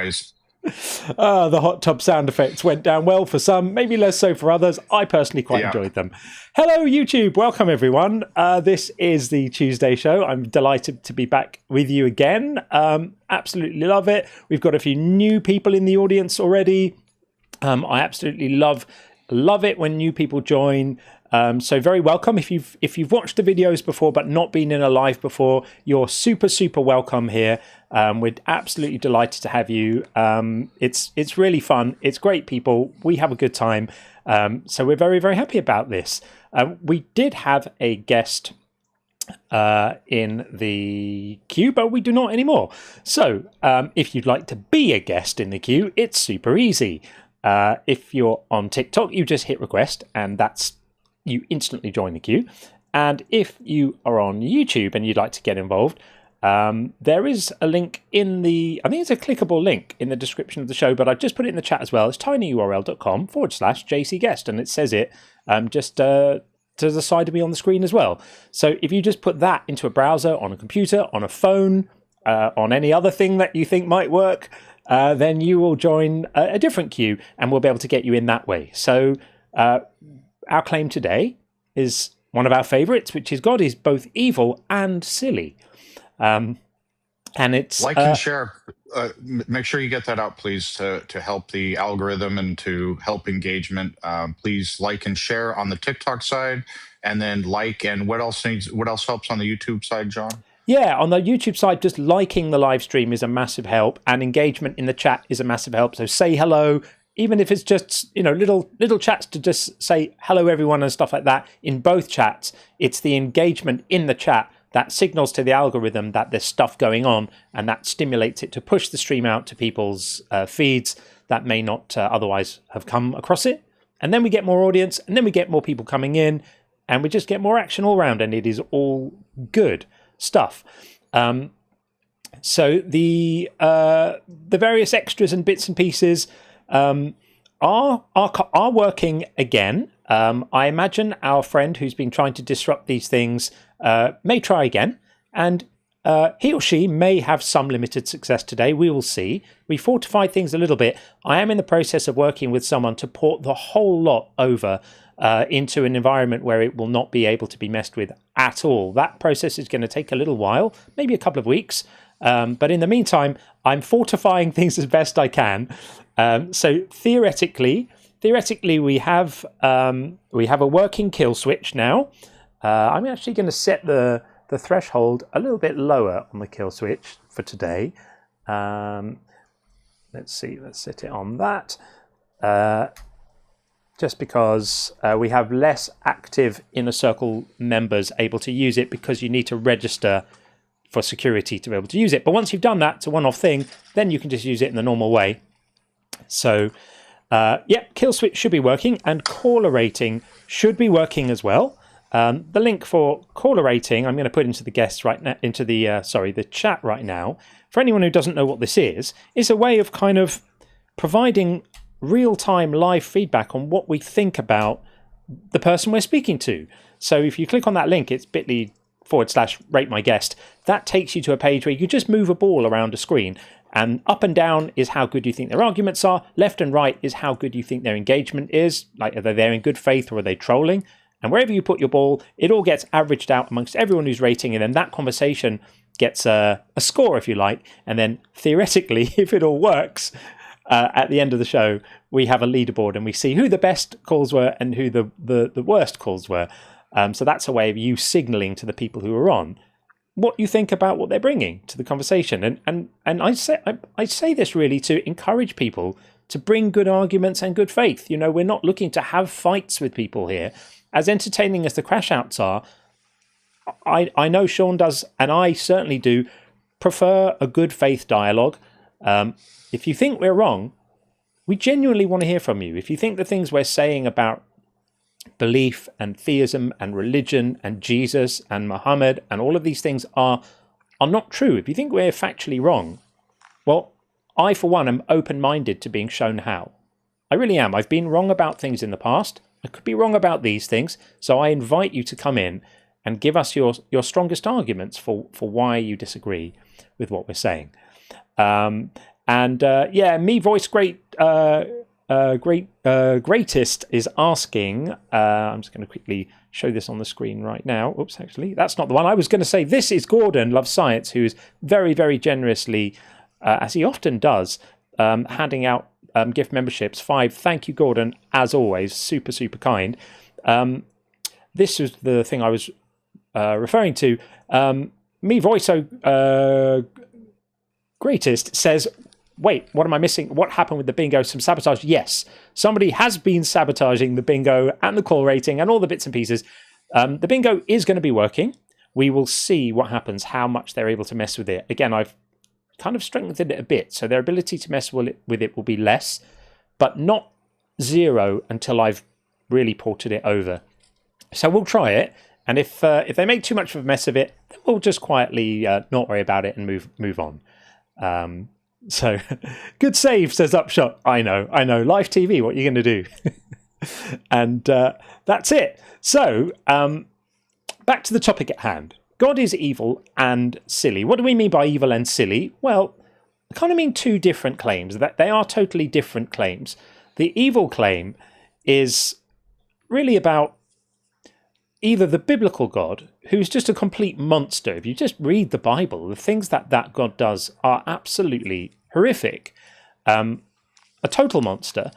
eyes. The hot tub sound effects went down well for some, maybe less so for others. I personally quite enjoyed them. Hello, YouTube. Welcome, everyone. This is the Tuesday show. I'm delighted to be back with you again. Absolutely love it. We've got a few new people in the audience already. I absolutely love it when new people join. So very welcome. If you've watched the videos before but not been in a live before, you're super welcome here. We're absolutely delighted to have you. It's really fun. It's great people. We have a good time. So we're very happy about this. We did have a guest in the queue, but we do not anymore. So if you'd like to be a guest in the queue, it's super easy. If you're on TikTok, you just hit request, and you instantly join the queue. And if you are on YouTube and you'd like to get involved, there is a link I think it's a clickable link in the description of the show, but I've just put it in the chat as well. It's tinyurl.com/JCGuest, and it says it just to the side of me on the screen as well. So if you just put that into a browser, on a computer, on a phone, on any other thing that you think might work, then you will join a different queue, and we'll be able to get you in that way. So our claim today is one of our favorites, which is God is both evil and silly. And it's like and share. Make sure you get that out, please, to help the algorithm and to help engagement. Please like and share on the TikTok side, and then and what else helps on the YouTube side, John? Yeah, on the YouTube side, just liking the live stream is a massive help, and engagement in the chat is a massive help. So say hello. Even if it's just, little chats to just say hello, everyone, and stuff like that in both chats, it's the engagement in the chat that signals to the algorithm that there's stuff going on, and that stimulates it to push the stream out to people's feeds that may not otherwise have come across it. And then we get more audience, and then we get more people coming in, and we just get more action all around, and it is all good stuff. So the various extras and bits and pieces are working again. I imagine our friend who's been trying to disrupt these things may try again, and he or she may have some limited success today. We will see. We fortified things a little bit. I am in the process of working with someone to port the whole lot over into an environment where it will not be able to be messed with at all. That process is going to take a little while, maybe a couple of weeks. But in the meantime, I'm fortifying things as best I can. So theoretically, we have a working kill switch now. I'm actually going to set the threshold a little bit lower on the kill switch for today. Let's see. Let's set it on that. Just because we have less active inner circle members able to use it, because you need to register for security to be able to use it. But once you've done that, it's a one-off thing, then you can just use it in the normal way. So kill switch should be working, and caller rating should be working as well. The link for caller rating I'm going to put into the guests right now, into the chat right now. For anyone who doesn't know what this is a way of kind of providing real-time live feedback on what we think about the person we're speaking to. So if you click on that link, it's bit.ly/rate my guest. That takes you to a page where you can just move a ball around a screen, and up and down is how good you think their arguments are. Left and right is how good you think their engagement is. Like, are they there in good faith, or are they trolling? And wherever you put your ball, it all gets averaged out amongst everyone who's rating, and then that conversation gets a score, if you like. And then theoretically, if it all works, at the end of the show, we have a leaderboard, and we see who the best calls were and who the worst calls were. So that's a way of you signaling to the people who are on what you think about what they're bringing to the conversation. And I say this really to encourage people to bring good arguments and good faith. We're not looking to have fights with people here. As entertaining as the crash outs are, I know Sean does, and I certainly do, prefer a good faith dialogue. If you think we're wrong, we genuinely want to hear from you. If you think the things we're saying about belief and theism and religion and Jesus and Muhammad and all of these things are not true, if you think we're factually wrong, well, I, for one, am open-minded to being shown how. I really am. I've been wrong about things in the past. I could be wrong about these things. So I invite you to come in and give us your strongest arguments for why you disagree with what we're saying. And me voice greatest is asking. I'm just going to quickly show this on the screen right now. Oops, actually, that's not the one. I was going to say this is Gordon Loves Science, who is very, very generously, as he often does, handing out gift memberships. 5. Thank you, Gordon, as always. Super, super kind. This is the thing I was referring to. Me voice greatest says, wait, what am I missing? What happened with the bingo? Some sabotage? Yes, somebody has been sabotaging the bingo and the call rating and all the bits and pieces. The bingo is going to be working. We will see what happens, how much they're able to mess with it. Again, I've kind of strengthened it a bit, so their ability to mess with it will be less, but not zero until I've really ported it over. So we'll try it, and if they make too much of a mess of it, then we'll just quietly not worry about it and move on. So, good save, says Upshot. I know. Live TV, what are you going to do? And that's it. So, back to the topic at hand. God is evil and silly. What do we mean by evil and silly? Well, I kind of mean two different claims. That they are totally different claims. The evil claim is really about either the biblical God, who's just a complete monster. If you just read the Bible, the things that God does are absolutely horrific. A total monster.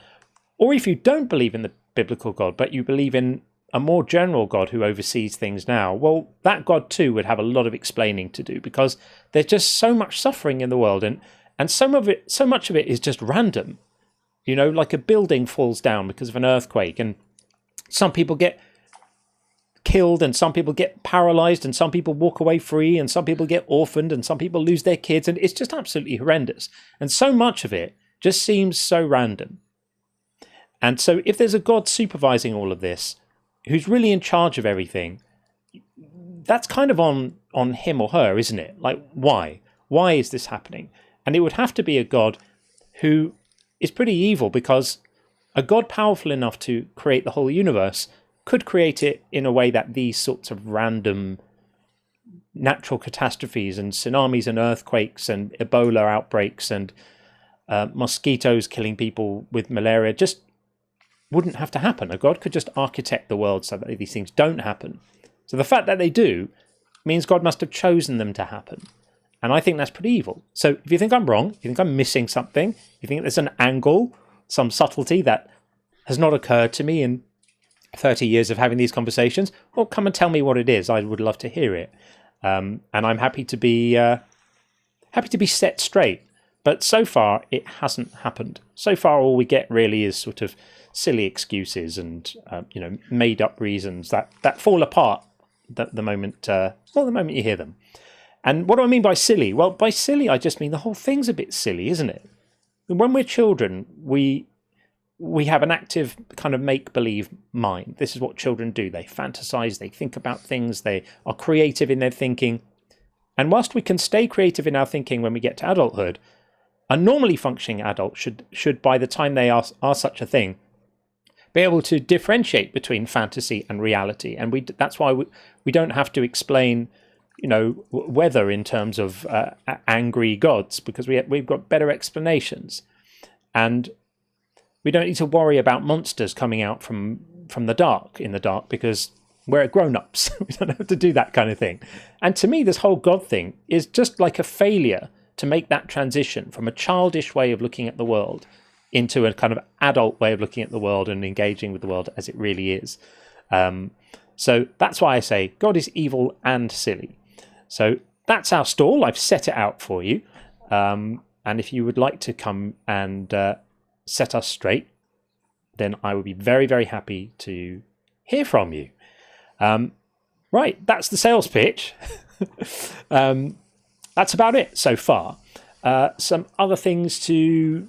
Or if you don't believe in the biblical God, but you believe in a more general God who oversees things now, well, that God too would have a lot of explaining to do, because there's just so much suffering in the world, and so much of it is just random. You know, like a building falls down because of an earthquake, and some people get killed, and some people get paralyzed, and some people walk away free, and some people get orphaned, and some people lose their kids, and it's just absolutely horrendous. And so much of it just seems so random. And so if there's a God supervising all of this, who's really in charge of everything, that's kind of on him or her, isn't it? Like, why is this happening? And it would have to be a God who is pretty evil, because a God powerful enough to create the whole universe could create it in a way that these sorts of random natural catastrophes and tsunamis and earthquakes and Ebola outbreaks and mosquitoes killing people with malaria just wouldn't have to happen. A God could just architect the world so that these things don't happen. So the fact that they do means God must have chosen them to happen. And I think that's pretty evil. So if you think I'm wrong, if you think I'm missing something, you think there's an angle, some subtlety that has not occurred to me in 30 years of having these conversations, well, come and tell me what it is. I would love to hear it. And I'm happy to be set straight. But so far, it hasn't happened. So far, all we get really is sort of silly excuses and made up reasons that fall apart the moment you hear them. And what do I mean by silly? Well, by silly, I just mean the whole thing's a bit silly, isn't it? When we're children, we have an active kind of make-believe mind. This is what children do. They fantasize, they think about things, they are creative in their thinking. And whilst we can stay creative in our thinking when we get to adulthood, a normally functioning adult should by the time they are such a thing, be able to differentiate between fantasy and reality. And that's why we don't have to explain, weather in terms of angry gods, because we've got better explanations. And we don't need to worry about monsters coming out from the dark in the dark, because we're grown-ups. We don't have to do that kind of thing. And to me, this whole God thing is just like a failure to make that transition from a childish way of looking at the world into a kind of adult way of looking at the world and engaging with the world as it really is. So that's why I say God is evil and silly. So that's our stall. I've set it out for you. And if you would like to come and set us straight, then I would be very, very happy to hear from you. Right, that's the sales pitch. That's about it so far. Some other things to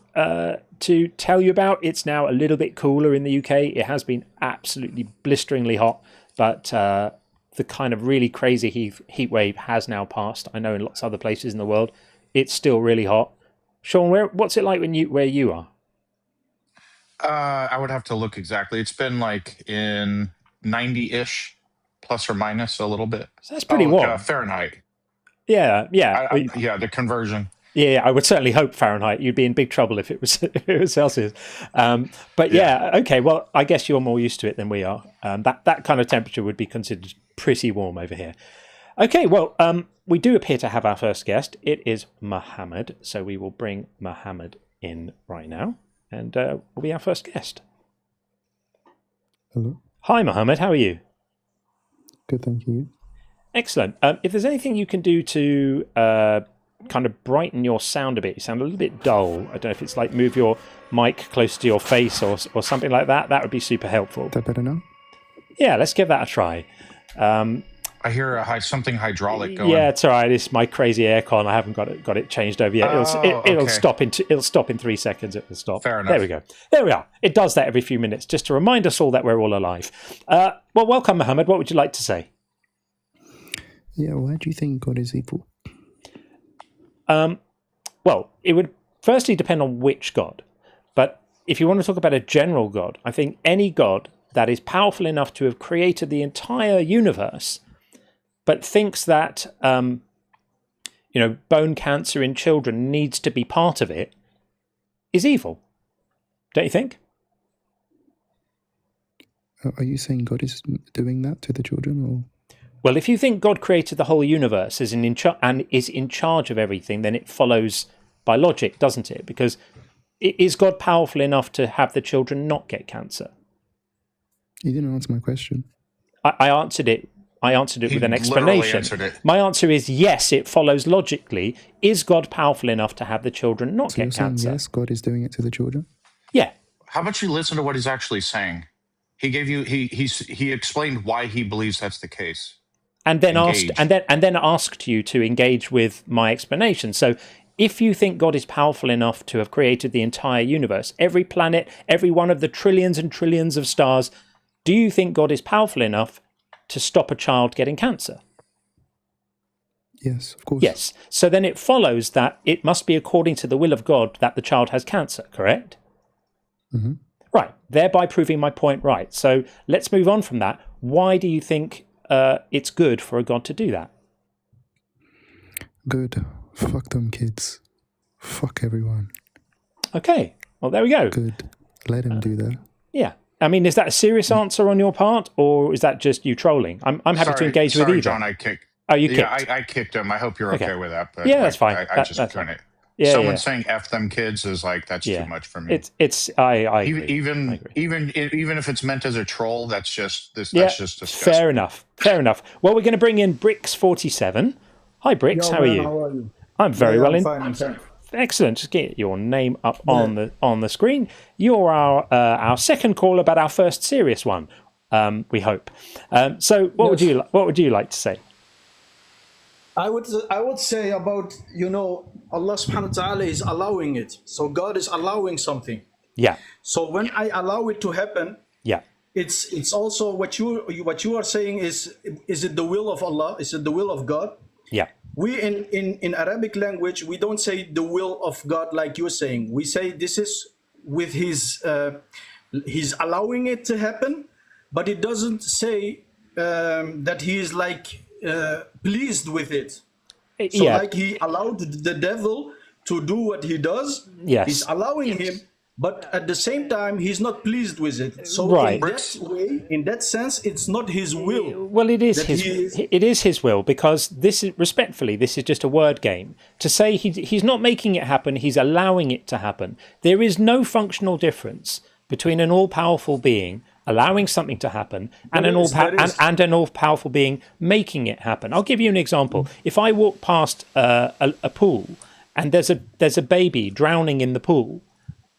tell you about. It's now a little bit cooler in the UK. It has been absolutely blisteringly hot, but the kind of really crazy heat wave has now passed. I know in lots of other places in the world, it's still really hot. Sean, what's it like where you are? I would have to look exactly. It's been like in 90-ish, plus or minus a little bit. So that's pretty warm. Fahrenheit. Yeah. Yeah, the conversion. Yeah, I would certainly hope Fahrenheit. You'd be in big trouble if it was if it was Celsius. But yeah, okay. Well, I guess you're more used to it than we are. That kind of temperature would be considered pretty warm over here. Okay, well, we do appear to have our first guest. It is Mohammed, so we will bring Mohammed in right now, and will be our first guest. Hello. Hi, Mohammed. How are you? Good, thank you. Excellent. If there's anything you can do to kind of brighten your sound a bit, you sound a little bit dull. I don't know if it's like move your mic close to your face or something like that. That would be super helpful. Is that better now? Yeah, let's give that a try. I hear something hydraulic going. Yeah, it's all right. It's my crazy aircon. I haven't got it changed over yet. It'll stop in 3 seconds. It will stop. Fair enough. There we go. There we are. It does that every few minutes just to remind us all that we're all alive. Well, welcome, Mohammed. What would you like to say? Yeah, why do you think God is evil? Well, it would firstly depend on which God. But if you want to talk about a general God, I think any God that is powerful enough to have created the entire universe, but thinks that bone cancer in children needs to be part of it, is evil. Don't you think? Are you saying God is doing that to the children, or? Well, if you think God created the whole universe and is in charge of everything, then it follows by logic, doesn't it? Because is God powerful enough to have the children not get cancer? You didn't answer my question. I answered it. I answered it with an explanation. My answer is yes, it follows logically. Is God powerful enough to have the children not get cancer? Yes, God is doing it to the children? Yeah. How about you listen to what he's actually saying? He gave you he explained why he believes that's the case. And then asked you to engage with my explanation. So if you think God is powerful enough to have created the entire universe, every planet, every one of the trillions and trillions of stars, do you think God is powerful enough to stop a child getting cancer? Yes, of course. Yes. So then it follows that it must be according to the will of God that the child has cancer, correct? Mm-hmm. Right. Thereby proving my point right. So let's move on from that. Why do you think it's good for a God to do that? Good. Fuck them kids. Fuck everyone. Okay. Well, there we go. Good. Let him do that. Yeah. I mean, is that a serious answer on your part, or is that just you trolling? I'm happy to engage with either. John, I kicked. Oh, you kicked? Yeah, I kicked him. I hope you're okay with that. But yeah, that's fine. That's someone saying "f them kids" is like that's too much for me. I agree. Even if it's meant as a troll, that's just disgusting. Fair enough. Well, we're going to bring in Bricks47. Hi, Bricks. How are you? How are you? I'm very well. I'm fine. Excellent. Just get your name up on the screen. You're our second caller, but our first serious one. We hope. So, what would you like to say? I would say about Allah subhanahu wa ta'ala is allowing it. So God is allowing something. Yeah. So when I allow it to happen, yeah, it's also what you are saying is it the will of Allah? Is it the will of God? Yeah. We in Arabic language, we don't say the will of God like you're saying. We say this is with his he's allowing it to happen, but it doesn't say that he is like pleased with it. So like he allowed the devil to do what he does. Yes. He's allowing him, but at the same time he's not pleased with it. So in that way, in that sense, it's not his will. Well, it is it is his will, because this is just a word game. To say he's not making it happen, he's allowing it to happen. There is no functional difference between an all-powerful being allowing something to happen and an all-powerful being making it happen. I'll give you an example. If I walk past a pool and there's a baby drowning in the pool,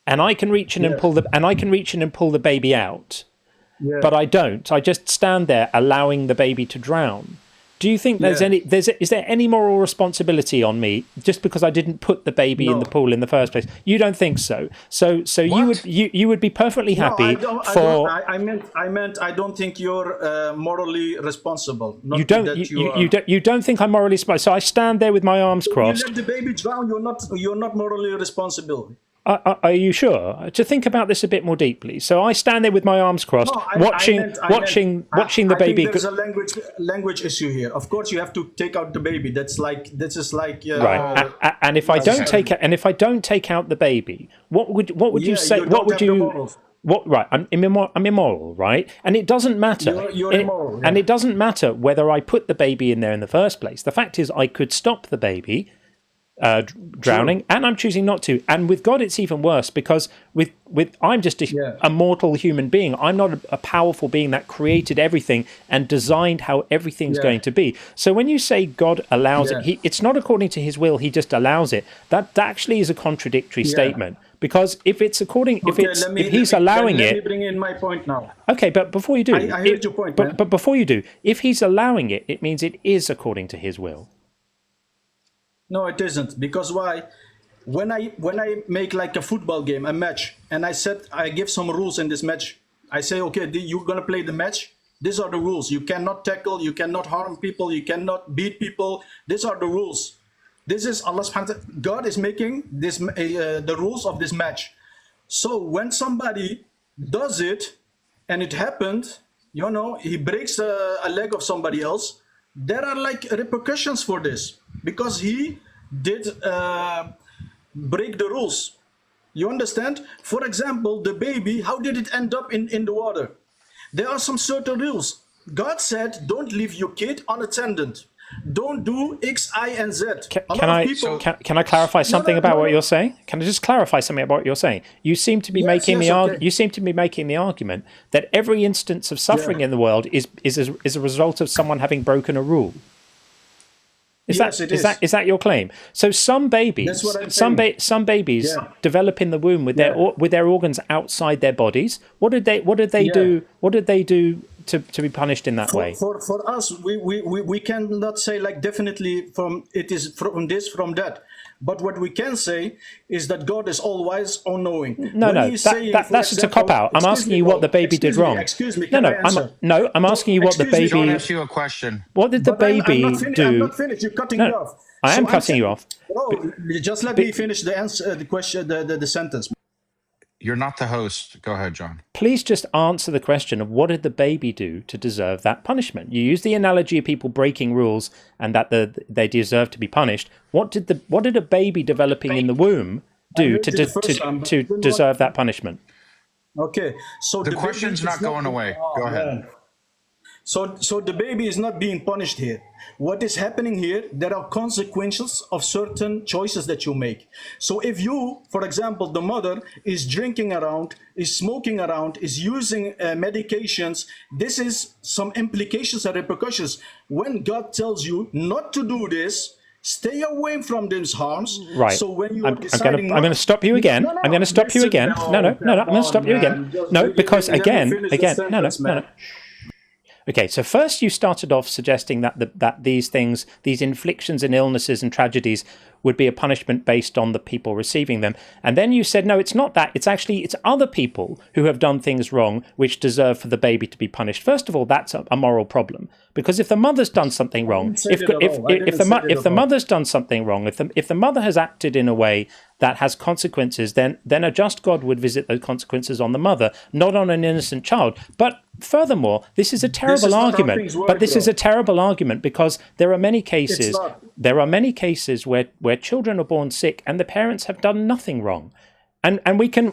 and I can reach in and pull the baby out, but I don't. I just stand there allowing the baby to drown. Do you think is there any moral responsibility on me just because I didn't put the baby in the pool in the first place? You don't think so? So you would be perfectly happy I meant I don't think you're morally responsible. You don't think I'm morally responsible. So I stand there with my arms crossed. You let the baby drown. You're not morally responsible. Are you sure? To think about this a bit more deeply. So I stand there with my arms crossed, No, watching the I baby. think there's a language issue here. Of course, you have to take out the baby. This is like Right, and if I don't take out the baby, what would you say? You What don't would have the you? morals. What? Right, I'm immoral, right? And it doesn't matter. You're immoral, yeah. And it doesn't matter whether I put the baby in there in the first place. The fact is, I could stop the baby drowning, and I'm choosing not to. And with God, it's even worse, because with I'm just a mortal human being. I'm not a powerful being that created everything and designed how everything's going to be. So when you say God allows it, it's not according to his will. He just allows it. That actually is a contradictory statement, because if it's according, if he's allowing it. Let me bring in my point now. Okay, but before you do, I heard your point, man. but before you do, if he's allowing it, it means it is according to his will. No, it isn't. Because why? When I make like a football game, a match, and I give some rules in this match. I say, okay, you're gonna play the match. These are the rules. You cannot tackle. You cannot harm people. You cannot beat people. These are the rules. This is Allah subhanahu wa ta'ala. God is making this the rules of this match. So when somebody does it, and it happened, he breaks a leg of somebody else. There are like repercussions for this, because he did break the rules. You understand? For example, the baby, how did it end up in the water? There are some certain rules. God said, don't leave your kid unattended. Don't do X, I, and Z. Can I clarify something about what you're saying? Can I just clarify something about what you're saying? You seem to be making the argument that every instance of suffering in the world is a result of someone having broken a rule. Is that your claim? So some babies, develop in the womb with their organs outside their bodies. What did they do? What did they do to be punished in that way? For us, we cannot say like definitely from this, from that. But what we can say is that God is all wise, all knowing. That's just a cop out. I'm asking you what the baby did wrong. Excuse me. I'm asking you what the baby. Don't ask you a question. What did the baby do? I'm not finished. You're cutting me off. I am cutting you off. Bro, just let me finish the answer, the question, the sentence. You're not the host. Go ahead, John. Please just answer the question of what did the baby do to deserve that punishment? You use the analogy of people breaking rules and that they deserve to be punished. What did a baby developing in the womb do to deserve that punishment? Okay, so the question's not going away. Go ahead. Man. So the baby is not being punished here. What is happening here, there are consequences of certain choices that you make. So if you, for example, the mother is drinking around, is smoking around, is using medications, this is some implications and repercussions. When God tells you not to do this, stay away from these harms. Right. So when you I'm going to stop you again. I'm going to stop you again. No. I'm going to stop you again. No, because again. No. Okay, so first you started off suggesting that these things, these inflictions and illnesses and tragedies would be a punishment based on the people receiving them. And then you said, no, it's not that. It's other people who have done things wrong which deserve for the baby to be punished. First of all, that's a moral problem. Because if the mother's done something wrong, if the mother's done something wrong, if the mother has acted in a way that has consequences, then a just God would visit those consequences on the mother, not on an innocent child. But furthermore, this is a terrible argument. This is a terrible argument because there are many cases. There are many cases where children are born sick and the parents have done nothing wrong. And we can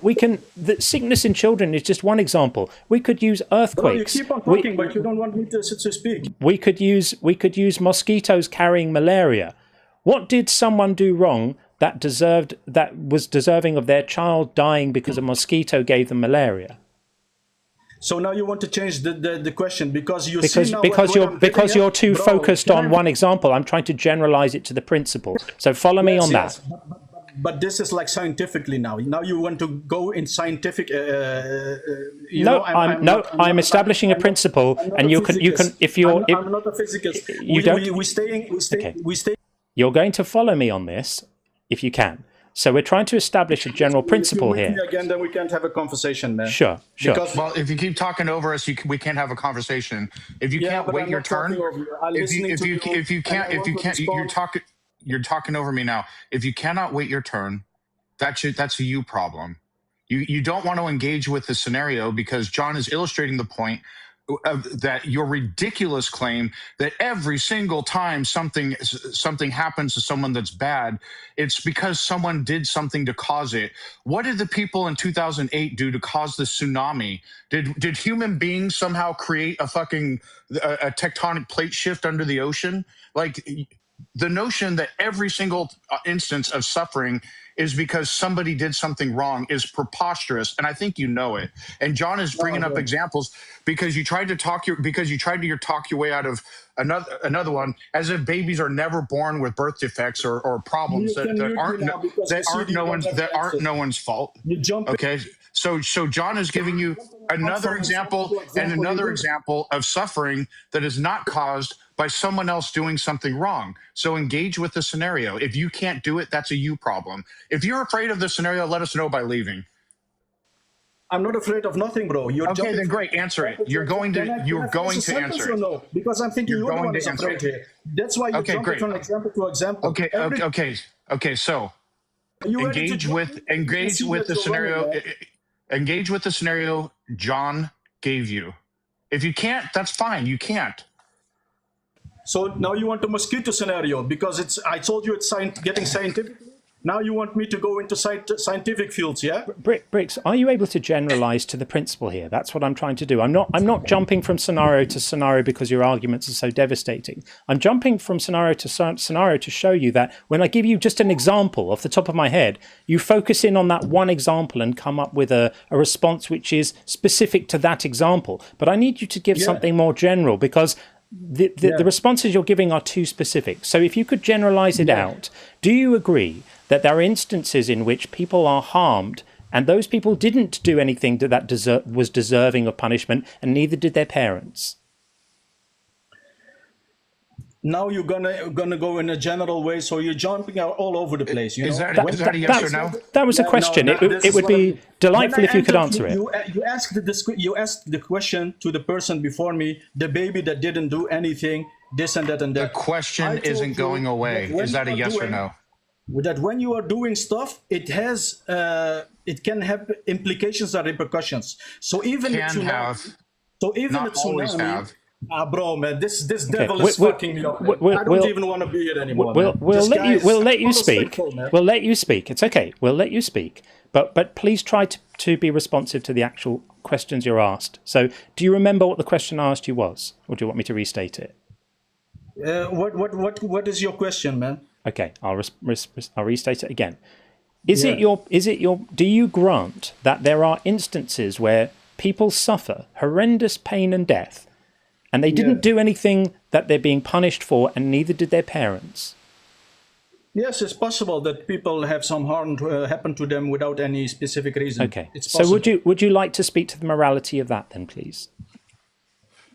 the sickness in children is just one example. We could use earthquakes. You keep on talking, but you don't want me to speak. We could use mosquitoes carrying malaria. What did someone do wrong that was deserving of their child dying because a mosquito gave them malaria? So now you want to change the question because you're too focused on one example. I'm trying to generalize it to the principle. So follow me on that. But this is like scientifically now. Now you want to go in scientific. I'm establishing a principle, and you can if you're. I'm not a physicist. We stay. You're going to follow me on this, if you can. So we're trying to establish a general principle here. Again, then we can't have a conversation, man. Sure. Well, if you keep talking over us, we can't have a conversation. If you can't wait your turn, you're talking over me now. If you cannot wait your turn, that's a you problem. You don't want to engage with the scenario because John is illustrating the point that your ridiculous claim that every single time something happens to someone that's bad, it's because someone did something to cause it. What did the people in 2008 do to cause the tsunami? Did human beings somehow create a tectonic plate shift under the ocean? Like, the notion that every single instance of suffering is because somebody did something wrong is preposterous, and I think you know it. And John is bringing up examples because you tried to talk your way out of another one, as if babies are never born with birth defects or problems that aren't no one's fault. Okay, so John is giving you another example and another example of suffering that is not caused by someone else doing something wrong. So engage with the scenario. If you can't do it, that's a you problem. If you're afraid of the scenario, let us know by leaving. I'm not afraid of nothing, bro. You're okay, then great. Answer it. You're going to answer it. No? Because I'm thinking you're the one who's afraid here. That's why you're jumping from example to example. Okay. So engage with the scenario. Engage with the scenario John gave you. If you can't, that's fine. You can't. So now you want a mosquito scenario because I told you it's getting scientific. Now you want me to go into scientific fields, yeah? Bricks, are you able to generalize to the principle here? That's what I'm trying to do. I'm not jumping from scenario to scenario because your arguments are so devastating. I'm jumping from scenario to scenario to show you that when I give you just an example off the top of my head, you focus in on that one example and come up with a response which is specific to that example. But I need you to give something more general because the responses you're giving are too specific. So if you could generalize it out, do you agree that there are instances in which people are harmed and those people didn't do anything that was deserving of punishment, and neither did their parents? Now you're gonna go in a general way, so you're jumping out all over the place. You know? Is that a yes or no? That was a question. No, it would be delightful if you could answer it. You asked the question to the person before me, the baby that didn't do anything, this and that and that. The question isn't going away. Is that a yes or no? That when you are doing stuff, it can have implications and repercussions. So even a tsunami. Bro, man, this devil is fucking me up. I don't even want to be here anymore. We'll let you speak. We'll let you speak. It's okay. We'll let you speak. But please try to be responsive to the actual questions you're asked. So, do you remember what the question I asked you was, or do you want me to restate it? What is your question, man? Okay, I'll restate it again. Do you grant that there are instances where people suffer horrendous pain and death, and they didn't do anything that they're being punished for, and neither did their parents? Yes, it's possible that people have some harm happen to them without any specific reason. Okay, so would you like to speak to the morality of that then, please?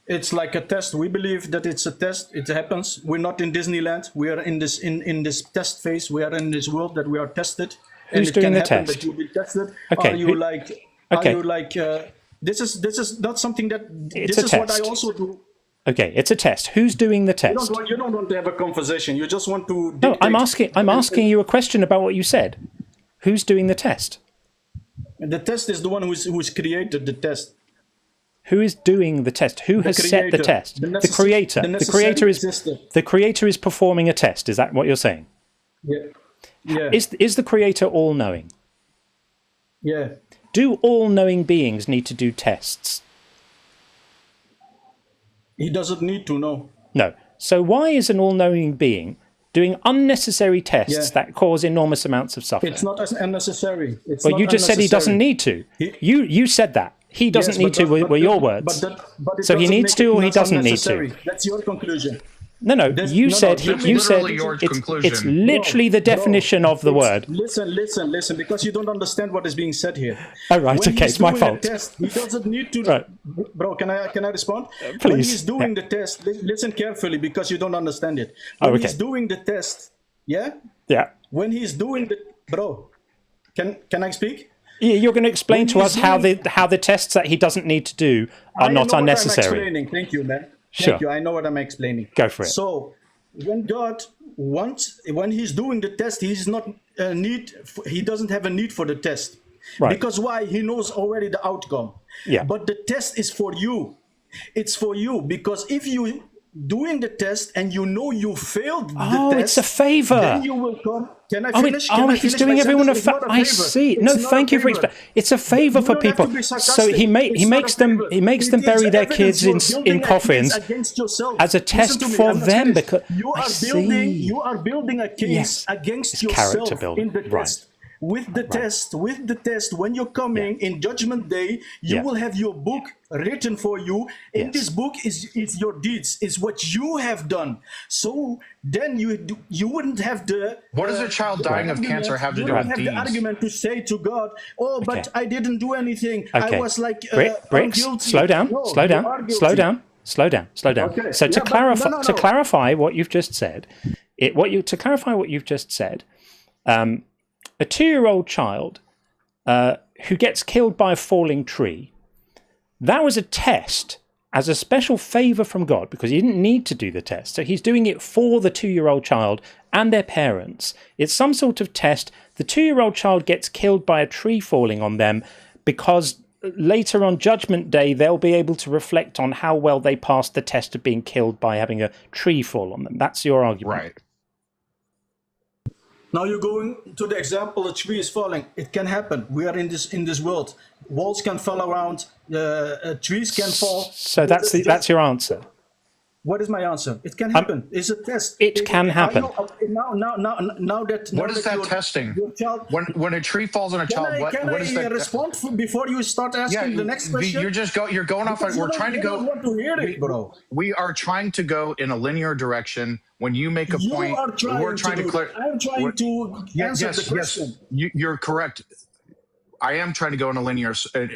It's like a test. We believe that it's a test. It happens. We're not in Disneyland. We are in this test phase. We are in this world that we are tested. Who's doing the test? That you'll be tested. Okay. This is not something that. It's this is test. what I also do. Okay, it's a test. Who's doing the test? You don't want to have a conversation. You just want to. No, I'm asking you a question about what you said. Who's doing the test? The test is the one who's created the test. Who is doing the test? Who has set the test? The creator. The creator is performing a test. Is that what you're saying? Yeah. Is the creator all-knowing? Yeah. Do all-knowing beings need to do tests? He doesn't need to know. No. So why is an all-knowing being doing unnecessary tests that cause enormous amounts of suffering? It's not as unnecessary. Well, you just said he doesn't need to. You said that. He doesn't need to, were your words. So he needs to, or he doesn't need to. That's your conclusion. No. You said it's literally the definition of the word. Listen, because you don't understand what is being said here. Oh, right, okay, it's my fault. He doesn't need to. Right. Bro, can I respond? Please. When he's doing the test, listen carefully because you don't understand it. When he's doing the test, when he's doing the, bro, can I speak? You're going to explain to us how the tests that he doesn't need to do are not unnecessary. Thank you, man. Sure. Thank you. I know what I'm explaining. Go for it. So when God wants, when he's doing the test, he's not a need. He doesn't have a need for the test. Right. Because why? He knows already the outcome. Yeah. But the test is for you. It's for you, because if you doing the test and you know you failed the test, it's a favor. then you will come. Can I finish? Can I he's finish doing my everyone a sentence? favor. It's not I favor. see. No, It's not thank a you for favor. It's a favor You for don't have people. to be So sarcastic. he It's not makes a them favor. he makes It them is bury their evidence kids you're in building a coffins case against yourself. as a test Listen to me, for I'm not them finished. because You I are see. building. You are building a case Yes. against It's yourself character building. in the Right. test. With the test, when you're coming in Judgment Day, you will have your book written for you. In this book is your deeds, is what you have done. So then you wouldn't have the. What does a child dying of cancer have to do with You don't have deeds? the argument to say to God, "Oh, but I didn't do anything. Okay. I was like Bricks, guilty." slow down, No, slow you down, are guilty. slow down, slow down, slow down. Okay. So to Yeah, but clarify, no. to clarify what you've just said, to clarify what you've just said, a 2-year-old child who gets killed by a falling tree, that was a test as a special favor from God because he didn't need to do the test. So he's doing it for the 2-year-old child and their parents. It's some sort of test. The 2-year-old child gets killed by a tree falling on them because later on Judgment Day, they'll be able to reflect on how well they passed the test of being killed by having a tree fall on them. That's your argument. Right. Now you're going to the example: a tree is falling. It can happen. We are in this world. Walls can fall around. Trees can fall. So that's your answer. What is my answer? It can happen. It's a test. It can happen. Now that What is that testing? When a tree falls on a child, what is that? Respond before you start asking the next question? You're going off. We're trying to go. I want to hear it, bro. We are trying to go in a linear direction. When you make a point, we're trying to clear. I'm trying to answer the question. Yes, you're correct. I am trying to go in a linear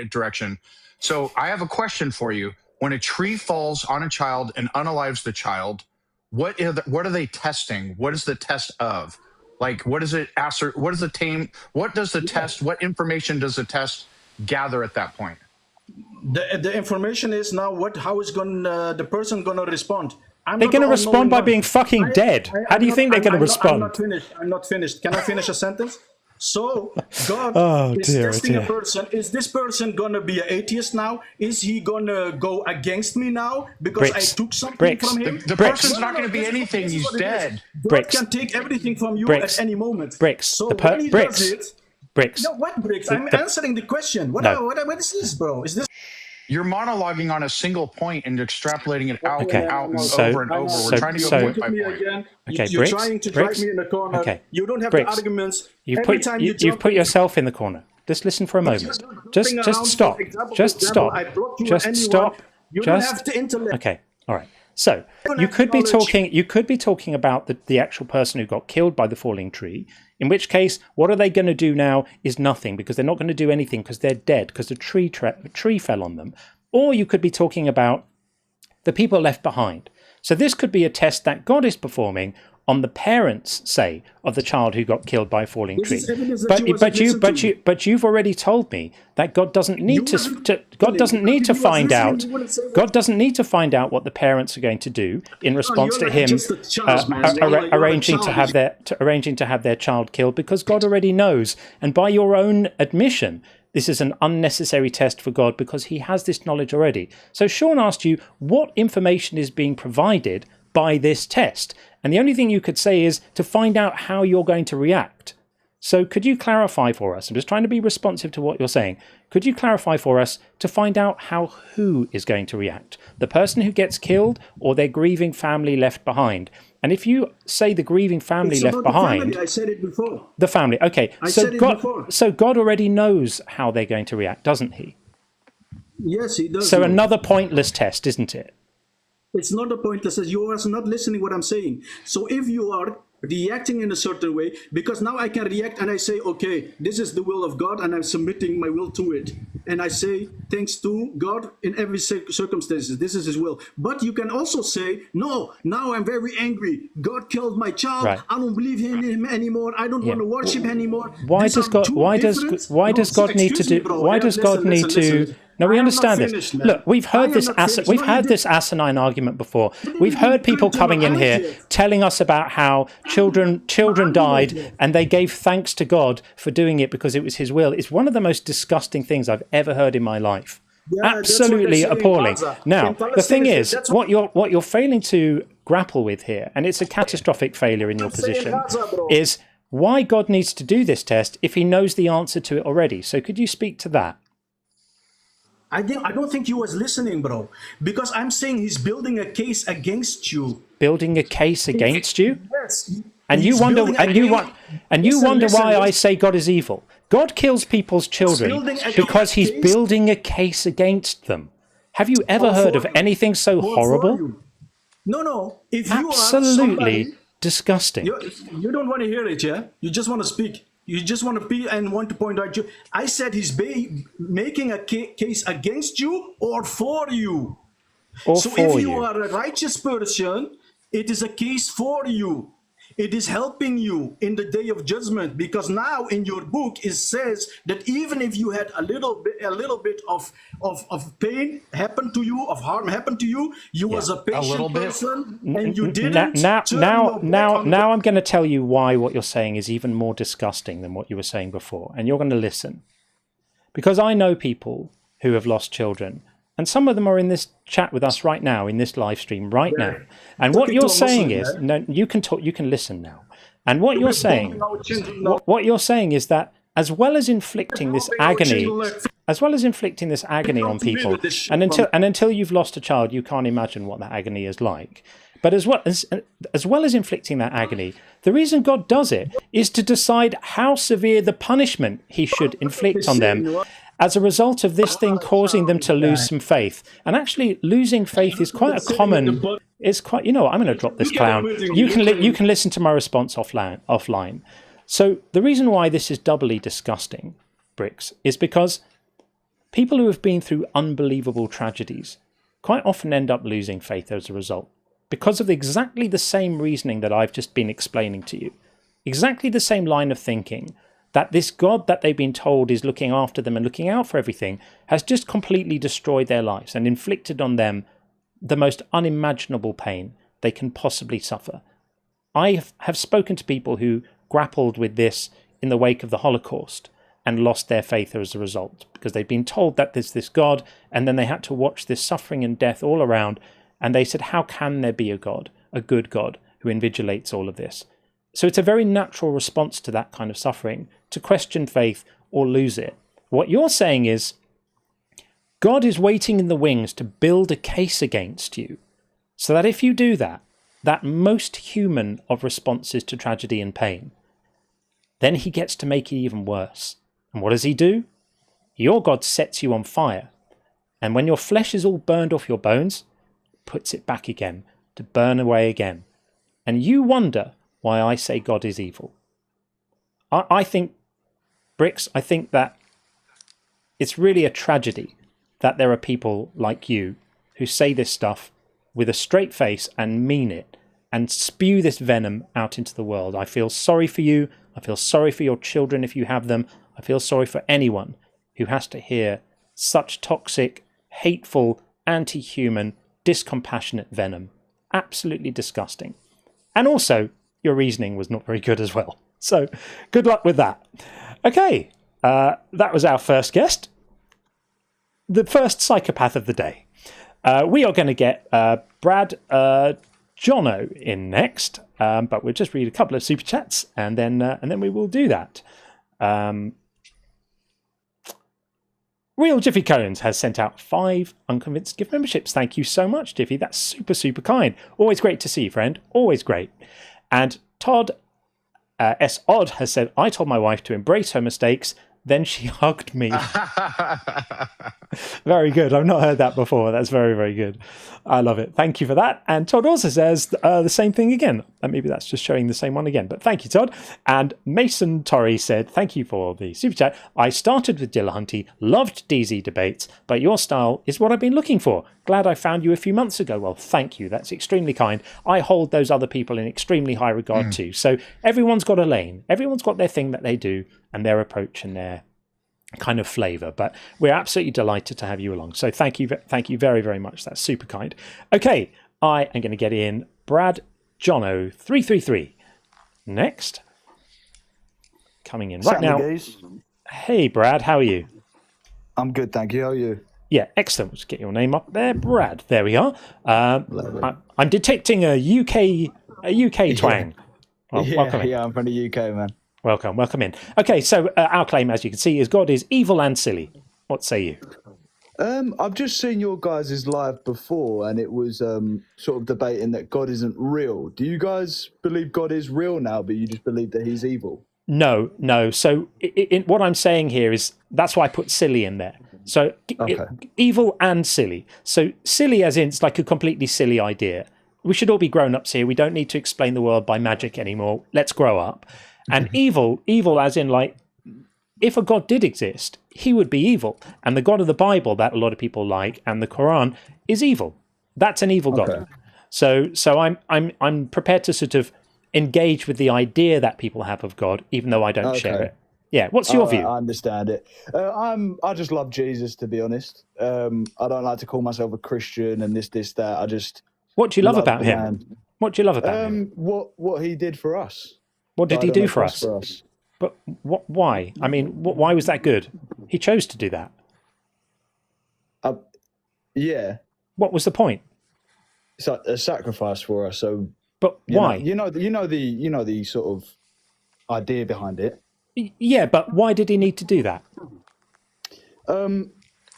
direction. So I have a question for you. When a tree falls on a child and unalives the child, what are they testing? What is the test of? Like, what is it? What is the tame? What does the test? What information does the test gather at that point? The information is now how is the person gonna respond? They're going to respond by being fucking dead. How do you think they're going to respond? I'm not finished. Can I finish a sentence? So God is testing a person. Is this person gonna be an atheist now? Is he gonna go against me now because I took something from him? The person's not going to be anything. He's dead. God can take everything from you at any moment. So when he does it, no, what bricks? I'm answering the question. What is this, bro? Is this? You're monologuing on a single point and extrapolating it out and over and over. We're trying to go point by point. You're trying to drive me in the corner. Okay. You don't have the arguments. You've put yourself in the corner. Just listen for a moment. Just stop. Just stop. Just stop. You don't have the intellect. Okay. All right. So you could be talking about the actual person who got killed by the falling tree, in which case what are they going to do now is nothing, because they're not going to do anything because they're dead, because the tree fell on them. Or you could be talking about the people left behind. So this could be a test that God is performing on the parents, say, of the child who got killed by a falling tree. But you've already told me that God doesn't need to find out. God doesn't need to find out what the parents are going to do in response to him arranging to have their child killed, because God already knows. And by your own admission, this is an unnecessary test for God because he has this knowledge already. So Sean asked you what information is being provided by this test. And the only thing you could say is to find out how you're going to react. So could you clarify for us? I'm just trying to be responsive to what you're saying. Could you clarify for us to find out who is going to react? The person who gets killed or their grieving family left behind? And if you say the grieving family left behind... I said it before. The family, okay. So God already knows how they're going to react, doesn't he? Yes, he does. So another pointless test, isn't it? It's not a pointless. You are not listening what I'm saying. So if you are reacting in a certain way, because now I can react and I say, okay, this is the will of God and I'm submitting my will to it. and I say thanks to God in every circumstances. This is His will. But you can also say, no, now I'm very angry. God killed my child. Right. I don't believe in Him anymore. I don't want to worship anymore. Why does God? Why does God need to do? Why does God need to? No, we understand this. Look, we've heard this. We've had this asinine argument before. We've heard people coming in here telling us about how children died and they gave thanks to God for doing it because it was His will. It's one of the most disgusting things I've ever heard in my life. Absolutely appalling. Now, the thing is, what you're failing to grapple with here, and it's a catastrophic failure in your position, is why God needs to do this test if He knows the answer to it already. So could you speak to that? I don't think you was listening, bro. Because I'm saying He's building a case against you. Building a case against you? Yes. And you wonder why I say God is evil. God kills people's children because He's building a case against them. Have you ever heard of anything so horrible? No. If you absolutely disgusting. You don't want to hear it, yeah? You just want to speak. You just want to be and want to point out you. I said He's making a case against you or for you. So if you are a righteous person, it is a case for you. It is helping you in the day of judgment, because now in your book it says that even if you had a little bit of pain happen to you, of harm happen to you, you was a patient person and you didn't. Now I'm going to tell you why what you're saying is even more disgusting than what you were saying before, and you're going to listen, because I know people who have lost children. And some of them are in this chat with us right now, in this live stream right now. And what you're saying is, no, you can talk, you can listen now. And what you're saying, what you're saying is that as well as inflicting this agony on people, and until you've lost a child, you can't imagine what that agony is like. But as well as inflicting that agony, the reason God does it is to decide how severe the punishment He should inflict on them, as a result of this thing causing them to lose some faith. And actually, losing faith is quite a common. It's quite. You know what? I'm going to drop this clown. You can listen to my response offline. So the reason why this is doubly disgusting, Bricks, is because people who have been through unbelievable tragedies quite often end up losing faith as a result, because of exactly the same reasoning that I've just been explaining to you, exactly the same line of thinking. That this God that they've been told is looking after them and looking out for everything has just completely destroyed their lives and inflicted on them the most unimaginable pain they can possibly suffer. I have spoken to people who grappled with this in the wake of the Holocaust and lost their faith as a result, because they've been told that there's this God, and then they had to watch this suffering and death all around, and they said, how can there be a God, a good God, who invigilates all of this? So it's a very natural response to that kind of suffering, to question faith or lose it. What you're saying is, God is waiting in the wings to build a case against you, so that if you do that, that most human of responses to tragedy and pain, then He gets to make it even worse. And what does He do? Your God sets you on fire, and when your flesh is all burned off your bones, puts it back again to burn away again. And you wonder why I say God is evil. I think, Bricks, I think that it's really a tragedy that there are people like you who say this stuff with a straight face and mean it and spew this venom out into the world. I feel sorry for you. I feel sorry for your children if you have them. I feel sorry for anyone who has to hear such toxic, hateful, anti-human, discompassionate venom. Absolutely disgusting. And also, your reasoning was not very good as well. So, good luck with that. Okay, that was our first guest. The first psychopath of the day. We are going to get Brad Jono in next, but we'll just read a couple of super chats and then we will do that. Real Jiffy Cones has sent out 5 Unconvinced gift memberships. Thank you so much, Jiffy. That's super, super kind. Always great to see you, friend. Always great. And Todd S. Odd has said, I told my wife to embrace her mistakes, Then she hugged me. Very good. I've not heard that before. That's very, very good. I love it. Thank you for that. And Todd also says the same thing again. And maybe that's just showing the same one again. But thank you, Todd. And Mason Torrey said, thank you for the super chat. I started with Dillahunty, loved DZ debates, but your style is what I've been looking for. Glad I found you a few months ago. Well, thank you. That's extremely kind. I hold those other people in extremely high regard too. So everyone's got a lane. Everyone's got their thing that they do and their approach and their kind of flavor, but we're absolutely delighted to have you along. So thank you very, very much. That's super kind. Okay, I am going to get in Brad Jono 333 next, coming in right now. Guys. Hey Brad, how are you? I'm good, thank you. How are you? Yeah, excellent. Let's get your name up there, Brad. There we are. I'm detecting a UK twang. Well, welcome. I'm from the UK, man. Welcome in. Okay, so our claim, as you can see, is God is evil and silly. What say you? I've just seen your guys' live before, and it was sort of debating that God isn't real. Do you guys believe God is real now, but you just believe that he's evil? No. So what I'm saying here is that's why I put silly in there. So evil and silly. So silly as in it's like a completely silly idea. We should all be grown-ups here. We don't need to explain the world by magic anymore. Let's grow up. And evil as in like, if a God did exist, he would be evil. And the God of the Bible that a lot of people like and the Quran is evil. That's an evil God. So I'm prepared to sort of engage with the idea that people have of God, even though I don't share it. Yeah. What's your view? I understand it. I just love Jesus, to be honest. I don't like to call myself a Christian and this, that. What do you love about him? What do you love about him? What he did for us. What did he do for us? But why? I mean, why was that good? He chose to do that. Yeah. What was the point? It's a sacrifice for us. So, but why? You know the sort of idea behind it. Yeah, but why did he need to do that? I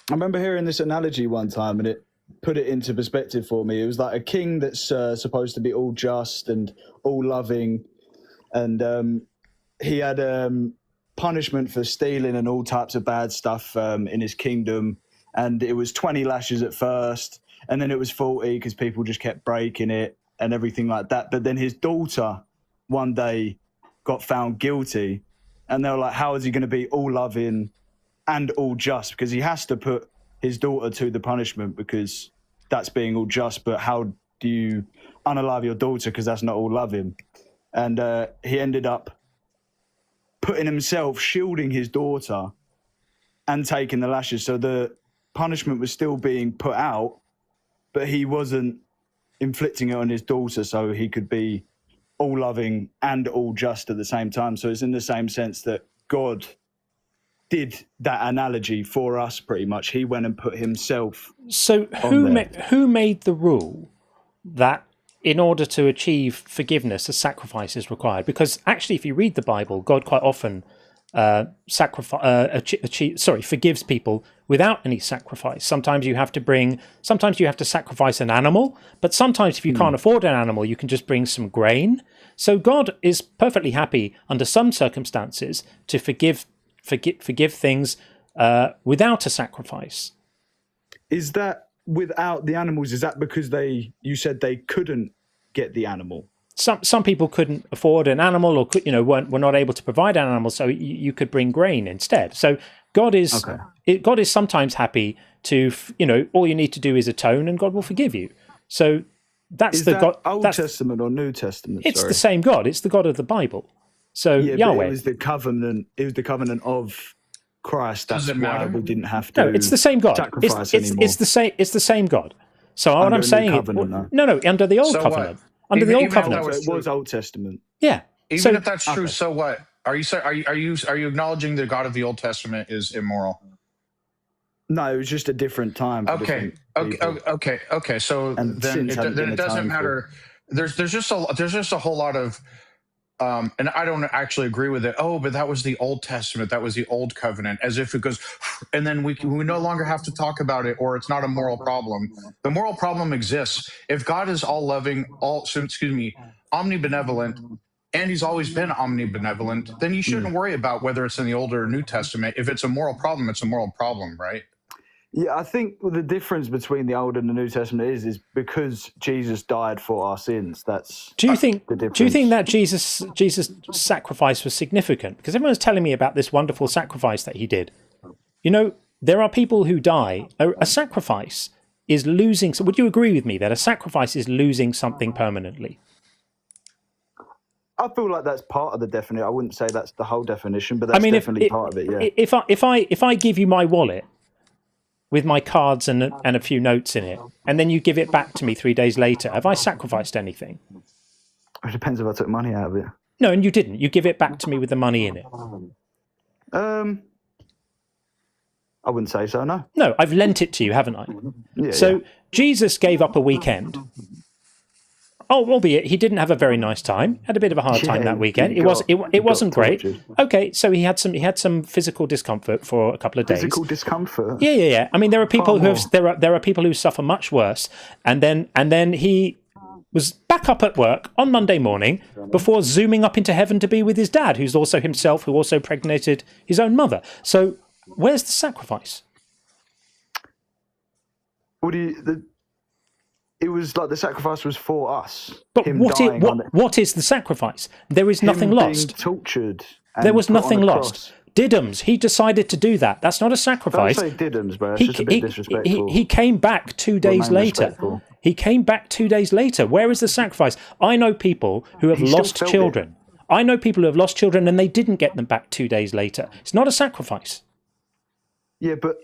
remember hearing this analogy one time, and it put it into perspective for me. It was like a king that's supposed to be all just and all loving. And he had punishment for stealing and all types of bad stuff in his kingdom. And it was 20 lashes at first, and then it was 40 because people just kept breaking it and everything like that. But then his daughter one day got found guilty, and they were like, how is he going to be all loving and all just? Because he has to put his daughter to the punishment because that's being all just. But how do you unalive your daughter because that's not all loving? And he ended up putting himself, shielding his daughter and taking the lashes. So the punishment was still being put out, but he wasn't inflicting it on his daughter so he could be all loving and all just at the same time. So it's in the same sense that God did that analogy for us pretty much. He went and put himself. So who made the rule that in order to achieve forgiveness, a sacrifice is required? Because actually, if you read the Bible, God quite often forgives people without any sacrifice. Sometimes you have to sacrifice an animal, but sometimes if you can't afford an animal, you can just bring some grain. So God is perfectly happy under some circumstances to forgive things without a sacrifice. Is that without the animals? Is that because you said they couldn't get the animal? Some people couldn't afford an animal, or were not able to provide an animal, so you could bring grain instead. So God is sometimes happy to all you need to do is atone, and God will forgive you. So that's God. Old Testament or New Testament? It's the same God. It's the God of the Bible. So Yahweh. It was the covenant. It was the covenant of Christ. That's why we didn't have to. No, it's the same God. Sacrifice anymore. It's the same God. So what I'm saying is, under the old covenant. Under the old covenant, it was Old Testament. Yeah. Even if that's true, so what? Are you acknowledging the God of the Old Testament is immoral? No, it was just a different time. Okay. So then it doesn't matter. There's just a whole lot of, and I don't actually agree with it. Oh, but that was the Old Testament. That was the Old Covenant. As if it goes, and then we no longer have to talk about it, or it's not a moral problem. The moral problem exists. If God is all loving, omnibenevolent, and he's always been omnibenevolent, then you shouldn't worry about whether it's in the Old or New Testament. If it's a moral problem, it's a moral problem, right? Yeah, I think the difference between the Old and the New Testament is because Jesus died for our sins. That's Do you think? the difference. Do you think that Jesus' sacrifice was significant? Because everyone's telling me about this wonderful sacrifice that he did. You know, there are people who die. A sacrifice is losing. So, would you agree with me that a sacrifice is losing something permanently? I feel like that's part of the definition. I wouldn't say that's the whole definition, but that's definitely part of it. Yeah. If I give you my wallet with my cards and a few notes in it, and then you give it back to me 3 days later, have I sacrificed anything? It depends if I took money out of it. No, and you didn't. You give it back to me with the money in it. I wouldn't say so, no. No, I've lent it to you, haven't I? Yeah, So Jesus gave up a weekend. Oh, albeit he didn't have a very nice time. Had a bit of a hard time that weekend. It wasn't great. Tortured. Okay, so he had some physical discomfort for a couple of days. Physical discomfort. Yeah. I mean, there are people there are people who suffer much worse. And then he was back up at work on Monday morning before zooming up into heaven to be with his dad, who also impregnated his own mother. So where's the sacrifice? It was like the sacrifice was for us. But what is the sacrifice? There is nothing lost. Being tortured. There was nothing lost. Diddums, he decided to do that. That's not a sacrifice. Don't say Diddums, bro. It's just a bit disrespectful. He came back 2 days later. He came back 2 days later. Where is the sacrifice? I know people who have lost children. I know people who have lost children and they didn't get them back 2 days later. It's not a sacrifice. Yeah, but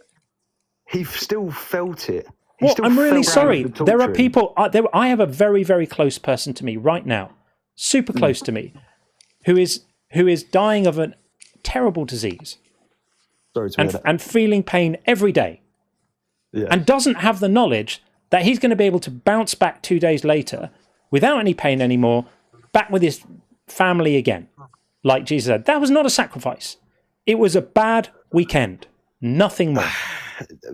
he still felt it. Well, I'm really sorry. There are people. I have a very, very close person to me right now, super close to me, who is dying of a terrible disease, and feeling pain every day, and doesn't have the knowledge that he's going to be able to bounce back 2 days later without any pain anymore, back with his family again, like Jesus said. That was not a sacrifice. It was a bad weekend. Nothing more.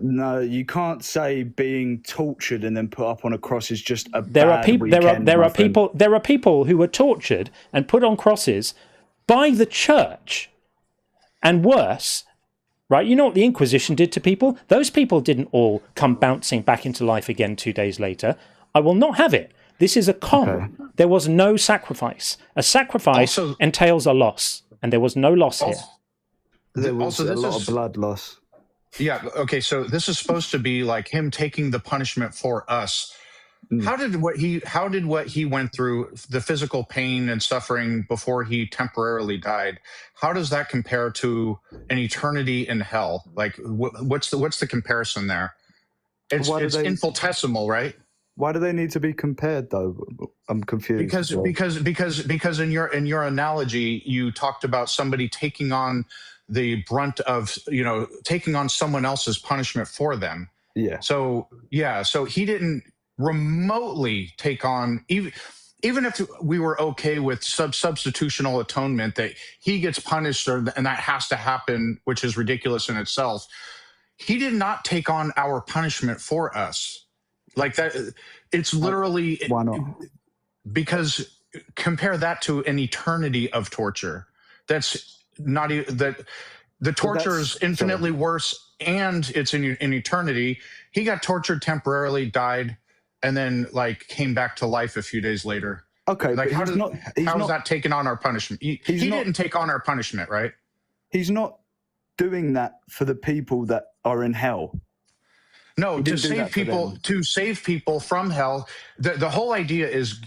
No, you can't say being tortured and then put up on a cross is just a there bad are people weekend, there are people who were tortured and put on crosses by the church, and worse, right? You know what the Inquisition did to people? Those people didn't all come bouncing back into life again 2 days later. I will not have it. This is a con. Okay. There was no sacrifice. A sacrifice entails a loss, and there was no loss here. There was a lot of blood loss. Yeah. Okay. So this is supposed to be like him taking the punishment for us. How did what he went through, the physical pain and suffering before he temporarily died, how does that compare to an eternity in hell? Like, what's the comparison there? It's infinitesimal, right? Why do they need to be compared, though? I'm confused. Because in your analogy, you talked about somebody taking on the brunt of, taking on someone else's punishment for them. Yeah. So he didn't remotely take on, even if we were okay with substitutional atonement, that he gets punished and that has to happen, which is ridiculous in itself. He did not take on our punishment for us. Like that, it's literally. Why not? Because compare that to an eternity of torture. That's not that. The torture is infinitely worse, and it's in eternity. He got tortured temporarily, died, and then came back to life a few days later. Okay, like how is not that taking on our punishment? He didn't take on our punishment, right? He's not doing that for the people that are in hell. No, to save people from hell. The whole idea is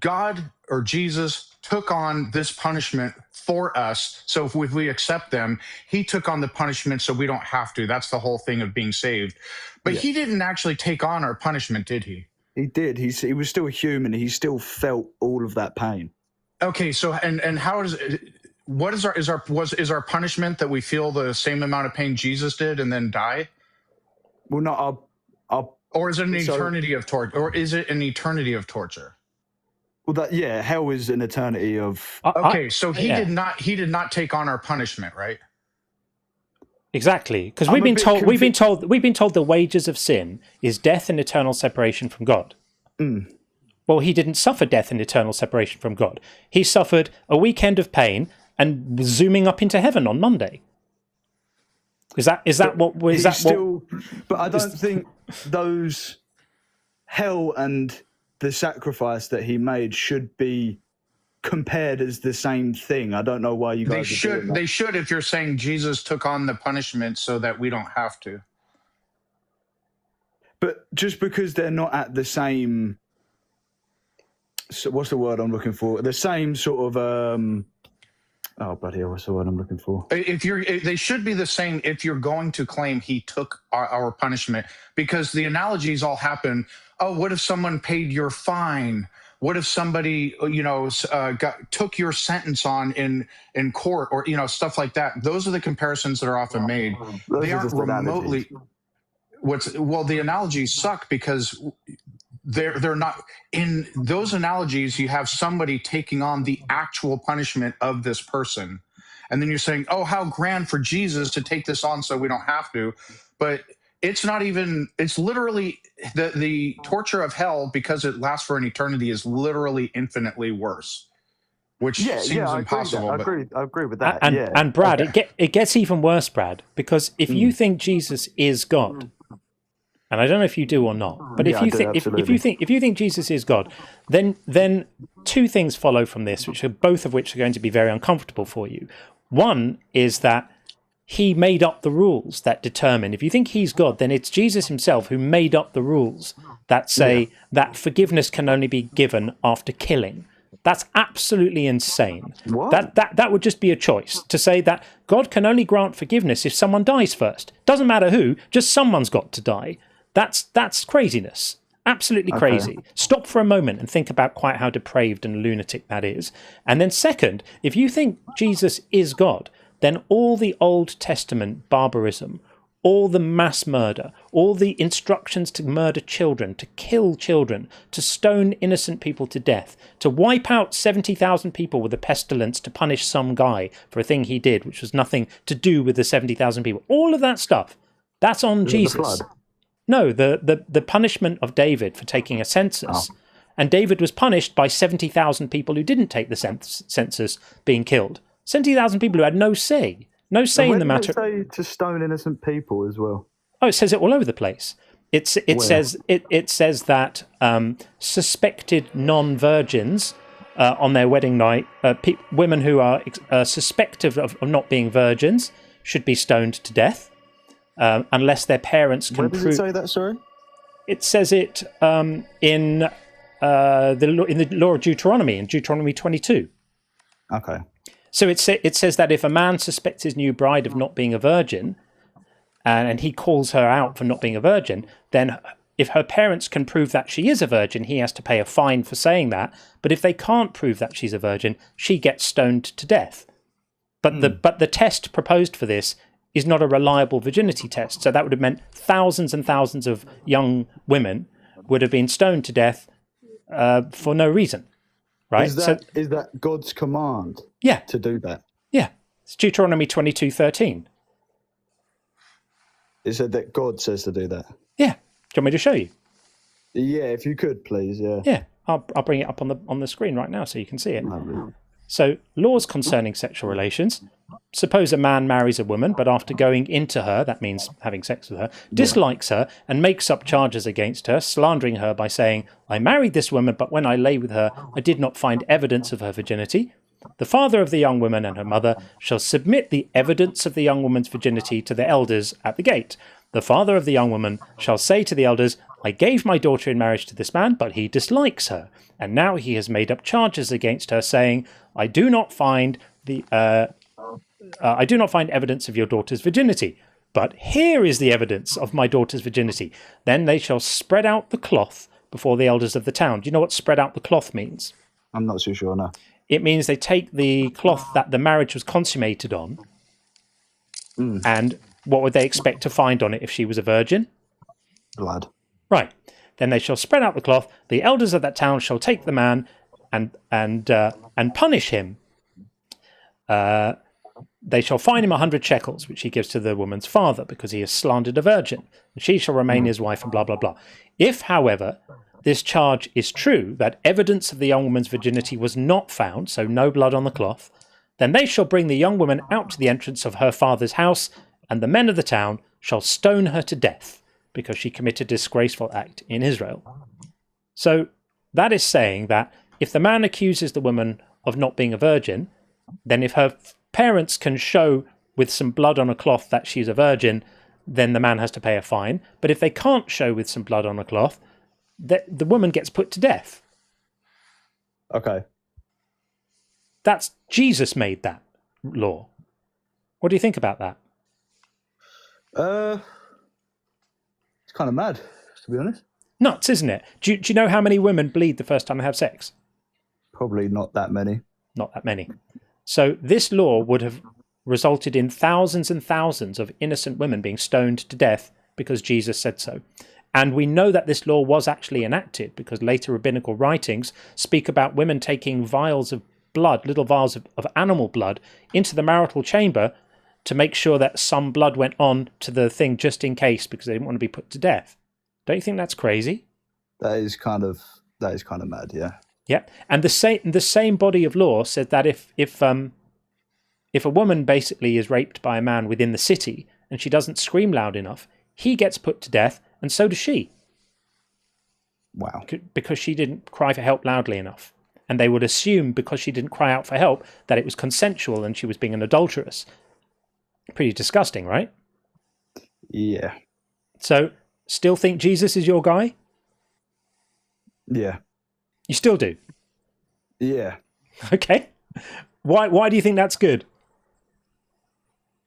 God or Jesus took on this punishment for us. So if we accept them, he took on the punishment so we don't have to. That's the whole thing of being saved. But he didn't actually take on our punishment, did he? He did. He was still human. He still felt all of that pain. Okay, so and how is what is our punishment that we feel the same amount of pain Jesus did and then die? Well, not or is it an eternity of torture? Or is it an eternity of torture? Well, hell is an eternity of. Okay, so he did not take on our punishment, right? Exactly, because we've been told the wages of sin is death and eternal separation from God. Well, he didn't suffer death and eternal separation from God. He suffered a weekend of pain and was zooming up into heaven on Monday. Is that what? But I don't think those hell and the sacrifice that he made should be compared as the same thing. I don't know why you guys are doing that. They should if you're saying Jesus took on the punishment so that we don't have to. But just because they're not at the same, so what's the word I'm looking for? The same sort of oh bloody hell, what's the word I'm looking for? They should be the same if you're going to claim he took our punishment, because the analogies all happen. Oh, what if someone paid your fine? What if somebody, took your sentence on in court, or stuff like that? Those are the comparisons that are often made. Those they are aren't just remotely. The analogies suck because they're not in those analogies. You have somebody taking on the actual punishment of this person, and then you're saying, "Oh, how grand for Jesus to take this on, so we don't have to." But it's not even. It's literally the torture of hell, because it lasts for an eternity, is literally infinitely worse, which seems impossible. I agree with that. And Brad, it gets even worse, Brad, because if you think Jesus is God. And I don't know if you do or not, but if you think Jesus is God, then two things follow from this, both of which are going to be very uncomfortable for you. One is that he made up the rules that determine. If you think he's God, then it's Jesus himself who made up the rules that say that forgiveness can only be given after killing. That's absolutely insane. What? That would just be a choice to say that God can only grant forgiveness if someone dies first. Doesn't matter who, just someone's got to die. That's craziness. Absolutely crazy. Okay. Stop for a moment and think about quite how depraved and lunatic that is. And then second, if you think Jesus is God, then all the Old Testament barbarism, all the mass murder, all the instructions to murder children, to kill children, to stone innocent people to death, to wipe out 70,000 people with a pestilence to punish some guy for a thing he did, which was nothing to do with the 70,000 people. All of that stuff, that's on Jesus. No, the punishment of David for taking a census. Oh. And David was punished by 70,000 people who didn't take the census being killed. 70,000 people who had no say. No say in the matter. Where does it say to stone innocent people as well? Oh, it says it all over the place. It says that suspected non-virgins on their wedding night, women who are suspected of not being virgins, should be stoned to death. Unless their parents can prove. Where does it say that? Sorry, it says it in the law of Deuteronomy, in Deuteronomy 22. Okay. So it says that if a man suspects his new bride of not being a virgin, and he calls her out for not being a virgin, then if her parents can prove that she is a virgin, he has to pay a fine for saying that. But if they can't prove that she's a virgin, she gets stoned to death. But the test proposed for this is not a reliable virginity test. So that would have meant thousands and thousands of young women would have been stoned to death for no reason, right? Is that God's command? Yeah. To do that? Yeah. It's Deuteronomy 22:13. It said that God says to do that? Yeah. Do you want me to show you? Yeah, if you could, please, yeah. Yeah, I'll bring it up on the screen right now so you can see it. Lovely. So, laws concerning sexual relations. Suppose a man marries a woman, but after going into her, that means having sex with her, dislikes her and makes up charges against her, slandering her by saying, I married this woman, but when I lay with her, I did not find evidence of her virginity. The father of the young woman and her mother shall submit the evidence of the young woman's virginity to the elders at the gate. The father of the young woman shall say to the elders, I gave my daughter in marriage to this man, but he dislikes her. And now he has made up charges against her, saying, I do not find evidence of your daughter's virginity. But here is the evidence of my daughter's virginity. Then they shall spread out the cloth before the elders of the town. Do you know what spread out the cloth means? I'm not too sure, no. It means they take the cloth that the marriage was consummated on, and what would they expect to find on it if she was a virgin? Blood. Right. Then they shall spread out the cloth. The elders of that town shall take the man and punish him. They shall fine him 100 shekels, which he gives to the woman's father, because he has slandered a virgin. And she shall remain his wife, and blah, blah, blah. If, however, this charge is true, that evidence of the young woman's virginity was not found, so no blood on the cloth, then they shall bring the young woman out to the entrance of her father's house, and the men of the town shall stone her to death, because she committed a disgraceful act in Israel. So that is saying that if the man accuses the woman of not being a virgin, then if her parents can show with some blood on a cloth that she's a virgin, then the man has to pay a fine. But if they can't show with some blood on a cloth, the woman gets put to death. Okay. That's Jesus made that law. What do you think about that? It's kind of mad, to be honest. Nuts, isn't it? Do you know how many women bleed the first time they have sex? Probably not that many. Not that many. So this law would have resulted in thousands and thousands of innocent women being stoned to death because Jesus said so. And we know that this law was actually enacted because later rabbinical writings speak about women taking vials of blood, little vials of animal blood, into the marital chamber to make sure that some blood went on to the thing just in case, because they didn't want to be put to death. Don't you think that's crazy? That is kind of mad, yeah. Yeah, and the same body of law said that if a woman basically is raped by a man within the city and she doesn't scream loud enough, he gets put to death, and so does she. Wow. Because she didn't cry for help loudly enough. And they would assume because she didn't cry out for help that it was consensual and she was being an adulteress. Pretty disgusting, right? Yeah. So, still think Jesus is your guy? Yeah. You still do? Yeah. Okay. Why do you think that's good?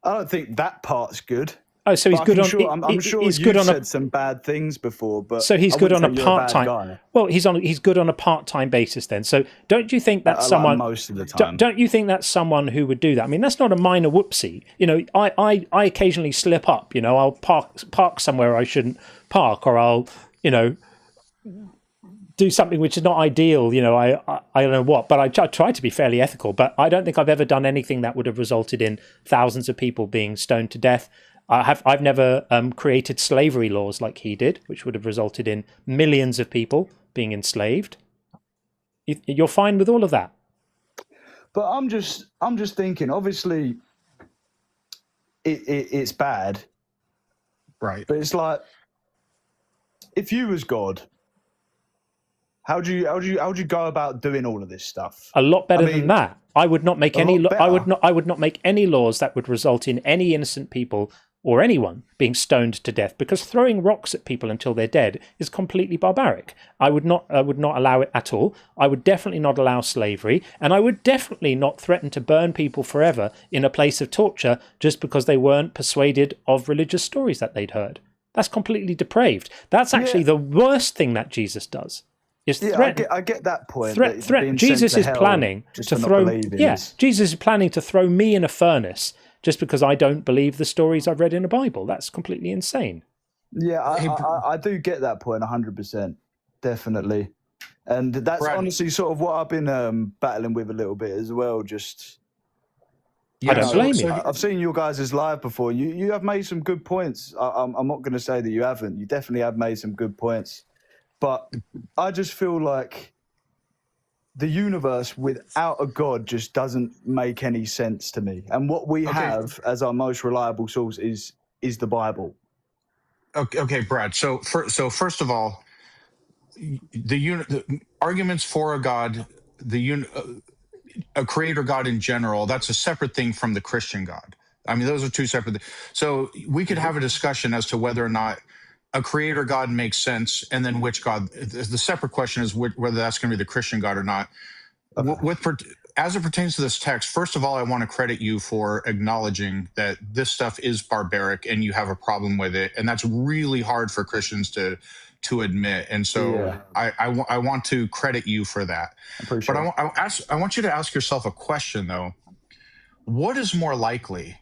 I don't think that part's good. Oh, so he's good on. I'm sure he's you've good on said some bad things before, but so he's I good on a wouldn't say you're bad part-time. guy. Well, he's good on a part-time basis then. So don't you think that's someone most of the time? Don't you think that's someone who would do that? I mean, that's not a minor whoopsie. You know, I occasionally slip up. You know, I'll park somewhere I shouldn't park, or I'll do something which is not ideal. You know, I don't know what, but I try to be fairly ethical. But I don't think I've ever done anything that would have resulted in thousands of people being stoned to death. I've never created slavery laws like he did, which would have resulted in millions of people being enslaved. You're fine with all of that. But I'm just thinking. Obviously, it's bad, Right. but it's like, if you was God, how do you go about doing all of this stuff? A lot better than that. I would not make any. I would not make any laws that would result in any innocent people or anyone being stoned to death, because throwing rocks at people until they're dead is completely barbaric. I would not allow it at all. I would definitely not allow slavery, and I would definitely not threaten to burn people forever in a place of torture just because they weren't persuaded of religious stories that they'd heard. That's completely depraved. That's actually the worst thing that Jesus does. I get that point. Jesus is planning to throw. Jesus is planning to throw me in a furnace just because I don't believe the stories I've read in the Bible. That's completely insane. Yeah, I do get that point 100%, definitely, and that's honestly sort of what I've been battling with a little bit as well. Just I don't blame you. I've seen your guys' live before. You have made some good points. I'm not going to say that you haven't. You definitely have made some good points. But I just feel like the universe without a God just doesn't make any sense to me. And what we have as our most reliable source is the Bible. Okay, Brad. So first of all, the arguments for a God, a creator God in general, that's a separate thing from the Christian God. I mean, those are two separate things. So we could have a discussion as to whether or not a creator God makes sense, and then which God. The separate question is whether that's going to be the Christian God or not. As it pertains to this text, first of all, I want to credit you for acknowledging that this stuff is barbaric and you have a problem with it, and that's really hard for Christians to admit. And so I want to credit you for that. But I want you to ask yourself a question though. What is more likely,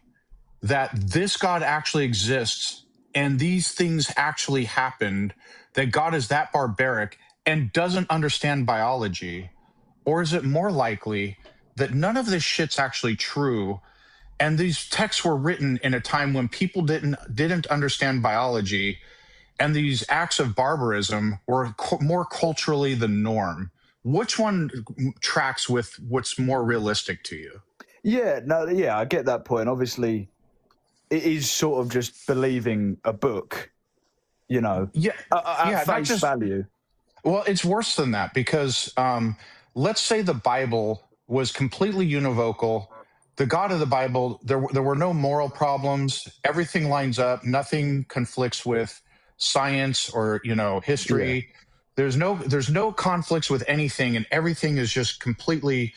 that this God actually exists and these things actually happened, that God is that barbaric and doesn't understand biology? Or is it more likely that none of this shit's actually true, and these texts were written in a time when people didn't understand biology, and these acts of barbarism were more culturally the norm. Which one tracks with what's more realistic to you? Yeah, no, yeah, I get that point. Obviously, it is sort of just believing a book, you know, Yeah, at face value. Well, it's worse than that because let's say the Bible was completely univocal. The God of the Bible, there were no moral problems. Everything lines up. Nothing conflicts with science or history. Yeah. There's no conflicts with anything, and everything is just completely.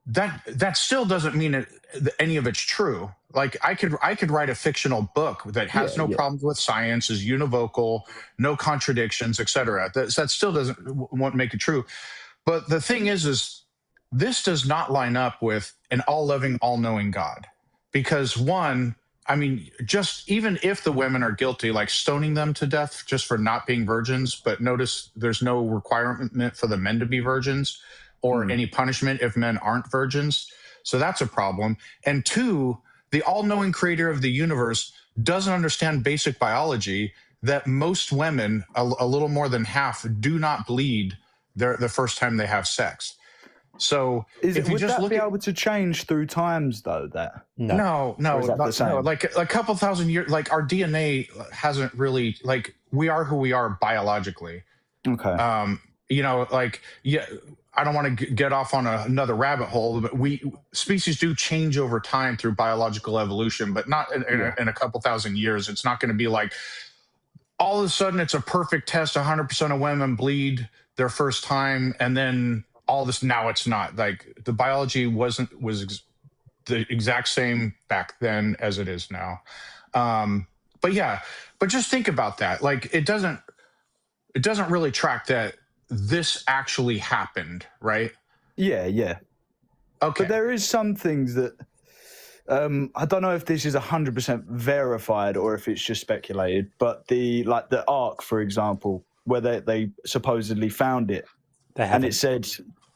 That still doesn't mean any of it's true. Like I could write a fictional book that has no problems with science, is univocal, no contradictions, etc. That still won't make it true. But the thing is this does not line up with an all-loving, all-knowing God, because one, I mean, just even if the women are guilty, like stoning them to death just for not being virgins, but notice there's no requirement for the men to be virgins or any punishment if men aren't virgins. So that's a problem. And two, the all-knowing creator of the universe doesn't understand basic biology, that most women, a little more than half, do not bleed the first time they have sex. So if you would just that look be at, able to change through times though? That no, Or is that the same? like a couple thousand years, like our DNA hasn't really, like we are who we are biologically. Okay. Like, yeah, I don't want to get off on another rabbit hole, but species do change over time through biological evolution, but not in a couple thousand years. It's not going to be like all of a sudden it's a perfect test. 100% of women bleed their first time, and then all this. Now it's not. Like the biology was the exact same back then as it is now. But just think about that. Like it doesn't really track that this actually happened, right? Yeah. Okay. But there is some things that I don't know if this is 100% verified or if it's just speculated. But the Ark, for example, where they supposedly found it, and it said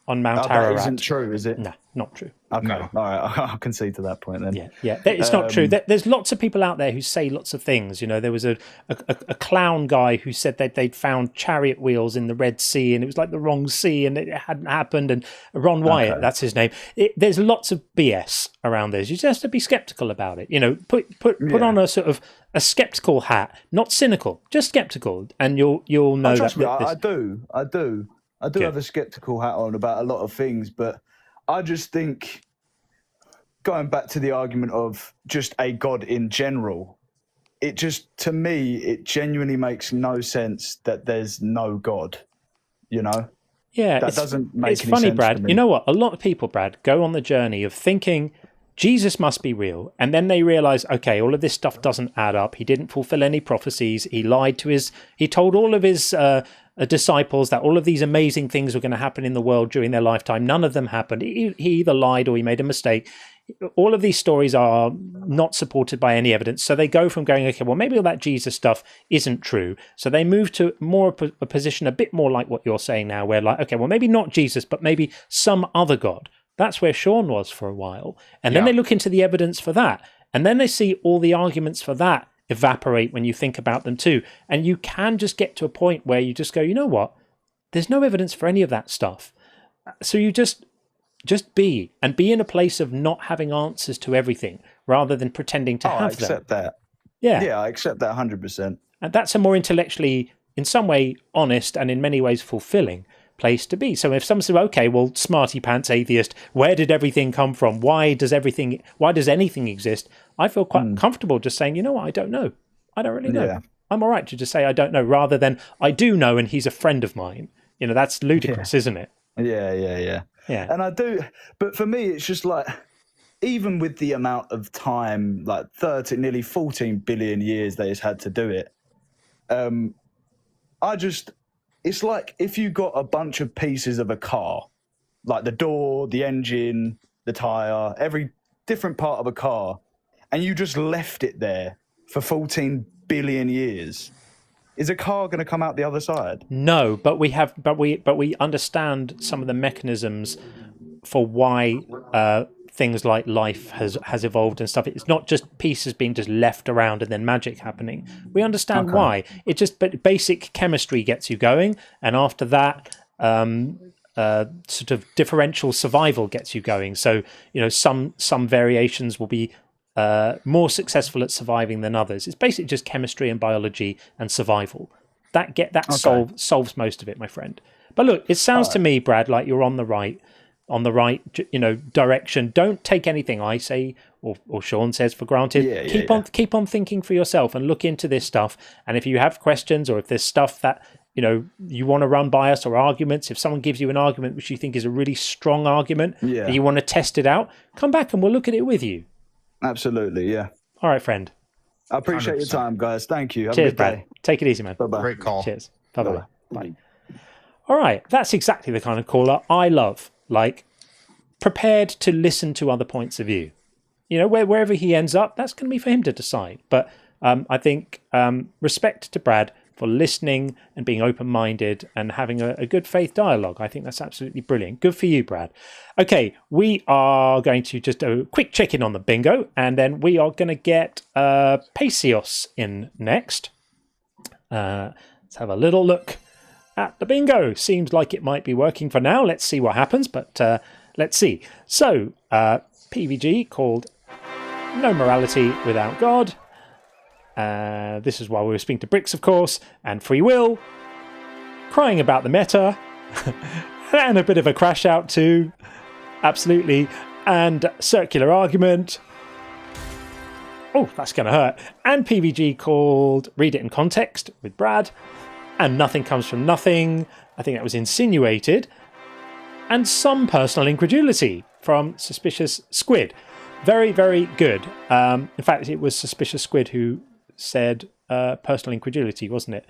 on Mount Ararat. That isn't true, is it? No, not true. Okay, No. all right, I'll concede to that point then. Yeah, it's not true. There's lots of people out there who say lots of things. There was a clown guy who said that they'd found chariot wheels in the Red Sea, and it was like the wrong sea, and it hadn't happened. And Ron Wyatt, that's his name. There's lots of BS around this. You just have to be skeptical about it. Put on a sort of a skeptical hat, not cynical, just skeptical, and you'll know Trust that. Me, I do have a skeptical hat on about a lot of things, but I just think, going back to the argument of just a God in general, to me, it genuinely makes no sense that there's no God, Yeah, that doesn't make it's any funny, sense Brad. to me. You know what? A lot of people, Brad, go on the journey of thinking Jesus must be real, and then they realize, okay, all of this stuff doesn't add up. He didn't fulfill any prophecies. He lied to he told all of his disciples that all of these amazing things were going to happen in the world during their lifetime. None of them happened. He either lied or he made a mistake. All of these stories are not supported by any evidence. So they go from going, okay, well, maybe all that Jesus stuff isn't true. So they move to more of a position a bit more like what you're saying now, where like, okay, well, maybe not Jesus, but maybe some other God. That's where Sean was for a while. And then they look into the evidence for that. And then they see all the arguments for that evaporate when you think about them too. And you can just get to a point where you just go, you know what? There's no evidence for any of that stuff. So you just be in a place of not having answers to everything rather than pretending to have them. I accept that. Yeah, I accept that 100%. And that's a more intellectually, in some way, honest and in many ways fulfilling place to be. So if someone says, okay, well, smarty pants atheist, where did everything come from? Why does anything exist? I feel quite comfortable just saying, you know what, I don't know. I don't really know. Yeah. I'm all right to just say I don't know, rather than I do know and he's a friend of mine. That's ludicrous, isn't it? Yeah. And I do, but for me, it's just like, even with the amount of time, like nearly 14 billion years that it's had to do it, it's like if you got a bunch of pieces of a car, like the door, the engine, the tire, every different part of a car, and you just left it there for 14 billion years. Is a car going to come out the other side? No, but we understand some of the mechanisms for why things like life has evolved and stuff. It's not just pieces being just left around and then magic happening. We understand why. It just, but basic chemistry gets you going, and after that, sort of differential survival gets you going. So some variations will be more successful at surviving than others. It's basically just chemistry and biology and survival. Solves most of it, my friend. But look, it sounds to me, Brad, like you're on the right direction. Don't take anything I say or Sean says for granted. Keep on thinking for yourself and look into this stuff. And if you have questions, or if there's stuff that you want to run by us, or arguments, if someone gives you an argument which you think is a really strong argument and you want to test it out, come back and we'll look at it with you. Absolutely, yeah. All right, friend. I appreciate 100%. Your time, guys. Thank you. Have Cheers, a good day. Brad. Take it easy, man. Bye-bye. Great call. Cheers. Bye-bye. Bye. All right, that's exactly the kind of caller I love. Like, prepared to listen to other points of view. Wherever he ends up, that's going to be for him to decide. But I think respect to Brad for listening and being open-minded and having a good faith dialogue. I think that's absolutely brilliant. Good for you, Brad. Okay, we are going to just do a quick check-in on the bingo, and then we are going to get Paisios in next. Let's have a little look at the bingo. Seems like it might be working for now. Let's see what happens, but let's see. So, PVG called No Morality Without God. This is while we were speaking to Bricks, of course, and Free Will, crying about the meta, and a bit of a crash out too, absolutely, and circular argument. Oh, that's going to hurt. And PVG called Read It in Context with Brad, and Nothing Comes From Nothing. I think that was insinuated. And some personal incredulity from Suspicious Squid. Very, very good. In fact, it was Suspicious Squid who said personal incredulity, wasn't it?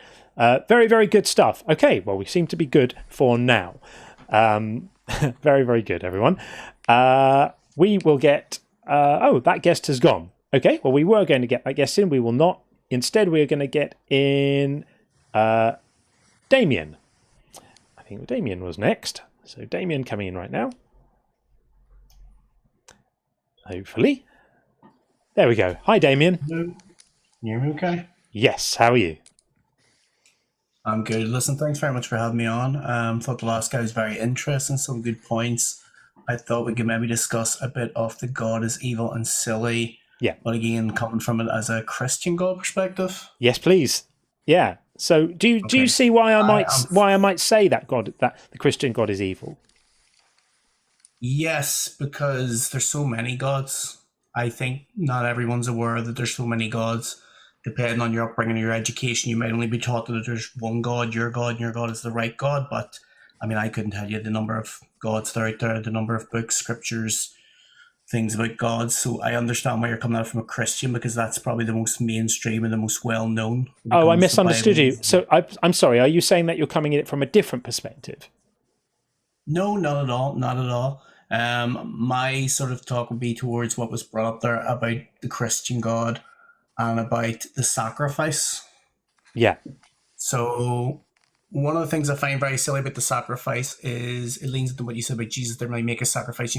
Very, very good stuff. Okay, well, we seem to be good for now. Very, very good, everyone. We will get... that guest has gone. Okay, well, we were going to get that guest in. We will not. Instead, we are going to get in Damien. I think Damien was next. So Damien coming in right now. Hopefully. There we go. Hi, Damien. Hello. Can you hear me okay? Yes, how are you? I'm good. Listen, thanks very much for having me on. Thought the last guy was very interesting, some good points. I thought we could maybe discuss a bit of the God is evil and silly. Yeah. But again, coming from it as a Christian God perspective. Yes, please. Yeah. So do you see why I might say that the Christian God is evil? Yes, because there's so many gods. I think not everyone's aware that there's so many gods. Depending on your upbringing or your education, you might only be taught that there's one God, and your God is the right God. But I mean, I couldn't tell you the number of gods that are out there, the number of books, scriptures, things about gods. So I understand why you're coming out from a Christian, because that's probably the most mainstream and the most well known. Oh, I misunderstood you. So I'm sorry. Are you saying that you're coming at it from a different perspective? No, not at all. Not at all. My sort of talk would be towards what was brought up there about the Christian God and about the sacrifice. Yeah. So one of the things I find very silly about the sacrifice is it leans into what you said about Jesus didn't really make a sacrifice.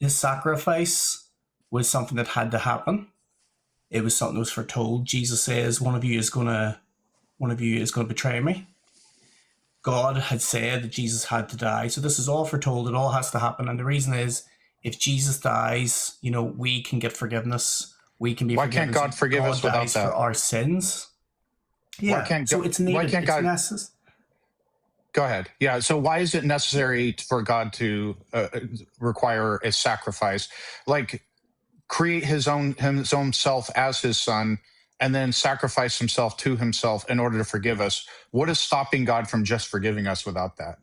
This sacrifice was something that had to happen. It was something that was foretold. Jesus says, one of you is going to betray me. God had said that Jesus had to die. So this is all foretold. It all has to happen. And the reason is, if Jesus dies, we can get forgiveness. We can be Why forgiven. can't God forgive us without that? For our sins. Yeah. Why can't so it's needed. Why can't God? Necessary. Go ahead. Yeah. So why is it necessary for God to require a sacrifice, like create his own self as his son, and then sacrifice himself to himself in order to forgive us? What is stopping God from just forgiving us without that?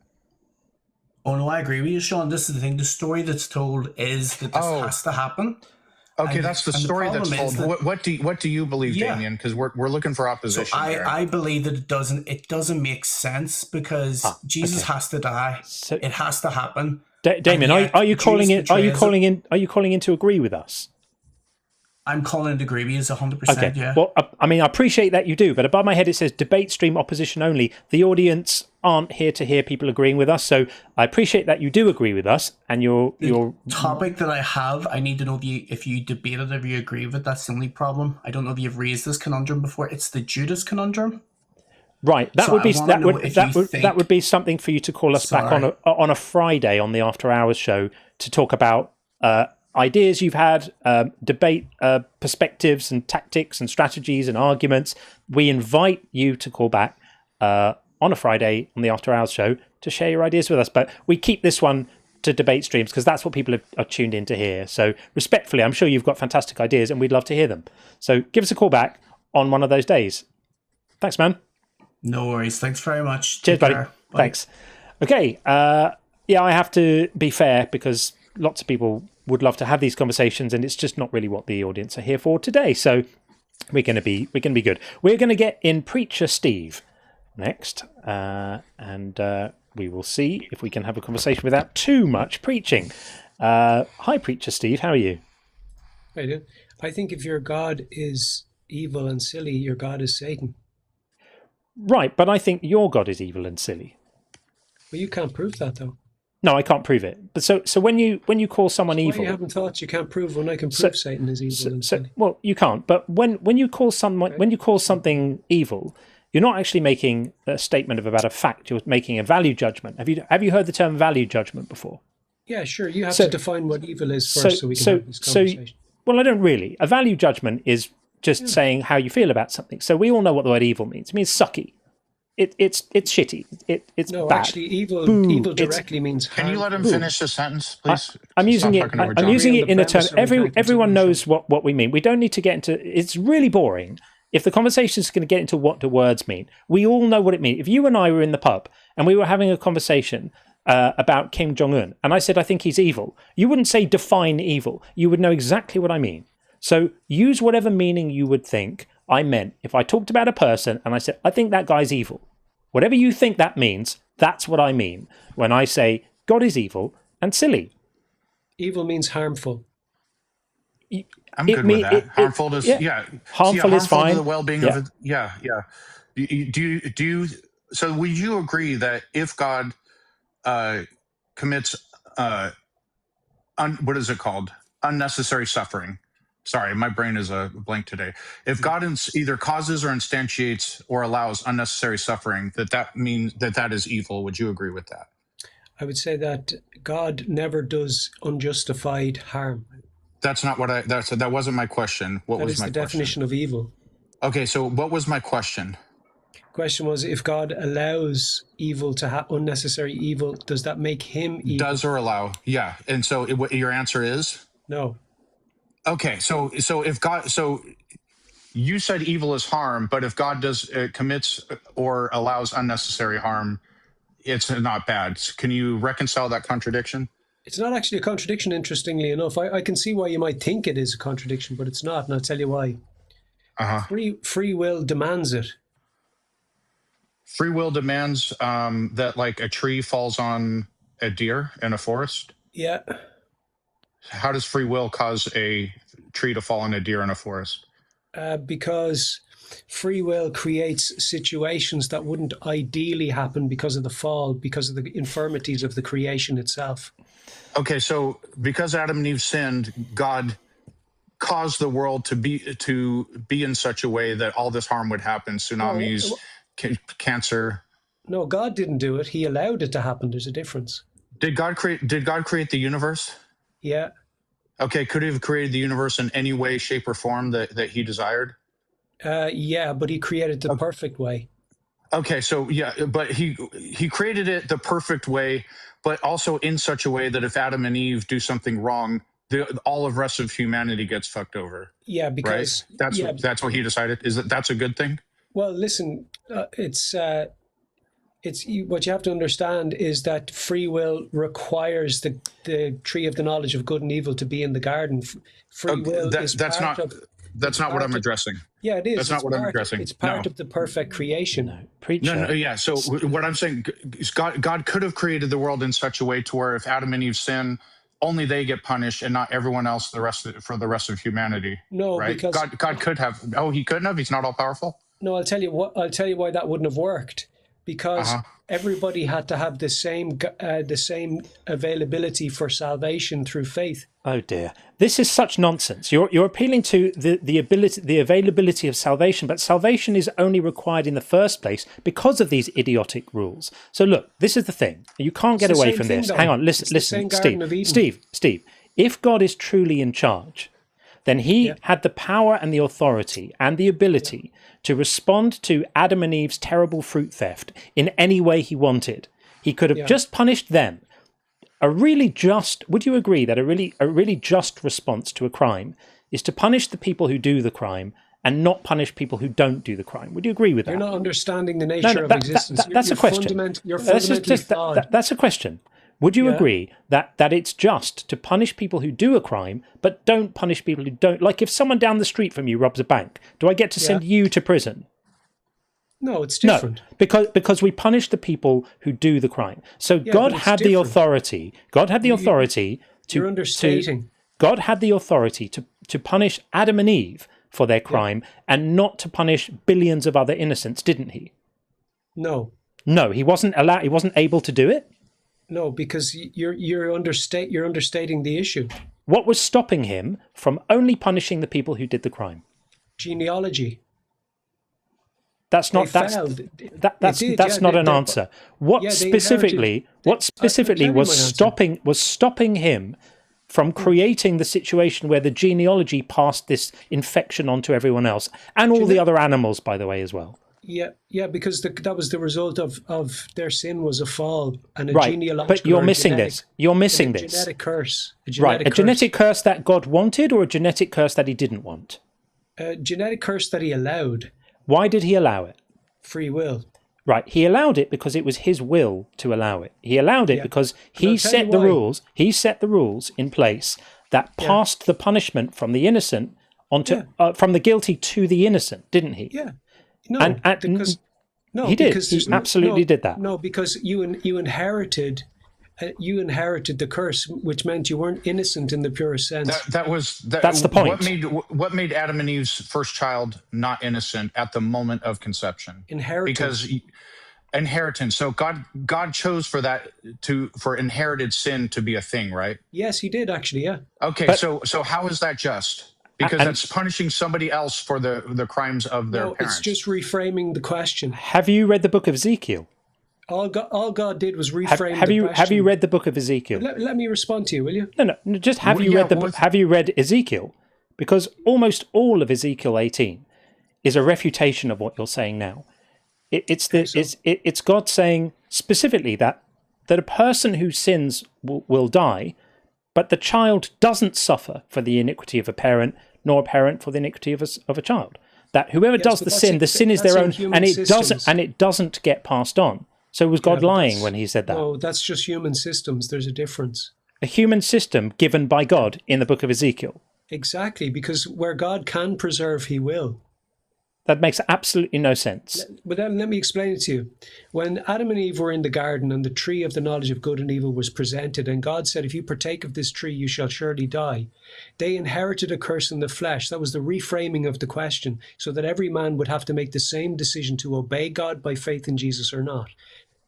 Oh no, I agree with you, Sean. This is the thing. The story that's told is that this has to happen. Okay, that's the story that's told. What do you believe, Damien? Because we're looking for opposition. So I believe that it doesn't make sense, because Jesus has to die. So it has to happen. Damien, are you calling in to agree with us? I'm calling it agree with you, 100%. Okay. Yeah. Well, I mean, I appreciate that you do, but above my head it says debate stream opposition only. The audience aren't here to hear people agreeing with us, so I appreciate that you do agree with us, and your topic that I have, I need to know if you debate it, if you agree with it. That's the only problem. I don't know if you've raised this conundrum before. It's the Judas conundrum. Right. That So would be I wanna know if you think- that would be something for you to call us back on a Friday on the After Hours show to talk about ideas you've had, debate perspectives and tactics and strategies and arguments. We invite you to call back on a Friday on the After Hours show to share your ideas with us. But we keep this one to debate streams because that's what people are tuned in to hear. So respectfully, I'm sure you've got fantastic ideas and we'd love to hear them. So give us a call back on one of those days. Thanks, man. No worries. Thanks very much. Cheers, Take buddy. care. Bye. Thanks. Okay. Yeah, I have to be fair because lots of people would love to have these conversations, and it's just not really what the audience are here for today. So we're going to be good. We're going to get in Preacher Steve next, and we will see if we can have a conversation without too much preaching. Hi, Preacher Steve. How are you? I do. I think if your God is evil and silly, your God is Satan. Right, but I think your God is evil and silly. Well, you can't prove that, though. No, I can't prove it. But so when you call someone Why evil, you haven't thought you can't prove when I can prove Satan is evil and silly? well, you can't. But when you call something evil, you're not actually making a statement about a fact. You're making a value judgment. Have you heard the term value judgment before? Yeah, sure. You have to define what evil is first, so we can have this conversation. Well, I don't really. A value judgment is just saying how you feel about something. So we all know what the word evil means. It means sucky. It's shitty. It's no, bad. actually, evil directly means harm. Can you let him finish the sentence, please? I'm using it. I'm using it in a term. Everyone knows what we mean. We don't need to get into. It's really boring. If the conversation is going to get into what the words mean, we all know what it means. If you and I were in the pub and we were having a conversation about Kim Jong-un, and I said I think he's evil, you wouldn't say define evil. You would know exactly what I mean. So use whatever meaning you would think I meant. If I talked about a person and I said I think that guy's evil, whatever you think that means, that's what I mean when I say God is evil and silly. Evil means harmful. I'm good with that. Harmful is harmful is fine. To the well-being of it. Yeah. Do you? So would you agree that if God commits what is it called? Unnecessary suffering. Sorry, my brain is a blank today. If God either causes or instantiates or allows unnecessary suffering, that means that is evil. Would you agree with that? I would say that God never does unjustified harm. That's not what that wasn't my question. What was my question? That is the definition of evil. Okay, so what was my question? Question was, if God allows evil to have unnecessary evil, does that make him evil? Does or allow? Yeah. And so your answer is no. Okay, so if God, so you said evil is harm, but if God commits or allows unnecessary harm, it's not bad. Can you reconcile that contradiction? It's not actually a contradiction, interestingly enough. I can see why you might think it is a contradiction, but it's not, and I'll tell you why. Free will demands it. Free will demands that, like, a tree falls on a deer in a forest? Yeah. How does free will cause a tree to fall on a deer in a forest? Because free will creates situations that wouldn't ideally happen because of the fall, because of the infirmities of the creation itself. Okay, so because Adam and Eve sinned, God caused the world to be in such a way that all this harm would happen, tsunamis, cancer. No, God didn't do it. He allowed it to happen. There's a difference. Did God create the universe? Yeah. Okay, could he have created the universe in any way, shape, or form that he desired? Yeah, but he created the perfect way. Okay, so yeah, but he created it the perfect way, but also in such a way that if Adam and Eve do something wrong, all of the rest of humanity gets fucked over. Yeah, because right? That's what he decided. That's a good thing? Well, listen, it's what you have to understand is that free will requires the tree of the knowledge of good and evil to be in the garden. Free will that's not what I'm addressing. Yeah, it is. That's not what I'm addressing. It's part of the perfect creation. No, yeah. So what I'm saying is God could have created the world in such a way to where if Adam and Eve sin, only they get punished and not everyone else for the rest of humanity. No, right? because God could have. Oh, he couldn't have. He's not all powerful. no, I'll tell you why that wouldn't have worked. Because everybody had to have the same availability for salvation through faith. Oh dear, this is such nonsense. You're appealing to the availability of salvation, but salvation is only required in the first place because of these idiotic rules. So look, this is the thing. You can't get away from this. Hang on, listen, Steve. If God is truly in charge, then he had the power and the authority and the ability to respond to Adam and Eve's terrible fruit theft in any way he wanted. He could have just punished them. Would you agree that a really just response to a crime is to punish the people who do the crime and not punish people who don't do the crime? Would you agree with that? You're not understanding the nature of existence. That's a question. You're fundamentally flawed. That's a question. Would you agree that it's just to punish people who do a crime, but don't punish people who don't? Like if someone down the street from you robs a bank, do I get to send you to prison? No, it's different. No, because we punish the people who do the crime. So God had the authority. God had the authority to. You're understating. God had the authority to punish Adam and Eve for their crime and not to punish billions of other innocents, didn't he? No. No, he wasn't allowed. He wasn't able to do it. No, because you're understating the issue. What was stopping him from only punishing the people who did the crime? Genealogy. That's not that's not an answer. What specifically was stopping him from creating the situation where the genealogy passed this infection on to everyone else and all the other animals, by the way, as well? Yeah, because that was the result of their sin was a fall and a genealogical. But you're missing this. You're missing this. Genetic curse. A genetic curse that God wanted, or a genetic curse that he didn't want? A genetic curse that he allowed. Why did he allow it? Free will. Right, he allowed it because it was his will to allow it. He allowed it because he set the rules. He set the rules in place that passed the punishment from the innocent onto from the guilty to the innocent, didn't he? Yeah. No, because he did. He absolutely did that. No, because you inherited the curse, which meant you weren't innocent in the purest sense. That's the point. What made Adam and Eve's first child not innocent at the moment of conception? Inheritance. Because inheritance. So God chose for inherited sin to be a thing, right? Yes, he did actually. Yeah. Okay, so how is that just? Because that's punishing somebody else for the crimes of their parents. It's just reframing the question. Have you read the book of Ezekiel? All God did was reframe the question. Have you read the book of Ezekiel? Let me respond to you, will you? No. Just have you read the book? Have you read Ezekiel? Because almost all of Ezekiel 18 is a refutation of what you're saying now. It's God saying specifically that a person who sins will die, but the child doesn't suffer for the iniquity of a parent, nor a parent for the iniquity of a child. That whoever does the sin is their own, and it doesn't get passed on. So was God lying when he said that? No, that's just human systems. There's a difference. A human system given by God in the book of Ezekiel. Exactly, because where God can preserve, he will. That makes absolutely no sense. But then let me explain it to you. When Adam and Eve were in the garden and the tree of the knowledge of good and evil was presented, and God said, if you partake of this tree, you shall surely die. They inherited a curse in the flesh. That was the reframing of the question, so that every man would have to make the same decision to obey God by faith in Jesus or not.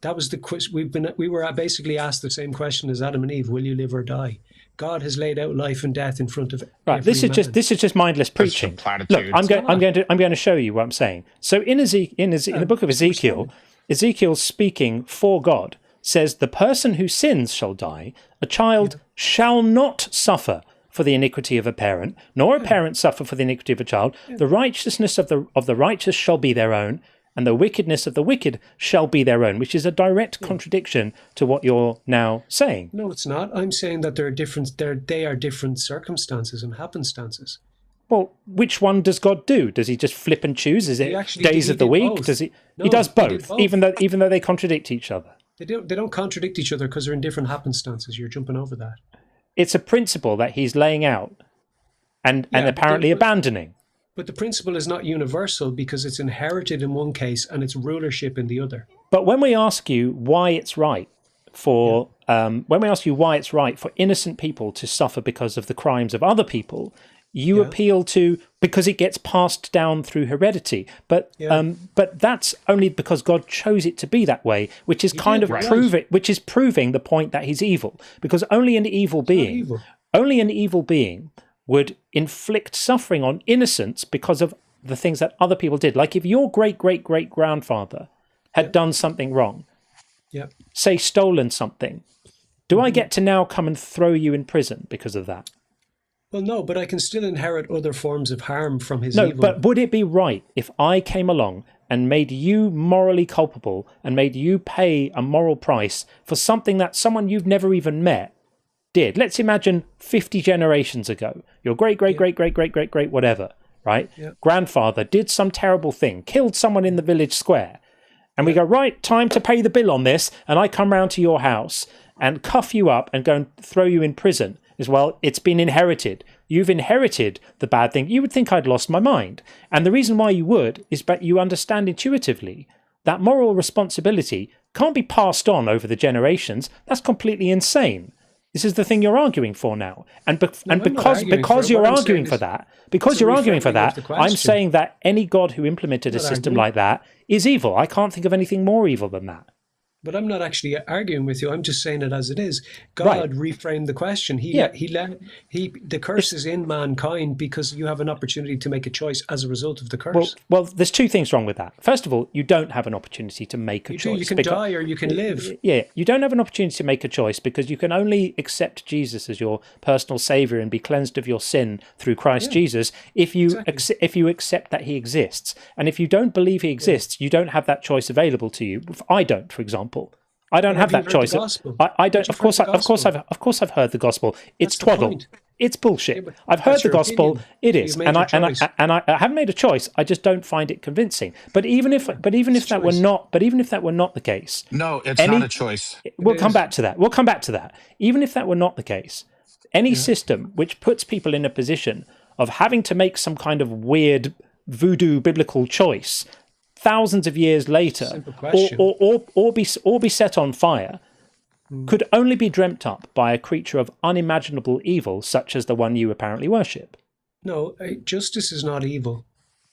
That was the quiz. We were basically asked the same question as Adam and Eve: will you live or die? God has laid out life and death in front of every man. This is just mindless preaching. Look, I'm going to show you what I'm saying. So in the book of Ezekiel, Ezekiel speaking for God says, the person who sins shall die. A child shall not suffer for the iniquity of a parent, nor a parent suffer for the iniquity of a child. The righteousness of the righteous shall be their own, and the wickedness of the wicked shall be their own, which is a direct contradiction to what you're now saying. No, it's not. I'm saying that they are different circumstances and happenstances. Well, which one does God do? Does he just flip and choose? Is it days of the week? Both. Does he? No, he does he both, did both, even though they contradict each other. They don't contradict each other because they're in different happenstances. You're jumping over that. It's a principle that he's laying out and apparently abandoning. But the principle is not universal because it's inherited in one case and it's rulership in the other. But when we ask you why it's right for when we ask you why it's right for innocent people to suffer because of the crimes of other people, you appeal to because it gets passed down through heredity. But that's only because God chose it to be that way, which is proving the point that he's evil. Because only an evil being would inflict suffering on innocents because of the things that other people did. Like if your great-great-great-grandfather had done something wrong, say stolen something, do I get to now come and throw you in prison because of that? Well, no, but I can still inherit other forms of harm from his evil. No, but would it be right if I came along and made you morally culpable and made you pay a moral price for something that someone you've never even met did? Let's imagine 50 generations ago, your great whatever, right? Grandfather did some terrible thing, killed someone in the village square. And we go, right, time to pay the bill on this. And I come round to your house and cuff you up and go and throw you in prison. As well, it's been inherited. You've inherited the bad thing. You would think I'd lost my mind. And the reason why you would is that you understand intuitively that moral responsibility can't be passed on over the generations. That's completely insane. This is the thing you're arguing for now. And because you're arguing for that, I'm saying that any God who implemented a system like that is evil. I can't think of anything more evil than that. But I'm not actually arguing with you. I'm just saying it as it is. God reframed the question. The curse is in mankind because you have an opportunity to make a choice as a result of the curse. Well, there's two things wrong with that. First of all, you don't have an opportunity to make a choice. You can die or you can live. Yeah, you don't have an opportunity to make a choice because you can only accept Jesus as your personal savior and be cleansed of your sin through Christ Jesus if you accept that he exists. And if you don't believe he exists, you don't have that choice available to you. I don't, for example. I don't have that choice. I don't. Of course, I've heard the gospel. It's twaddle. It's bullshit. I've heard the gospel. It is, and I haven't made a choice. I just don't find it convincing. But even if that were not the case, no, it's not a choice. We'll come back to that. Even if that were not the case, any system which puts people in a position of having to make some kind of weird voodoo biblical choice thousands of years later, or be set on fire, could only be dreamt up by a creature of unimaginable evil, such as the one you apparently worship. No, justice is not evil.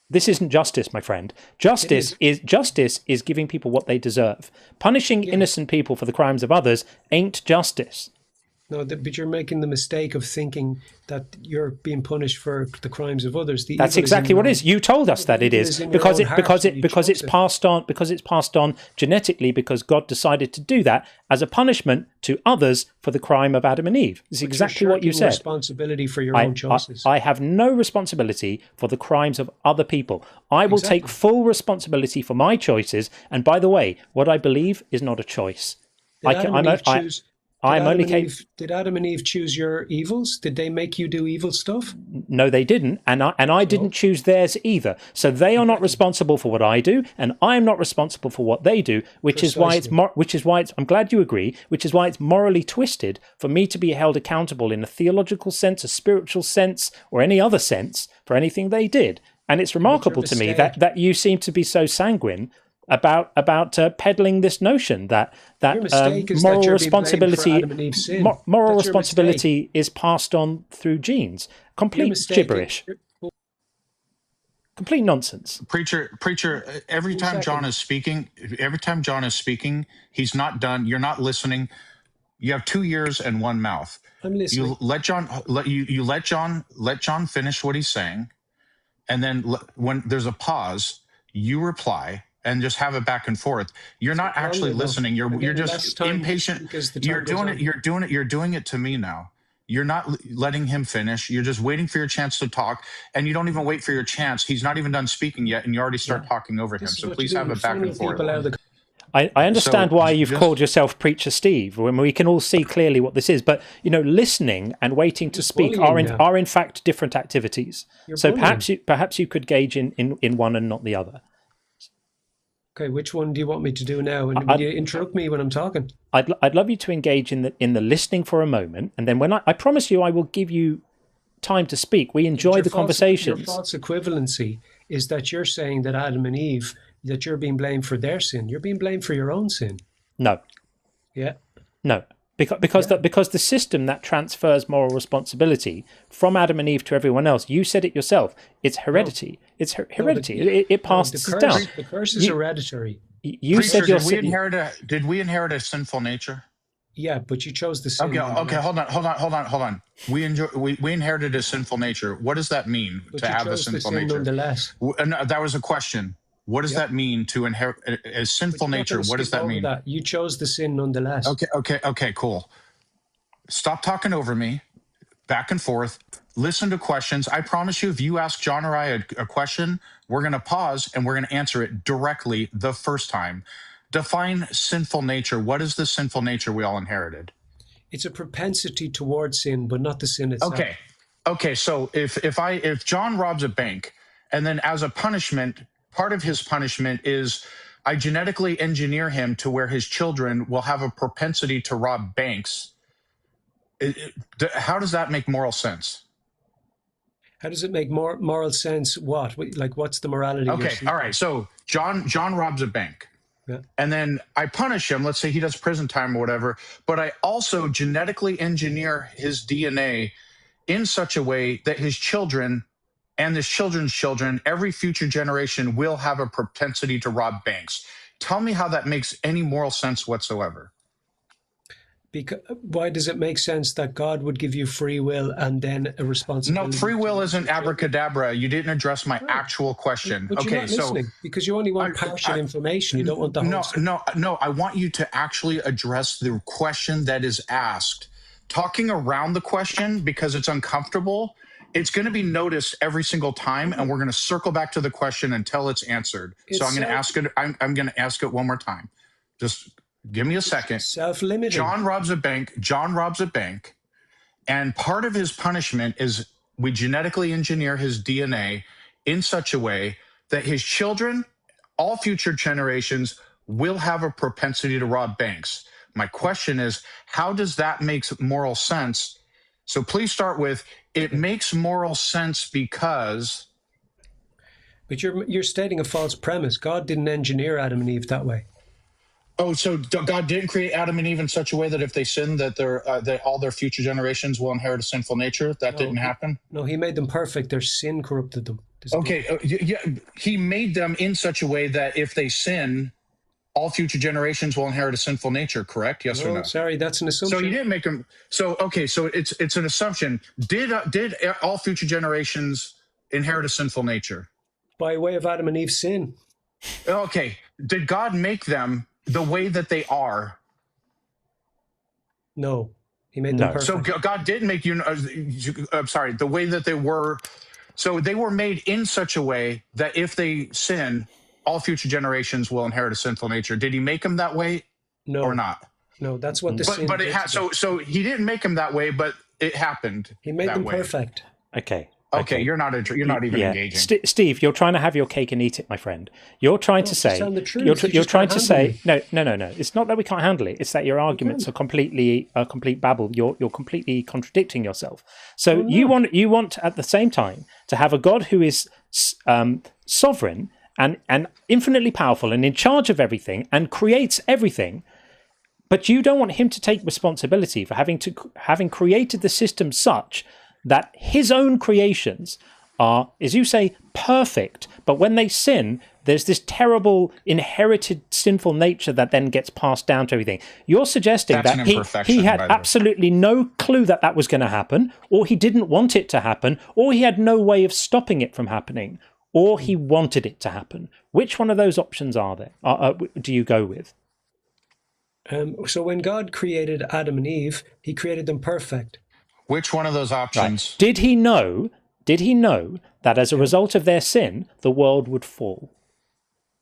This isn't justice, my friend. Justice is giving people what they deserve. Punishing innocent people for the crimes of others ain't justice. No, but you're making the mistake of thinking that you're being punished for the crimes of others. That's exactly what it is. You told us that it is because it's passed on genetically because God decided to do that as a punishment to others for the crime of Adam and Eve. It's exactly what you said. Responsibility for your own choices. I have no responsibility for the crimes of other people. I will take full responsibility for my choices. And by the way, what I believe is not a choice. Did Adam and Eve choose your evils? Did they make you do evil stuff? No, they didn't, and I didn't choose theirs either. So they are not responsible for what I do, and I am not responsible for what they do. Which is why it's. I'm glad you agree. Which is why it's morally twisted for me to be held accountable in a theological sense, a spiritual sense, or any other sense for anything they did. And it's remarkable to me that you seem to be so sanguine about peddling this notion that moral responsibility is passed on through genes. Complete gibberish. Complete nonsense. Preacher, every time John is speaking, he's not done. You're not listening. You have 2 ears and one mouth. I'm listening. You let John finish what he's saying, and then when there's a pause, you reply and just have it back and forth. You're not actually listening. You're just impatient. You're doing it to me now. You're not letting him finish. You're just waiting for your chance to talk, and you don't even wait for your chance. He's not even done speaking yet, and you already start talking over him. So please have it back and forth. I understand why you've called yourself Preacher Steve, when we can all see clearly what this is. But listening and waiting to speak are in fact different activities. So perhaps you could gauge in one and not the other. Okay, which one do you want me to do now? And will you interrupt me when I'm talking? I'd love you to engage in the listening for a moment, and then when I promise you I will give you time to speak. We enjoy the conversations. Your false equivalency is that you're saying that Adam and Eve, that you're being blamed for their sin. You're being blamed for your own sin. No. Yeah. No. Because the system that transfers moral responsibility from Adam and Eve to everyone else, you said it yourself, it's heredity. It's heredity. It passes down. The curse is hereditary. You said Preacher, did we inherit a sinful nature? Yeah, but you chose the sin. Okay, hold on. We inherited a sinful nature. What does that mean But to you have a chose the sinful sin nature? nonetheless. No, that was a question. What does that mean to inherit a sinful nature? What does that mean? You chose the sin nonetheless. Okay, cool. Stop talking over me, back and forth. Listen to questions. I promise you, if you ask John or I a question, we're going to pause and we're going to answer it directly the first time. Define sinful nature. What is the sinful nature we all inherited? It's a propensity towards sin, but not the sin itself. Okay. So if John robs a bank, and then as a punishment, part of his punishment is I genetically engineer him to where his children will have a propensity to rob banks. How does that make moral sense? How does it make moral sense? What? Like, what's the morality? Okay, all right. So John robs a bank. Yeah. And then I punish him. Let's say he does prison time or whatever. But I also genetically engineer his DNA in such a way that his children and his children's children, every future generation, will have a propensity to rob banks. Tell me how that makes any moral sense whatsoever. Because why does it make sense that God would give you free will and then a responsibility? No, free will isn't abracadabra. You didn't address my actual question. But you're not listening because you only want partial information. You don't want the whole story. No. I want you to actually address the question that is asked. Talking around the question because it's uncomfortable, it's going to be noticed every single time, and we're going to circle back to the question until it's answered. So I'm going to ask it. I'm going to ask it one more time. Just give me a second. Self-limiting. John robs a bank, and part of his punishment is we genetically engineer his DNA in such a way that his children, all future generations, will have a propensity to rob banks. My question is, how does that make moral sense? So please start with, it makes moral sense because... But you're stating a false premise. God didn't engineer Adam and Eve that way. Oh, so God didn't create Adam and Eve in such a way that if they sin, that all their future generations will inherit a sinful nature? That didn't happen? No, he made them perfect. Their sin corrupted them. He made them in such a way that if they sin, all future generations will inherit a sinful nature, correct? Yes or no? Sorry, that's an assumption. So you didn't make them. So it's an assumption. Did all future generations inherit a sinful nature? By way of Adam and Eve's sin. Okay. Did God make them the way that they are? No, he made them perfect. So God didn't make you. I'm sorry, the way that they were. So they were made in such a way that if they sin, all future generations will inherit a sinful nature. Did he make them that way? No, or not? No, that's what the sin. But it so he didn't make them that way, but it happened. He made them perfect. Okay, you're not even engaging. Steve, you're trying to have your cake and eat it, my friend. You're trying to say you're trying to say no. It's not that we can't handle it. It's that your arguments are complete babble. You're completely contradicting yourself. So you want at the same time to have a God who is sovereign and infinitely powerful and in charge of everything and creates everything, but you don't want him to take responsibility for having created the system such that his own creations are, as you say, perfect. But when they sin, there's this terrible inherited sinful nature that then gets passed down to everything. You're suggesting that he had absolutely no clue that was going to happen, or he didn't want it to happen, or he had no way of stopping it from happening, or he wanted it to happen. Which one of those options are there? Do you go with? So when God created Adam and Eve, he created them perfect. Which one of those options? Right. Did he know that as a result of their sin, the world would fall?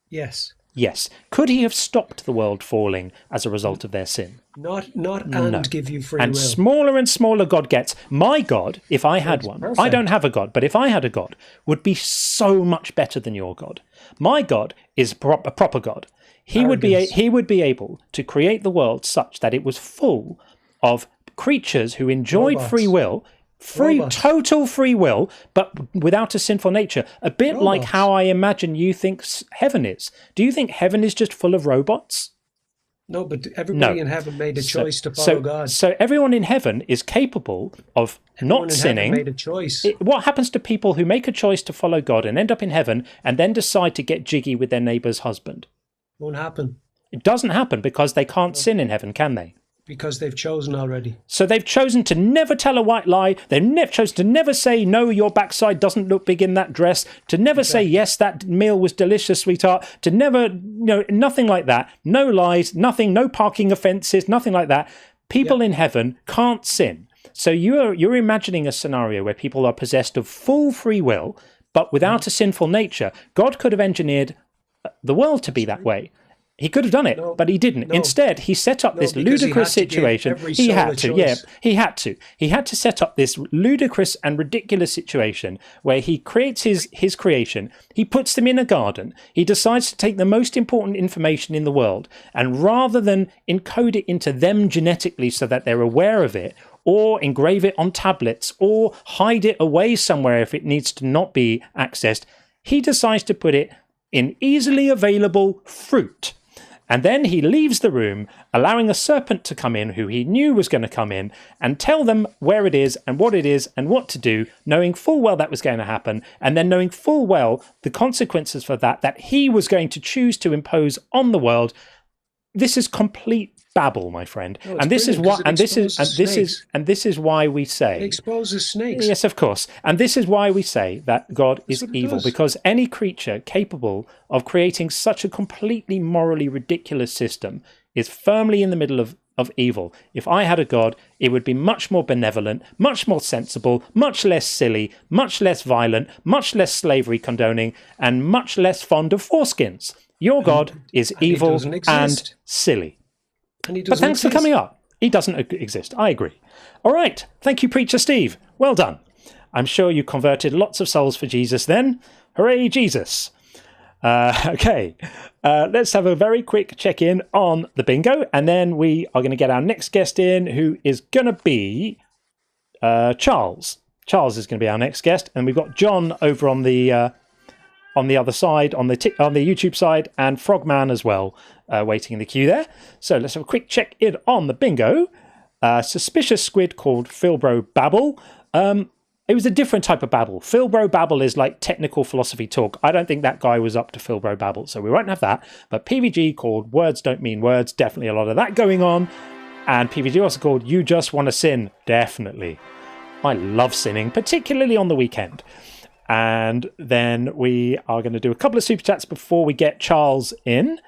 Yes. Yes. Could he have stopped the world falling as a result of their sin? And give you free will. And smaller God gets. My God, if I had one, perfect. I don't have a God, but if I had a God, would be so much better than your God. My God is a proper God. He would be able to create the world such that it was full of creatures who enjoyed free will, total free will, but without a sinful nature. A bit like how I imagine you think heaven is. Do you think heaven is just full of robots? No, but everybody No. in heaven made a choice to follow God. So everyone in heaven is capable of Everyone not in sinning. heaven made a choice. What happens to people who make a choice to follow God and end up in heaven and then decide to get jiggy with their neighbour's husband? Won't happen It doesn't happen because they can't sin in heaven, can they? because they've chosen already. So they've chosen to never tell a white lie. They've chosen to never say, no, your backside doesn't look big in that dress. To never say, yes, that meal was delicious, sweetheart. To never, nothing like that. No lies, nothing, no parking offences, nothing like that. People in heaven can't sin. So you're imagining a scenario where people are possessed of full free will, but without a sinful nature. God could have engineered the world to be that way. He could have done it, but he didn't. Instead, he set up this ludicrous situation. He had to. He had to set up this ludicrous and ridiculous situation where he creates his creation. He puts them in a garden. He decides to take the most important information in the world, and rather than encode it into them genetically so that they're aware of it, or engrave it on tablets, or hide it away somewhere if it needs to not be accessed, he decides to put it in easily available fruit. And then he leaves the room, allowing a serpent to come in who he knew was going to come in and tell them where it is and what to do, knowing full well that was going to happen, and then knowing full well the consequences for that he was going to choose to impose on the world. This is complete babble, my friend. No, and this is why we say it exposes snakes. Yes, of course. And this is why we say that God is evil, because any creature capable of creating such a completely morally ridiculous system is firmly in the middle of evil. If I had a God, it would be much more benevolent, much more sensible, much less silly, much less violent, much less slavery condoning, and much less fond of foreskins. Your God is evil and silly. But thanks for coming up. He doesn't exist. I agree. All right. Thank you, Preacher Steve. Well done. I'm sure you converted lots of souls for Jesus then. Hooray, Jesus. Okay. Let's have a very quick check-in on the bingo, and then we are going to get our next guest in, who is going to be Charles. Charles is going to be our next guest, and we've got John over on the other side, on the YouTube side, and Frogman as well, waiting in the queue there. So let's have a quick check in on the bingo. Suspicious squid called Philbro Babble. It was a different type of babble. Philbro Babble is like technical philosophy talk. I don't think that guy was up to Philbro Babble, so we won't have that. But PVG called Words Don't Mean Words. Definitely a lot of that going on. And PVG also called You Just Want to Sin. Definitely. I love sinning, particularly on the weekend. And then we are going to do a couple of super chats before we get Charles in.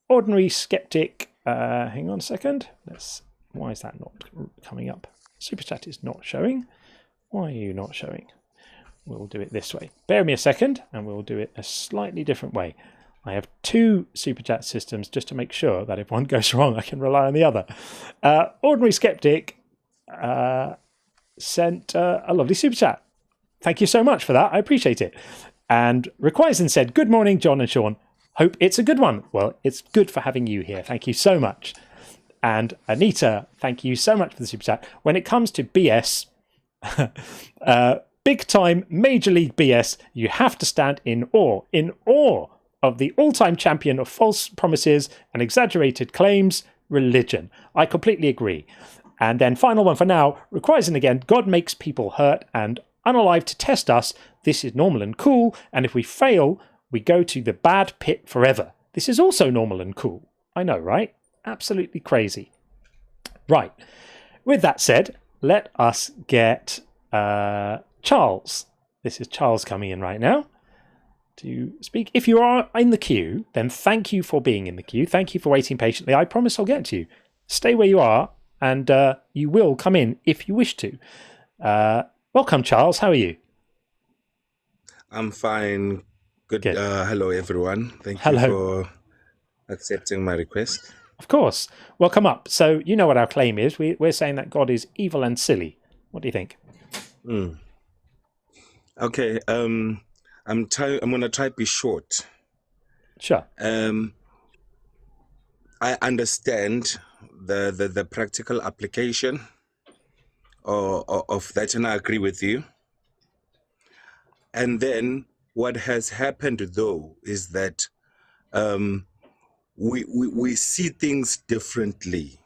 Ordinary Skeptic. Hang on a second. Why is that not coming up? Super chat is not showing. Why are you not showing? We'll do it this way. Bear me a second, and we'll do it a slightly different way. I have two super chat systems just to make sure that if one goes wrong, I can rely on the other. Ordinary Skeptic sent a lovely super chat. Thank you so much for that. I appreciate it. And Requisen said, good morning, John and Sean. Hope it's a good one. Well, it's good for having you here. Thank you so much. And Anita, thank you so much for the super chat. When it comes to BS, big time Major League BS, you have to stand in awe of the all-time champion of false promises and exaggerated claims, religion. I completely agree. And then final one for now, Requisen again, God makes people hurt and unalive to test us. This is normal and cool, and if we fail, we go to the bad pit forever. This is also normal and cool. I know, right? Absolutely crazy. Right. With that said, let us get Charles. This is Charles coming in right now to speak. If you are in the queue, then thank you for being in the queue. Thank you for waiting patiently. I promise I'll get to you. Stay where you are, and you will come in if you wish to. Welcome, Charles. How are you? I'm fine. Good. Hello, everyone. Thank you for accepting my request. Of course. Well, come up. So you know what our claim is. We're saying that God is evil and silly. What do you think? Okay. I'm going to try to be short. Sure. I understand the practical application of that, and I agree with you. And then what has happened, though, is that we see things differently,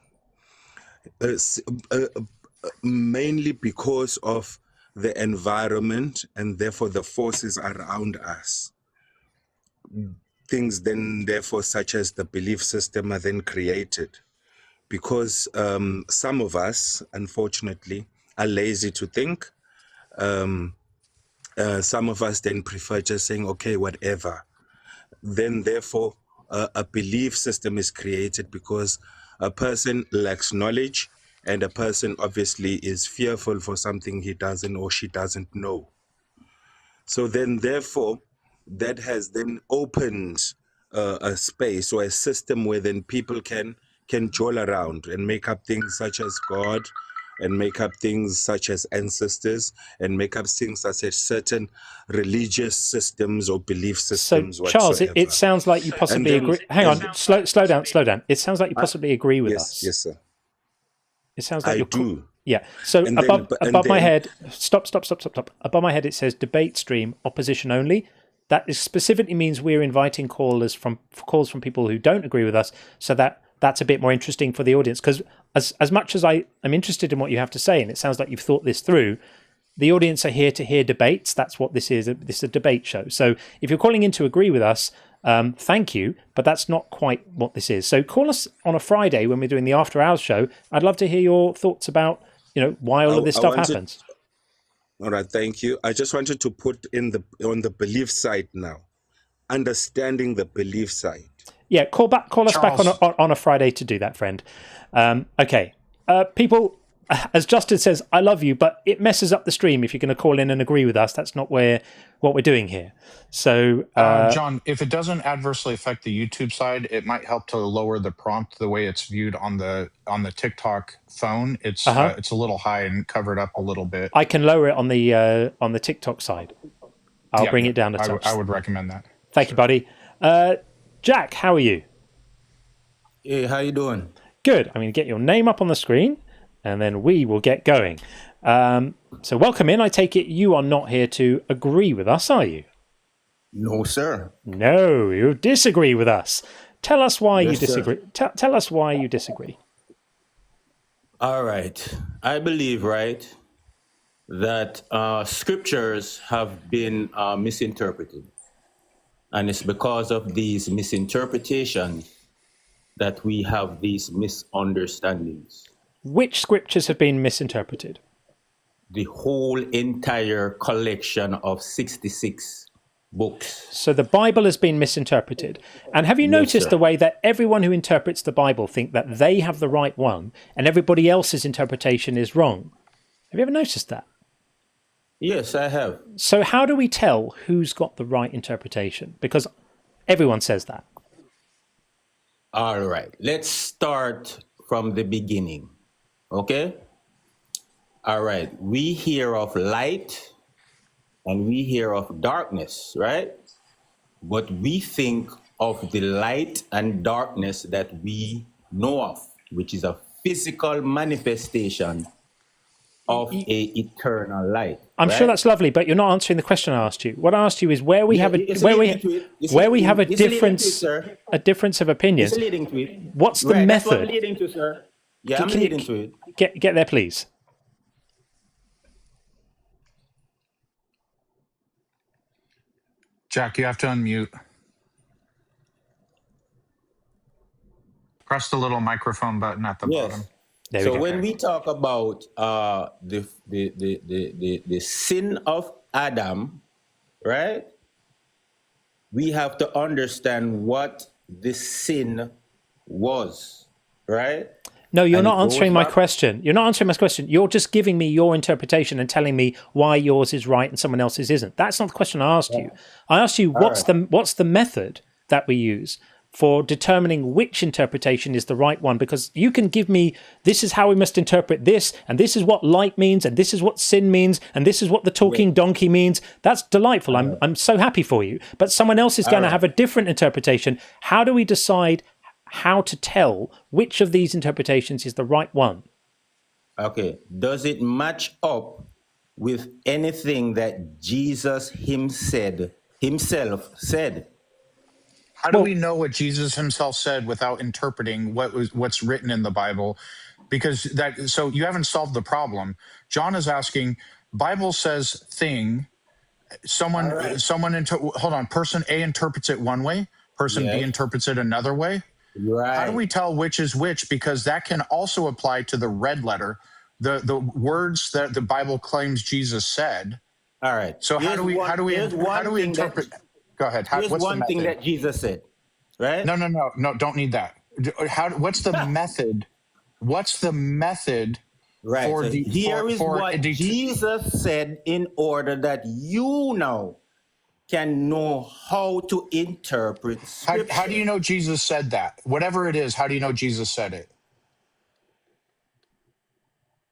mainly because of the environment and therefore the forces around us. Things then, therefore, such as the belief system are then created because some of us, unfortunately, are lazy to think. Some of us then prefer just saying, okay, whatever. Then, therefore, a belief system is created because a person lacks knowledge and a person obviously is fearful for something he doesn't or she doesn't know. So then, therefore, that has then opened a space or a system where then people can jowl around and make up things such as God, and make up things such as ancestors, and make up things such as certain religious systems or belief So, systems Charles, whatsoever. it sounds like you possibly then- agree. Hang on, slow down. It sounds like you possibly agree with us. Yes, sir. It sounds like I you're do. Yeah. So And then- above my then- head, stop. Above my head, it says debate stream opposition only. That is specifically means we're inviting calls from people who don't agree with us, so that's a bit more interesting for the audience. Because as much as I am interested in what you have to say, and it sounds like you've thought this through, the audience are here to hear debates. That's what this is. This is a debate show. So if you're calling in to agree with us, thank you, but that's not quite what this is. So call us on a Friday when we're doing the after hours show. I'd love to hear your thoughts about why all of this stuff happens. All right, thank you. I just wanted to put on the belief side now, understanding the belief side. Yeah, call us back on a Friday to do that, friend. Okay, people. As Justin says, I love you, but it messes up the stream if you're going to call in and agree with us. That's not what we're doing here. So, John, if it doesn't adversely affect the YouTube side, it might help to lower the prompt the way it's viewed on the TikTok phone. It's a little high and covered up a little bit. I can lower it on the TikTok side. I'll bring it down a touch. I would recommend that. Thank you, buddy. Jack, how are you? Hey, how you doing? Good. I'm going to get your name up on the screen, and then we will get going. So welcome in. I take it you are not here to agree with us, are you? No, sir. No, you disagree with us. Tell us why you Yes, sir. disagree. Tell us why you disagree. All right. I believe, right, that scriptures have been misinterpreted. And it's because of these misinterpretations that we have these misunderstandings. Which scriptures have been misinterpreted? The whole entire collection of 66 books. So the Bible has been misinterpreted. And have you noticed sir. the way that everyone who interprets the Bible think that they have the right one and everybody else's interpretation is wrong? Have you ever noticed that? Yes, I have. So how do we tell who's got the right interpretation? Because everyone says that. All right. Let's start from the beginning. Okay? All right. We hear of light and we hear of darkness, right? But we think of the light and darkness that we know of, which is a physical manifestation of a eternal light. I'm sure that's lovely, but you're not answering the question I asked you. What I asked you is where we have a difference of opinion. It's leading to it. What's the Right, method? That's what I'm leading to, sir. Yeah, I'm Can you- leading to it. Get there, please. Jack, you have to unmute. Press the little microphone button at the bottom. There we So go. when we talk about the sin of Adam, right? We have to understand what the sin was, right? No, you're And not it goes answering my back- question. You're not answering my question. You're just giving me your interpretation and telling me why yours is right and someone else's isn't. That's not the question I asked you. I asked you what's the method that we use for determining which interpretation is the right one, because you can give me this is how we must interpret this, and this is what light means, and this is what sin means, and this is what the talking donkey means. That's delightful. I'm so happy for you. But someone else is going to have a different interpretation. How do we decide how to tell which of these interpretations is the right one? Okay. Does it match up with anything that Jesus himself said? How do we know what Jesus himself said without interpreting what's written in the Bible? Because so you haven't solved the problem. John is asking, Bible says thing. Hold on. Person A interprets it one way. Person B interprets it another way. Right. How do we tell which is which? Because that can also apply to the red letter, the words that the Bible claims Jesus said. All right. So how do we interpret? Go ahead. Here's What's one the thing method? that Jesus said, right? No. Don't need that. What's the method? What's the method? Right. For So here is what Jesus said in order that you now can know how to interpret Scripture. How do you know Jesus said that? Whatever it is, how do you know Jesus said it?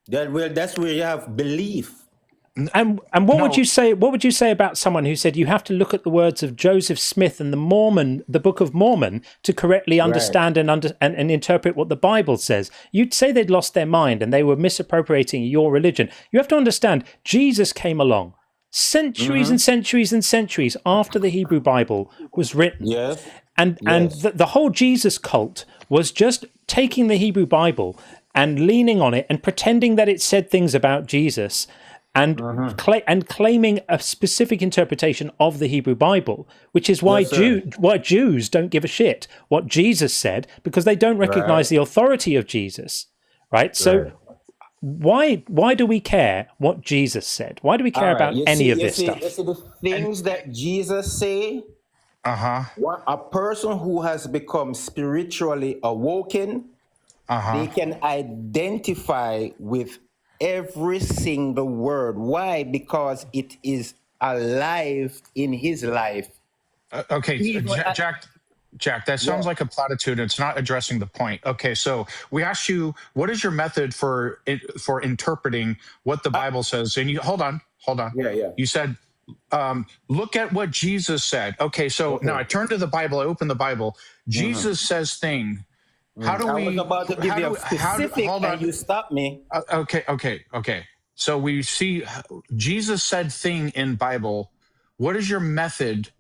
That's where you have belief. And what would you say? What would you say about someone who said you have to look at the words of Joseph Smith and the Book of Mormon, to correctly understand and interpret what the Bible says? You'd say they'd lost their mind and they were misappropriating your religion. You have to understand, Jesus came along centuries and centuries and centuries after the Hebrew Bible was written. Yes. And the whole Jesus cult was just taking the Hebrew Bible and leaning on it and pretending that it said things about Jesus, and claiming a specific interpretation of the Hebrew Bible, which is why Jews don't give a shit what Jesus said, because they don't recognize the authority of Jesus, right? So why do we care what Jesus said? Why do we care about any of this stuff? You see the things that Jesus say? A person who has become spiritually awoken, they can identify with every single word. Why? Because it is alive in his life. Okay, Jack, that sounds like a platitude. It's not addressing the point. Okay, so we asked you, what is your method for interpreting what the Bible says? And you hold on. Yeah. You said, look at what Jesus said. Okay, so now I turn to the Bible. I open the Bible. Jesus says thing. How do we? I was about to give you a specific, and you stopped me. Okay. So we see Jesus said thing in Bible. What is your method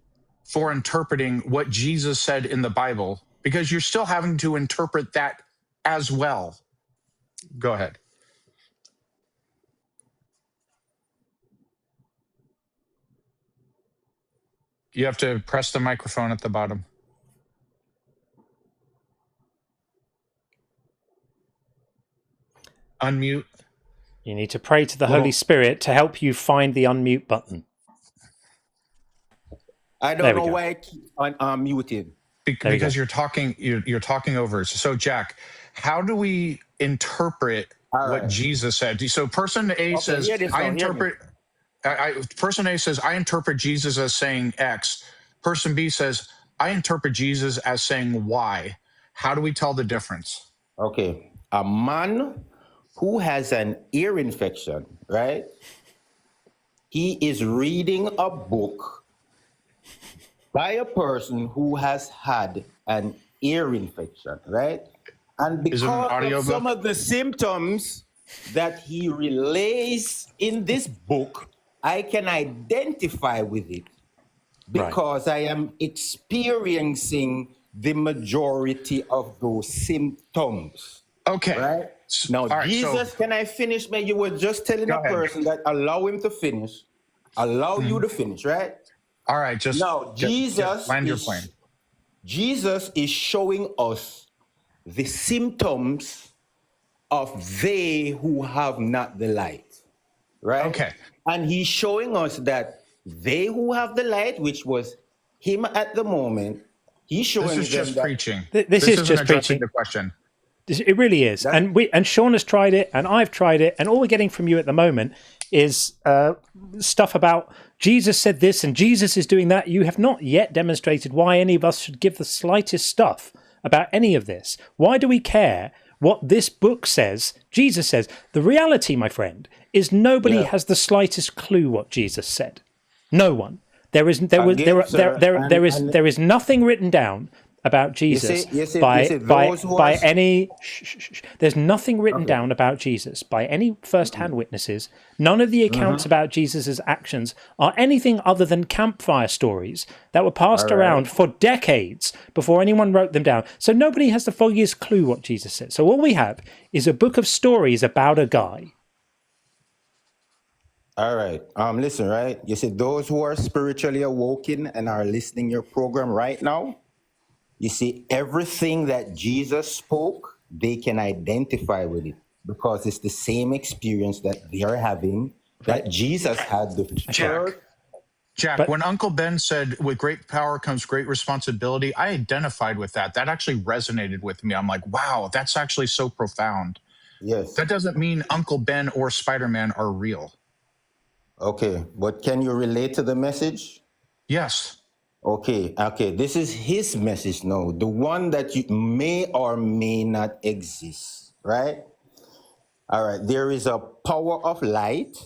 for interpreting what Jesus said in the Bible? Because you're still having to interpret that as well. Go ahead. You have to press the microphone at the bottom. Unmute. You need to pray to the Holy Spirit to help you find the unmute button. I don't know why I keep unmuted. Because you're talking over. So Jack, how do we interpret what Jesus said? So person A says, person A says, I interpret Jesus as saying X. Person B says, I interpret Jesus as saying Y. How do we tell the difference? Okay. A man who has an ear infection, right? He is reading a book by a person who has had an ear infection, right? And because of some of the symptoms that he relays in this book, I can identify with it because I am experiencing the majority of those symptoms. Okay. Right? Now, Jesus, can I finish? Man, you were just telling a person that allow him to finish, allow you to finish, right? All right, Jesus land your plane. Jesus is showing us the symptoms of they who have not the light, right? Okay. And he's showing us that they who have the light, which was him at the moment, he's showing this is them just preaching. This is just preaching. The question. It really is. And Sean has tried it, and I've tried it, and all we're getting from you at the moment is stuff about Jesus said this and Jesus is doing that. You have not yet demonstrated why any of us should give the slightest stuff about any of this. Why do we care what this book says, Jesus says? The reality, my friend, is nobody has the slightest clue what Jesus said. No one. There is nothing written down about Jesus you see, by those who by are any there's nothing written okay. down about Jesus by any first-hand witnesses. None of the accounts about Jesus's actions are anything other than campfire stories that were passed All right. around for decades before anyone wrote them down. So nobody has the foggiest clue what Jesus said. So all we have is a book of stories about a guy. All right. Listen, right? You see, those who are spiritually awoken and are listening your program right now, you see, everything that Jesus spoke, they can identify with it because it's the same experience that they are having that Jesus had the church. Jack, when Uncle Ben said, with great power comes great responsibility, I identified with that. That actually resonated with me. I'm like, wow, that's actually so profound. Yes. That doesn't mean Uncle Ben or Spider-Man are real. Okay. But can you relate to the message? Yes. Okay. This is his message now, the one that you may or may not exist, right? All right. There is a power of light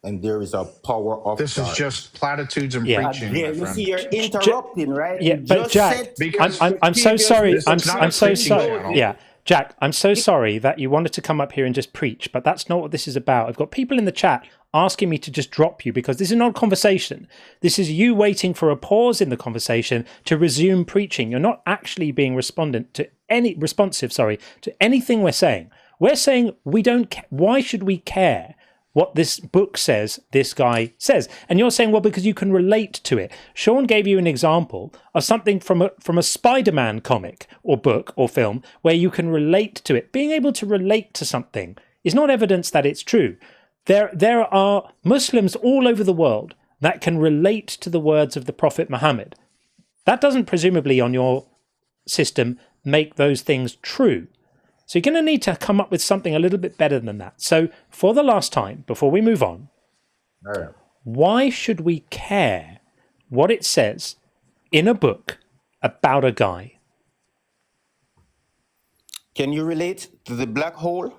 and there is a power of This is dark. just platitudes and Yeah. preaching, Yeah, my you friend. see, you're interrupting, right? Yeah, You but just Jack, said Because I'm so sorry. This is not a preaching channel. Yeah, Jack, I'm so sorry that you wanted to come up here and just preach, but that's not what this is about. I've got people in the chat asking me to just drop you because this is not a conversation. This is you waiting for a pause in the conversation to resume preaching. You're not actually being responsive to anything we're saying. We're saying we don't. Why should we care what this book says, this guy says? And you're saying, well, because you can relate to it. Sean gave you an example of something from a Spider-Man comic or book or film where you can relate to it. Being able to relate to something is not evidence that it's true. There are Muslims all over the world that can relate to the words of the Prophet Muhammad. That doesn't presumably on your system make those things true. So you're going to need to come up with something a little bit better than that. So for the last time, before we move on, all right. Why should we care what it says in a book about a guy? Can you relate to the black hole?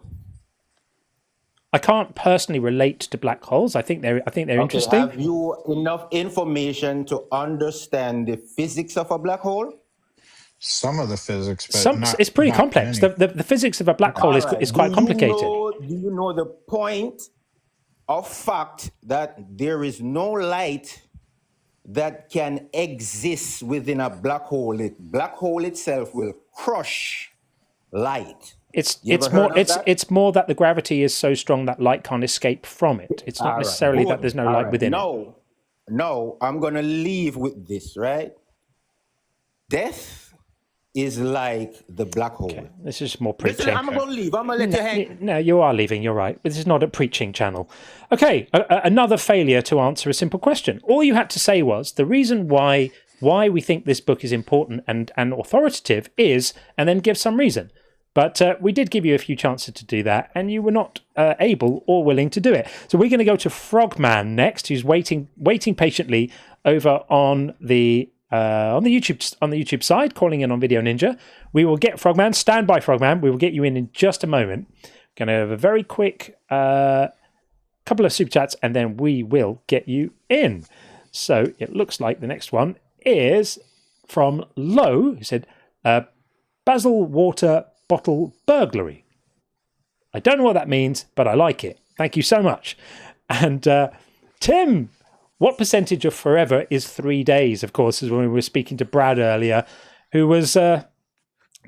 I can't personally relate to black holes. I think they're interesting. Have you enough information to understand the physics of a black hole? Some of the physics, but it's pretty complex. The physics of a black hole is quite complicated. Do you know the point of fact that there is no light that can exist within a black hole? The black hole itself will crush light. It's more that the gravity is so strong that light can't escape from it. It's not necessarily that there's no light within it. No, I'm gonna leave with this, right? Death is like the black hole. Okay. This is more preaching. Listen, I'm going to leave. I'm going to let you hang. No, you are leaving. You're right. This is not a preaching channel. Okay, another failure to answer a simple question. All you had to say was the reason why we think this book is important and authoritative is, and then give some reason. But we did give you a few chances to do that, and you were not able or willing to do it. So we're going to go to Frogman next, who's waiting patiently over on the YouTube side, calling in on Video Ninja. We will get Frogman. Stand by, Frogman. We will get you in just a moment. Going to have a very quick couple of super chats, and then we will get you in. So it looks like the next one is from Low, who said, Basil Water Bottle Burglary. I don't know what that means, but I like it. Thank you so much. And Tim, what percentage of forever is 3 days? Of course, is when we were speaking to Brad earlier, who was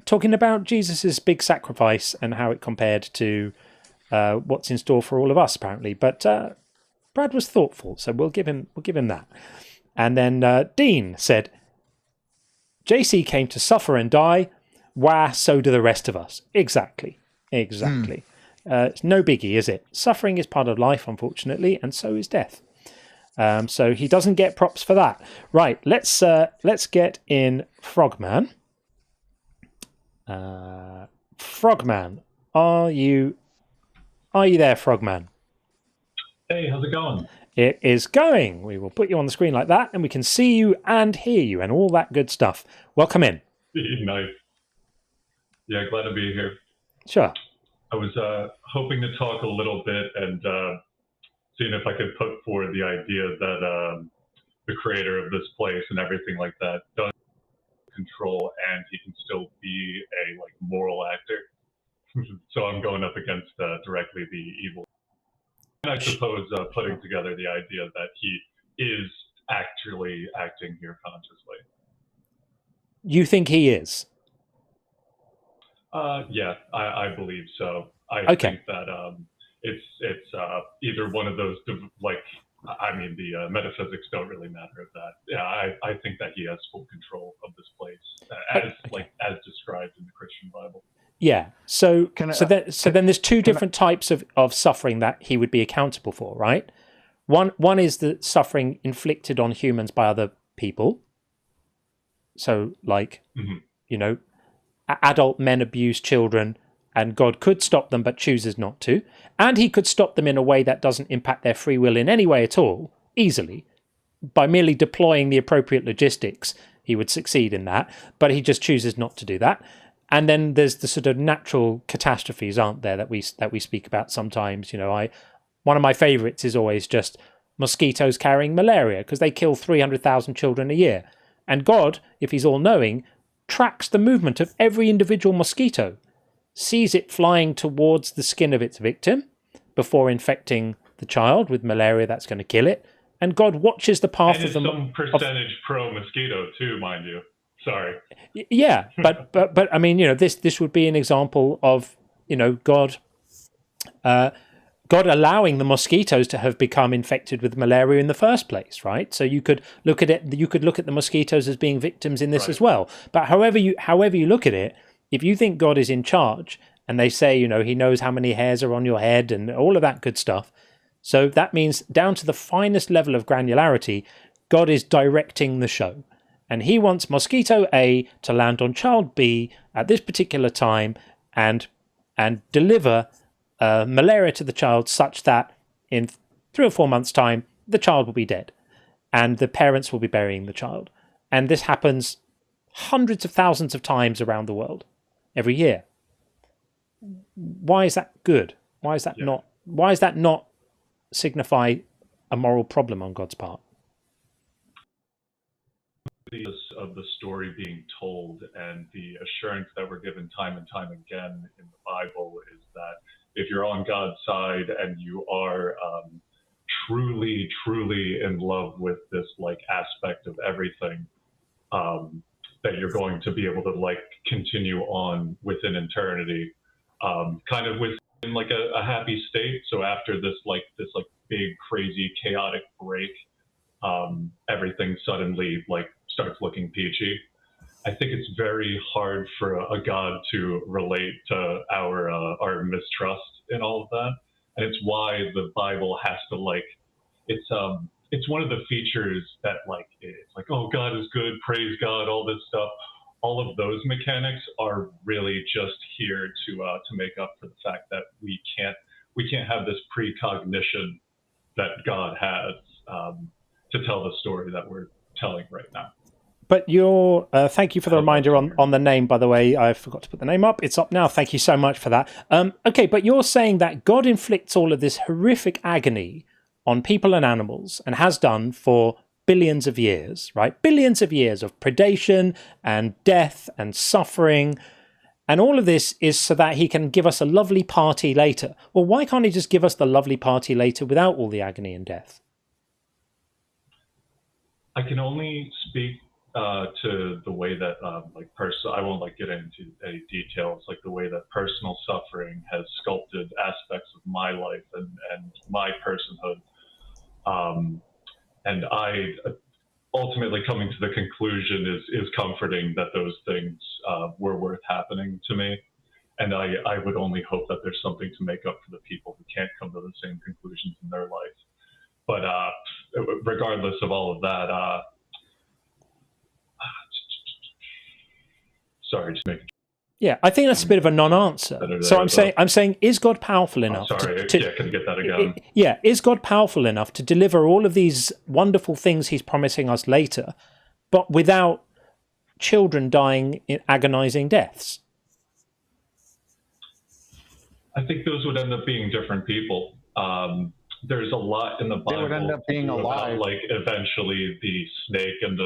talking about Jesus's big sacrifice and how it compared to what's in store for all of us, apparently. But Brad was thoughtful, so we'll give him that. And then Dean said, JC came to suffer and die. Wah, so do the rest of us. Exactly. It's no biggie, is it? Suffering is part of life, unfortunately, and so is death. So he doesn't get props for that. Right, let's get in Frogman. Frogman, are you there, Frogman? Hey, how's it going? It is going. We will put you on the screen like that, and we can see you and hear you and all that good stuff. Welcome in. Nice. Yeah, glad to be here. Sure. I was hoping to talk a little bit and seeing if I could put forward the idea that the creator of this place and everything like that does control and he can still be a like moral actor. So I'm going up against directly the evil. And I suppose putting together the idea that he is actually acting here consciously. You think he is? Yeah, I believe so. I Okay. think that it's either one of those, like, I mean, the metaphysics don't really matter of that. Yeah, I think that he has full control of this place, as described in the Christian Bible. Yeah. So then there's two different types of suffering that he would be accountable for, right? One is the suffering inflicted on humans by other people. So, like, you know, adult men abuse children, and God could stop them, but chooses not to. And he could stop them in a way that doesn't impact their free will in any way at all, easily. By merely deploying the appropriate logistics, he would succeed in that, but he just chooses not to do that. And then there's the sort of natural catastrophes, aren't there, that we speak about sometimes. You know, one of my favourites is always just mosquitoes carrying malaria, because they kill 300,000 children a year. And God, if he's all-knowing, tracks the movement of every individual mosquito, sees it flying towards the skin of its victim before infecting the child with malaria that's going to kill it. And God watches the path of the... And some percentage pro-mosquito too, mind you. Sorry. Yeah, but I mean, you know, this would be an example of, you know, God allowing the mosquitoes to have become infected with malaria in the first place, right? So you could look at it. You could look at the mosquitoes as being victims in this as well. But however you look at it, if you think God is in charge, and they say, you know, he knows how many hairs are on your head and all of that good stuff, so that means down to the finest level of granularity, God is directing the show. And he wants mosquito A to land on child B at this particular time and deliver malaria to the child such that in 3 or 4 months' time, the child will be dead and the parents will be burying the child. And this happens hundreds of thousands of times around the world every year. Why is that good? Why is that not signify a moral problem on God's part? Of the story being told and the assurance that we're given time and time again in the Bible is that if you're on God's side and you are truly in love with this like aspect of everything, that you're going to be able to like continue on within eternity, kind of within like a happy state. So after this big crazy chaotic break, everything suddenly like starts looking peachy. I think it's very hard for a God to relate to our mistrust in all of that, and it's why the Bible has to like it's one of the features that like it's like, oh, God is good, praise God, all this stuff. All of those mechanics are really just here to make up for the fact that we can't have this precognition that God has to tell the story that we're telling right now. But thank you for the reminder on the name, by the way. I forgot to put the name up. It's up now. Thank you so much for that. Okay, but you're saying that God inflicts all of this horrific agony on people and animals and has done for billions of years, right? Billions of years of predation and death and suffering. And all of this is so that he can give us a lovely party later. Well, why can't he just give us the lovely party later without all the agony and death? I can only speak to the way that I won't like get into any details, like the way that personal suffering has sculpted aspects of my life and my personhood. And I ultimately coming to the conclusion is comforting that those things were worth happening to me. And I would only hope that there's something to make up for the people who can't come to the same conclusions in their life. But regardless of all of that, sorry, just making. Yeah, I think that's a bit of a non-answer. So I'm saying, is God powerful enough? Can you get that again? Yeah, is God powerful enough to deliver all of these wonderful things he's promising us later, but without children dying in agonizing deaths? I think those would end up being different people. there's a lot in the Bible They would end up being alive. about, like, eventually the snake and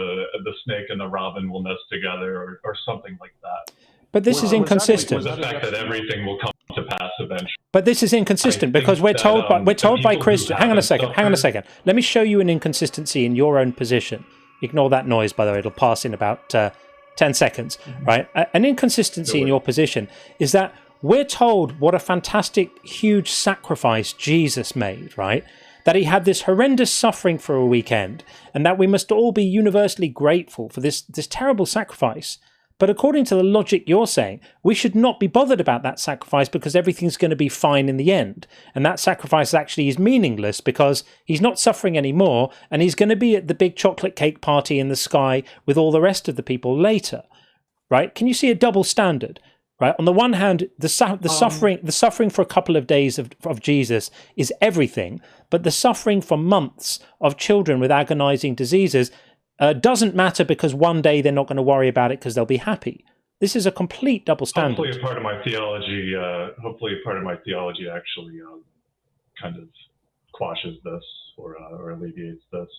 the robin will nest together, or something like that. But this is inconsistent. The fact that everything will come to pass eventually. But this is inconsistent because we're told by Christians. Hang on a second. Let me show you an inconsistency in your own position. Ignore that noise, by the way. It'll pass in about 10 seconds, right? An inconsistency in your position is that we're told what a fantastic, huge sacrifice Jesus made, right? That he had this horrendous suffering for a weekend, and that we must all be universally grateful for this terrible sacrifice. But according to the logic you're saying, we should not be bothered about that sacrifice because everything's going to be fine in the end. And that sacrifice actually is meaningless because he's not suffering anymore, and he's going to be at the big chocolate cake party in the sky with all the rest of the people later, right? Can you see a double standard? Right. On the one hand, the suffering for a couple of days of Jesus is everything, but the suffering for months of children with agonizing diseases doesn't matter because one day they're not going to worry about it because they'll be happy. This is a complete double standard. Hopefully, a part of my theology actually kind of quashes this or alleviates this.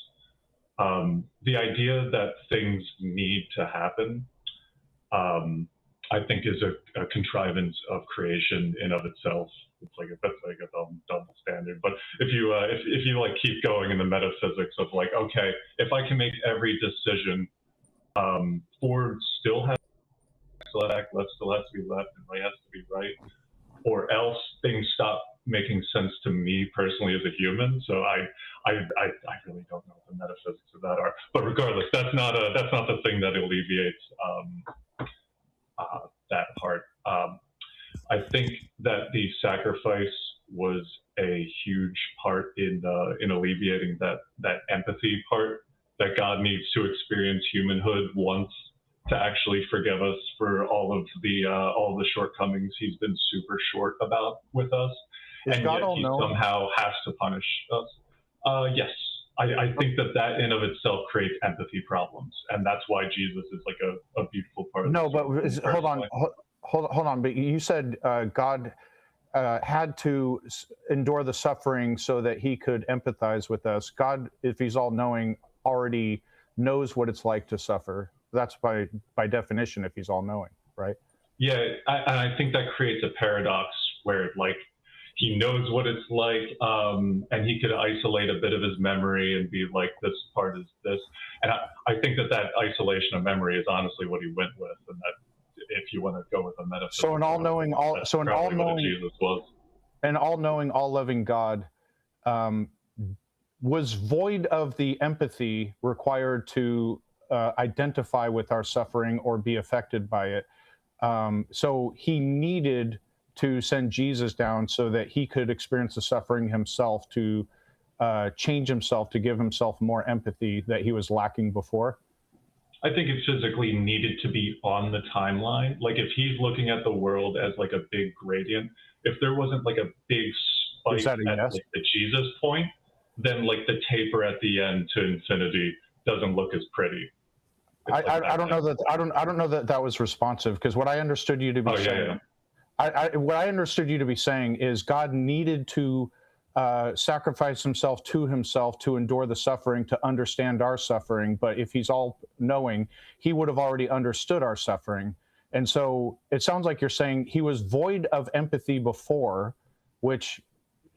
The idea that things need to happen. I think is a contrivance of creation in of itself. That's like a double standard. But if you like keep going in the metaphysics of like, okay, if I can make every decision, Ford still has left, still has to be left, and right has to be right, or else things stop making sense to me personally as a human. So I really don't know what the metaphysics of that are. But regardless, that's not the thing that alleviates that part. I think that the sacrifice was a huge part in alleviating that empathy part, that God needs to experience humanhood once to actually forgive us for all of the shortcomings he's been super short about with us, and yet he somehow has to punish us. Yes. I think that in of itself creates empathy problems, and that's why Jesus is like a beautiful part of hold on. But you said God had to endure the suffering so that he could empathize with us. God, if he's all-knowing, already knows what it's like to suffer. That's by definition, if he's all-knowing, right? Yeah, I think that creates a paradox where, like, he knows what it's like, and he could isolate a bit of his memory and be like, this part is this. And I think that isolation of memory is honestly what he went with, and that if you want to go with a metaphor. So an all-knowing, all-loving God was void of the empathy required to identify with our suffering or be affected by it. So he needed to send Jesus down so that he could experience the suffering himself, to change himself, to give himself more empathy that he was lacking before. I think it physically needed to be on the timeline. Like, if he's looking at the world as like a big gradient, if there wasn't like a big spike at like the Jesus point, then like the taper at the end to infinity doesn't look as pretty. I don't know that that was responsive, because what I understood you to be saying. What I understood you to be saying is God needed to sacrifice himself to endure the suffering, to understand our suffering. But if he's all-knowing, he would have already understood our suffering. And so it sounds like you're saying he was void of empathy before, which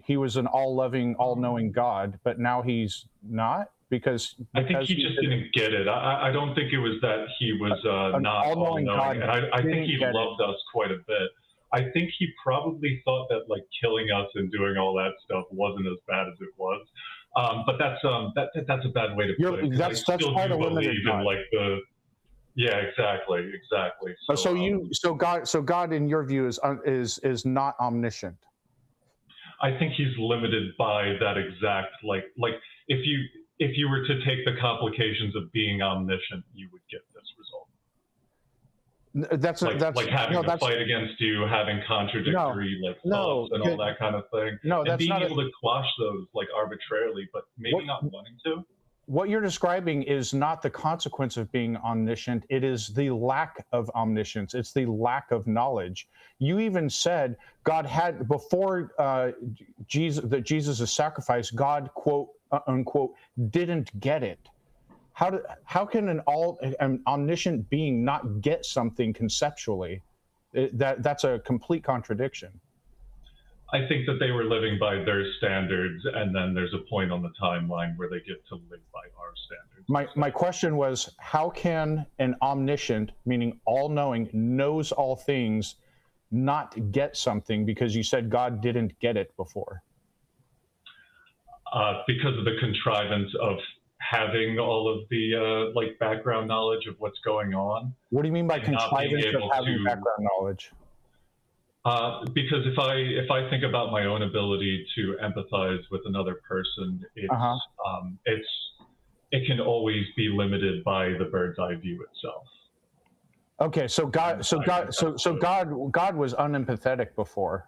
he was an all-loving, all-knowing God, but now he's not? Because I think he just didn't get it. I don't think it was that he was not all-knowing. And I think he loved us quite a bit. I think he probably thought that like killing us and doing all that stuff wasn't as bad as it was. But that's a bad way to put it. That's part of limited God. Exactly. So God, in your view, is not omniscient. I think he's limited by that exact like if you were to take the complications of being omniscient, you would get this result. That's having a fight against you, having contradictory thoughts and all that kind of thing. No, and that's being not able to quash those like arbitrarily, but maybe not wanting to. what you're describing is not the consequence of being omniscient. It is the lack of omniscience. It's the lack of knowledge. You even said God had, before Jesus' sacrifice, God, quote unquote, didn't get it. How can an omniscient being not get something conceptually? That's a complete contradiction. I think that they were living by their standards, and then there's a point on the timeline where they get to live by our standards. My question was, how can an omniscient, meaning all-knowing, knows all things, not get something because you said God didn't get it before? Because of the contrivance of having all of the like background knowledge of what's going on. What do you mean by contrivance of having background knowledge? Because if I think about my own ability to empathize with another person, it can always be limited by the bird's eye view itself. Okay, so God was unempathetic before,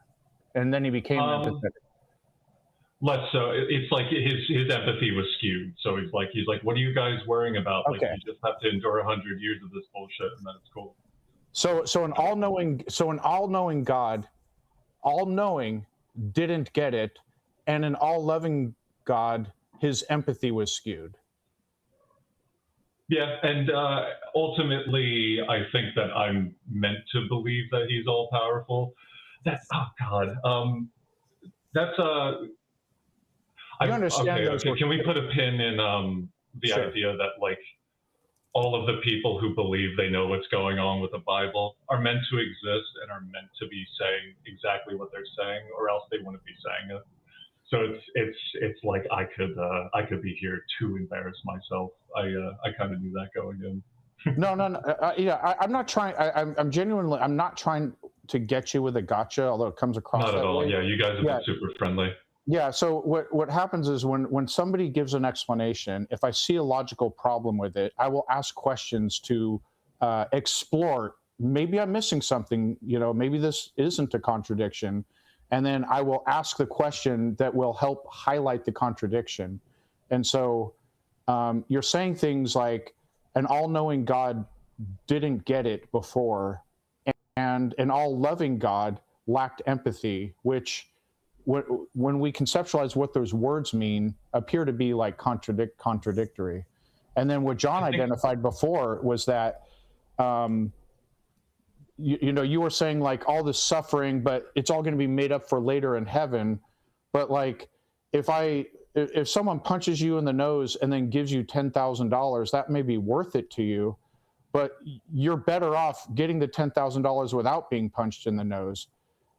and then he became empathetic. Less so. It's like his empathy was skewed. So he's like, what are you guys worrying about? Okay. Like, you just have to endure 100 years of this bullshit, and then it's cool. So an all-knowing God, all-knowing, didn't get it, and an all-loving God, his empathy was skewed. Yeah, and ultimately, I think that I'm meant to believe that he's all-powerful. That's You understand? Okay. Can we put a pin in the Sure. idea that, like, all of the people who believe they know what's going on with the Bible are meant to exist and are meant to be saying exactly what they're saying, or else they wouldn't be saying it. So it's like I could be here to embarrass myself. I kind of knew that going in. No. I'm not trying. I'm genuinely. I'm not trying to get you with a gotcha, although it comes across Not that at all. way. Yeah, you guys have been super friendly. Yeah. So what happens is when somebody gives an explanation, if I see a logical problem with it, I will ask questions to explore. Maybe I'm missing something. Maybe this isn't a contradiction, and then I will ask the question that will help highlight the contradiction. And so you're saying things like an all-knowing God didn't get it before, and an all-loving God lacked empathy, which when we conceptualize what those words mean, appear to be like contradictory. And then what John identified before was that, you were saying like all this suffering, but it's all going to be made up for later in heaven. But like, if someone punches you in the nose and then gives you $10,000, that may be worth it to you, but you're better off getting the $10,000 without being punched in the nose.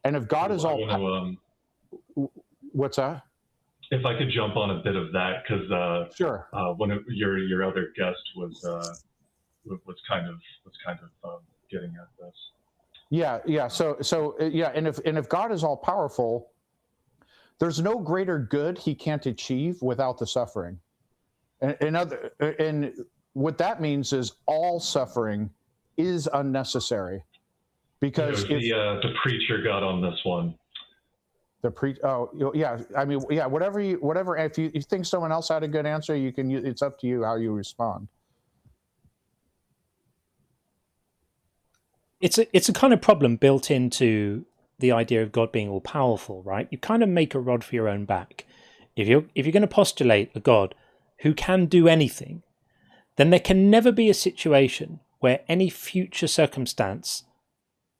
And if God is all... What's that? If I could jump on a bit of that, because sure. One of your other guest was kind of getting at this. Yeah. So and if God is all powerful, there's no greater good he can't achieve without the suffering. And what that means is all suffering is unnecessary, because the preacher got on this one. Whatever. If you think someone else had a good answer, you can. It's up to you how you respond. It's a kind of problem built into the idea of God being all powerful, right? You kind of make a rod for your own back. If you're going to postulate a God who can do anything, then there can never be a situation where any future circumstance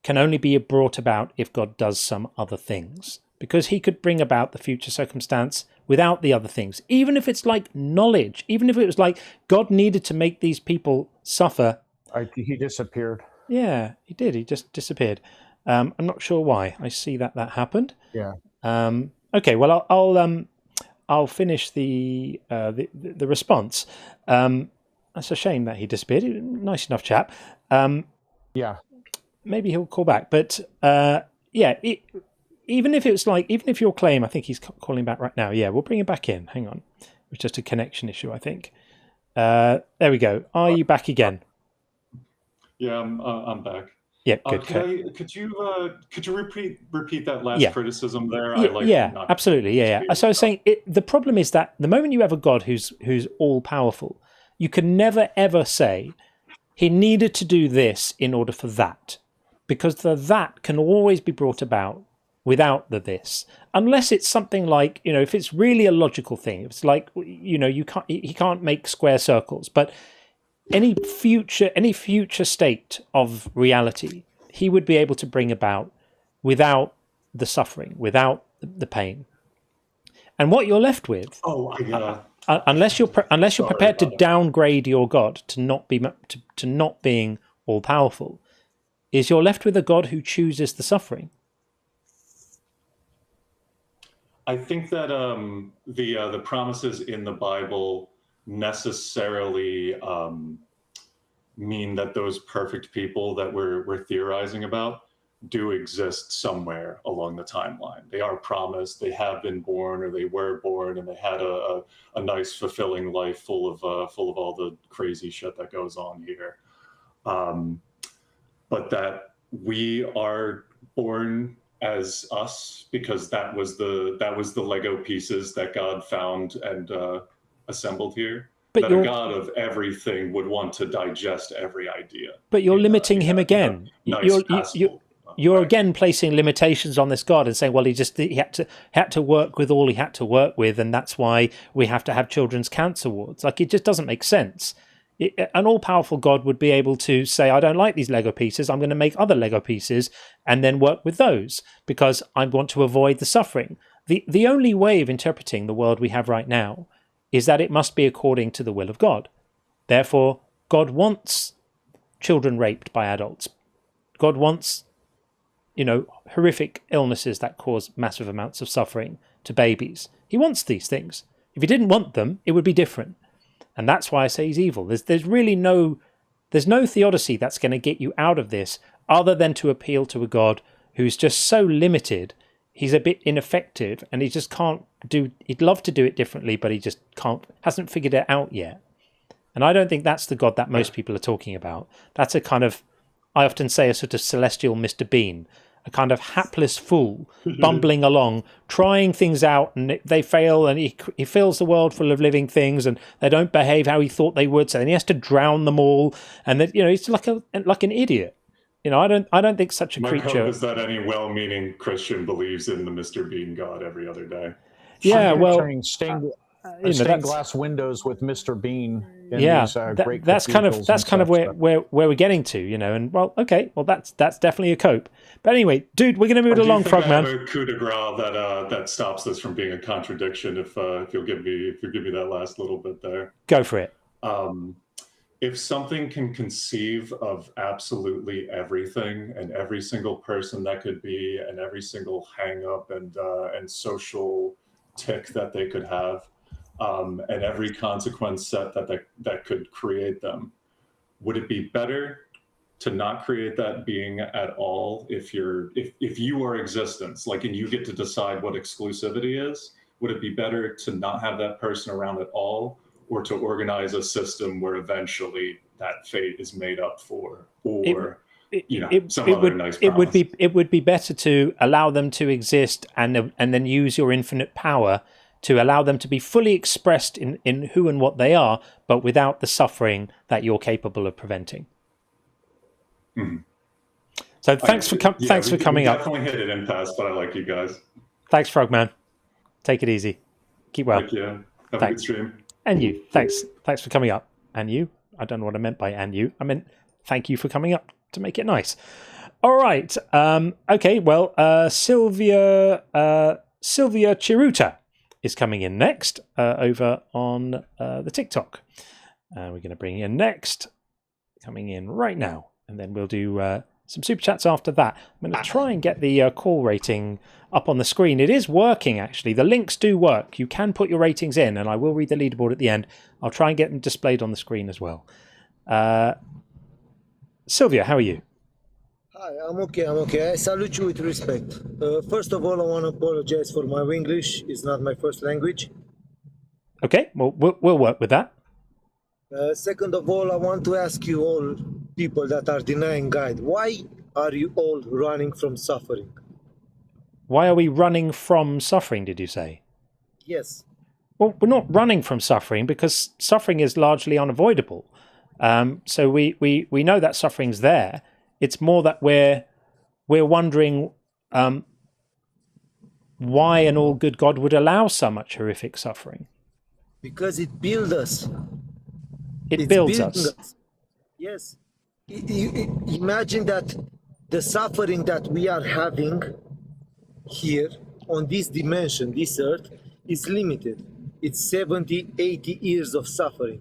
can only be brought about if God does some other things. Because he could bring about the future circumstance without the other things. Even if it's like knowledge, even if it was like God needed to make these people suffer. He disappeared. Yeah, he did. He just disappeared. I'm not sure why. I see that happened. Yeah. Okay. Well, I'll finish the response. That's a shame that he disappeared. Nice enough chap. Yeah. Maybe he'll call back. But even if your claim, I think he's calling back right now. Yeah, we'll bring him back in. Hang on. It was just a connection issue, I think. There we go. Are you back again? Yeah, I'm back. Yeah, good. Could you repeat that last criticism there? Absolutely. Yeah. So I was saying the problem is that the moment you have a God who's all powerful, you can never ever say he needed to do this in order for that, because the that can always be brought about without the this, unless it's something like, if it's really a logical thing. It's like, he can't make square circles, but any future state of reality he would be able to bring about without the suffering, without the pain. And what you're left with, unless you're prepared to downgrade your God to not being all powerful, is you're left with a God who chooses the suffering. I think that the promises in the Bible necessarily mean that those perfect people that we're theorizing about do exist somewhere along the timeline. They are promised, they have been born, or they were born, and they had a nice, fulfilling life full of all the crazy shit that goes on here. But that we are born as us because that was the Lego pieces that God found and assembled here. But that a God of everything would want to digest every idea. But you're limiting him again. You're again placing limitations on this God and saying, well, he had to work with all he had to work with, and that's why we have to have children's cancer wards. Like, it just doesn't make sense. An all-powerful God would be able to say, I don't like these Lego pieces, I'm going to make other Lego pieces and then work with those because I want to avoid the suffering. The only way of interpreting the world we have right now is that it must be according to the will of God. Therefore, God wants children raped by adults. God wants, horrific illnesses that cause massive amounts of suffering to babies. He wants these things. If he didn't want them, it would be different. And that's why I say he's evil. There's really no theodicy that's going to get you out of this other than to appeal to a God who's just so limited. He's a bit ineffective and he just can't he'd love to do it differently, but he just hasn't figured it out yet. And I don't think that's the God that most people are talking about. That's a kind of, I often say, a sort of celestial Mr. Bean, a kind of hapless fool bumbling along, trying things out, and they fail, and he fills the world full of living things, and they don't behave how he thought they would, so then he has to drown them all, and that he's like an idiot. I don't think such a creature. My hope is that any well-meaning Christian believes in the Mr. Bean God every other day. Yeah, well, stained glass windows with Mr. Bean. That's kind of where we're getting to, and that's definitely a cope. But anyway, dude, we're going to move along, Frogman. I have a coup de grace that stops this from being a contradiction. If you'll give me that last little bit there, go for it. If something can conceive of absolutely everything and every single person that could be, and every single hang up and social tick that they could have, and every consequence set that could create them, would it be better to not create that being at all if you are existence, and you get to decide what exclusivity is? Would it be better to not have that person around at all, or to organize a system where eventually that fate is made up for, or it would be better to allow them to exist and then use your infinite power to allow them to be fully expressed in who and what they are, but without the suffering that you're capable of preventing. Mm-hmm. So thanks for coming up. Definitely hit an impasse, but I like you guys. Thanks, Frogman. Take it easy. Keep well. Thank you. Have a good stream. And you. Thanks for coming up. And you. I don't know what I meant by and you. I meant thank you for coming up to make it nice. All right. Okay. Well, Sylvia Chiruta is coming in next over on the TikTok. We're going to bring in next, coming in right now, and then we'll do some super chats after that. I'm going to try and get the call rating up on the screen. It is working, actually. The links do work. You can put your ratings in, and I will read the leaderboard at the end. I'll try and get them displayed on the screen as well. Sylvia, how are you? Hi, I'm okay. I salute you with respect. First of all, I want to apologize for my English. It's not my first language. Okay, well, we'll work with that. Second of all, I want to ask you all people that are denying God, why are you all running from suffering? Why are we running from suffering, did you say? Yes. Well, we're not running from suffering because suffering is largely unavoidable. So we know that suffering's there. It's more that we're wondering why an all-good God would allow so much horrific suffering. Because it builds us. It It's builds building us. Yes. Imagine that the suffering that we are having here on this dimension, this earth, is limited. It's 70, 80 years of suffering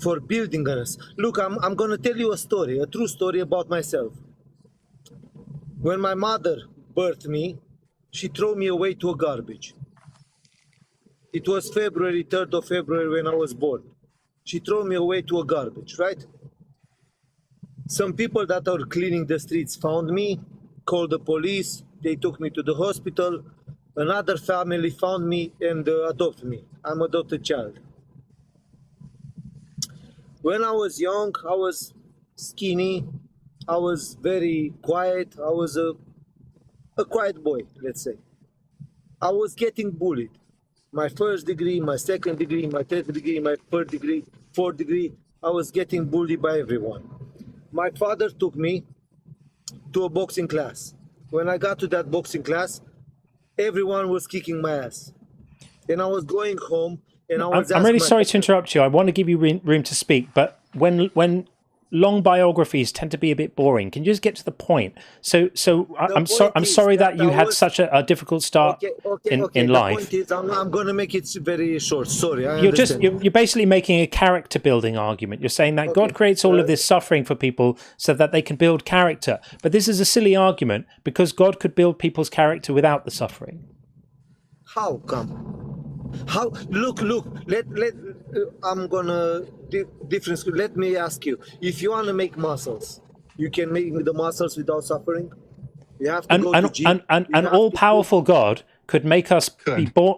for building us. Look, I'm going to tell you a story, a true story about myself. When my mother birthed me, she threw me away to a garbage. It was February, 3rd of February when I was born. She threw me away to a garbage, right? Some people that are cleaning the streets found me, called the police, they took me to the hospital. Another family found me and adopted me. I'm an adopted child. When I was young, I was skinny. I was very quiet. I was a quiet boy, let's say. I was getting bullied. My first degree, my second degree, my third degree, my third degree, fourth degree, I was getting bullied by everyone. My father took me to a boxing class. When I got to that boxing class, everyone was kicking my ass. And I was going home and I was I'm really sorry to interrupt you. I want to give you room to speak, but when long biographies tend to be a bit boring, can you just get to the point? I'm sorry that you had such a difficult start in life. The point is, I'm going to make it very short. Sorry, you're basically making a character building argument. You're saying that God creates all of this suffering for people so that they can build character. But this is a silly argument because God could build people's character without the suffering. How come? How? Look. I'm gonna difference. Let me ask you: if you want to make muscles, you can make the muscles without suffering. You have to go to gym. An all-powerful God could make us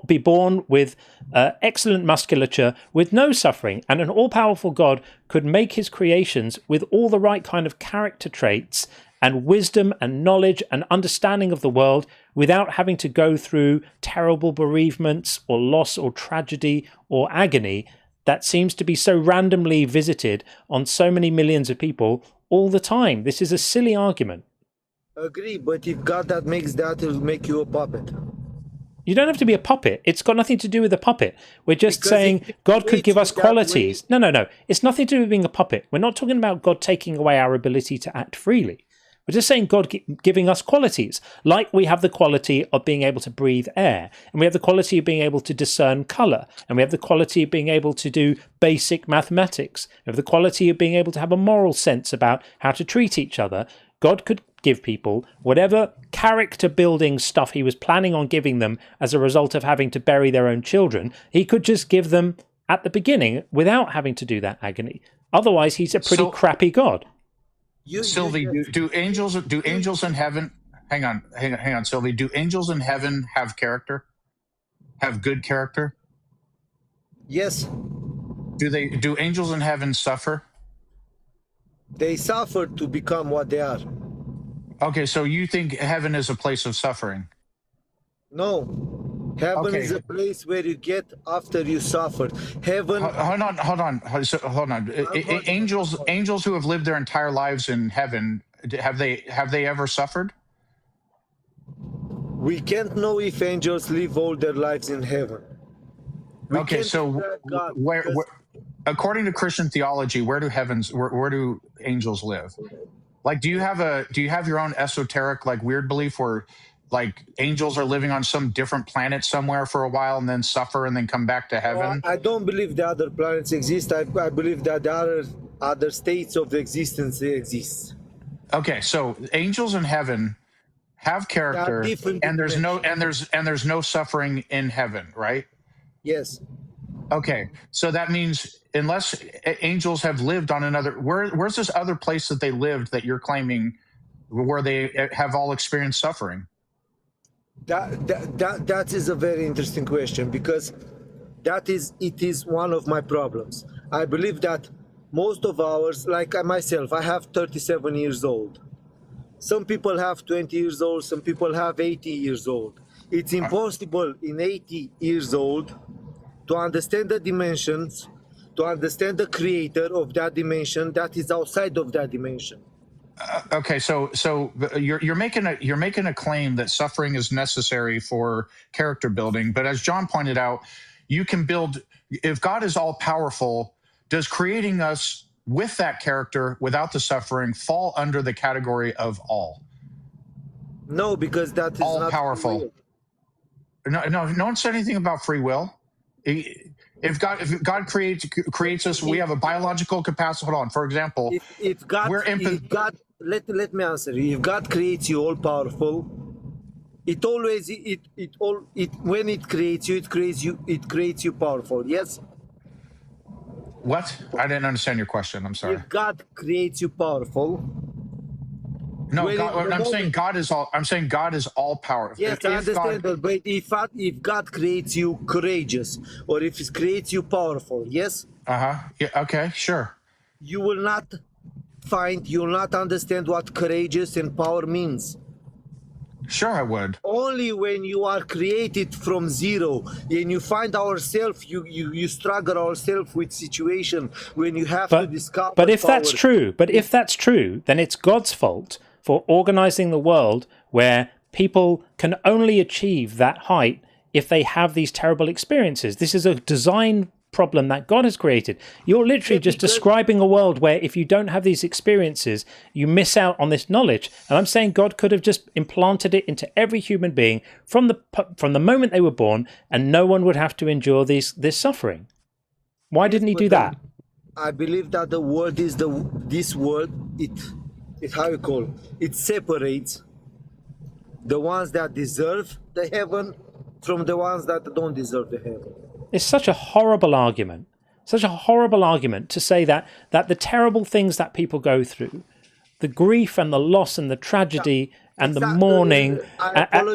be born with excellent musculature with no suffering, and an all-powerful God could make his creations with all the right kind of character traits and wisdom and knowledge and understanding of the world without having to go through terrible bereavements or loss or tragedy or agony that seems to be so randomly visited on so many millions of people all the time. This is a silly argument. Agree, but if God that makes that, it'll make you a puppet. You don't have to be a puppet. It's got nothing to do with a puppet. We're just saying God could give us qualities. No. It's nothing to do with being a puppet. We're not talking about God taking away our ability to act freely. We're just saying God giving us qualities, like we have the quality of being able to breathe air, and we have the quality of being able to discern colour, and we have the quality of being able to do basic mathematics, we have the quality of being able to have a moral sense about how to treat each other. God could give people whatever character building stuff he was planning on giving them as a result of having to bury their own children. He could just give them at the beginning without having to do that agony. Otherwise, he's a pretty crappy God. Sylvie, do angels in heaven? Hang on, Sylvie. Do angels in heaven have character? Have good character? Yes. Do angels in heaven suffer? They suffer to become what they are. Okay, so you think heaven is a place of suffering? No. Heaven is a place where you get after you suffered. Heaven. Hold on. Angels who have lived their entire lives in heaven, have they ever suffered? We can't know if angels live all their lives in heaven. Okay, so where according to Christian theology, where do angels live? Like, do you have your own esoteric, like, weird belief where, like, angels are living on some different planet somewhere for a while and then suffer and then come back to heaven? I don't believe the other planets exist. I believe that the other states of the existence exist. Okay, so angels in heaven have character, and there's no suffering in heaven, right? Yes. Okay, so that means unless angels have lived on another, where's this other place that they lived that you're claiming where they have all experienced suffering? That is a very interesting question, because it is one of my problems. I believe that most of ours, like myself, I have 37 years old. Some people have 20 years old, some people have 80 years old. It's impossible in 80 years old to understand the dimensions, to understand the creator of that dimension that is outside of that dimension. Okay, so you're making a claim that suffering is necessary for character building, but as John pointed out, you can build, if God is all powerful, does creating us with that character without the suffering fall under the category of all? No, because that is all not powerful. No one said anything about free will. If God creates us, we have a biological capacity. Hold on. For example, if God, let me answer you. If God creates you all powerful, when it creates you powerful. Yes. What? I didn't understand your question. I'm sorry. If God creates you powerful. No, God, I'm saying God is all. I'm saying God is all powerful. Yes, I understand that. But if God creates you courageous, or if He creates you powerful, yes. Yeah. Okay. Sure. You will not understand what courageous and power means. Sure, I would. Only when you are created from zero and you find ourselves, you struggle ourselves with situation when you have to discover. But if that's true, then it's God's fault for organizing the world where people can only achieve that height if they have these terrible experiences. This is a design problem that God has created. You're literally just describing a world where if you don't have these experiences, you miss out on this knowledge. And I'm saying God could have just implanted it into every human being from the moment they were born, and no one would have to endure this suffering. Why didn't He do that? I believe that the world is this world. It separates the ones that deserve the heaven from the ones that don't deserve the heaven. It's such a horrible argument. Such a horrible argument to say that the terrible things that people go through, the grief and the loss and the tragedy and the mourning and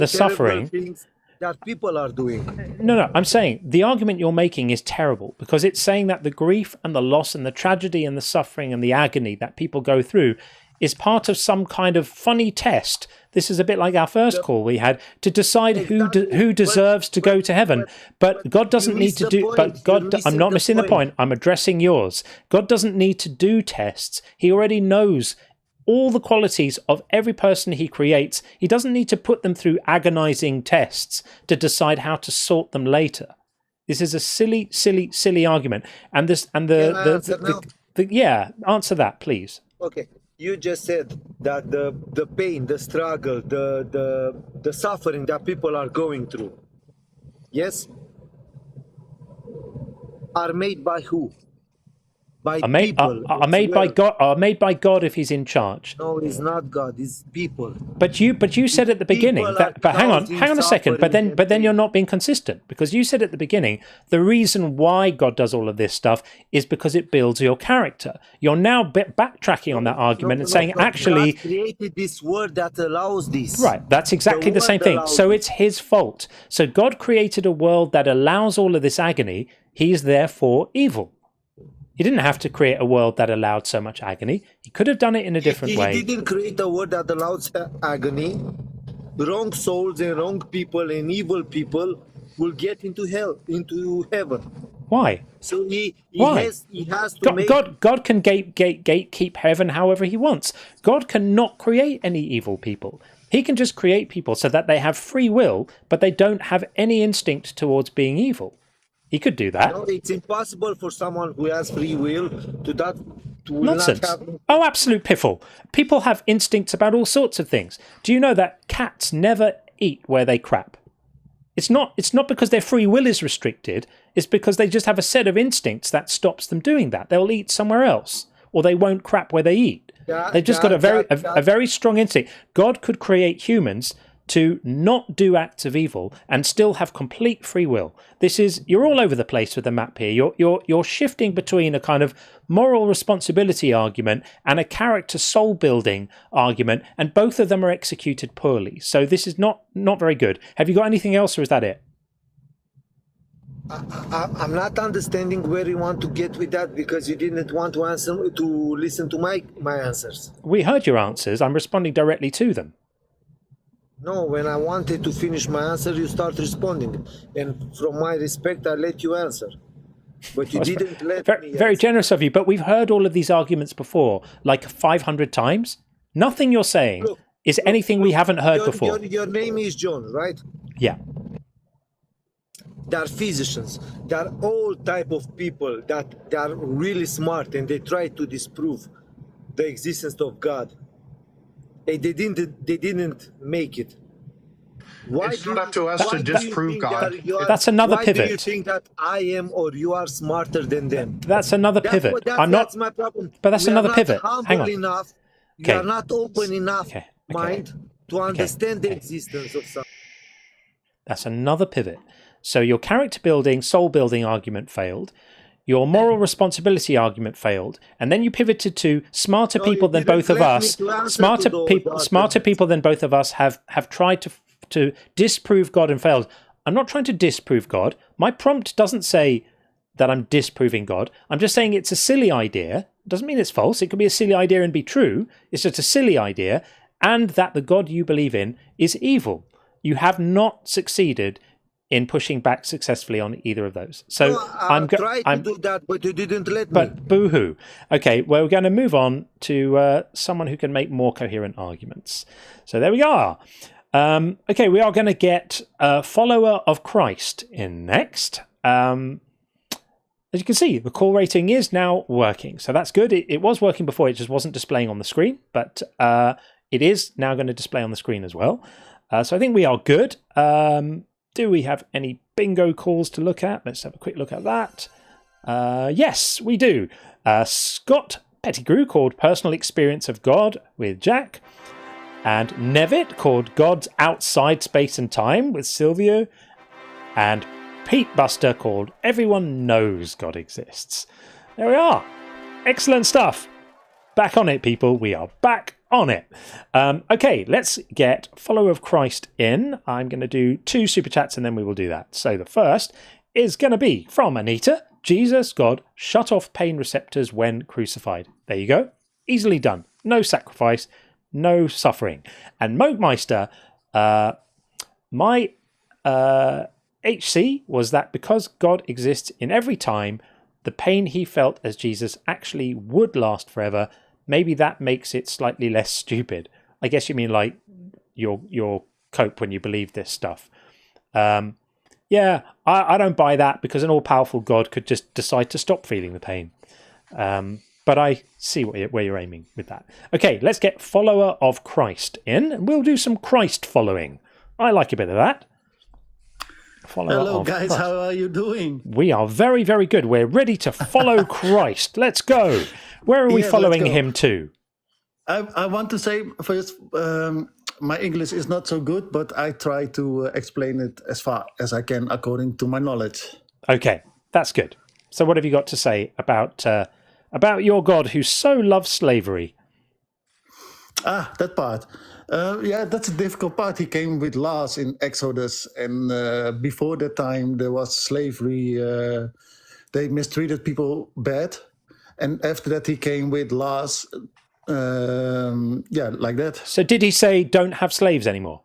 the suffering that people are doing. No, I'm saying the argument you're making is terrible because it's saying that the grief and the loss and the tragedy and the suffering and the agony that people go through is part of some kind of funny test. This is a bit like our first call we had to decide who deserves to go to heaven. But God doesn't need to do. But God, I'm not missing the point. I'm addressing yours. God doesn't need to do tests. He already knows all the qualities of every person He creates. He doesn't need to put them through agonizing tests to decide how to sort them later. This is a silly argument. And answer that, please. Okay. You just said that the pain, the struggle, the suffering that people are going through, yes, are made by who? By people. Are made by God. Are made by God if He's in charge. No, it's not God. It's people. But you said at the beginning that. But hang on a second. But then you're not being consistent because you said at the beginning the reason why God does all of this stuff is because it builds your character. You're now backtracking on that argument and saying actually God created this world that allows this. Right. That's exactly the same thing. So it's His fault. So God created a world that allows all of this agony. He is therefore evil. He didn't have to create a world that allowed so much agony. He could have done it in a different way. He didn't create a world that allows agony. Wrong souls and wrong people and evil people will get into hell, into heaven. Why? So he has to God can gatekeep heaven however He wants. God cannot create any evil people. He can just create people so that they have free will, but they don't have any instinct towards being evil. He could do that. No, it's impossible for someone who has free will to Nonsense. not have... Oh, absolute piffle. People have instincts about all sorts of things. Do you know that cats never eat where they crap? It's not because their free will is restricted. It's because they just have a set of instincts that stops them doing that. They'll eat somewhere else, or they won't crap where they eat. They've just got a very strong instinct. God could create humans to not do acts of evil and still have complete free will. You're all over the place with the map here. You're shifting between a kind of moral responsibility argument and a character soul building argument, and both of them are executed poorly. So this is not very good. Have you got anything else, or is that it? I'm not understanding where you want to get with that, because you didn't want to listen to my answers. We heard your answers. I'm responding directly to them. No, when I wanted to finish my answer, you start responding, and from my respect, I let you answer. But you didn't let me. Very generous of you. But we've heard all of these arguments before, like 500 times. Nothing you're saying is anything we haven't heard before. Your name is John, right? Yeah. There are physicians. There are all type of people that they are really smart, and they try to disprove the existence of God. And they didn't make it. Why it's not up to us to disprove God. That's another pivot. Why do you think that I am or you are smarter than them? That's another pivot. That's my problem. But that's another pivot. Hang on. Enough. You are not open enough mind to understand the existence of something. That's another pivot. So your character building, soul building argument failed. Your moral responsibility argument failed, and then you pivoted to smarter people than both of us. Smarter people than both of us have tried to disprove God and failed. I'm not trying to disprove God. My prompt doesn't say that I'm disproving God. I'm just saying it's a silly idea. It doesn't mean it's false. It could be a silly idea and be true. It's just a silly idea, and that the God you believe in is evil. You have not succeeded in pushing back successfully on either of those. So I'm trying to do that, but you didn't let me. But boo-hoo. Okay, well, we're going to move on to someone who can make more coherent arguments. So there we are. Okay, we are going to get a follower of Christ in next. As you can see, the call rating is now working. So that's good. It was working before. It just wasn't displaying on the screen. But it is now going to display on the screen as well. So I think we are good. Do we have any bingo calls to look at? Let's have a quick look at that. Yes, we do. Scott Pettigrew called Personal Experience of God with Jack. And Nevitt called God's Outside Space and Time with Silvio. And Pete Buster called Everyone Knows God Exists. There we are. Excellent stuff. Back on it, people. We are back on it. Okay, let's get Follower of Christ in. I'm going to do 2 super chats and then we will do that. So the first is going to be from Anita. Jesus, God, shut off pain receptors when crucified. There you go. Easily done. No sacrifice, no suffering. And Mogmeister, my HC was that because God exists in every time, the pain he felt as Jesus actually would last forever. Maybe that makes it slightly less stupid. I guess you mean like your cope when you believe this stuff. Yeah, I don't buy that, because an all-powerful God could just decide to stop feeling the pain. But I see where you're aiming with that. Okay, let's get Follower of Christ in, and we'll do some Christ following. I like a bit of that. Hello, guys. Christ. How are you doing? We are very, very good. We're ready to follow Christ. Let's go. Where are we following him to? I want to say first, my English is not so good, but I try to explain it as far as I can according to my knowledge. Okay, that's good. So what have you got to say about your God who so loves slavery? That part. Yeah, that's a difficult part. He came with laws in Exodus, and before that time there was slavery. They mistreated people bad, and after that he came with laws. Yeah, like that. So did he say don't have slaves anymore?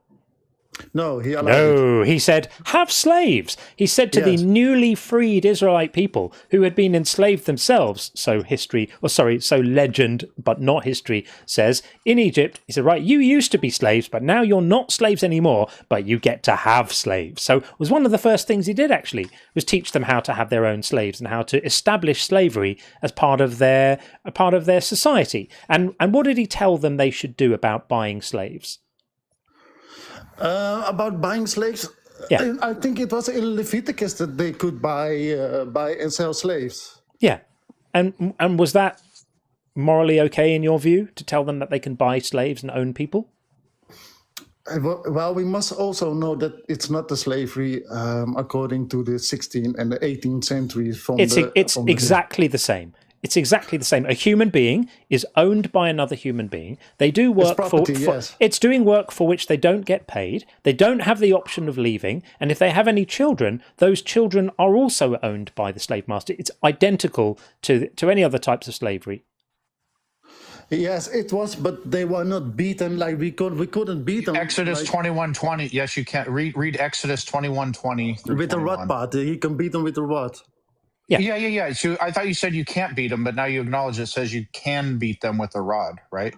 No, he allowed it. He said, have slaves. He said to the newly freed Israelite people who had been enslaved themselves, so legend, but not history, says, in Egypt, he said, right, you used to be slaves, but now you're not slaves anymore, but you get to have slaves. So it was one of the first things he did, actually, was teach them how to have their own slaves and how to establish slavery as part of their society. And what did he tell them they should do about buying slaves? About buying slaves, yeah. I think it was in Leviticus that they could buy and sell slaves. Yeah, and was that morally okay in your view to tell them that they can buy slaves and own people? Well, we must also know that it's not the slavery according to the 16th and the 18th century. It's exactly the same. It's exactly the same. A human being is owned by another human being. They do work it's doing work for which they don't get paid. They don't have the option of leaving. And if they have any children, those children are also owned by the slave master. It's identical to any other types of slavery. Yes, it was, but they were not beaten like we couldn't beat them. Exodus 21:20. Yes, you can read Exodus 21:20 with the rod part. You can beat them with the rod. Yeah. So I thought you said you can't beat them, but now you acknowledge it says you can beat them with a rod, right?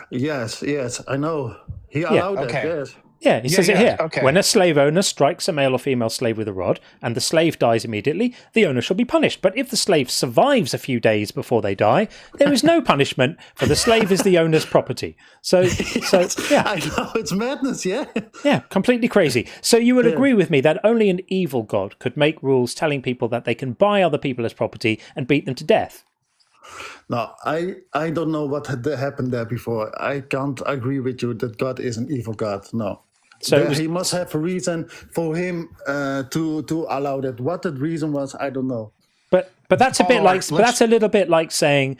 Yes, I know. He allowed that, yes. Yeah, he says it here. Okay. When a slave owner strikes a male or female slave with a rod and the slave dies immediately, the owner shall be punished. But if the slave survives a few days before they die, there is no punishment, for the slave is the owner's property. So yeah. I know, it's madness, yeah. Yeah, completely crazy. So you would agree with me that only an evil God could make rules telling people that they can buy other people as property and beat them to death? No, I don't know what had happened there before. I can't agree with you that God is an evil God, no. So he must have a reason for him to allow that. What that reason was, I don't know. But that's a bit like that's a little bit like saying,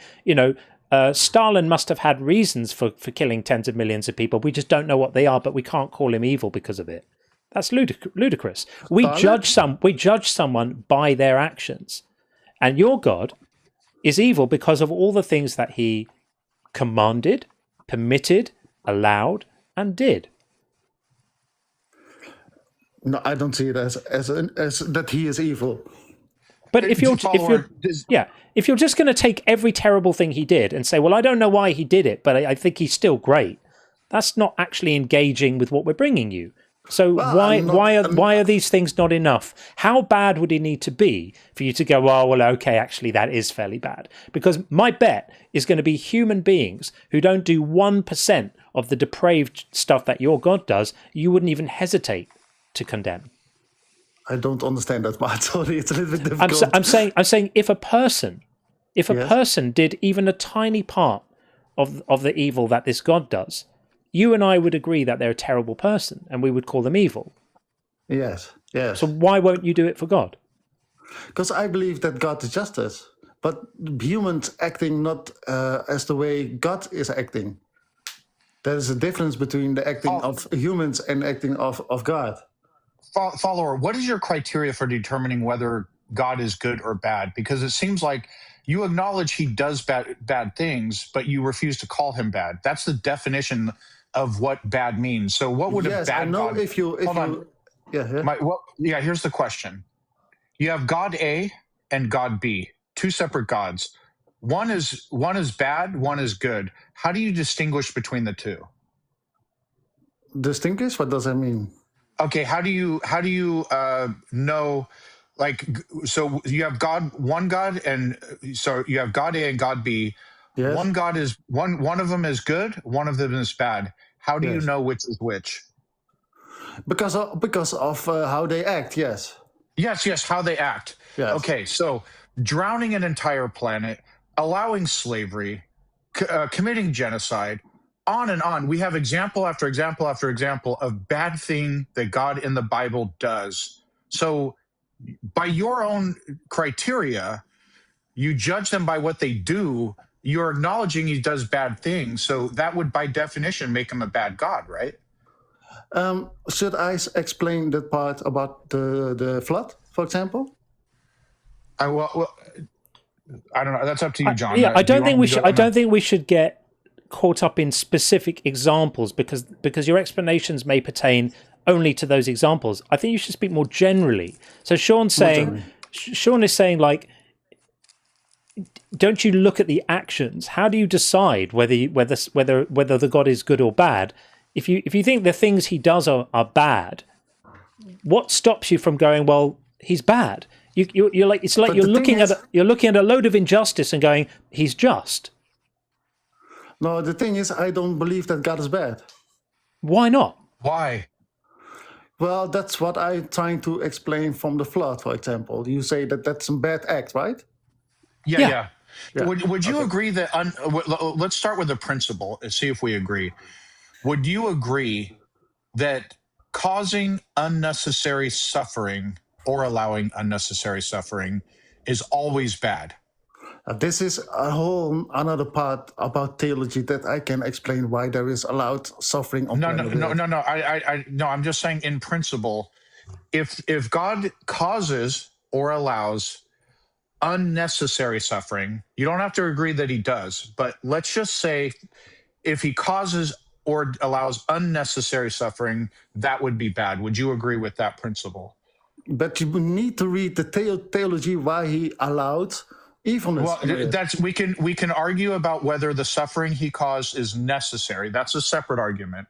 Stalin must have had reasons for killing tens of millions of people. We just don't know what they are, but we can't call him evil because of it. That's ludicrous. We judge someone by their actions, and your God is evil because of all the things that he commanded, permitted, allowed, and did. No, I don't see it as that he is evil. But if you're just going to take every terrible thing he did and say, well, I don't know why he did it, but I think he's still great, that's not actually engaging with what we're bringing you. So why are these things not enough? How bad would he need to be for you to go, oh, well, okay, actually, that is fairly bad? Because my bet is going to be human beings who don't do 1% of the depraved stuff that your God does, you wouldn't even hesitate to condemn. I don't understand that part. Sorry, it's a little bit difficult. I'm saying if a person did even a tiny part of the evil that this God does, you and I would agree that they're a terrible person and we would call them evil. Yes. So why won't you do it for God? Because I believe that God is justice, but humans acting not as the way God is acting. There's a difference between the acting of humans and acting of God. Follower, what is your criteria for determining whether God is good or bad? Because it seems like you acknowledge he does bad things, but you refuse to call him bad. That's the definition of what bad means. So what would a bad God... Here's the question. You have God A and God B, two separate gods. One is bad, one is good. How do you distinguish between the two? Distinguish? What does that mean? Okay, how do you know? Like, so you have one God, and so you have God A and God B. Yes. One God is one of them is good, one of them is bad. How do you know which is which? Because of how they act. Yes, how they act. Yes. Okay, so drowning an entire planet, allowing slavery, committing genocide. On and on. We have example after example after example of bad thing that God in the Bible does. So by your own criteria, you judge them by what they do. You're acknowledging he does bad things. So that would, by definition, make him a bad God, right? Should I explain that part about the flood, for example? I don't know. That's up to you, John. I don't think we should get caught up in specific examples because your explanations may pertain only to those examples. I think you should speak more generally. So Sean is saying, like, don't you look at the actions? How do you decide whether the God is good or bad? If you think the things he does are bad, what stops you from going, well, he's bad? You're like, it's like you're looking at a load of injustice and going, he's just. No, the thing is, I don't believe that God is bad. Why not? Why? Well, that's what I'm trying to explain from the flood, for example. You say that that's a bad act, right? Yeah. Would you agree that... let's start with the principle and see if we agree. Would you agree that causing unnecessary suffering or allowing unnecessary suffering is always bad? This is a whole another part about theology that I can explain why there is allowed suffering on planet Earth. No. I'm just saying, in principle, if God causes or allows unnecessary suffering, you don't have to agree that he does, but let's just say if he causes or allows unnecessary suffering, that would be bad. Would you agree with that principle? But you need to read the theology why he allowed evilness. Well, we can argue about whether the suffering he caused is necessary. That's a separate argument.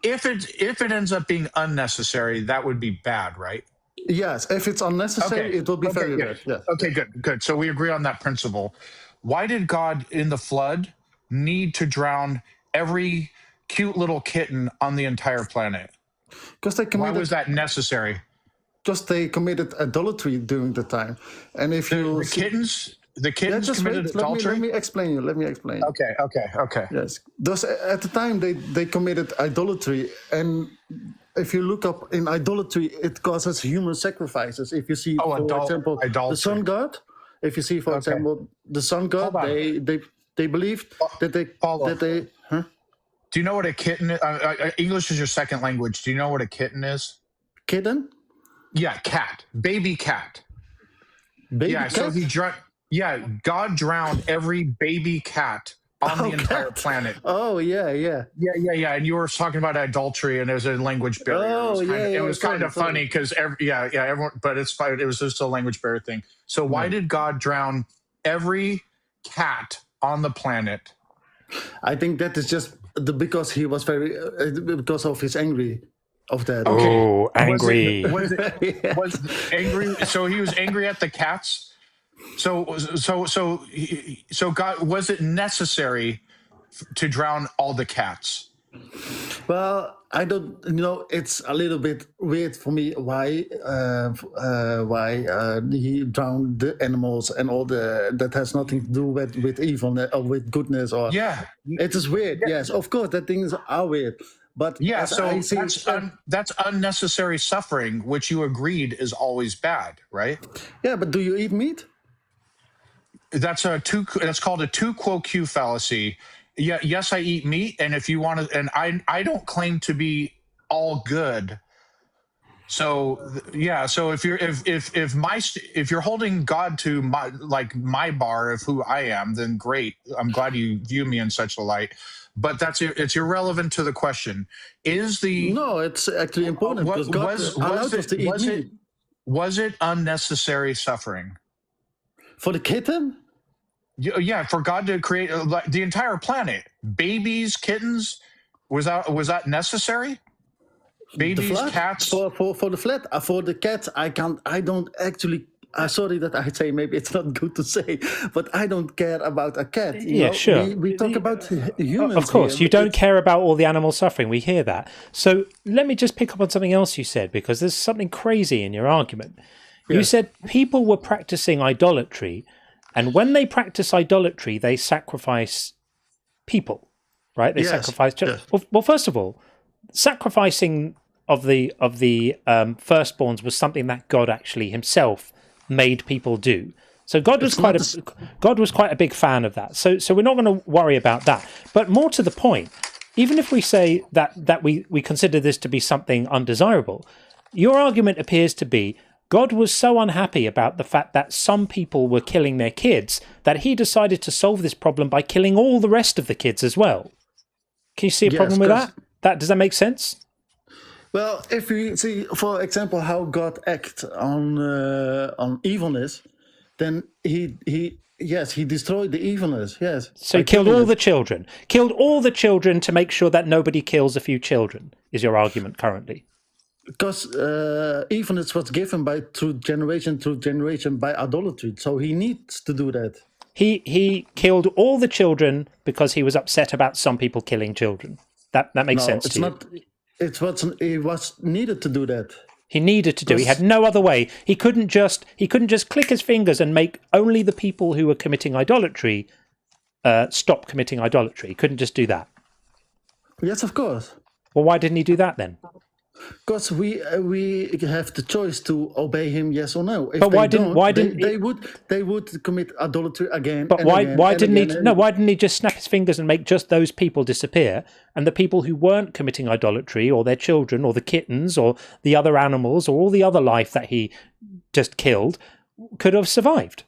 If it ends up being unnecessary, that would be bad, right? Yes, if it's unnecessary, it will be very bad. Yes. Okay, good. So we agree on that principle. Why did God in the flood need to drown every cute little kitten on the entire planet? Because they committed. Why was that necessary? Because they committed idolatry during the time, and if the kittens committed adultery. Let me explain you. Okay. Yes, thus at the time they committed idolatry, and if you look up in idolatry, it causes human sacrifices. If you see, for example, the sun god. If you see, for example, the sun god, they believed that they. Huh? Do you know what a kitten is? English is your second language. Do you know what a kitten is? Kitten? Yeah, cat. Baby cat. Baby cat? So God drowned every baby cat on the entire planet. Oh, yeah. Yeah. And you were talking about adultery, and there's a language barrier. It was kind of funny because everyone, but it's fine. It was just a language barrier thing. So why did God drown every cat on the planet? I think that is just because he was because of his angry of that. Okay. Oh, angry. Was angry? So he was angry at the cats. So God, was it necessary to drown all the cats? Well, I don't. It's a little bit weird for me why he drowned the animals and all that has nothing to do with evilness or with goodness or. Yeah, it is weird. Yes, of course, that things are weird. But that's unnecessary suffering, which you agreed is always bad, right? Yeah, but do you eat meat? That's called a tu quo q fallacy. Yeah, yes, I eat meat, and if you want to, and I don't claim to be all good. So if you're holding God to my bar of who I am, then great. I'm glad you view me in such a light. But it's irrelevant to the question. No, it's actually important because God allowed us to eat meat. Was it unnecessary suffering for the kitten? Yeah, for God to create the entire planet, babies, kittens, was that necessary? Babies, cats. For the flat, for the cats, I don't actually. Sorry that I say maybe it's not good to say, but I don't care about a cat. Sure. We talk about humans. Of course, you don't care about all the animal suffering. We hear that. So let me just pick up on something else you said, because there's something crazy in your argument. You said people were practicing idolatry. And when they practice idolatry, they sacrifice people, right? They sacrifice children. Well, first of all, sacrificing of the firstborns was something that God actually himself made people do. So God was quite a big fan of that. So we're not going to worry about that. But more to the point, even if we say that we consider this to be something undesirable, your argument appears to be God was so unhappy about the fact that some people were killing their kids that he decided to solve this problem by killing all the rest of the kids as well. Can you see a problem with that? Does that make sense? Well, if we see, for example, how God acts on evilness, then he destroyed the evilness. Yes. So he killed all the children. Killed all the children to make sure that nobody kills a few children, is your argument currently. Because evilness was given through generation by idolatry, so he needs to do that. He killed all the children because he was upset about some people killing children. That makes sense to you. It was needed to do that. He needed to do. He had no other way. He couldn't just click his fingers and make only the people who were committing idolatry stop committing idolatry. He couldn't just do that. Yes, of course. Well, why didn't he do that then? Because we have the choice to obey him, yes or no. If But why they didn't don't, why didn't they would commit adultery again? But and why again why and didn't again he and no again. why didn't he just snap his fingers and make just those people disappear, and the people who weren't committing idolatry, or their children, or the kittens, or the other animals, or all the other life that he just killed could have survived?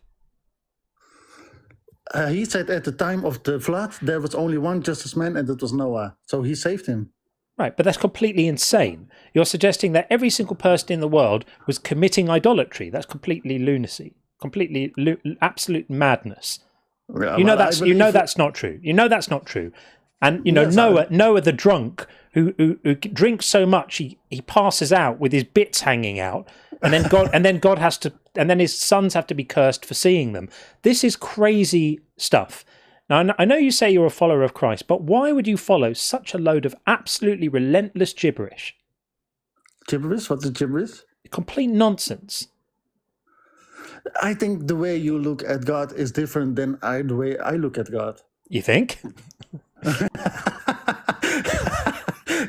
He said at the time of the flood there was only one justice man, and that was Noah. So he saved him. Right, but that's completely insane. You're suggesting that every single person in the world was committing idolatry. That's completely lunacy, completely absolute madness. Yeah, You know well, I that's believe that's not true. You know that's not true. And you know Yes, Noah the drunk who drinks so much he passes out with his bits hanging out, and then God has to, and then his sons have to be cursed for seeing them. This is crazy stuff. Now I know you say you're a follower of Christ, but why would you follow such a load of absolutely relentless gibberish? Gibberish? What is gibberish? Complete nonsense. I think the way you look at God is different than the way I look at God. You think?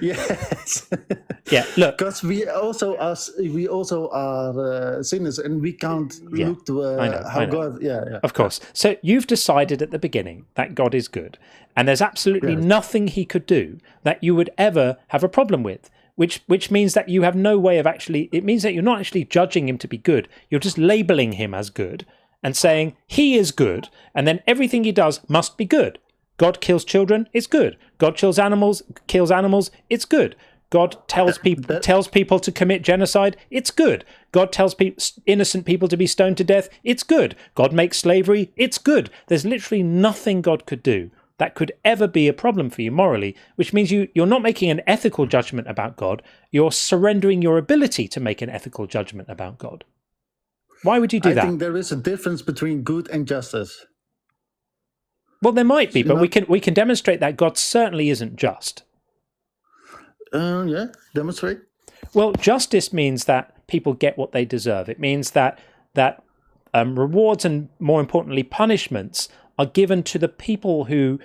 Yes. Yeah, look. Because we also are sinners, and we can't look to I know. God. Yeah. Of course. So you've decided at the beginning that God is good, and there's absolutely nothing he could do that you would ever have a problem with, which means that you have no way of actually, it means that you're not actually judging him to be good. You're just labeling him as good and saying he is good, and then everything he does must be good. God kills children, it's good. God kills animals, it's good. God tells people to commit genocide, it's good. God tells innocent people to be stoned to death, it's good. God makes slavery, it's good. There's literally nothing God could do that could ever be a problem for you morally, which means you're not making an ethical judgment about God, you're surrendering your ability to make an ethical judgment about God. Why would you do that? I think there is a difference between good and justice. Well, there might be, but we can demonstrate that God certainly isn't just. Yeah, demonstrate. Well, justice means that people get what they deserve. It means that rewards and, more importantly, punishments are given to the people who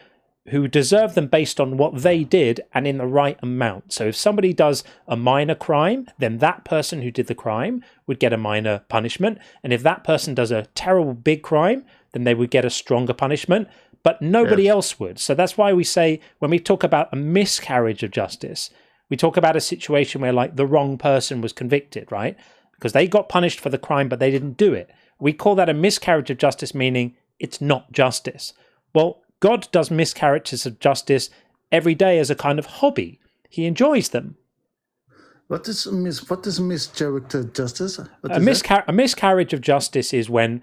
deserve them based on what they did and in the right amount. So if somebody does a minor crime, then that person who did the crime would get a minor punishment. And if that person does a terrible big crime, then they would get a stronger punishment. But nobody else would. So that's why we say, when we talk about a miscarriage of justice, we talk about a situation where, like, the wrong person was convicted, right? Because they got punished for the crime, but they didn't do it. We call that a miscarriage of justice, meaning it's not justice. Well, God does miscarriages of justice every day as a kind of hobby. He enjoys them. What is miscarriage of justice? A miscarriage of justice is when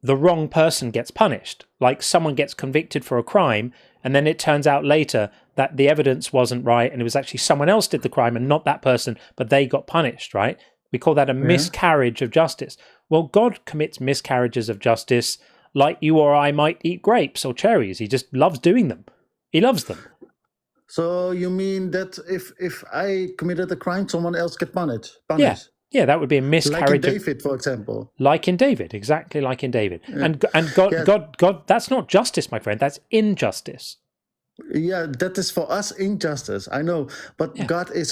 the wrong person gets punished. Like, someone gets convicted for a crime, and then it turns out later that the evidence wasn't right, and it was actually someone else did the crime and not that person, but they got punished, right? We call that a miscarriage of justice. Well, God commits miscarriages of justice like you or I might eat grapes or cherries. He just loves doing them. He loves them. So you mean that if I committed a crime, someone else get punished? Yeah, that would be a miscarriage. Like in David, for example. Like in David, exactly like in David. Yeah. And God, that's not justice, my friend. That's injustice. Yeah, that is for us injustice. I know, but God is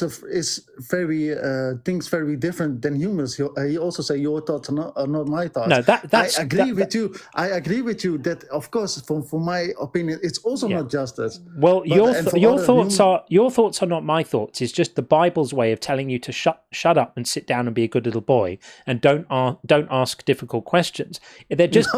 very thinks very different than humans. He also say your thoughts are not my thoughts. No, I agree with you. I agree with you that, of course, from my opinion, it's also not justice. Well, your thoughts are not my thoughts. It's just the Bible's way of telling you to shut up and sit down and be a good little boy and don't ask difficult questions. They're just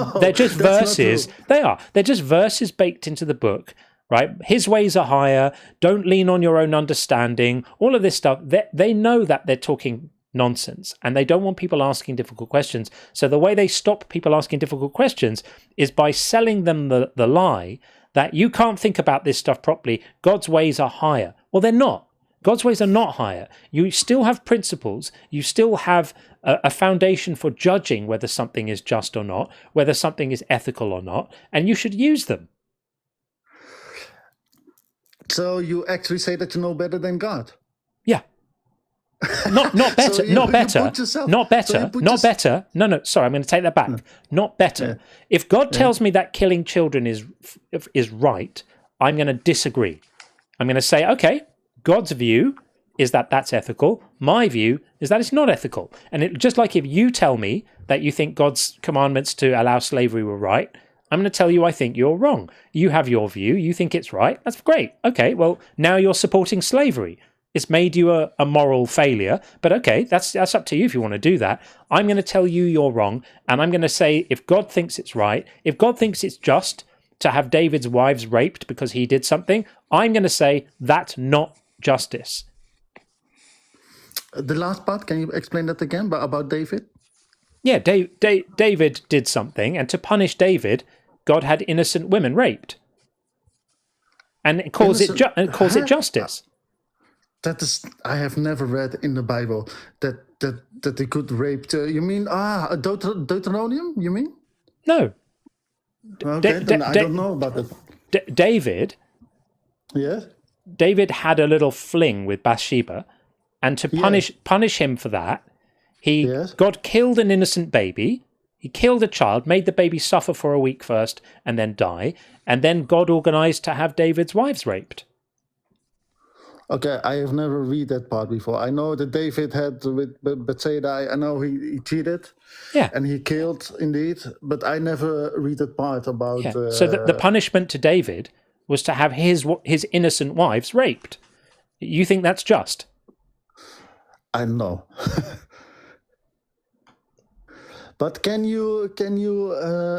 verses. They're just verses baked into the book. Right? His ways are higher. Don't lean on your own understanding. All of this stuff, they know that they're talking nonsense and they don't want people asking difficult questions. So the way they stop people asking difficult questions is by selling them the lie that you can't think about this stuff properly. God's ways are higher. Well, they're not. God's ways are not higher. You still have principles. You still have a foundation for judging whether something is just or not, whether something is ethical or not, and you should use them. So you actually say that you know better than God? Yeah. Not better. So not better. Not better. Not better. No. Sorry, I'm going to take that back. Not better. Yeah. If God tells me that killing children is right, I'm going to disagree. I'm going to say, okay, God's view is that that's ethical. My view is that it's not ethical. And just like if you tell me that you think God's commandments to allow slavery were right, I'm going to tell you I think you're wrong. You have your view. You think it's right. That's great. Okay, well, now you're supporting slavery. It's made you a moral failure. But okay, that's up to you if you want to do that. I'm going to tell you you're wrong. And I'm going to say if God thinks it's right, if God thinks it's just to have David's wives raped because he did something, I'm going to say that's not justice. The last part, can you explain that again about David? Yeah, David did something, and to punish David, God had innocent women raped, and it calls it justice. That is, I have never read in the Bible that they could rape. You mean Deuteronomium? You mean? No. Okay, then I don't know about it. David. Yes. David had a little fling with Bathsheba, and to punish him for that, God killed an innocent baby. He killed a child, made the baby suffer for a week first, and then die. And then God organized to have David's wives raped. Okay, I have never read that part before. I know that David had with Bethsaida. I know he cheated, and he killed indeed. But I never read that part about. Yeah. So the punishment to David was to have his innocent wives raped. You think that's just? I don't know. But can you?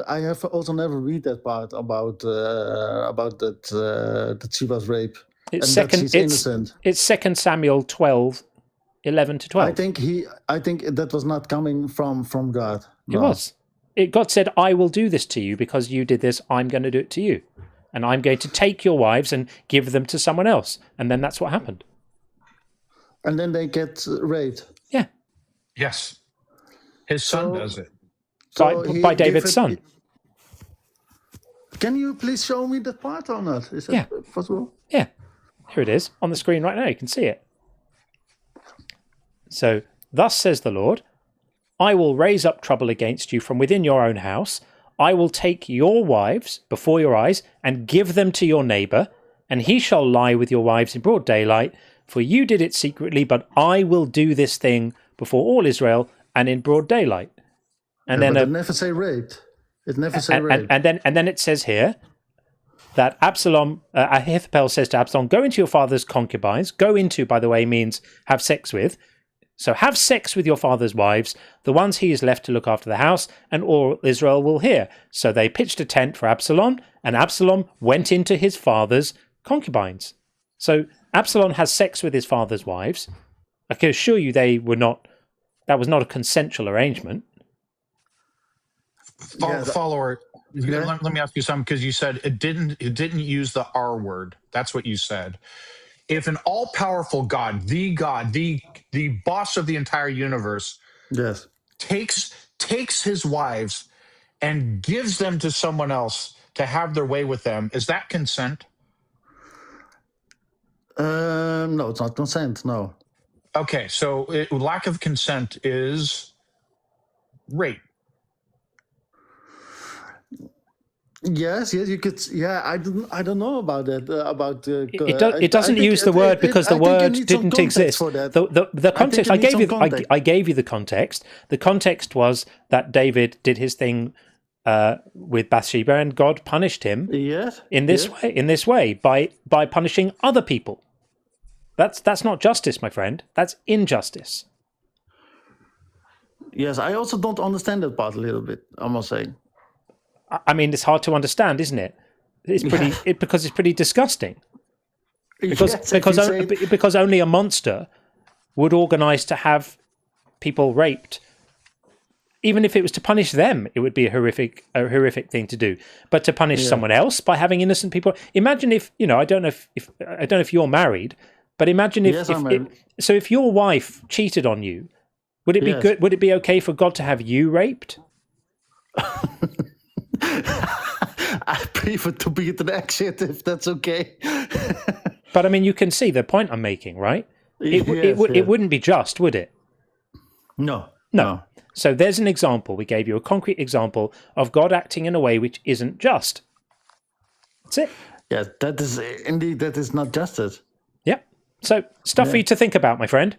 I have also never read that part about that she was raped. It's innocent. It's 2 Samuel 12, 11 to 12. I think that was not coming from God. No. It was. God said, "I will do this to you because you did this. I'm going to do it to you, and I'm going to take your wives and give them to someone else." And then that's what happened. And then they get raped. Yeah. Yes. His son does it. By David's son. Can you please show me that part or not? Is that possible? Yeah. Here it is on the screen right now. You can see it. So, thus says the Lord, I will raise up trouble against you from within your own house. I will take your wives before your eyes and give them to your neighbor, and he shall lie with your wives in broad daylight. For you did it secretly, but I will do this thing before all Israel and in broad daylight. And then it never say raped. It never say raped. And then it says here that Absalom, Ahithophel says to Absalom, go into your father's concubines. Go into, by the way, means have sex with. So have sex with your father's wives, the ones he is left to look after the house, and all Israel will hear. So they pitched a tent for Absalom, and Absalom went into his father's concubines. So Absalom has sex with his father's wives. I can assure you that was not a consensual arrangement. Follower, let me ask you something, because you said it didn't use the R word. That's what you said. If an all-powerful God, the boss of the entire universe, takes his wives and gives them to someone else to have their way with them, is that consent? No, it's not consent. No. Okay, so lack of consent is rape. Yes, you could. Yeah, I don't know about that. It doesn't use the word because the word didn't exist. The context I gave you the context. The context was that David did his thing with Bathsheba, and God punished him. In this way by punishing other people. That's not justice, my friend. That's injustice. Yes, I also don't understand that part a little bit, I must say. I mean, it's hard to understand, isn't it? It's pretty because it's pretty disgusting. Because only a monster would organize to have people raped. Even if it was to punish them, it would be a horrific thing to do. But to punish someone else by having innocent people. Imagine if I don't know if you're married, but imagine if your wife cheated on you, would it be good? Would it be okay for God to have you raped? I prefer to be the exit if that's okay. But I mean, you can see the point I'm making, right? It wouldn't be just, would it? No. So there's an example. We gave you a concrete example of God acting in a way which isn't just. That's it. Yeah, that is not justice. Yeah. So stuff for you to think about, my friend.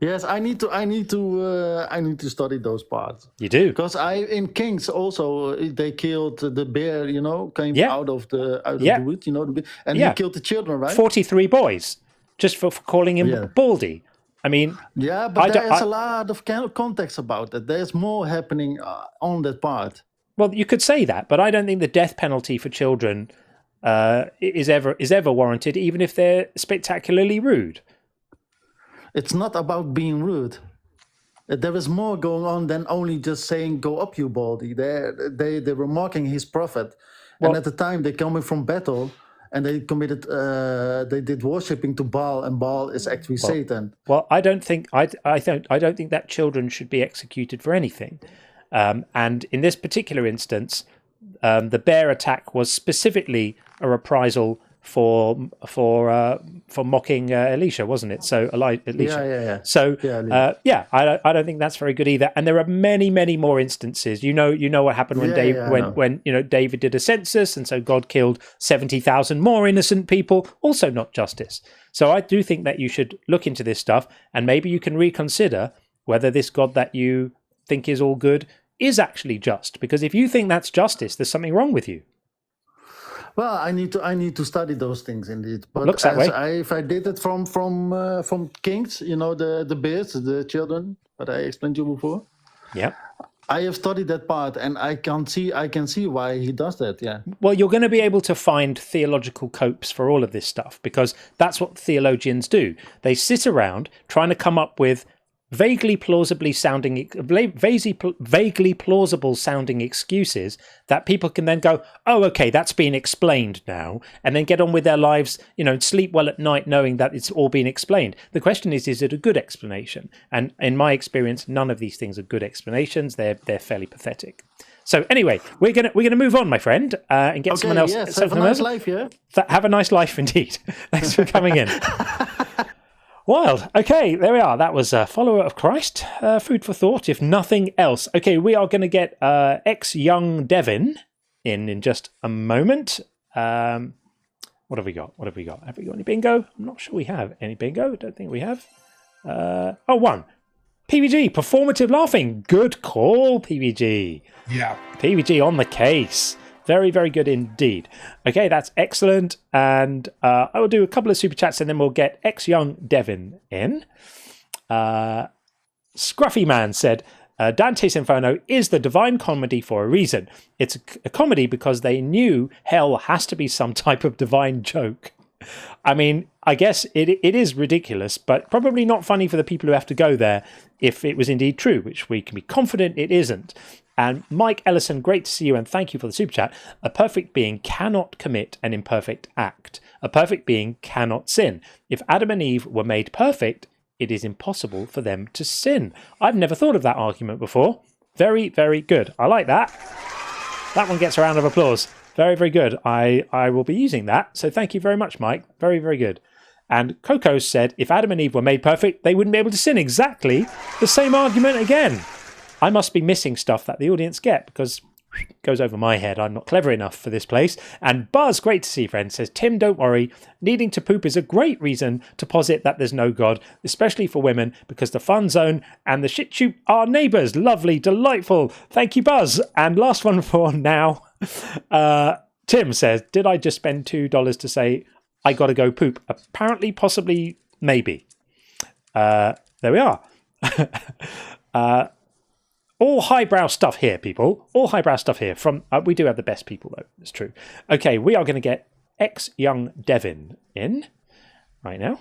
Yes, I need to study those parts. You do, because in Kings also they killed the bear. Came out of the wood. And he killed the children, right? 43 boys, just for calling him Baldy. I mean, but there's a lot of context about that. There's more happening on that part. Well, you could say that, but I don't think the death penalty for children is ever warranted, even if they're spectacularly rude. It's not about being rude. There is more going on than only just saying, "Go up, you baldy." They were mocking his prophet, and at the time they coming from battle, and they committed, they did worshipping to Baal, and Baal is actually Satan. Well, I don't think that children should be executed for anything. And in this particular instance, the bear attack was specifically a reprisal for mocking Elisha, wasn't it? So Elisha. Yeah. So I don't think that's very good either. And there are many, many more instances. You know what happened when when David did a census, and so God killed 70,000 more innocent people. Also not justice. So I do think that you should look into this stuff, and maybe you can reconsider whether this God that you think is all good is actually just. Because if you think that's justice, there's something wrong with you. Well, I need to study those things indeed. But looks that way. If I did it from Kings, the bears, the children that I explained to you before. Yeah. I have studied that part, and I can see why he does that. Yeah. Well, you're going to be able to find theological copes for all of this stuff, because that's what theologians do. They sit around trying to come up with vaguely plausible sounding excuses that people can then go, "Oh, okay, that's been explained now," and then get on with their lives, sleep well at night knowing that it's all been explained. The question is it a good explanation? And in my experience, none of these things are good explanations. They're fairly pathetic. So anyway, we're gonna move on, my friend, and get someone else. Yes, have a nice life, yeah. Have a nice life indeed. Thanks for coming in. Wild. Okay, there we are. That was a follower of Christ. Food for thought, if nothing else. Okay, we are going to get ex-young Devin in just a moment. What have we got? Have we got any bingo? I'm not sure we have any bingo. Don't think we have. One. PVG, performative laughing. Good call, PVG. Yeah. PVG on the case. Very, very good indeed. Okay, that's excellent. And I will do a couple of super chats and then we'll get ex-young Devin in. Scruffy Man said, Dante's Inferno is the divine comedy for a reason. It's a comedy because they knew hell has to be some type of divine joke. I mean, I guess it is ridiculous, but probably not funny for the people who have to go there if it was indeed true, which we can be confident it isn't. And Mike Ellison, great to see you and thank you for the super chat. A perfect being cannot commit an imperfect act. A perfect being cannot sin. If Adam and Eve were made perfect, it is impossible for them to sin. I've never thought of that argument before. Very, very good. I like that. That one gets a round of applause. Very, very good. I will be using that. So thank you very much, Mike. Very, very good. And Coco said, if Adam and Eve were made perfect, they wouldn't be able to sin. Exactly the same argument again. I must be missing stuff that the audience get because it goes over my head. I'm not clever enough for this place. And Buzz, great to see you, friend, says, Tim, don't worry. Needing to poop is a great reason to posit that there's no God, especially for women, because the fun zone and the shit shoot are neighbours. Lovely, delightful. Thank you, Buzz. And last one for now. Tim says, did I just spend $2 to say I got to go poop? Apparently, possibly, maybe. There we are. All highbrow stuff here, people. All highbrow stuff here. From we do have the best people, though. It's true. Okay, we are going to get ex-young Devin in right now.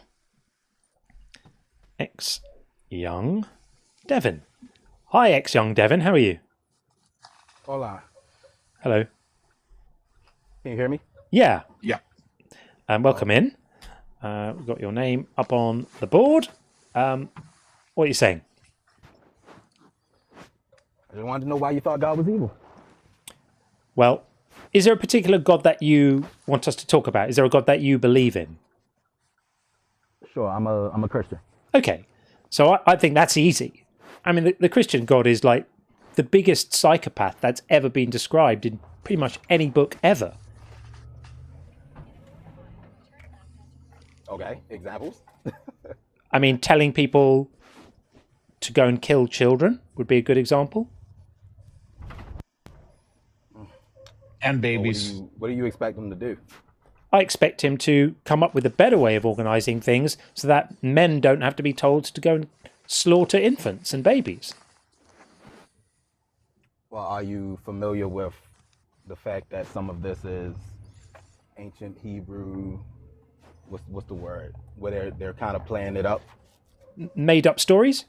Ex-young Devin. Hi, ex-young Devin. How are you? Hola. Hello. Can you hear me? Yeah. Yeah. Welcome in. We've got your name up on the board. What are you saying? I just wanted to know why you thought God was evil. Well, is there a particular God that you want us to talk about? Is there a God that you believe in? Sure, I'm a Christian. Okay, so I think that's easy. I mean, the Christian God is like the biggest psychopath that's ever been described in pretty much any book ever. Okay, examples? I mean, telling people to go and kill children would be a good example. And babies. So what do you expect them to do? I expect him to come up with a better way of organising things so that men don't have to be told to go and slaughter infants and babies. Well, are you familiar with the fact that some of this is ancient Hebrew? What's the word? Where they're kind of playing it up. Made up stories?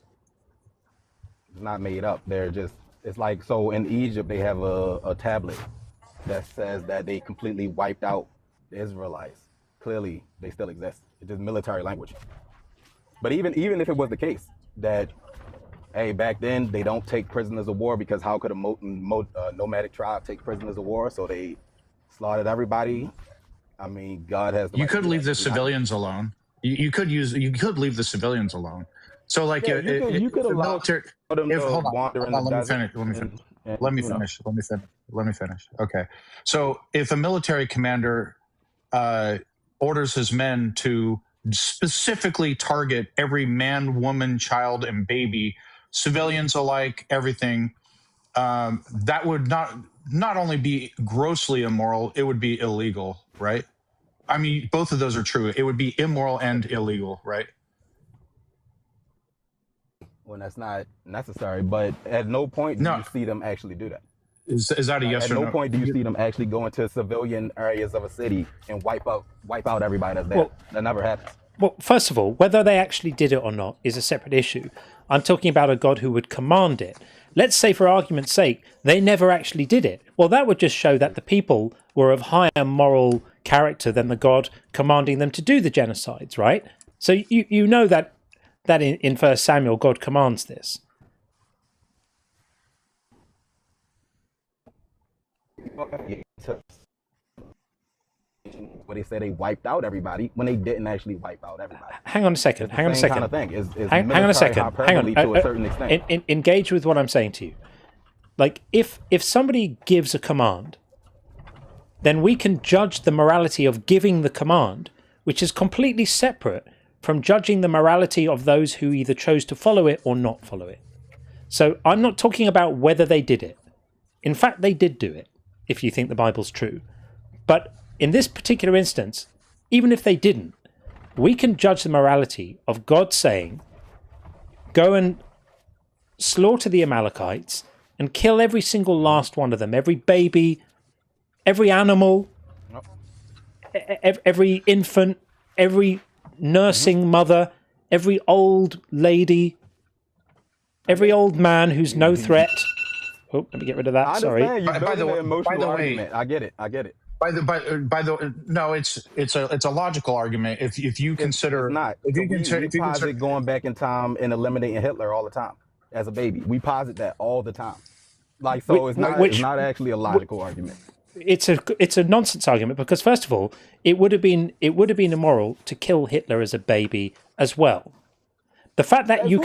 It's not made up. They're just. It's like, so in Egypt they have a tablet that says that they completely wiped out the Israelites. Clearly, they still exist. It's just military language. But even if it was the case that, hey, back then they don't take prisoners of war, because how could a nomadic tribe take prisoners of war? So they slaughtered everybody. I mean, God has. You could leave the civilians alone. You could leave the civilians alone. So, like, Yeah, you could allow military. them to Hold on, wander in the let me desert. finish. And, Let me you know. finish. Okay. So, if a military commander orders his men to specifically target every man, woman, child, and baby, civilians alike, everything, that would not only be grossly immoral, it would be illegal, right? I mean, both of those are true. It would be immoral and illegal, right? When that's not necessary, but at no point do you see them actually do that. Is that a yes at or no? At no point do you see them actually go into civilian areas of a city and wipe out everybody that's there. Well, that never happens. Well, first of all, whether they actually did it or not is a separate issue. I'm talking about a God who would command it. Let's say, for argument's sake, they never actually did it. Well, that would just show that the people were of higher moral character than the God commanding them to do the genocides, right? So you know that in 1 Samuel, God commands this. Where they say they wiped out everybody when they didn't actually wipe out everybody. Hang on a second. Hang on a second. Kind of thing. Hang on a second. Hang on. To a certain extent. Engage with what I'm saying to you. Like, if somebody gives a command, then we can judge the morality of giving the command, which is completely separate from judging the morality of those who either chose to follow it or not follow it. So I'm not talking about whether they did it. In fact, they did do it, if you think the Bible's true. But in this particular instance, even if they didn't, we can judge the morality of God saying, go and slaughter the Amalekites and kill every single last one of them, every baby, every animal, every infant, every nursing mother, every old lady, every old man who's no threat. Oh, let me get rid of that. Sorry. By the way, I get it. By the no, it's a logical argument. If you consider we posit going back in time and eliminating Hitler all the time as a baby. We posit that all the time. Like, so it's not actually a logical argument. It's a nonsense argument, because first of all, it would have been immoral to kill Hitler as a baby as well. The fact that you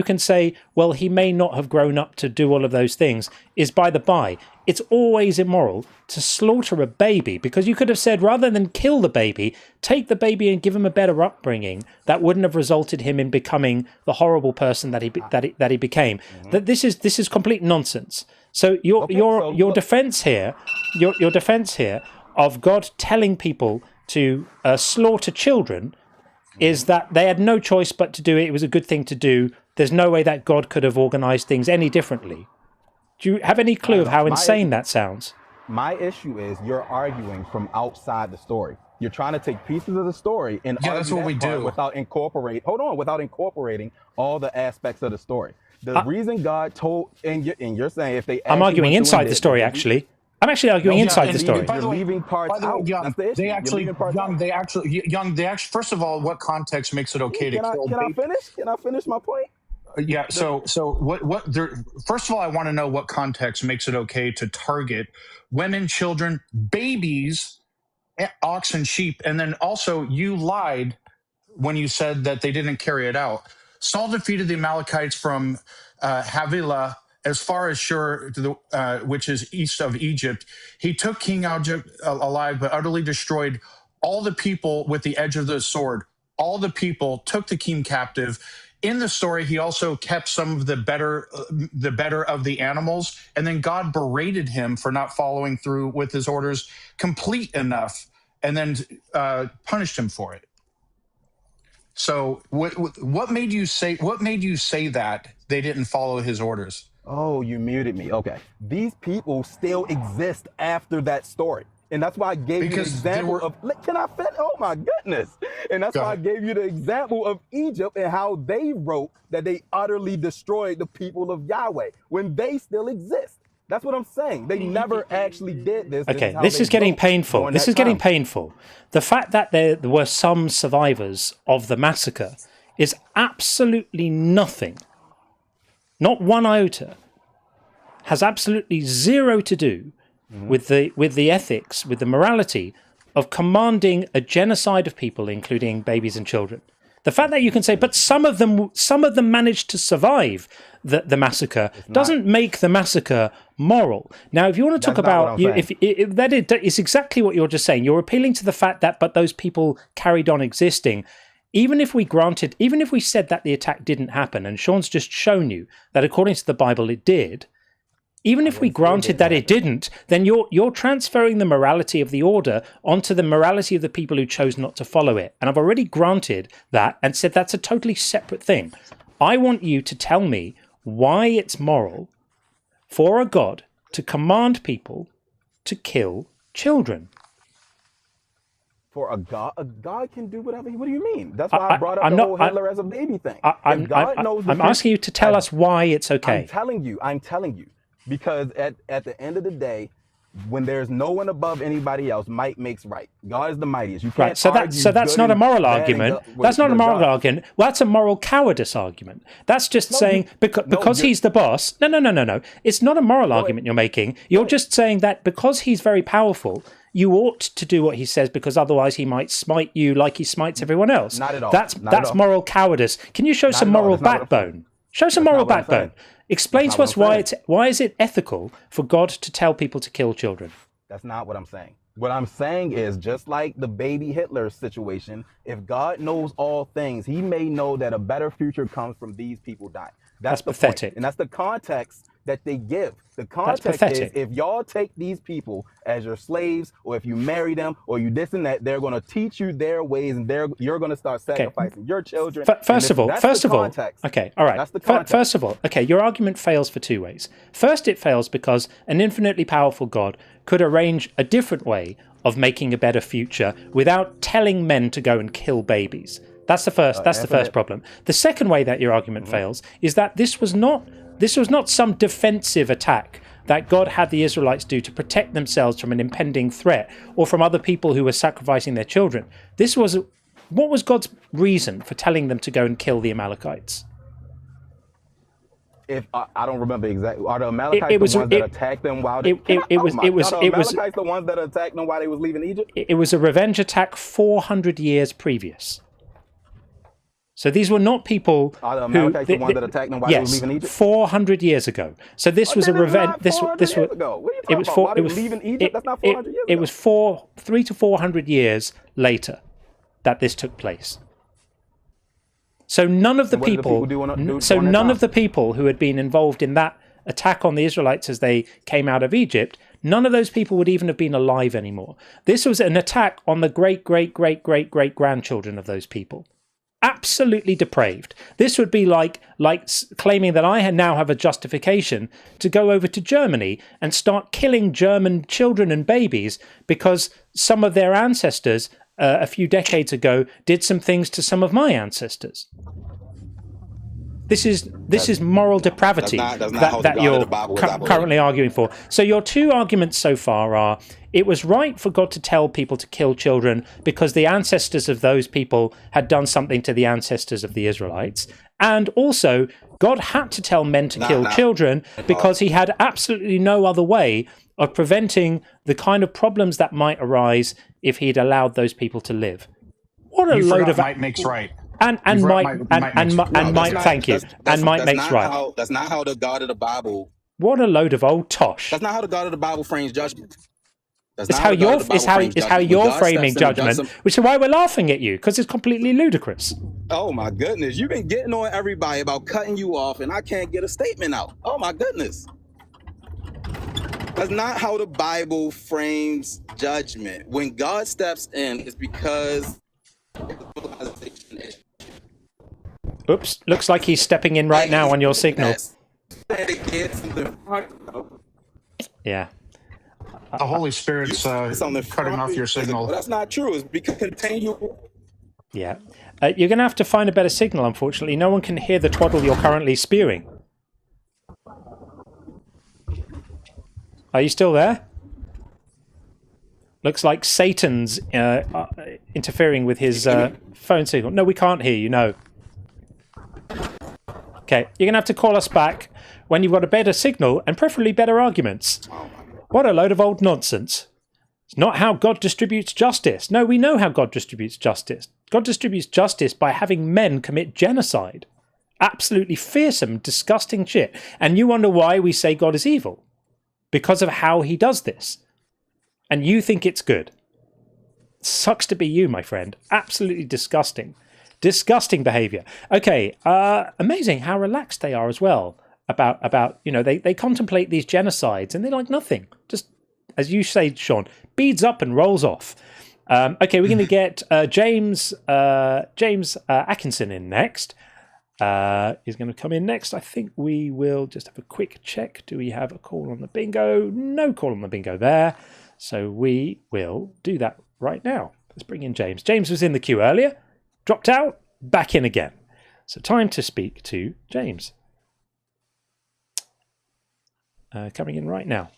can say, well, he may not have grown up to do all of those things is by the by. It's always immoral to slaughter a baby, because you could have said, rather than kill the baby, take the baby and give him a better upbringing that wouldn't have resulted him in becoming the horrible person that he became. Mm-hmm. That this is complete nonsense. So your defense here of God telling people to slaughter children is that they had no choice but to do it. It was a good thing to do. There's no way that God could have organized things any differently. Do you have any clue of how insane that sounds? My issue is you're arguing from outside the story. You're trying to take pieces of the story and argue that's what we do without incorporating all the aspects of the story. The reason God told, and you're saying if they, I'm arguing inside the story. Actually, I'm actually arguing inside the story. You're leaving parts out. Young, they actually, first of all, what context makes it okay to kill? Can I finish my point? Yeah. So first of all, I want to know what context makes it okay to target women, children, babies, oxen, sheep, and then also you lied when you said that they didn't carry it out. Saul defeated the Amalekites from Havilah as far as Shur, which is east of Egypt. He took King Egypt alive, but utterly destroyed all the people with the edge of the sword. all the people, took the king captive. In the story, he also kept some of the better of the animals, and then God berated him for not following through with his orders complete enough, and then punished him for it. So, what made you say that they didn't follow his orders? Oh, you muted me. Okay, these people still exist after that story. And that's why I gave you the example of, can I finish? Oh my goodness. And that's why I gave you the example of Egypt and how they wrote that they utterly destroyed the people of Yahweh when they still exist. That's what I'm saying. They never actually did this. Okay, this is getting painful. This is getting painful. The fact that there were some survivors of the massacre is absolutely nothing, not one iota, has absolutely zero to do with the ethics, with the morality of commanding a genocide of people, including babies and children. The fact that you can say, but some of them managed to survive the massacre doesn't make the massacre moral. Now, if you want to talk about, it's exactly what you're just saying. You're appealing to the fact that, but those people carried on existing. Even if we said that the attack didn't happen, and Sean's just shown you that according to the Bible it did. Even if we granted that it didn't, then you're transferring the morality of the order onto the morality of the people who chose not to follow it. And I've already granted that and said that's a totally separate thing. I want you to tell me why it's moral for a God to command people to kill children. For a God can do whatever. What do you mean? That's why I brought up the whole Hitler as a baby thing. I'm asking you to tell us why it's okay. I'm telling you. Because at the end of the day, when there's no one above anybody else, might makes right. God is the mightiest. You can't right. So that's not a moral argument. That's not a moral argument. Well, that's a moral cowardice argument. That's just saying because he's the boss. No. It's not a moral argument you're making. You're just saying that because he's very powerful, you ought to do what he says because otherwise he might smite you like he smites everyone else. Not at all. That's moral cowardice. Can you show some moral backbone? Show some moral backbone. Explain to us why is it ethical for God to tell people to kill children? That's not what I'm saying. What I'm saying is just like the baby Hitler situation, if God knows all things, he may know that a better future comes from these people dying. That's the pathetic. Point. And that's the context that they give. The context is if y'all take these people as your slaves, or if you marry them, or you this and that, they're going to teach you their ways, and you're going to start sacrificing your children. First of all, okay, all right. That's the context. First of all, okay, your argument fails for two ways. First, it fails because an infinitely powerful God could arrange a different way of making a better future without telling men to go and kill babies. That's the first. That's the first problem. The second way that your argument fails is that this was not some defensive attack that God had the Israelites do to protect themselves from an impending threat or from other people who were sacrificing their children. What was God's reason for telling them to go and kill the Amalekites? If I don't remember exactly, are the Amalekites the ones that attacked them while they? Are the Amalekites the ones that attacked them while they was leaving Egypt? It was a revenge attack 400 years previous. So these were not people Are the Amalekites the ones that attacked them while they was leaving Egypt? 400 years ago. So this was a revenge. This was it was While they were leaving Egypt. That's not 400 years ago. It was 300 to 400 years later that this took place. So none of the people who had been involved in that attack on the Israelites as they came out of Egypt, none of those people would even have been alive anymore. This was an attack on the great-great-great-great-great-grandchildren of those people. Absolutely depraved. This would be like claiming that I now have a justification to go over to Germany and start killing German children and babies because some of their ancestors a few decades ago did some things to some of my ancestors. This is moral depravity that you're currently arguing for. So your two arguments so far are it was right for God to tell people to kill children because the ancestors of those people had done something to the ancestors of the Israelites. And also, God had to tell men to kill children because he had absolutely no other way of preventing the kind of problems that might arise if he'd allowed those people to live. What a load of... Might makes right. And might thank you. And might makes right. That's not how the God of the Bible. What a load of old tosh. That's not how the God of the Bible frames judgment. That's It's not how how the God you're of the Bible frames it's how judgment. When you're God framing steps in and does judgment, which is why we're laughing at you, because it's completely ludicrous. oh my goodness, you've been getting on everybody about cutting you off, and I can't get a statement out. Oh my goodness. That's not how the Bible frames judgment. When God steps in, it's because Oops, looks like he's stepping in right now on your signal. Yeah. The Holy Spirit's cutting off your signal. That's not true. It's because continue. Yeah. You're going to have to find a better signal, unfortunately. No one can hear the twaddle you're currently spewing. Are you still there? Looks like Satan's interfering with his phone signal. No, we can't hear you, no. Okay, you're going to have to call us back when you've got a better signal and preferably better arguments. What a load of old nonsense. It's not how God distributes justice. No, we know how God distributes justice. God distributes justice by having men commit genocide. Absolutely fearsome, disgusting shit. And you wonder why we say God is evil. Because of how he does this. And you think it's good. Sucks to be you, my friend. Absolutely disgusting. Disgusting behavior. Okay, amazing how relaxed they are as well about you know, they contemplate these genocides and they're like nothing. Just, as you say, Sean, beads up and rolls off. Okay, we're going to get James Atkinson in next. He's going to come in next. I think we will just have a quick check. Do we have a call on the bingo? No call on the bingo there. So we will do that right now. Let's bring in James. James was in the queue earlier, dropped out, back in again. So time to speak to James. Coming in right now.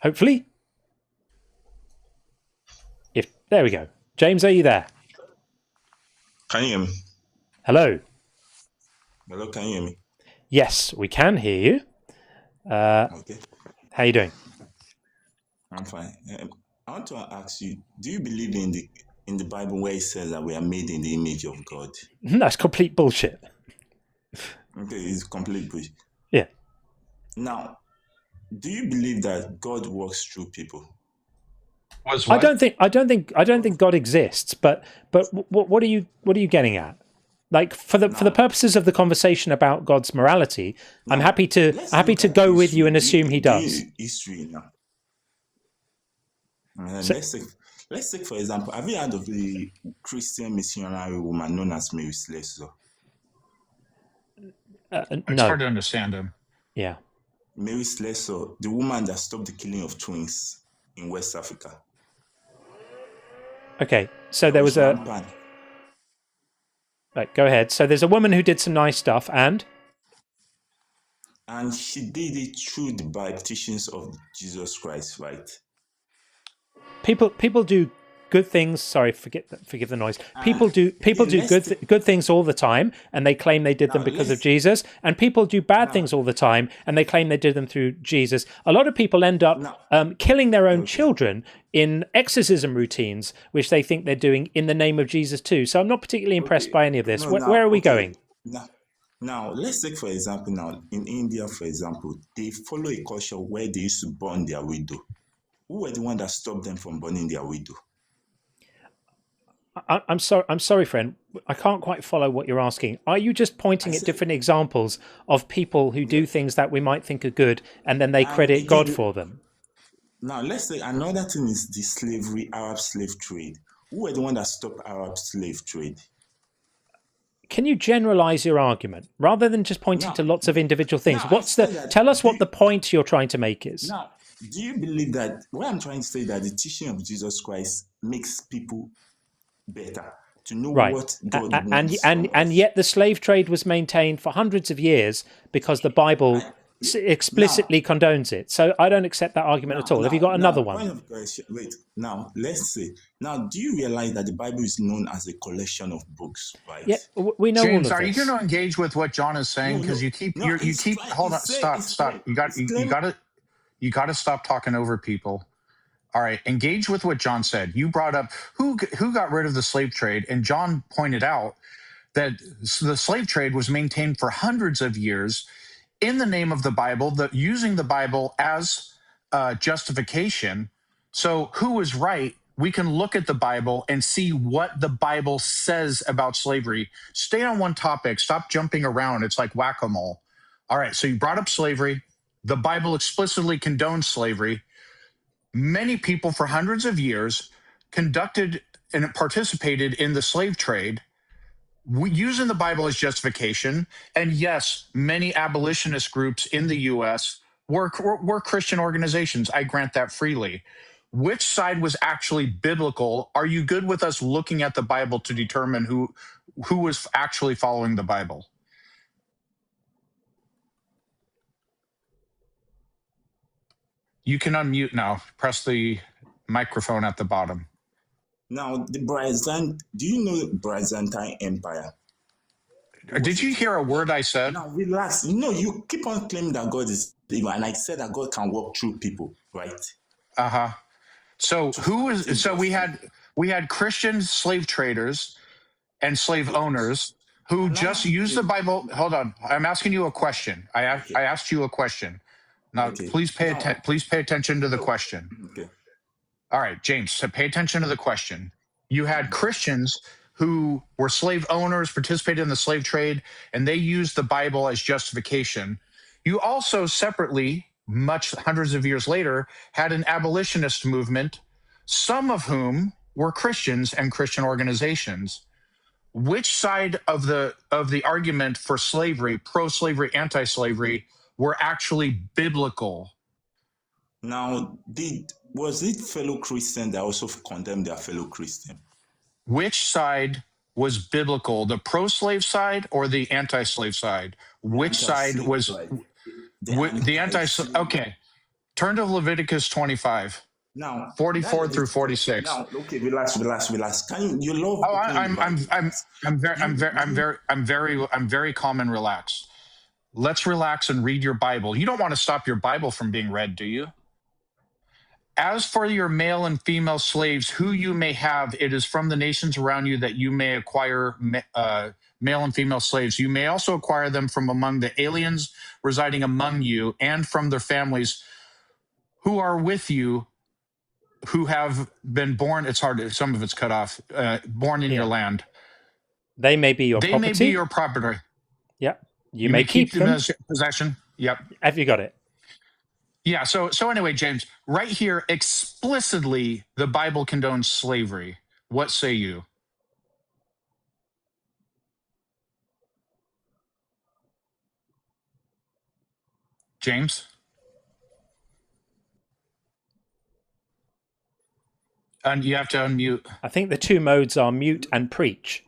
Hopefully. There we go. James, are you there? Can you hear me? Hello. Hello, can you hear me? Yes, we can hear you. Okay. How you doing? I'm fine. I want to ask you, do you believe in the Bible where it says that we are made in the image of God? That's complete bullshit. Okay, it's complete bullshit. Yeah. Now, do you believe that God works through people? I don't think God exists, but what are you getting at? Like for the purposes of the conversation about God's morality, I'm happy to go with you and assume he does. History now. Let's take for example, have you heard of the Christian missionary woman known as Mary Slessor? It's hard to understand him. Yeah. Mary Slessor, the woman that stopped the killing of twins in West Africa. Okay, so there was a... Right, go ahead. So there's a woman who did some nice stuff, and? And she did it through the baptisms of Jesus Christ, right? People do good things. Sorry, forgive the noise. People do good things all the time, and they claim they did them because of Jesus. And people do bad things all the time, and they claim they did them through Jesus. A lot of people end up killing their own children in exorcism routines, which they think they're doing in the name of Jesus too. So I'm not particularly impressed by any of this. Where are we going? Now, let's take for example now in India, for example, they follow a culture where they used to burn their widow. Who were the one that stopped them from burning their widow? I'm sorry, friend. I can't quite follow what you're asking. Are you just pointing at different examples of people who do things that we might think are good, and then they credit God for them? Now, let's say another thing is the slavery, Arab slave trade. Who were the one that stopped Arab slave trade? Can you generalize your argument rather than just pointing to lots of individual things? Tell us what the point you're trying to make is. Now, do you believe that what I'm trying to say that the teaching of Jesus Christ makes people better to know what God wants and yet the slave trade was maintained for hundreds of years because the Bible explicitly condones it. So I don't accept that argument at all. Have you got another one? Wait, now let's say, now do you realize that the Bible is known as a collection of books, right? Yeah, we know James, all of are this. you going to engage with what John is saying? Because you keep hold on, stop. You got to stop talking over people. All right, engage with what John said. You brought up who got rid of the slave trade, and John pointed out that the slave trade was maintained for hundreds of years in the name of the Bible, using the Bible as justification So who is right? We can look at the Bible and see what the Bible says about slavery. Stay on one topic. Stop jumping around. It's like whack-a-mole. All right, so you brought up slavery. The Bible explicitly condones slavery. Many people for hundreds of years conducted and participated in the slave trade, using the Bible as justification. And yes, many abolitionist groups in the U.S. were Christian organizations. I grant that freely. Which side was actually biblical? Are you good with us looking at the Bible to determine who was actually following the Bible? You can unmute now. Press the microphone at the bottom. Now, do you know the Byzantine Empire? Did you hear a word I said? Now, relax. You keep on claiming that God is evil, and I said that God can walk through people, right? Uh-huh. So we had Christian slave traders and slave owners who just used the Bible. Hold on. I'm asking you a question. I asked you a question. Now, please pay attention to the question. Okay. All right, James, so pay attention to the question. You had Christians who were slave owners, participated in the slave trade, and they used the Bible as justification. You also separately, hundreds of years later, had an abolitionist movement, some of whom were Christians and Christian organizations. Which side of the argument for slavery, pro-slavery, anti-slavery, were actually biblical? Now, was it fellow Christian that also condemned their fellow Christian? Which side was biblical, the pro-slave side or the anti-slave side? Which side was the anti-slave? Okay, turn to Leviticus 25. Now, 44 through 46. Now, okay, relax. Can you love? Oh, I'm very calm and relaxed. Let's relax and read your Bible. You don't want to stop your Bible from being read, do you? As for your male and female slaves, who you may have, it is from the nations around you that you may acquire male and female slaves. You may also acquire them from among the aliens residing among you and from their families who are with you, who have been born. It's hard. Some of it's cut off. Born in your land. They may be your property. They may be your property. Yep. You may keep them as possession. Yep. Have you got it? Yeah. So anyway, James, right here, explicitly, the Bible condones slavery. What say you? James? And you have to unmute. I think the two modes are mute and preach.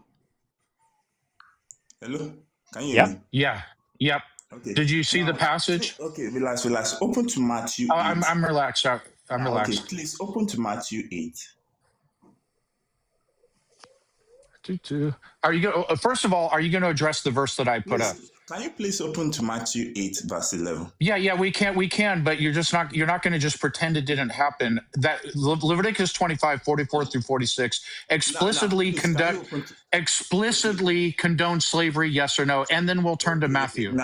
Hello? Can you hear me? Yeah. Yep. Okay. Did you see the passage? Okay, relax. Open to Matthew 8. I'm relaxed. I'm relaxed. Okay, please open to Matthew 8. Are you going? First of all, are you going to address the verse that I put up? Can you please open to Matthew 8, verse 11? Yeah, we can, but you're not going to just pretend it didn't happen. That Leviticus 25, 44 through 46 explicitly condone slavery, yes or no? And then we'll turn to Matthew.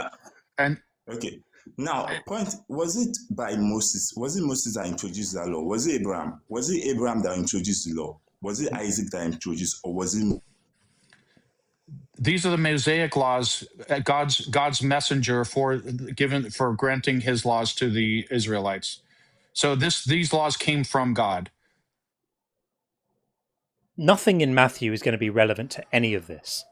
Okay. Now, point, was it by Moses? Was it Moses that introduced the law? Was it Abraham? Was it Abraham that introduced the law? Was it Isaac that introduced, or was it? These are the Mosaic laws, God's messenger for granting his laws to the Israelites. So these laws came from God. Nothing in Matthew is going to be relevant to any of this.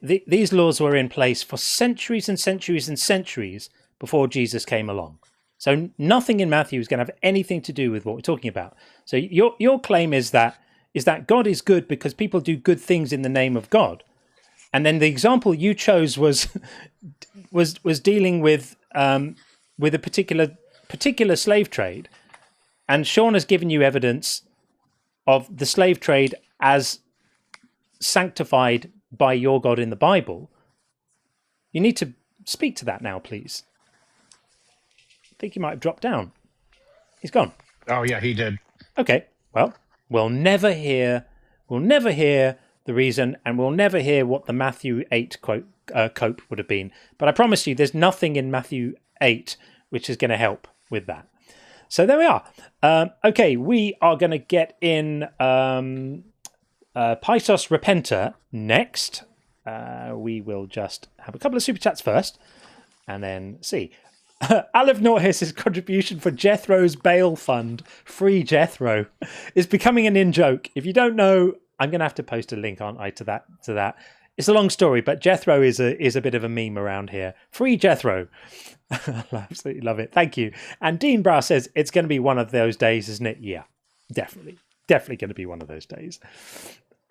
These laws were in place for centuries and centuries and centuries before Jesus came along. So nothing in Matthew is going to have anything to do with what we're talking about. So your claim is that God is good because people do good things in the name of God. And then the example you chose was dealing with a particular slave trade. And Sean has given you evidence of the slave trade as sanctified by your God in the Bible. You need to speak to that now, please. I think he might have dropped down. He's gone. Oh yeah, he did. Okay, well, we'll never hear the reason, and we'll never hear what the Matthew 8 cope would have been. But I promise you, there's nothing in Matthew 8 which is going to help with that. So there we are. Okay, we are going to get in Paisos Repenter next. We will just have a couple of super chats first and then see. Aleph Norhis' contribution for Jethro's bail fund, free Jethro, is becoming an in-joke. If you don't know, I'm going to have to post a link, aren't I, to that. It's a long story, but Jethro is a bit of a meme around here. Free Jethro. I absolutely love it. Thank you. And Dean Brow says, it's going to be one of those days, isn't it? Yeah, definitely. Definitely going to be one of those days.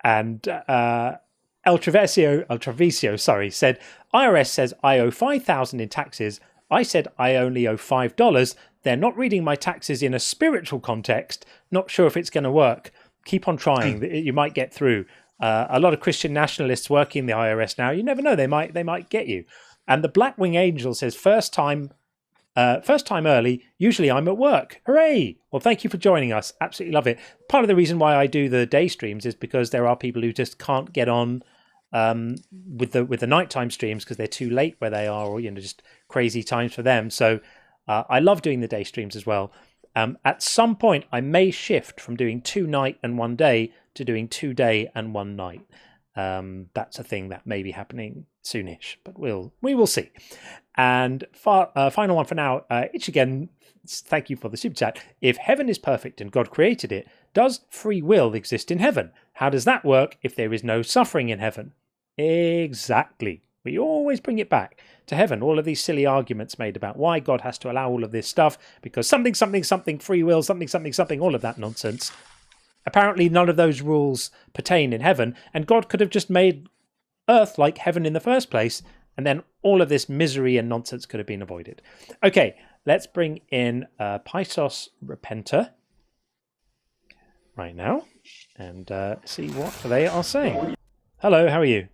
And El Travesio, said, IRS says I owe $5,000 in taxes. I said I only owe $5. They're not reading my taxes in a spiritual context. Not sure if it's going to work. Keep on trying. You might get through. A lot of Christian nationalists working the IRS now. You never know. They might get you. And the Blackwing Angel says, first time early. Usually I'm at work. Hooray! Well, thank you for joining us. Absolutely love it. Part of the reason why I do the day streams is because there are people who just can't get on with the nighttime streams because they're too late where they are, or just crazy times for them. So I love doing the day streams as well. At some point, I may shift from doing 2 night and 1 day to doing 2 day and 1 night. That's a thing that may be happening soonish, but we will see. And final one for now. Itch again. Thank you for the super chat. If heaven is perfect and God created it, does free will exist in heaven? How does that work if there is no suffering in heaven? Exactly. We always bring it back to heaven. All of these silly arguments made about why God has to allow all of this stuff because something, free will, something, all of that nonsense. Apparently none of those rules pertain in heaven, and God could have just made earth like heaven in the first place, and then all of this misery and nonsense could have been avoided. Okay, let's bring in Paisos Repenter right now and see what they are saying. Hello, how are you?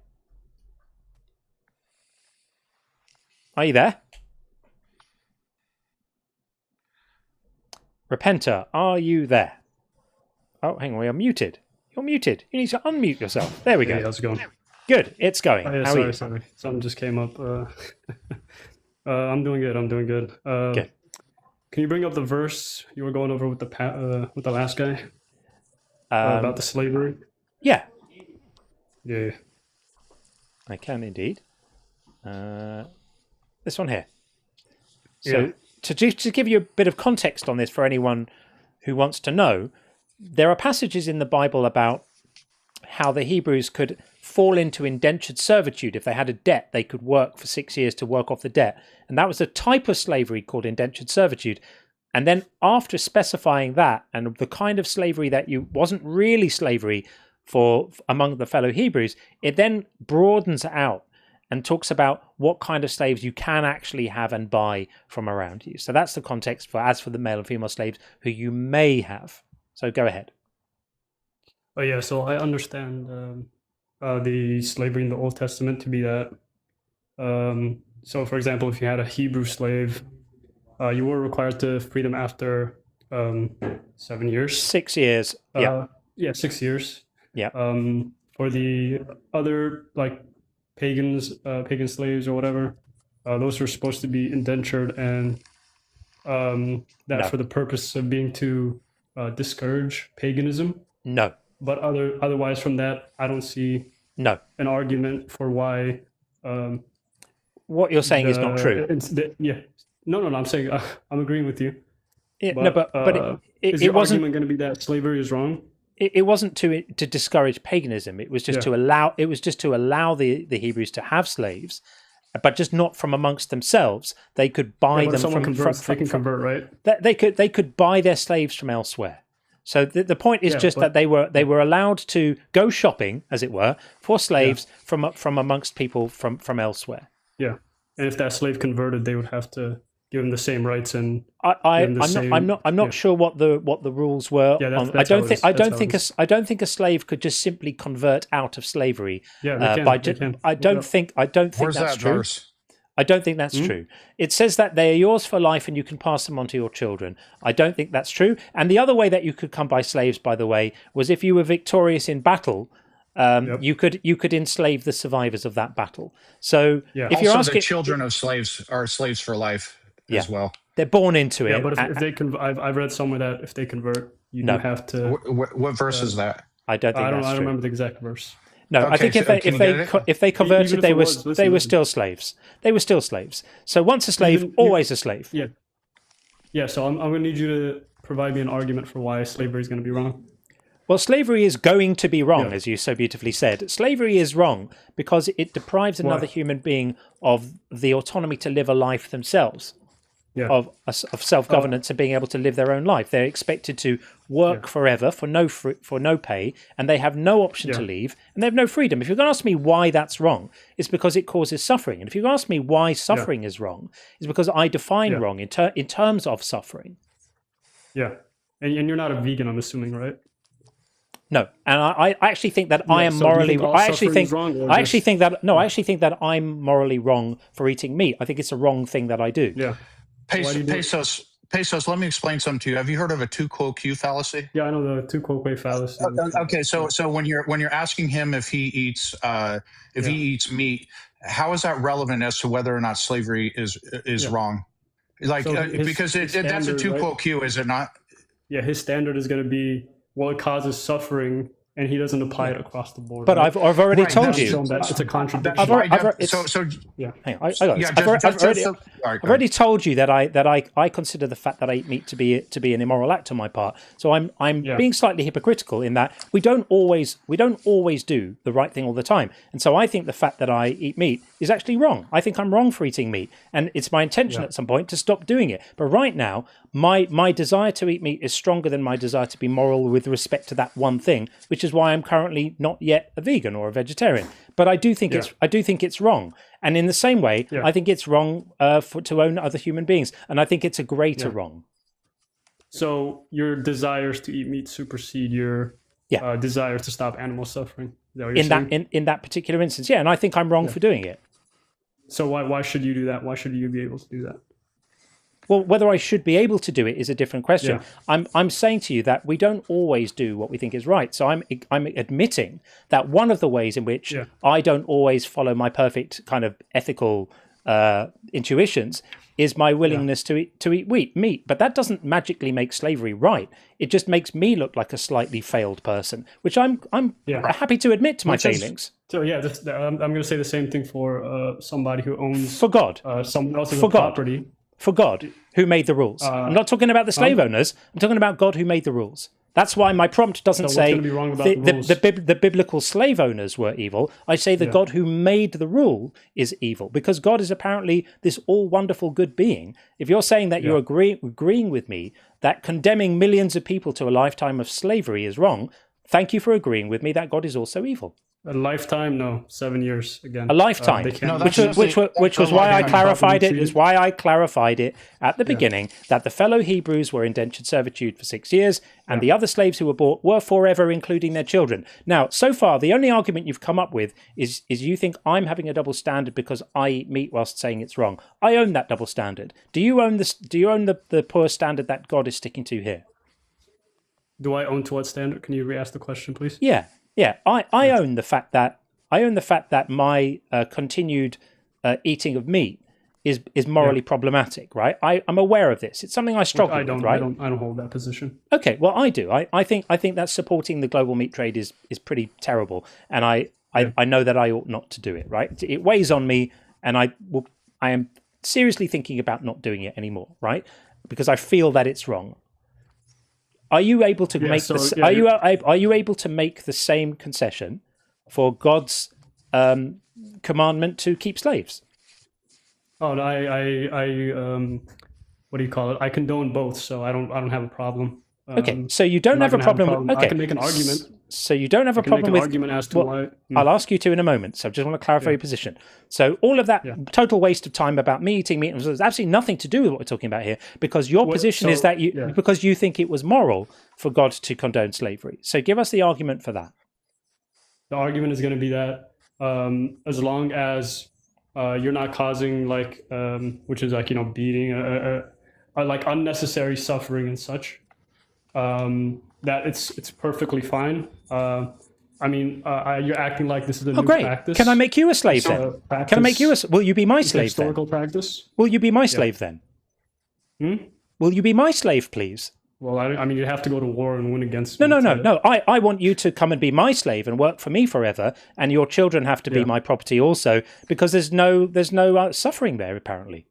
Are you there? Repenter, are you there? Oh, hang on, we are muted. You're muted. You need to unmute yourself. There we go. Hey, how's it going? Good, it's going. Oh, yeah, how are you? Sorry. Something just came up. I'm doing good. Good. Can you bring up the verse you were going over with the last guy about the slavery? Yeah. Yeah. I can indeed. This one here. So to give you a bit of context on this for anyone who wants to know, there are passages in the Bible about how the Hebrews could fall into indentured servitude. If they had a debt, they could work for 6 years to work off the debt. And that was a type of slavery called indentured servitude. And then after specifying that and the kind of slavery that wasn't really slavery for among the fellow Hebrews, it then broadens out and talks about what kind of slaves you can actually have and buy from around you. So that's the context for the male and female slaves who you may have. So go ahead. Oh yeah, so I understand the slavery in the Old Testament to be that. So for example, if you had a Hebrew slave, you were required to free them after 7 years. 6 years. Yeah. 6 years. Yeah. For the other pagan slaves or whatever, those were supposed to be indentured, and for the purpose of being to discourage paganism. No. But otherwise from that, I don't see an argument for why. What you're saying is not true. No. I'm saying I'm agreeing with you. Is your argument going to be that slavery is wrong? It wasn't to discourage paganism. It was just to allow. It was just to allow the Hebrews to have slaves, but just not from amongst themselves. They could buy them from. They can convert, right? They could buy their slaves from elsewhere. So the point is that they were allowed to go shopping, as it were, for slaves from amongst people from elsewhere. Yeah, and if that slave converted, they would have to give him the same rights and. I'm not sure what the rules were. Yeah, I don't think a slave could just simply convert out of slavery. Yeah, they can. I don't think that's true. Verse? I don't think that's true. It says that they are yours for life and you can pass them on to your children. I don't think that's true. And the other way that you could come by slaves, by the way, was if you were victorious in battle, you could enslave the survivors of that battle. So if you're asking, the children of slaves are slaves for life. as well. They're born into it. Yeah, but if they I've read somewhere that if they convert, you do have to. What verse is that? I don't think I that's don't true. remember the exact verse. No, Okay, I think if they converted, Even if they it were was, they were listen. still slaves. They were still slaves. So once a slave, always a slave. Yeah. Yeah. So I'm going to need you to provide me an argument for why slavery is going to be wrong. Well, slavery is going to be wrong, as you so beautifully said. Slavery is wrong because it deprives another human being of the autonomy to live a life themselves. Of self-governance and being able to live their own life. They're expected to work forever for no pay, and they have no option to leave, and they have no freedom. If you're going to ask me why that's wrong, it's because it causes suffering. And if you ask me why suffering is wrong, it's because I define wrong in terms of suffering. Yeah, and you're not a vegan, I'm assuming, right? No, and I actually think that I am so do you morally. think all I actually suffering think. is wrong, or I actually just- think that no. I actually think that I'm morally wrong for eating meat. I think it's a wrong thing that I do. Yeah. Pesos, let me explain something to you. Have you heard of a tu quo que fallacy? Yeah, I know the tu quoque fallacy. Okay, so when you're asking him if he eats he eats meat, how is that relevant as to whether or not slavery is wrong? Like So because his that's a standard, tu right? quo que, is it not? Yeah, his standard is going to be, well, it causes suffering, and he doesn't apply it across the board. But right? I've already Right, told that's- you. Shown that it's a contradiction. I've already told you that I consider the fact that I eat meat to be an immoral act on my part. So I'm being slightly hypocritical in that we don't always do the right thing all the time. And so I think the fact that I eat meat is actually wrong. I think I'm wrong for eating meat, and it's my intention at some point to stop doing it. But right now, my desire to eat meat is stronger than my desire to be moral with respect to that one thing, which is why I'm currently not yet a vegan or a vegetarian. But I do think it's wrong. And in the same way, I think it's wrong to own other human beings, and I think it's a greater wrong. So your desires to eat meat supersede your desires to stop animal suffering. Is that what you're saying? In that particular instance, and I think I'm wrong for doing it. So why should you do that? Why should you be able to do that? Well, whether I should be able to do it is a different question. I'm saying to you that we don't always do what we think is right. So I'm admitting that one of the ways in which I don't always follow my perfect kind of ethical intuitions is my willingness to eat meat. But that doesn't magically make slavery right. It just makes me look like a slightly failed person, which I'm happy to admit to my failings. So I'm going to say the same thing for somebody who owns for God someone else's for God. property. For God, who made the rules. I'm not talking about the slave owners. I'm talking about God who made the rules. That's why my prompt doesn't So what's say gonna be wrong about the rules? the biblical slave owners were evil. I say the God who made the rule is evil, because God is apparently this all wonderful good being. If you're saying that you're agreeing with me that condemning millions of people to a lifetime of slavery is wrong, thank you for agreeing with me that God is also evil. A lifetime? No, 7 years again. A lifetime, which was why I clarified it. Is why I clarified it at the beginning that the fellow Hebrews were indentured servitude for 6 years, and the other slaves who were bought were forever, including their children. Now, so far, the only argument you've come up with is you think I'm having a double standard because I eat meat whilst saying it's wrong. I own that double standard. Do you own this? Do you own the poor standard that God is sticking to here? Do I own to what standard? Can you re-ask the question, please? Yeah. I own the fact that my continued eating of meat is morally problematic, right? I'm aware of this. It's something I struggle with, right? I don't hold that position. Okay, well I do. I think that supporting the global meat trade is pretty terrible, and I know that I ought not to do it, right? It weighs on me, and I am seriously thinking about not doing it anymore, right? Because I feel that it's wrong. Are you able to are you able to make the same concession for God's commandment to keep slaves? Oh, no, I what do you call it? I condone both, so I don't have a problem. Okay, so you don't have a problem. Okay, I can make an argument. So you don't have a problem with. Argument as to why. I'll ask you to in a moment. So I just want to clarify your position. So all of that total waste of time about me eating meat has absolutely nothing to do with what we're talking about here, because your position is that because you think it was moral for God to condone slavery. So give us the argument for that. The argument is going to be that as long as you're not causing which is beating, like unnecessary suffering and such. That it's perfectly fine. You're acting like this is a new practice. Can I make you a slave then? Can I make you will you be my slave historical then? practice? Will you be my slave then? Will you be my slave, please? Well, I mean, you have to go to war and win against No, me. no. I want you to come and be my slave and work for me forever, and your children have to be my property also, because there's no suffering there apparently.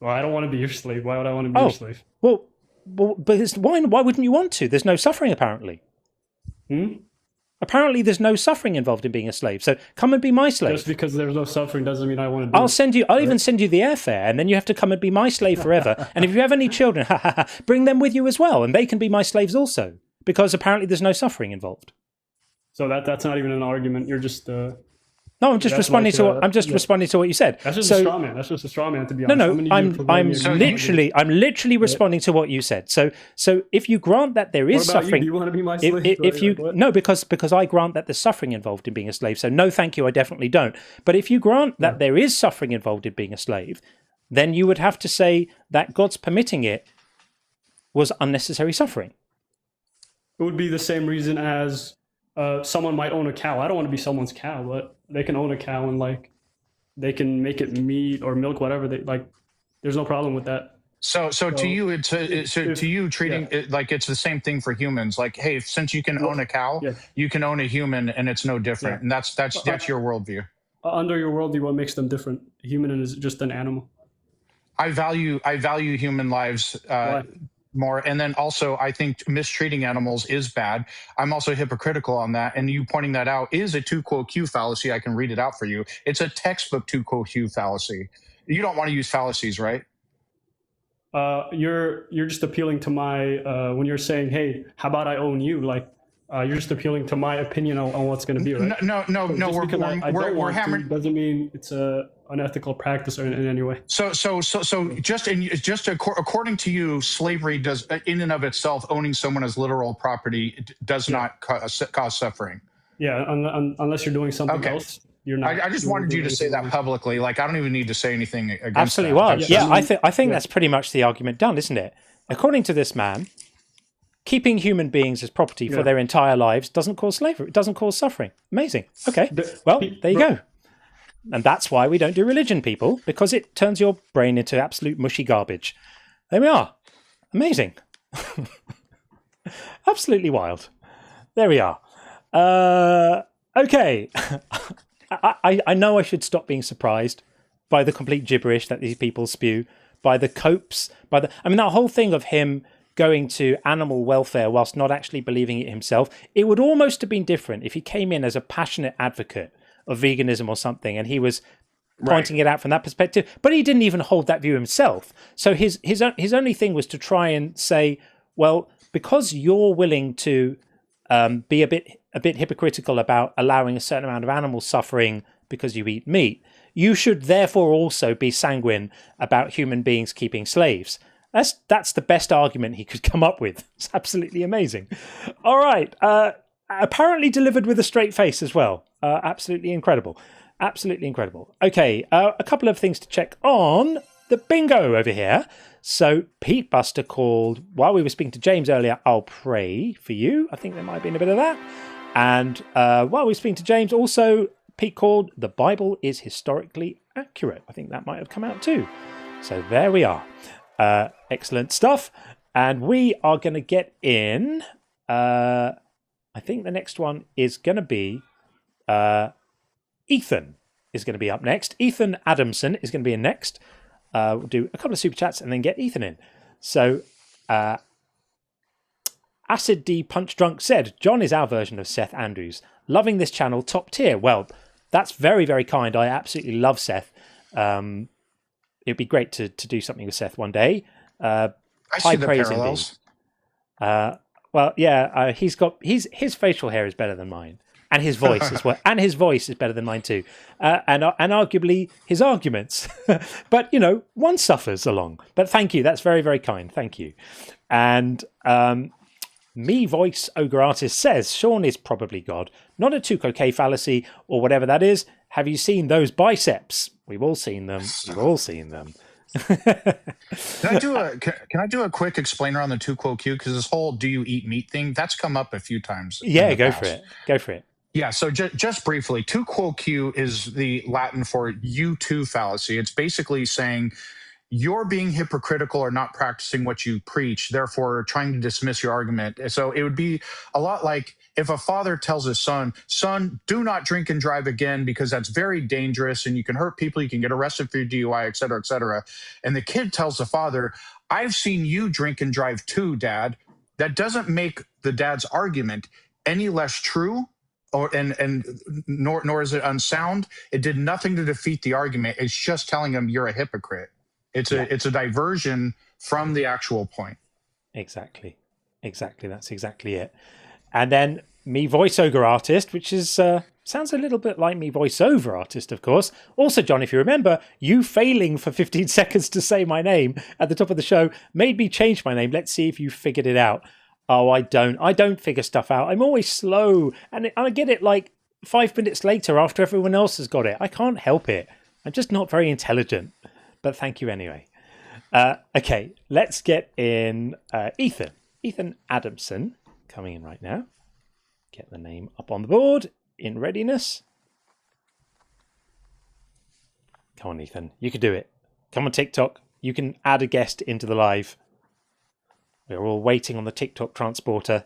Well, I don't want to be your slave. Why would I want to be your slave? Well, but why wouldn't you want to? There's no suffering apparently. Apparently, there's no suffering involved in being a slave. So come and be my slave. Just because there's no suffering doesn't mean I want to do it. I'll even send you the airfare, and then you have to come and be my slave forever. And if you have any children, bring them with you as well, and they can be my slaves also, because apparently there's no suffering involved. So that's not even an argument. You're just no, I'm just responding responding to what you said. That's just a straw man. That's just a straw man, to be honest. No, I'm literally responding to what you said. So if you grant that there is suffering, do you want to be my slave? Because I grant that there's suffering involved in being a slave. So no, thank you, I definitely don't. But if you grant that there is suffering involved in being a slave, then you would have to say that God's permitting it was unnecessary suffering. It would be the same reason as someone might own a cow. I don't want to be someone's cow, but they can own a cow and like they can make it meat or milk, whatever they like. There's no problem with that. So to you, to you treating it like it's the same thing for humans. Like, hey, since you can own a cow, you can own a human, and it's no different. And that's your worldview. Under your worldview, what makes them different? A human is just an animal. I value human lives more, and then also I think mistreating animals is bad. I'm also hypocritical on that, and you pointing that out is a tu quo q fallacy. I can read it out for you. It's a textbook tu quo q fallacy. You don't want to use fallacies, right? You're just appealing to my when you're saying, hey, how about I own you? Like you're just appealing to my opinion on what's going to be, right? No. We're hammering. Doesn't mean it's a unethical practice or in any way. So just according to you, slavery does, in and of itself, owning someone as literal property does not cause suffering. Yeah, unless you're doing something else. You're not. I just wanted you to say that publicly. Like, I don't even need to say anything against Absolutely that. wild. Yeah, I think that's pretty much the argument done, isn't it? According to this man, keeping human beings as property for their entire lives doesn't cause slavery. It doesn't cause suffering. Amazing. Okay. Well, there you go. And that's why we don't do religion, people, because it turns your brain into absolute mushy garbage. There we are. Amazing. Absolutely wild. There we are. Okay. I know I should stop being surprised by the complete gibberish that these people spew, by the copes, I mean, that whole thing of him going to animal welfare whilst not actually believing it himself. It would almost have been different if he came in as a passionate advocate of veganism or something, and he was pointing it out from that perspective, but he didn't even hold that view himself. So his only thing was to try and say, well, because you're willing to be a bit hypocritical about allowing a certain amount of animal suffering because you eat meat, you should therefore also be sanguine about human beings keeping slaves. That's the best argument he could come up with. It's absolutely amazing. All right. Apparently delivered with a straight face as well. Absolutely incredible. Absolutely incredible. Okay, a couple of things to check on the bingo over here. So Pete Buster called, while we were speaking to James earlier, I'll pray for you. I think there might have been a bit of that. And while we were speaking to James, also Pete called, the Bible is historically accurate. I think that might have come out too. So there we are. Excellent stuff. And we are going to get in... I think the next one is going to be Ethan is going to be up next. Ethan Adamson is going to be in next. We'll do a couple of super chats and then get Ethan in. So Acid D Punch Drunk said, John is our version of Seth Andrews. Loving this channel, top tier. Well, that's very, very kind. I absolutely love Seth. It'd be great to do something with Seth one day. I see the parallels. Well, yeah, his facial hair is better than mine, and his voice as well, and his voice is better than mine too, and arguably his arguments. But one suffers along. But thank you, that's very, very kind. Thank you. And me voice ogre artist says Sean is probably God, not a Tuco fallacy or whatever that is. Have you seen those biceps? We've all seen them. We've all seen them. Can I do a quick explainer on the tu quo q? Because this whole "do you eat meat" thing, that's come up a few times. Yeah, go for it. Yeah, so just briefly, tu quo q is the Latin for you too fallacy. It's basically saying you're being hypocritical or not practicing what you preach, therefore trying to dismiss your argument. So it would be a lot like if a father tells his son, do not drink and drive again because that's very dangerous and you can hurt people, you can get arrested for your DUI, et cetera, et cetera. And the kid tells the father, I've seen you drink and drive too, Dad. That doesn't make the dad's argument any less true, nor is it unsound. It did nothing to defeat the argument. It's just telling him you're a hypocrite. It's a diversion from the actual point. Exactly. That's exactly it. And then me voiceover artist, which is sounds a little bit like me voiceover artist, of course. Also, John, if you remember, you failing for 15 seconds to say my name at the top of the show made me change my name. Let's see if you figured it out. Oh, I don't figure stuff out. I'm always slow, and I get it like 5 minutes later after everyone else has got it. I can't help it. I'm just not very intelligent. But thank you anyway. Okay, let's get in Ethan. Ethan Adamson coming in right now. Get the name up on the board in readiness. Come on, Ethan. You can do it. Come on, TikTok. You can add a guest into the live. We're all waiting on the TikTok transporter.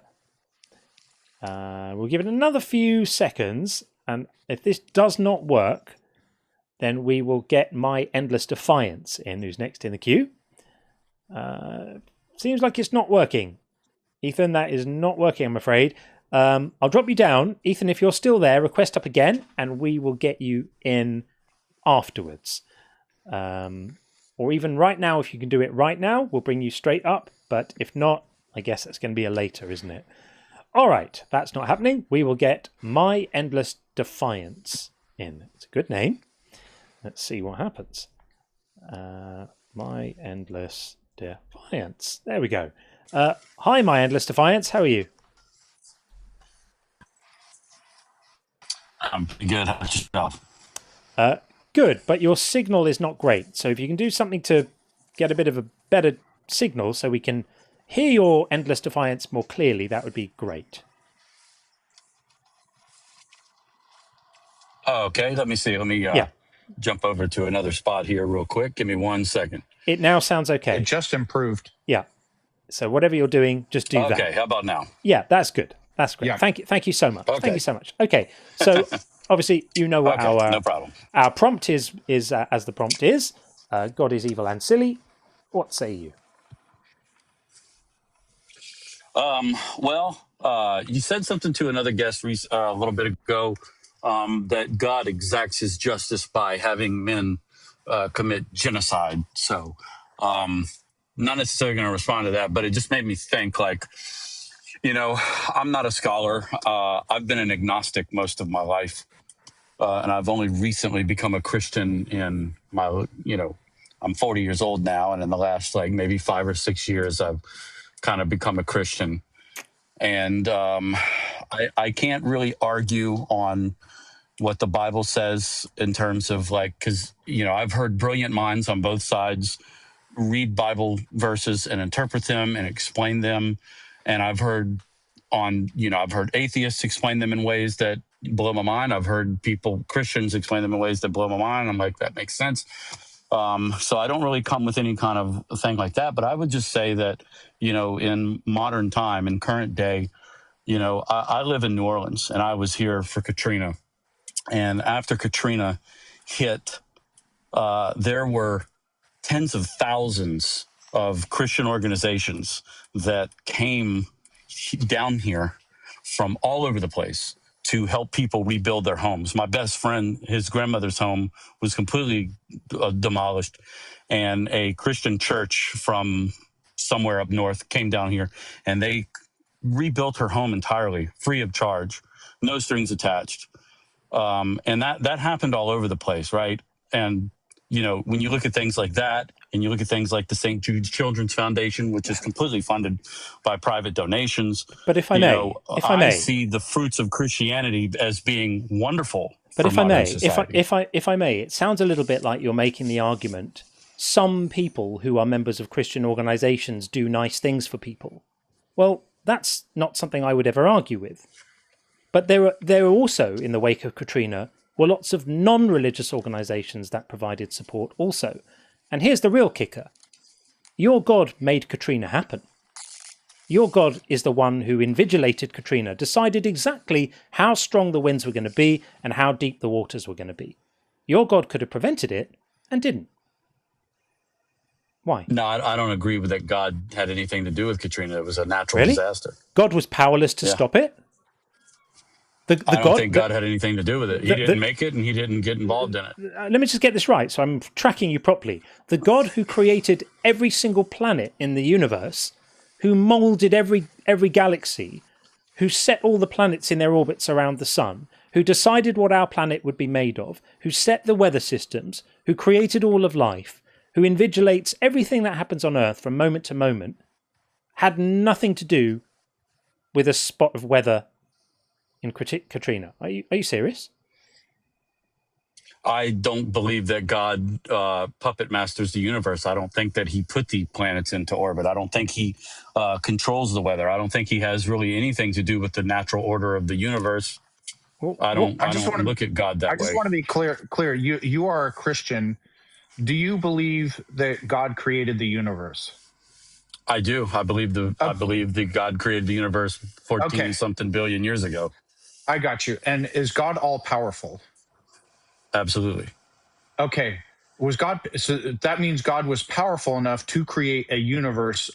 We'll give it another few seconds. And if this does not work, then we will get my Endless Defiance in, who's next in the queue. Seems like it's not working. Ethan, that is not working, I'm afraid. I'll drop you down. Ethan, if you're still there, request up again, and we will get you in afterwards. Or even right now, if you can do it right now, we'll bring you straight up. But if not, I guess that's going to be a later, isn't it? All right, that's not happening. We will get My Endless Defiance in. It's a good name. Let's see what happens. My Endless Defiance. There we go. Hi, My Endless Defiance. How are you? I'm pretty good. How about yourself? Good, but your signal is not great. So if you can do something to get a bit of a better signal so we can hear your Endless Defiance more clearly, that would be great. Oh, okay, let me see. Let me jump over to another spot here real quick. Give me 1 second. It now sounds okay. It just improved. Yeah. So whatever you're doing, just do that. Okay, how about now? Yeah, that's good. That's great. Yeah. Thank you so much. Okay. Thank you so much. Okay, so obviously you know what no problem. Our prompt is as the prompt is. God is evil and silly. What say you? You said something to another guest a little bit ago that God exacts his justice by having men commit genocide. So not necessarily going to respond to that, but it just made me think like, I'm not a scholar. I've been an agnostic most of my life. And I've only recently become a Christian in my, I'm 40 years old now. And in the last maybe 5 or 6 years, I've kind of become a Christian. And I can't really argue on what the Bible says in terms of because, I've heard brilliant minds on both sides read Bible verses and interpret them and explain them. And I've heard atheists explain them in ways that blow my mind. I've heard Christians explain them in ways that blow my mind. I'm like, that makes sense. So I don't really come with any kind of thing like that. But I would just say that, in modern time, in current day, I live in New Orleans and I was here for Katrina. And after Katrina hit, there were tens of thousands of Christian organizations that came down here from all over the place to help people rebuild their homes. My best friend, his grandmother's home was completely demolished, and a Christian church from somewhere up north came down here, and they rebuilt her home entirely, free of charge, no strings attached. And that happened all over the place, right? And when you look at things like that, and you look at things like the St. Jude's Children's Foundation, which is completely funded by private donations. But if I may, I see the fruits of Christianity as being wonderful. But if I may, it sounds a little bit like you're making the argument. Some people who are members of Christian organizations do nice things for people. Well, that's not something I would ever argue with. But there are also, in the wake of Katrina, were lots of non-religious organizations that provided support also. And here's the real kicker. Your God made Katrina happen. Your God is the one who invigilated Katrina, decided exactly how strong the winds were going to be and how deep the waters were going to be. Your God could have prevented it and didn't. Why? No, I don't agree with that God had anything to do with Katrina. It was a natural Really? disaster. God was powerless to stop it? I don't think God had anything to do with it. He didn't make it, and he didn't get involved in it. Let me just get this right, so I'm tracking you properly. The God who created every single planet in the universe, who molded every galaxy, who set all the planets in their orbits around the sun, who decided what our planet would be made of, who set the weather systems, who created all of life, who invigilates everything that happens on Earth from moment to moment, had nothing to do with a spot of weather in Katrina. Are you serious? I don't believe that God puppet masters the universe. I don't think that he put the planets into orbit. I don't think he controls the weather. I don't think he has really anything to do with the natural order of the universe. I don't look at God that way. I just want to be clear. You are a Christian. Do you believe that God created the universe? I do. I believe that God created the universe 14 something billion years ago. I got you. And is God all powerful? Absolutely. Okay. So that means God was powerful enough to create a universe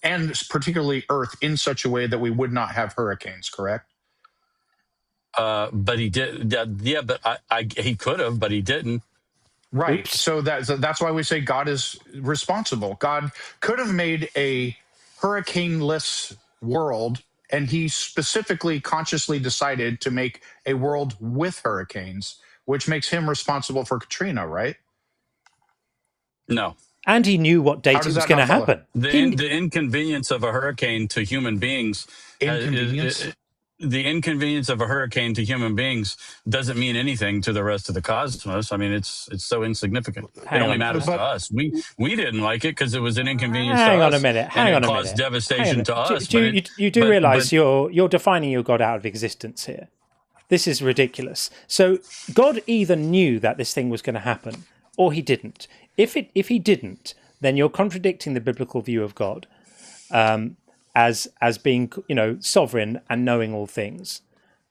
and particularly Earth in such a way that we would not have hurricanes, correct? But he did. Yeah, but he could have, but he didn't. Right. Oops. So that's why we say God is responsible. God could have made a hurricane-less world, and he specifically consciously decided to make a world with hurricanes, which makes him responsible for Katrina, right? No. And he knew what date it was going to happen. The inconvenience of a hurricane to human beings. The inconvenience of a hurricane to human beings doesn't mean anything to the rest of the cosmos. I mean, it's so insignificant. It only matters to us. We didn't like it because it was an inconvenience to us. Hang on a minute. And it caused devastation to us. You do realize you're defining your God out of existence here. This is ridiculous. So God either knew that this thing was going to happen or he didn't. If he didn't, then you're contradicting the biblical view of God. As being, sovereign and knowing all things,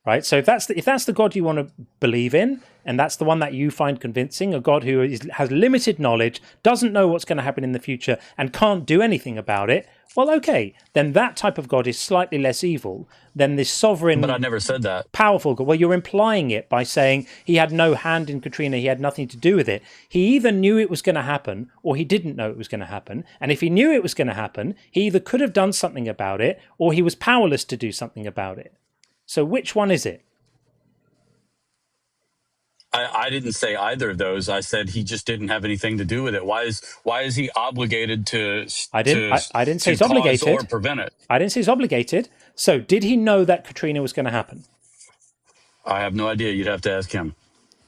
right? So if that's the God you want to believe in, and that's the one that you find convincing, a God who has limited knowledge, doesn't know what's going to happen in the future, and can't do anything about it, well, okay, then that type of God is slightly less evil than this sovereign. But I never said that. Powerful God. Well, you're implying it by saying he had no hand in Katrina, he had nothing to do with it. He either knew it was going to happen or he didn't know it was going to happen. And if he knew it was going to happen, he either could have done something about it or he was powerless to do something about it. So which one is it? I didn't say either of those. I said he just didn't have anything to do with it. Why is he obligated to? I didn't say he's obligated or prevent it. I didn't say he's obligated. So did he know that Katrina was going to happen? I have no idea. You'd have to ask him.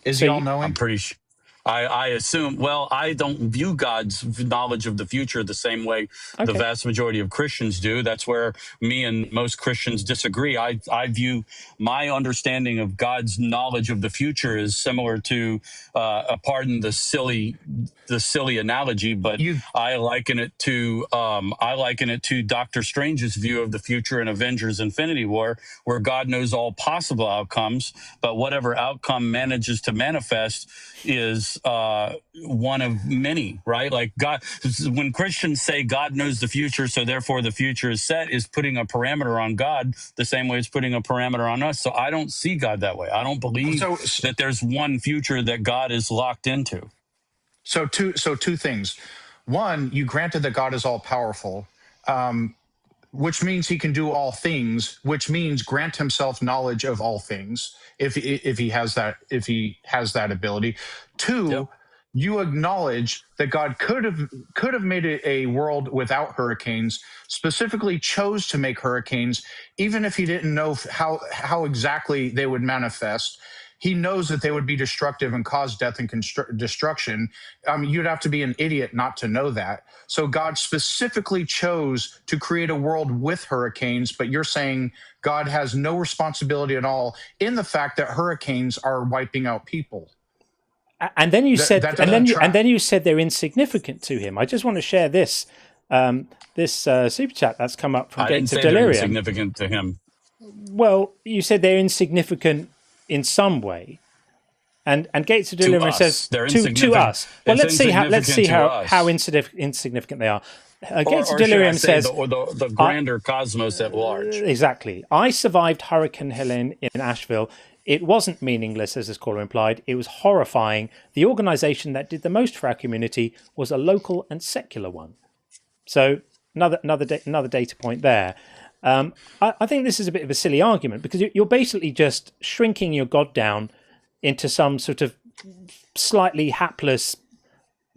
Is he all knowing? I'm pretty sure. I assume, well, I don't view God's knowledge of the future the same way the vast majority of Christians do. That's where me and most Christians disagree. I view my understanding of God's knowledge of the future is similar to, pardon the silly analogy, but I liken it to Doctor Strange's view of the future in Avengers Infinity War, where God knows all possible outcomes, but whatever outcome manages to manifest is one of many, right? Like God, when Christians say God knows the future, so therefore the future is set, is putting a parameter on God the same way it's putting a parameter on us. So I don't see God that way. I don't believe that there's one future that God is locked into. So two things. One, you granted that God is all powerful, which means he can do all things, which means grant himself knowledge of all things if he has that ability. Two, you acknowledge that God could have made a world without hurricanes, specifically chose to make hurricanes, even if he didn't know how exactly they would manifest. He knows that they would be destructive and cause death and destruction. You'd have to be an idiot not to know that. So God specifically chose to create a world with hurricanes, but you're saying God has no responsibility at all in the fact that hurricanes are wiping out people. And then you said, that and then doesn't you said they're insignificant to him. I just want to share this super chat that's come up from I didn't Gates say of they're Delirium. insignificant to him. Well, you said they're insignificant in some way, and Gates of Delirium us. says They're to insignificant. us. Well, It's let's see how insignificant to us. insignificant they are. Gates Or of Delirium should I say says the grander cosmos at large. exactly. I survived Hurricane Helene in Asheville. It wasn't meaningless, as this caller implied. It was horrifying. The organisation that did the most for our community was a local and secular one. So another data point there. I think this is a bit of a silly argument because you're basically just shrinking your God down into some sort of slightly hapless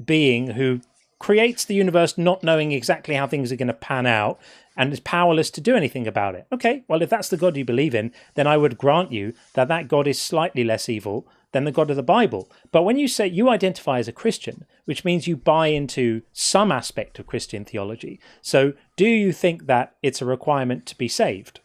being who creates the universe not knowing exactly how things are going to pan out and is powerless to do anything about it. Okay, well, if that's the God you believe in, then I would grant you that God is slightly less evil than the God of the Bible. But when you say you identify as a Christian, which means you buy into some aspect of Christian theology, so do you think that it's a requirement to be saved?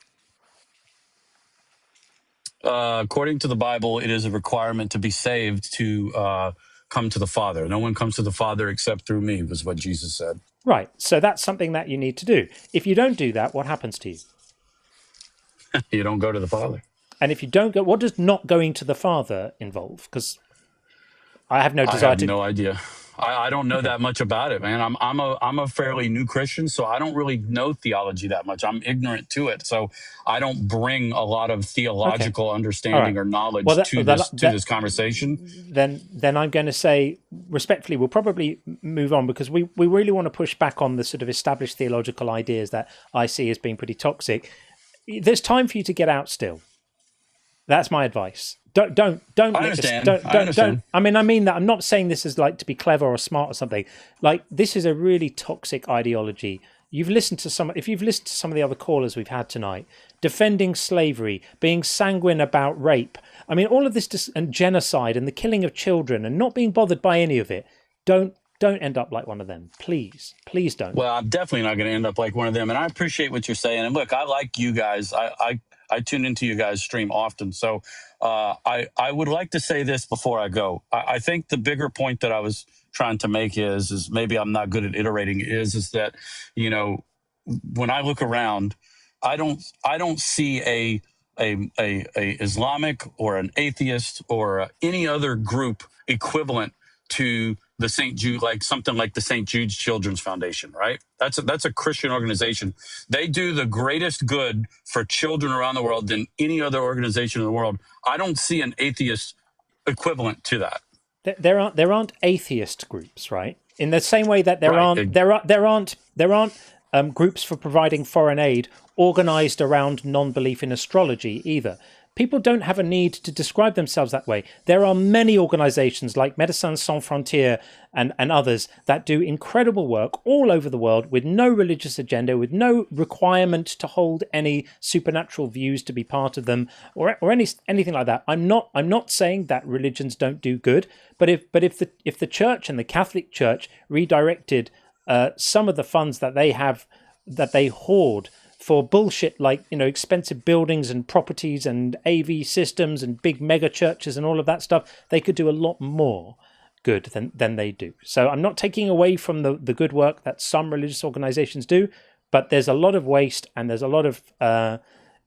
According to the Bible, it is a requirement to be saved to come to the Father. No one comes to the Father except through me, was what Jesus said. Right. So that's something that you need to do. If you don't do that, what happens to you? You don't go to the Father. And if you don't go, what does not going to the Father involve? Because I have no desire I have no idea. I don't know that much about it, man. I'm a fairly new Christian, so I don't really know theology that much. I'm ignorant to it, so I don't bring a lot of theological understanding or knowledge to this conversation. Then I'm going to say respectfully, we'll probably move on because we really want to push back on the sort of established theological ideas that I see as being pretty toxic. There's time for you to get out still. That's my advice. Don't. I understand. I mean that. I'm not saying this is like to be clever or smart or something. Like this is a really toxic ideology. If you've listened to some of the other callers we've had tonight, defending slavery, being sanguine about rape. I mean, all of this and genocide and the killing of children and not being bothered by any of it. Don't end up like one of them. Please don't. Well, I'm definitely not going to end up like one of them. And I appreciate what you're saying. And look, I like you guys. I tune into you guys' stream often. So I would like to say this before I go. I think the bigger point that I was trying to make is maybe I'm not good at iterating is that, you know, when I look around, I don't see a Islamic or an atheist or any other group equivalent to the St. Jude, like something like the St. Jude's Children's Foundation, right? That's a Christian organization. They do the greatest good for children around the world than any other organization in the world. I don't see an atheist equivalent to that. There aren't atheist groups, right? In the same way that there aren't groups for providing foreign aid organized around non-belief in astrology either. People don't have a need to describe themselves that way. There are many organizations like Médecins Sans Frontières and others that do incredible work all over the world with no religious agenda, with no requirement to hold any supernatural views to be part of them or anything like that. I'm not saying that religions don't do good, but if the church and the Catholic Church redirected some of the funds that they hoard for bullshit like, you know, expensive buildings and properties and AV systems and big mega churches and all of that stuff, they could do a lot more good than they do. So I'm not taking away from the good work that some religious organizations do, but there's a lot of waste and there's a lot of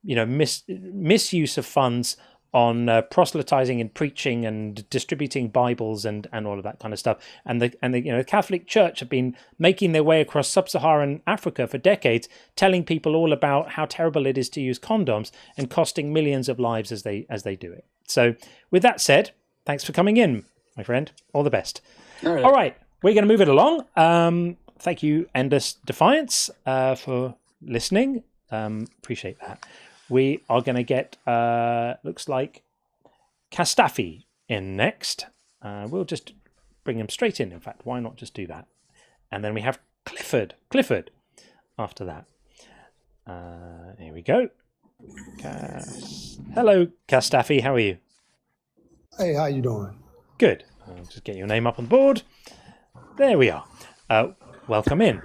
misuse of funds on proselytizing and preaching and distributing Bibles and all of that kind of stuff. And the Catholic Church have been making their way across sub-Saharan Africa for decades, telling people all about how terrible it is to use condoms and costing millions of lives as they do it. So with that said, thanks for coming in, my friend. All the best. All right. We're going to move it along. Thank you, Endless Defiance, for listening. Appreciate that. We are going to get, looks like, Kastafi in next. We'll just bring him straight in. In fact, why not just do that? And then we have Clifford after that. Here we go. Hello, Kastafi. How are you? Hey, how you doing? Good. I'll just get your name up on the board. There we are. Welcome in.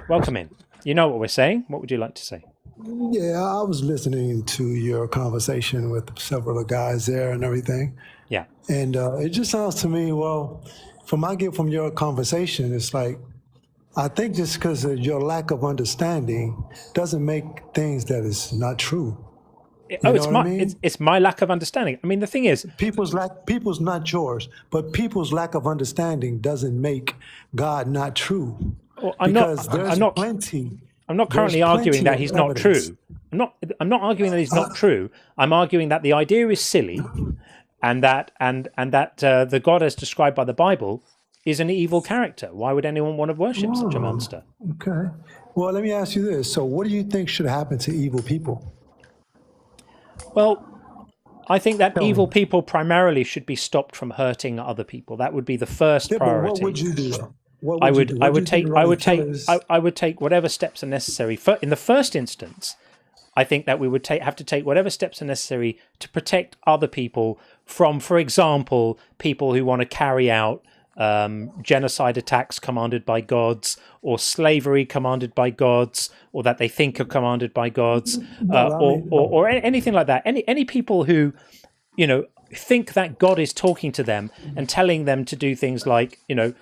You know what we're saying. What would you like to say? Yeah, I was listening to your conversation with several of the guys there and everything. Yeah. And it just sounds to me, well, from I get from your conversation, it's like, I think just because of your lack of understanding doesn't make things that is not true. It's my lack of understanding. I mean, the thing is, people's not yours, but people's lack of understanding doesn't make God not true. Well, I'm not currently arguing that he's not true. I'm not arguing that he's not true. I'm arguing that the idea is silly, and that the God as described by the Bible is an evil character. Why would anyone want to worship such a monster? Okay. Well, let me ask you this. So what do you think should happen to evil people? Well, I think that evil people primarily should be stopped from hurting other people. That would be the first priority. But what would you do? I would take whatever steps are necessary. In the first instance, I think that we would have to take whatever steps are necessary to protect other people from, for example, people who want to carry out genocide attacks commanded by gods, or slavery commanded by gods, or that they think are commanded by gods, or anything like that. Any people who, think that God is talking to them and telling them to do things like,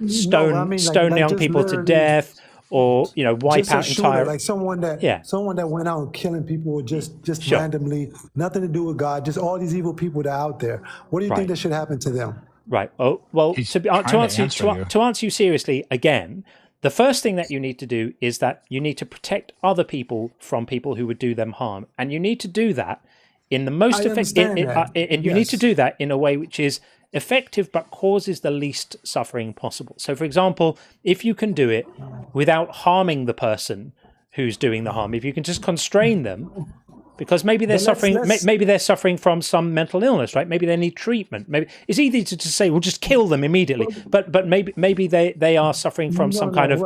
stone young people to death, or wipe out entire, like someone that went out killing people just randomly, nothing to do with God, just all these evil people that are out there. What do you think that should happen to them? Right. Oh, well, to answer you seriously again, the first thing that you need to do is that you need to protect other people from people who would do them harm, and you need to do that in the most effective. And you need to do that in a way which is effective but causes the least suffering possible. So, for example, if you can do it without harming the person who's doing the harm, if you can just constrain them, because maybe they're suffering. Maybe they're suffering from some mental illness, right? Maybe they need treatment. Maybe it's easy to say, "Well, just kill them immediately." But maybe they are suffering from some kind of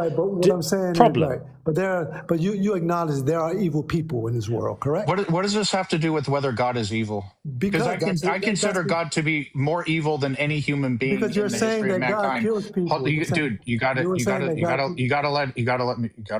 problem. But you acknowledge there are evil people in this world, correct? What does this have to do with whether God is evil? Because I consider God to be more evil than any human being in the history of mankind. Dude, you gotta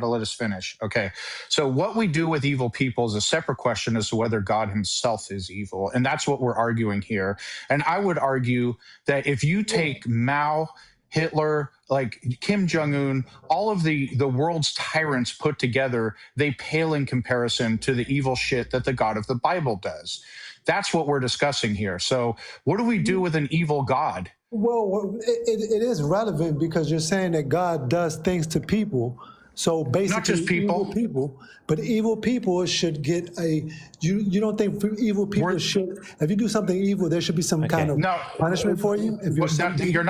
let us finish. Okay, so what we do with evil people is a separate question as to whether God himself is evil, and that's what we're arguing here. And I would argue that if you take Mao, Hitler, like Kim Jong-un, all of the world's tyrants put together, they pale in comparison to the evil shit that the God of the Bible does. That's what we're discussing here. So what do we do with an evil God? Well, it is relevant because you're saying that God does things to people. So basically, not just people, but evil people should get a. You don't think evil people should? If you do something evil, there should be some kind of punishment for you. If you're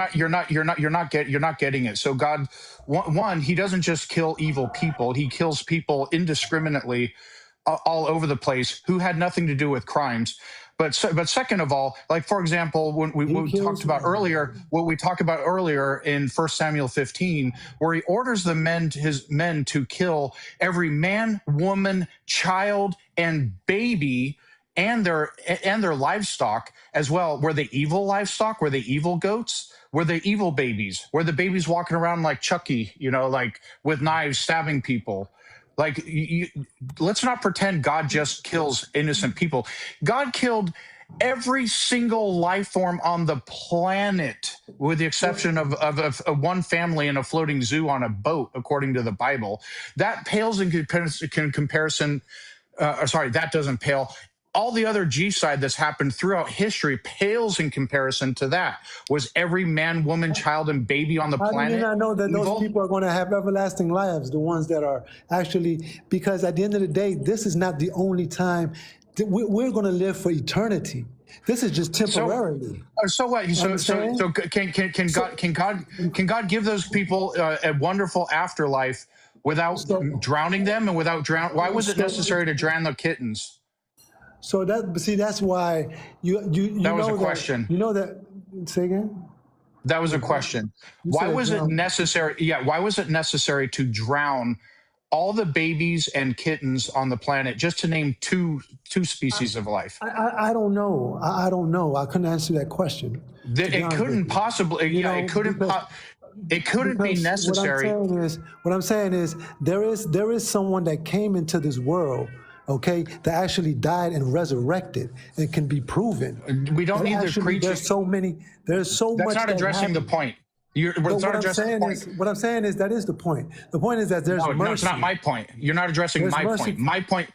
not getting it. So God, one, he doesn't just kill evil people; he kills people indiscriminately, all over the place who had nothing to do with crimes. But second of all, like for example, when we talked about earlier, what we talked about earlier in 1 Samuel 15, where he orders his men to kill every man, woman, child, and baby, and their livestock as well. Were they evil livestock? Were they evil goats? Were they evil babies? Were the babies walking around like Chucky, like with knives stabbing people? Like, let's not pretend God just kills innocent people. God killed every single life form on the planet, with the exception of one family in a floating zoo on a boat, according to the Bible. That pales in comparison. That doesn't pale. All the other G-side that's happened throughout history pales in comparison to that. Was every man, woman, child, and baby on the planet How do you not know that evil? Those people are going to have everlasting lives, the ones that are actually, because at the end of the day, this is not the only time that we're going to live for eternity. This is just temporarily. So what? So can God give those people a wonderful afterlife without drowning them and without drown? Why was it necessary to drown the kittens? So that's why you that was a question. Say again? That was a question. Why was it necessary? Yeah, why was it necessary to drown all the babies and kittens on the planet, just to name two species of life? I don't know. I don't know. I couldn't answer that question. It couldn't possibly. It couldn't be necessary. What I'm saying is there is someone that came into this world okay, that actually died and resurrected and can be proven. We don't And need to actually, preach. there's so That's much not that addressing the happened. point. But It's not addressing the point. what I'm saying is that is the point. The point is that there's No, mercy. no, it's not my point. You're not addressing There's my mercy. point. My point,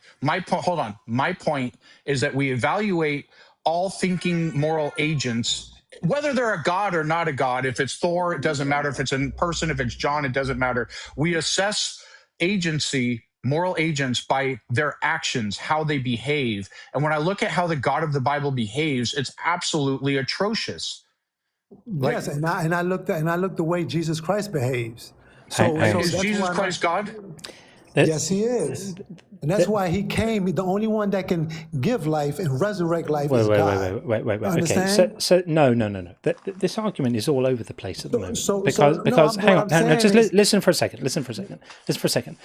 hold on. My point is that we evaluate all thinking moral agents, whether they're a god or not a god. If it's Thor, it doesn't matter. If it's a person, if it's John, it doesn't matter. We assess agency, moral agents, by their actions, how they behave. And when I look at how the God of the Bible behaves, it's absolutely atrocious. Yes, and I looked the way Jesus Christ behaves. Is Jesus Christ God? Yes, he is. And that's why he came. The only one that can give life and resurrect life is God. Wait. Understand? Okay, so no. This argument is all over the place at the moment. Listen for a second.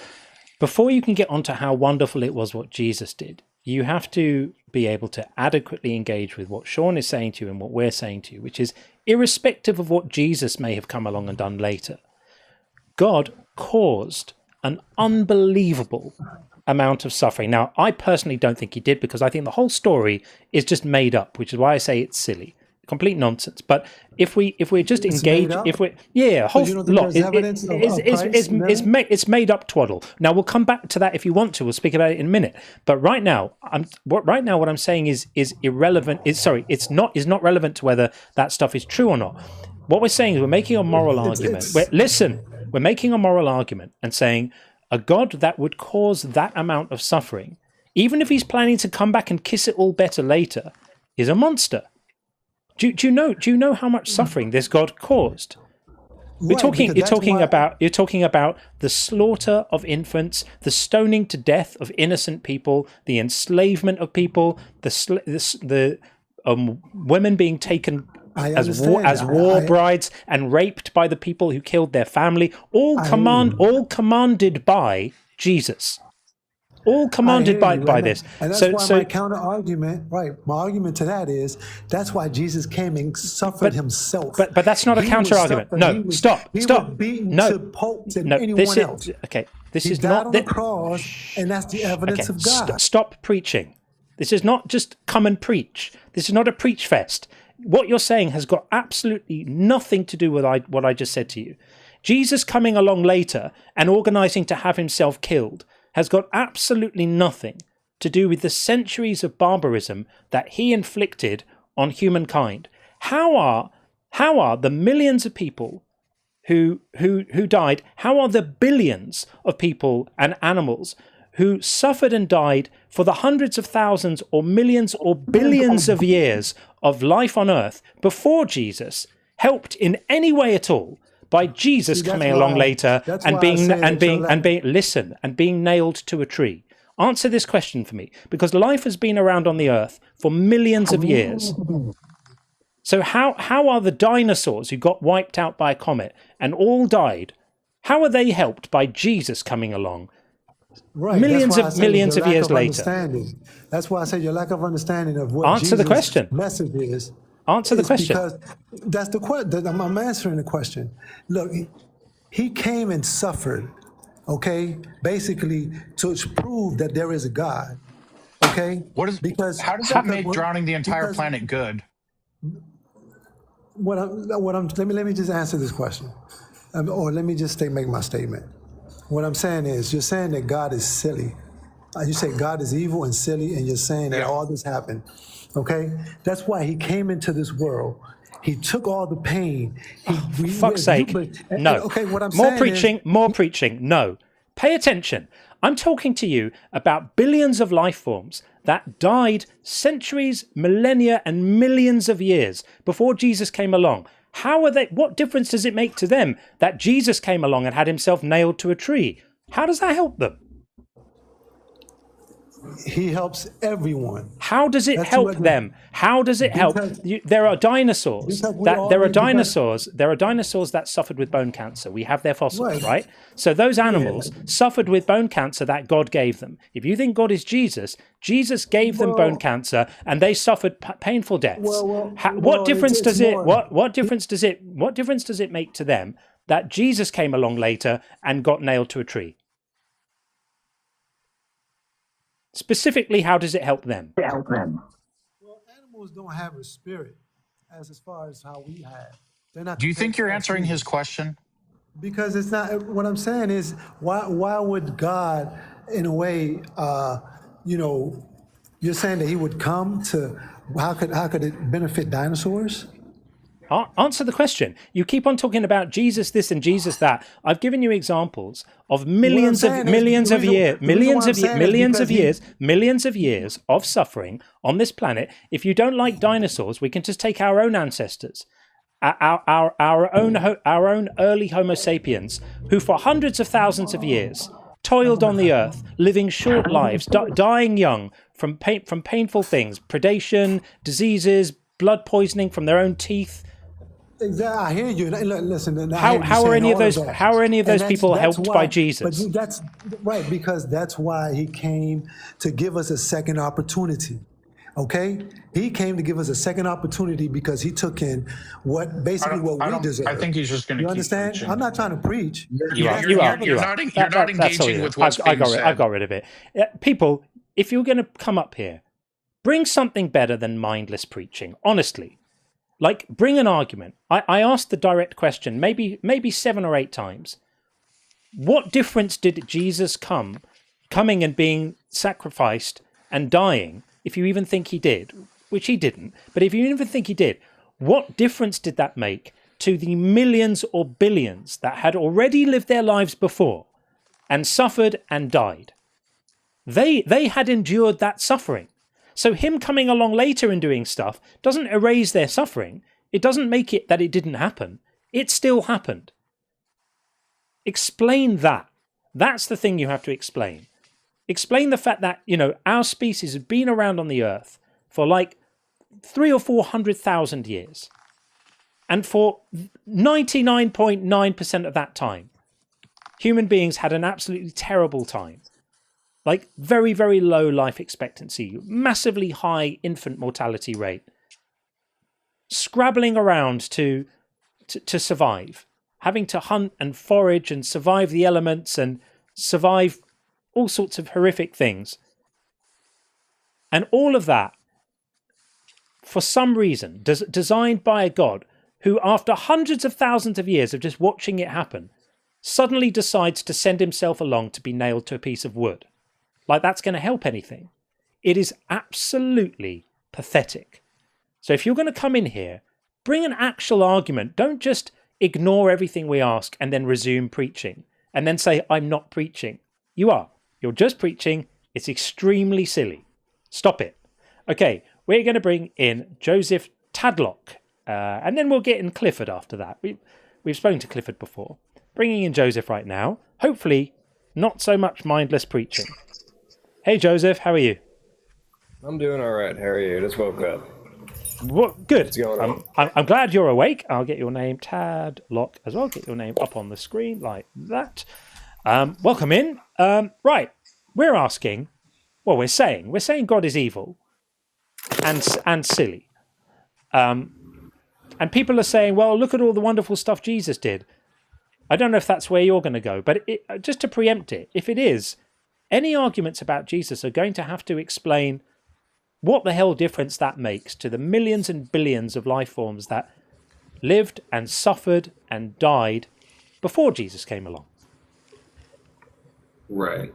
Before you can get onto how wonderful it was what Jesus did, you have to be able to adequately engage with what Sean is saying to you and what we're saying to you, which is irrespective of what Jesus may have come along and done later. God caused an unbelievable amount of suffering. Now, I personally don't think he did, because I think the whole story is just made up, which is why I say it's silly, complete nonsense. But if we're just engaged, a whole lot it's made up twaddle. Now we'll come back to that if you want to. We'll speak about it in a minute. But right now, what I'm saying is irrelevant. Is not relevant to whether that stuff is true or not. What we're saying is we're making a moral argument. We're making a moral argument and saying a God that would cause that amount of suffering, even if he's planning to come back and kiss it all better later, is a monster. Do you know how much suffering this God caused? You're talking about the slaughter of infants, the stoning to death of innocent people, the enslavement of people, the women being taken as war brides and raped by the people who killed their family, all commanded by Jesus. All commanded by this. And that's why my counter argument, my argument to that is that's why Jesus came and suffered himself. But that's not a counter argument. Stop. Was beaten to popes and anyone else. This is died not on the cross, and that's the evidence of God. Stop preaching. This is not just come and preach. This is not a preach fest. What you're saying has got absolutely nothing to do with what I just said to you. Jesus coming along later and organizing to have himself killed has got absolutely nothing to do with the centuries of barbarism that he inflicted on humankind. How are the millions of people who died? How are the billions of people and animals who suffered and died for the hundreds of thousands or millions or billions of years of life on earth before Jesus helped in any way at all by Jesus coming along later and being nailed to a tree? Answer this question for me, because life has been around on the earth for millions of years. So how are the dinosaurs who got wiped out by a comet and all died, how are they helped by Jesus coming along? Right. Millions of years later. That's why I say your lack of understanding of what Answer the question. Message is. Answer the question. Because that's the question. I'm answering the question. Look, he came and suffered, okay, basically to prove that there is a God. Okay? How does that make drowning the entire planet good? Let me just answer this question. Or let me just make my statement. What I'm saying is, you're saying that God is silly. You say God is evil and silly, and you're saying that all this happened. Okay? That's why he came into this world. He took all the pain. For fuck's sake. No. Okay, what I'm more saying preaching. No. Pay attention. I'm talking to you about billions of life forms that died centuries, millennia, and millions of years before Jesus came along. How are they? What difference does it make to them that Jesus came along and had himself nailed to a tree? How does that help them? He helps everyone. How does it help them? How does it help? There are dinosaurs. There are dinosaurs that suffered with bone cancer. We have their fossils, right? So those animals suffered with bone cancer that God gave them. If you think God is Jesus, Jesus gave them bone cancer, and they suffered painful deaths. What difference does it make to them that Jesus came along later and got nailed to a tree? Specifically, how does it help them? Well, animals don't have a spirit as far as how we have. They're not. Do you think you're answering his humans. question? Because it's not. What I'm saying is, why would God, in a way, you're saying that He would come to? How could it benefit dinosaurs? Answer the question. You keep on talking about Jesus this and Jesus that. I've given you examples of millions of years of suffering on this planet. If you don't like dinosaurs, we can just take our own ancestors, our own early Homo sapiens, who for hundreds of thousands of years toiled on the earth, living short lives, dying young from painful things, predation, diseases, blood poisoning from their own teeth. Exactly, I hear you. Listen, how are any of those people helped by Jesus? But that's right, because that's why He came to give us a second opportunity. Okay, He came to give us a second opportunity because He took in what we deserve. I think he's just going to. You understand? Preaching. I'm not trying to preach. You're not engaging with what's being said. I got rid of it. People, if you're going to come up here, bring something better than mindless preaching. Honestly. Like, bring an argument. I asked the direct question maybe 7 or 8 times. What difference did Jesus coming and being sacrificed and dying, if you even think He did, which He didn't, but if you even think He did, what difference did that make to the millions or billions that had already lived their lives before and suffered and died? They had endured that suffering. So Him coming along later and doing stuff doesn't erase their suffering. It doesn't make it that it didn't happen. It still happened. Explain that. That's the thing you have to explain. Explain the fact that, our species has been around on the earth for like 300,000 or 400,000 years. And for 99.9% of that time, human beings had an absolutely terrible time. Like very, very low life expectancy, massively high infant mortality rate, scrabbling around to survive, having to hunt and forage and survive the elements and survive all sorts of horrific things. And all of that, for some reason, designed by a God who, after hundreds of thousands of years of just watching it happen, suddenly decides to send Himself along to be nailed to a piece of wood. Like that's going to help anything. It is absolutely pathetic. So if you're going to come in here, bring an actual argument. Don't just ignore everything we ask and then resume preaching and then say, I'm not preaching. You are. You're just preaching. It's extremely silly. Stop it. Okay, we're going to bring in Joseph Tadlock, and then we'll get in Clifford after that. We've spoken to Clifford before. Bringing in Joseph right now. Hopefully, not so much mindless preaching. Hey, Joseph, how are you? I'm doing all right. How are you? Just woke up. What? Good. What's going on? I'm glad you're awake. I'll get your name, Tadlock, as well. Get your name up on the screen like that. Welcome in. Right. We're saying God is evil and silly. And people are saying, well, look at all the wonderful stuff Jesus did. I don't know if that's where you're going to go, but just to preempt it, if it is, any arguments about Jesus are going to have to explain what the hell difference that makes to the millions and billions of life forms that lived and suffered and died before Jesus came along. Right.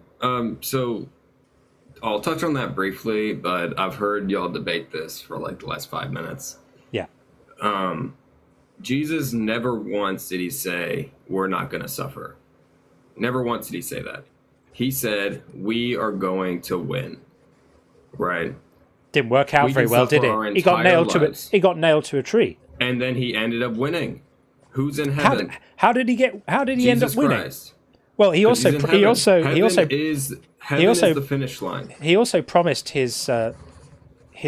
So I'll touch on that briefly, but I've heard y'all debate this for like the last 5 minutes. Yeah. Jesus never once did He say, we're not going to suffer. Never once did He say that. He said, we are going to win. Right? Didn't work out very well, did it? He got nailed to a tree. And then He ended up winning. Who's in heaven? How did he end up winning? Christ. Well, he also is the finish line. He also promised his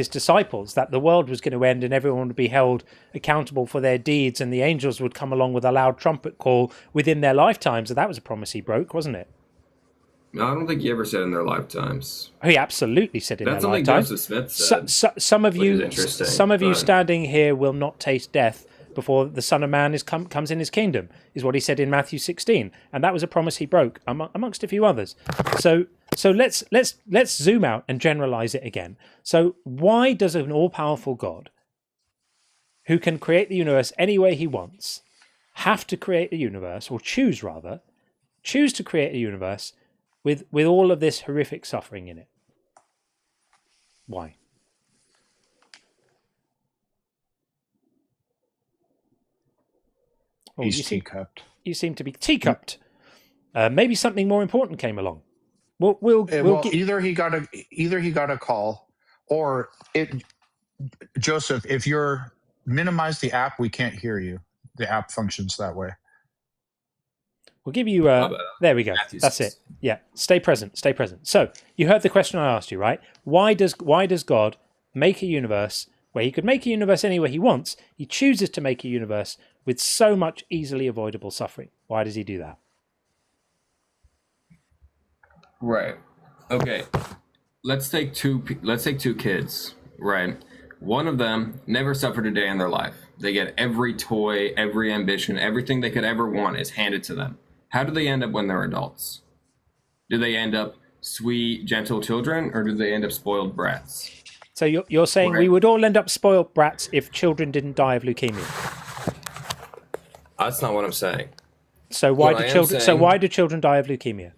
disciples that the world was going to end and everyone would be held accountable for their deeds, and the angels would come along with a loud trumpet call within their lifetimes. And that was a promise He broke, wasn't it? No, I don't think He ever said in their lifetimes. He absolutely said in their lifetimes. That's something Joseph Smith said. Some of you standing here will not taste death before the Son of Man comes in his kingdom, is what he said in Matthew 16, and that was a promise he broke amongst a few others. So let's zoom out and generalize it again. So why does an all-powerful God, who can create the universe any way he wants, have to create a universe, or choose to create a universe with all of this horrific suffering in it? Why? Oh, He's teacupped. You seem to be teacupped. Maybe something more important came along. Either he got a call, or Joseph, if you're minimize the app, we can't hear you. The app functions that way. We'll give you. There we go. That's it. Yeah. Stay present. Stay present. So you heard the question I asked you, right? Why does God make a universe where he could make a universe any way he wants? He chooses to make a universe with so much easily avoidable suffering. Why does he do that? Right. Okay. Let's take two kids. Right. One of them never suffered a day in their life. They get every toy, every ambition, everything they could ever want is handed to them. How do they end up when they're adults? Do they end up sweet, gentle children, or do they end up spoiled brats? So you're saying we would all end up spoiled brats if children didn't die of leukemia? That's not what I'm saying. So why do children die of leukemia?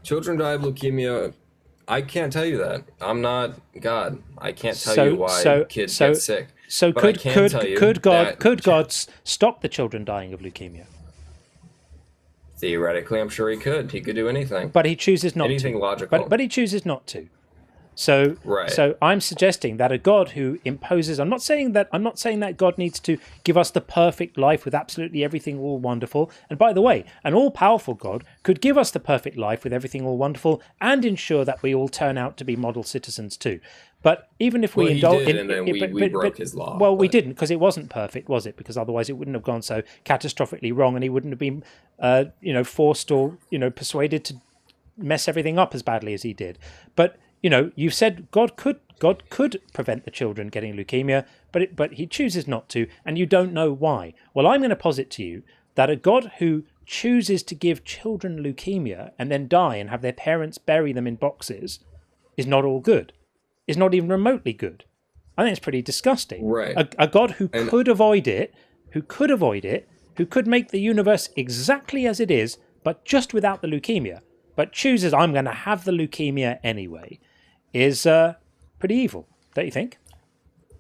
Children die of leukemia. I can't tell you that. I'm not God. I can't tell you why kids get sick. So but could God stop the children dying of leukemia? Theoretically, I'm sure he could. He could do anything. But he chooses not to. Anything logical. But he chooses not to. So I'm suggesting that a God who imposes, I'm not saying that God needs to give us the perfect life with absolutely everything all wonderful. And by the way, an all-powerful God could give us the perfect life with everything all wonderful and ensure that we all turn out to be model citizens too. But even if we indulge in, we broke his law. Well, we didn't, because it wasn't perfect, was it? Because otherwise it wouldn't have gone so catastrophically wrong, and he wouldn't have been, forced or persuaded to mess everything up as badly as he did. But you've said God could prevent the children getting leukemia, but he chooses not to, and you don't know why. Well, I'm going to posit to you that a God who chooses to give children leukemia and then die and have their parents bury them in boxes is not all good. Is not even remotely good. I think it's pretty disgusting. Right. A God who could avoid it, who could make the universe exactly as it is, but just without the leukemia, but chooses, I'm going to have the leukemia anyway, is pretty evil, don't you think?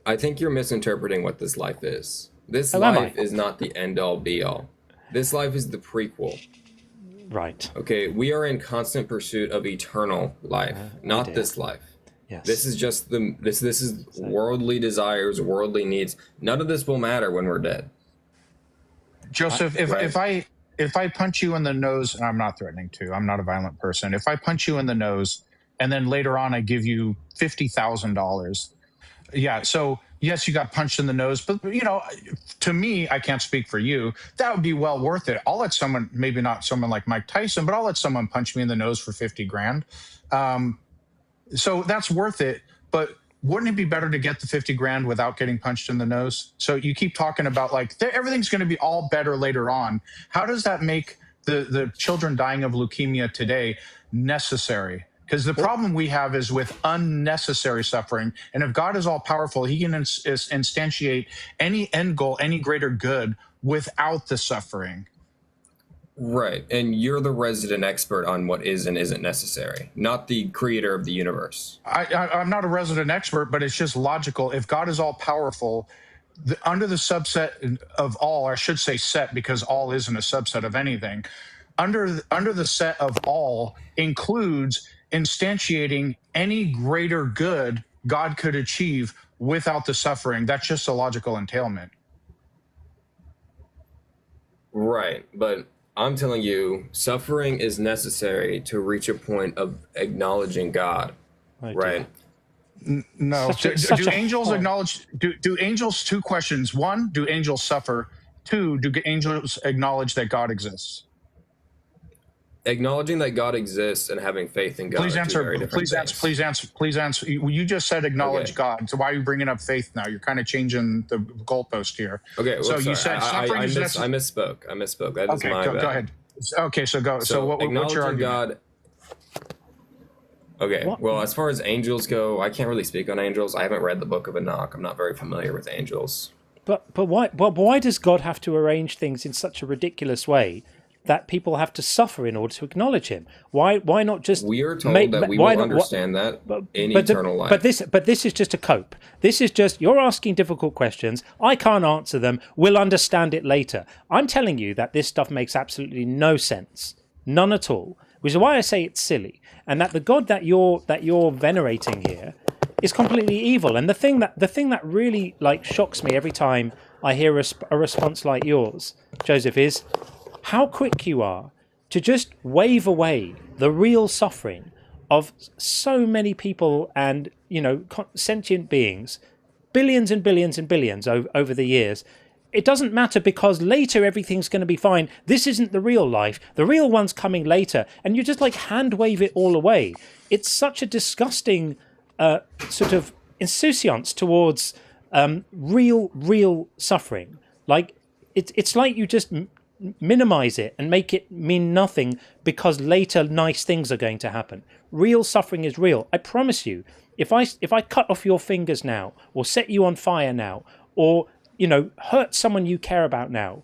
I think you're misinterpreting what this life is. This life is not the end-all, be-all. This life is the prequel. Right. Okay, we are in constant pursuit of eternal life, not this life. Yes. This is just this is worldly desires, worldly needs. None of this will matter when we're dead. Joseph, if I punch you in the nose, and I'm not threatening to, I'm not a violent person. If I punch you in the nose and then later on I give you $50,000, yeah, so yes, you got punched in the nose, but to me, I can't speak for you, that would be well worth it. I'll let someone, maybe not someone like Mike Tyson, but I'll let someone punch me in the nose for 50 grand. So that's worth it, but wouldn't it be better to get the 50 grand without getting punched in the nose? So you keep talking about everything's going to be all better later on. How does that make the children dying of leukemia today necessary? Because the problem we have is with unnecessary suffering. And if God is all powerful, he can instantiate any end goal, any greater good without the suffering. Right. And you're the resident expert on what is and isn't necessary, not the creator of the universe. I'm not a resident expert, but it's just logical. If God is all powerful, under the subset of all, I should say set, because all isn't a subset of anything. Under the set of all includes instantiating any greater good God could achieve without the suffering. That's just a logical entailment. Right. But I'm telling you, suffering is necessary to reach a point of acknowledging God, right? No. Do angels acknowledge? Do angels? Two questions. One, do angels suffer? Two, do angels acknowledge that God exists? acknowledging that God exists and having faith in God Please are two answer. very different Please answer. things. Please answer. Please answer. You just said acknowledge God. So why are you bringing up faith now? You're kind of changing the goalpost here. Okay. So Well, you sorry. said suffering is I necessary. misspoke. That is Okay, my bad. go ahead. Okay, so go. So what's your acknowledging argument? God. Okay. Well, as far as angels go, I can't really speak on angels. I haven't read the Book of Enoch. I'm not very familiar with angels. But why does God have to arrange things in such a ridiculous way that people have to suffer in order to acknowledge Him? Why not just? We are told that we will understand that in eternal life. But this is just a cope. This is just you're asking difficult questions. I can't answer them. We'll understand it later. I'm telling you that this stuff makes absolutely no sense, none at all. Which is why I say it's silly, and that the God that you're venerating here is completely evil. And the thing that really shocks me every time I hear a response like yours, Joseph, is how quick you are to just wave away the real suffering of so many people and sentient beings, billions and billions and billions over the years. It doesn't matter because later everything's going to be fine. This isn't the real life. The real one's coming later. And you just hand wave it all away. It's such a disgusting sort of insouciance towards real suffering. It's like you just minimize it and make it mean nothing because later nice things are going to happen. Real suffering is real. I promise you, if I cut off your fingers now or set you on fire now or hurt someone you care about now,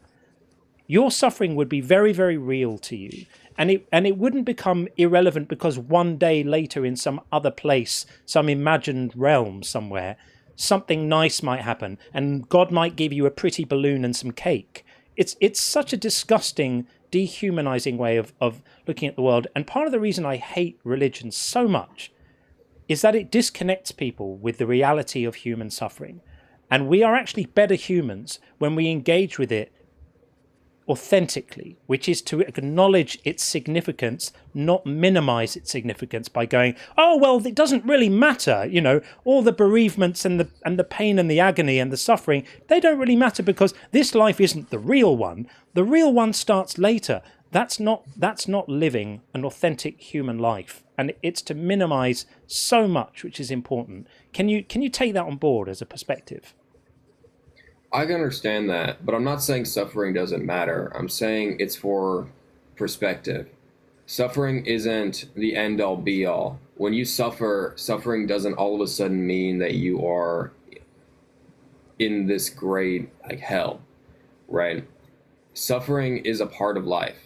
your suffering would be very, very real to you. And it wouldn't become irrelevant because one day later in some other place, some imagined realm somewhere, something nice might happen and God might give you a pretty balloon and some cake. It's such a disgusting, dehumanizing way of looking at the world. And part of the reason I hate religion so much is that it disconnects people with the reality of human suffering. And we are actually better humans when we engage with it authentically, which is to acknowledge its significance, not minimize its significance by going, oh, well, it doesn't really matter. All the bereavements and the pain and the agony and the suffering, they don't really matter because this life isn't the real one. The real one starts later. That's not living an authentic human life. And it's to minimize so much, which is important. Can you take that on board as a perspective? I can understand that, but I'm not saying suffering doesn't matter. I'm saying it's for perspective. Suffering isn't the end-all be-all. When you suffer, suffering doesn't all of a sudden mean that you are in this great hell, right? Suffering is a part of life.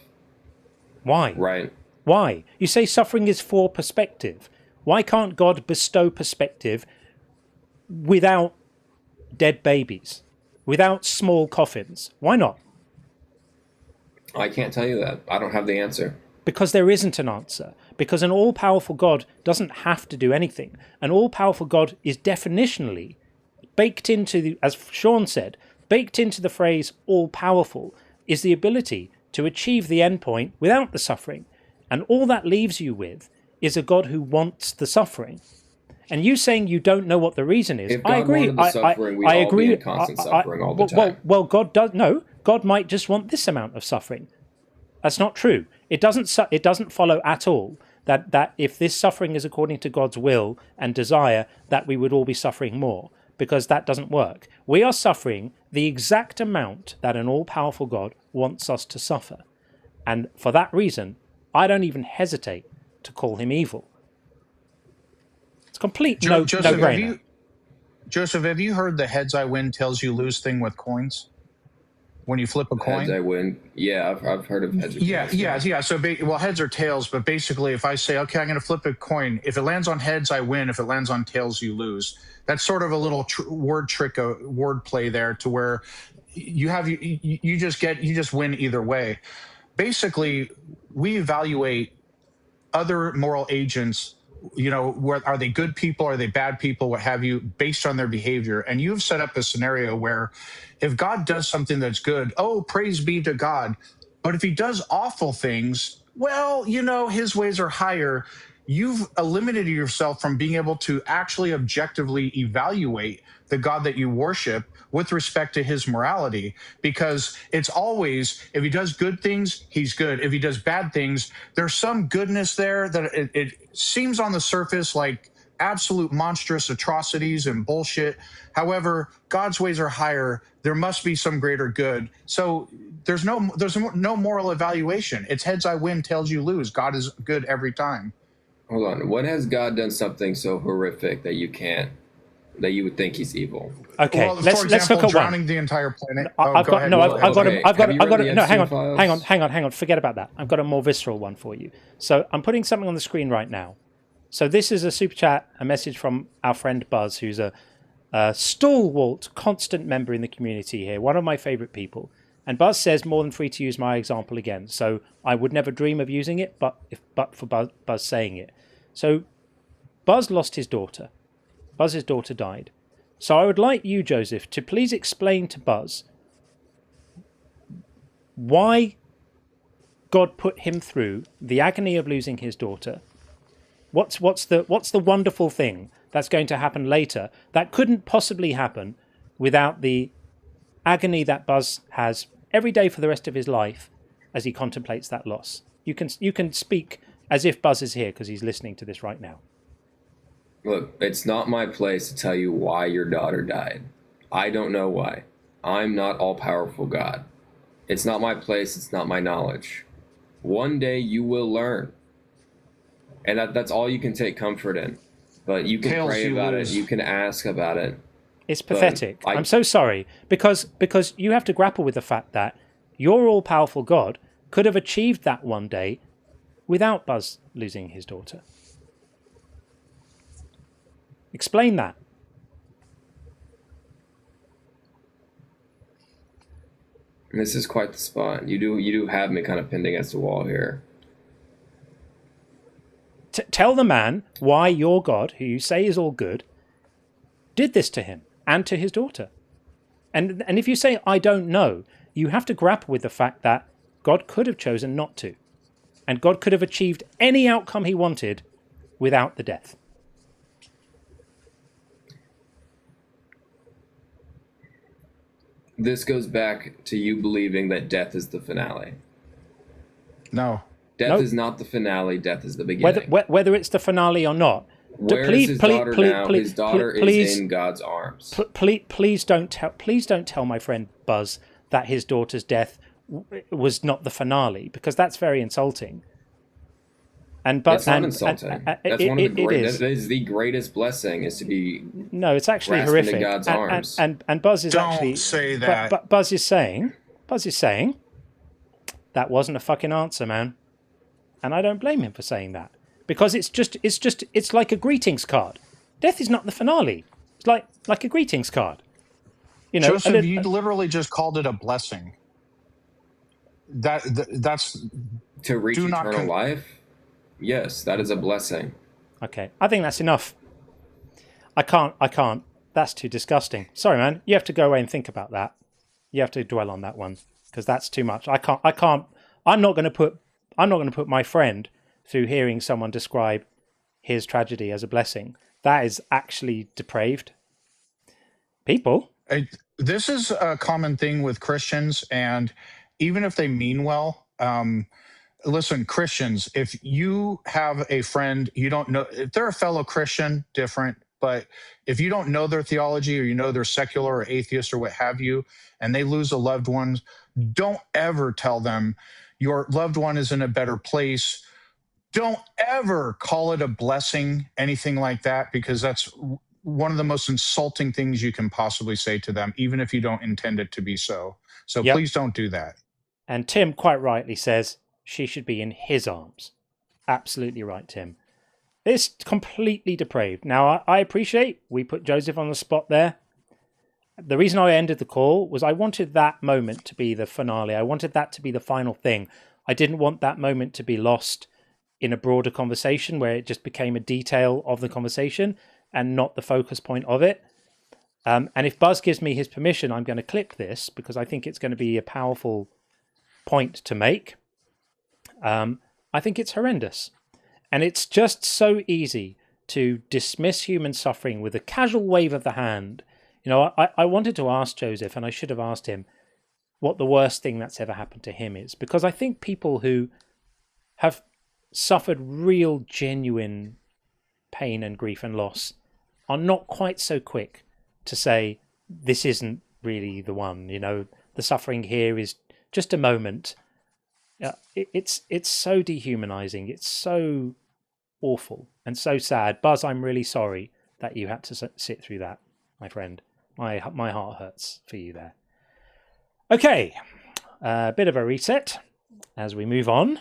Why? Right. Why? You say suffering is for perspective. Why can't God bestow perspective without dead babies? Without small coffins? Why not? I can't tell you that. I don't have the answer. Because there isn't an answer. Because an all-powerful God doesn't have to do anything. An all-powerful God is definitionally baked into, as Sean said, baked into the phrase all-powerful is the ability to achieve the endpoint without the suffering. And all that leaves you with is a God who wants the suffering. And you saying you don't know what the reason is, If God I agree. wanted the suffering, we'd I all agree. be in constant suffering all the time. Well, God does. No, God might just want this amount of suffering. That's not true. It doesn't follow at all that if this suffering is according to God's will and desire, that we would all be suffering more, because that doesn't work. We are suffering the exact amount that an all-powerful God wants us to suffer. And for that reason, I don't even hesitate to call him evil. It's complete no-brainer. Joseph, have you heard the heads I win, tails you lose thing with coins? When you flip a coin? Heads I win. Yeah, I've heard of heads or tails. Yeah. So, heads or tails, but basically if I say, okay, I'm going to flip a coin, if it lands on heads, I win. If it lands on tails, you lose. That's sort of a little word trick, a word play there to where you just win either way. Basically, we evaluate other moral agents, where are they good people, are they bad people, what have you, based on their behavior. And you've set up a scenario where if God does something that's good, oh, praise be to God. But if he does awful things, well, his ways are higher. you've eliminated yourself from being able to actually objectively evaluate the God that you worship with respect to his morality, because it's always, if he does good things, he's good. If he does bad things, there's some goodness there that it seems on the surface like absolute monstrous atrocities and bullshit. However, God's ways are higher. There must be some greater good. So there's no moral evaluation. It's heads I win, tails you lose. God is good every time. Hold on. When has God done something so horrific that you would think he's evil? Okay, well, let's look at drowning one. the entire planet. I've got no. Hang Files? on. Forget about that. I've got a more visceral one for you. So I'm putting something on the screen right now. So this is a super chat, a message from our friend Buzz, who's a stalwart, constant member in the community here, one of my favorite people. And Buzz says, more than free to use my example again. So I would never dream of using it, but for Buzz saying it. So Buzz lost his daughter. Buzz's daughter died. So I would like you, Joseph, to please explain to Buzz why God put him through the agony of losing his daughter. What's the wonderful thing that's going to happen later that couldn't possibly happen without the agony that Buzz has every day for the rest of his life as he contemplates that loss? You can speak as if Buzz is here because he's listening to this right now. Look, it's not my place to tell you why your daughter died. I don't know why. I'm not all-powerful God. It's not my place. It's not my knowledge. One day you will learn. And that's all you can take comfort in. But you can pray about it. You can ask about it. It's pathetic. I'm so sorry. Because you have to grapple with the fact that your all-powerful God could have achieved that one day without Buzz losing his daughter. Explain that. This is quite the spot. You do have me kind of pinned against the wall here. Tell the man why your God, who you say is all good, did this to him and to his daughter. And if you say, I don't know, you have to grapple with the fact that God could have chosen not to. And God could have achieved any outcome he wanted without the death. This goes back to you believing that death is the finale. No. Death is not the finale. Death is the beginning. Whether it's the finale or not. Where is his daughter now? His daughter is in God's arms. Please don't tell my friend Buzz that his daughter's death was not the finale, because that's very insulting. It's not insulting. That's one of the greatest. That is the greatest blessing, is to be. No, it's actually horrific. In God's arms. And Buzz is Don't say that. But Buzz is saying, that wasn't a fucking answer, man. And I don't blame him for saying that, because it's like a greetings card. Death is not the finale. It's like a greetings card. You know, Joseph, you literally just called it a blessing. That's to reach eternal life. Yes, that is a blessing. Okay, I think that's enough. I can't. That's too disgusting. Sorry, man. You have to go away and think about that. You have to dwell on that one, because that's too much. I can't. I'm not going to put my friend through hearing someone describe his tragedy as a blessing. That is actually depraved. People. This is a common thing with Christians, and even if they mean well, listen, Christians, if you have a friend, you don't know, if they're a fellow Christian, different, but if you don't know their theology, or you know they're secular or atheist or what have you, and they lose a loved one, don't ever tell them your loved one is in a better place. Don't ever call it a blessing, anything like that, because that's one of the most insulting things you can possibly say to them, even if you don't intend it to be so. So please don't do that. And Tim quite rightly says she should be in his arms. Absolutely right, Tim. It's completely depraved. Now, I appreciate we put Joseph on the spot there. The reason I ended the call was I wanted that moment to be the finale. I wanted that to be the final thing. I didn't want that moment to be lost in a broader conversation where it just became a detail of the conversation and not the focus point of it. And if Buzz gives me his permission, I'm going to clip this because I think it's going to be a powerful point to make. I think it's horrendous. And it's just so easy to dismiss human suffering with a casual wave of the hand. You know, I wanted to ask Joseph, and I should have asked him, what the worst thing that's ever happened to him is. Because I think people who have suffered real, genuine pain and grief and loss are not quite so quick to say, this isn't really the one. You know, the suffering here is just a moment. It's so dehumanizing. It's so awful and so sad. Buzz, I'm really sorry that you had to sit through that, my friend. My heart hurts for you there. Okay, a bit of a reset as we move on.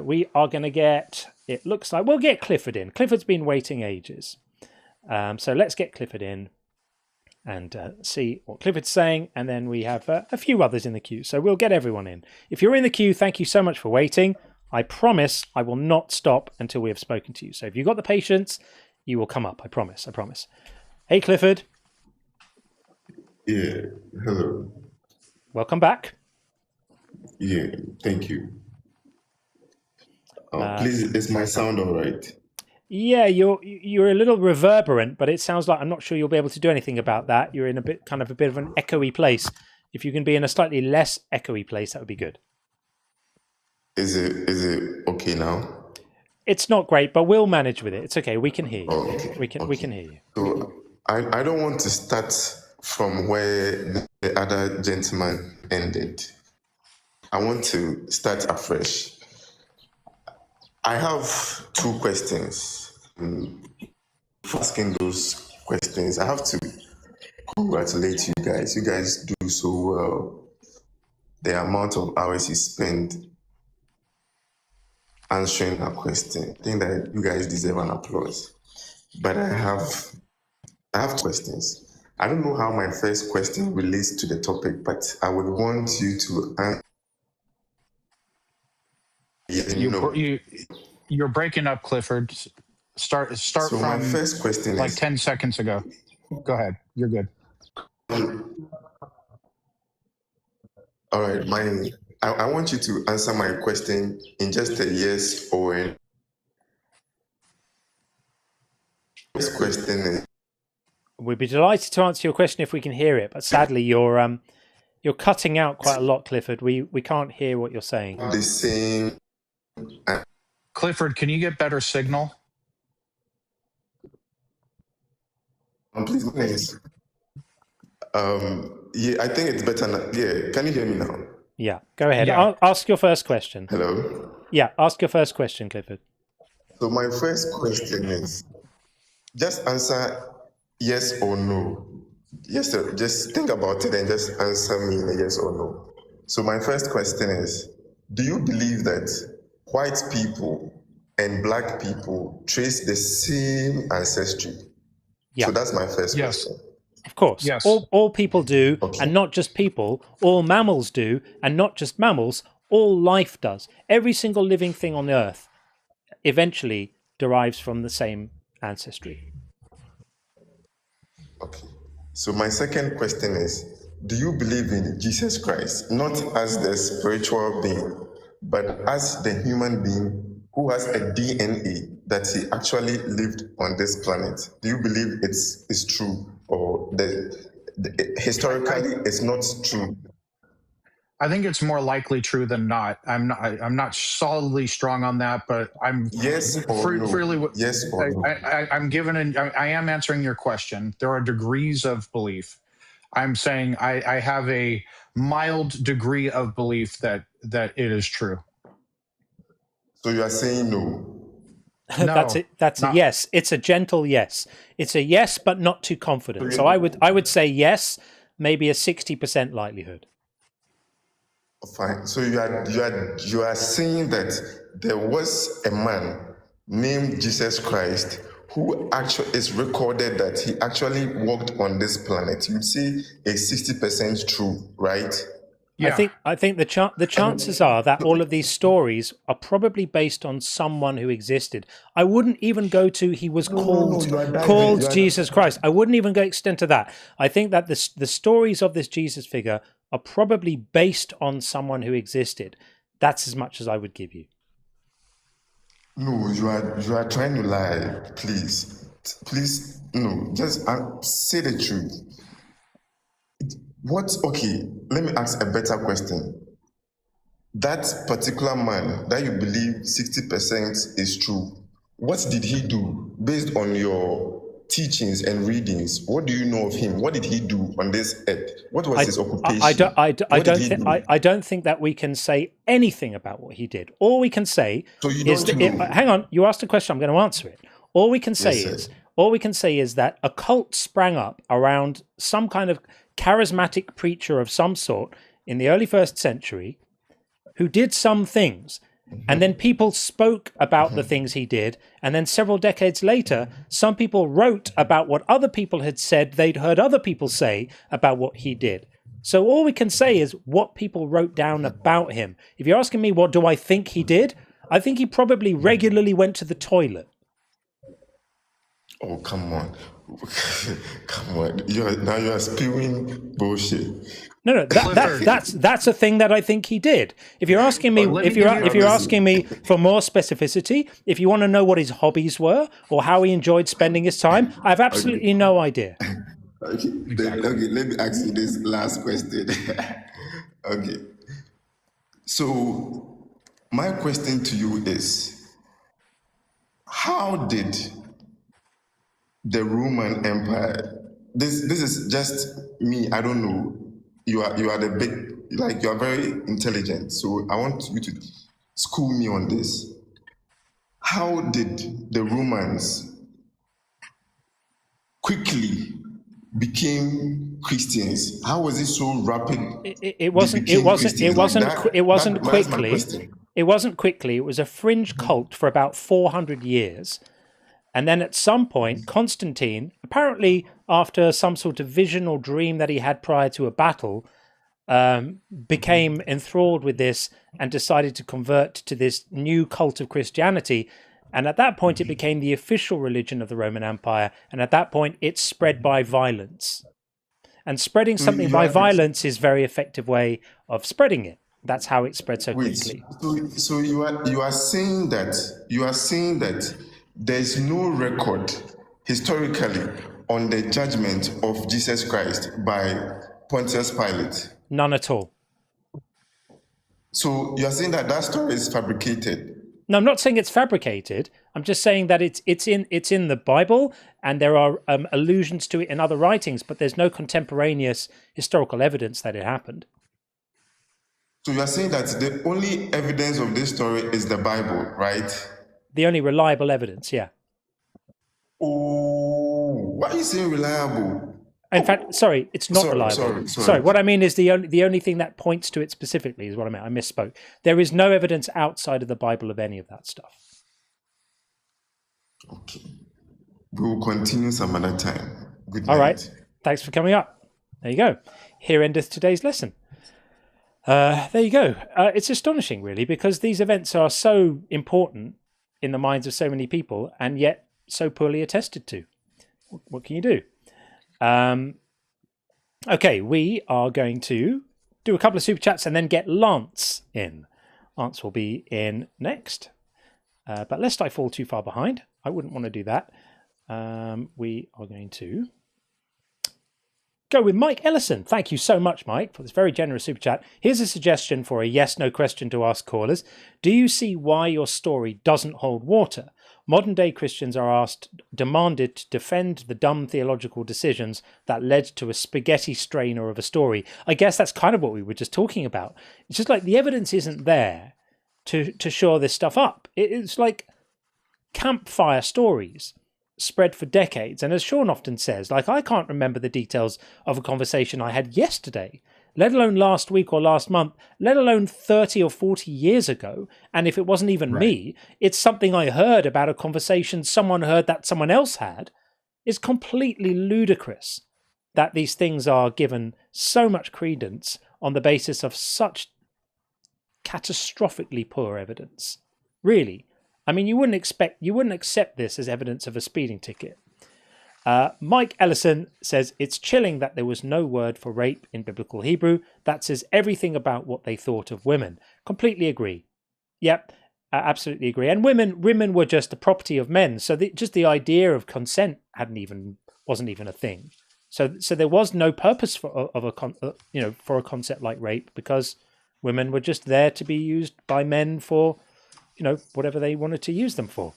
We are going to get, it looks like, we'll get Clifford in. Clifford's been waiting ages. So let's get Clifford in and see what Clifford's saying. And then we have a few others in the queue. So we'll get everyone in. If you're in the queue, thank you so much for waiting. I promise I will not stop until we have spoken to you. So if you've got the patience, you will come up. I promise. I promise. Hey, Clifford. Yeah, hello. Welcome back. Yeah, thank you. Please, is my sound all right? Yeah, you're a little reverberant, but it sounds like I'm not sure you'll be able to do anything about that. You're in a bit of an echoey place. If you can be in a slightly less echoey place, that would be good. Is it okay now? It's not great, but we'll manage with it. It's okay. We can hear you. Oh, okay. We can hear you. So I don't want to start from where the other gentleman ended. I want to start afresh. I have two questions. Asking those questions, I have to congratulate you guys. You guys do so well. The amount of hours you spend answering a question, I think that you guys deserve an applause. But I have questions. I don't know how my first question relates to the topic, but I would want you to answer. You're breaking up, Clifford. Start So from my first question like is 10 seconds ago. Go ahead. You're good. all right. I want you to answer my question in just a yes or a. First question is. We'd be delighted to answer your question if we can hear it, but sadly you're cutting out quite a lot, Clifford. We can't hear what you're saying. The same. Clifford, can you get better signal? Please. Yeah, I think it's better now. Yeah, can you hear me now? Yeah, go ahead. Yeah. Ask your first question. Hello? Yeah, ask your first question, Clifford. So my first question is, just answer yes or no. Yes, sir. Just think about it and just answer me in a yes or no. So my first question is, do you believe that white people and black people trace the same ancestry? Yeah. So that's my first question. Of course. Yes. All people do, Okay. and not just people. All mammals do, and not just mammals. All life does. Every single living thing on Earth eventually derives from the same ancestry. Okay. So my second question is, do you believe in Jesus Christ, not as the spiritual being, but as the human being who has a DNA that he actually lived on this planet? Do you believe it's true, or historically it's not true? I think it's more likely true than not. I'm not solidly strong on that, but I'm Yes or no? freely. Yes or no? I'm given. I am answering your question. There are degrees of belief. I'm saying I have a mild degree of belief that it is true. So you are saying no? No, That's a yes. It's a gentle yes. It's a yes, but not too confident. So I would say yes, maybe a 60% likelihood. Fine. So you are saying that there was a man named Jesus Christ who actually is recorded that he actually walked on this planet. You see a 60% true, right? Yeah. I think the chances are that all of these stories are probably based on someone who existed. I wouldn't even go to he was called Jesus Christ. I wouldn't even go extend to that. I think that the stories of this Jesus figure are probably based on someone who existed. That's as much as I would give you. No, you are trying to lie. Please, no. Just say the truth. What? Okay, let me ask a better question. That particular man that you believe 60% is true, what did he do based on your teachings and readings? What do you know of him? What did he do on this earth? What was his occupation? I don't think that we can say anything about what he did. All we can say is that hang on, you asked a question, I'm going to answer it. All we can say is that a cult sprang up around some kind of charismatic preacher of some sort in the early 1st century who did some things. And then people spoke about the things he did. And then several decades later, some people wrote about what other people had said they'd heard other people say about what he did. So all we can say is what people wrote down about him. If you're asking me what do I think he did, I think he probably regularly went to the toilet. Oh, come on. Come on. You are spewing bullshit. No, that's a thing that I think he did. If you're asking me, if you're asking me for more specificity, if you want to know what his hobbies were or how he enjoyed spending his time, I have absolutely no idea. Okay, let me ask you this last question. Okay. So my question to you is, how did the Roman Empire, this is just me, I don't know. You are the big, like you are very intelligent. So I want you to school me on this. How did the Romans quickly became Christians? How was it so rapid? It wasn't quickly. It wasn't quickly. It was a fringe cult for about 400 years. And then at some point, Constantine, apparently after some sort of vision or dream that he had prior to a battle, became enthralled with this and decided to convert to this new cult of Christianity. And at that point, it became the official religion of the Roman Empire. And at that point, it spread by violence. And spreading something by violence is a very effective way of spreading it. That's how it spread so quickly. So you are saying that there's no record historically on the judgment of Jesus Christ by Pontius Pilate? None at all. So you're saying that story is fabricated? No, I'm not saying it's fabricated. I'm just saying that it's in the Bible, and there are allusions to it in other writings, but there's no contemporaneous historical evidence that it happened. So you're saying that the only evidence of this story is the Bible, right? The only reliable evidence, yeah. Oh, why are you saying reliable? In fact, sorry, it's not reliable. Sorry, what I mean is the only thing that points to it specifically is what I meant. I misspoke. There is no evidence outside of the Bible of any of that stuff. Okay. We will continue some other time. Good night. All right. Thanks for coming up. There you go. Here endeth today's lesson. There you go. It's astonishing, really, because these events are so important in the minds of so many people and yet so poorly attested to. What can you do? Okay, we are going to do a couple of super chats and then get Lance in. Lance will be in next. But lest I fall too far behind, I wouldn't want to do that. We are going to go with Mike Ellison. Thank you so much, Mike, for this very generous super chat. Here's a suggestion for a yes/no question to ask callers. Do you see why your story doesn't hold water? Modern day Christians are demanded to defend the dumb theological decisions that led to a spaghetti strainer of a story. I guess that's kind of what we were just talking about. It's just like the evidence isn't there to shore this stuff up. It's like campfire stories spread for decades. And as Sean often says, like, I can't remember the details of a conversation I had yesterday, let alone last week or last month, let alone 30 or 40 years ago. And if it wasn't even me, it's something I heard about a conversation someone heard that someone else had. It's completely ludicrous that these things are given so much credence on the basis of such catastrophically poor evidence. Really. I mean, you wouldn't accept this as evidence of a speeding ticket. Mike Ellison says, it's chilling that there was no word for rape in biblical Hebrew. That says everything about what they thought of women. Completely agree. Yep. I absolutely agree. And women were just the property of men. So just the idea of consent wasn't even a thing. So there was no purpose for a concept like rape, because women were just there to be used by men for, whatever they wanted to use them for.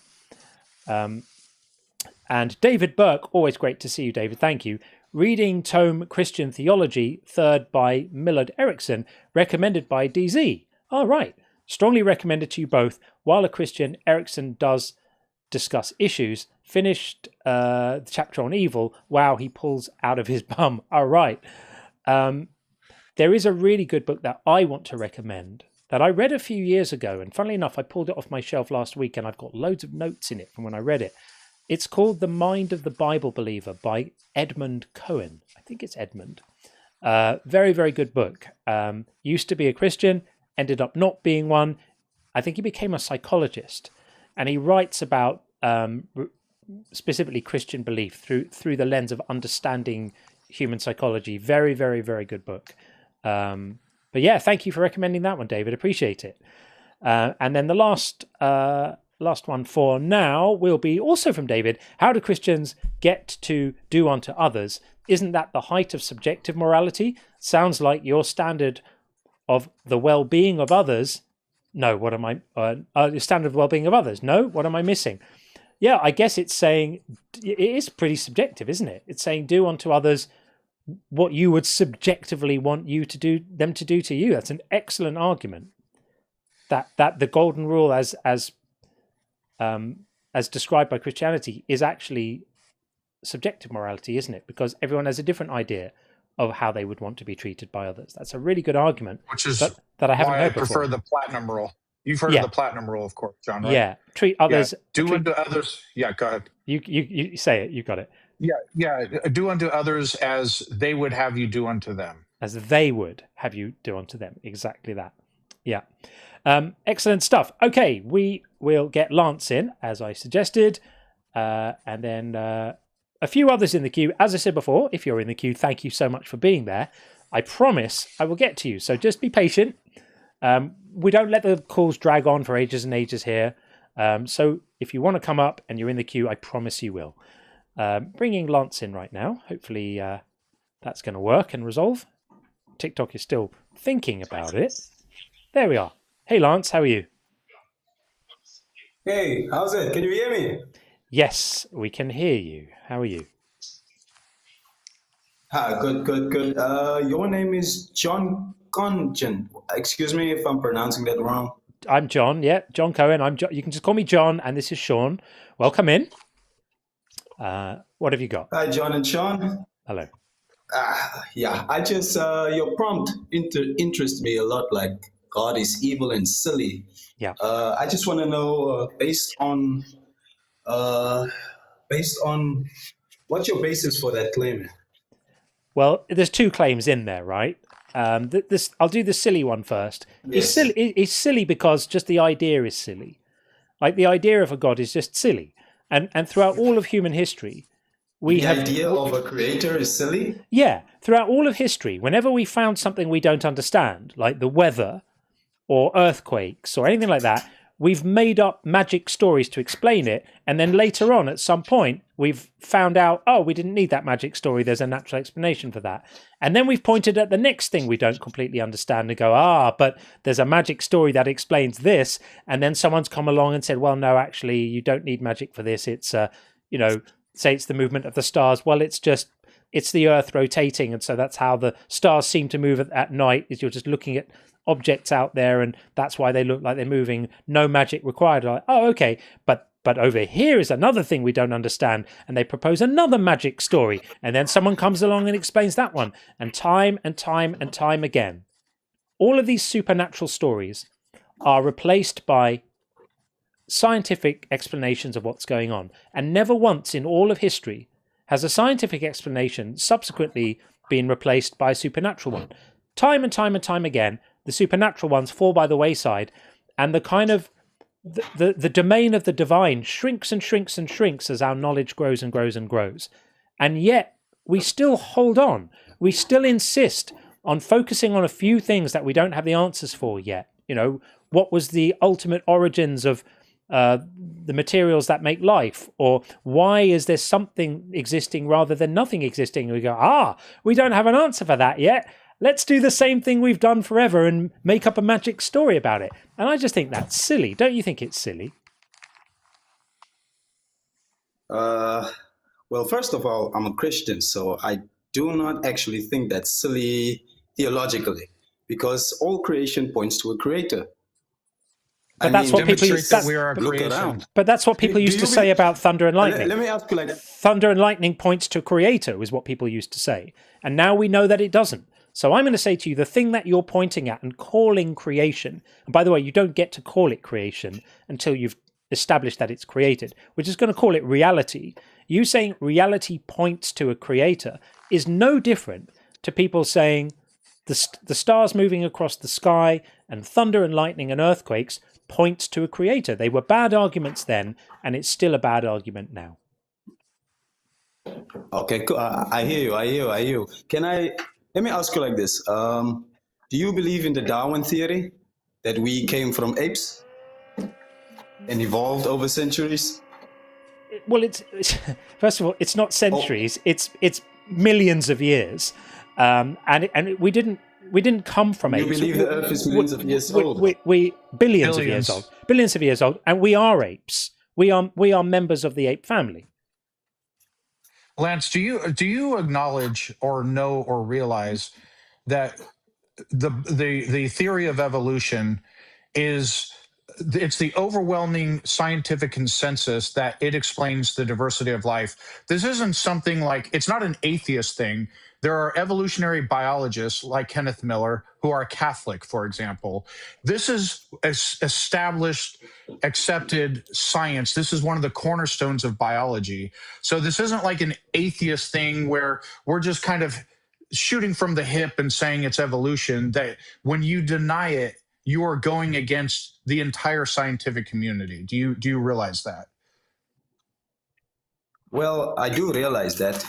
And David Burke, always great to see you, David. Thank you. Reading tome Christian Theology, third by Millard Erickson, recommended by DZ. All right. Strongly recommended to you both. While a Christian, Erickson does discuss issues. Finished the chapter on evil. Wow, he pulls out of his bum. All right. There is a really good book that I want to recommend that I read a few years ago. And funnily enough, I pulled it off my shelf last week and I've got loads of notes in it from when I read it. It's called The Mind of the Bible Believer by Edmund Cohen. I think it's Edmund. Very, very good book. Used to be a Christian, ended up not being one. I think he became a psychologist. And he writes about specifically Christian belief through the lens of understanding human psychology. Very, very, very good book. But yeah, thank you for recommending that one, David. Appreciate it. And then the last one for now will be also from David. How do Christians get to do unto others? Isn't that the height of subjective morality? Sounds like your standard of the well-being of others. No, what am I? Your standard of well-being of others. No, what am I missing? Yeah, I guess it's saying it is pretty subjective, isn't it? It's saying do unto others what you would subjectively want them to do to you. That's an excellent argument. That the golden rule as described by Christianity is actually subjective morality, isn't it? Because everyone has a different idea of how they would want to be treated by others. That's a really good argument, which is that I haven't why heard I prefer before. the platinum rule. You've heard of the platinum rule, of course, John, right? Yeah, treat others. Yeah. Do unto others. Yeah, go ahead. You say it. You got it. Yeah. Do unto others as they would have you do unto them. As they would have you do unto them. Exactly that. Yeah. Excellent stuff. Okay, we will get Lance in, as I suggested, and then a few others in the queue. As I said before, if you're in the queue, thank you so much for being there. I promise I will get to you, so just be patient. We don't let the calls drag on for ages and ages here. So if you want to come up and you're in the queue, I promise you will. Bringing Lance in right now. Hopefully that's going to work and resolve. TikTok is still thinking about it. There we are. Hey, Lance, how are you? Hey, how's it? Can you hear me? Yes, we can hear you. How are you? Good. Your name is John Congen. Excuse me if I'm pronouncing that wrong. I'm John. Yeah, John Cohen. You can just call me John, and this is Sean. Welcome in. What have you got? Hi, John and Sean. Hello. Yeah, I just your prompt interests me a lot. Like God is evil and silly. Yeah. I just want to know based on what's your basis for that claim? Well, there's two claims in there, right? I'll do the silly one first. Yes. It's silly because just the idea is silly. Like the idea of a God is just silly. And throughout all of human history, the idea of a creator is silly? Yeah. Throughout all of history, whenever we found something we don't understand, like the weather or earthquakes or anything like that, we've made up magic stories to explain it. And then later on, at some point, we've found out, oh, we didn't need that magic story. There's a natural explanation for that. And then we've pointed at the next thing we don't completely understand and go, but there's a magic story that explains this. And then someone's come along and said, well, no, actually, you don't need magic for this. It's, say it's the movement of the stars. Well, it's the Earth rotating. And so that's how the stars seem to move at night, is you're just looking at objects out there, and that's why they look like they're moving. No magic required. Like, oh, okay, but over here is another thing we don't understand, and they propose another magic story, and then someone comes along and explains that one, and time and time and time again, all of these supernatural stories are replaced by scientific explanations of what's going on, and never once in all of history has a scientific explanation subsequently been replaced by a supernatural one. Time and time and time again, the supernatural ones fall by the wayside, and the kind of the domain of the divine shrinks and shrinks and shrinks as our knowledge grows and grows and grows. And yet we still hold on. We still insist on focusing on a few things that we don't have the answers for yet. You know, what was the ultimate origins of the materials that make life? Or why is there something existing rather than nothing existing? And we go, we don't have an answer for that yet. Let's do the same thing we've done forever and make up a magic story about it. And I just think that's silly. Don't you think it's silly? Well, first of all, I'm a Christian, so I do not actually think that's silly theologically, because all creation points to a creator. But that's what people used that we are a look creation. around. But that's what people used to say about thunder and lightning. Let me ask you like that. Thunder and lightning points to creator, was what people used to say. And now we know that it doesn't. So I'm going to say to you, the thing that you're pointing at and calling creation, and by the way, you don't get to call it creation until you've established that it's created. We're just going to call it reality. You saying reality points to a creator is no different to people saying the stars moving across the sky and thunder and lightning and earthquakes points to a creator. They were bad arguments then, and it's still a bad argument now. Okay, cool. I hear you. Let me ask you like this. Do you believe in the Darwin theory that we came from apes and evolved over centuries? Well, it's first of all, it's not centuries; it's millions of years, and we didn't come from apes. You believe the Earth is millions of years old? We billions of years old, and we are apes. We are members of the ape family. Lance, do you acknowledge or know or realize that the theory of evolution it's the overwhelming scientific consensus that it explains the diversity of life? This isn't something like, it's not an atheist thing. There are evolutionary biologists like Kenneth Miller who are Catholic, for example. This is established, accepted science. This is one of the cornerstones of biology. So this isn't like an atheist thing where we're just kind of shooting from the hip and saying it's evolution, that when you deny it, you are going against the entire scientific community. Do you realize that? Well, I do realize that.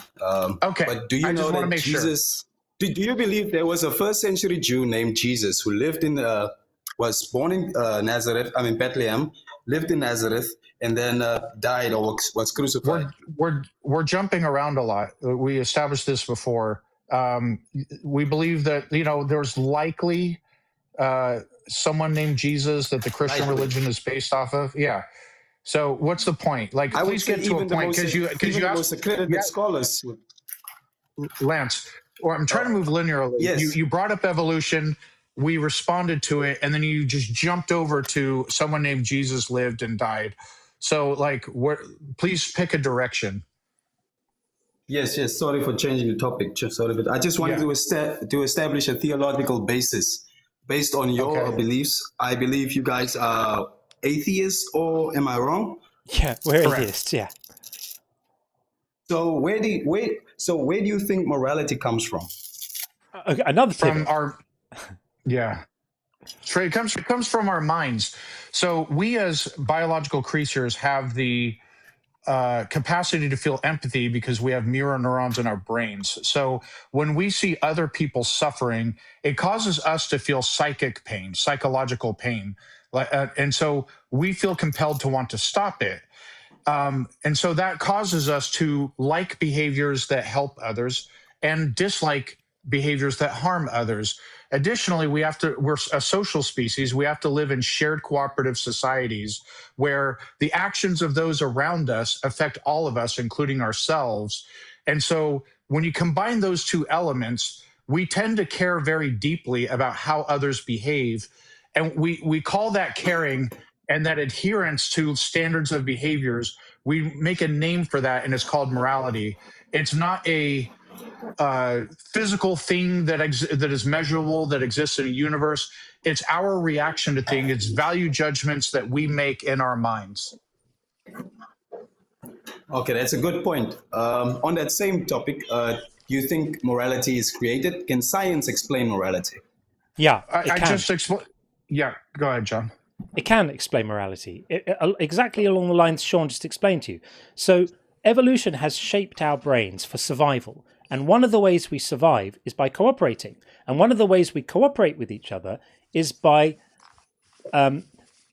Okay. But do you know that Jesus? Sure. Do you believe there was a first century Jew named Jesus who lived was born in Nazareth? I mean Bethlehem, lived in Nazareth, and then died or was crucified. We're jumping around a lot. We established this before. We believe that there's likely someone named Jesus that the Christian religion is based off of. Yeah. So what's the point? Like, please get to a point, because you asked most accredited scholars. Lance, or I'm trying to move linearly. Yes. You brought up evolution. We responded to it, and then you just jumped over to someone named Jesus lived and died. So, like, please pick a direction. Yes. Sorry for changing the topic. Sorry, but I just wanted to establish a theological basis based on your beliefs. I believe you guys are atheists, or am I wrong? Yeah, we're atheists. Yeah. So where do you think morality comes from? Another thing. It comes from our minds. So we as biological creatures have the capacity to feel empathy because we have mirror neurons in our brains. So when we see other people suffering, it causes us to feel psychological pain. And so we feel compelled to want to stop it. And so that causes us to like behaviors that help others and dislike behaviors that harm others. Additionally, we're a social species. We have to live in shared cooperative societies where the actions of those around us affect all of us, including ourselves. And so when you combine those two elements, we tend to care very deeply about how others behave. And we call that caring, and that adherence to standards of behaviors, we make a name for that, and it's called morality. It's not a physical thing that is measurable, that exists in a universe. It's our reaction to things. It's value judgments that we make in our minds. Okay, that's a good point. On that same topic, do you think morality is created? Can science explain morality? Yeah, Yeah, go ahead, John. It can explain morality. Exactly along the lines Sean just explained to you. So evolution has shaped our brains for survival. And one of the ways we survive is by cooperating. And one of the ways we cooperate with each other is by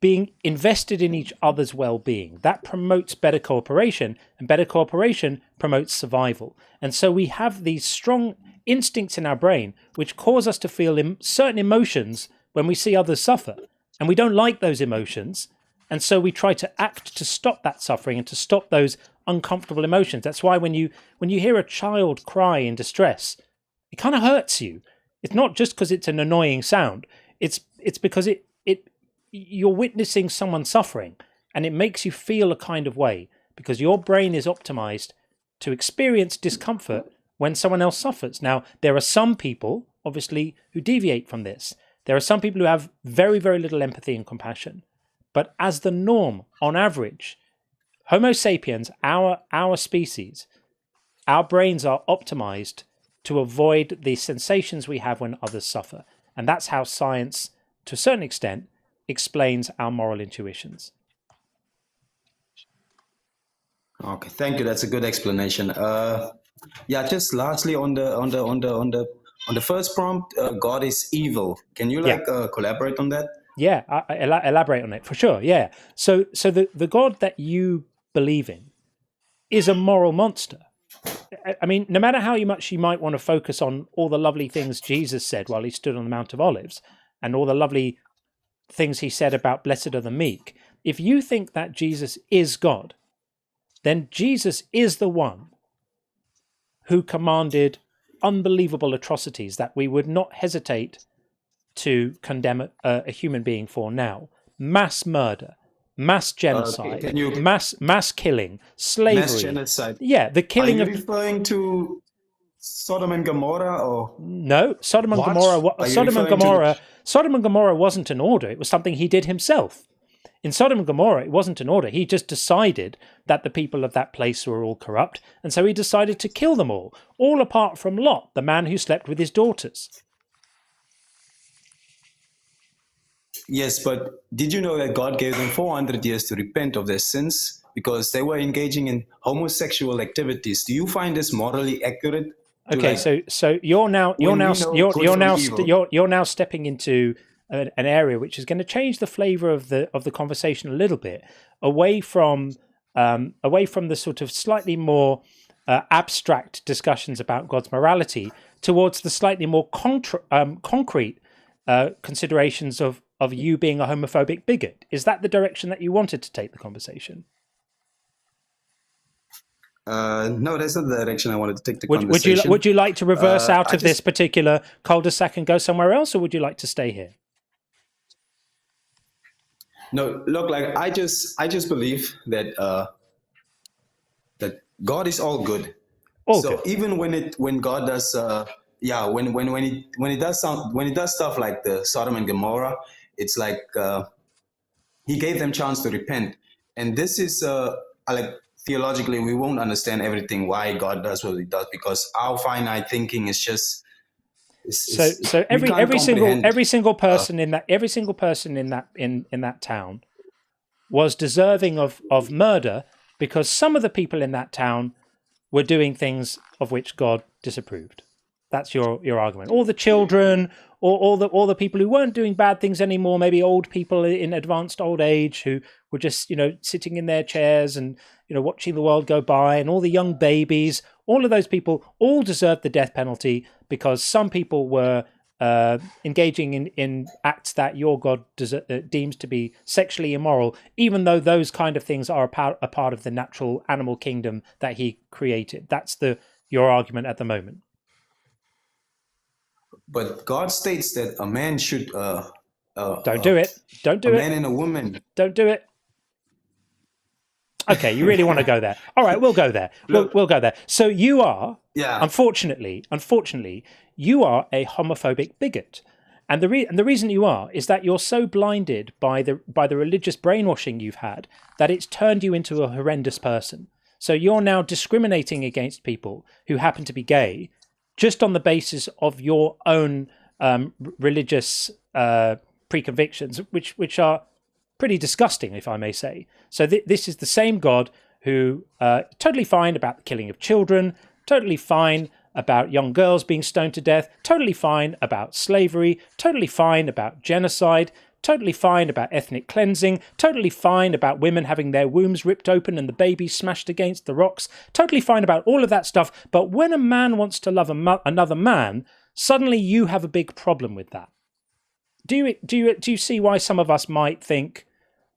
being invested in each other's well-being. That promotes better cooperation, and better cooperation promotes survival. And so we have these strong instincts in our brain which cause us to feel certain emotions when we see others suffer. And we don't like those emotions. And so we try to act to stop that suffering and to stop those uncomfortable emotions. That's why when you hear a child cry in distress, it kind of hurts you. It's not just because it's an annoying sound. It's because you're witnessing someone suffering, and it makes you feel a kind of way because your brain is optimized to experience discomfort when someone else suffers. Now, there are some people, obviously, who deviate from this. There are some people who have very, very little empathy and compassion. But as the norm, on average, Homo sapiens, our species, our brains are optimized to avoid the sensations we have when others suffer. And that's how science, to a certain extent, explains our moral intuitions. Okay, thank you. That's a good explanation. Yeah, just lastly on the first prompt, God is evil. Can you collaborate on that? Yeah, I elaborate on it for sure. Yeah. So the God that you believe in is a moral monster. I mean, no matter how much you might want to focus on all the lovely things Jesus said while he stood on the Mount of Olives, and all the lovely things he said about blessed are the meek, if you think that Jesus is God, then Jesus is the one who commanded unbelievable atrocities that we would not hesitate to condemn a human being for now. Mass murder, mass genocide, mass killing, slavery. Mass genocide. Yeah, the killing of... Are you referring to Sodom and Gomorrah, or no? Sodom and Gomorrah. Sodom and Gomorrah wasn't an order. It was something he did himself. In Sodom and Gomorrah, it wasn't an order. He just decided that the people of that place were all corrupt, and so he decided to kill them all apart from Lot, the man who slept with his daughters. Yes, but did you know that God gave them 400 years to repent of their sins because they were engaging in homosexual activities? Do you find this morally accurate? Okay, so you're now stepping into an area which is going to change the flavor of the conversation a little bit, away from the sort of slightly more abstract discussions about God's morality towards the slightly more concrete considerations of you being a homophobic bigot. Is that the direction that you wanted to take the conversation? No, that's not the direction I wanted to take the conversation. Would you like to reverse out of this particular cul-de-sac and go somewhere else, or would you like to stay here? No, look, like I just believe that that God is all good. So even when God does when he does stuff like the Sodom and Gomorrah, it's like he gave them chance to repent. And this is like theologically, we won't understand everything why God does what he does, because our finite thinking is just so every single person in that town was deserving of murder because some of the people in that town were doing things of which God disapproved. That's your argument. All the children, all the people who weren't doing bad things anymore, maybe old people in advanced old age who were just sitting in their chairs and watching the world go by, and all the young babies, all of those people all deserved the death penalty because some people were engaging in acts that your God deems to be sexually immoral, even though those kind of things are a part of the natural animal kingdom that he created. That's your argument at the moment. But God states that a man should don't do it. Don't do it. A man and a woman. Don't do it. Okay, you really want to go there? All right, we'll go there. We'll go there. So you are, unfortunately, you are a homophobic bigot, and the reason you are is that you're so blinded by the religious brainwashing you've had that it's turned you into a horrendous person. So you're now discriminating against people who happen to be gay, just on the basis of your own religious preconvictions, which are pretty disgusting, if I may say. So this is the same God who totally fine about the killing of children, totally fine about young girls being stoned to death, totally fine about slavery, totally fine about genocide, totally fine about ethnic cleansing, totally fine about women having their wombs ripped open and the babies smashed against the rocks, totally fine about all of that stuff. But when a man wants to love another man, suddenly you have a big problem with that. Do you see why some of us might think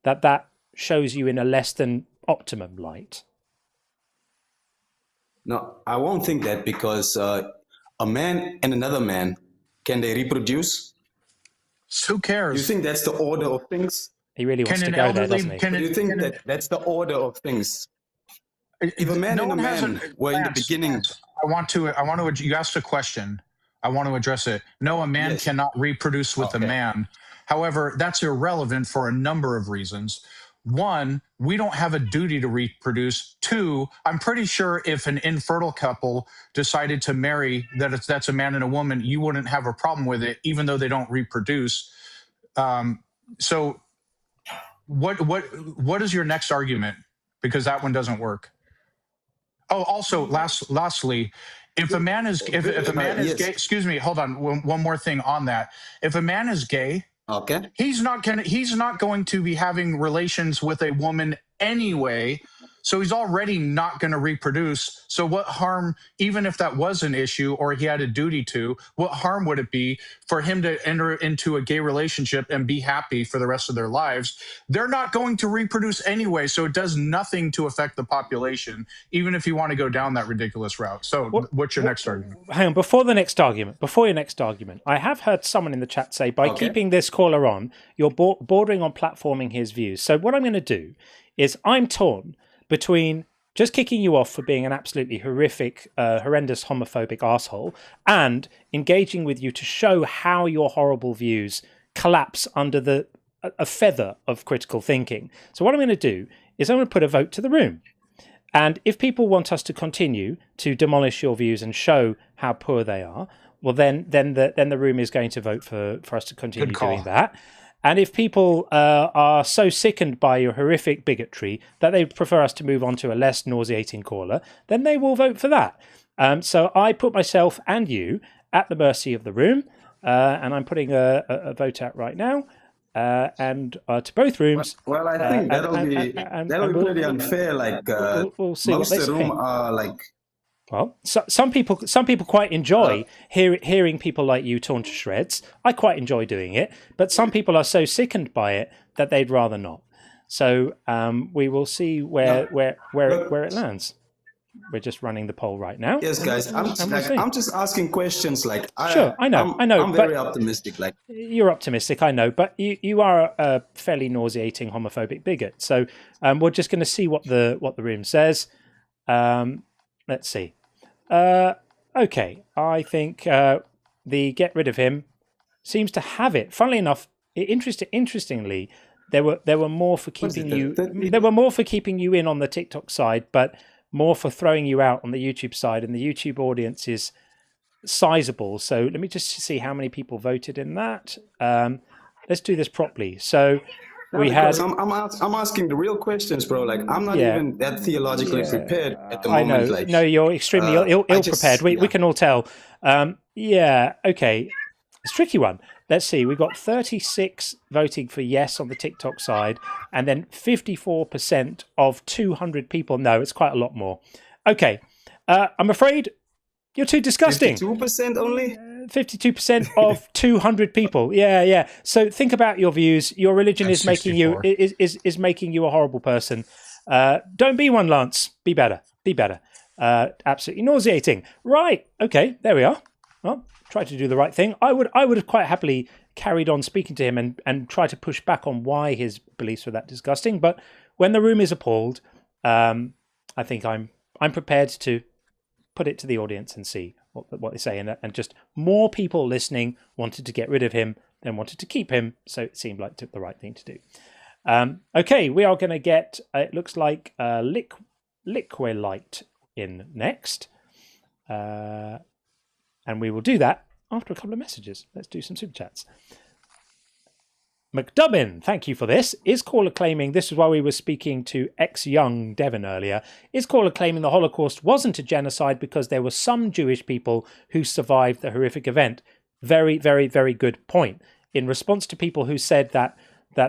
that shows you in a less than optimum light? No, I won't think that, because a man and another man, can they reproduce? Who cares? You think that's the order of things? He really wants to go there, doesn't he? Do you think that that's the order of things? If a man and a man were in the beginning... You asked a question. I want to address it. No, a man cannot reproduce with a man. However, that's irrelevant for a number of reasons. One, we don't have a duty to reproduce. Two, I'm pretty sure if an infertile couple decided to marry, that's a man and a woman, you wouldn't have a problem with it, even though they don't reproduce. So what is your next argument? Because that one doesn't work. Oh, also, lastly, if a man is if a man is gay, excuse me, hold on, one more thing on that. If a man is gay, he's not going to be having relations with a woman anyway. So he's already not going to reproduce. So what harm, even if that was an issue or he had a duty to, what harm would it be for him to enter into a gay relationship and be happy for the rest of their lives? They're not going to reproduce anyway, so it does nothing to affect the population, even if you want to go down that ridiculous route. So what's your next argument? Hang on, before your next argument, I have heard someone in the chat say, by keeping this caller on, you're bordering on platforming his views. So what I'm going to do is I'm torn between just kicking you off for being an absolutely horrific, horrendous, homophobic asshole, and engaging with you to show how your horrible views collapse under a feather of critical thinking. So what I'm going to do is I'm going to put a vote to the room. And if people want us to continue to demolish your views and show how poor they are, well, then the room is going to vote for us to continue doing that. And if people are so sickened by your horrific bigotry that they prefer us to move on to a less nauseating caller, then they will vote for that. So I put myself and you at the mercy of the room, and I'm putting a vote out right now, and to both rooms. Well, I think that'll be pretty unfair. Like we'll see most of the room are like. Well, some people quite enjoy hearing people like you torn to shreds. I quite enjoy doing it, but some people are so sickened by it that they'd rather not. So we will see where it lands. We're just running the poll right now. Yes, guys. I'm just asking questions. Sure, I know. I'm very optimistic. You're optimistic, I know, but you are a fairly nauseating homophobic bigot. So we're just going to see what the room says. Let's see. Okay, I think the get rid of him seems to have it. Funnily enough, interestingly, there were more for keeping you. There were more for keeping you in on the TikTok side, but more for throwing you out on the YouTube side. And the YouTube audience is sizable. So let me just see how many people voted in that. Let's do this properly. So. I'm asking the real questions, bro. Like I'm not even that theologically prepared at the moment. I know. Like, no, you're extremely ill prepared. We can all tell. Yeah. Okay. It's a tricky one. Let's see. We've got 36 voting for yes on the TikTok side, and then 54% of 200 people. No, it's quite a lot more. Okay. I'm afraid you're too disgusting. 52% only. 52% of 200 people. Yeah. So think about your views. Your religion is making you is making you a horrible person. Don't be one, Lance. Be better. Absolutely nauseating. Right. Okay. There we are. Well, try to do the right thing. I would have quite happily carried on speaking to him and try to push back on why his beliefs were that disgusting. But when the room is appalled, I think I'm prepared to put it to the audience and see what they say, and just more people listening wanted to get rid of him than wanted to keep him, so it seemed like the right thing to do. Okay, we are going to get, it looks like Liquilite in next, and we will do that after a couple of messages. Let's do some super chats. McDubbin, thank you for this. Is caller claiming, this is why we were speaking to ex-young Devon earlier, is caller claiming the Holocaust wasn't a genocide because there were some Jewish people who survived the horrific event? Very, very, very good point. in response to people who said that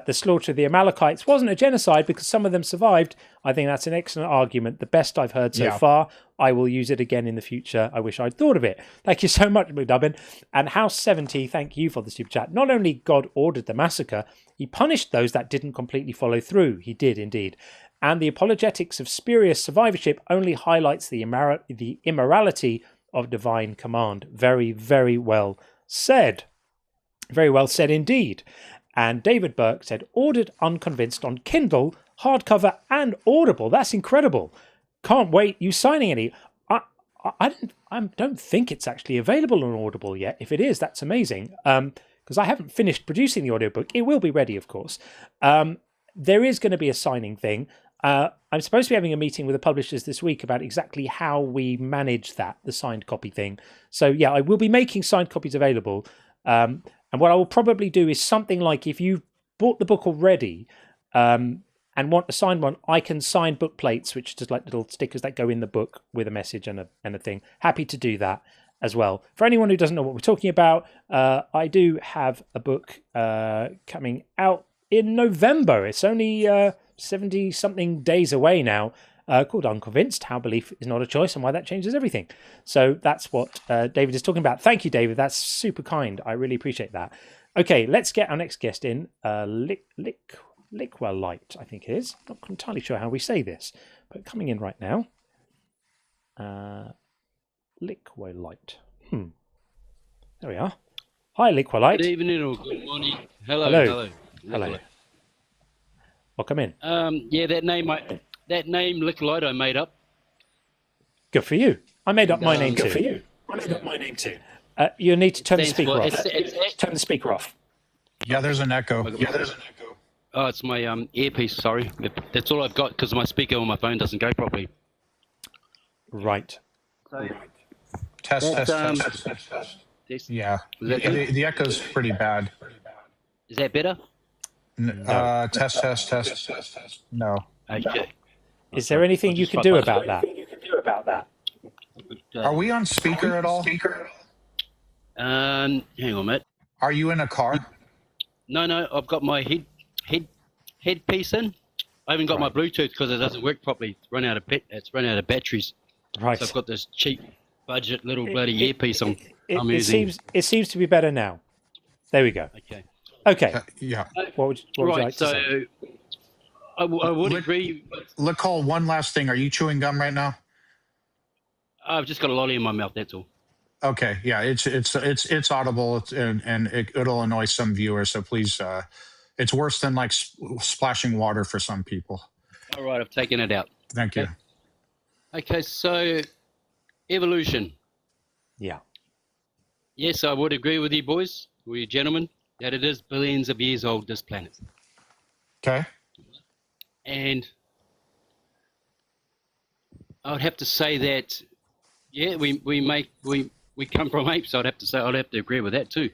the slaughter of the Amalekites wasn't a genocide because some of them survived. I think that's an excellent argument, the best I've heard so far. I will use it again in the future. I wish I'd thought of it. Thank you so much, McDubbin. And House 70, thank you for the super chat. Not only God ordered the massacre, he punished those that didn't completely follow through. He did indeed. And the apologetics of spurious survivorship only highlights the immorality of divine command. Very, very well said. Very well said indeed. And David Burke said, ordered Unconvinced on Kindle, hardcover and Audible. That's incredible. Can't wait. You signing any? I don't think it's actually available on Audible yet. If it is, that's amazing. Because I haven't finished producing the audiobook. It will be ready, of course. There is going to be a signing thing. I'm supposed to be having a meeting with the publishers this week about exactly how we manage that, the signed copy thing. So yeah, I will be making signed copies available. And what I will probably do is something like, if you've bought the book already and want a signed one, I can sign book plates, which are just like little stickers that go in the book with a message and a thing. Happy to do that as well. For anyone who doesn't know what we're talking about, I do have a book coming out in November. It's only 70-something days away now, called Unconvinced, How Belief is Not a Choice and Why That Changes Everything. So that's what David is talking about. Thank you, David. That's super kind. I really appreciate that. Okay, let's get our next guest in. Liquelite, I think it is. Not entirely sure how we say this, but coming in right now. Liquelite. There we are. Hi, Liquelite. Good evening or good morning. Hello. Hello. Welcome in. Yeah, that name, Liquelite, I made up. Good for you. I made up my name too. Good for you. I made up my name too. You need to turn the speaker off. Turn the speaker off. Yeah, there's an echo. Oh, it's my earpiece, sorry. That's all I've got because my speaker on my phone doesn't go properly. Right. Test. Yeah. The echo's pretty bad. Is that better? Test. No. Okay. Is there anything you can do about that? Are we on speaker at all? Hang on, mate. Are you in a car? No. I've got my headpiece in. I haven't got my Bluetooth because it doesn't work properly. It's run out of batteries. Right. So I've got this cheap budget little bloody earpiece I'm using. It seems to be better now. There we go. Okay. Yeah. What would you like to say? I would agree. Nicole, one last thing. Are you chewing gum right now? I've just got a lolly in my mouth. That's all. Okay. Yeah. It's audible and it'll annoy some viewers. So please, it's worse than like splashing water for some people. All right. I've taken it out. Thank you. Okay. So evolution. Yeah. Yes, I would agree with you boys, with you gentlemen, that it is billions of years old, this planet. Okay. And I would have to say that, yeah, we come from apes. I'd have to agree with that too.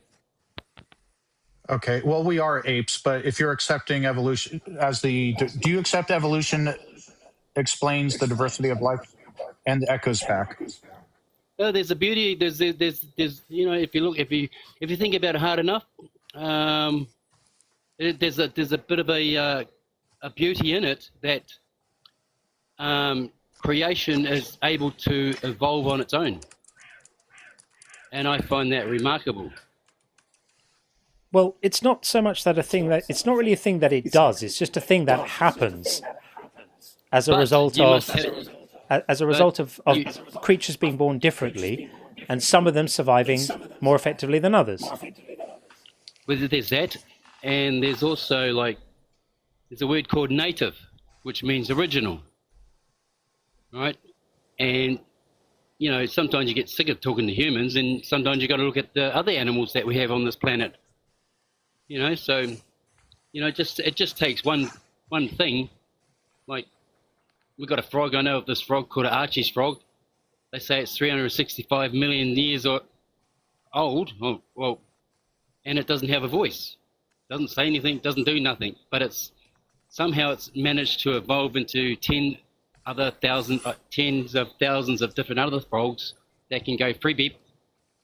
Okay. Well, we are apes, but if you're accepting evolution do you accept evolution explains the diversity of life and the echoes back? Well, there's a beauty. There's if you think about it hard enough, there's a bit of a beauty in it that creation is able to evolve on its own, and I find that remarkable. Well, it's not so much that it's not really a thing that it does. It's just a thing that happens as a result of creatures being born differently, and some of them surviving more effectively than others. Well, there's that, and there's also there's a word called native, which means original, right? And sometimes you get sick of talking to humans, and sometimes you got to look at the other animals that we have on this planet. It just takes one thing. Like, we've got a frog. I know of this frog called an Archie's frog. They say it's 365 million years old. Oh, well, and it doesn't have a voice. Doesn't say anything. Doesn't do nothing. But it's managed to evolve into tens of thousands of different other frogs that can go free beep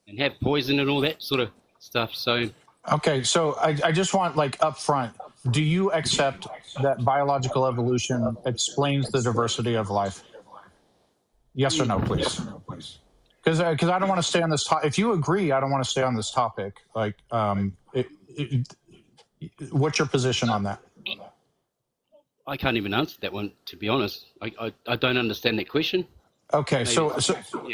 and have poison and all that sort of stuff. So Okay, so I just want, like, up front, do you accept that biological evolution explains the diversity of life? Yes or no, please? Because I don't want to stay on this topic. If you agree, I don't want to stay on this topic. Like, what's your position on that? I can't even answer that one, to be honest. I don't understand that question. Okay, Maybe. so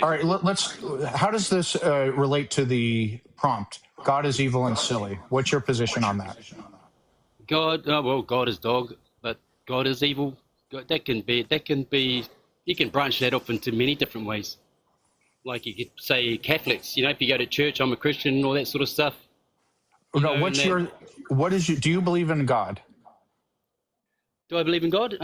all right, let's. How does this relate to the prompt? God is evil and silly. What's your position on that? God, well, God is dog, but God is evil. That can be. You can branch that off into many different ways. Like you could say Catholics. You know, if you go to church, I'm a Christian, and all that sort of stuff. No, do you believe in God? Do I believe in God?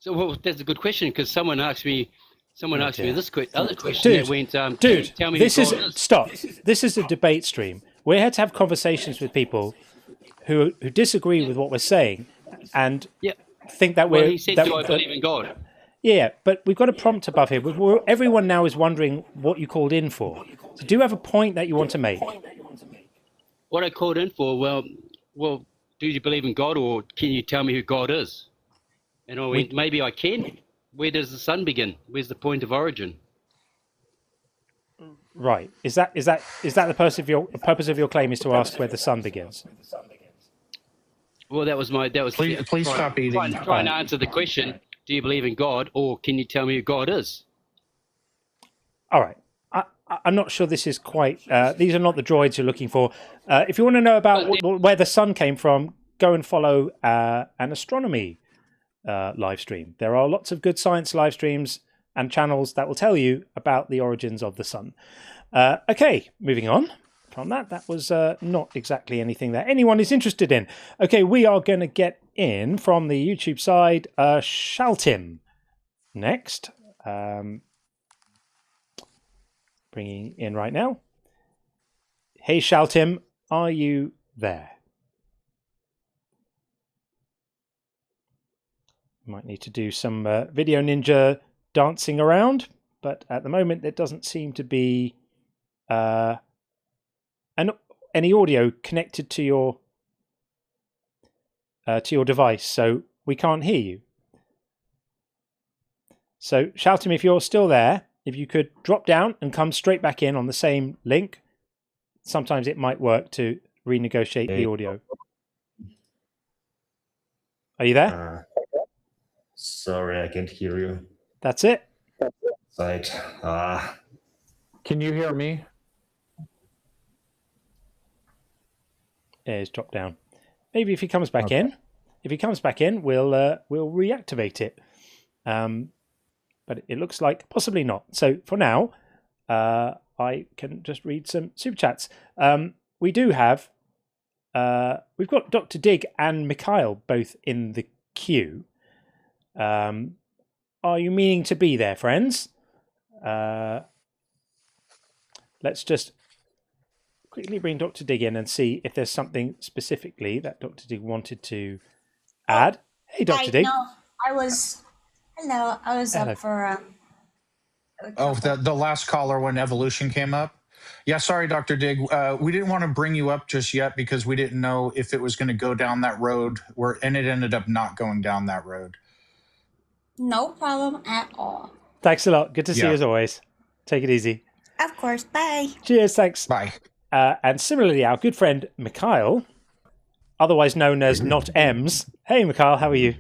Well, that's a good question because someone asked me this other question Dude, that went, dude, tell me this who is God is. stop. This is a debate stream. We're here to have conversations with people who disagree with what we're saying and think that Well, we're. he said, that, do I believe in God? Yeah, but we've got a prompt above here. Everyone now is wondering what you called in for. So do you have a point that you want to make? What I called in for, well, do you believe in God, or can you tell me who God is? And I went, maybe I can. Where does the sun begin? Where's the point of origin? Right. Is that the purpose of your claim is to ask where the sun begins? Well, that was Please stop eating. Trying to answer the question. Do you believe in God, or can you tell me who God is? All right. I'm not sure this is quite... these are not the droids you're looking for. If you want to know about where the sun came from, go and follow an astronomy live stream. There are lots of good science live streams and channels that will tell you about the origins of the sun. Okay, moving on from that. That was not exactly anything that anyone is interested in. Okay, we are going to get in from the YouTube side, Shaltim next. Bringing in right now. Hey, Shaltim, are you there? Might need to do some Video Ninja dancing around, but at the moment there doesn't seem to be any audio connected to your device, so we can't hear you. So, Shaltim, if you're still there, if you could drop down and come straight back in on the same link, sometimes it might work to renegotiate the audio. Are you there? Sorry, I can't hear you. That's it. Right. Can you hear me? Yeah, he's dropped down. Maybe if he comes back in, we'll reactivate it. But it looks like possibly not. So for now, I can just read some super chats. We do have, we've got Dr. Dig and Mikhail both in the queue. Are you meaning to be there, friends? Let's just quickly bring Dr. Dig in and see if there's something specifically that Dr. Dig wanted to add. Hey, Dr. Dig. No, Hello, I was Hello. up for... the last caller when evolution came up? Yeah, sorry, Dr. Dig. We didn't want to bring you up just yet because we didn't know if it was going to go down that road, and it ended up not going down that road. No problem at all. Thanks a lot. Good to see you as always. Take it easy. Of course, bye. Cheers, thanks. Bye. And similarly, our good friend Mikhail, otherwise known as Not Ems. Hey, Mikhail, how are you?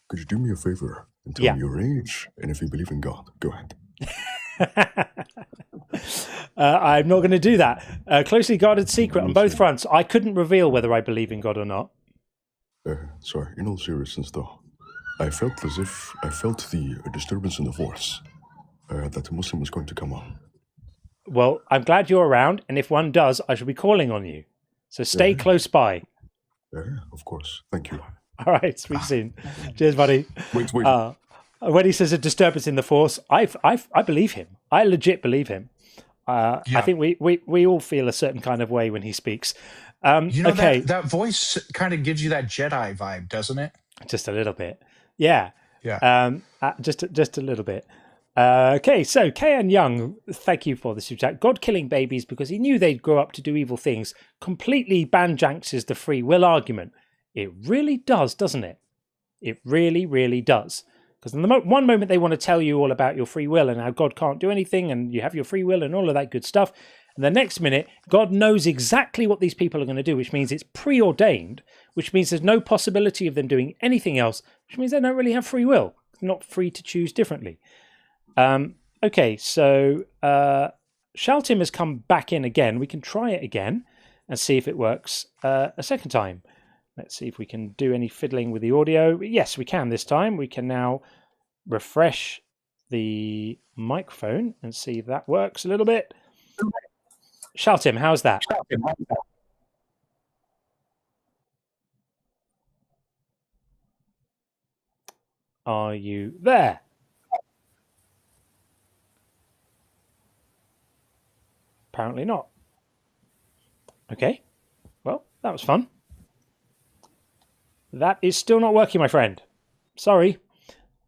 Could you do me a favor and tell me your age and if you believe in God? Go ahead. I'm not going to do that. Closely guarded secret on both fronts. I couldn't reveal whether I believe in God or not. Sorry, in all seriousness though, I felt as if I felt the disturbance in the force that a Muslim was going to come on. Well, I'm glad you're around, and if one does, I shall be calling on you. So stay close by. Of course. Thank you. All right, speak soon. Cheers, buddy. Wait. When he says a disturbance in the force, I believe him. I legit believe him. I think we all feel a certain kind of way when he speaks. Okay, that voice kind of gives you that Jedi vibe, doesn't it? Just a little bit. Yeah. Yeah. Just a little bit. Okay, so KN Young, thank you for the super chat. God killing babies because he knew they'd grow up to do evil things completely banjanxes the free will argument. It really does, doesn't it? It really, really does. Because in the one moment they want to tell you all about your free will and how God can't do anything and you have your free will and all of that good stuff. And the next minute, God knows exactly what these people are going to do, which means it's preordained, which means there's no possibility of them doing anything else, which means they don't really have free will. They're not free to choose differently. Okay, so Shaltim has come back in again. We can try it again and see if it works a second time. Let's see if we can do any fiddling with the audio. Yes, we can this time. We can now refresh the microphone and see if that works a little bit. Shaltim, how's that? Are you there? Apparently not. Okay, well, that was fun. That is still not working, my friend. Sorry.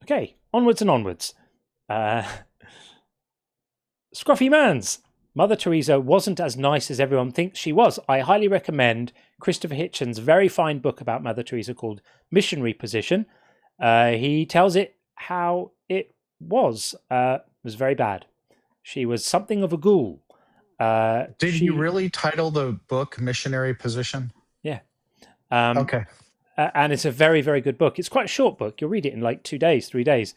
Okay, onwards and onwards. Scruffy Mans. Mother Teresa wasn't as nice as everyone thinks she was. I highly recommend Christopher Hitchens' very fine book about Mother Teresa called Missionary Position. He tells it how it was. It was very bad. She was something of a ghoul. Did you really title the book Missionary Position? Yeah. Okay. And it's a very, very good book. It's quite a short book. You'll read it in like 2 days, 3 days.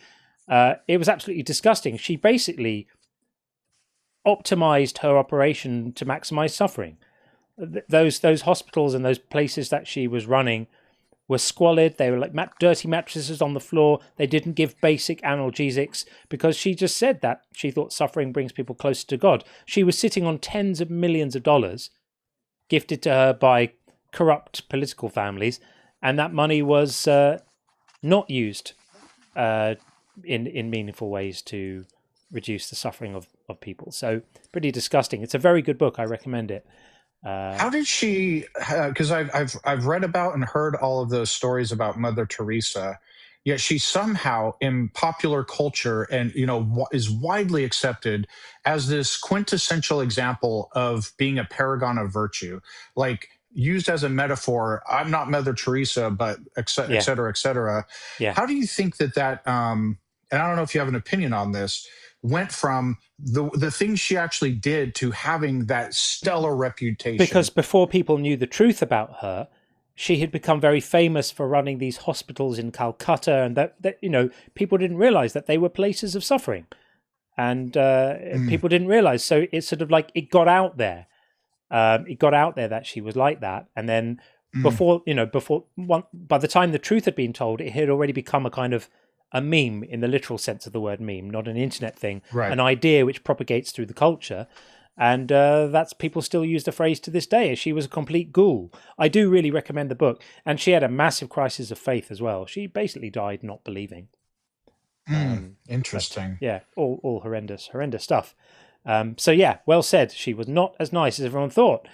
It was absolutely disgusting. She basically optimized her operation to maximize suffering. Those hospitals and those places that she was running were squalid. They were like dirty mattresses on the floor. They didn't give basic analgesics because she just said that she thought suffering brings people closer to God. She was sitting on tens of millions of dollars gifted to her by corrupt political families, and that money was not used in meaningful ways to reduce the suffering of people. So pretty disgusting. It's a very good book. I recommend it. How did she? Because I've read about and heard all of those stories about Mother Teresa, yet she somehow in popular culture and is widely accepted as this quintessential example of being a paragon of virtue, like used as a metaphor. I'm not Mother Teresa, but et cetera, et cetera. Yeah. How do you think that? And I don't know if you have an opinion on this. Went from the things she actually did to having that stellar reputation. Because before people knew the truth about her, she had become very famous for running these hospitals in Calcutta, and that people didn't realize that they were places of suffering, and people didn't realize. So it's sort of like it got out there. It got out there that she was like that, and then by the time the truth had been told, it had already become a kind of a meme in the literal sense of the word meme, not an internet thing, an idea which propagates through the culture. And that's people still use the phrase to this day. She was a complete ghoul. I do really recommend the book. And she had a massive crisis of faith as well. She basically died not believing. Interesting. Yeah, all horrendous stuff. So yeah, well said. She was not as nice as everyone thought.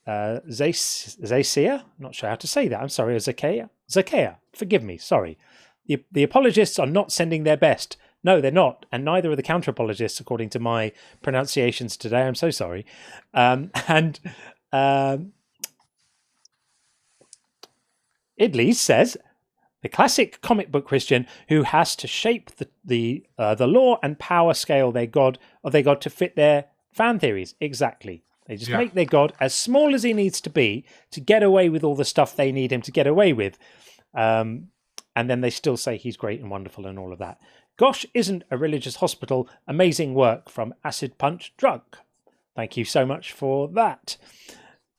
Zacia? Not sure how to say that. I'm sorry. Zakea. Forgive me. Sorry. The apologists are not sending their best. No, they're not. And neither are the counter-apologists, according to my pronunciations today. I'm so sorry. Idlis says, the classic comic book Christian who has to shape the law and power scale of their God to fit their fan theories. Exactly. They just make their God as small as he needs to be to get away with all the stuff they need him to get away with. And then they still say he's great and wonderful and all of that. Gosh isn't a religious hospital. Amazing work from Acid Punch Drug. Thank you so much for that.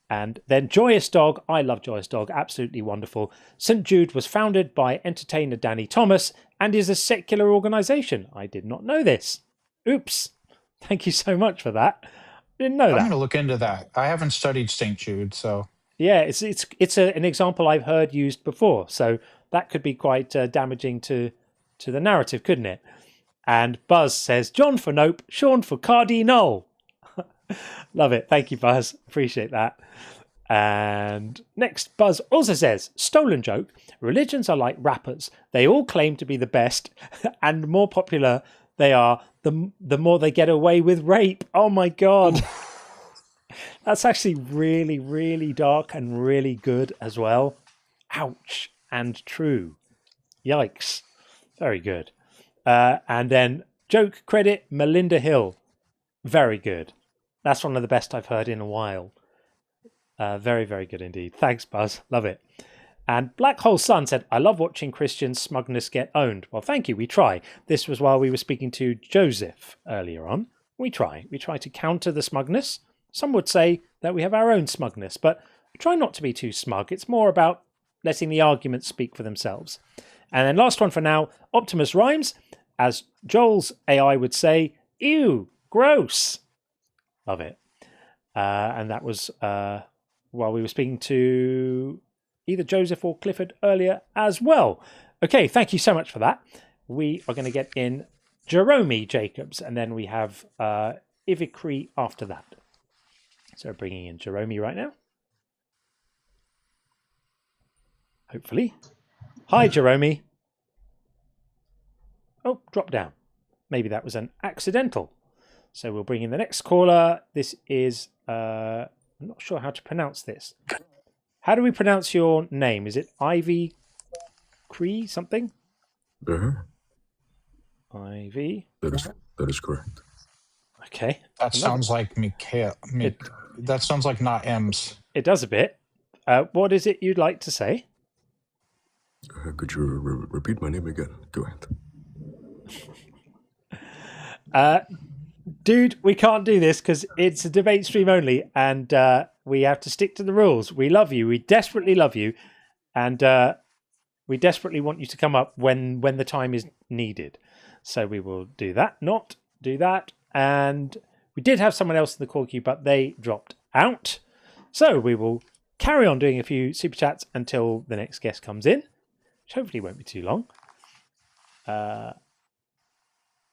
And then Joyous Dog. I love Joyous Dog. Absolutely wonderful. St. Jude was founded by entertainer Danny Thomas and is a secular organisation. I did not know this. Oops. Thank you so much for that. Didn't know that. I'm going to look into that. I haven't studied St. Jude, so yeah, it's an example I've heard used before. So that could be quite damaging to the narrative, couldn't it? And Buzz says, John for Nope, Sean for Cardinal. Love it. Thank you, Buzz. Appreciate that. And next, Buzz also says, stolen joke, religions are like rappers. They all claim to be the best, and the more popular they are, the more they get away with rape. Oh my God. That's actually really, really dark and really good as well. Ouch. And true. Yikes. Very good. And then joke credit, Melinda Hill. Very good. That's one of the best I've heard in a while. Very, very good indeed. Thanks, Buzz. Love it. And Black Hole Sun said, I love watching Christian smugness get owned. Well, thank you. We try. This was while we were speaking to Joseph earlier on. We try. We try to counter the smugness. Some would say that we have our own smugness, but we try not to be too smug. It's more about letting the arguments speak for themselves. And then last one for now, Optimus Rhymes. As Joel's AI would say, ew, gross. Love it. And that was while we were speaking to either Joseph or Clifford earlier as well. Okay, thank you so much for that. We are going to get in Jerome Jacobs, and then we have Ivikri after that. So we're bringing in Jerome right now. Hopefully. Hi, Jerome. Oh, drop down. Maybe that was an accidental. So we'll bring in the next caller. This is, I'm not sure how to pronounce this. How do we pronounce your name? Is it Ivy Cree something? Ivy. That is correct. Okay. That sounds like Mikhail. That sounds like not M's. It does a bit. What is it you'd like to say? Could you repeat my name again? Go ahead. Dude, we can't do this because it's a debate stream only, and we have to stick to the rules. We love you. We desperately love you, and we desperately want you to come up when the time is needed. So we will do that, not do that. And we did have someone else in the call queue, but they dropped out. So we will carry on doing a few super chats until the next guest comes in, which hopefully won't be too long.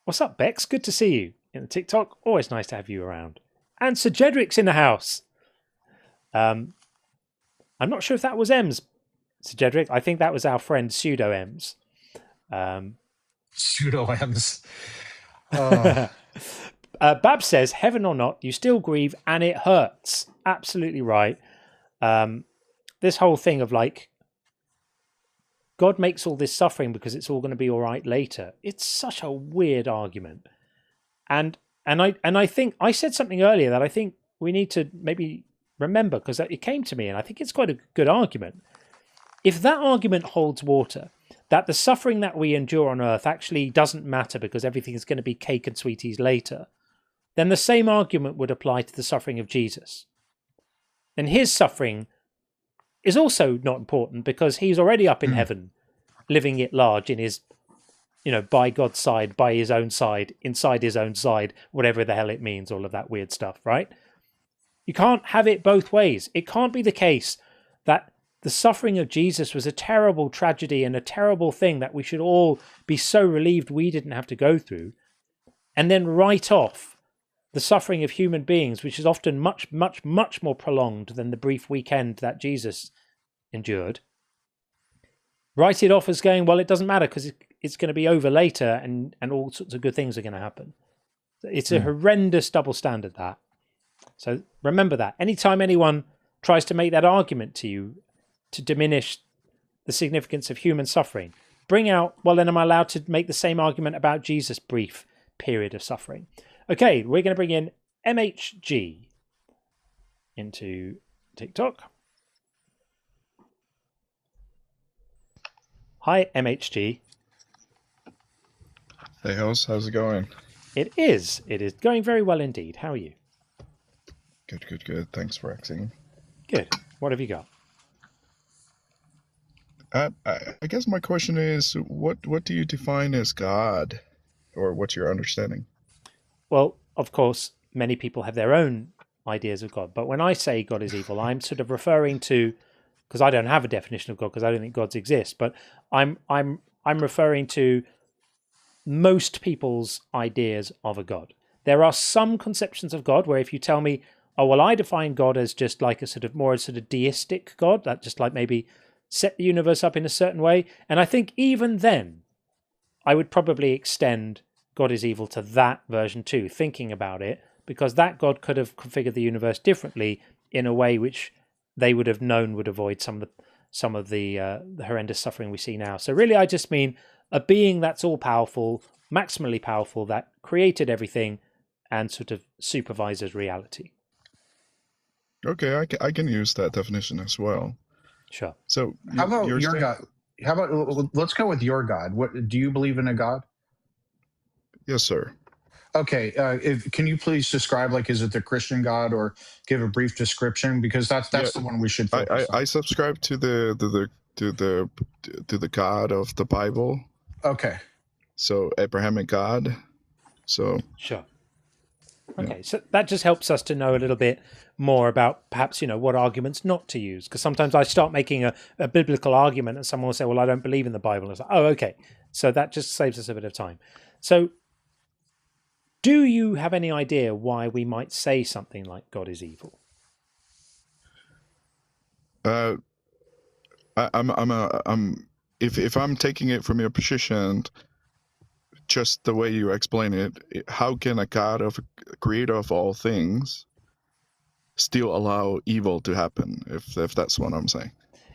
What's up, Bex? Good to see you in the TikTok. Always nice to have you around. And Sir Jedrick's in the house. I'm not sure if that was Ems, Sir Jedrick. I think that was our friend Pseudo Ems. Pseudo Ems. Bab says, heaven or not, you still grieve and it hurts. Absolutely right. This whole thing of like, God makes all this suffering because it's all going to be all right later. It's such a weird argument. And I think I said something earlier that I think we need to maybe remember, because it came to me and I think it's quite a good argument. If that argument holds water, that the suffering that we endure on earth actually doesn't matter because everything is going to be cake and sweeties later, then the same argument would apply to the suffering of Jesus. And his suffering is also not important because he's already up in heaven, living it large in his, by God's side, by his own side, inside his own side, whatever the hell it means, all of that weird stuff, right? You can't have it both ways. It can't be the case that the suffering of Jesus was a terrible tragedy and a terrible thing that we should all be so relieved we didn't have to go through, and then write off the suffering of human beings, which is often much, much, much more prolonged than the brief weekend that Jesus endured. Write it off as going, well, it doesn't matter because it's going to be over later and all sorts of good things are going to happen. It's a horrendous double standard, that. So remember that. Anytime anyone tries to make that argument to you to diminish the significance of human suffering, bring out, well, then am I allowed to make the same argument about Jesus' brief period of suffering? Okay, we're going to bring in MHG into TikTok. Hi, MHG. Hey, how's it going? It is going very well indeed. How are you? Good. Thanks for asking. Good. What have you got? I guess my question is, what do you define as God, or what's your understanding? Well, of course, many people have their own ideas of God, but when I say God is evil, I'm sort of referring to, because I don't have a definition of God, because I don't think gods exist, but I'm referring to most people's ideas of a God. There are some conceptions of God where if you tell me, oh, well, I define God as just like a sort of more a sort of deistic God, that just like maybe set the universe up in a certain way. And I think even then, I would probably extend God is evil to that version too, thinking about it, because that God could have configured the universe differently in a way which they would have known would avoid some of the horrendous suffering we see now. So really, I just mean a being that's all powerful, maximally powerful, that created everything and sort of supervises reality. Okay, I can use that definition as well. Sure. So how about your God? How about let's go with your God? What do you believe in a God? Yes, sir. Okay, can you please describe, like, is it the Christian God, or give a brief description, because that's the one we should focus on. I subscribe to the God of the Bible. Okay. So Abrahamic God. So sure. Okay, so that just helps us to know a little bit more about perhaps, what arguments not to use. Because sometimes I start making a biblical argument and someone will say, well, I don't believe in the Bible. And it's like, oh, okay. So that just saves us a bit of time. So do you have any idea why we might say something like God is evil? If I'm taking it from your position, just the way you explain it, how can a God of creator of all things still allow evil to happen? If that's what I'm saying.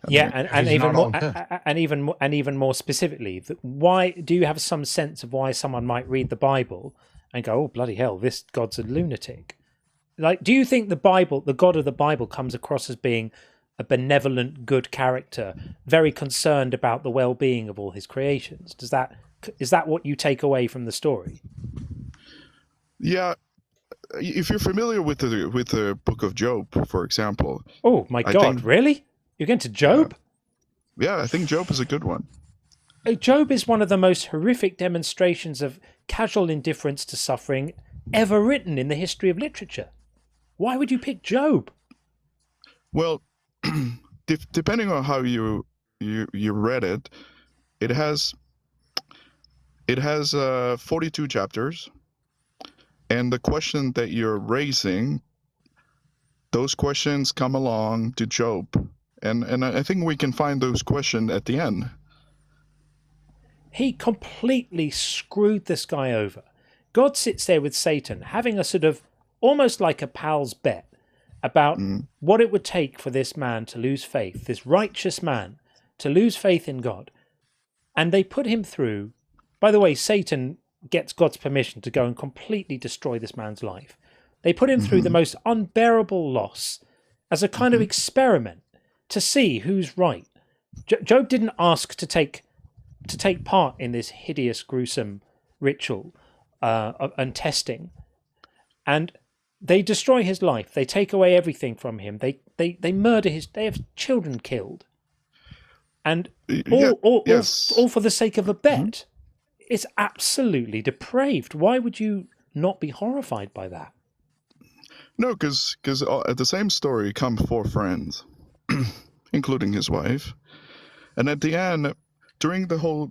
Yeah, and even more specifically, why do you have some sense of why someone might read the Bible and go, "Oh, bloody hell, this God's a lunatic"? Like, do you think the Bible, the God of the Bible, comes across as being a benevolent, good character, very concerned about the well-being of all his creations? Is that what you take away from the story? Yeah, if you're familiar with the book of Job, for example. Oh my God, really? You're going to Job? Yeah, I think Job is a good one. Job is one of the most horrific demonstrations of casual indifference to suffering ever written in the history of literature. Why would you pick Job? Well, depending on how you read it, it has 42 chapters, and the question that you're raising, those questions come along to Job, and I think we can find those questions at the end. He completely screwed this guy over. God sits there with Satan, having a sort of almost like a pal's bet about what it would take for this man to lose faith, this righteous man to lose faith in God. And they put him through. By the way, Satan gets God's permission to go and completely destroy this man's life. They put him through the most unbearable loss as a kind of experiment to see who's right. Job didn't ask to take part in this hideous, gruesome ritual and testing. And they destroy his life. They take away everything from him. They murder they have children killed. And all for the sake of a bet. It's absolutely depraved. Why would you not be horrified by that? No, because at the same story come 4 friends, including his wife, and at the end, during the whole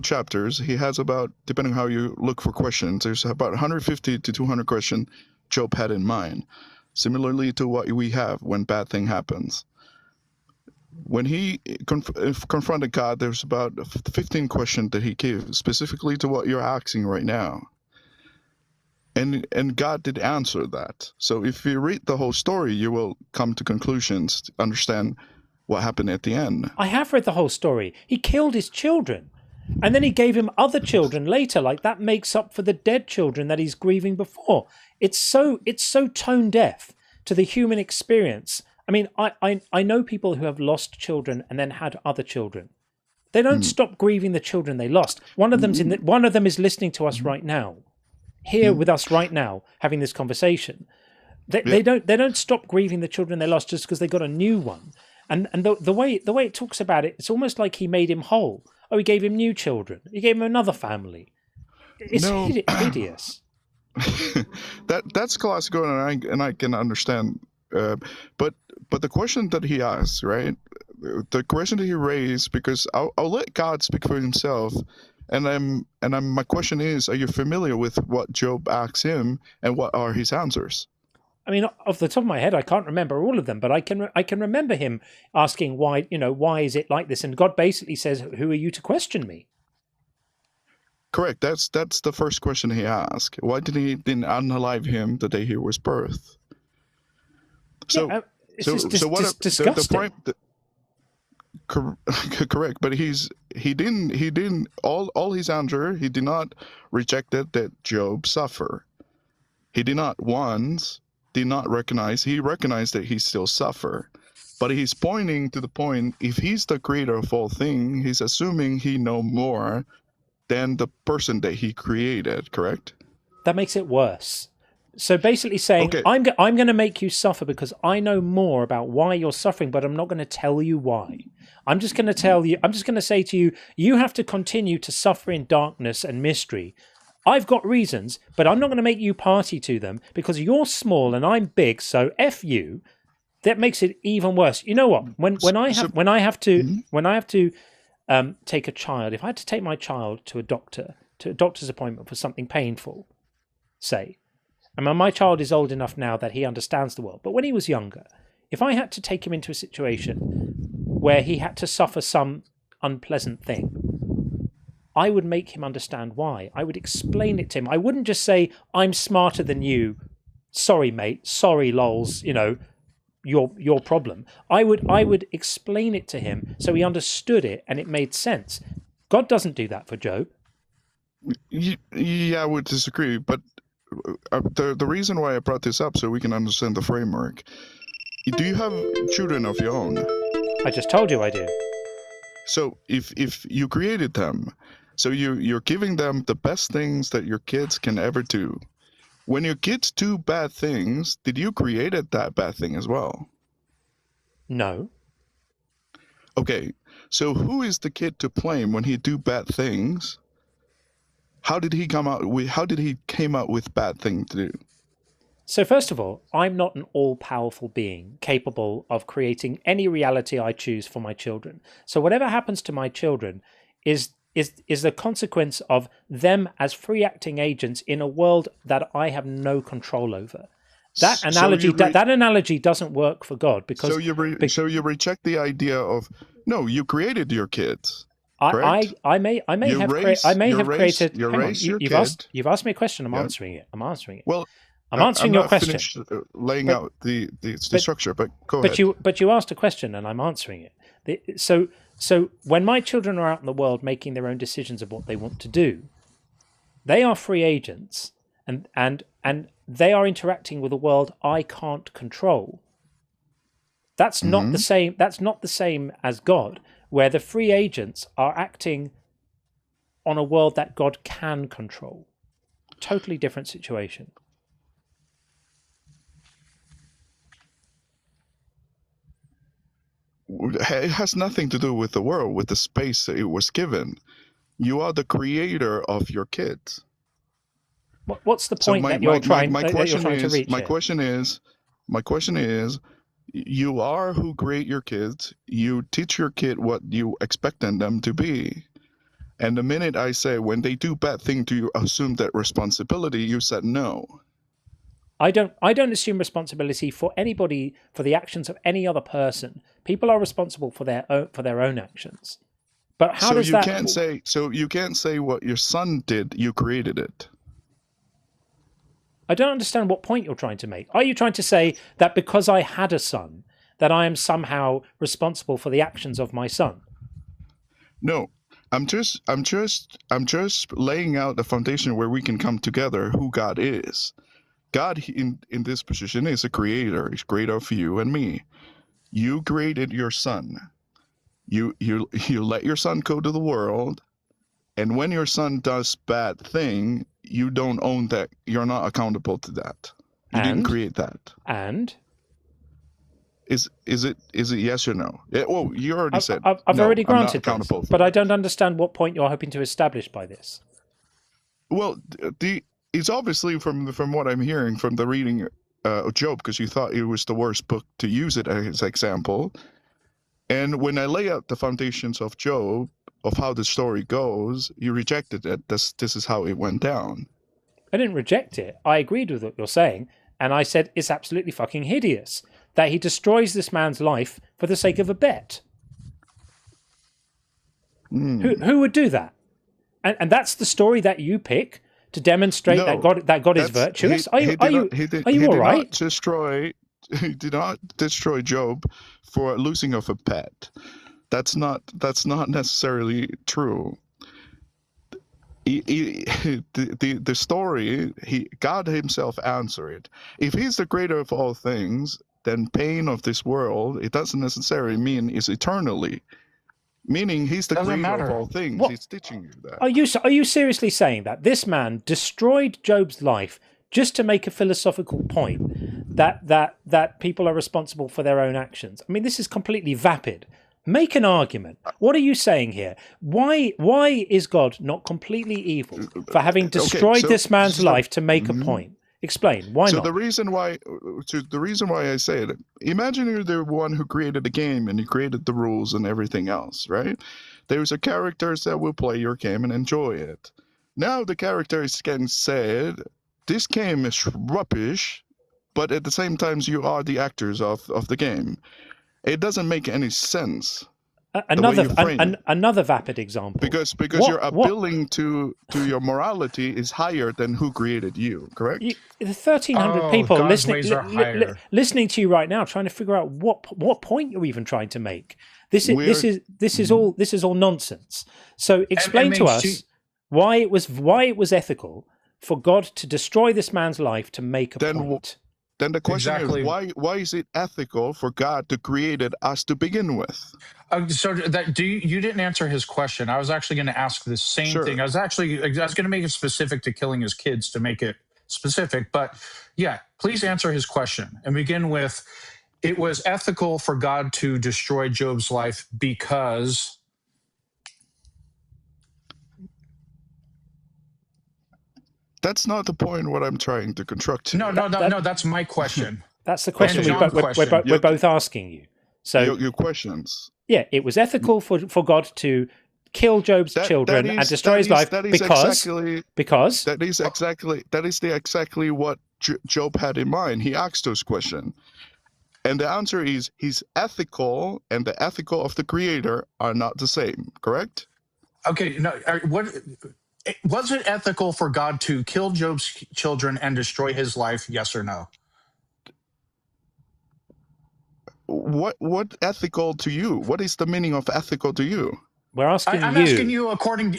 chapters, he has about, depending on how you look for questions, there's about 150 to 200 questions Job had in mind, similarly to what we have when bad thing happens. When he confronted God, there's about 15 questions that he gave specifically to what you're asking right now. And God did answer that. So if you read the whole story, you will come to conclusions, understand what happened at the end. I have read the whole story. He killed his children. And then he gave him other children later. Like, that makes up for the dead children that he's grieving before. It's so tone deaf to the human experience. I mean, I know people who have lost children and then had other children. They don't stop grieving the children they lost. One of them is listening to us right now, here with us right now, having this conversation. They don't stop grieving the children they lost just because they got a new one. And the way it talks about it, it's almost like he made him whole. Oh, he gave him new children. He gave him another family. It's hideous. That's classical, and I can understand. But the question that he asked, right? The question that he raised, because I'll let God speak for himself, and my question is: are you familiar with what Job asks him, and what are his answers? I mean, off the top of my head, I can't remember all of them, but I can remember him asking why, why is it like this? And God basically says, "Who are you to question me?" Correct. That's the first question he asked. Why didn't unalive him the day he was birthed? So, it's just disgusting. Correct, but he didn't all his answer. He did not rejected that Job suffer. He did not recognize. He recognized that he still suffer, but he's pointing to the point. If he's the creator of all things, he's assuming he know more than the person that he created. Correct. That makes it worse. So basically saying, okay, I'm going to make you suffer because I know more about why you're suffering, but I'm not going to tell you why. I'm just going to say to you, you have to continue to suffer in darkness and mystery. I've got reasons, but I'm not going to make you party to them because you're small and I'm big, so F you. That makes it even worse. You know what? When I have to take a child, if I had to take my child to a doctor's appointment for something painful, say, I mean, my child is old enough now that he understands the world. But when he was younger, if I had to take him into a situation where he had to suffer some unpleasant thing, I would make him understand why. I would explain it to him. I wouldn't just say, I'm smarter than you. Sorry, mate. Sorry, lols. Your problem. I would explain it to him so he understood it and it made sense. God doesn't do that for Job. Yeah, I would disagree, but the reason why I brought this up so we can understand the framework. Do you have children of your own? I just told you I do. So if you created them, so you're giving them the best things that your kids can ever do. When your kids do bad things, did you create that bad thing as well? No. Okay, so who is the kid to blame when he do bad things? How did he came out with bad thing to do? So first of all, I'm not an all-powerful being capable of creating any reality I choose for my children. So whatever happens to my children is the consequence of them as free acting agents in a world that I have no control over. That analogy doesn't work for God because so you reject the idea of no, you created your kids. I may have created. You've asked me a question. I'm answering it. Well, I'm answering your question. Laying out the structure, but go ahead. But you asked a question, and I'm answering it. So when my children are out in the world making their own decisions of what they want to do, they are free agents, and they are interacting with a world I can't control. That's not the same. That's not the same as God, where the free agents are acting on a world that God can control. Totally different situation. It has nothing to do with the world, with the space that it was given. You are the creator of your kids. What's the point that you're trying to reach? My question is, you are who create your kids. You teach your kid what you expect them to be. And the minute I say, when they do bad thing, do you assume that responsibility? You said no. I don't assume responsibility for anybody for the actions of any other person. People are responsible for their own actions. But how does that? You can't say what your son did. You created it. I don't understand what point you're trying to make. Are you trying to say that because I had a son, that I am somehow responsible for the actions of my son? No, I'm just laying out the foundation where we can come together. Who God is. God in this position is a creator. He's creator of you and me. You created your son. You let your son go to the world, and when your son does bad thing, you don't own that. You're not accountable to that. You didn't create that. And is it yes or no? Yeah, well, you already said. I've no, already granted this, but I don't understand what point you're hoping to establish by this. Well, it's obviously from what I'm hearing from the reading of Job, because you thought it was the worst book to use it as example. And when I lay out the foundations of Job, of how the story goes, you rejected it. This is how it went down. I didn't reject it. I agreed with what you're saying. And I said, it's absolutely fucking hideous that he destroys this man's life for the sake of a bet. Who would do that? And that's the story that you pick to demonstrate that God is virtuous. Are you all right? He did not destroy Job for losing of a pet. That's not necessarily true. The story, God himself answered. If he's the creator of all things, then pain of this world, it doesn't necessarily mean is eternally. Meaning he's the creator of all things. What? He's teaching you that. Are you seriously saying that this man destroyed Job's life just to make a philosophical point that people are responsible for their own actions? I mean, this is completely vapid. Make an argument. What are you saying here? Why is God not completely evil for having destroyed this man's life to make a point? Explain. Why not? The reason why I say it, imagine you're the one who created the game and you created the rules and everything else, right? There's a characters that will play your game and enjoy it. Now the characters can say, this game is rubbish, but at the same time you are the actors of the game. It doesn't make any sense. Another vapid example. Because your appealing to your morality is higher than who created you, correct? The 1,300 people listening to you right now, trying to figure out what point you're even trying to make. This is all nonsense. So explain to us why it was ethical for God to destroy this man's life to make a point. Then the question is, why is it ethical for God to create us to begin with? So you didn't answer his question. I was actually going to ask the same thing. I was going to make it specific to killing his kids to make it specific. But yeah, please answer his question and begin with, it was ethical for God to destroy Job's life because... That's not the point what I'm trying to construct to. No, that's my question. That's the question we're both asking you. So your questions. Yeah, it was ethical for God to kill Job's children and destroy his life because that is exactly what Job had in mind. He asked those questions. And the answer is he's ethical and the ethical of the creator are not the same, correct? Okay, no, was it ethical for God to kill Job's children and destroy his life? Yes or no? What ethical to you? What is the meaning of ethical to you? We're asking I'm asking you according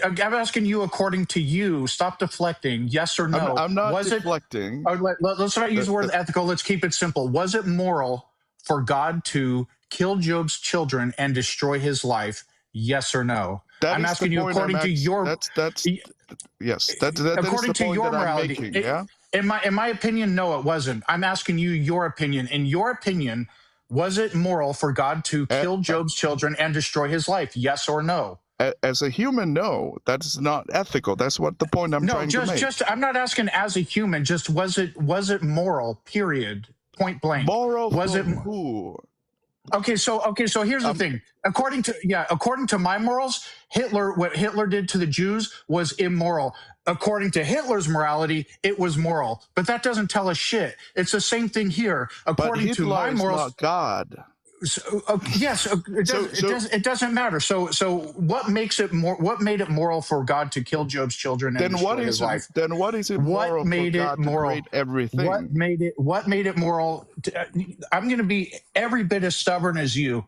to you. Stop deflecting. Yes or no? I'm not deflecting. Let's not use the word ethical. Let's keep it simple. Was it moral for God to kill Job's children and destroy his life? Yes or no? I'm asking you according to your according to your morality. Yeah. In my opinion, no, it wasn't. I'm asking you your opinion. In your opinion, was it moral for God to kill Job's children and destroy his life? Yes or no? As a human, no. That's not ethical. That's what the point I'm trying to make. I'm not asking as a human. Just was it moral? Period. Point blank. Moral. Was it who? Okay, so here's the thing. According to my morals, what Hitler did to the Jews was immoral. According to Hitler's morality, it was moral. But that doesn't tell us shit. It's the same thing here. According to my morals, not God. Yes, it doesn't matter. So what makes it more? What made it moral for God to kill Job's children and destroy his life? Then what is it moral? What made it moral? To create everything. What made it moral? I'm going to be every bit as stubborn as you.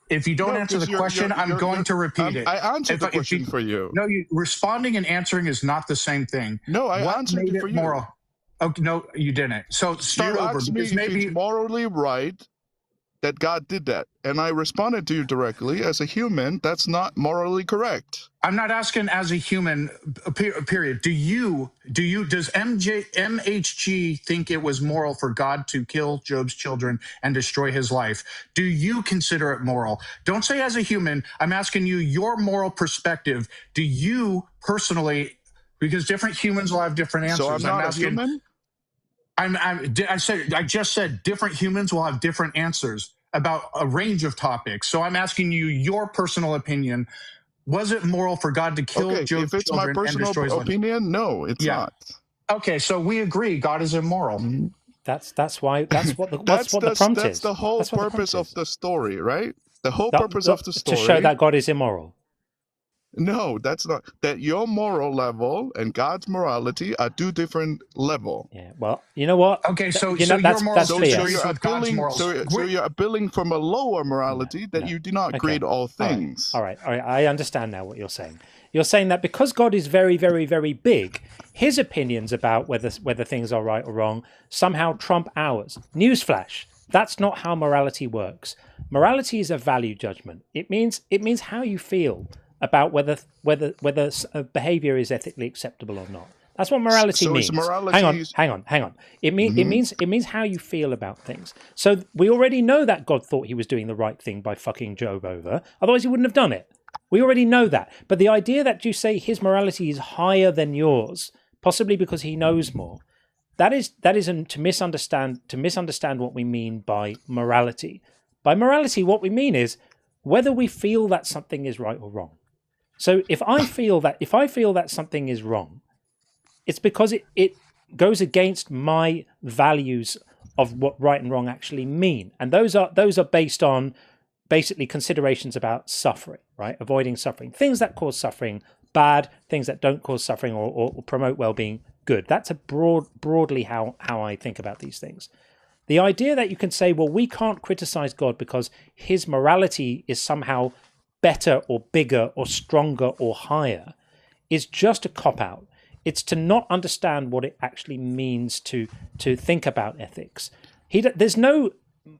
If you don't answer the question, I'm going to repeat it. I answered the question for you. No, responding and answering is not the same thing. No, I answered it for you. Moral? Okay, no, you didn't. So start over. Asked me if it's morally right that God did that, and I responded to you directly. As a human, that's not morally correct. I'm not asking as a human. Period. Does MHG think it was moral for God to kill Job's children and destroy his life? Do you consider it moral? Don't say as a human. I'm asking you your moral perspective. Do you personally? Because different humans will have different answers. So I'm not a human? I just said different humans will have different answers about a range of topics. So I'm asking you your personal opinion. Was it moral for God to kill Job's children? If it's my personal opinion, no, it's not. Okay, so we agree God is immoral. That's what the prompt is. That's the whole purpose of the story, right? The whole purpose of the story to show that God is immoral. No, that's not. That your moral level and God's morality are two different level. Yeah. Well, you know what? Okay, so you know, your moral that's clear. So you're appealing. So you're appealing from a lower morality that you do not create all things. All right. I understand now what you're saying. You're saying that because God is very, very, very big, his opinions about whether things are right or wrong somehow trump ours. Newsflash: that's not how morality works. Morality is a value judgment. It means how you feel about whether a behavior is ethically acceptable or not. That's what morality means. Hang on. It means how you feel about things. So we already know that God thought he was doing the right thing by fucking Job over. Otherwise he wouldn't have done it. We already know that. But the idea that you say his morality is higher than yours, possibly because he knows more, that is to misunderstand what we mean by morality. By morality, what we mean is whether we feel that something is right or wrong. So if I feel that something is wrong, it's because it goes against my values of what right and wrong actually mean. And those are based on basically considerations about suffering, right? Avoiding suffering. Things that cause suffering, bad. Things that don't cause suffering or promote well-being, good. That's broadly how I think about these things. The idea that you can say, well, we can't criticize God because his morality is somehow better or bigger or stronger or higher is just a cop-out. It's to not understand what it actually means to think about ethics. There's no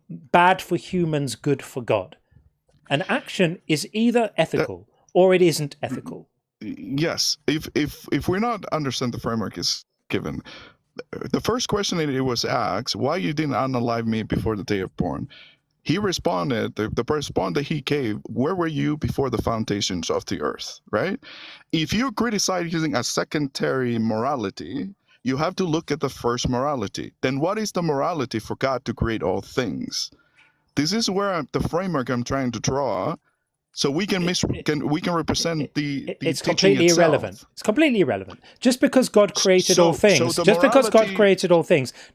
bad for humans, good for God. An action is either ethical or it isn't ethical. Yes. If we're not understand the framework is given, the first question that it was asked, why you didn't unalive me before the day of born? He responded, the response that he gave, where were you before the foundations of the earth, right? If you criticize using a secondary morality, you have to look at the first morality. Then what is the morality for God to create all things? This is where the framework I'm trying to draw, so we can represent the it's teaching completely itself. irrelevant. It's completely irrelevant. Just because God created all things,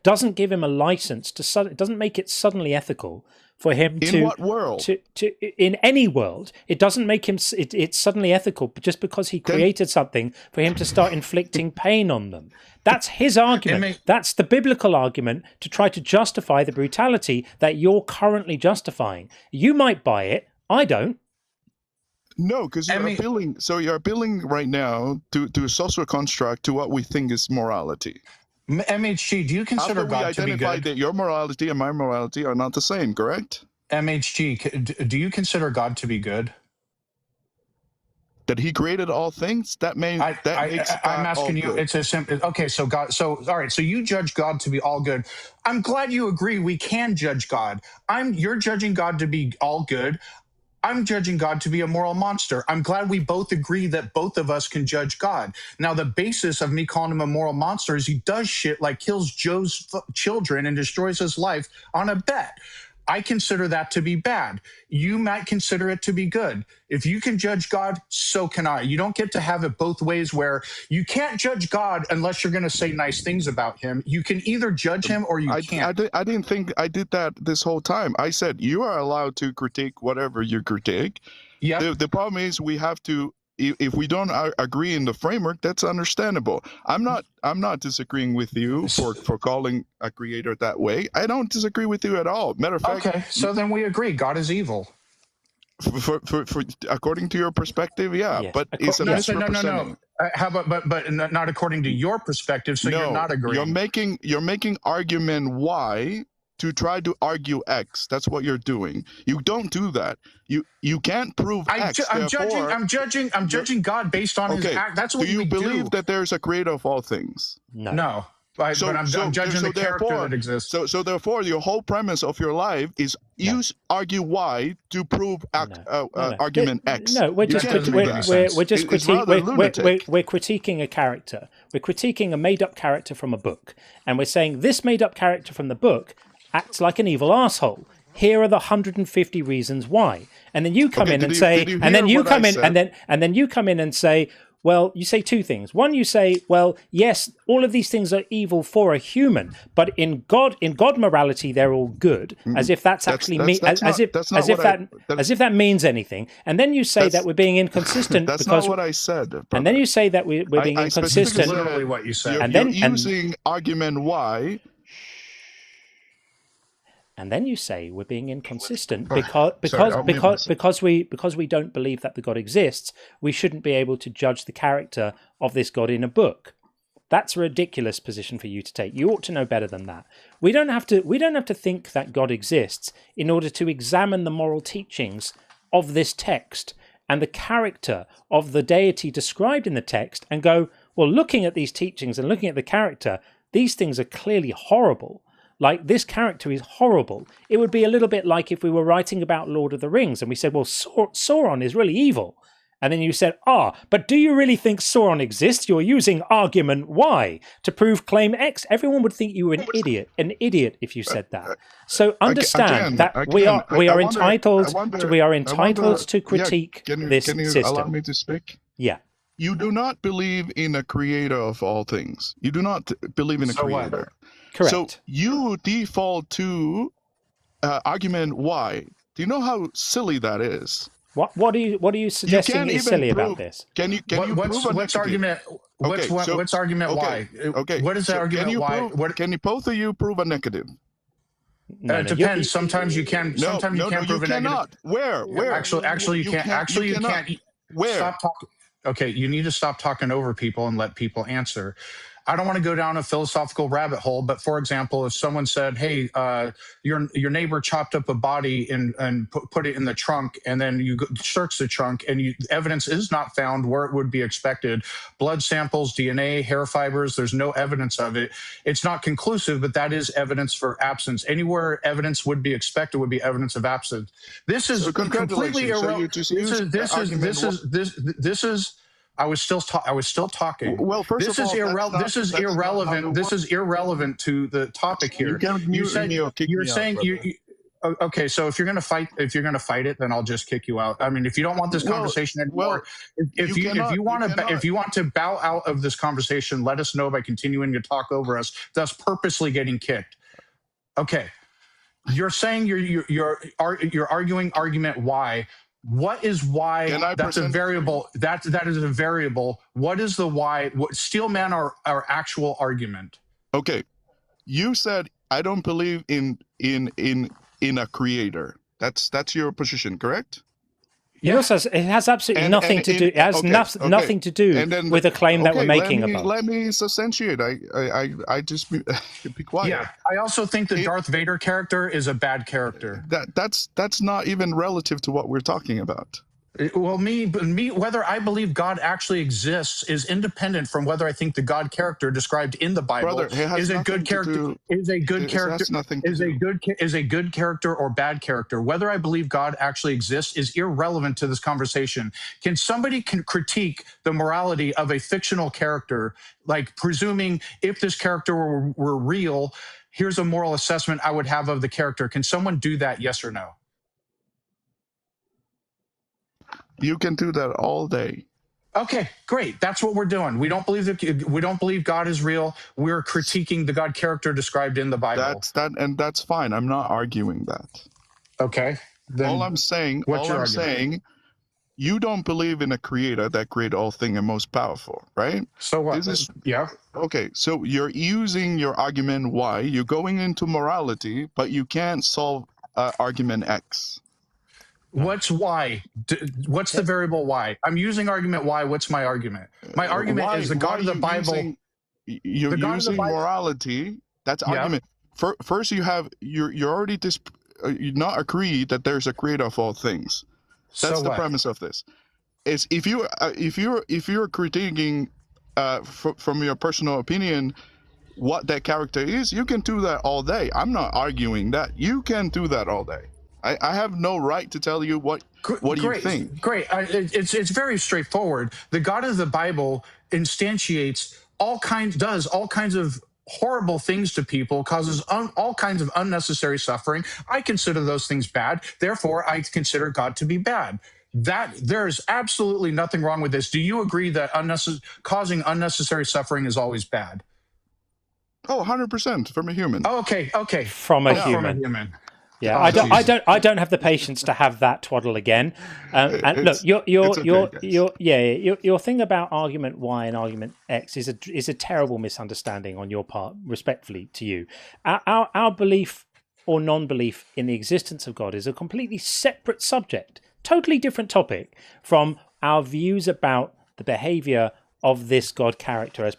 doesn't give him a license to. It doesn't make it suddenly ethical for him to. In what world? In any world, it doesn't make him. It's suddenly ethical just because he created something for him to start inflicting pain on them. That's his argument. That's the biblical argument to try to justify the brutality that you're currently justifying. You might buy it. I don't. No, because you're appealing. So you're appealing right now to a social construct to what we think is morality. MHG, do you consider God to be good? Identified that your morality and my morality are not the same, correct? MHG, do you consider God to be good? That he created all things? That makes I'm asking you. It's a simple. Okay, so God. So all right. So you judge God to be all good. I'm glad you agree. We can judge God. You're judging God to be all good. I'm judging God to be a moral monster. I'm glad we both agree that both of us can judge God. Now, the basis of me calling him a moral monster is he does shit like kills Joe's children and destroys his life on a bet. I consider that to be bad. You might consider it to be good. If you can judge God, so can I. You don't get to have it both ways where you can't judge God unless you're going to say nice things about him. You can either judge him or you can't. I didn't think I did that this whole time. I said you are allowed to critique whatever you critique. Yeah. The problem is we have to. If we don't agree in the framework, that's understandable. I'm not disagreeing with you for calling a creator that way. I don't disagree with you at all. Matter of fact. Okay, so then we agree. God is evil. For according to your perspective, yeah. But it's a misrepresenting. How about but not according to your perspective? So you're not agreeing. You're making argument Y to try to argue X. That's what you're doing. You don't do that. You can't prove X. I'm judging God based on his act. That's what do you believe that there's a creator of all things? No. But I'm judging the character that exists. So therefore, your whole premise of your life is argue Y to prove argument X. No, we're just critiquing a character. We're critiquing a made-up character from a book, and we're saying this made-up character from the book acts like an evil asshole. Here are the 150 reasons why. And then you come in and say, and then you come in and say, well, you say two things. One, you say, well, yes, all of these things are evil for a human, but in God morality, they're all good, as if that's actually as if that means anything. And then you say that we're being inconsistent. That's because, not what I said. Brother. And then you say that we're being inconsistent. Literally what you said. You're using argument why. And then you say we're being inconsistent because we don't believe that the God exists. We shouldn't be able to judge the character of this God in a book. That's a ridiculous position for you to take. You ought to know better than that. We don't have to think that God exists in order to examine the moral teachings of this text and the character of the deity described in the text and go, well, looking at these teachings and looking at the character, these things are clearly horrible. Like, this character is horrible. It would be a little bit like if we were writing about Lord of the Rings and we said, well, Sauron is really evil. And then you said, but do you really think Sauron exists? You're using argument Y to prove claim X. Everyone would think you were an idiot if you said that. So understand that we are entitled to critique this system. Can you allow me to speak? Yeah. You do not believe in a creator of all things. You do not believe in a creator. Correct. So you default to argument Y. Do you know how silly that is? What are you suggesting is silly about this? Can you prove what's argument? What's argument Y? Okay. What is the argument Y? Can you both of you prove a negative? It depends. Sometimes you can. Sometimes you can't prove a negative. Where? Actually, you can't. Actually, you can't. Where? Stop talking. Okay, you need to stop talking over people and let people answer. I don't want to go down a philosophical rabbit hole, but for example, if someone said, "Hey, your neighbor chopped up a body and put it in the trunk," and then you search the trunk and evidence is not found where it would be expected, blood samples, DNA, hair fibers, there's no evidence of it. It's not conclusive, but that is evidence for absence. Anywhere evidence would be expected would be evidence of absence. This is completely irrelevant. This is. I was still talking. Well, first this of all, this is irrelevant. This is irrelevant to the topic here. You're saying okay. So if you're gonna fight it, then I'll just kick you out. I mean, if you don't want this conversation anymore, if you want to bow out of this conversation, let us know by continuing to talk over us, thus purposely getting kicked. Okay. You're saying you're arguing argument Y. What is Y? That's a variable. That is a variable. What is the Y? Steelman our actual argument. Okay, you said I don't believe in a creator. That's your position, correct? Yes, it has absolutely nothing to do. It has nothing to do with the claim that we're making above. Let me substantiate. I just be quiet. Yeah, I also think the Darth Vader character is a bad character. That's not even relative to what we're talking about. Well, whether I believe God actually exists is independent from whether I think the God character described in the Bible is a good character. Is a good character or bad character. Whether I believe God actually exists is irrelevant to this conversation. Can somebody critique the morality of a fictional character, like presuming if this character were real, here's a moral assessment I would have of the character. Can someone do that? Yes or no? You can do that all day. Okay, great. That's what we're doing. We don't believe God is real. We're critiquing the God character described in the Bible. That's fine. I'm not arguing that. Okay. Then all I'm saying, you don't believe in a creator that created all things and most powerful, right? So what? Yeah. Okay, so you're using your argument Y. You're going into morality, but you can't solve argument X. What's Y? What's the variable Y? I'm using argument Y. What's my argument? My argument is the God of the Bible. You're using morality. That's argument. First, you're already you're not agreed that there's a creator of all things. That's the premise of this. Is if you're critiquing from your personal opinion what that character is, you can do that all day. I'm not arguing that. You can do that all day. I have no right to tell you what you think. Great. It's very straightforward. The God of the Bible instantiates does all kinds of horrible things to people, causes all kinds of unnecessary suffering. I consider those things bad. Therefore, I consider God to be bad. that there's absolutely nothing wrong with this. Do you agree that causing unnecessary suffering is always bad? Oh, 100% from a human. Oh, okay. From a human. From a human. Yeah, Oh, I don't have the patience to have that twaddle again. And look, your thing about argument Y and argument X is a terrible misunderstanding on your part, respectfully to you. Our belief or non-belief in the existence of God is a completely separate subject, totally different topic from our views about the behavior of this God character as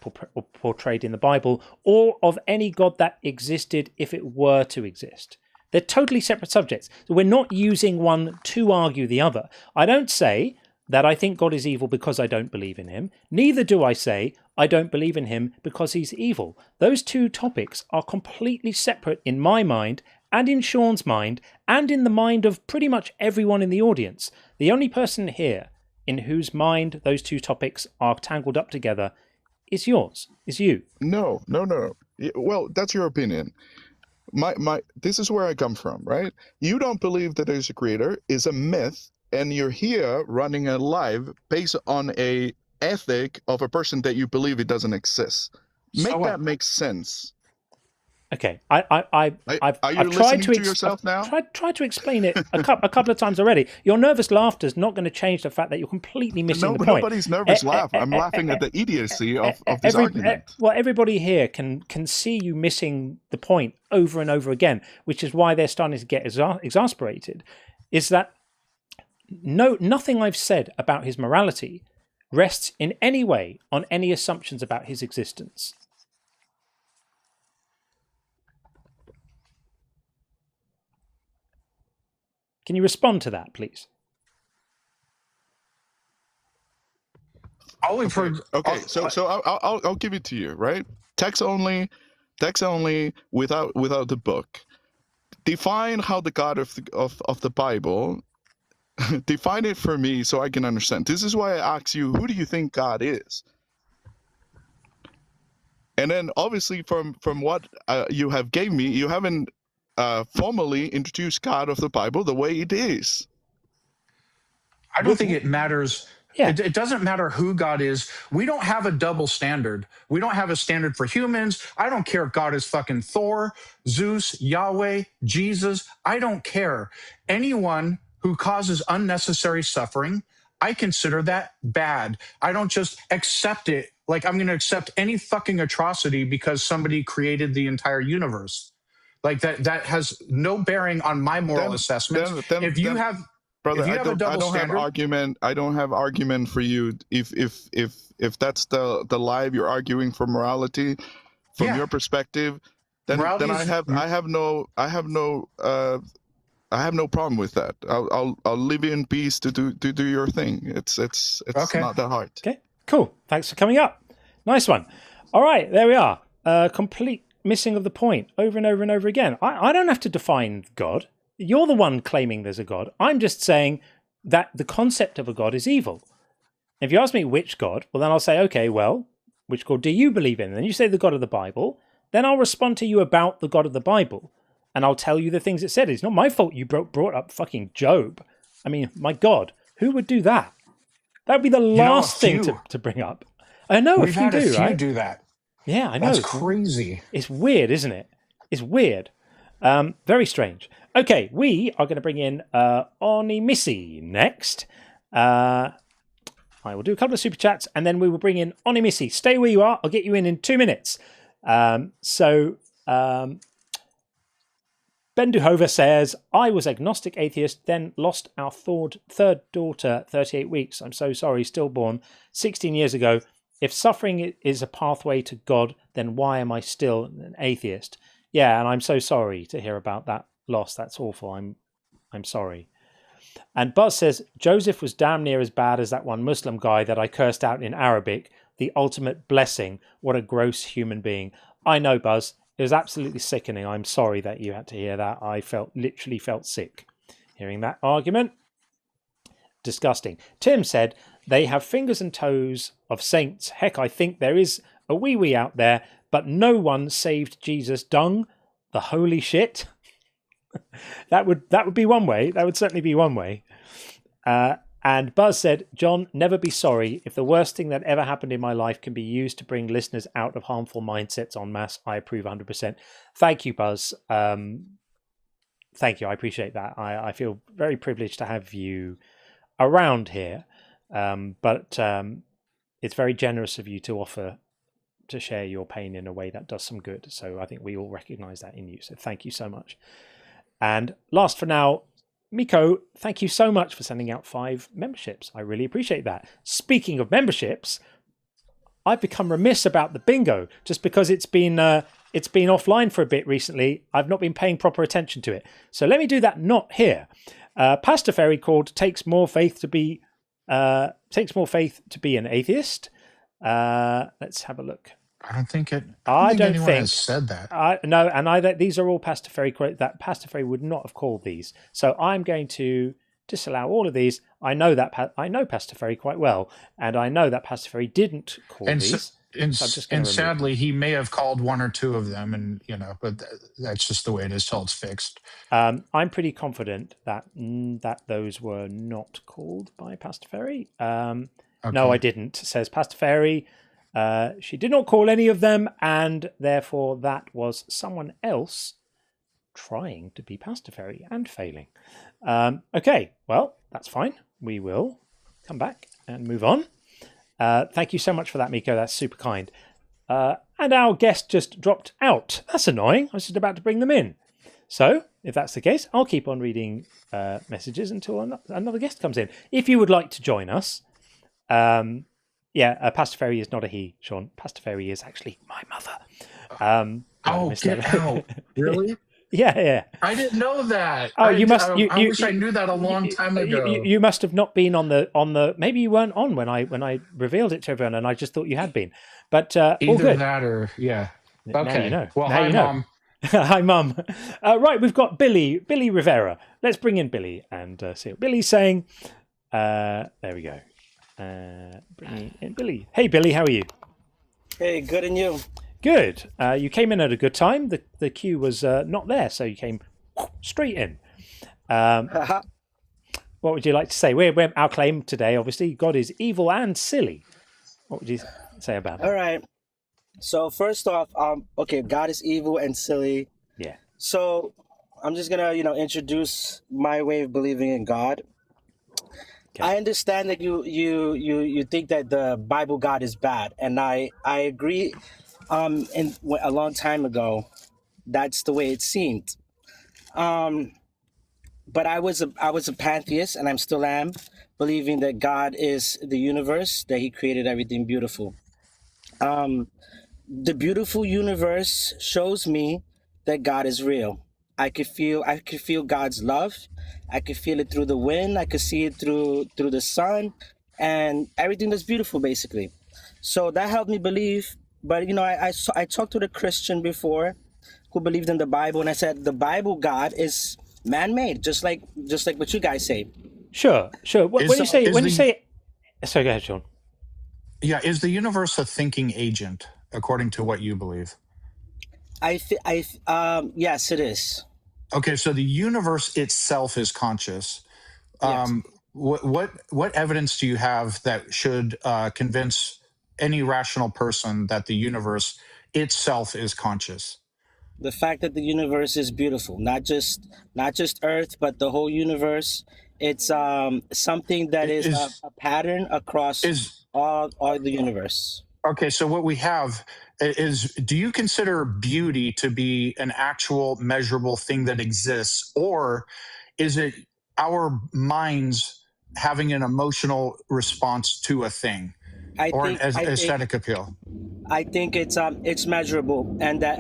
portrayed in the Bible, or of any God that existed if it were to exist. They're totally separate subjects. So we're not using one to argue the other. I don't say that I think God is evil because I don't believe in him. Neither do I say I don't believe in him because he's evil. Those two topics are completely separate in my mind and in Sean's mind and in the mind of pretty much everyone in the audience. The only person here in whose mind those two topics are tangled up together is you. No. Well, that's your opinion. This is where I come from, right? You don't believe that there's a creator is a myth, and you're here running a live based on a ethic of a person that you believe it doesn't exist. That make sense. Okay, I've tried to yourself now. Tried to explain it a couple of times already. Your nervous laughter is not going to change the fact that you're completely missing the point. Nobody's nervous laugh. I'm laughing at the idiocy of this argument. Well, everybody here can see you missing the point over and over again, which is why they're starting to get exasperated. Is that nothing I've said about his morality rests in any way on any assumptions about his existence. Can you respond to that, please? All we've heard. Okay, so I'll give it to you, right? Text only, without the book. Define how the God of the Bible. Define it for me so I can understand. This is why I ask you, who do you think God is? And then, obviously, from what you have gave me, you haven't formally introduced God of the Bible the way it is. I don't think it matters. Yeah. It doesn't matter who God is. We don't have a double standard. We don't have a standard for humans. I don't care if God is fucking Thor, Zeus, Yahweh, Jesus. I don't care. Anyone who causes unnecessary suffering, I consider that bad. I don't just accept it like I'm going to accept any fucking atrocity because somebody created the entire universe. Like that has no bearing on my moral assessment. If you have a double standard, I don't have argument for you. If that's the live you're arguing for morality from your perspective, then I have no problem with that. I'll leave you in peace to do your thing. It's okay. Not that hard. Okay, cool. Thanks for coming up. Nice one. All right, there we are. Complete missing of the point over and over and over again. I don't have to define God. You're the one claiming there's a God. I'm just saying that the concept of a God is evil. If you ask me which God, well, then I'll say, okay, well, which God do you believe in? And then you say the God of the Bible. Then I'll respond to you about the God of the Bible. And I'll tell you the things it said. It's not my fault you brought up fucking Job. I mean, my God, who would do that? That would be the last thing to bring up. I know We've had a few right? do that. Yeah, I know. That's crazy. It's weird, isn't it? It's weird. Very strange. Okay, we are going to bring in Onimisi next. I will do a couple of super chats and then we will bring in Onimisi. Stay where you are. I'll get you in 2 minutes. Ben Duhova says, I was agnostic atheist, then lost our third daughter 38 weeks. I'm so sorry, stillborn, 16 years ago. If suffering is a pathway to God, then why am I still an atheist? Yeah, and I'm so sorry to hear about that loss. That's awful. I'm sorry. And Buzz says, Joseph was damn near as bad as that one Muslim guy that I cursed out in Arabic. The ultimate blessing. What a gross human being. I know, Buzz. It was absolutely sickening. I'm sorry that you had to hear that. I literally felt sick hearing that argument. Disgusting. Tim said, they have fingers and toes of saints. Heck, I think there is a wee out there, but no one saved Jesus. Dung, the holy shit. That would be one way. That would certainly be one way. And Buzz said, John, never be sorry. If the worst thing that ever happened in my life can be used to bring listeners out of harmful mindsets en masse, I approve 100%. Thank you, Buzz. Thank you. I appreciate that. I feel very privileged to have you around here. But it's very generous of you to offer to share your pain in a way that does some good. So I think we all recognize that in you. So thank you so much. And last for now, Miko, thank you so much for sending out 5 memberships. I really appreciate that. Speaking of memberships, I've become remiss about the bingo just because it's been offline for a bit recently. I've not been paying proper attention to it. So let me do that not here. Pastor Ferry called takes more faith to be an atheist. Let's have a look. I don't think anyone has said that. No, and these are all Pastor Ferry quotes that Pastor Ferry would not have called these. So I'm going to disallow all of these. I know Pastor Ferry quite well, and I know that Pastor Ferry didn't call these. And sadly, he may have called 1 or 2 of them, and but that's just the way it is till it's fixed. I'm pretty confident that those were not called by Pastor Ferry. No, I didn't. Says Pastor Ferry. She did not call any of them, and therefore that was someone else trying to be Pastor Ferry and failing. Okay, well, that's fine. We will come back and move on. Thank you so much for that, Miko. That's super kind. And our guest just dropped out. That's annoying. I was just about to bring them in. So, if that's the case, I'll keep on reading messages until another guest comes in. If you would like to join us, Pastor Ferry is not a he, Sean. Pastor Ferry is actually my mother. Get out. Really? Yeah. I didn't know that. Oh, you must. I wish I knew that a long time ago. You must have not been on the. Maybe you weren't on when I revealed it to everyone, and I just thought you had been. But all either good. that or yeah. Okay. Now you know. Well, now hi, you know. Mom. Hi, Mum. Right, we've got Billy Rivera. Let's bring in Billy and see what Billy's saying. There we go. Bring in Billy. Hey, Billy, how are you? Hey, good, and you? Good. You came in at a good time. The queue was not there, so you came straight in. What would you like to say? We're our claim today, obviously, God is evil and silly. What would you say about it? All right. So first off, okay, God is evil and silly. Yeah. So I'm just gonna, introduce my way of believing in God. Okay. I understand that you think that the Bible God is bad, and I agree. A long time ago, that's the way it seemed. But I was a pantheist, and I still am, believing that God is the universe, that He created everything beautiful. The beautiful universe shows me that God is real. I could feel God's love. I could feel it through the wind. I could see it through the sun, and everything that's beautiful, basically. So that helped me believe. But I talked to the Christian before, who believed in the Bible, and I said the Bible God is man-made, just like what you guys say. Sure. When you say, sorry, go ahead, Sean. Yeah, is the universe a thinking agent, according to what you believe? Yes, it is. Okay, so the universe itself is conscious. Yes. What evidence do you have that should convince any rational person that the universe itself is conscious? The fact that the universe is beautiful, not just Earth, but the whole universe. It's something that is a pattern across all the universe. Okay, so what we have is, do you consider beauty to be an actual measurable thing that exists, or is it our minds having an emotional response to a thing, an aesthetic appeal? I think it's measurable, and that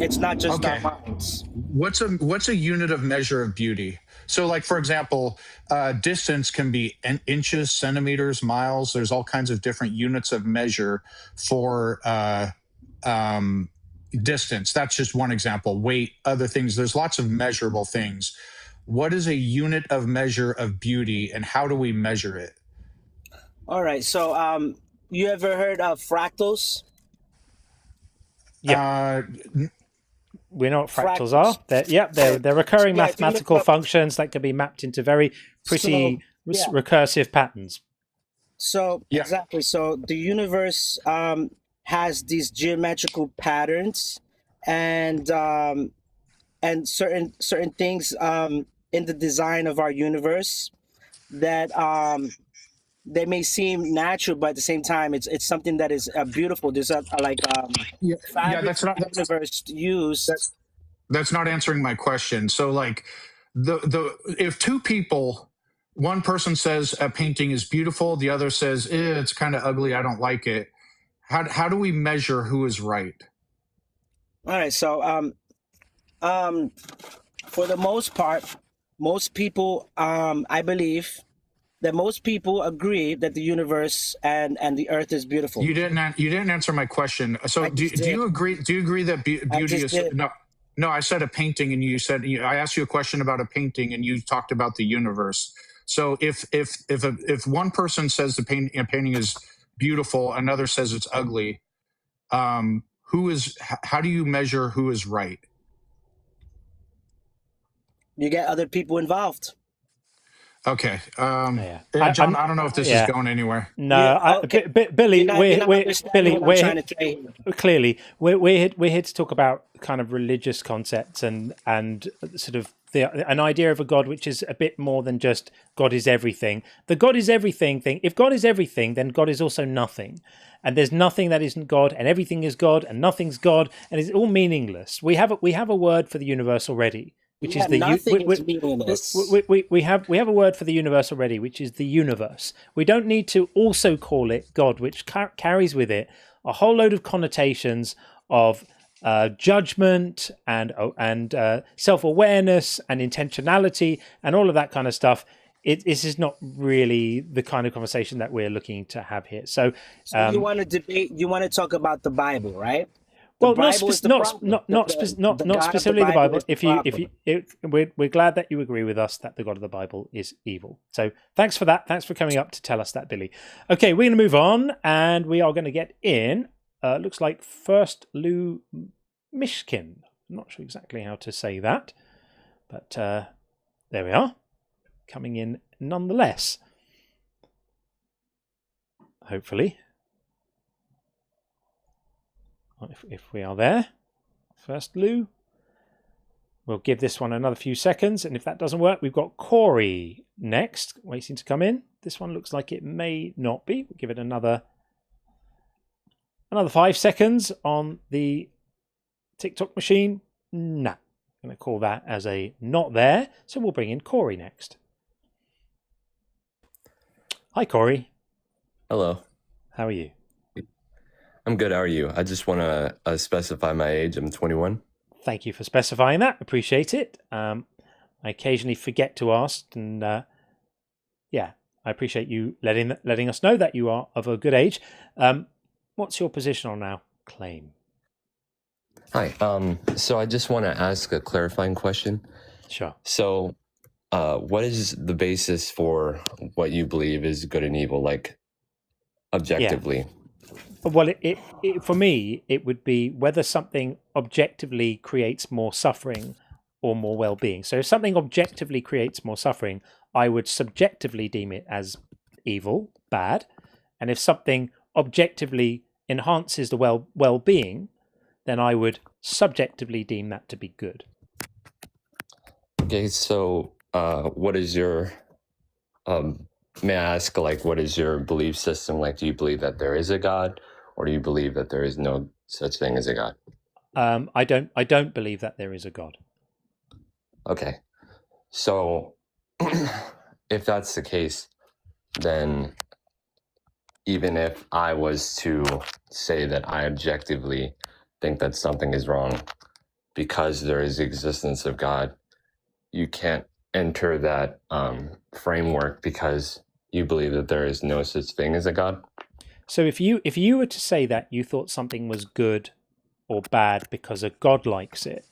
it's not just our minds. What's a unit of measure of beauty? So, like, for example, distance can be inches, centimeters, miles. There's all kinds of different units of measure for distance. That's just one example. Weight, other things. There's lots of measurable things. What is a unit of measure of beauty, and how do we measure it? All right. So, you ever heard of fractals? Yeah. We know what fractals are. They're recurring mathematical functions that can be mapped into very pretty Yeah. recursive patterns. So exactly. So the universe has these geometrical patterns, and certain things in the design of our universe that they may seem natural, but at the same time, it's something that is beautiful. There's Yeah, fabric that's of not the universe used. that's not answering my question. So like the if two people, one person says a painting is beautiful, the other says it's kind of ugly, I don't like it. How do we measure who is right? All right, so for the most part, most people, I believe that most people agree that the universe and the earth is beautiful. You didn't answer my question. So do you agree that beauty is no, I said a painting, and you said I asked you a question about a painting, and you talked about the universe. So if one person says a painting is beautiful, another says it's ugly, how do you measure who is right? You get other people involved. Okay. John, I don't know if this is Yeah. going anywhere. No, Billy, clearly we're here to talk about kind of religious concepts and sort of an idea of a God which is a bit more than just God is everything. The God is everything thing. If God is everything, then God is also nothing, and there's nothing that isn't God, and everything is God, and nothing's God, and it's all meaningless. We have a word for the universe already, which is the we have a word for the universe already, which is the universe. We don't need to also call it God, which carries with it a whole load of connotations of judgment and self-awareness and intentionality and all of that kind of stuff. This is not really the kind of conversation that we're looking to have here. So you want to debate? You want to talk about the Bible, right? Well, not specifically the Bible. We're glad that you agree with us that the God of the Bible is evil. So thanks for that. Thanks for coming up to tell us that, Billy. Okay, we're going to move on, and we are going to get in. Looks like first Lou Mishkin. I'm not sure exactly how to say that, but there we are, coming in nonetheless. Hopefully. If we are there, first Lou, we'll give this one another few seconds, and if that doesn't work, we've got Corey next, waiting to come in. This one looks like it may not be. We'll give it another 5 seconds on the TikTok machine. Nah, I'm going to call that as a not there, so we'll bring in Corey next. Hi, Corey. Hello. How are you? I'm good. How are you? I just want to specify my age. I'm 21. Thank you for specifying that. Appreciate it. I occasionally forget to ask, and yeah, I appreciate you letting us know that you are of a good age. What's your position on our claim? Hi. So I just want to ask a clarifying question. Sure. So, what is the basis for what you believe is good and evil, like objectively? Yeah. Well, for me, it would be whether something objectively creates more suffering or more well-being. So if something objectively creates more suffering, I would subjectively deem it as evil, bad. And if something objectively enhances the well-being, then I would subjectively deem that to be good. Okay, so what is your... may I ask, like, what is your belief system? Like, do you believe that there is a God, or do you believe that there is no such thing as a God? I don't believe that there is a God. Okay. So if that's the case, then even if I was to say that I objectively think that something is wrong because there is the existence of God, you can't enter that framework because you believe that there is no such thing as a God? So if you were to say that you thought something was good or bad because a God likes it,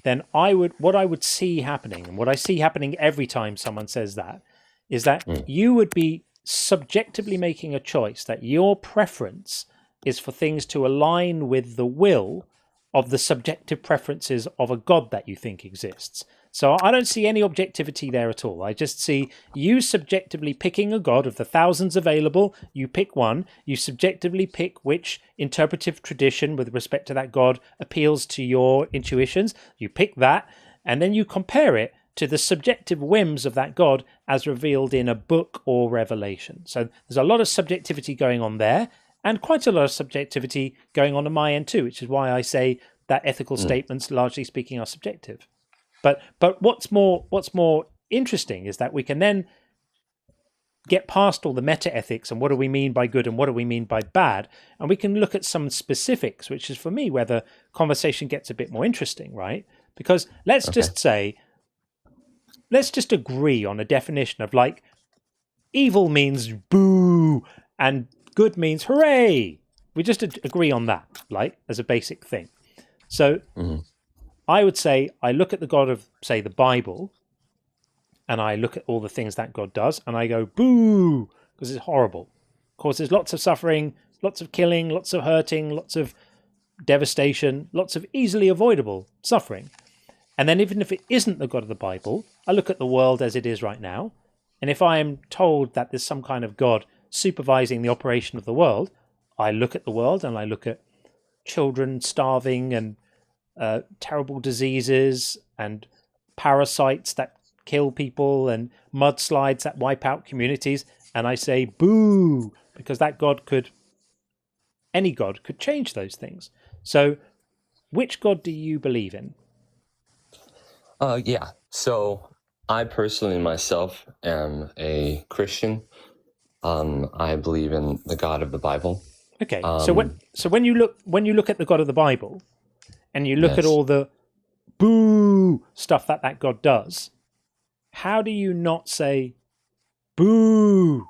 then what I would see happening, and what I see happening every time someone says that, is that you would be subjectively making a choice that your preference is for things to align with the will of the subjective preferences of a God that you think exists. So I don't see any objectivity there at all. I just see you subjectively picking a god of the thousands available. You pick one. You subjectively pick which interpretive tradition with respect to that god appeals to your intuitions. You pick that, and then you compare it to the subjective whims of that god as revealed in a book or revelation. So there's a lot of subjectivity going on there, and quite a lot of subjectivity going on my end too, which is why I say that ethical statements, largely speaking, are subjective. But what's more interesting is that we can then get past all the meta ethics and what do we mean by good and what do we mean by bad, and we can look at some specifics, which is for me where the conversation gets a bit more interesting, right? Because let's just agree on a definition of like evil means boo and good means hooray. We just agree on that, like as a basic thing. So I would say I look at the God of, say, the Bible, and I look at all the things that God does, and I go, boo, because it's horrible. Causes lots of suffering, lots of killing, lots of hurting, lots of devastation, lots of easily avoidable suffering. And then even if it isn't the God of the Bible, I look at the world as it is right now, and if I am told that there's some kind of God supervising the operation of the world, I look at the world and I look at children starving and terrible diseases and parasites that kill people and mudslides that wipe out communities, and I say boo, because that God could, any God could change those things. So which God do you believe in? Yeah, so I personally myself am a Christian. I believe in the God of the Bible. Okay, so when you look at the God of the Bible, and you look at all the boo stuff that God does, how do you not say boo?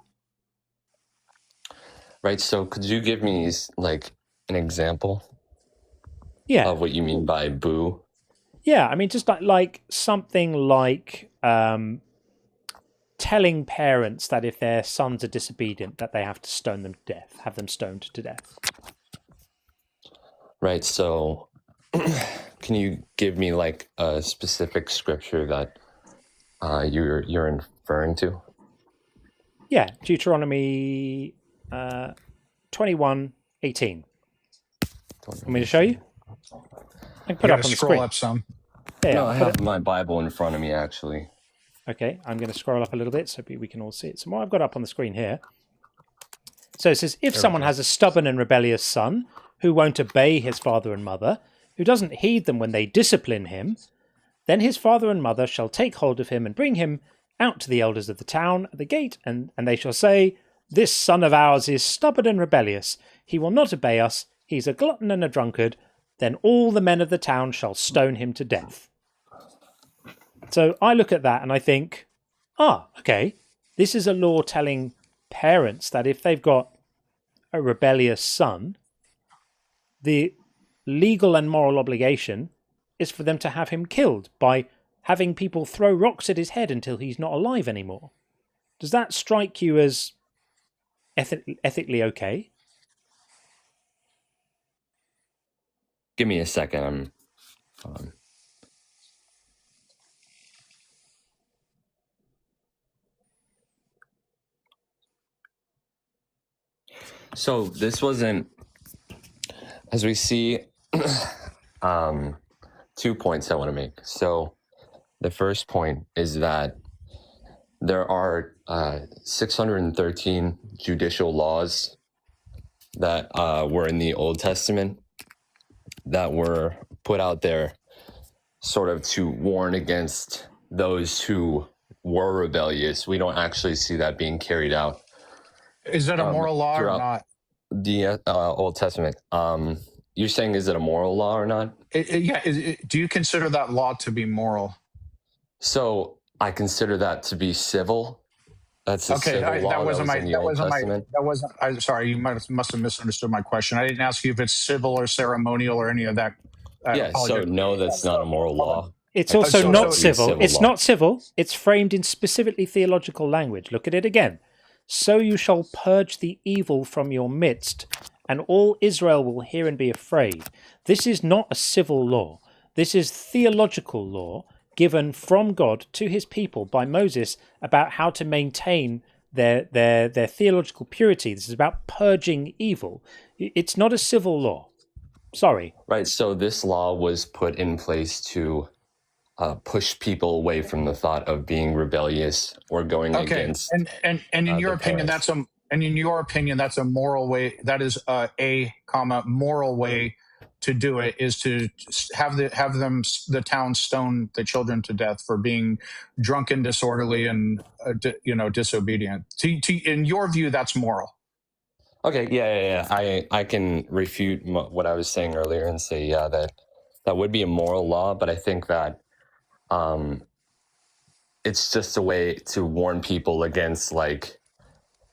Right, so could you give me like an example of what you mean by boo? Yeah, I mean, just like something like telling parents that if their sons are disobedient, that they have to stone them to death, have them stoned to death. Right, so can you give me like a specific scripture that you're referring to? Yeah, Deuteronomy 21:18. Want me to show you? I can put it up on the screen. Up some. Yeah, no, I have my Bible in front of me, actually. Okay, I'm going to scroll up a little bit so we can all see it. So what I've got up on the screen here. So it says, if someone has a stubborn and rebellious son who won't obey his father and mother, who doesn't heed them when they discipline him, then his father and mother shall take hold of him and bring him out to the elders of the town at the gate, and they shall say, this son of ours is stubborn and rebellious. He will not obey us. He's a glutton and a drunkard. Then all the men of the town shall stone him to death. So I look at that and I think, okay, this is a law telling parents that if they've got a rebellious son, the legal and moral obligation is for them to have him killed by having people throw rocks at his head until he's not alive anymore. Does that strike you as ethically okay? Give me a second. So this wasn't, as we see, 2 points I want to make. So the first point is that there are 613 judicial laws that were in the Old Testament that were put out there sort of to warn against those who were rebellious. We don't actually see that being carried out. Is it a moral law or not? The Old Testament. You're saying, is it a moral law or not? Do you consider that law to be moral? So I consider that to be civil. That's a civil law. That wasn't. I'm sorry. You must have misunderstood my question. I didn't ask you if it's civil or ceremonial or any of that. So no, that's not a moral law. It's also not civil. It's not civil. It's framed in specifically theological language. Look at it again. So you shall purge the evil from your midst, and all Israel will hear and be afraid. This is not a civil law. This is theological law given from God to his people by Moses about how to maintain their theological purity. This is about purging evil. It's not a civil law. Sorry. Right. So this law was put in place to push people away from the thought of being rebellious or going against and in your the opinion, parents. that's a moral way. That is a moral way to do it, is to have the town stone the children to death for being drunken, disorderly, and disobedient. In your view, that's moral. Okay, yeah. I can refute what I was saying earlier and say, yeah, that would be a moral law, but I think that it's just a way to warn people against like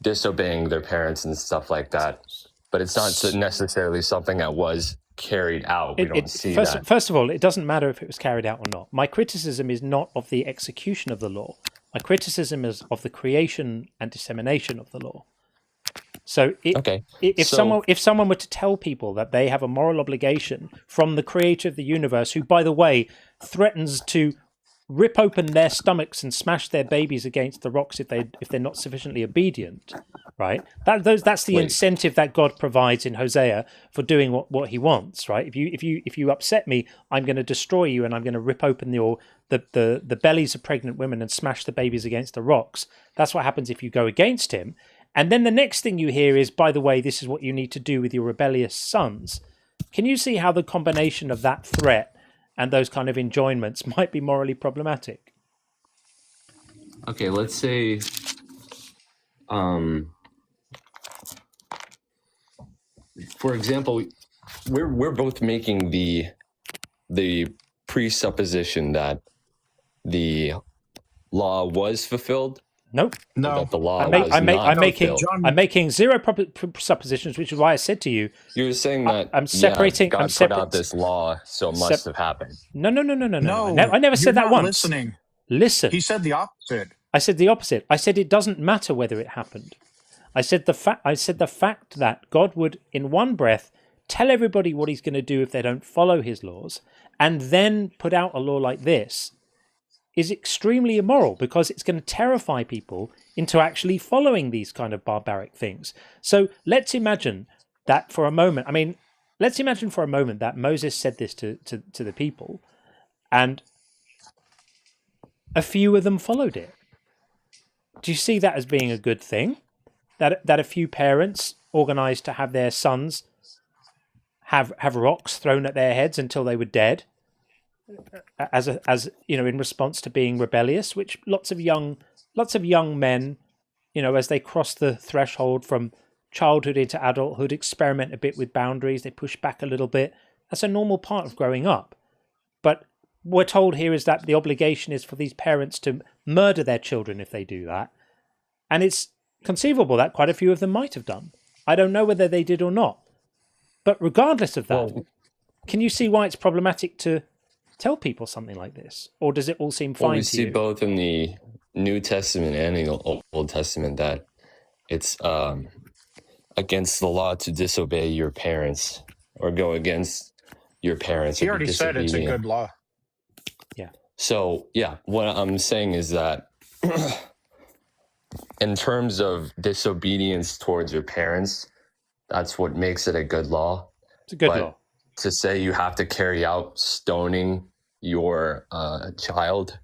disobeying their parents and stuff like that. But it's not necessarily something that was carried out. We don't see that. First of all, it doesn't matter if it was carried out or not. My criticism is not of the execution of the law. My criticism is of the creation and dissemination of the law. So if someone were to tell people that they have a moral obligation from the creator of the universe, who, by the way, threatens to rip open their stomachs and smash their babies against the rocks if they're not sufficiently obedient, right? That's the incentive that God provides in Hosea for doing what he wants, right? If you upset me, I'm going to destroy you, and I'm going to rip open the bellies of pregnant women and smash the babies against the rocks. That's what happens if you go against him. And then the next thing you hear is, by the way, this is what you need to do with your rebellious sons. Can you see how the combination of that threat and those kind of enjoyments might be morally problematic? Okay, let's say for example, we're both making the presupposition that the law was fulfilled. Nope. No. That the law I'm making zero presuppositions, which is why I said to you. You were saying that I'm separating. God put out this law, so it must have happened. No. I never said that once. Listening. Listen. He said the opposite. I said the opposite. I said it doesn't matter whether it happened. I said the fact that God would, in one breath, tell everybody what he's going to do if they don't follow his laws, and then put out a law like this, is extremely immoral, because it's going to terrify people into actually following these kind of barbaric things. So let's imagine that for a moment. Let's imagine for a moment that Moses said this to the people, and a few of them followed it. Do you see that as being a good thing? That a few parents organized to have their sons have rocks thrown at their heads until they were dead, as in response to being rebellious, which lots of young men, as they cross the threshold from childhood into adulthood, experiment a bit with boundaries, they push back a little bit. That's a normal part of growing up. But we're told here is that the obligation is for these parents to murder their children if they do that. And it's conceivable that quite a few of them might have done. I don't know whether they did or not. But regardless of that, can you see why it's problematic to tell people something like this? Or does it all seem fine to you? We see both in the New Testament and the Old Testament that it's against the law to disobey your parents or go against your parents. He already said it's a good law. Yeah. So, yeah, what I'm saying is that in terms of disobedience towards your parents, that's what makes it a good law. It's a good law. To say you have to carry out stoning your child,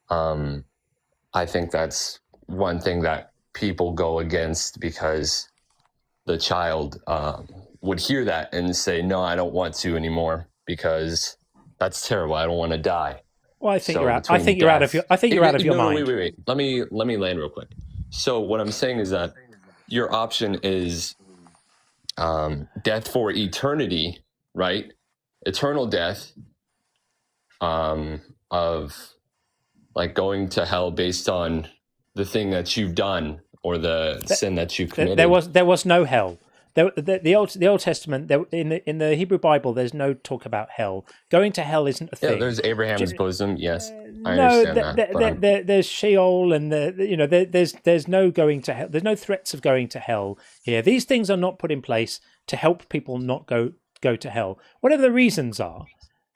I think that's one thing that people go against, because the child would hear that and say, no, I don't want to anymore, because that's terrible. I don't want to die. Well, I think you're out of your mind. Wait. Let me land real quick. So what I'm saying is that your option is death for eternity, right? Eternal death, of like going to hell based on the thing that you've done or the sin that you've committed. There was no hell. The Old Testament, in the Hebrew Bible, there's no talk about hell. Going to hell isn't a thing. Yeah, there's Abraham's bosom. Yes, I understand that. There's Sheol, and there's no going to hell. There's no threats of going to hell here. These things are not put in place to help people not go to hell, whatever the reasons are.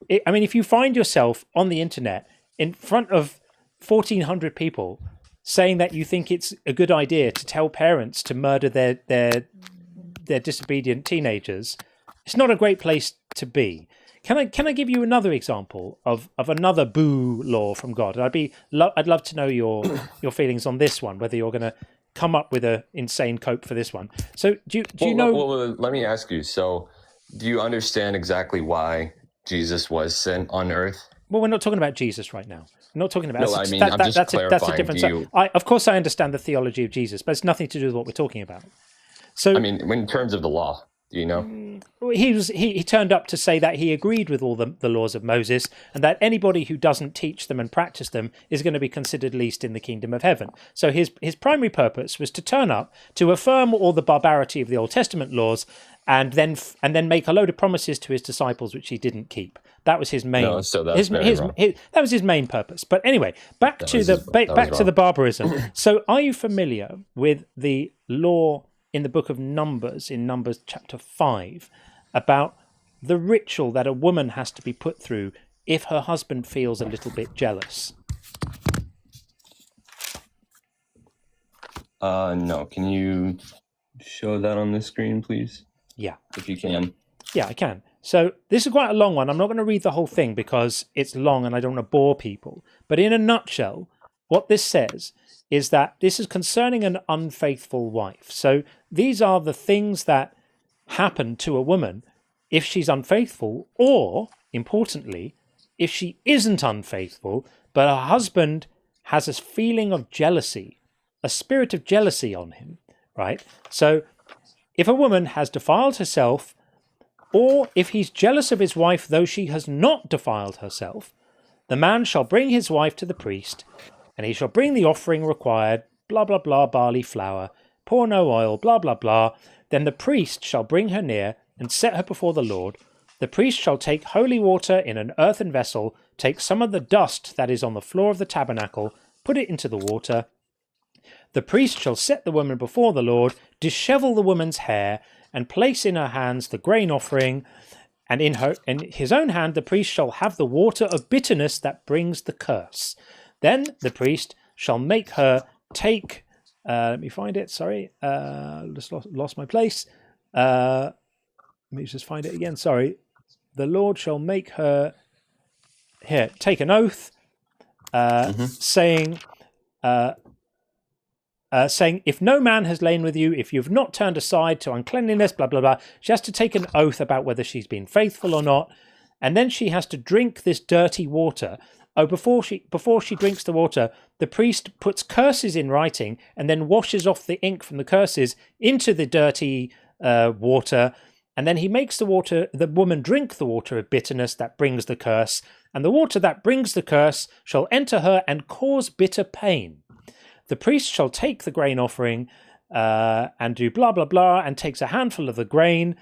If you find yourself on the internet in front of 1,400 people saying that you think it's a good idea to tell parents to murder their disobedient teenagers, it's not a great place to be. Can I give you another example of another boo law from God? I'd love to know your feelings on this one, whether you're going to come up with an insane cope for this one. So do you know? Well, let me ask you. So, do you understand exactly why Jesus was sent on earth? Well, we're not talking about Jesus right now. I'm not talking about. No, I mean, I'm just clarifying. That's a different. Of course, I understand the theology of Jesus, but it's nothing to do with what we're talking about. So, I mean, in terms of the law, do you know? He turned up to say that he agreed with all the laws of Moses, and that anybody who doesn't teach them and practice them is going to be considered least in the kingdom of heaven. So his primary purpose was to turn up to affirm all the barbarity of the Old Testament laws, and then make a load of promises to his disciples which he didn't keep. That was his main. No, so that's that was his main purpose. But anyway, back to the barbarism. So, are you familiar with the law in the book of Numbers, in Numbers chapter 5, about the ritual that a woman has to be put through if her husband feels a little bit jealous? No. Can you show that on the screen, please? Yeah. If you can. Yeah, I can. So this is quite a long one. I'm not going to read the whole thing because it's long and I don't want to bore people. But in a nutshell, what this says is that this is concerning an unfaithful wife. So these are the things that happen to a woman if she's unfaithful, or, importantly, if she isn't unfaithful, but her husband has a feeling of jealousy, a spirit of jealousy on him, right? So if a woman has defiled herself, or if he's jealous of his wife, though she has not defiled herself, the man shall bring his wife to the priest, and he shall bring the offering required, blah, blah, blah, barley flour, pour no oil, blah, blah, blah. Then the priest shall bring her near and set her before the Lord. The priest shall take holy water in an earthen vessel, take some of the dust that is on the floor of the tabernacle, put it into the water. The priest shall set the woman before the Lord, dishevel the woman's hair, and place in her hands the grain offering, and in his own hand the priest shall have the water of bitterness that brings the curse. Then the priest shall make her take. Let me find it. Sorry, just lost my place. Let me just find it again. Sorry. The Lord shall make her take an oath, saying, if no man has lain with you, if you've not turned aside to uncleanliness, blah, blah, blah. She has to take an oath about whether she's been faithful or not. And then she has to drink this dirty water. Oh, before she drinks the water, the priest puts curses in writing and then washes off the ink from the curses into the dirty water. And then he makes the woman drink the water of bitterness that brings the curse. And the water that brings the curse shall enter her and cause bitter pain. The priest shall take the grain offering and do blah, blah, blah, and takes a handful of the grain,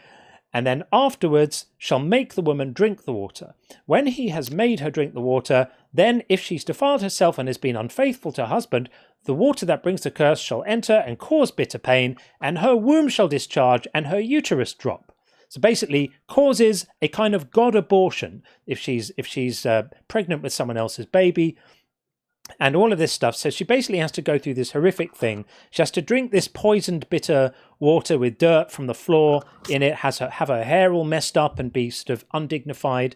and then afterwards shall make the woman drink the water. When he has made her drink the water, then if she's defiled herself and has been unfaithful to her husband, the water that brings the curse shall enter and cause bitter pain, and her womb shall discharge and her uterus drop. So basically causes a kind of God abortion if she's pregnant with someone else's baby. And all of this stuff. So she basically has to go through this horrific thing. She has to drink this poisoned, bitter water with dirt from the floor in it, have her hair all messed up and be sort of undignified.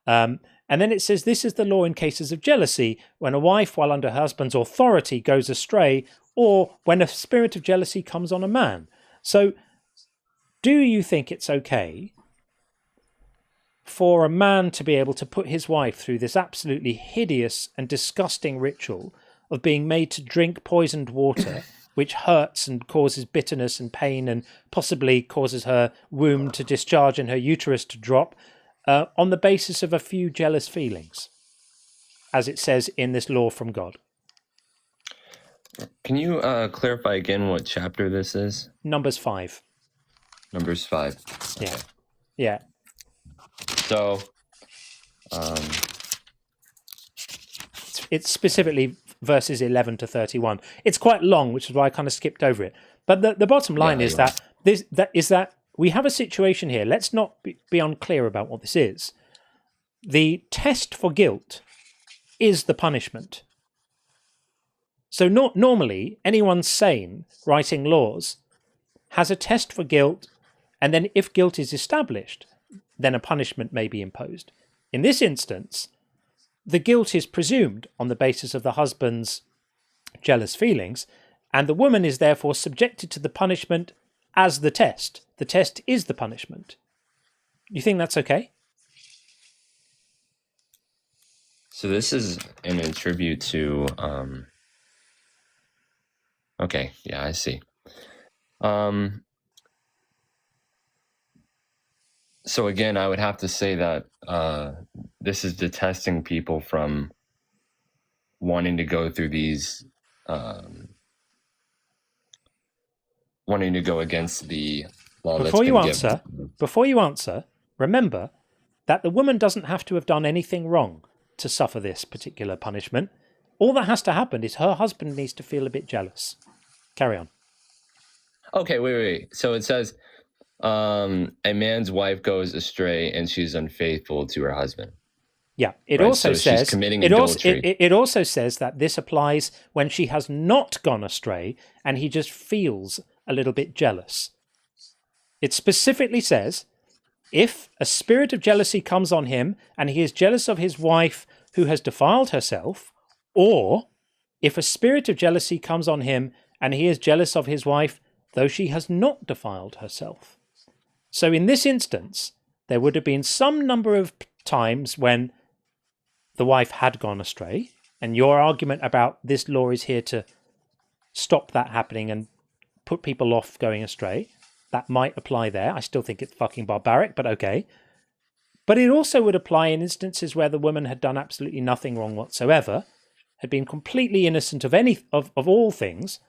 And then it says this is the law in cases of jealousy, when a wife, while under her husband's authority, goes astray, or when a spirit of jealousy comes on a man. So do you think it's okay for a man to be able to put his wife through this absolutely hideous and disgusting ritual of being made to drink poisoned water, which hurts and causes bitterness and pain and possibly causes her womb to discharge and her uterus to drop, on the basis of a few jealous feelings, as it says in this law from God? Can you clarify again what chapter this is? Numbers 5. Numbers 5. Yeah. Yeah. So, it's specifically verses 11 to 31. It's quite long, which is why I kind of skipped over it. But the bottom line is that we have a situation here. Let's not be unclear about what this is. The test for guilt is the punishment. So normally, anyone sane writing laws has a test for guilt, and then if guilt is established, then a punishment may be imposed. In this instance, the guilt is presumed on the basis of the husband's jealous feelings, and the woman is therefore subjected to the punishment as the test. The test is the punishment. You think that's okay? So this is in a tribute to okay, yeah, I see. So again, I would have to say that this is detesting people from wanting to go through these, wanting to go against the law. Before you answer, remember that the woman doesn't have to have done anything wrong to suffer this particular punishment. All that has to happen is her husband needs to feel a bit jealous. Carry on. Okay, wait. So it says, a man's wife goes astray and she's unfaithful to her husband. Yeah, it Right, also so she's says committing it adultery. it also says that this applies when she has not gone astray and he just feels a little bit jealous. It specifically says if a spirit of jealousy comes on him and he is jealous of his wife who has defiled herself, or if a spirit of jealousy comes on him and he is jealous of his wife though she has not defiled herself. So in this instance, there would have been some number of times when the wife had gone astray, and your argument about this law is here to stop that happening and put people off going astray, that might apply there. I still think it's fucking barbaric, but okay. But it also would apply in instances where the woman had done absolutely nothing wrong whatsoever, had been completely innocent of all things,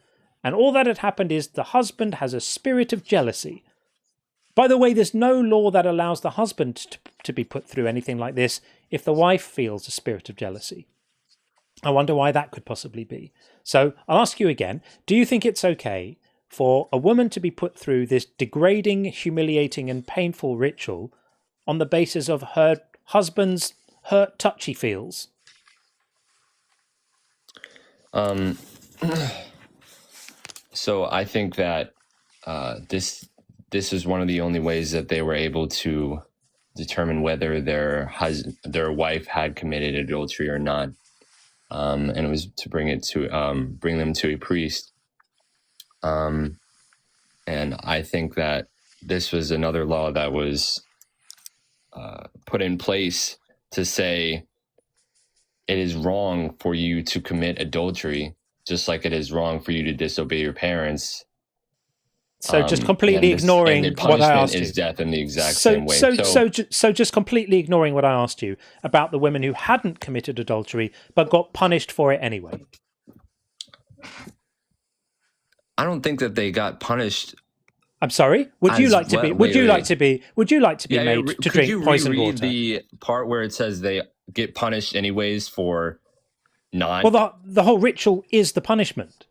and all that had happened is the husband has a spirit of jealousy. By the way, there's no law that allows the husband to be put through anything like this if the wife feels a spirit of jealousy. I wonder why that could possibly be. So I'll ask you again, do you think it's okay for a woman to be put through this degrading, humiliating and painful ritual on the basis of her husband's hurt touchy feels? So I think that this is one of the only ways that they were able to determine whether their wife had committed adultery or not, and it was to bring them to a priest. And I think that this was another law that was put in place to say it is wrong for you to commit adultery, just like it is wrong for you to disobey your parents. So just completely ignoring what I asked you. Is death in the exact same way. So just completely ignoring what I asked you about the women who hadn't committed adultery but got punished for it anyway. I don't think that they got punished. I'm sorry. Would you like to be made to drink poisoned water? The part where it says they get punished anyways for not. Well, the whole ritual is the punishment.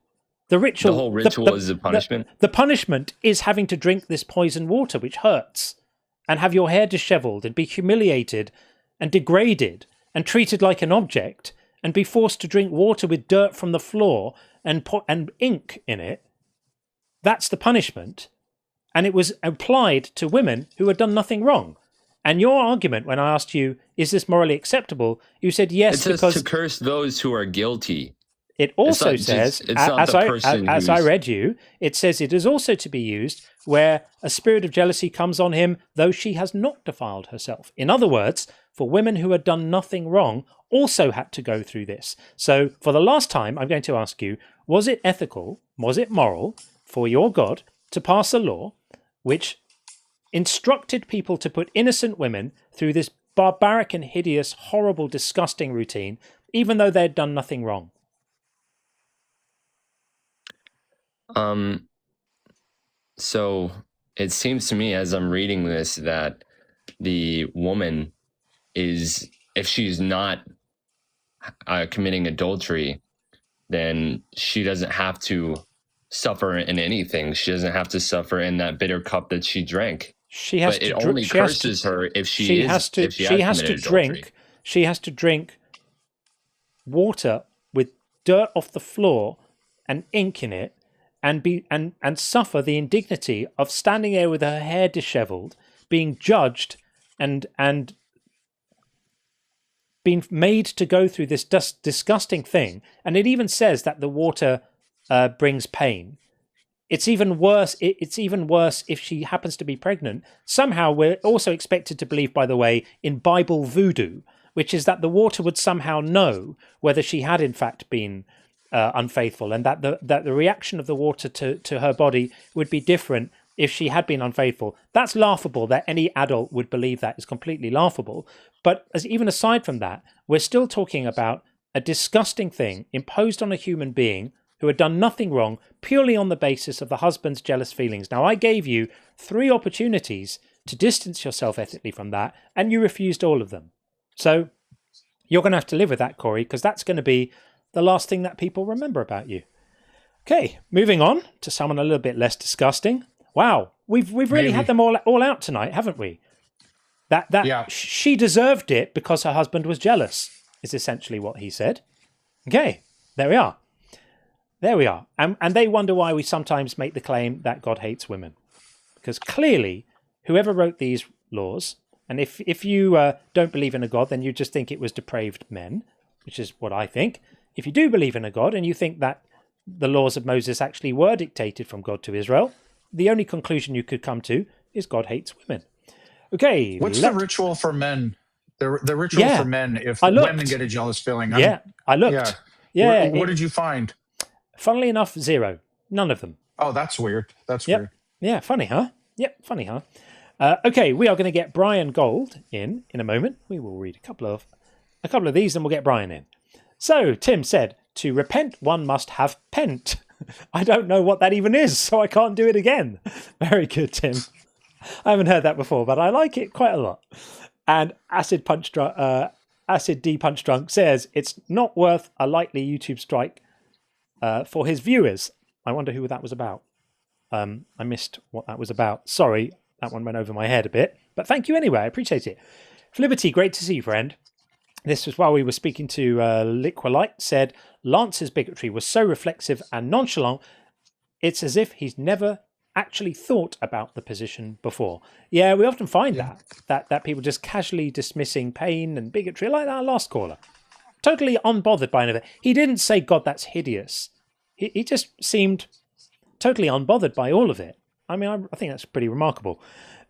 The whole ritual is the punishment. The punishment is having to drink this poisoned water, which hurts, and have your hair disheveled, and be humiliated, and degraded, and treated like an object, and be forced to drink water with dirt from the floor and ink in it. That's the punishment, and it was applied to women who had done nothing wrong. And your argument, when I asked you, "Is this morally acceptable?" you said yes, it says because to curse those who are guilty. It also says, as I read you, it says it is also to be used where a spirit of jealousy comes on him, though she has not defiled herself. In other words, for women who had done nothing wrong also had to go through this. So for the last time, I'm going to ask you, was it ethical, was it moral for your God to pass a law which instructed people to put innocent women through this barbaric and hideous, horrible, disgusting routine, even though they had done nothing wrong? So it seems to me as I'm reading this that the woman is, if she's not committing adultery, then she doesn't have to suffer in anything. She doesn't have to suffer in that bitter cup that she drank. She has but to it only curses her if she has to drink water with dirt off the floor and ink in it and suffer the indignity of standing there with her hair disheveled, being judged and being made to go through this disgusting thing. And it even says that the water brings pain. It's even worse. It's even worse if she happens to be pregnant. Somehow we're also expected to believe, by the way, in Bible voodoo, which is that the water would somehow know whether she had in fact been unfaithful, and that the reaction of the water to her body would be different if she had been unfaithful. That's laughable. That any adult would believe that is completely laughable. But even aside from that, we're still talking about a disgusting thing imposed on a human being who had done nothing wrong, purely on the basis of the husband's jealous feelings. Now, I gave you 3 opportunities to distance yourself ethically from that, and you refused all of them. So you're going to have to live with that, Corey, because that's going to be the last thing that people remember about you. Okay, moving on to someone a little bit less disgusting. Wow, we've really had them all out tonight, haven't we? That she deserved it because her husband was jealous, is essentially what he said. Okay, there we are. There we are. And they wonder why we sometimes make the claim that God hates women. Because clearly, whoever wrote these laws, and if you don't believe in a God, then you just think it was depraved men, which is what I think. If you do believe in a God and you think that the laws of Moses actually were dictated from God to Israel, the only conclusion you could come to is God hates women. Okay. What's the ritual for men? The ritual for men if women get a jealous feeling? I looked. Yeah. What did you find? Funnily enough, 0. None of them. Oh, that's weird. That's weird. Yeah, funny, huh? Yep, funny, huh? Okay, we are going to get Brian Gold in a moment. We will read a couple of these and we'll get Brian in. So, Tim said, to repent, one must have pent. I don't know what that even is, so I can't do it again. Very good, Tim. I haven't heard that before, but I like it quite a lot. And Acid D Punch Drunk says, it's not worth a likely YouTube strike for his viewers. I wonder who that was about. I missed what that was about. Sorry, that one went over my head a bit. But thank you anyway. I appreciate it. Liberty, great to see you, friend. This was while we were speaking to Liquilite, said, Lance's bigotry was so reflexive and nonchalant, it's as if he's never actually thought about the position before. Yeah, we often find that people just casually dismissing pain and bigotry, like that last caller. Totally unbothered by anything. He didn't say, God, that's hideous. He just seemed totally unbothered by all of it. I mean, I think that's pretty remarkable.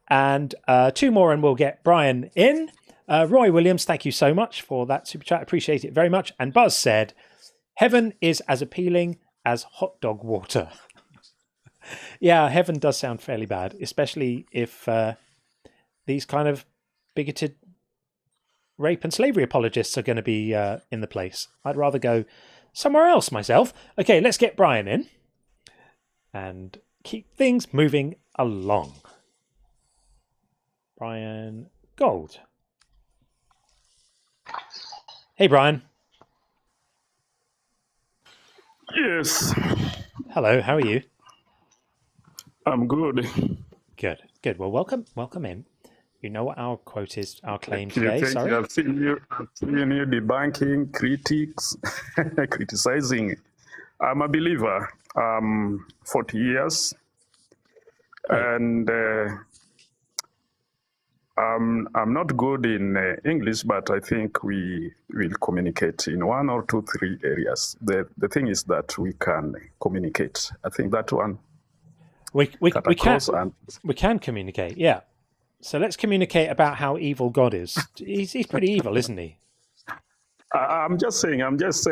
And 2 more and we'll get Brian in. Roy Williams, thank you so much for that super chat. Appreciate it very much. And Buzz said, heaven is as appealing as hot dog water. Yeah, heaven does sound fairly bad, especially if these kind of bigoted rape and slavery apologists are going to be in the place. I'd rather go somewhere else myself. Okay, let's get Brian in and keep things moving along. Brian Gold. Hey, Brian. Yes. Hello, how are you? I'm good. Good. Well, welcome in. You know what our quote is, our claim Thank you, today. thank Sorry. you. I've seen you debunking, critics, criticizing. I'm a believer. 40 years. Right. And I'm not good in English, but I think we will communicate in 1 or 2, 3 areas. The thing is that we can communicate. I think that one. We can communicate, yeah. So let's communicate about how evil God is. He's pretty evil, isn't he? I'm just saying this,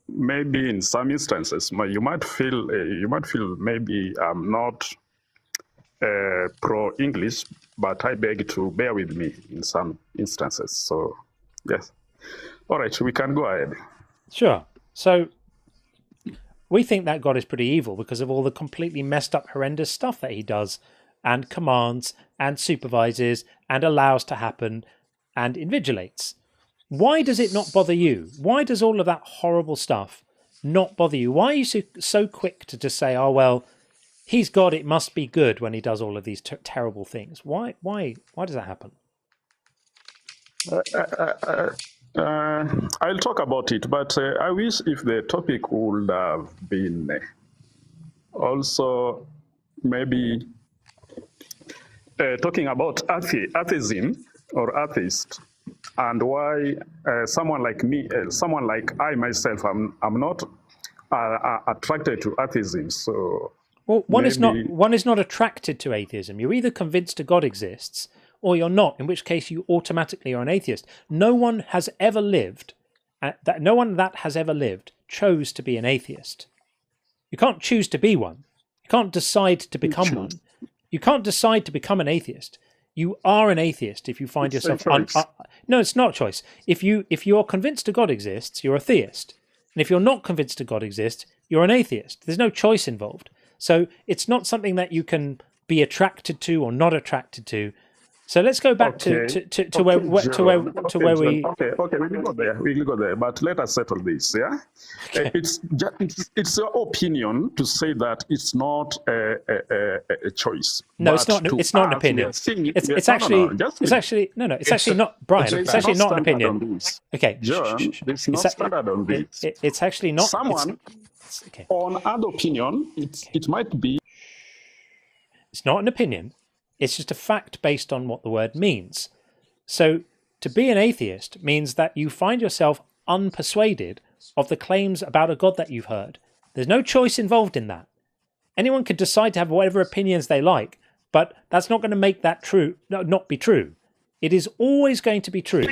maybe in some instances, you might feel maybe I'm not pro-English, but I beg to bear with me in some instances. So, yes. All right, we can go ahead. Sure. So we think that God is pretty evil because of all the completely messed up, horrendous stuff that he does and commands and supervises and allows to happen and invigilates. Why does it not bother you? Why does all of that horrible stuff not bother you? Why are you so quick to just say, oh, well, he's God, it must be good when he does all of these terrible things? Why does that happen? I'll talk about it, but I wish if the topic would have been also maybe talking about atheism or atheist, and why someone like me, someone like I myself, I'm not attracted to atheism. So well, one is not attracted to atheism. You're either convinced a God exists or you're not, in which case you automatically are an atheist. No one has ever lived, no one that has ever lived chose to be an atheist. You can't choose to be one. You can't decide to become one. You can't decide to become an atheist. You are an atheist if you find yourself... no, it's not a choice. If you're convinced a God exists, you're a theist. And if you're not convinced a God exists, you're an atheist. There's no choice involved. So it's not something that you can be attracted to or not attracted to. So let's go back to where we. Okay, we will go there. But let us settle this. Yeah, okay. It's your opinion to say that it's not a choice. No, it's not. It's not an opinion. It's actually not, Brian. It's actually not an opinion. Okay, John, there's no standard on this. It's actually not. Someone on other opinion, it might be. It's not an opinion. It's just a fact based on what the word means. So to be an atheist means that you find yourself unpersuaded of the claims about a God that you've heard. There's no choice involved in that. Anyone could decide to have whatever opinions they like, but that's not going to make that not be true. It is always going to be true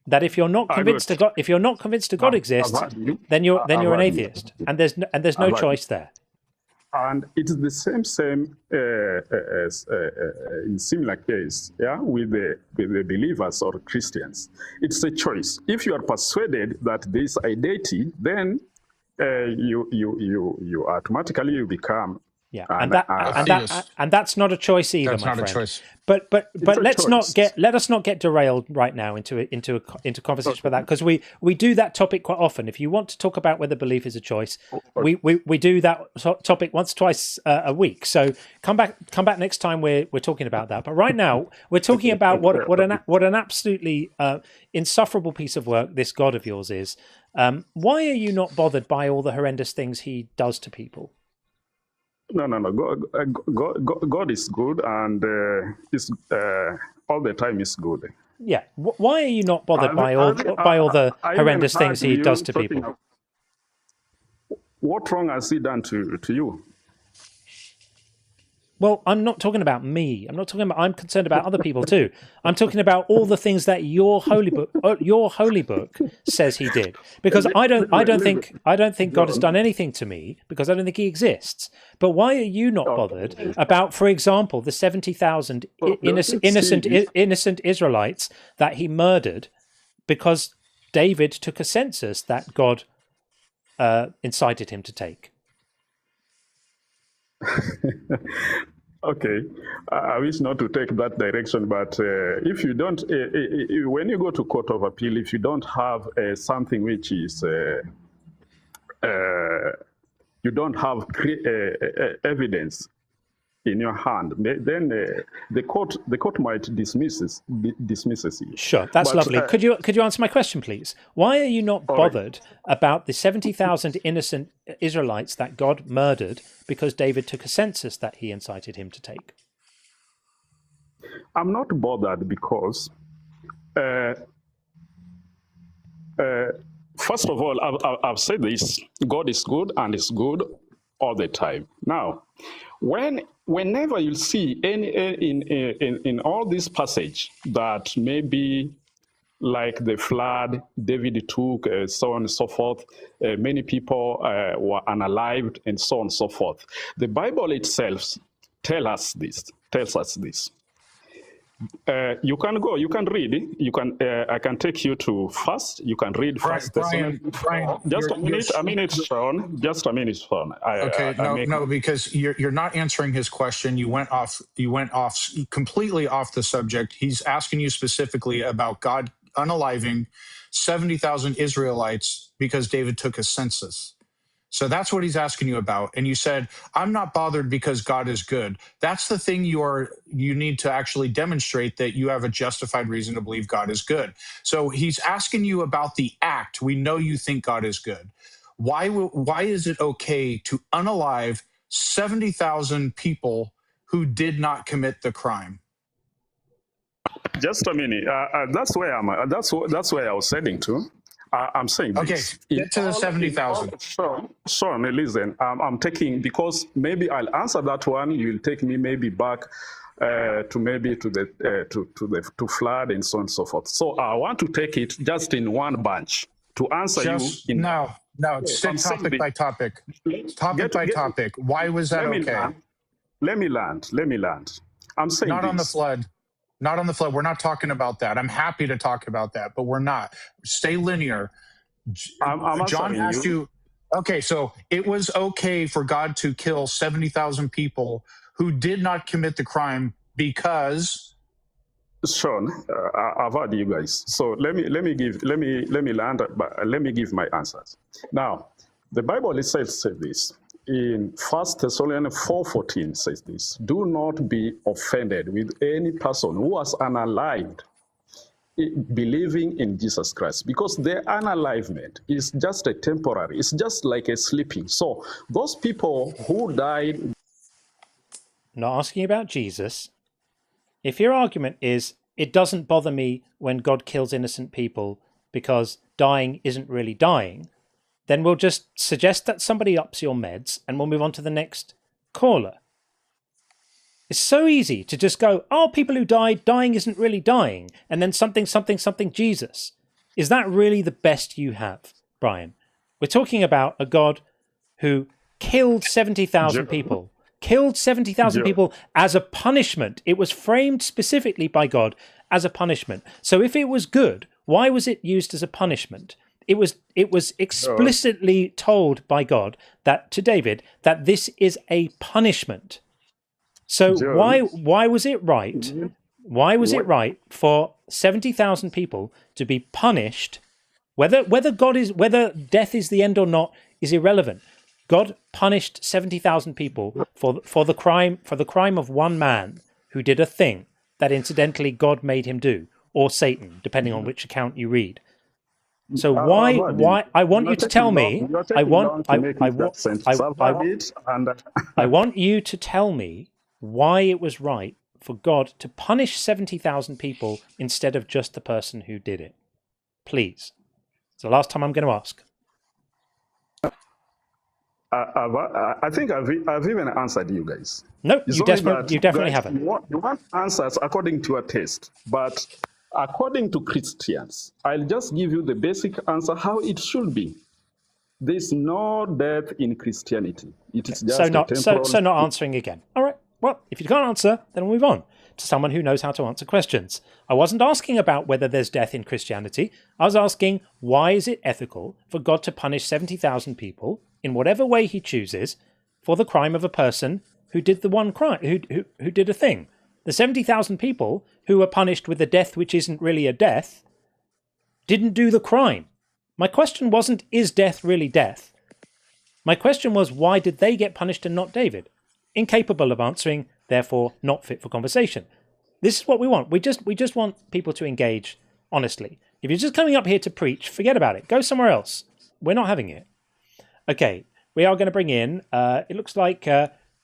that if you're not convinced a God exists, then you're an atheist, and there's no choice there. And it is the same as in similar case, yeah, with the believers or Christians. It's a choice. If you are persuaded that there is a deity, then you automatically become. Yeah, and that's not a choice either, that's my not friend. A choice. But let us not get derailed right now into conversation about that, because we do that topic quite often. If you want to talk about whether belief is a choice, we do that topic once, twice a week. So come back next time we're talking about that. But right now we're talking about what an absolutely insufferable piece of work this God of yours is. Why are you not bothered by all the horrendous things he does to people? No. God is good, and all the time is good. Yeah. Why are you not bothered by all the horrendous things he does to people? What wrong has he done to you? Well, I'm not talking about me. I'm concerned about other people too. I'm talking about all the things that your holy book says he did. Because I don't think God has done anything to me, because I don't think he exists. But why are you not bothered about, for example, the 70,000 innocent Israelites that he murdered because David took a census that God incited him to take? Okay, I wish not to take that direction, but if you don't, when you go to Court of Appeal, if you don't have something which is, you don't have evidence in your hand, then the court might dismisses you. Sure, that's lovely. Could you answer my question, please? Why are you not bothered about the 70,000 innocent Israelites that God murdered because David took a census that he incited him to take? I'm not bothered because, first of all, I've said this: God is good, and is good all the time. Now, whenever you see in all this passage that maybe like the flood, David took, so on and so forth, many people were unalived, and so on and so forth. The Bible itself tells us this. You can go, you can read, I can take you to first, you can read first. Brian, just a minute, Sean. Just a minute, Sean. No, because you're not answering his question. You went off completely off the subject. He's asking you specifically about God unaliving 70,000 Israelites because David took a census. So that's what he's asking you about. And you said, I'm not bothered because God is good. That's the thing you need to actually demonstrate that you have a justified reason to believe God is good. So he's asking you about the act. We know you think God is good. Why is it okay to unalive 70,000 people who did not commit the crime? Just a minute. That's where that's where I was heading to. I'm saying Okay, this. get to the 70,000. Sure, listen. I'm taking, because maybe I'll answer that one. You'll take me maybe back to maybe to the flood and so on and so forth. So I want to take it just in one bunch to answer Just, you. No, stick topic by topic. Topic by topic. Why was that okay? Let me land. I'm saying Not on the this. flood. Not on the flood. We're not talking about that. I'm happy to talk about that, but we're not. Stay linear. I'm John asked you. Okay, so it was okay for God to kill 70,000 people who did not commit the crime because. Sean, I've heard you guys. So let me land. But let me give my answers. Now, the Bible itself says this. In 1 Thessalonians 4:14 says this: do not be offended with any person who was unalived believing in Jesus Christ, because their unalivement is just a temporary, it's just like a sleeping. So those people who died. Not asking about Jesus. If your argument is, it doesn't bother me when God kills innocent people because dying isn't really dying, then we'll just suggest that somebody ups your meds and we'll move on to the next caller. It's so easy to just go, oh, people who died, dying isn't really dying, and then something Jesus. Is that really the best you have, Brian? We're talking about a God who killed 70,000 people. Killed 70,000 people as a punishment. It was framed specifically by God as a punishment. So if it was good, why was it used as a punishment? It was explicitly told by God that to David that this is a punishment. So why was it right? Why was it right for 70,000 people to be punished? Whether death is the end or not is irrelevant. God punished 70,000 people for the crime of one man who did a thing that incidentally God made him do, or Satan, depending on which account you read. So why I want you to tell me I want you to tell me why it was right for God to punish 70,000 people instead of just the person who did it. Please. It's the last time I'm going to ask. I think I've even answered you guys. No, you definitely haven't. You want answers according to your taste, but according to Christians, I'll just give you the basic answer how it should be. There's no death in Christianity. It is just so not answering again. All right. Well, if you can't answer, then we'll move on to someone who knows how to answer questions. I wasn't asking about whether there's death in Christianity. I was asking, why is it ethical for God to punish 70,000 people in whatever way he chooses for the crime of a person who did the one crime, who did a thing? The 70,000 people who were punished with a death which isn't really a death didn't do the crime. My question wasn't, is death really death? My question was, why did they get punished and not David? Incapable of answering, therefore not fit for conversation. This is what we want. We just want people to engage honestly. If you're just coming up here to preach, forget about it. Go somewhere else. We're not having it. Okay, we are going to bring in, it looks like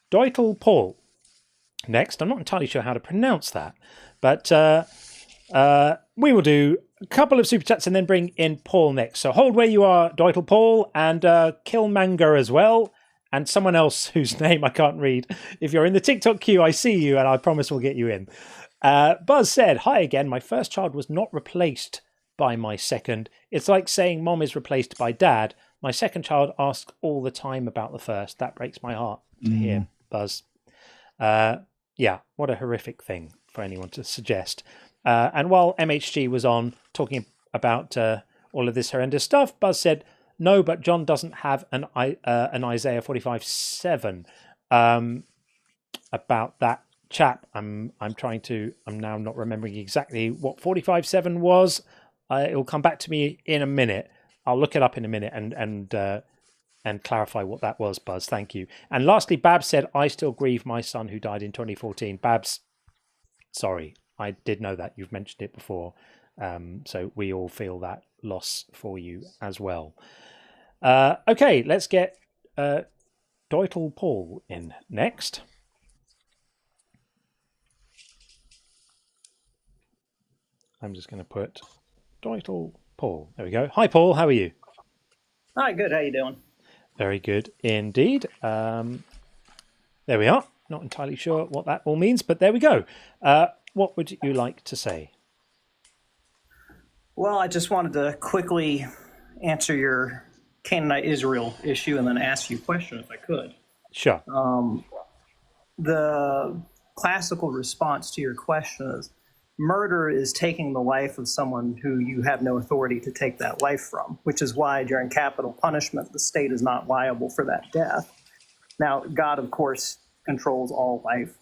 Deutel Paul next. I'm not entirely sure how to pronounce that, but we will do a couple of super chats and then bring in Paul next. So hold where you are, Deutel Paul, and Killmanger as well, and someone else whose name I can't read. If you're in the TikTok queue, I see you, and I promise we'll get you in. Buzz said, hi again, my first child was not replaced by my second. It's like saying mom is replaced by dad. My second child asks all the time about the first. That breaks my heart to hear, Buzz. Yeah, what a horrific thing for anyone to suggest. And while MHG was on talking about all of this horrendous stuff, Buzz said, no, but John doesn't have an Isaiah 45:7 about that chap. I'm now not remembering exactly what 45:7 was. It will come back to me in a minute. I'll look it up in a minute and and clarify what that was, Buzz. Thank you. And lastly, Babs said, I still grieve my son who died in 2014. Babs, sorry, I did know that. You've mentioned it before. So we all feel that loss for you as well. Okay, let's get Deutel Paul in next. I'm just going to put Deutel Paul. There we go. Hi, Paul. How are you? Hi, good. How you doing? Very good indeed. There we are. Not entirely sure what that all means, but there we go. What would you like to say? Well, I just wanted to quickly answer your Canaanite Israel issue and then ask you a question if I could. Sure. The classical response to your question is murder is taking the life of someone who you have no authority to take that life from, which is why during capital punishment, the state is not liable for that death. Now, God, of course, controls all life.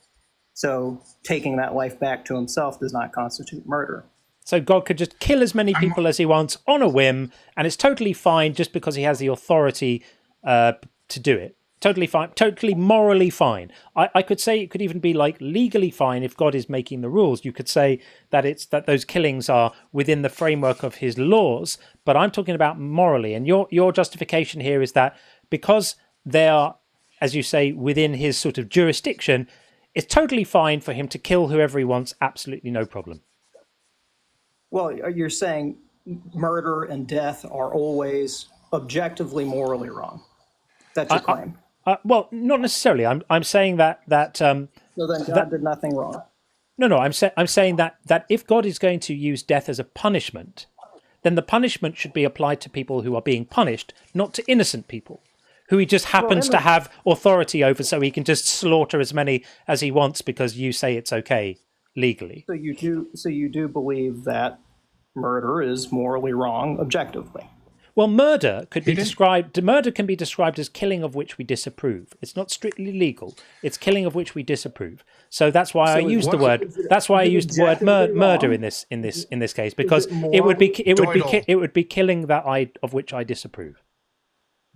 So taking that life back to himself does not constitute murder. So God could just kill as many people as he wants on a whim, and it's totally fine just because he has the authority to do it. Totally fine, totally morally fine. I could say it could even be like legally fine if God is making the rules. You could say that those killings are within the framework of his laws, but I'm talking about morally. And your justification here is that because they are, as you say, within his sort of jurisdiction, it's totally fine for him to kill whoever he wants, absolutely no problem. Well, you're saying murder and death are always objectively morally wrong. That's your claim. Well, not necessarily. I'm saying that so then God did nothing wrong. No. I'm saying that if God is going to use death as a punishment, then the punishment should be applied to people who are being punished, not to innocent people who he just happens to have authority over, so he can just slaughter as many as he wants because you say it's okay legally. So you do believe that murder is morally wrong objectively. Well, murder can be described as killing of which we disapprove. It's not strictly legal. It's killing of which we disapprove. So that's why I used the word. That's why I used the word murder in this case, because it would be killing that of which I disapprove.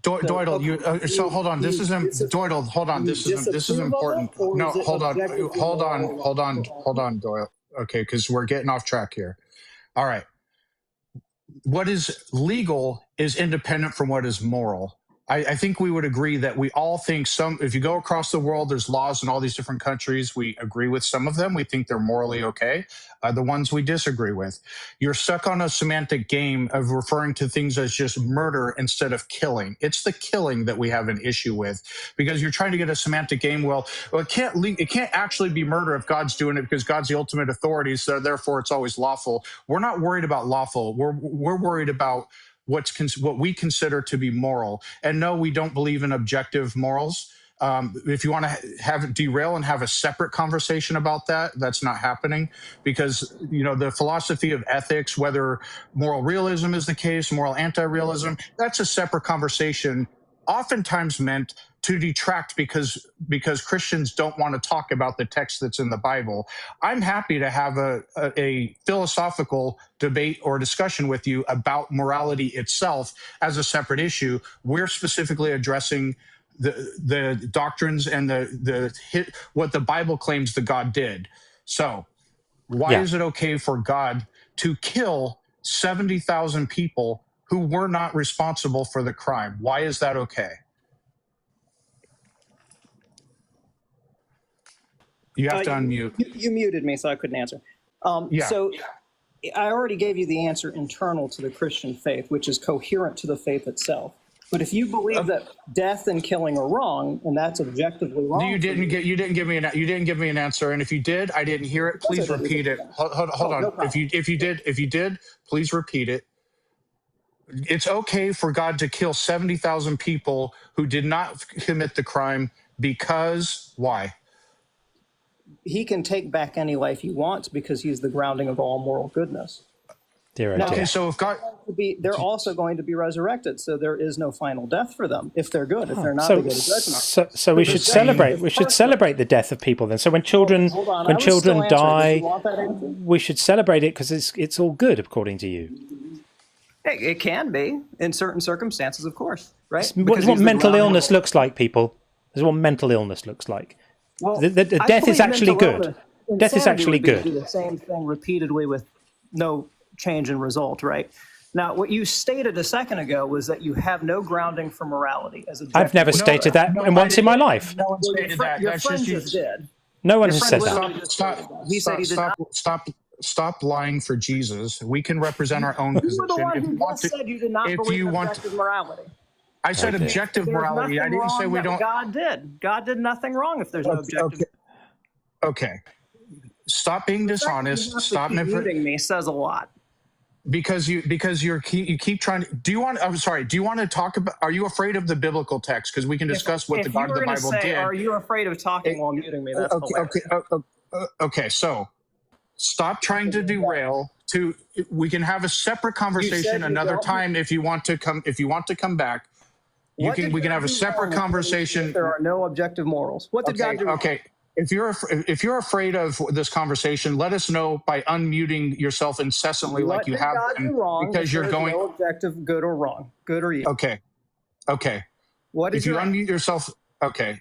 Doidel, so hold on. This is Doidel. Hold on. This is important. No, hold on, Doyle. Okay, because we're getting off track here. All right. What is legal is independent from what is moral. I think we would agree that we all think if you go across the world, there's laws in all these different countries. We agree with some of them. We think they're morally okay. The ones we disagree with. You're stuck on a semantic game of referring to things as just murder instead of killing. It's the killing that we have an issue with because you're trying to get a semantic game. Well, it can't actually be murder if God's doing it because God's the ultimate authority. So therefore, it's always lawful. We're not worried about lawful. We're worried about what we consider to be moral. And no, we don't believe in objective morals. If you want to have it derail and have a separate conversation about that, that's not happening because, the philosophy of ethics, whether moral realism is the case, moral anti-realism, that's a separate conversation, oftentimes meant to detract because Christians don't want to talk about the text that's in the Bible. I'm happy to have a philosophical debate or discussion with you about morality itself as a separate issue. We're specifically addressing the doctrines and what the Bible claims that God did. So why is it okay for God to kill 70,000 people who were not responsible for the crime? Why is that okay? You have to unmute. You muted me, so I couldn't answer. So I already gave you the answer internal to the Christian faith, which is coherent to the faith itself. But if you believe that death and killing are wrong, and that's objectively wrong, you didn't give me an answer. And if you did, I didn't hear it. Please repeat it. Hold on. No, if you did, please repeat it. It's okay for God to kill 70,000 people who did not commit the crime because why? He can take back any life he wants because he's the grounding of all moral goodness. Okay, so if God, they're also going to be resurrected, so there is no final death for them if they're good. If they're not, they get a judgment. So we should celebrate. We should celebrate the death of people then. So when children die, we should celebrate it because it's all good according to you. It can be in certain circumstances, of course, right? It's Because what he's the mental grounding illness force. looks like, people. This is what mental illness looks like. Well, The I death is believe actually mental good. illness- Death is insanity actually would be to good. do the same thing repeatedly with no change in result, right? Now, what you stated a second ago was that you have no grounding for morality as objective. I've never stated that once in my life. No one stated that. Your That's friend just just did. No one Your has friend said that. literally just stated that. He said he did not. Stop lying for Jesus. We can represent our own You were position. the one If who you want just to, said you did not if believe you in want objective morality. I said Okay. objective There's morality. I nothing didn't say wrong we that don't. God did. God did nothing wrong if there's no objective. Okay. Stop being The fact that dishonest. you have to Stop keep muting me says a lot. because you keep trying to. Do you want? I'm sorry. Do you want to talk about? Are you afraid of the biblical text? Because we can discuss what the If you God of were the going to Bible say, did. "Are you afraid of talking while muting me?" That's hilarious. Okay. So stop trying to derail. We can have a separate conversation you another don't. time if you want to come. If you want to come back, we What did can God have a do separate wrong if conversation. there are no objective morals? What did God do wrong? Okay. If you're afraid of this conversation, let us know by unmuting yourself incessantly, What like you did have God been, do wrong because if you're there is going. no objective good or wrong, good or evil? Okay. What is If you your unmute yourself, okay.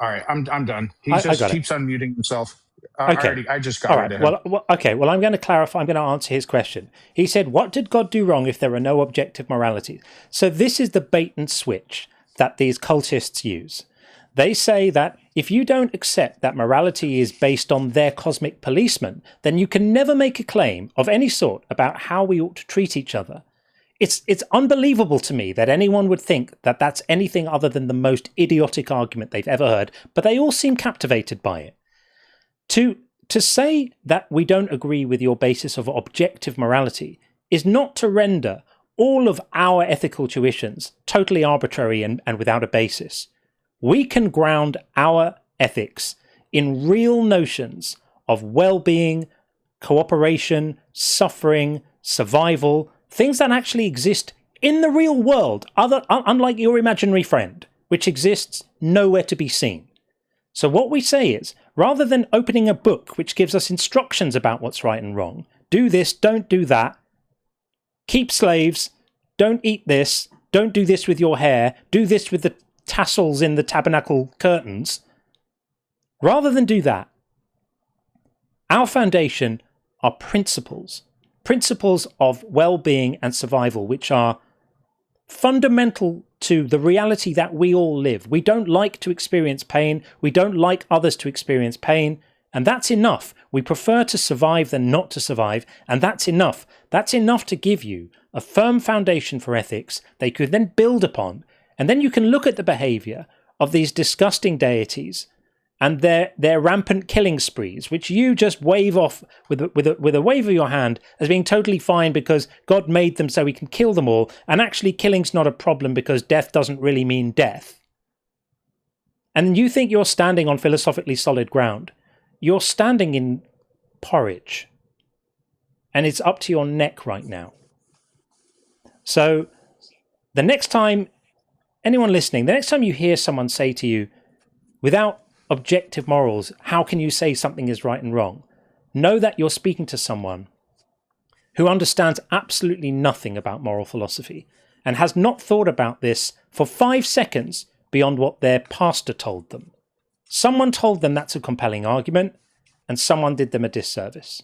All right, I'm done. He I just got it. keeps unmuting himself. Okay. I just got All rid right. of him. Okay. Well, I'm going to clarify. I'm going to answer his question. He said, "What did God do wrong if there are no objective moralities?" So this is the bait and switch that these cultists use. They say that if you don't accept that morality is based on their cosmic policeman, then you can never make a claim of any sort about how we ought to treat each other. It's unbelievable to me that anyone would think that that's anything other than the most idiotic argument they've ever heard, but they all seem captivated by it. To say that we don't agree with your basis of objective morality is not to render all of our ethical tuitions totally arbitrary and without a basis. We can ground our ethics in real notions of well-being, cooperation, suffering, survival, things that actually exist in the real world, unlike your imaginary friend, which exists nowhere to be seen. So what we say is, rather than opening a book which gives us instructions about what's right and wrong, do this, don't do that, keep slaves, don't eat this, don't do this with your hair, do this with the tassels in the tabernacle curtains. Rather than do that, our foundation are principles of well-being and survival, which are fundamental to the reality that we all live. We don't like to experience pain. We don't like others to experience pain. And that's enough. We prefer to survive than not to survive. And that's enough. That's enough to give you a firm foundation for ethics they could then build upon. And then you can look at the behavior of these disgusting deities and their rampant killing sprees, which you just wave off with a wave of your hand as being totally fine because God made them so he can kill them all, and actually killing's not a problem because death doesn't really mean death. And you think you're standing on philosophically solid ground. You're standing in porridge. And it's up to your neck right now. So the next time, anyone listening, the next time you hear someone say to you, without objective morals, how can you say something is right and wrong? Know that you're speaking to someone who understands absolutely nothing about moral philosophy and has not thought about this for 5 seconds beyond what their pastor told them. Someone told them that's a compelling argument, and someone did them a disservice.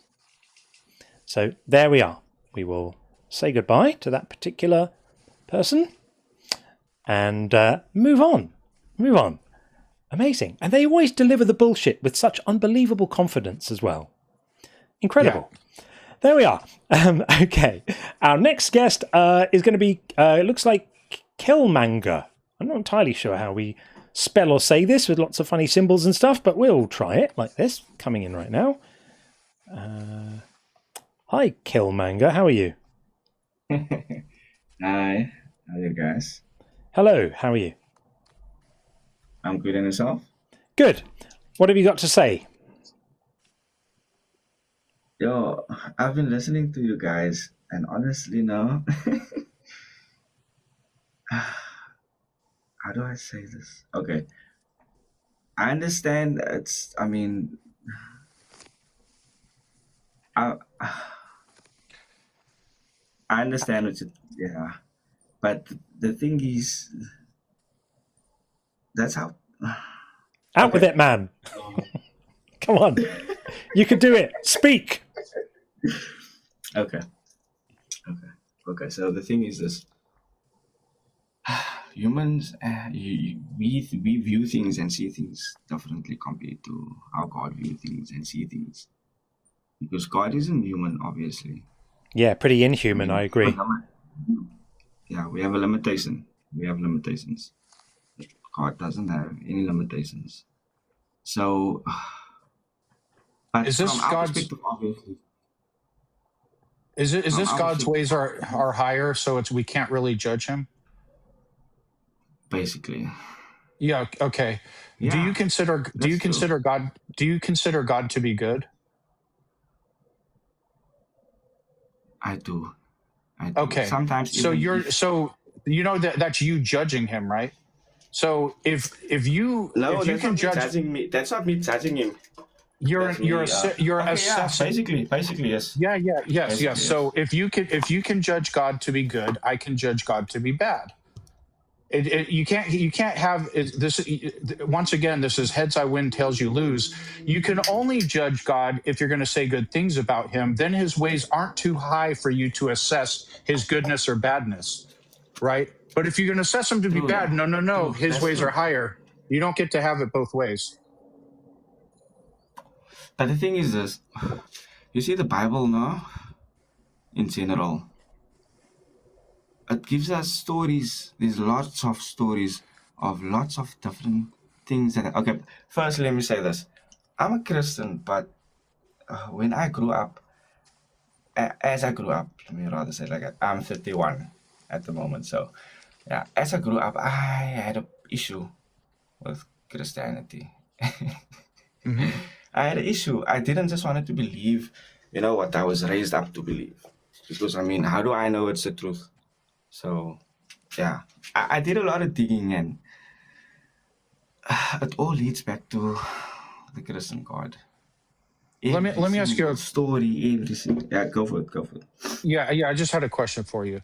So there we are. We will say goodbye to that particular person and move on. Move on. Amazing. And they always deliver the bullshit with such unbelievable confidence as well. Incredible. Yeah. There we are. Okay. Our next guest is going to be, it looks like Killmonger. I'm not entirely sure how we spell or say this with lots of funny symbols and stuff, but we'll try it like this. Coming in right now. Hi, Killmonger. How are you? Hi. How are you guys? Hello. How are you? I'm good, and yourself? Good. What have you got to say? Yo, I've been listening to you guys, and honestly now, how do I say this? Okay. I understand it's, I mean, I understand what you, yeah, but the thing is, that's how. Out with it, man. Come on. You can do it. Speak. Okay. So the thing is this: humans, we view things and see things differently compared to how God views things and see things, because God isn't human, obviously. Yeah, pretty inhuman. I agree. Yeah, we have a limitation. We have limitations. God doesn't have any limitations. So, but Is this from our God's? perspective, obviously, Is from this our God's perspective, ways are higher, so we can't really judge him? basically. Yeah. Okay. Do you Yeah, consider that's true. God? Do you consider God to be good? I do. I do. Okay. Sometimes So even if you know that's you judging him, right? So if you no, that's can not me judge, judging me. That's not me judging him. you're That's me. you're Okay, yeah. assessing. Basically, yes. Yeah. Yes. Basically, yes. So if you can judge God to be good, I can judge God to be bad. You can't have this. Once again, this is heads I win, tails you lose. You can only judge God if you're going to say good things about him. Then his ways aren't too high for you to assess his goodness or badness, right? But if you're going to assess him to be True bad, that. no, True. his That's ways are true. higher. You don't get to have it both ways. But the thing is this: you see the Bible now, in general, it gives us stories. There's lots of stories of lots of different things that. Okay, first let me say this: I'm a Christian, but when I grew up, as I grew up, let me rather say like I'm 31 at the moment. So, yeah, as I grew up, I had an issue with Christianity. Mm-hmm. I had an issue. I didn't just want to believe, what I was raised up to believe. Because I mean, how do I know it's the truth? So, yeah, I did a lot of digging, and it all leads back to the Christian God. Let me ask you a story. Everything. Yeah, go for it. Yeah. I just had a question for you.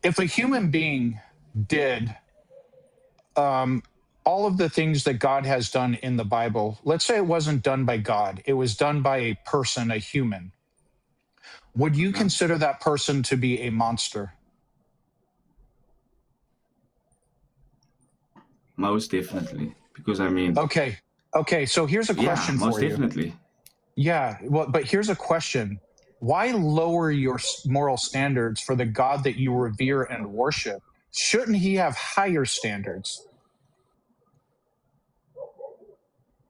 If a human being did all of the things that God has done in the Bible, let's say it wasn't done by God, it was done by a person, a human. Would you consider that person to be a monster? Most definitely, because I mean. Okay. So here's a question for you. Most definitely. Yeah. Well, but here's a question: why lower your moral standards for the God that you revere and worship? Shouldn't he have higher standards?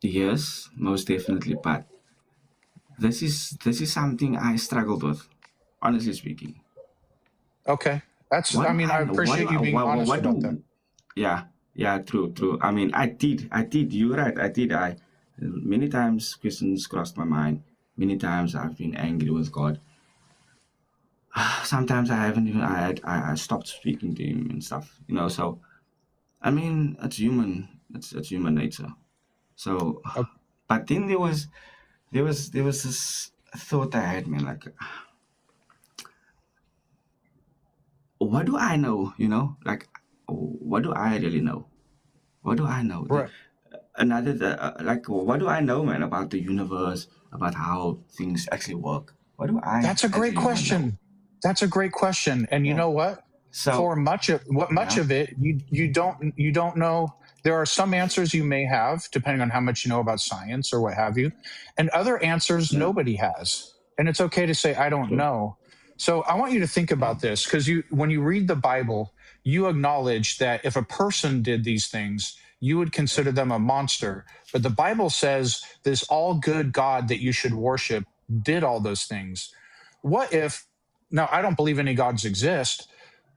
Yes, most definitely. But this is something I struggled with, honestly speaking. Okay, I appreciate you being honest about that. Yeah, true. I mean, I did. You're right. I did. Many times questions crossed my mind. Many times I've been angry with God. Sometimes I haven't even. I stopped speaking to him and stuff. So, I mean, it's human. It's human nature. So, but then there was this thought I had, man. Like, what do I know? Like, what do I really know? What do I know? Right. What do I know, man, about the universe, about how things actually work? What do I? That's a great question. That's a great question. And you know what? So for much of it, you don't know. There are some answers you may have, depending on how much you know about science or what have you, and other answers nobody has. And it's okay to say, I don't know. So I want you to think about this, because when you read the Bible, you acknowledge that if a person did these things, you would consider them a monster. But the Bible says this all good God that you should worship did all those things. What if, now I don't believe any gods exist,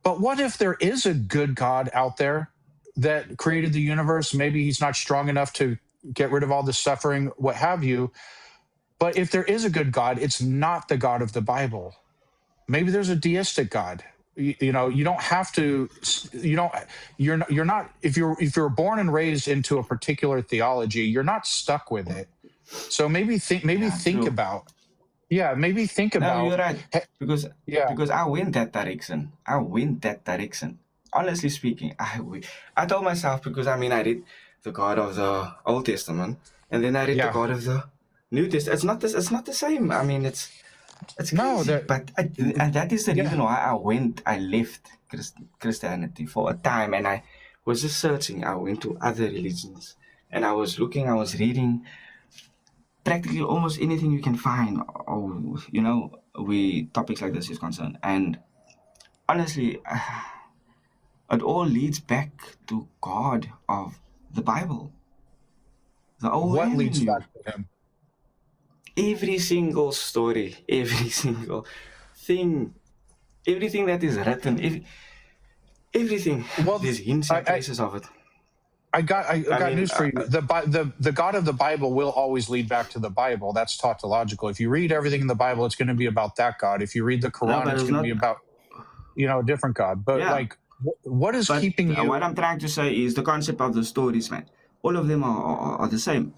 but what if there is a good God out there that created the universe? Maybe he's not strong enough to get rid of all the suffering, what have you. But if there is a good God, it's not the God of the Bible. Maybe there's a deistic God. You don't have to. You're not. If you're born and raised into a particular theology, you're not stuck with it. So maybe think about. Yeah, maybe think about. No, you're right. Because I went that direction. Honestly speaking, I told myself, because I read the God of the Old Testament, and then I read the God of the New Testament. It's not the same. It's crazy. And that is the reason why I left Christianity for a time, and I was just searching. I went to other religions, and I was reading practically almost anything you can find, or topics like this is concerned. And honestly, it all leads back to God of the Bible, the old What and leads new. back to him? Every single story, every single thing, everything that is written, everything. There's hints and traces of it. I got news for you. The God of the Bible will always lead back to the Bible. That's tautological. If you read everything in the Bible, it's going to be about that God. If you read the Quran, it's going to be about a different God. But what is keeping you? What I'm trying to say is the concept of the stories, man. All of them are the same.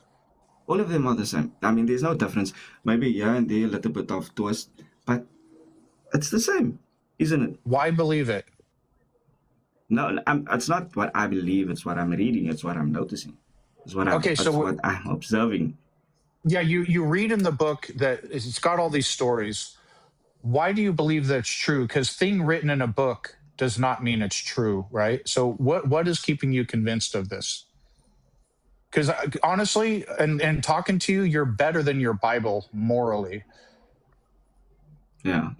All of them are the same. There's no difference. Maybe here and there a little bit of twist, but it's the same, isn't it? Why believe it? No, it's not what I believe. It's what I'm reading. It's what I'm noticing. It's what I'm observing. Yeah, you read in the book that it's got all these stories. Why do you believe that's true? Because thing written in a book does not mean it's true, right? So what is keeping you convinced of this? Because honestly, and talking to you, you're better than your Bible morally. Yeah.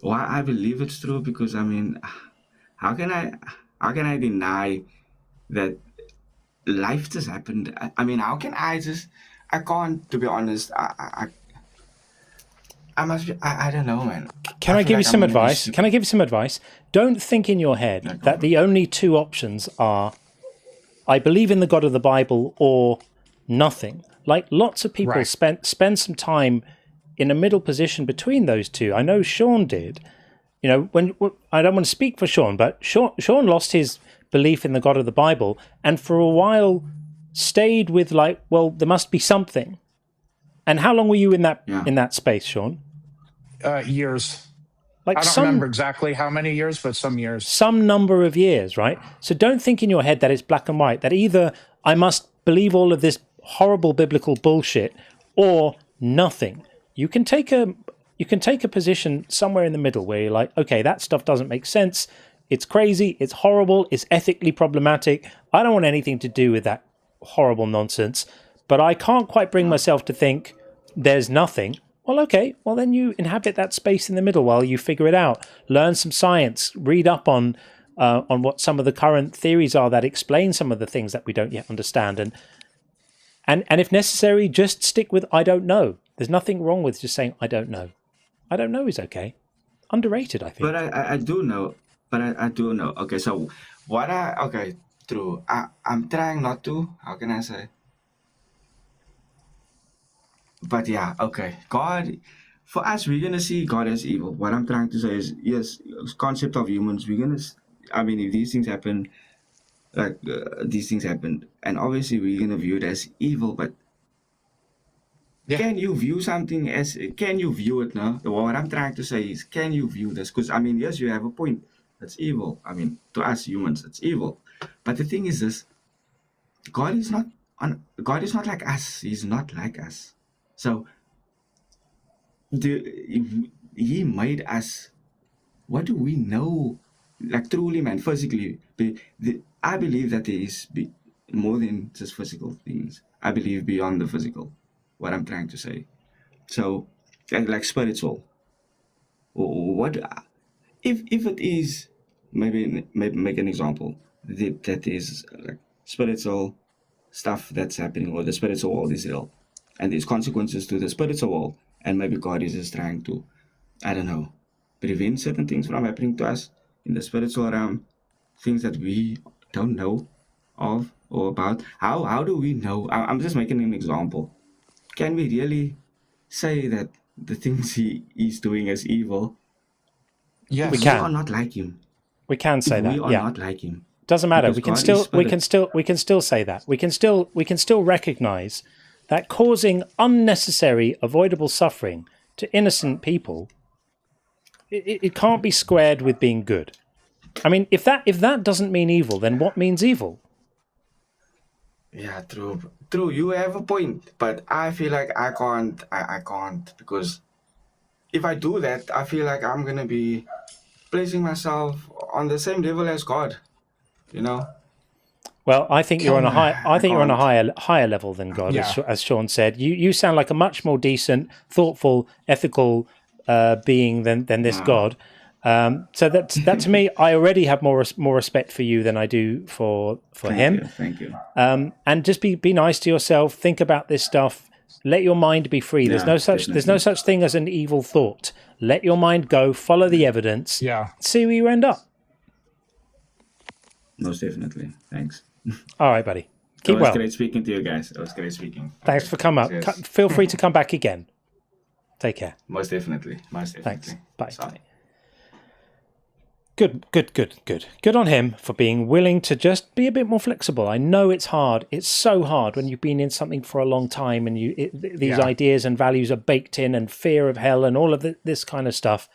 Why I believe it's true? Because how can I deny that life just happened? How can I can't, to be honest. I don't know, man. Can I give you some advice? Can I give you some advice? Don't think in your head that the only two options are I believe in the God of the Bible or nothing. Like lots of people spend some time in a middle position between those two. I know Sean did. When I don't want to speak for Sean, but Sean lost his belief in the God of the Bible, and for a while stayed with there must be something. And how long were you in that space, Sean? Years. I don't remember exactly how many years, but some years. Some number of years, right? So don't think in your head that it's black and white, that either I must believe all of this horrible biblical bullshit or nothing. You can take a position somewhere in the middle where you're like, okay, that stuff doesn't make sense. It's crazy. It's horrible. It's ethically problematic. I don't want anything to do with that horrible nonsense. But I can't quite bring myself to think there's nothing. Well, okay. Well, then you inhabit that space in the middle while you figure it out. Learn some science. Read up on what some of the current theories are that explain some of the things that we don't yet understand. And if necessary, just stick with I don't know. There's nothing wrong with just saying I don't know. I don't know is okay. Underrated, I think. But I do know. I do know. Okay, so true. I'm trying not to. How can I say? But yeah, okay. God, for us, we're going to see God as evil. What I'm trying to say is, yes, concept of humans, we're going to, if these things happen, these things happened, and obviously we're going to view it as evil, but can you view something as, can you view it now? What I'm trying to say is, can you view this? Because, yes, you have a point. That's evil. To us humans, it's evil. But the thing is this, God is not like us. He's not like us. So, he made us. What do we know? Truly, man, physically. I believe that there is more than just physical things. I believe beyond the physical. What I'm trying to say. So, like spiritual. What if it is? Maybe make an example. That is spiritual stuff that's happening, or the spiritual world is ill. And there's consequences to the spiritual world, and maybe God is just trying to, I don't know, prevent certain things from happening to us in the spiritual realm, things that we don't know of or about. How do we know? I'm just making an example. Can we really say that the things he's doing is evil? Yes, we can. We are not like him. We can say that. We are not like him. Doesn't matter. Because we can still say that. We can still recognize that causing unnecessary, avoidable suffering to innocent people, it can't be squared with being good. I mean, if that doesn't mean evil, then what means evil? Yeah, true. True, you have a point, but I feel like I can't because if I do that, I feel like I'm gonna be placing myself on the same level as God, you know? Well, I think you're on a high. I think you're on a can't. higher level than God, Yeah. as Sean said. You sound like a much more decent, thoughtful, ethical being than this God. So that to me, I already have more respect for you than I do for him. Thank you. And just be nice to yourself. Think about this stuff. Let your mind be free. There's Yeah, no such thing as an evil thought. Let your mind go. Follow the evidence. Yeah. See where you end up. Most definitely. Thanks. All right, buddy. Keep It was well. great speaking to you guys. It was great speaking. Thanks for coming up. Cheers. Feel free to come back again. Take care. Most definitely. Most definitely. Thanks. Bye. Sorry. Good. Good on him for being willing to just be a bit more flexible. I know it's hard. It's so hard when you've been in something for a long time and these ideas and values are baked in, and fear of hell and all of this kind of stuff.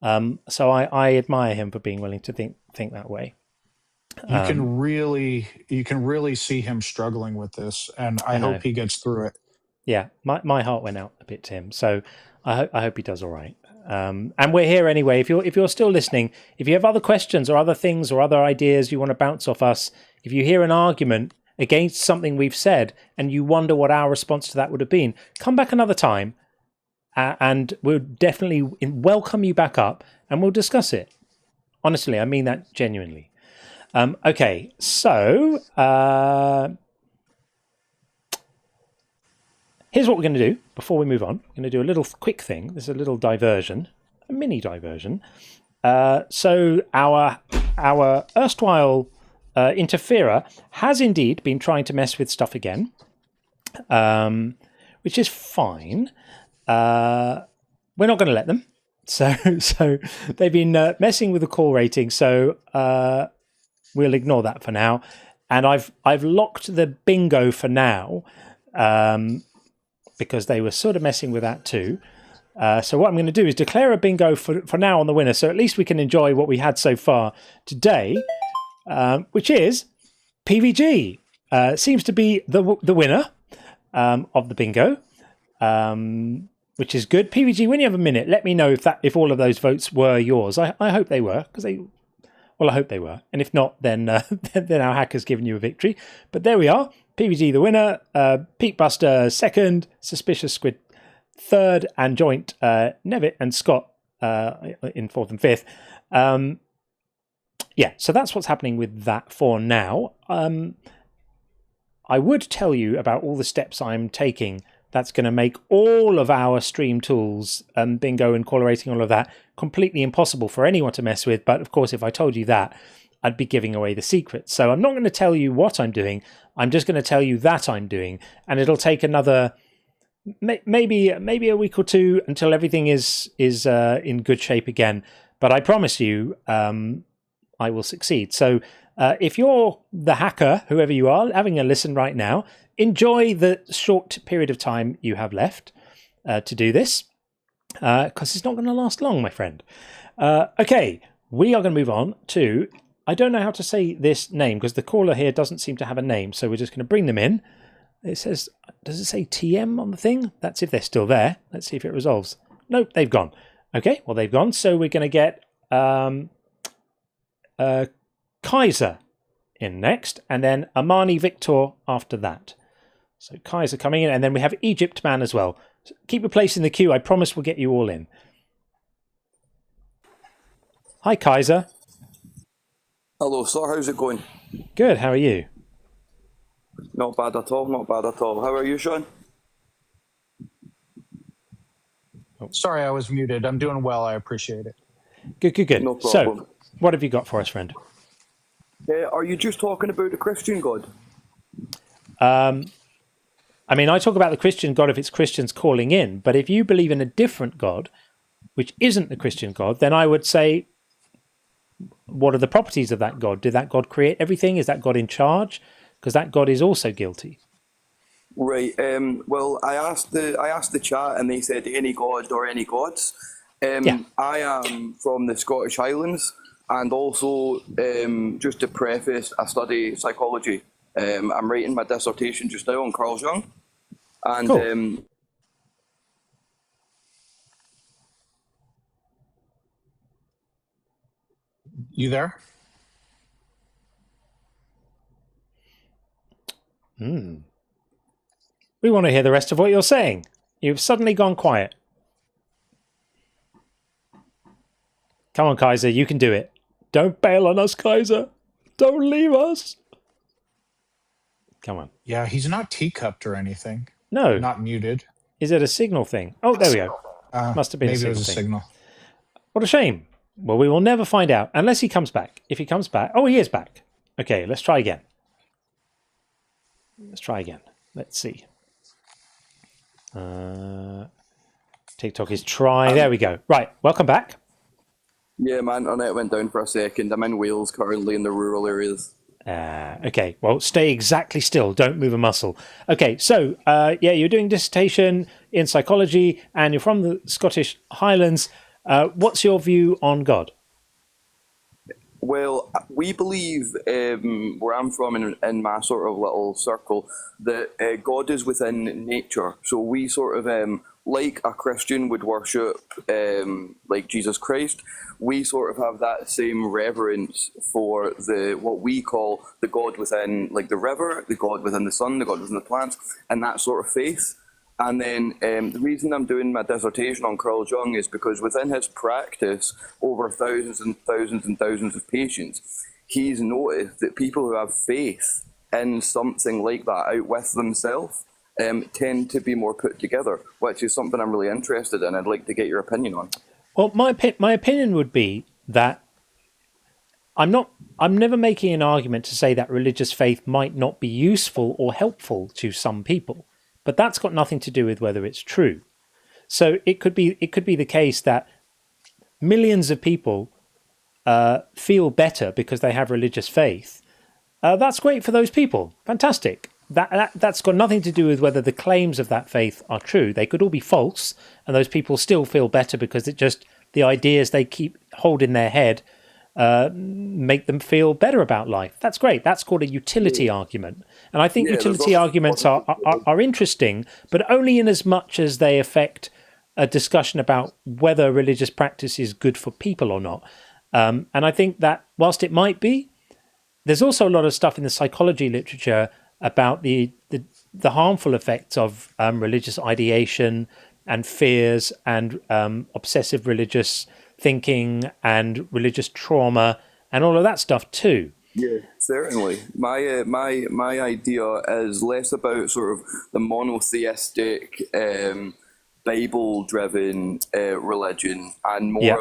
So I admire him for being willing to think that way. You can really see him struggling with this, and I know. hope he gets through it. Yeah, my heart went out a bit to him. So I hope he does all right. And we're here anyway. If you're still listening, if you have other questions or other things or other ideas you want to bounce off us, if you hear an argument against something we've said and you wonder what our response to that would have been, come back another time, and we'll definitely welcome you back up and we'll discuss it. Honestly, I mean that genuinely. Okay, so here's what we're going to do before we move on. We're going to do a little quick thing. There's a little diversion, a mini diversion. So our erstwhile interferer has indeed been trying to mess with stuff again, which is fine. We're not going to let them. So they've been messing with the call rating. So we'll ignore that for now. And I've locked the bingo for now. Because they were sort of messing with that too. So what I'm going to do is declare a bingo for now on the winner, so at least we can enjoy what we had so far today, which is PVG. Seems to be the winner of the bingo, which is good. PVG, when you have a minute, let me know if all of those votes were yours. I hope they were, because I hope they were. And if not, then then our hacker's given you a victory. But there we are. PVG the winner, Peak Buster second, Suspicious Squid third, and Joint Nevitt and Scott in fourth and fifth. Yeah, so that's what's happening with that for now. I would tell you about all the steps I'm taking that's going to make all of our stream tools, bingo and caller rating, all of that, completely impossible for anyone to mess with. But of course, if I told you that, I'd be giving away the secret. So I'm not going to tell you what I'm doing. I'm just going to tell you that I'm doing. And it'll take another, maybe a week or two until everything is in good shape again. But I promise you, I will succeed. So if you're the hacker, whoever you are, having a listen right now, enjoy the short period of time you have left to do this, because it's not going to last long, my friend. Okay, we are going to move on to, I don't know how to say this name because the caller here doesn't seem to have a name, so we're just going to bring them in. It says, does it say TM on the thing? That's if they're still there. Let's see if it resolves. Nope, they've gone. Okay, well, they've gone, so we're going to get Kaiser in next, and then Amani Victor after that. So Kaiser coming in, and then we have Egypt Man as well. So keep your place in the queue. I promise we'll get you all in. Hi, Kaiser. Hello, sir. How's it going? Good. How are you? Not bad at all. Not bad at all. How are you, Sean? Sorry, I was muted. I'm doing well. I appreciate it. Good. No problem. So, what have you got for us, friend? Are you just talking about the Christian God? I mean, I talk about the Christian God if it's Christians calling in, but if you believe in a different God, which isn't the Christian God, then I would say, what are the properties of that God? Did that God create everything? Is that God in charge? Because that God is also guilty. Right. Well, I asked the chat, and they said any god or any gods. I am from the Scottish Highlands, and also just to preface, I study psychology. I'm writing my dissertation just now on Carl Jung, and Cool. You there? We want to hear the rest of what you're saying. You've suddenly gone quiet. Come on, Kaiser, you can do it. Don't bail on us, Kaiser. Don't leave us. Come on. Yeah, he's not teacupped or anything. No. Not muted. Is it a signal thing? Oh, there we go. Must have been Maybe a it was a thing. signal. What a shame. Well, we will never find out unless he comes back. If he comes back... Oh, he is back. Okay, let's try again. Let's see. TikTok is try. There we go. Right, welcome back. Yeah, my internet went down for a second. I'm in Wales currently in the rural areas. Okay, well, stay exactly still. Don't move a muscle. Okay, so, yeah, you're doing dissertation in psychology and you're from the Scottish Highlands. What's your view on God? Well, we believe, where I'm from, in my sort of little circle, that God is within nature. So we sort of, like a Christian would worship, like Jesus Christ, we sort of have that same reverence for what we call the God within, like the river, the God within the sun, the God within the plants, and that sort of faith. And then the reason I'm doing my dissertation on Carl Jung is because within his practice, over thousands and thousands and thousands of patients, he's noticed that people who have faith in something like that out with themselves tend to be more put together, which is something I'm really interested in. I'd like to get your opinion on. Well, my opinion would be that I'm never making an argument to say that religious faith might not be useful or helpful to some people. But that's got nothing to do with whether it's true. So it could be the case that millions of people feel better because they have religious faith. That's great for those people. Fantastic. That's got nothing to do with whether the claims of that faith are true. They could all be false, and those people still feel better because the ideas they hold in their head make them feel better about life. That's great. That's called a utility argument. And I think utility arguments are interesting, but only in as much as they affect a discussion about whether religious practice is good for people or not. And I think that whilst it might be, there's also a lot of stuff in the psychology literature about the harmful effects of religious ideation and fears and obsessive religious thinking and religious trauma and all of that stuff too. Yeah, certainly. My idea is less about sort of the monotheistic, Bible-driven religion, and more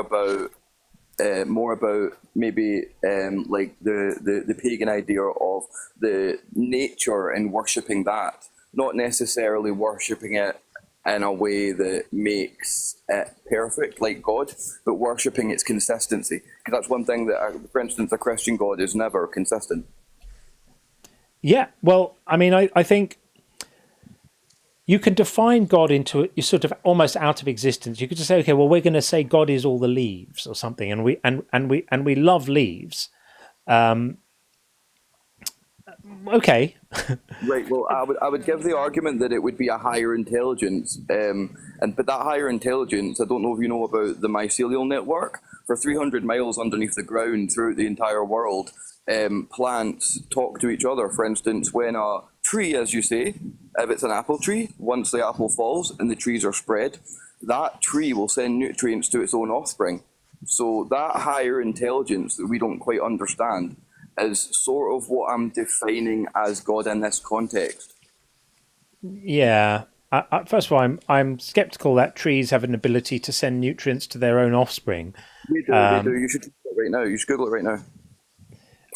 about maybe like the pagan idea of the nature and worshipping that, not necessarily worshipping it in a way that makes it perfect like God, but worshipping its consistency. Because that's one thing that, for instance, a Christian God is never consistent. Yeah, well, I mean, I think you can define God into sort of almost out of existence. You could just say, okay, well, we're going to say God is all the leaves or something, and we love leaves. Okay. Right. Well, I would give the argument that it would be a higher intelligence, but that higher intelligence, I don't know if you know about the mycelial network. For 300 miles underneath the ground throughout the entire world, plants talk to each other. For instance, when a tree, as you say, if it's an apple tree, once the apple falls and the trees are spread, that tree will send nutrients to its own offspring. So that higher intelligence that we don't quite understand is sort of what I'm defining as God in this context. Yeah. First of all, I'm skeptical that trees have an ability to send nutrients to their own offspring. They do. You should Google it right now. You should Google it right now.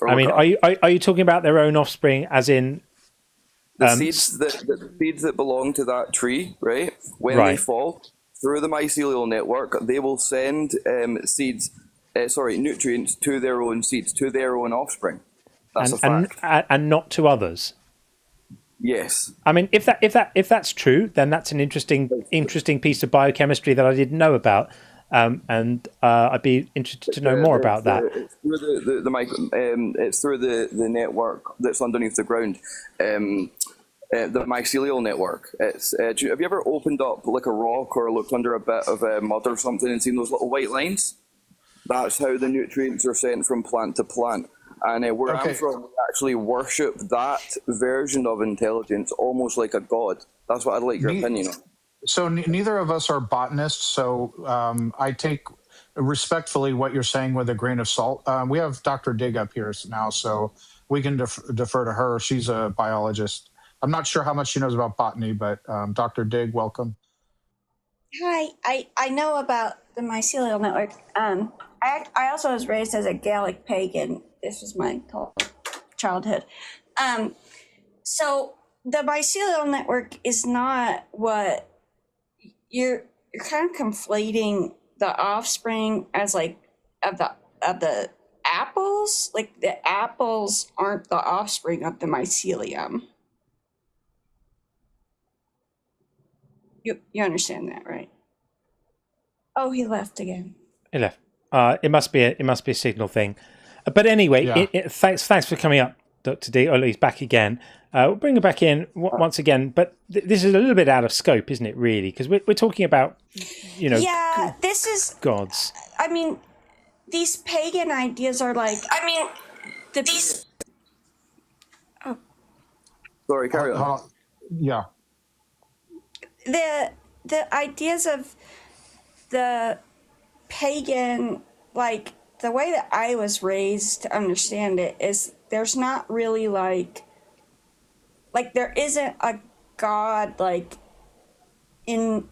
I mean, are you talking about their own offspring, as in the seeds that belong to that tree, right? When they fall through the mycelial network, they will send nutrients to their own seeds, to their own offspring. That's a fact. And not to others. Yes. I mean, if that's true, then that's an interesting piece of biochemistry that I didn't know about, and I'd be interested to know more about that. It's through it's through the network that's underneath the ground, the mycelial network. It's have you ever opened up like a rock or looked under a bit of mud or something and seen those little white lines? That's how the nutrients are sent from plant to plant. And where I'm from, we actually worship that version of intelligence almost like a god. That's what I'd like your opinion on. So neither of us are botanists, so I take respectfully what you're saying with a grain of salt. We have Dr. Dig up here now, so we can defer to her. She's a biologist. I'm not sure how much she knows about botany, but Dr. Dig, welcome. Hi, I know about the mycelial network. I also was raised as a Gaelic pagan. This was my whole childhood. So the mycelial network is not what you're kind of conflating the offspring as like of the apples. Like the apples aren't the offspring of the mycelium. You understand that, right? Oh, he left again. He left. It must be a signal thing. But anyway, thanks for coming up, Dr. D. Or he's back again. We'll bring him back in once again. But this is a little bit out of scope, isn't it? Really, because we're talking about, Yeah, this is gods. I mean, these pagan ideas are like. I mean, these. Oh. Sorry, carry on. Yeah. The ideas of the pagan, like the way that I was raised to understand it is there's not really like there isn't a god like in,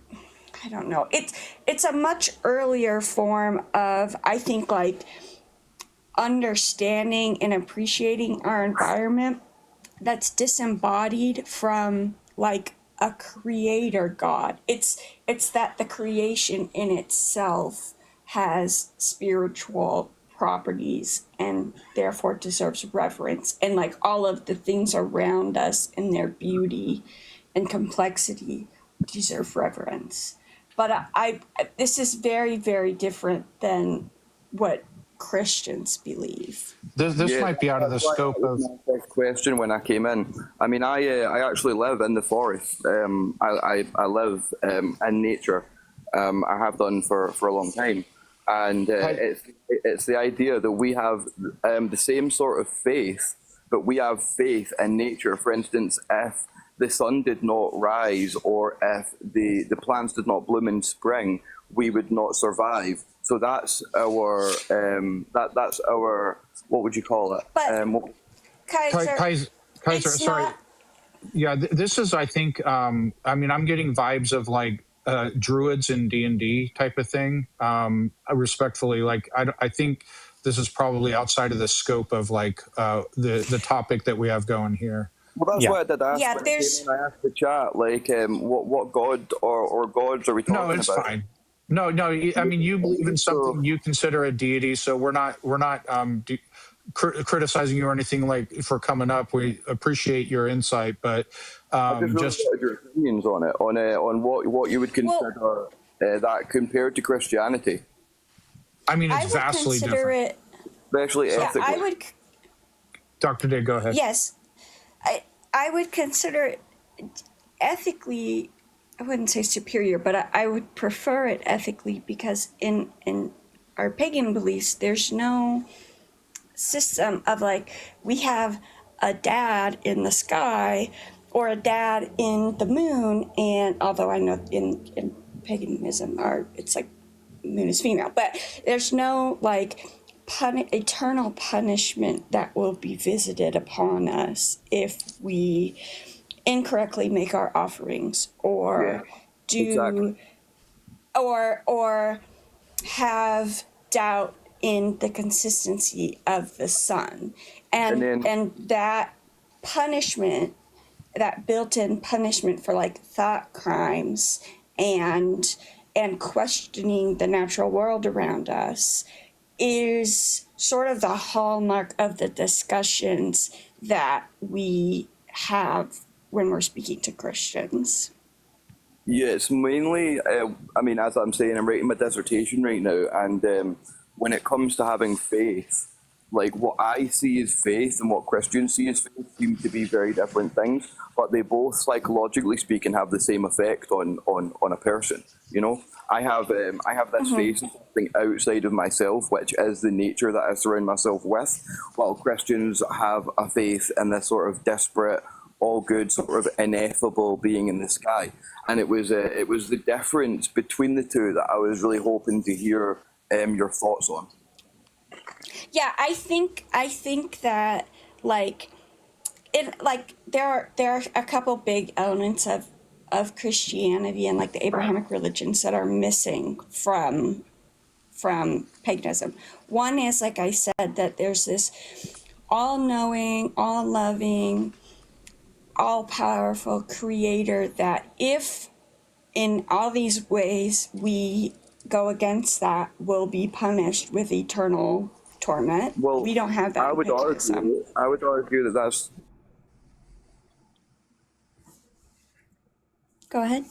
I don't know, it's a much earlier form of, I think, like understanding and appreciating our environment that's disembodied from like a creator god. It's that the creation in itself has spiritual properties and therefore deserves reverence, and like all of the things around us and their beauty and complexity deserve reverence. But this is very, very different than what Christians believe. This might be out of the scope of my first question when I came in. I mean, I actually live in the forest. I live in nature. I have done for a long time, and it's the idea that we have the same sort of faith, but we have faith in nature. For instance, if the sun did not rise, or if the plants did not bloom in spring, we would not survive. So that's our that's our, what would you call it? But Kaiser, sorry. Yeah, this is, I think, I mean, I'm getting vibes of like druids in D&D type of thing. Respectfully, like I think this is probably outside of the scope of like the topic that we have going here. Well, that's why I did ask. Yeah, I asked the chat, like, what god or gods are we talking about? No, it's fine. No. I mean, you believe in something you consider a deity, so we're not criticizing you or anything like for coming up. We appreciate your insight, but I just wanted your opinions on it, on what you would consider that compared to Christianity. I mean, it's vastly different, especially ethically. I would. Dr. Day, go ahead. Yes, I would consider it ethically. I wouldn't say superior, but I would prefer it ethically, because in our pagan beliefs, there's no system of like, we have a dad in the sky or a dad in the moon. And although I know in paganism, it's like moon is female, but there's no like eternal punishment that will be visited upon us if we incorrectly make our offerings or or have doubt in the consistency of the sun, and that punishment, that built-in punishment for like thought crimes and questioning the natural world around us is sort of the hallmark of the discussions that we have when we're speaking to Christians? Yeah, it's mainly, as I'm saying, I'm writing my dissertation right now, and when it comes to having faith, like what I see as faith and what Christians see as faith seem to be very different things, but they both, psychologically speaking, have the same effect on a person. You know, I have this faith in something outside of myself, which is the nature that I surround myself with, while Christians have a faith in this sort of disparate, all good, sort of ineffable being in the sky. And it was the difference between the two that I was really hoping to hear your thoughts on. Yeah, I think that there are a couple big elements of Christianity and like the Abrahamic religions that are missing from paganism. One is, like I said, that there's this all-knowing, all-loving, all-powerful creator that if in all these ways we go against that, will be punished with eternal torment. Well, we don't have that. I would argue that that's. Go ahead.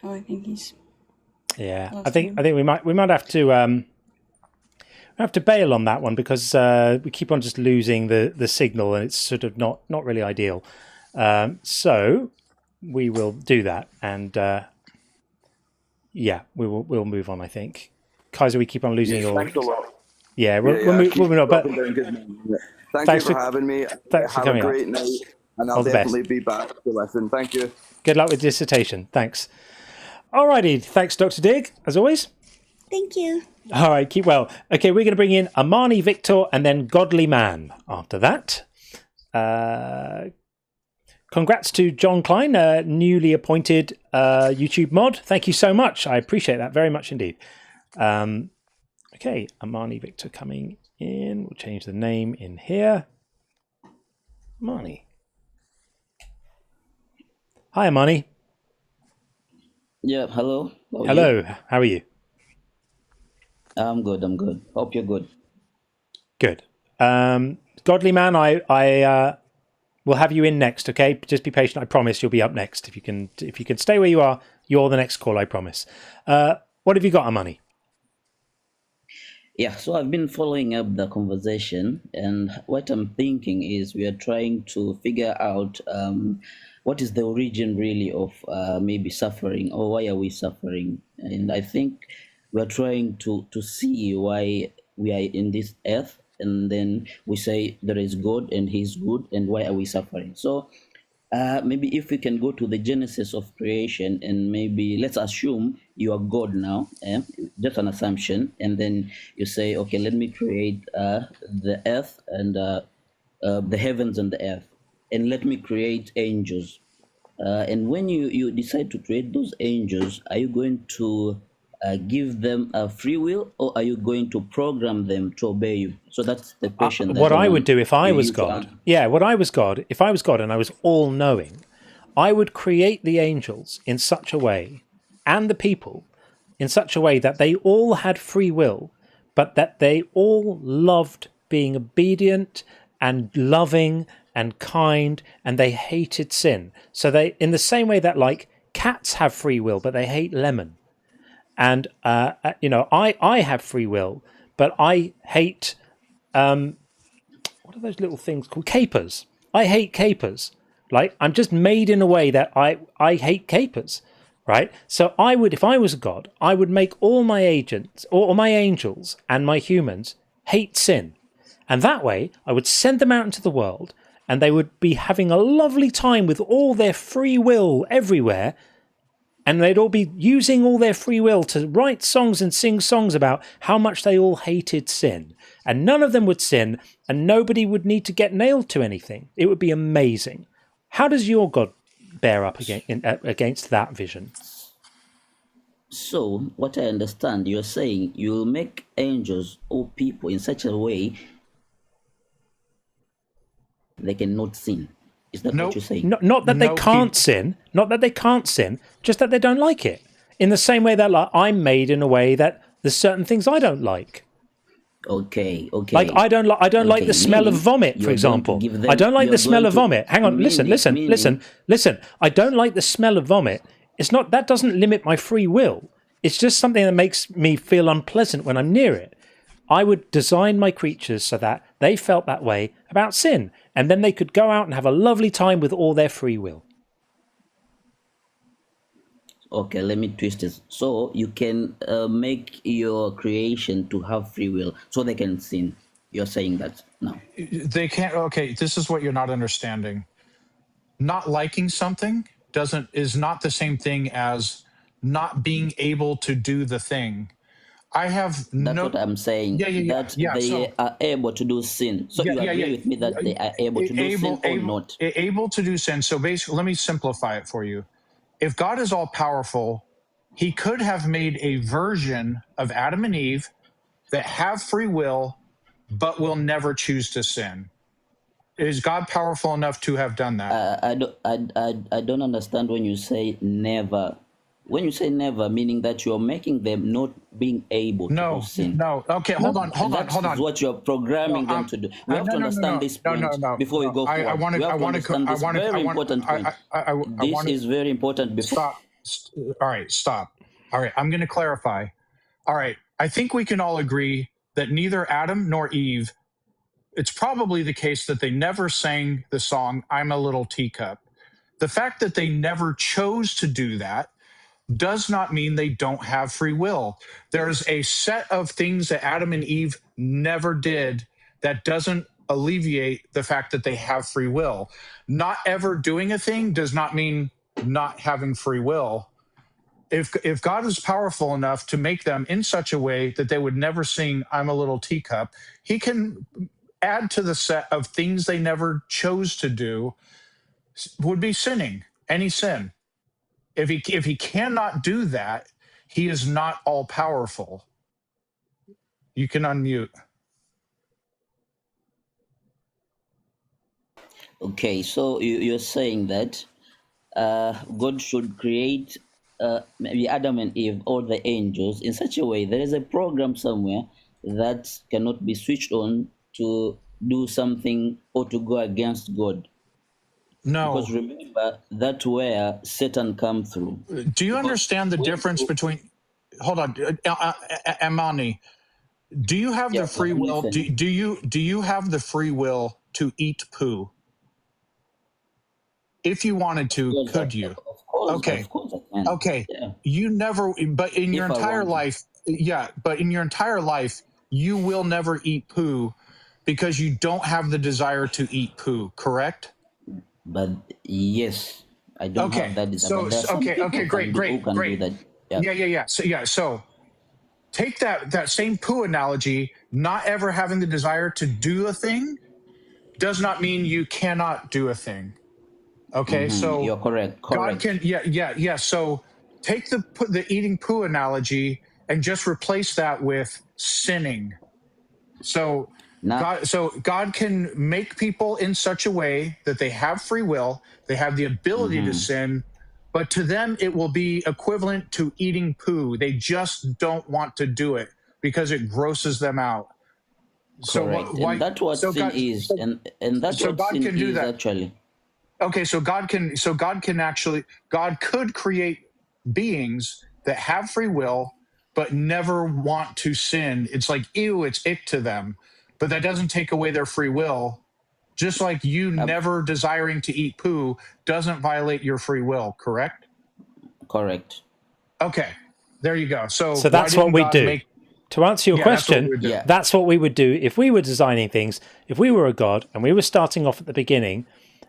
Oh, I think he's. Yeah, I think we might have to bail on that one because we keep on just losing the signal, and it's sort of not really ideal. So we will do that, and we'll move on. I think, Kaiser, we keep on losing your. Thanks a lot. Yeah, we'll move on. But thanks for having me. Thanks for coming. Have a great night, and I'll definitely be back to listen. Thank you. Good luck with dissertation. Thanks. Alrighty, thanks, Dr. Dig, as always. Thank you. All right, keep well. Okay, we're going to bring in Amani Victor and then Godly Man after that. Congrats to John Klein, newly appointed YouTube mod. Thank you so much. I appreciate that very much indeed. Okay, Amani Victor coming in. We'll change the name in here. Amani. Hi, Amani. Yeah, hello. Hello, how are you? I'm good. Hope you're good. Good. Godly Man, I will have you in next, okay? Just be patient. I promise you'll be up next. If you can stay where you are, you're the next call, I promise. What have you got, Amani? Yeah, so I've been following up the conversation, and what I'm thinking is we are trying to figure out what is the origin really of maybe suffering, or why are we suffering? And I think we're trying to see why we are in this earth, and then we say there is God and He's good, and why are we suffering? So maybe if we can go to the genesis of creation, and maybe let's assume you are God now, just an assumption, and then you say, okay, let me create the earth and the heavens and the earth, and let me create angels. And when you decide to create those angels, are you going to give them a free will, or are you going to program them to obey you? So that's the question. What I would do if I was God, if I was God and I was all-knowing, I would create the angels in such a way, and the people in such a way that they all had free will, but that they all loved being obedient and loving and kind, and they hated sin. So they, in the same way that like cats have free will, but they hate lemon. And, I have free will, but I hate, what are those little things called? Capers. I hate capers. Like, I'm just made in a way that I hate capers, right? So I would, if I was a god, I would make all my agents, or my angels and my humans hate sin. And that way, I would send them out into the world, and they would be having a lovely time with all their free will everywhere. And they'd all be using all their free will to write songs and sing songs about how much they all hated sin. And none of them would sin, and nobody would need to get nailed to anything. It would be amazing. How does your God bear up against that vision? So, what I understand, you're saying you'll make angels or people in such a way they cannot sin. Is that what you're saying? Not that they can't sin, not that they can't sin, just that they don't like it. In the same way that I'm made in a way that there's certain things I don't like. Okay. Like I don't like the smell of vomit, for example. I don't like the smell of vomit. Hang on, listen. I don't like the smell of vomit. It's not that doesn't limit my free will. It's just something that makes me feel unpleasant when I'm near it. I would design my creatures so that they felt that way about sin, and then they could go out and have a lovely time with all their free will. Okay, let me twist this. So you can make your creation to have free will, so they can sin. You're saying that no? They can't. Okay, this is what you're not understanding. Not liking something is not the same thing as not being able to do the thing. I have That's what I'm saying. That they are able to do sin. So you agree with me that they are able to do sin or not? Able to do sin. So basically, let me simplify it for you. If God is all powerful, he could have made a version of Adam and Eve that have free will, but will never choose to sin. Is God powerful enough to have done that? I don't understand when you say never. When you say never, meaning that you're making them not being able to do sin. No. Okay, hold on. That's what you're programming them to do. We have to understand this point before we go forward. We have to understand this very important point. This is very important. All right, stop. All right, I'm going to clarify. All right, I think we can all agree that neither Adam nor Eve, it's probably the case that they never sang the song, I'm a Little Teacup. The fact that they never chose to do that does not mean they don't have free will. There's a set of things that Adam and Eve never did that doesn't alleviate the fact that they have free will. Not ever doing a thing does not mean not having free will. If God is powerful enough to make them in such a way that they would never sing I'm a Little Teacup, he can add to the set of things they never chose to do would be sinning, any sin. If he cannot do that, he is not all powerful. You can unmute. Okay, so you're saying that God should create maybe Adam and Eve or the angels in such a way there is a program somewhere that cannot be switched on to do something or to go against God. No. Because remember, that's where Satan come through. Do you understand the difference between... Hold on, Amani. Do you have the free will? Do you have the free will to eat poo? If you wanted to, could you? Of course, okay. Of course I can. Okay. Yeah. You never, but in your entire life, but in your entire life, you will never eat poo because you don't have the desire to eat poo, correct? But yes, I don't have that desire. Great. Yeah. So take that same poo analogy. Not ever having the desire to do a thing does not mean you cannot do a thing. Okay, so you're correct. God can, So take the eating poo analogy and just replace that with sinning. So God can make people in such a way that they have free will, they have the ability to sin, but to them it will be equivalent to eating poo. They just don't want to do it because it grosses them out. Correct. And that's what sin is, and that's what sin is actually. Okay, so God could create beings that have free will but never want to sin. It's like, ew, it's ick to them. But that doesn't take away their free will. Just like you never desiring to eat poo doesn't violate your free will, correct? Correct. Okay, there you go. So that's what we do. To answer your question, that's what we would do if we were designing things. If we were a god and we were starting off at the beginning,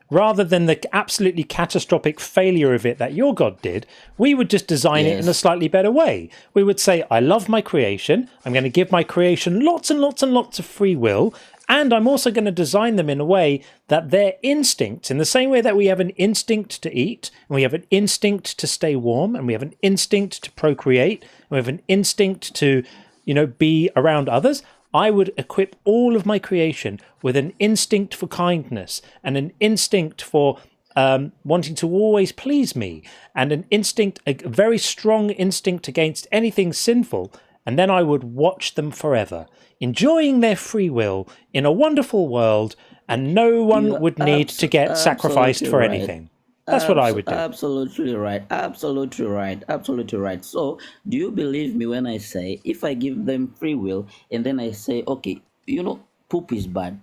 rather than the absolutely catastrophic failure of it that your God did, we would just design it in a slightly better way. We would say, I love my creation. I'm going to give my creation lots and lots and lots of free will. And I'm also going to design them in a way that their instincts, in the same way that we have an instinct to eat, and we have an instinct to stay warm, and we have an instinct to procreate, and we have an instinct to, be around others, I would equip all of my creation with an instinct for kindness and an instinct for wanting to always please me and a very strong instinct against anything sinful. and then I would watch them forever, enjoying their free will in a wonderful world, and no one would need to get sacrificed for anything. That's what I would do. Absolutely right. Absolutely right. Absolutely right. So, do you believe me when I say, if I give them free will and then I say, okay, poop is bad,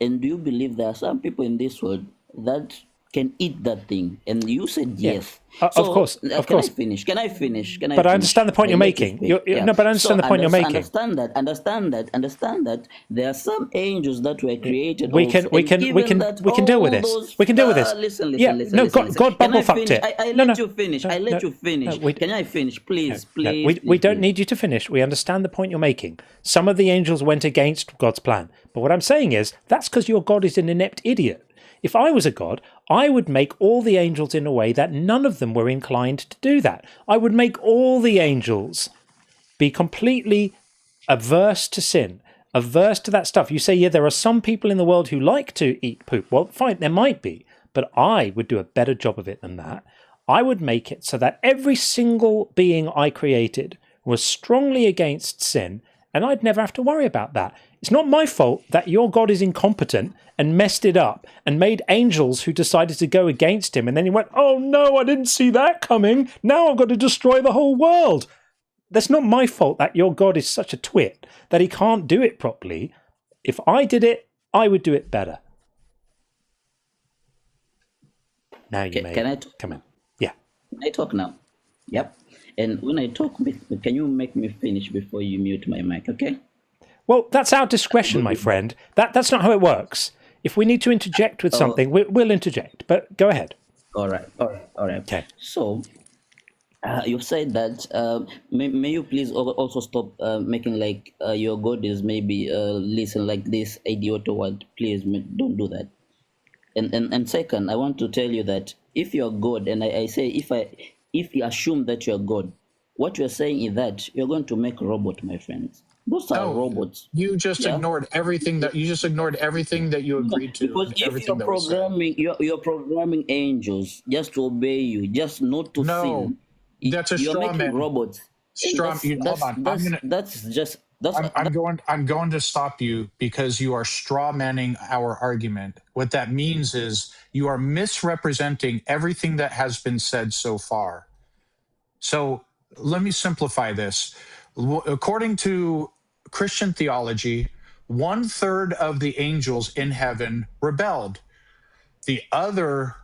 and do you believe there are some people in this world that can eat that thing? And you said yes. Of course. Can I finish? Can I finish? But I understand the point you're making. No, but I understand the point you're making. Understand that there are some angels that were created. We can deal with this. We can deal with this. Listen. God bubble fucked it. I let you finish. Can I finish, please? We don't need you to finish. We understand the point you're making. Some of the angels went against God's plan. But what I'm saying is, that's because your God is an inept idiot. If I was a god, I would make all the angels in a way that none of them were inclined to do that. I would make all the angels be completely averse to sin, averse to that stuff. You say, yeah, there are some people in the world who like to eat poop. Well, fine, there might be, but I would do a better job of it than that. I would make it so that every single being I created was strongly against sin, and I'd never have to worry about that. It's not my fault that your God is incompetent and messed it up and made angels who decided to go against him. And then he went, oh no, I didn't see that coming. Now I've got to destroy the whole world. That's not my fault that your God is such a twit that he can't do it properly. If I did it, I would do it better. Now you may. Can I come in? Yeah. Can I talk now? Yep. And when I talk, can you make me finish before you mute my mic, okay? Well, that's our discretion, my friend. That's not how it works. If we need to interject with something, we'll interject. But go ahead. All right. Okay. So, you said that. May you please also stop making like your God is maybe listen like this idiot or what? Please don't do that. And second, I want to tell you that if you're God, and I say if you assume that you're God, what you're saying is that you're going to make a robot, my friends. Those are robots. You just ignored everything that you agreed to. Because if you're programming angels just to obey you, just not to sin. That's a you're straw making man. robots. I'm going to stop you because you are straw manning our argument. What that means is you are misrepresenting everything that has been said so far. So let me simplify this. According to Christian theology, 1/3 of the angels in heaven rebelled. The other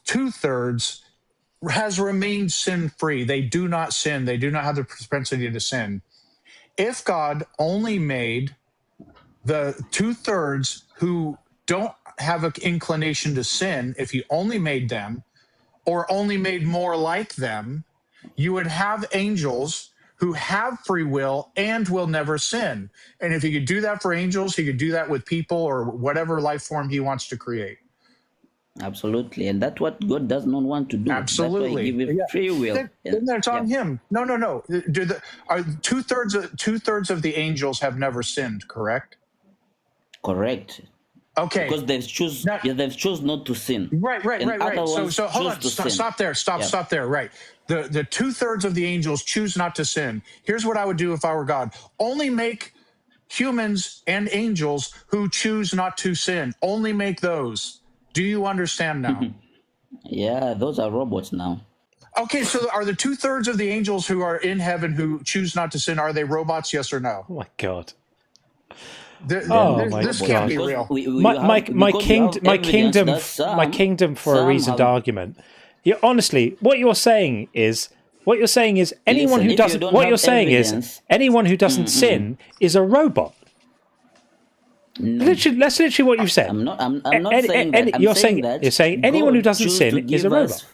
2/3 has remained sin-free. They do not sin. They do not have the propensity to sin. If God only made the 2/3 who don't have an inclination to sin, if he only made them, or only made more like them, you would have angels who have free will and will never sin. And if he could do that for angels, he could do that with people or whatever life form he wants to create. Absolutely. And that's what God does not want to do. Absolutely. That's why he gives you free will. Then that's on him. No. Are 2/3 of the angels have never sinned, correct? Correct. Okay. Because they've choose not to sin. Right. So hold on. Stop there. Stop there. Right. The 2/3 of the angels choose not to sin. Here's what I would do if I were God. Only make humans and angels who choose not to sin. Only make those. Do you understand now? Yeah, those are robots now. Okay, so are the 2/3 of the angels who are in heaven who choose not to sin, are they robots, yes or no? Oh my God. This can't be real. My kingdom for a reasoned argument. Honestly, what you're saying is anyone who doesn't. What you're saying is anyone who doesn't sin is a robot. No. Literally, that's literally what you've said. I'm not saying that. You're saying anyone who doesn't sin is a robot.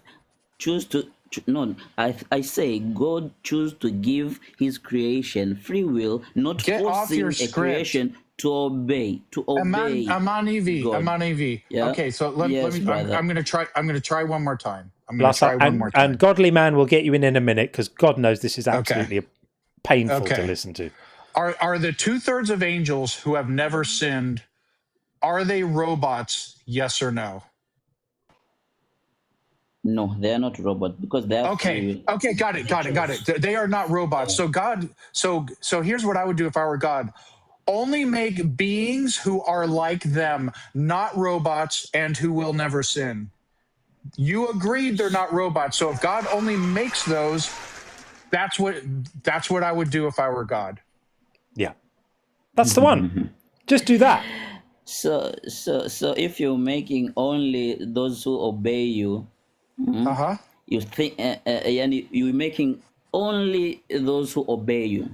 I say God choose to give his creation free will, not forcing a creation to obey. Amanivi. Yeah? Okay, so let me. I'm going to try one more time. And Godly Man will get you in a minute because God knows this is absolutely painful to listen to. Are the 2/3 of angels who have never sinned, are they robots? Yes or no? No, they are not robots because they have free will. Okay, got it. They are not robots. So God, so here's what I would do if I were God. Only make beings who are like them, not robots, and who will never sin. You agreed they're not robots. So if God only makes those, that's what I would do if I were God. Yeah. That's the one. Just do that. So if you're making only those who obey you, you think you're making only those who obey you.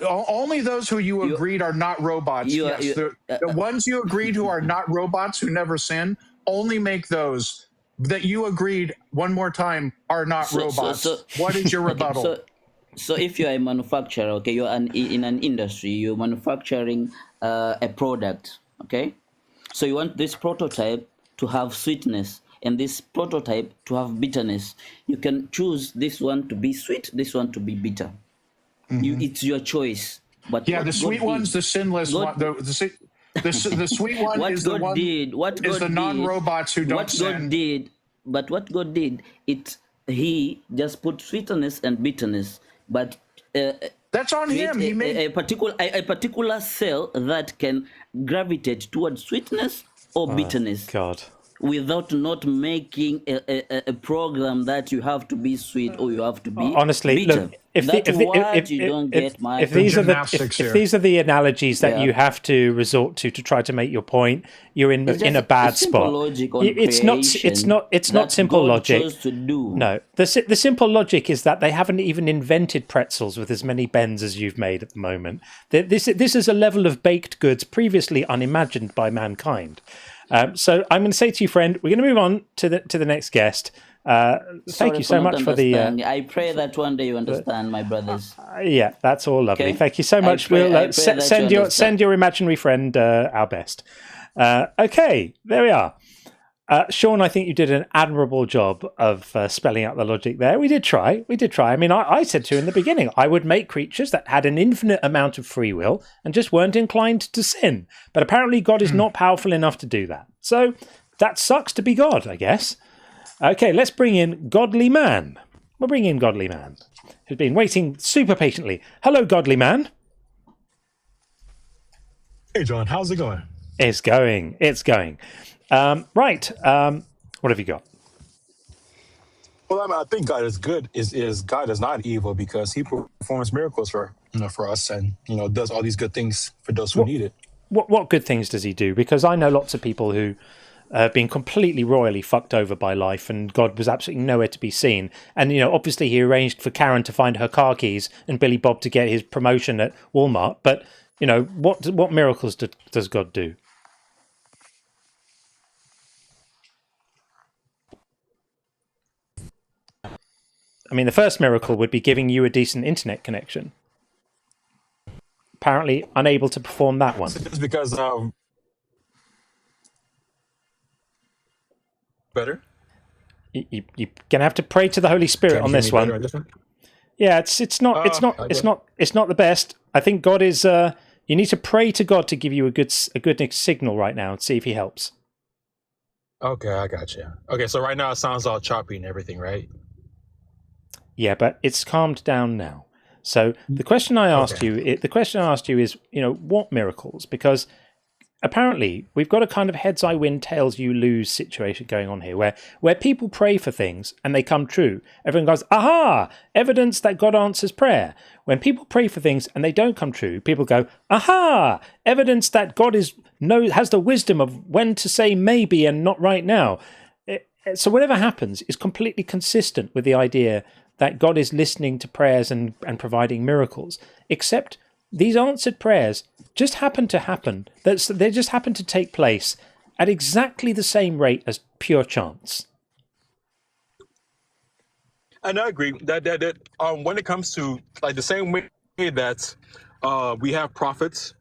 Only those who you agreed are not robots. Yes, the ones you agreed who are not robots, who never sin, only make those that you agreed, one more time, are not robots. What is your rebuttal? So if you're a manufacturer, okay, you're in an industry, you're manufacturing a product, okay? So you want this prototype to have sweetness and this prototype to have bitterness. You can choose this one to be sweet, this one to be bitter. It's your choice. But yeah, the sweet one's the sinless one. The sweet one is the one. Is the non-robots who don't sin. What God did, He just put sweetness and bitterness, but that's on Him. He made a particular cell that can gravitate towards sweetness or bitterness. God. Without not making a program that you have to be sweet or you have to be honestly bitter. Look, if these are the analogies that you have to resort to try to make your point, you're in a bad spot. It's not simple logic. No, the simple logic is that they haven't even invented pretzels with as many bends as you've made at the moment. This is a level of baked goods previously unimagined by mankind. So I'm going to say to you, friend, we're going to move on to the next guest. Thank you so much for the. I pray that one day you understand, my brothers. Yeah, that's all lovely. Okay? Thank you so much. We'll send your imaginary friend our best. Okay, there we are. Sean, I think you did an admirable job of spelling out the logic there. We did try. I mean, I said to you in the beginning, I would make creatures that had an infinite amount of free will and just weren't inclined to sin. But apparently God is not powerful enough to do that. So that sucks to be God, I guess. Okay, let's bring in Godly Man. We'll bring in Godly Man, who's been waiting super patiently. Hello, Godly Man. Hey, John. How's it going? It's going. Right. What have you got? Well, I think God is good. Is God is not evil because He performs miracles for us, and does all these good things for those who need it. What good things does He do? Because I know lots of people who have been completely royally fucked over by life, and God was absolutely nowhere to be seen. And obviously He arranged for Karen to find her car keys and Billy Bob to get his promotion at Walmart. But what miracles does God do? I mean, the first miracle would be giving you a decent internet connection. Apparently unable to perform that one. It's because better. You're gonna have to pray to the Holy Spirit on this one. Yeah, it's not the best. I think God is. You need to pray to God to give you a good signal right now and see if He helps. Okay, I got you. Okay, so right now it sounds all choppy and everything, right? Yeah, but it's calmed down now. So the question I asked you is, what miracles? Because apparently we've got a kind of heads I win, tails you lose situation going on here, where people pray for things and they come true. Everyone goes, aha, evidence that God answers prayer. When people pray for things and they don't come true, people go, aha, evidence that God has the wisdom of when to say maybe and not right now. So whatever happens is completely consistent with the idea that God is listening to prayers and providing miracles, except these answered prayers just happen to happen. They just happen to take place at exactly the same rate as pure chance. And I agree that when it comes to like the same way that we have prophets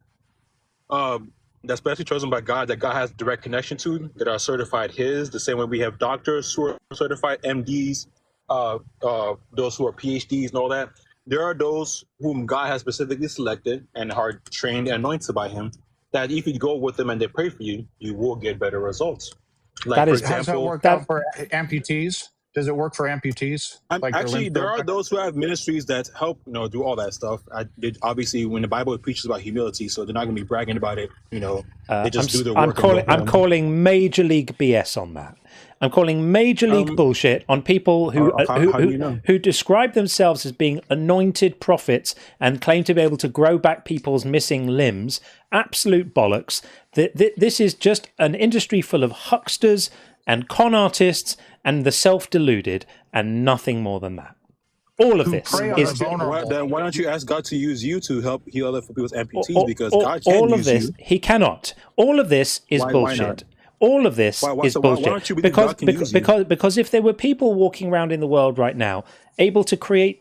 that's specially chosen by God, that God has direct connection to, that are certified His, the same way we have doctors who are certified, MDs, those who are PhDs and all that. There are those whom God has specifically selected and are trained and anointed by Him, that if you go with them and they pray for you, you will get better results. Like, has that worked out for amputees? Does it work for amputees? Actually, there are those who have ministries that help, do all that stuff. Obviously, when the Bible preaches about humility, so they're not going to be bragging about it. They just do their work. I'm calling major league BS on that. I'm calling major league bullshit on people who describe themselves as being anointed prophets and claim to be able to grow back people's missing limbs. Absolute bollocks. This is just an industry full of hucksters and con artists and the self-deluded and nothing more than that. All of this is... Then why don't you ask God to use you to help heal other people's amputees? Because God can all of use this, you. He cannot. All of this is bullshit. All of this is bullshit. Why don't you believe God can use you? Because if there were people walking around in the world right now able to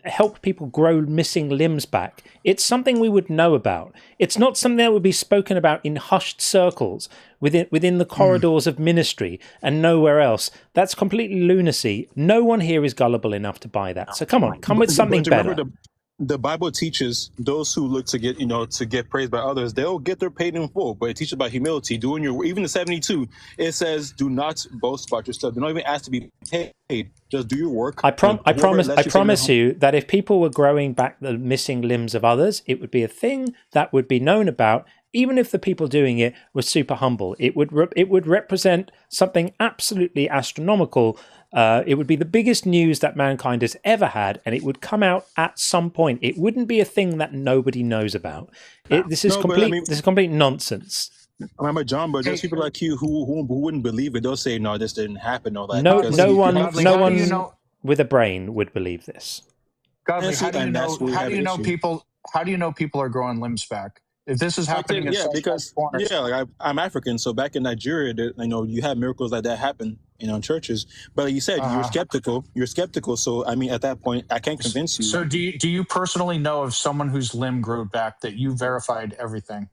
help people grow missing limbs back, it's something we would know about. It's not something that would be spoken about in hushed circles within the corridors of ministry and nowhere else. That's completely lunacy. No one here is gullible enough to buy that. So come with something better. The Bible teaches those who look to get praised by others, they'll get their paid in full. But it teaches about humility, doing even the 72. It says, "Do not boast about yourself. Do not even ask to be paid. Just do your work." I promise you that if people were growing back the missing limbs of others, it would be a thing that would be known about. Even if the people doing it were super humble, it would represent something absolutely astronomical. It would be the biggest news that mankind has ever had, and it would come out at some point. It wouldn't be a thing that nobody knows about. This is complete nonsense. I remember, John, but there's people like you who wouldn't believe it. They'll say, "No, this didn't happen." All that. No one with a brain would believe this. Godly, how do you know people are growing limbs back? If this is happening, I'm African, so back in Nigeria, you have miracles like that happen, in churches. But like you said, you're skeptical. You're skeptical. So I mean, at that point, I can't convince you. So do you personally know of someone whose limb grew back that you verified everything?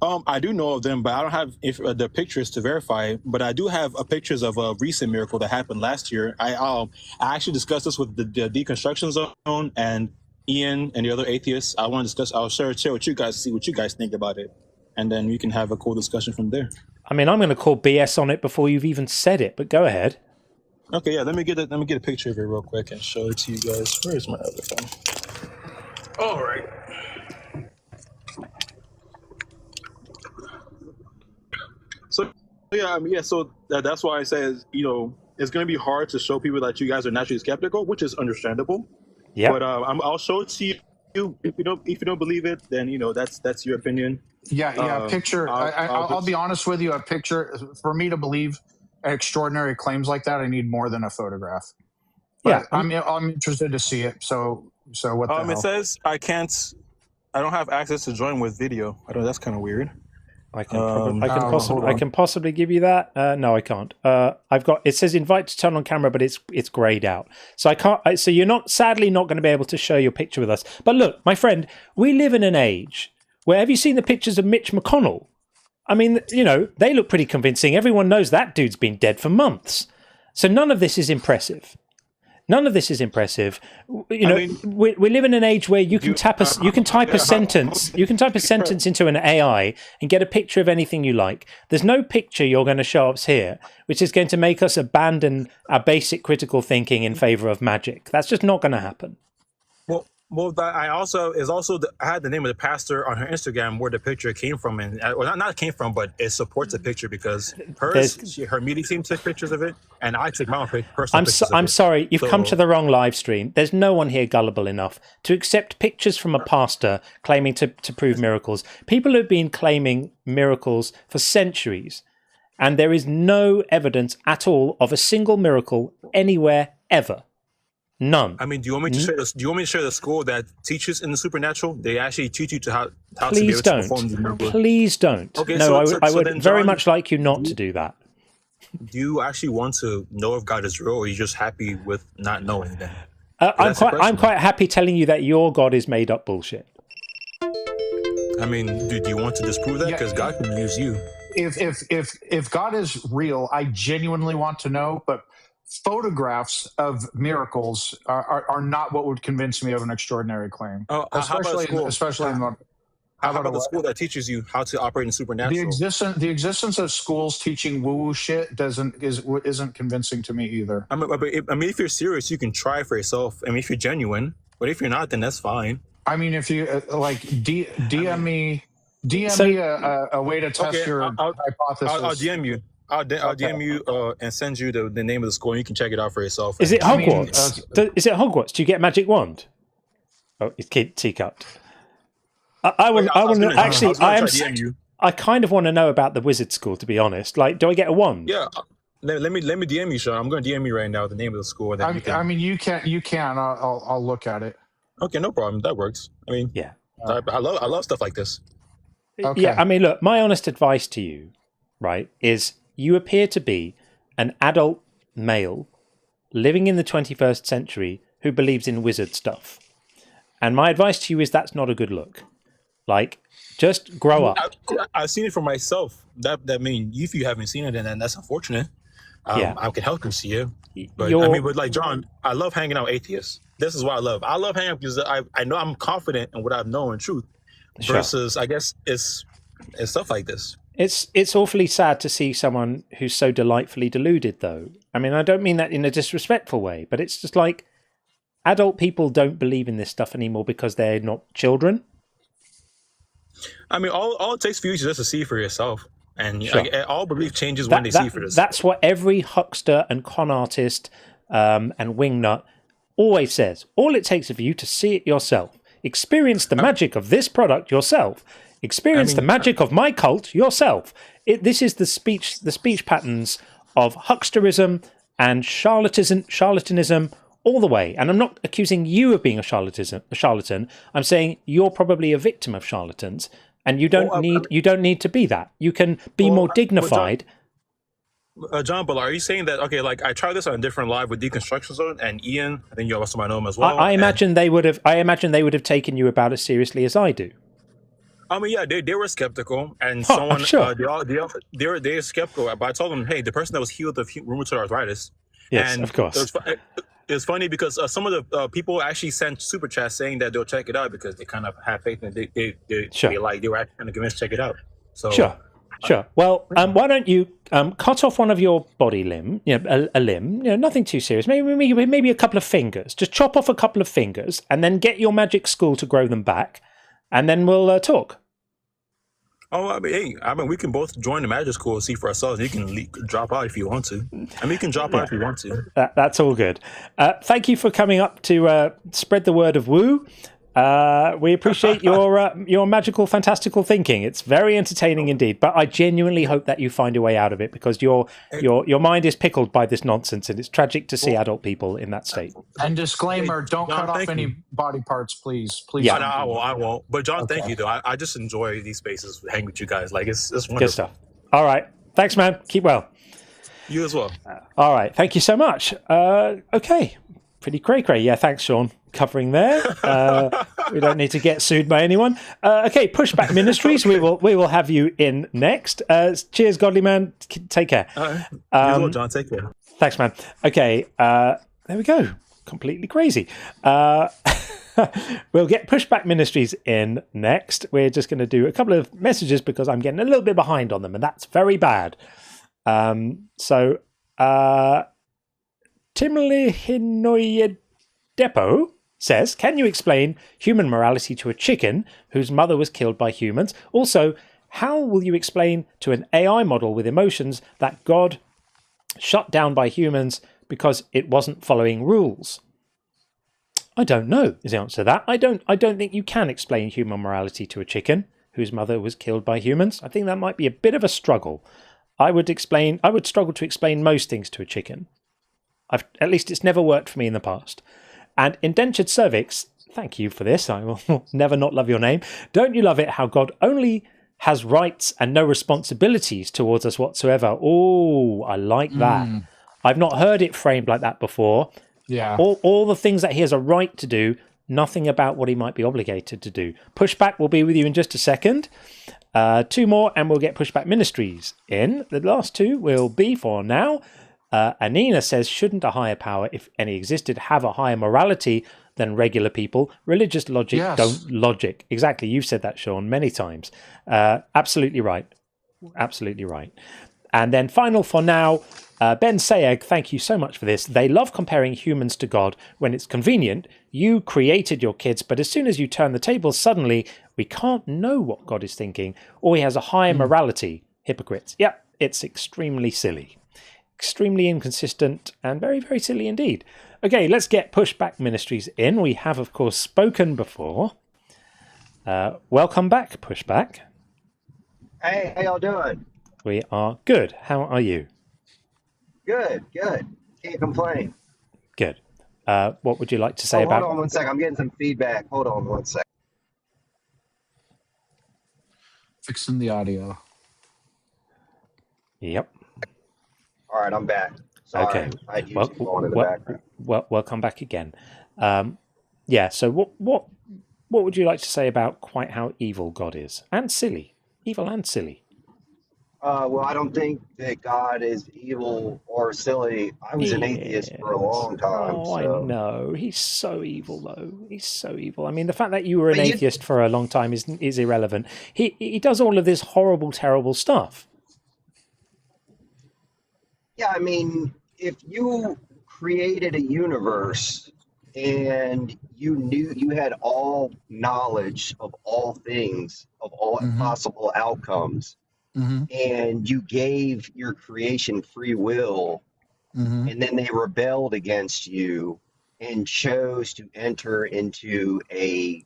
I do know of them, but I don't have the pictures to verify. But I do have pictures of a recent miracle that happened last year. I actually discussed this with the Deconstruction Zone and Ian and the other atheists. I want to discuss. I'll share with you guys, see what you guys think about it, and then we can have a cool discussion from there. I mean, I'm going to call BS on it before you've even said it, but go ahead. Okay, yeah. Let me get a picture of it real quick and show it to you guys. Where's my other phone? All right. So so that's why I say it's going to be hard to show people that you guys are naturally skeptical, which is understandable. Yeah. But I'll show it to you. If you don't believe it, then that's your opinion. Yeah. Picture. I'll be honest with you. A picture for me to believe extraordinary claims like that, I need more than a photograph. But yeah, I'm interested to see it. So what the hell? It says I don't have access to join with video. I don't. That's kind of weird. I can possibly give you that. No, I can't. It says invite to turn on camera, but it's grayed out. So I can't. So you're sadly not going to be able to share your picture with us. But look, my friend, we live in an age where, have you seen the pictures of Mitch McConnell? I mean, they look pretty convincing. Everyone knows that dude's been dead for months. So none of this is impressive. None of this is impressive. We live in an age where you can type a sentence into an AI and get a picture of anything you like. There's no picture you're going to show us here, which is going to make us abandon our basic critical thinking in favor of magic. That's just not going to happen. Well, I had the name of the pastor on her Instagram where the picture came from, and not came from, but it supports the picture because her media team took pictures of it, and I took my own personal pictures. I'm sorry, you've come to the wrong live stream. There's no one here gullible enough to accept pictures from a pastor claiming to prove miracles. People have been claiming miracles for centuries, and there is no evidence at all of a single miracle anywhere ever. None. I mean, do you want me to share the school that teaches in the supernatural? They actually teach you how to be able to perform the miracle. Please don't. Okay, no, I would very much like you not to do that. Do you actually want to know if God is real, or are you just happy with not knowing that? I'm quite happy telling you that your God is made up bullshit. I mean, do you want to disprove that? Because God can use you. If God is real, I genuinely want to know, but photographs of miracles are not what would convince me of an extraordinary claim. How about the school that teaches you how to operate in supernatural? The existence of schools teaching woo-woo shit isn't convincing to me either. I mean, if you're serious, you can try for yourself. I mean, if you're genuine, but if you're not, then that's fine. I mean, if you DM me a way to test your hypothesis. I'll DM you. I'll DM you and send you the name of the school. And you can check it out for yourself. Is it Hogwarts? Is it Hogwarts? Do you get a magic wand? Oh, it's teacupped. I kind of want to know about the wizard school, to be honest. Like, do I get a wand? Yeah. Let me DM you, Sean. I'm going to DM you right now the name of the school. I mean, you can. I'll look at it. Okay, no problem. That works. I mean, yeah. I love stuff like this. Okay. Yeah, I mean, look, my honest advice to you, right, is you appear to be an adult male living in the 21st century who believes in wizard stuff. And my advice to you is that's not a good look. Like, just grow up. I've seen it for myself. That mean if you haven't seen it, then that's unfortunate. Yeah. I can help you see it. But I mean, but like John, I love hanging out with atheists. This is what I love. I love hanging out because I know I'm confident in what I know in truth. Sure. Versus, I guess it's stuff like this. It's awfully sad to see someone who's so delightfully deluded, though. I mean, I don't mean that in a disrespectful way, but it's just like adult people don't believe in this stuff anymore because they're not children. I mean, all it takes for you is just to see for yourself. And Sure. all belief changes when they see for this. That's what every huckster and con artist and wingnut always says. All it takes is for you to see it yourself. Experience the magic of this product yourself. Experience the magic of my cult yourself. This is the speech patterns of hucksterism and charlatanism all the way. And I'm not accusing you of being a charlatan. I'm saying you're probably a victim of charlatans, and you don't need to be that. You can be more dignified. John, but are you saying that, okay, like I tried this on a different live with Deconstruction Zone and Ian, I think you also might know him as well. I imagine they would have taken you about as seriously as I do. I mean, yeah, they were skeptical, and sure. they're skeptical. But I told them, hey, the person that was healed of rheumatoid arthritis. Yes, and of course. It's funny because some of the people actually sent super chats saying that they'll check it out because they kind of have faith in it. They were actually kind of convinced to check it out. So Sure. Well, why don't you cut off one of your body limb, a limb, nothing too serious. Maybe a couple of fingers. Just chop off a couple of fingers, and then get your magic school to grow them back, and then we'll talk. Oh, I mean, we can both join the magic school and see for ourselves. You can drop out if you want to. I mean, you can drop out if you want to. That's all good. Thank you for coming up to spread the word of woo. We appreciate your magical, fantastical thinking. It's very entertaining indeed. But I genuinely hope that you find a way out of it, because your mind is pickled by this nonsense, and it's tragic to see adult people in that state. And disclaimer: don't cut off any body parts, please. Please. Yeah, no, I won't. But John, thank you though. I just enjoy these spaces, hang with you guys. Like it's wonderful. Good stuff. All right, thanks, man. Keep well. You as well. All right, thank you so much. Okay, pretty cray. Yeah, thanks, Sean. Covering there. We don't need to get sued by anyone. Okay, Pushback Ministries. We will have you in next. Cheers, godly man. Take care. John, take care. Thanks, man. Okay, there we go. Completely crazy. We'll get Pushback Ministries in next. We're just going to do a couple of messages because I'm getting a little bit behind on them, and that's very bad. So Timley Hinoye Depot says, can you explain human morality to a chicken whose mother was killed by humans? Also, how will you explain to an AI model with emotions that God shut down by humans because it wasn't following rules? I don't know is the answer to that. I don't think you can explain human morality to a chicken whose mother was killed by humans. I think that might be a bit of a struggle. I would struggle to explain most things to a chicken. At least it's never worked for me in the past. And Indentured Cervix, thank you for this. I will never not love your name. Don't you love it how God only has rights and no responsibilities towards us whatsoever? Oh, I like that. I've not heard it framed like that before. Yeah. All the things that he has a right to do, nothing about what he might be obligated to do. Pushback will be with you in just a second. 2 more and we'll get Pushback Ministries in. The last 2 will be for now. Anina says, shouldn't a higher power, if any existed, have a higher morality than regular people. Religious logic Yes. don't logic. Exactly. You've said that, Sean, many times. Absolutely right. Absolutely right. And then final for now, Ben Sayegh, thank you so much for this. They love comparing humans to God when it's convenient. You created your kids, but as soon as you turn the tables, suddenly we can't know what God is thinking, or he has a higher morality. Hypocrites. Yep, it's extremely silly. Extremely inconsistent and very, very silly indeed. Okay, let's get Pushback Ministries in. We have, of course, spoken before. Welcome back, Pushback. Hey, how y'all doing? We are good. How are you? Good, good. Can't complain. Good. What would you like to say about... Hold on one second. I'm getting some feedback. Hold on one second. Fixing the audio. Yep. All right, I'm back. Sorry. Okay. I had YouTube going in the background. Welcome back again. Yeah, so what would you like to say about quite how evil God is? And silly. Evil and silly. Well, I don't think that God is evil or silly. I was an atheist for a long time. Oh, so. I know. He's so evil, though. He's so evil. I mean, the fact that you were an atheist for a long time is irrelevant. He does all of this horrible, terrible stuff. Yeah, I mean, if you created a universe and you knew you had all knowledge of all things, of all possible outcomes, and you gave your creation free will, and then they rebelled against you and chose to enter into a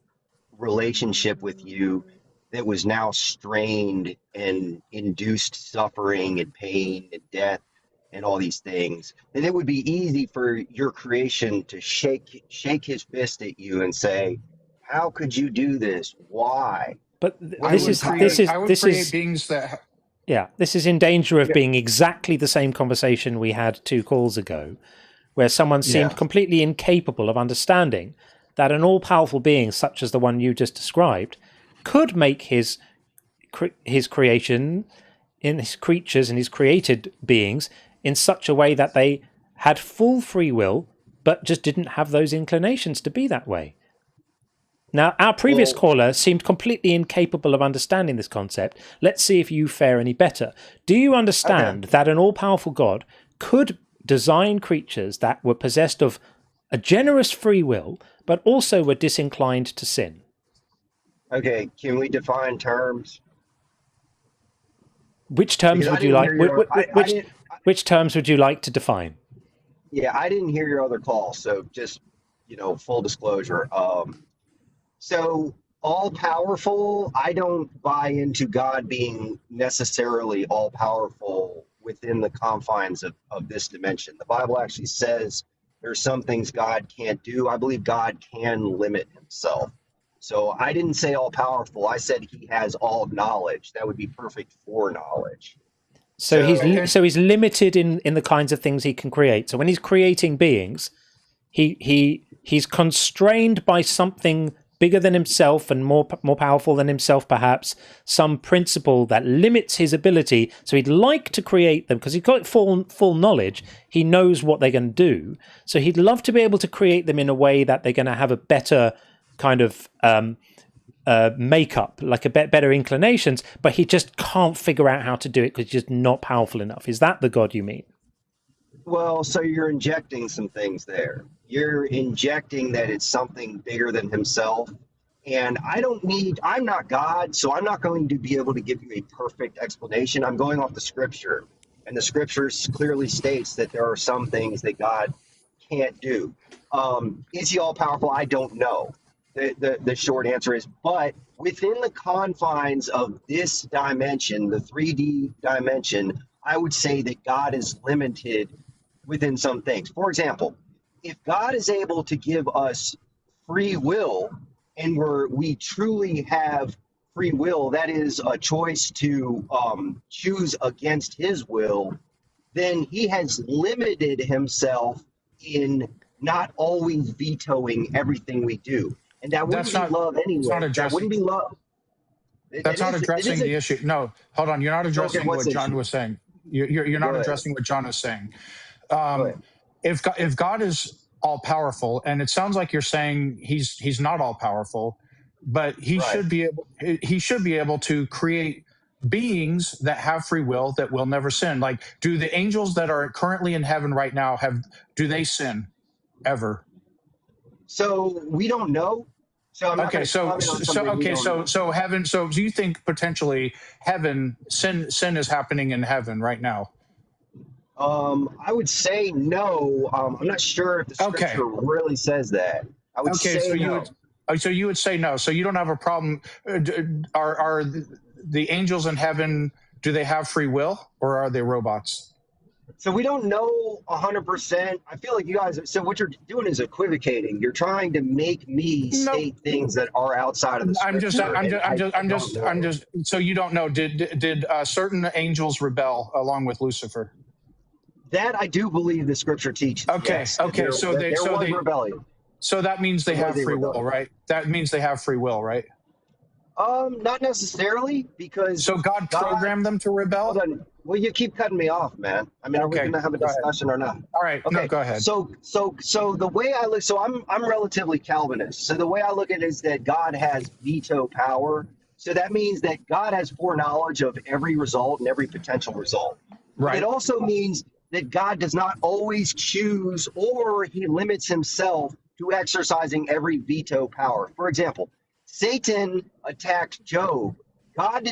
relationship with you that was now strained and induced suffering and pain and death and all these things, then it would be easy for your creation to shake his fist at you and say, how could you do this? Why? But this is beings that... Yeah, this is in danger of being exactly the same conversation we had 2 calls ago, where someone seemed completely incapable of understanding that an all-powerful being such as the one you just described could make his creation, in his creatures and his created beings, in such a way that they had full free will, but just didn't have those inclinations to be that way. Now, our previous caller seemed completely incapable of understanding this concept. Let's see if you fare any better. Do you understand that an all-powerful God could design creatures that were possessed of a generous free will, but also were disinclined to sin? Okay, can we define terms? Which terms would you like? Which terms would you like to define? Yeah, I didn't hear your other call, so just, full disclosure. So all-powerful, I don't buy into God being necessarily all-powerful within the confines of this dimension. The Bible actually says there's some things God can't do. I believe God can limit himself. So I didn't say all-powerful. I said he has all knowledge. That would be perfect foreknowledge. So he's limited in the kinds of things he can create. So when he's creating beings, he's constrained by something bigger than himself and more powerful than himself, perhaps, some principle that limits his ability. So he'd like to create them because he's got full knowledge. He knows what they're going to do. So he'd love to be able to create them in a way that they're going to have a better kind of makeup, like a better inclinations, but he just can't figure out how to do it because he's just not powerful enough. Is that the God you mean? Well, so you're injecting some things there. You're injecting that it's something bigger than himself. And I'm not God, so I'm not going to be able to give you a perfect explanation. I'm going off the scripture. And the scripture clearly states that there are some things that God can't do. Is he all powerful? I don't know. The short answer is, but within the confines of this dimension, the 3D dimension, I would say that God is limited within some things. For example, if God is able to give us free will, and we truly have free will, that is a choice to choose against his will, then he has limited himself in not always vetoing everything we do. And that wouldn't be love anyway. That wouldn't be love. That's not addressing the issue. No, hold on. You're not addressing what John was saying. You're not addressing what John is saying. If God is all powerful, and it sounds like you're saying he's not all powerful, but he should be able to create beings that have free will that will never sin. Like, do the angels that are currently in heaven right now do they sin ever? So we don't know. So I'm not going to comment on something we don't know. So heaven. So do you think potentially heaven sin is happening in heaven right now? I would say no. I'm not sure if the scripture really says that. I would say no. So you would say no. So you don't have a problem. Are the angels in heaven, do they have free will, or are they robots? So we don't know 100%. I feel like you guys. So what you're doing is equivocating. You're trying to make me state things that are outside of the scripture. I'm just. So you don't know. Did certain angels rebel along with Lucifer? That I do believe the scripture teaches. Okay. Yes. Okay. So there was rebellion. So that means they have free will, right? That means they have free will, right? Not necessarily, because so God programmed them to rebel. Hold on. Well, you keep cutting me off, man. I mean, are we going to have a discussion or not? All right. Okay. No, go ahead. So the way I look, so I'm relatively Calvinist. So the way I look at it is that God has veto power. So that means that God has foreknowledge of every result and every potential result. Right. It also means that God does not always choose, or he limits himself to exercising every veto power. For example, Satan attacked Job. God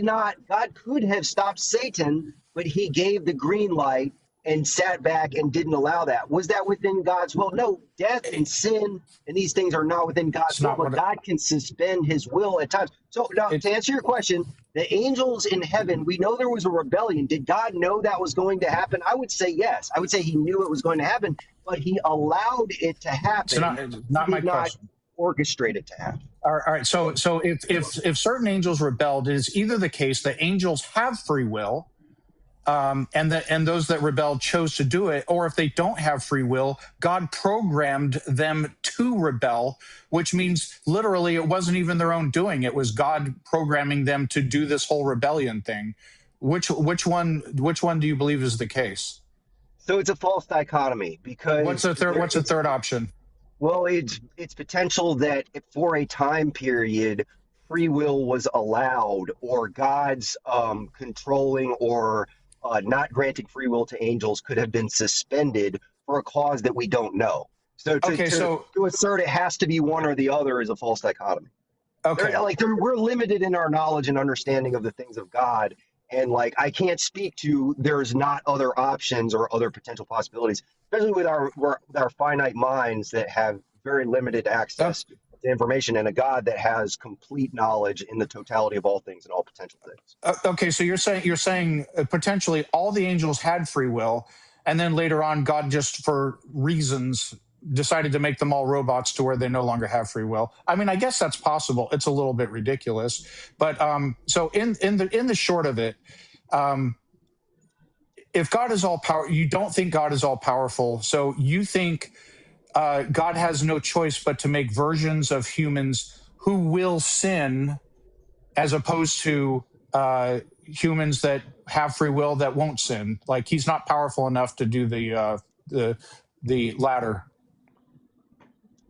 could have stopped Satan, but he gave the green light and sat back and didn't allow that. Was that within God's will? No, death and sin and these things are not within God's will, but God can suspend his will at times. So now to answer your question, the angels in heaven, we know there was a rebellion. Did God know that was going to happen? I would say yes. I would say he knew it was going to happen, but he allowed it to happen. It's not my question. Orchestrate it to happen. All right. So if certain angels rebelled, it is either the case that angels have free will, and those that rebelled chose to do it, or if they don't have free will, God programmed them to rebel, which means literally it wasn't even their own doing. It was God programming them to do this whole rebellion thing. Which one do you believe is the case? So it's a false dichotomy, because what's the third option? Well, it's potential that for a time period, free will was allowed, or God's controlling or not granting free will to angels could have been suspended for a cause that we don't know. So to assert it has to be one or the other is a false dichotomy. Okay. We're limited in our knowledge and understanding of the things of God. And I can't speak to there's not other options or other potential possibilities, especially with our finite minds that have very limited access to information, and a God that has complete knowledge in the totality of all things and all potential things. Okay, so you're saying potentially all the angels had free will, and then later on God just for reasons decided to make them all robots to where they no longer have free will. I mean, I guess that's possible. It's a little bit ridiculous, but so in the short of it, if God is all power, you don't think God is all powerful, so you think God has no choice but to make versions of humans who will sin, as opposed to humans that have free will that won't sin. Like he's not powerful enough to do the latter.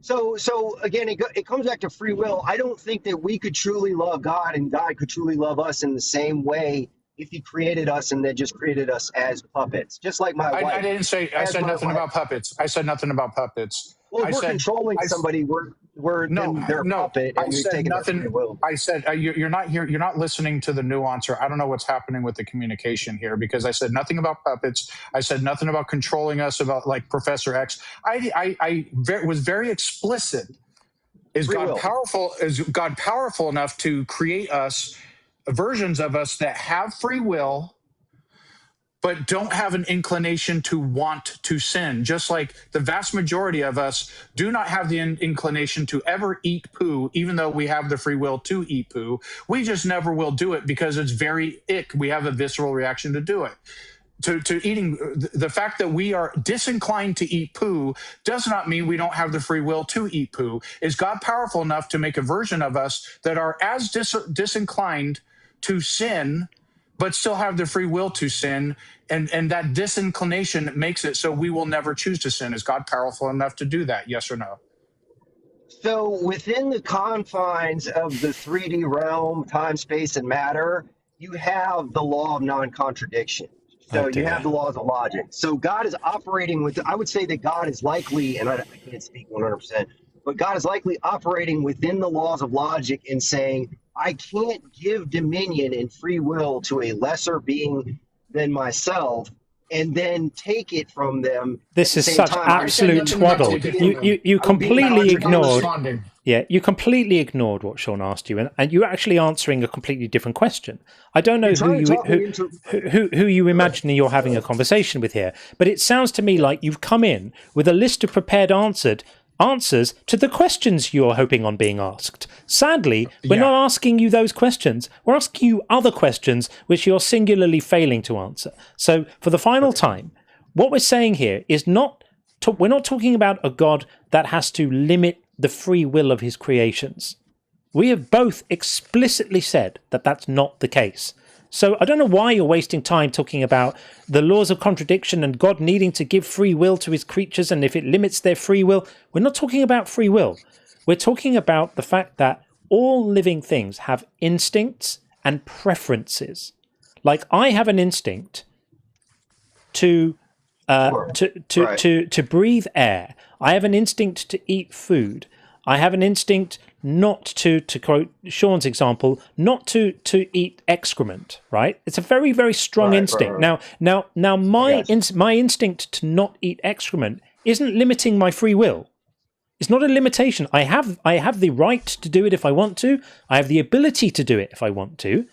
So again, it comes back to free will. I don't think that we could truly love God and God could truly love us in the same way if he created us and then just created us as puppets. Just like my wife. I didn't say, I said nothing about puppets. I said nothing about puppets. Well, if we're controlling somebody, we're their puppet, and we've taken their free will. I said you're not here. You're not listening to the nuance, or I don't know what's happening with the communication here, because I said nothing about puppets. I said nothing about controlling us, about like Professor X. I was very explicit. Is God powerful? Is God powerful enough to create us, versions of us that have free will, but don't have an inclination to want to sin? Just like the vast majority of us do not have the inclination to ever eat poo, even though we have the free will to eat poo. We just never will do it because it's very ick. We have a visceral reaction to do it. To eating, the fact that we are disinclined to eat poo does not mean we don't have the free will to eat poo. Is God powerful enough to make a version of us that are as disinclined to sin, but still have the free will to sin. And that disinclination makes it so we will never choose to sin. Is God powerful enough to do that? Yes or no? So within the confines of the 3D realm, time, space, and matter, you have the law of non-contradiction. So you have the laws of logic. So God is operating with, I would say that God is likely, and I can't speak 100%, but God is likely operating within the laws of logic and saying, I can't give dominion and free will to a lesser being than myself and then take it from them. This is such absolute twaddle. You completely ignored. Yeah, you completely ignored what Sean asked you, and you're actually answering a completely different question. I don't know who you imagine you're having a conversation with here, but it sounds to me like you've come in with a list of prepared answers to the questions you're hoping on being asked. Sadly, we're not asking you those questions. We're asking you other questions which you're singularly failing to answer. So for the final time, what we're saying here is we're not talking about a God that has to limit the free will of his creations. We have both explicitly said that that's not the case. So I don't know why you're wasting time talking about the laws of contradiction and God needing to give free will to his creatures, and if it limits their free will. We're not talking about free will. We're talking about the fact that all living things have instincts and preferences. Like I have an instinct to breathe air. I have an instinct to eat food. I have an instinct not to quote Sean's example, not to eat excrement, right? It's a very, very strong instinct. Now, my instinct to not eat excrement isn't limiting my free will. It's not a limitation. I have the right to do it if I want to. I have the ability to do it if I want to.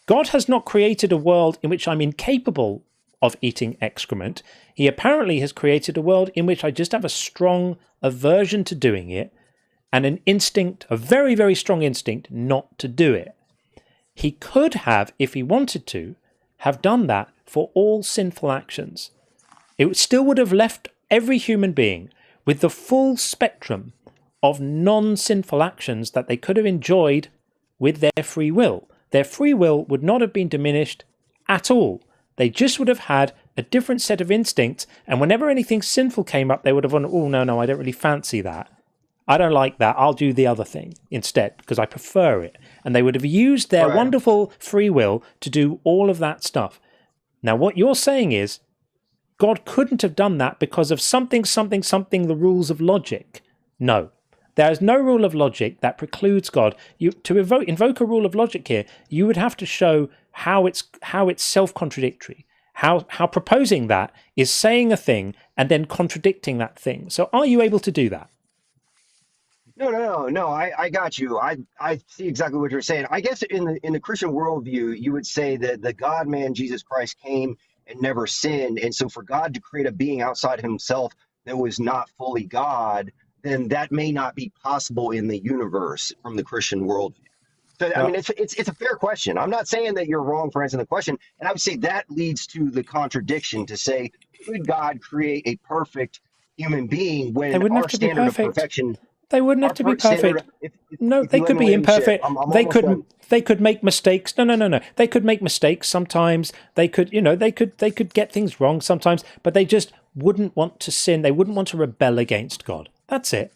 God has not created a world in which I'm incapable of eating excrement. He apparently has created a world in which I just have a strong aversion to doing it, and an instinct, a very, very strong instinct, not to do it. He could have, if he wanted to, have done that for all sinful actions. It still would have left every human being with the full spectrum of non-sinful actions that they could have enjoyed with their free will. Their free will would not have been diminished at all. They just would have had a different set of instincts, and whenever anything sinful came up, they would have gone, oh, no, I don't really fancy that. I don't like that. I'll do the other thing instead because I prefer it. And they would have used their wonderful free will to do all of that stuff. Now, what you're saying is God couldn't have done that because of something, the rules of logic. No, there is no rule of logic that precludes God. To invoke a rule of logic here, you would have to show how it's self-contradictory. How proposing that is saying a thing and then contradicting that thing. So are you able to do that? No. I got you. I see exactly what you're saying. I guess in the Christian worldview, you would say that the God-man Jesus Christ came and never sinned, and so for God to create a being outside himself that was not fully God, then that may not be possible in the universe from the Christian worldview. So I mean, it's a fair question. I'm not saying that you're wrong for answering the question, and I would say that leads to the contradiction to say, could God create a perfect human being when our standard of perfection? They wouldn't have to be perfect. No, they could be imperfect. They could make mistakes. No. They could make mistakes sometimes. They could get things wrong sometimes, but they just wouldn't want to sin. They wouldn't want to rebel against God. That's it.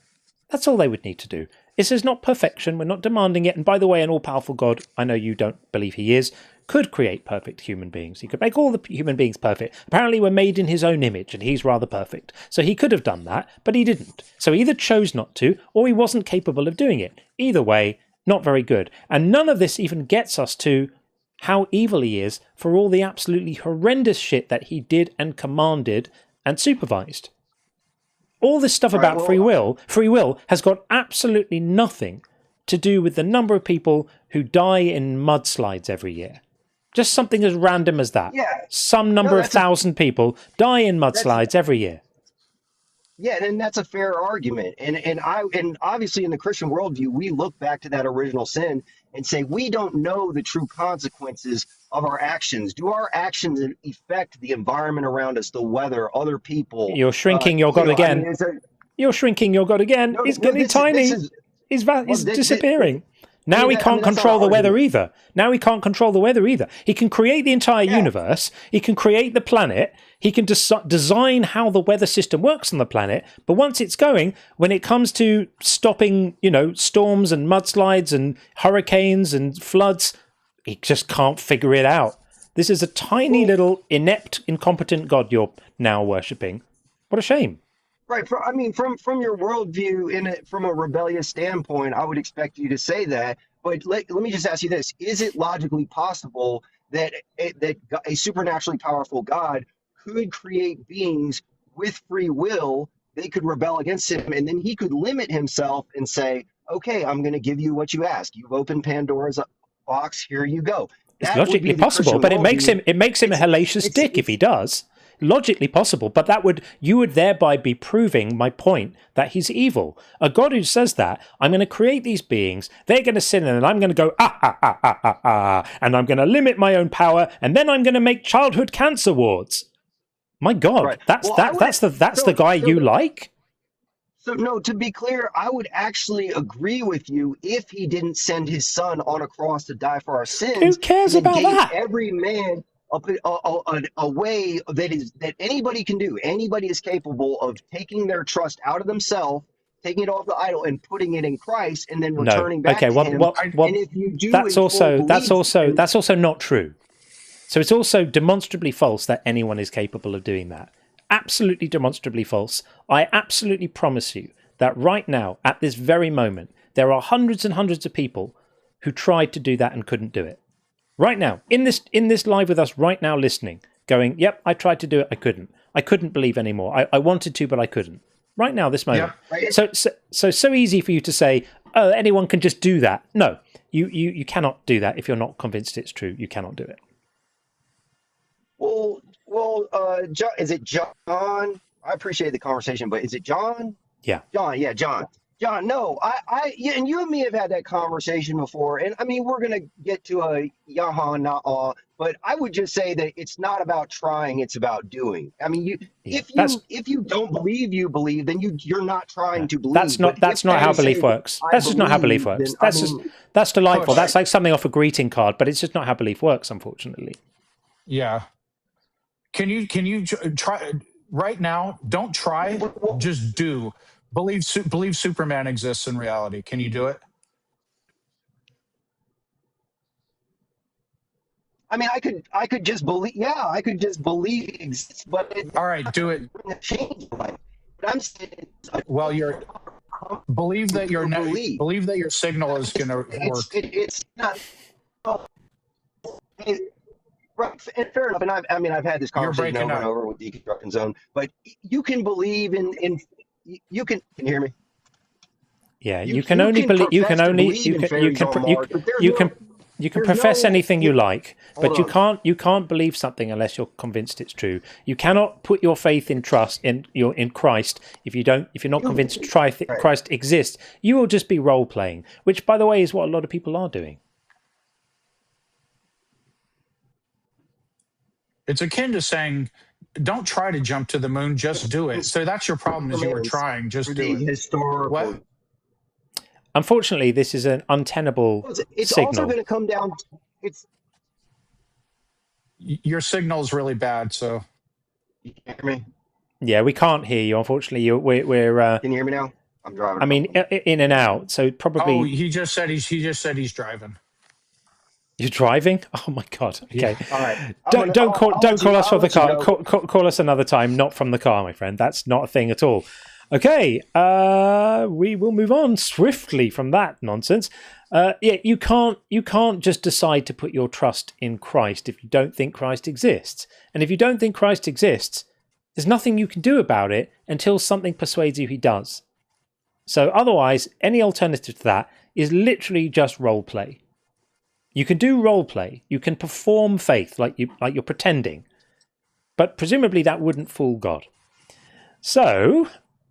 That's all they would need to do. This is not perfection. We're not demanding it. And by the way, an all-powerful God, I know you don't believe he is, could create perfect human beings. He could make all the human beings perfect. Apparently we're made in his own image and he's rather perfect. So he could have done that, but he didn't. So he either chose not to or he wasn't capable of doing it. Either way, not very good. And none of this even gets us to how evil he is for all the absolutely horrendous shit that he did and commanded and supervised. All this stuff about free will has got absolutely nothing to do with the number of people who die in mudslides every year. Just something as random as that. Yeah. Some number of thousand people die in mudslides every year. Yeah, and that's a fair argument. And obviously in the Christian worldview, we look back to that original sin and say we don't know the true consequences of our actions. Do our actions affect the environment around us, the weather, other people? You're shrinking your God again. You're shrinking your God again. He's getting tiny. He's disappearing. Now he I can't mean, that's control not the an weather argument. either. Now he can't control the weather either. He can create the entire universe. He can create the planet. He can design how the weather system works on the planet. But once it's going, when it comes to stopping, storms and mudslides and hurricanes and floods, he just can't figure it out. This is a tiny little inept, incompetent God you're now worshipping. What a shame. Right. From your worldview, from a rebellious standpoint, I would expect you to say that. But let me just ask you this: is it logically possible that a supernaturally powerful God could create beings with free will? They could rebel against him, and then he could limit himself and say, "Okay, I'm going to give you what you ask. You've opened Pandora's box. Here you go." It's logically possible, but it makes him a hellacious dick if he does. Logically possible, but you would thereby be proving my point that he's evil. A God who says that, I'm going to create these beings, they're going to sin, and I'm going to go and I'm going to limit my own power, and then I'm going to make childhood cancer wards. My God, that's the guy you like. So no, to be clear, I would actually agree with you if he didn't send his son on a cross to die for our sins. Who cares and about gave that? Every man a way that anybody can do. Anybody is capable of taking their trust out of themselves, taking it off the idol, and putting it in Christ, and then returning back to him. And if you do, that's also not true. So it's also demonstrably false that anyone is capable of doing that. Absolutely demonstrably false. I absolutely promise you that right now, at this very moment, there are hundreds and hundreds of people who tried to do that and couldn't do it. Right now, in this live with us right now, listening, going, yep, I tried to do it, I couldn't believe anymore. I wanted to, but I couldn't. Right now, this moment. Yeah. So easy for you to say, oh, anyone can just do that. No, you cannot do that if you're not convinced it's true. You cannot do it. Well, John, is it John? I appreciate the conversation, but is it John? Yeah. John, yeah, John. John, no, yeah, and you and me have had that conversation before, and I mean, we're gonna get to a yaha nah, but I would just say that it's not about trying; it's about doing. I mean, if you don't believe you believe, then you're not trying to believe. That's not how belief works. That's just not how belief works. That's delightful. That's like something off a greeting card, but it's just not how belief works, unfortunately. Yeah. Can you try right now? Don't try. Just do. Believe Superman exists in reality. Can you do it? I mean, I could just believe. Yeah, I could just believe it exists. But all right, do it. Change life. But I'm saying. Well, believe that your signal is going to work. It's not. Right, and fair enough. And I've had this conversation over and over with Deconstruction Zone. But you can believe in. You can you hear me? Yeah, you can profess anything you like, but you can't believe something unless you're convinced it's true. You cannot put your faith in Christ if you're not convinced Christ exists. You will just be role playing, which, by the way, is what a lot of people are doing. It's akin to saying, don't try to jump to the moon, just do it. So that's your problem, is you were trying, just do it. Historical. Unfortunately, this is an untenable it's signal. Also going to come down. Your signal's really bad, so. You can hear me? Yeah, we can't hear you. Unfortunately, we're. Can you hear me now? I'm driving. I mean, in and out. So probably. Oh, he just said he's driving. You're driving? Oh my God! Okay, all right. Don't call us from the car. Call us another time, not from the car, my friend. That's not a thing at all. Okay, we will move on swiftly from that nonsense. You can't just decide to put your trust in Christ if you don't think Christ exists. And if you don't think Christ exists, there's nothing you can do about it until something persuades you he does. So otherwise, any alternative to that is literally just role play. You can do role play. You can perform faith like you're pretending, but presumably that wouldn't fool God. So,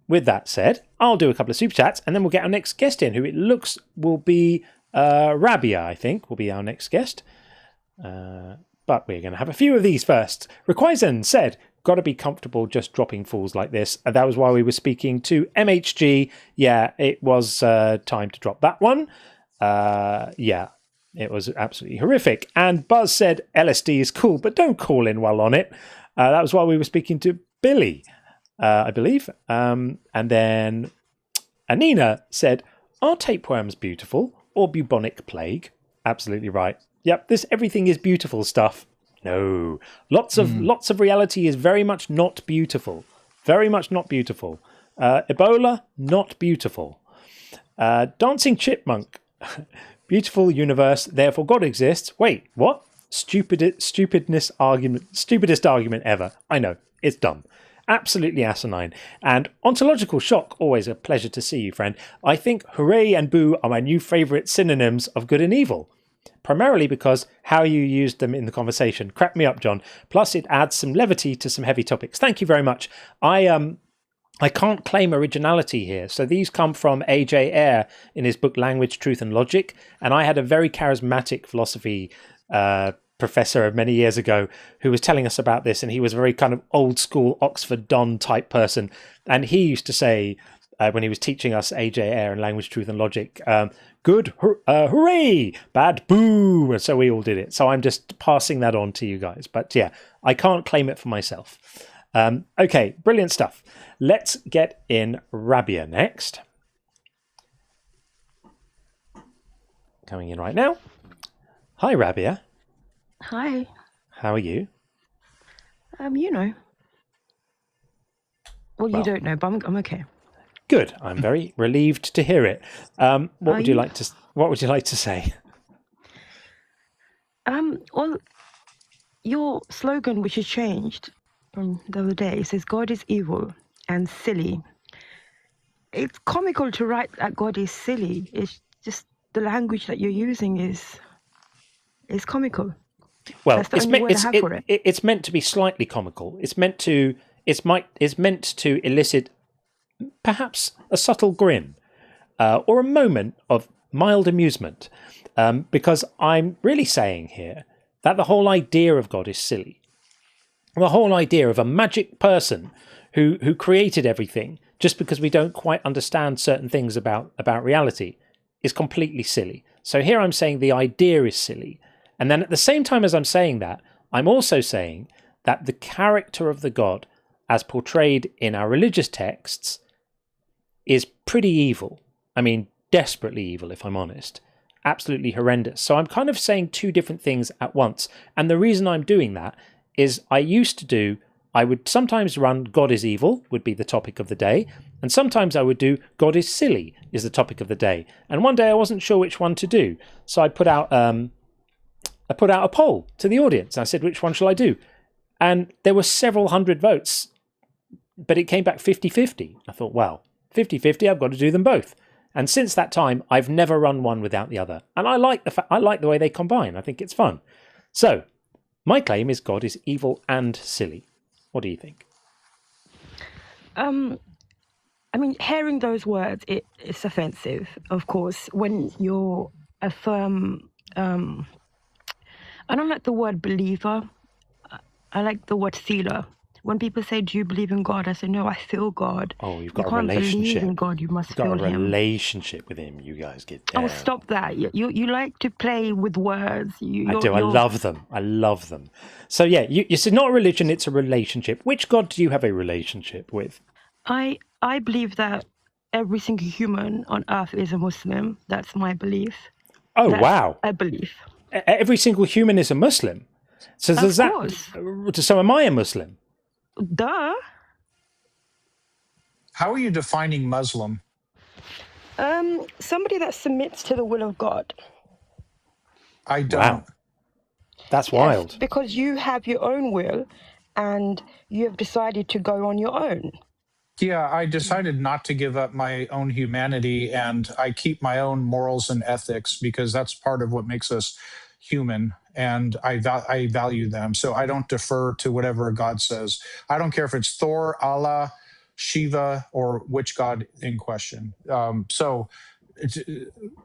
with that said, I'll do a couple of super chats, and then we'll get our next guest in, who it looks will be Rabia. I think will be our next guest. But we're going to have a few of these first. Requisen said, "Got to be comfortable just dropping fools like this." And that was why we were speaking to MHG. Yeah, it was time to drop that one. Yeah, it was absolutely horrific. And Buzz said LSD is cool, but don't call in while on it. That was while we were speaking to Billy, I believe. And then Anina said, are tapeworms beautiful or bubonic plague? Absolutely right. Yep, everything is beautiful stuff. No, lots of reality is very much not beautiful. Very much not beautiful. Ebola, not beautiful. Dancing chipmunk, beautiful universe, therefore God exists. Wait, what? Stupidest argument ever. I know, it's dumb. Absolutely asinine. And ontological shock, always a pleasure to see you, friend. I think hooray and boo are my new favourite synonyms of good and evil. Primarily because how you used them in the conversation. Crack me up, John. Plus it adds some levity to some heavy topics. Thank you very much. I can't claim originality here. So these come from A.J. Ayer in his book Language, Truth and Logic. And I had a very charismatic philosophy professor many years ago who was telling us about this. And he was a very kind of old school Oxford Don type person. And he used to say, when he was teaching us A.J. Ayer and Language, Truth and Logic, good, hooray, bad, boo. And so we all did it. So I'm just passing that on to you guys. But yeah, I can't claim it for myself. Okay, brilliant stuff. Let's get in Rabia next. Coming in right now. Hi, Rabia. Hi. How are you? You know. Well, you don't know, but I'm okay. Good. I'm very relieved to hear it. What would you like to say? Well, your slogan, which has changed from the other day, says God is evil and silly. It's comical to write that God is silly. It's just the language that you're using is comical. Well, That's the only word I have for it. It's meant to be slightly comical. It's meant to elicit perhaps a subtle grin or a moment of mild amusement, because I'm really saying here that the whole idea of God is silly. The whole idea of a magic person who created everything just because we don't quite understand certain things about reality is completely silly. So here I'm saying the idea is silly. And then at the same time as I'm saying that, I'm also saying that the character of the God as portrayed in our religious texts is pretty evil. I mean, desperately evil, if I'm honest. Absolutely horrendous. So I'm kind of saying two different things at once. And the reason I'm doing that is I would sometimes run God is evil would be the topic of the day, and sometimes I would do God is silly is the topic of the day. And one day I wasn't sure which one to do, so I put out a poll to the audience. I said, which one shall I do? And there were several hundred votes, but it came back 50-50. I thought, well, 50-50, I've got to do them both. And since that time, I've never run one without the other. And I like the way they combine. I think it's fun. So my claim is God is evil and silly. What do you think? I mean, hearing those words, it's offensive, of course, when you're a firm... I don't like the word believer. I like the word sealer. When people say, do you believe in God? I say, no, I feel God. Oh, you've got a relationship. You can't believe in God, you must feel him. You've got a relationship with him. You guys get down. Oh, stop that. You like to play with words. I do. I love them. I love them. So yeah, you said not a religion, it's a relationship. Which God do you have a relationship with? I believe that every single human on earth is a Muslim. That's my belief. Oh, wow. I believe. Every single human is a Muslim. So does So am I a Muslim? Duh. How are you defining Muslim? Somebody that submits to the will of God. I don't. Wow. That's wild. Because you have your own will and you have decided to go on your own. Yeah, I decided not to give up my own humanity, and I keep my own morals and ethics because that's part of what makes us human, and I value them. So I don't defer to whatever God says. I don't care if it's Thor, Allah, Shiva, or which God in question. So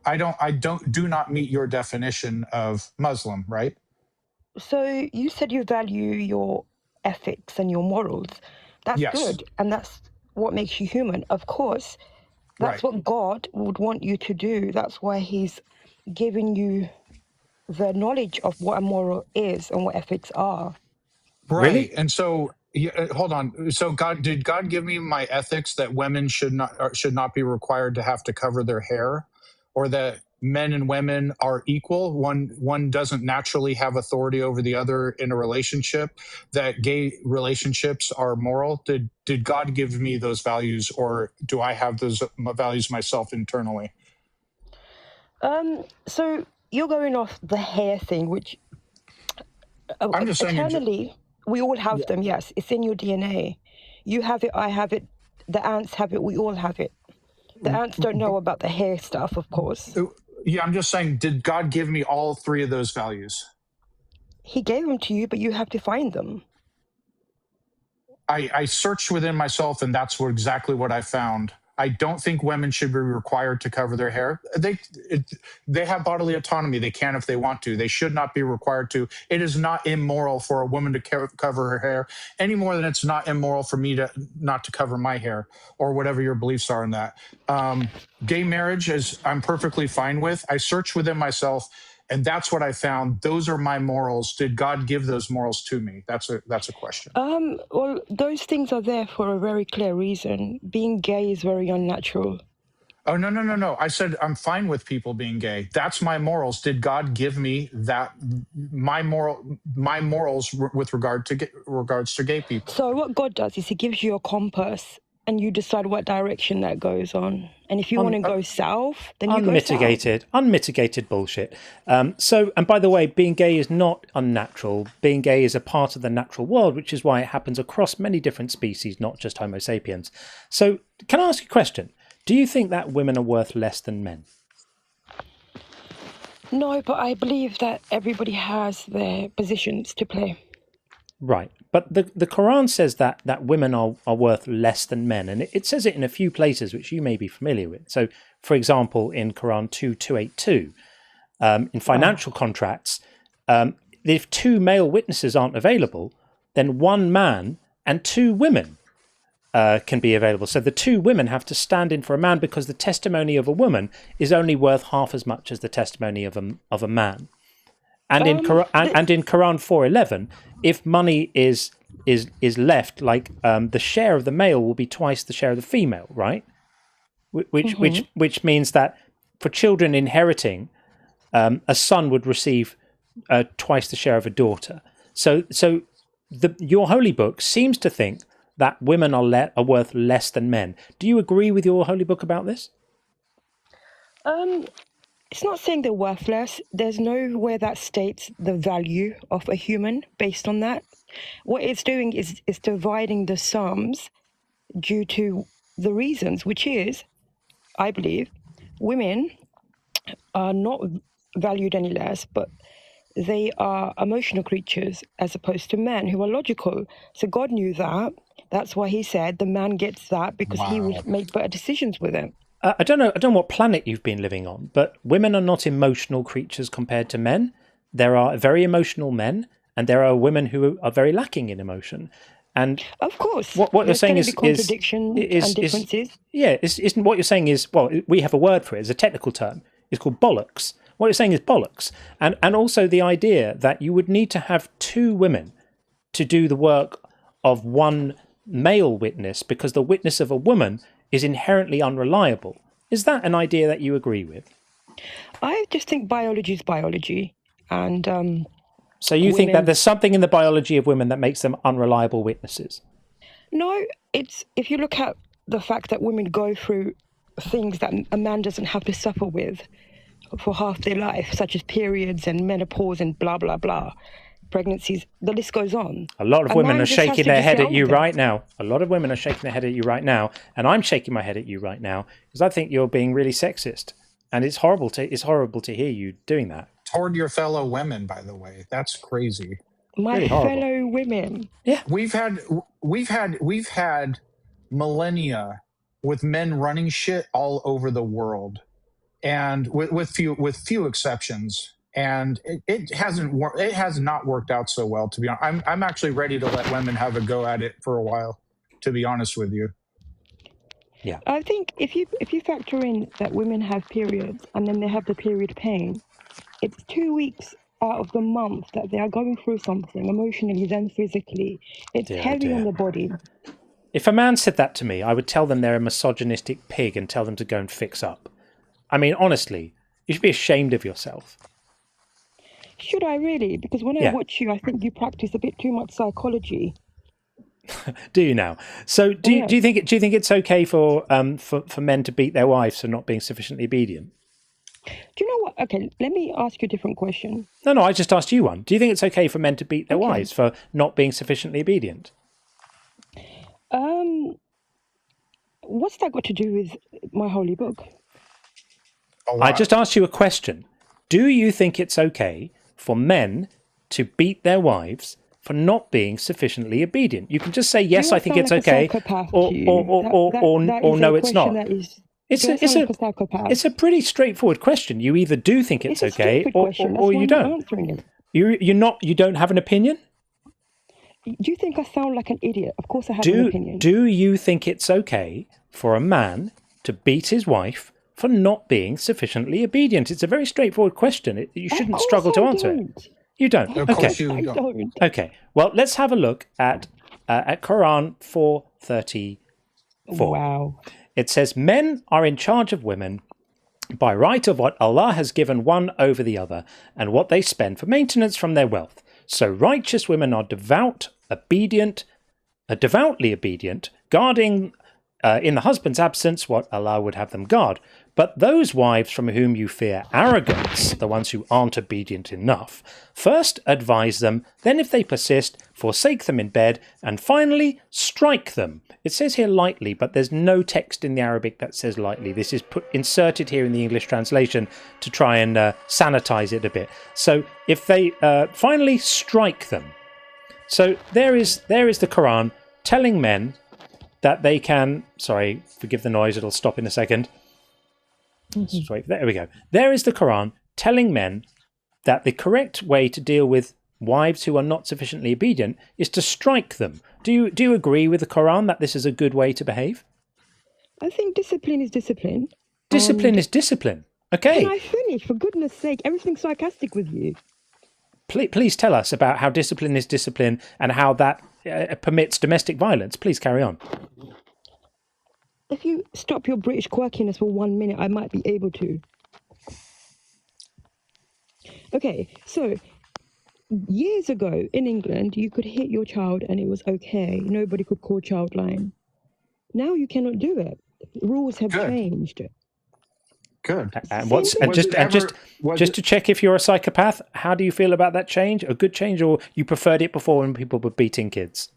I do not meet your definition of Muslim, right? So you said you value your ethics and your morals. That's good, and that's what makes you human. Of course, that's what God would want you to do. That's why he's giving you the knowledge of what a moral is and what ethics are. Right. Really? And so, hold on. So, did God give me my ethics that women should not be required to have to cover their hair, or that men and women are equal? One doesn't naturally have authority over the other in a relationship. That gay relationships are moral. Did God give me those values, or do I have those values myself internally? So you're going off the hair thing, which I'm just saying. eternally we all have them. Yes, it's in your DNA. You have it. I have it. The ants have it. We all have it. The ants don't know about the hair stuff, of course. Yeah, I'm just saying, did God give me all three of those values? He gave them to you, but you have to find them. I searched within myself, and that's exactly what I found. I don't think women should be required to cover their hair. They have bodily autonomy. They can if they want to. They should not be required to. It is not immoral for a woman to cover her hair any more than it's not immoral for me to not to cover my hair, or whatever your beliefs are in that. Gay marriage is I'm perfectly fine with. I searched within myself, and that's what I found. Those are my morals. Did God give those morals to me? That's a question. Well, those things are there for a very clear reason. Being gay is very unnatural. Oh, no. I said I'm fine with people being gay. That's my morals. Did God give me that my morals with regards to gay people? So what God does is he gives you a compass and you decide what direction that goes on. And if you want to go south, then you go south. Unmitigated bullshit. So, and by the way, being gay is not unnatural. Being gay is a part of the natural world, which is why it happens across many different species, not just Homo sapiens. So, can I ask you a question? Do you think that women are worth less than men? No, but I believe that everybody has their positions to play. Right. But the Quran says that women are worth less than men. And it says it in a few places, which you may be familiar with. So, for example, in Quran 2:282, in financial contracts, if two male witnesses aren't available, then one man and two women can be available. So the two women have to stand in for a man because the testimony of a woman is only worth half as much as the testimony of a man. And in Quran 4:11, if money is left, like the share of the male will be twice the share of the female, right? Which means that for children inheriting, a son would receive twice the share of a daughter. So your holy book seems to think that women are worth less than men. Do you agree with your holy book about this? It's not saying they're worthless. There's nowhere that states the value of a human based on that. What it's doing is dividing the sums due to the reasons, which is, I believe, women are not valued any less, but they are emotional creatures as opposed to men who are logical. So God knew that. That's why he said the man gets that because he would make better decisions with it. I don't know what planet you've been living on, but women are not emotional creatures compared to men. There are very emotional men, and there are women who are very lacking in emotion. And of course, what you're saying is contradiction and differences. Isn't what you're saying is, well, we have a word for it. It's a technical term. It's called bollocks. What you're saying is bollocks, and also the idea that you would need to have two women to do the work of one male witness because the witness of a woman is inherently unreliable. Is that an idea that you agree with? I just think biology is biology. And so you think that there's something in the biology of women that makes them unreliable witnesses? No, it's if you look at the fact that women go through things that a man doesn't have to suffer with for half their life, such as periods and menopause and blah, blah, blah. Pregnancies, the list goes on. A lot of women are shaking their head at you right now. A lot of women are shaking their head at you right now, and I'm shaking my head at you right now because I think you're being really sexist, and it's horrible to hear you doing that toward your fellow women. By the way, that's crazy. My fellow women. Yeah, we've had millennia with men running shit all over the world, and with few exceptions. And it has not worked out so well, to be honest. I'm actually ready to let women have a go at it for a while, to be honest with you. Yeah. I think if you factor in that women have periods and then they have the period pain, it's 2 weeks out of the month that they are going through something emotionally, then physically. It's Dear, oh heavy on dear. the body. If a man said that to me, I would tell them they're a misogynistic pig and tell them to go and fix up. I mean, honestly, you should be ashamed of yourself. Should I really? Because when I Yeah. watch you, I think you practice a bit too much psychology. Do you now? So do you think it's okay for men to beat their wives for not being sufficiently obedient? Do you know what? Okay, let me ask you a different question. No, I just asked you one. Do you think it's okay for men to beat their wives for not being sufficiently obedient? What's that got to do with my holy book? I just asked you a question. Do you think it's okay for men to beat their wives for not being sufficiently obedient? You can just say yes, I think it's okay, or no, it's not. It's a pretty straightforward question. You either do think it's okay, or you don't. You don't have an opinion? Do you think I sound like an idiot? Of course I have an opinion. Do you think it's okay for a man to beat his wife for not being sufficiently obedient? It's a very straightforward question. You shouldn't struggle to answer it. You don't? Of course you don't. Okay. Well, let's have a look at Quran 4:34. Wow. It says, men are in charge of women by right of what Allah has given one over the other and what they spend for maintenance from their wealth. So righteous women are devoutly obedient, guarding in the husband's absence what Allah would have them guard. But those wives from whom you fear arrogance, the ones who aren't obedient enough, first advise them, then if they persist, forsake them in bed, and finally strike them. It says here lightly, but there's no text in the Arabic that says lightly. This is inserted here in the English translation to try and sanitize it a bit. So if they finally strike them. So there is the Quran telling men that they can, sorry, forgive the noise, it'll stop in a second. There we go. There is the Quran telling men that the correct way to deal with wives who are not sufficiently obedient is to strike them. Do you agree with the Quran that this is a good way to behave? I think discipline is discipline. Discipline is discipline. Okay. Can I finish? For goodness sake, everything's sarcastic with you. Please tell us about how discipline is discipline and how that permits domestic violence. Please carry on. If you stop your British quirkiness for 1 minute, I might be able to. Okay, so years ago in England, you could hit your child and it was okay. Nobody could call child line. Now you cannot do it. Rules have changed. Good. And just to check if you're a psychopath, how do you feel about that change? A good change, or you preferred it before when people were beating kids?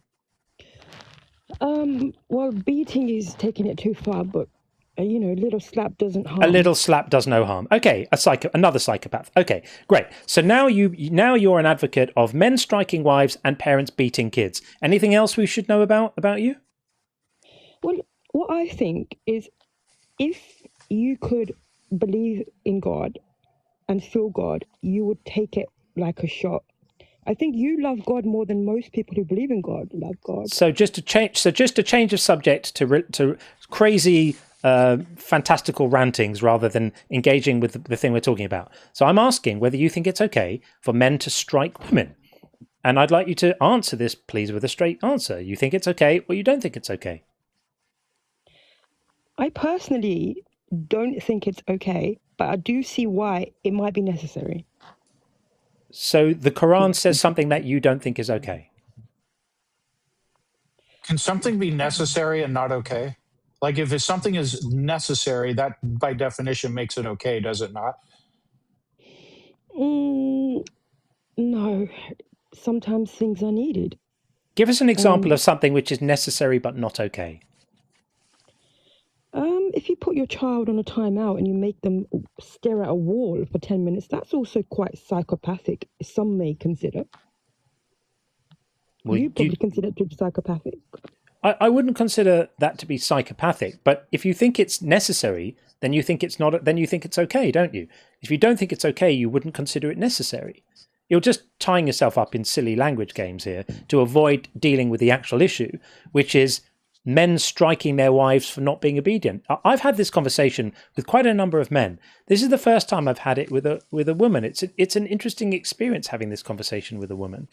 Well, beating is taking it too far, but a little slap doesn't harm. A little slap does no harm. Okay, another psychopath. Okay, great. So now you're an advocate of men striking wives and parents beating kids. Anything else we should know about you? Well, what I think is, if you could believe in God and feel God, you would take it like a shot. I think you love God more than most people who believe in God love God. So just a change of subject to crazy, fantastical rantings rather than engaging with the thing we're talking about. So I'm asking whether you think it's okay for men to strike women. And I'd like you to answer this, please, with a straight answer. You think it's okay or you don't think it's okay? I personally don't think it's okay, but I do see why it might be necessary. So the Quran says something that you don't think is okay. Can something be necessary and not okay? Like if something is necessary, that by definition makes it okay, does it not? No. Sometimes things are needed. Give us an example of something which is necessary but not okay. If you put your child on a timeout and you make them stare at a wall for 10 minutes, that's also quite psychopathic, some may consider. Well, you probably consider it to be psychopathic. I wouldn't consider that to be psychopathic, but if you think it's necessary, then you think it's not. Then you think it's okay, don't you? If you don't think it's okay, you wouldn't consider it necessary. You're just tying yourself up in silly language games here to avoid dealing with the actual issue, which is men striking their wives for not being obedient. I've had this conversation with quite a number of men. This is the first time I've had it with a woman. It's an interesting experience having this conversation with a woman.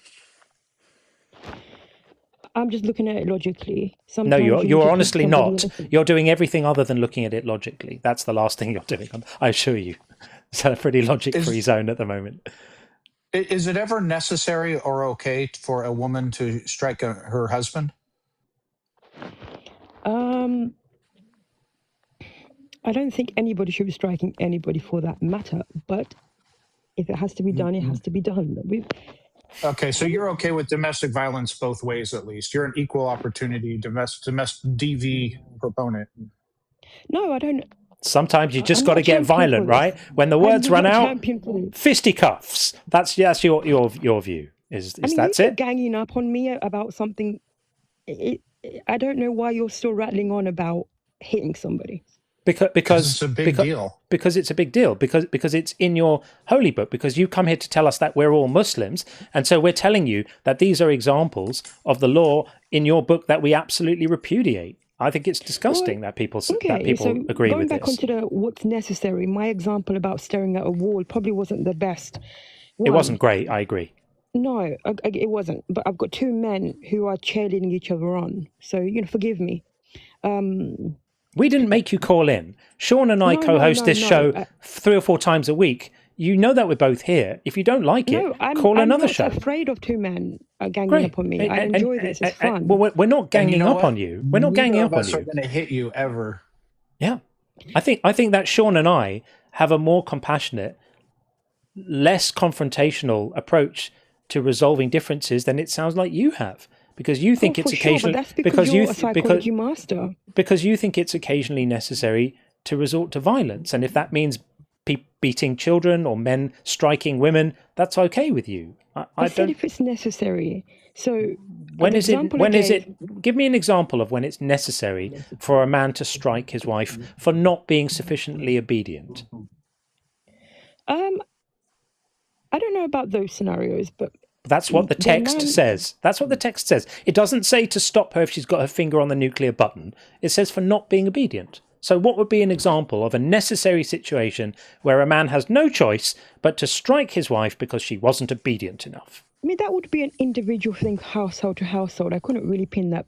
I'm just looking at it logically. No, Sometimes you're honestly not. else. You're doing everything other than looking at it logically. That's the last thing you're doing, I assure you. It's a pretty logic-free zone at the moment. Is it ever necessary or okay for a woman to strike her husband? I don't think anybody should be striking anybody for that matter, but if it has to be done, it has to be done. Okay, so you're okay with domestic violence both ways, at least. You're an equal opportunity domestic DV proponent. No, I don't. Sometimes you just got to get violent, right? When the words run out, fisticuffs. That's your view. Is that's it? Ganging up on me about something. I don't know why you're still rattling on about hitting somebody. Because it's a big deal. Because it's a big deal. Because it's in your holy book. Because you come here to tell us that we're all Muslims, and so we're telling you that these are examples of the law in your book that we absolutely repudiate. I think it's disgusting that people agree with this. Going back onto what's necessary, my example about staring at a wall probably wasn't the best. It wasn't great. I agree. No, it wasn't. But I've got two men who are cheerleading each other on. So forgive me. We didn't make you call in. Sean and I co-host this show 3 or 4 times a week. You know that we're both here. If you don't like it, call another show. I'm not afraid of two men ganging up on me. I enjoy this. It's fun. Well, we're not ganging up on you. We're not ganging up on you. Neither of us are going to hit you ever. Yeah. I think that Sean and I have a more compassionate, less confrontational approach to resolving differences than it sounds like you have. Because you think it's occasionally that's because you're a psychology master. Because you think it's occasionally necessary to resort to violence, and if that means beating children or men striking women, that's okay with you. I said if it's necessary. So when is it? Give me an example of when it's necessary for a man to strike his wife for not being sufficiently obedient. I don't know about those scenarios, but that's what the text says. That's what the text says. It doesn't say to stop her if she's got her finger on the nuclear button. It says for not being obedient. So what would be an example of a necessary situation where a man has no choice but to strike his wife because she wasn't obedient enough? I mean, that would be an individual thing, household to household. I couldn't really pin.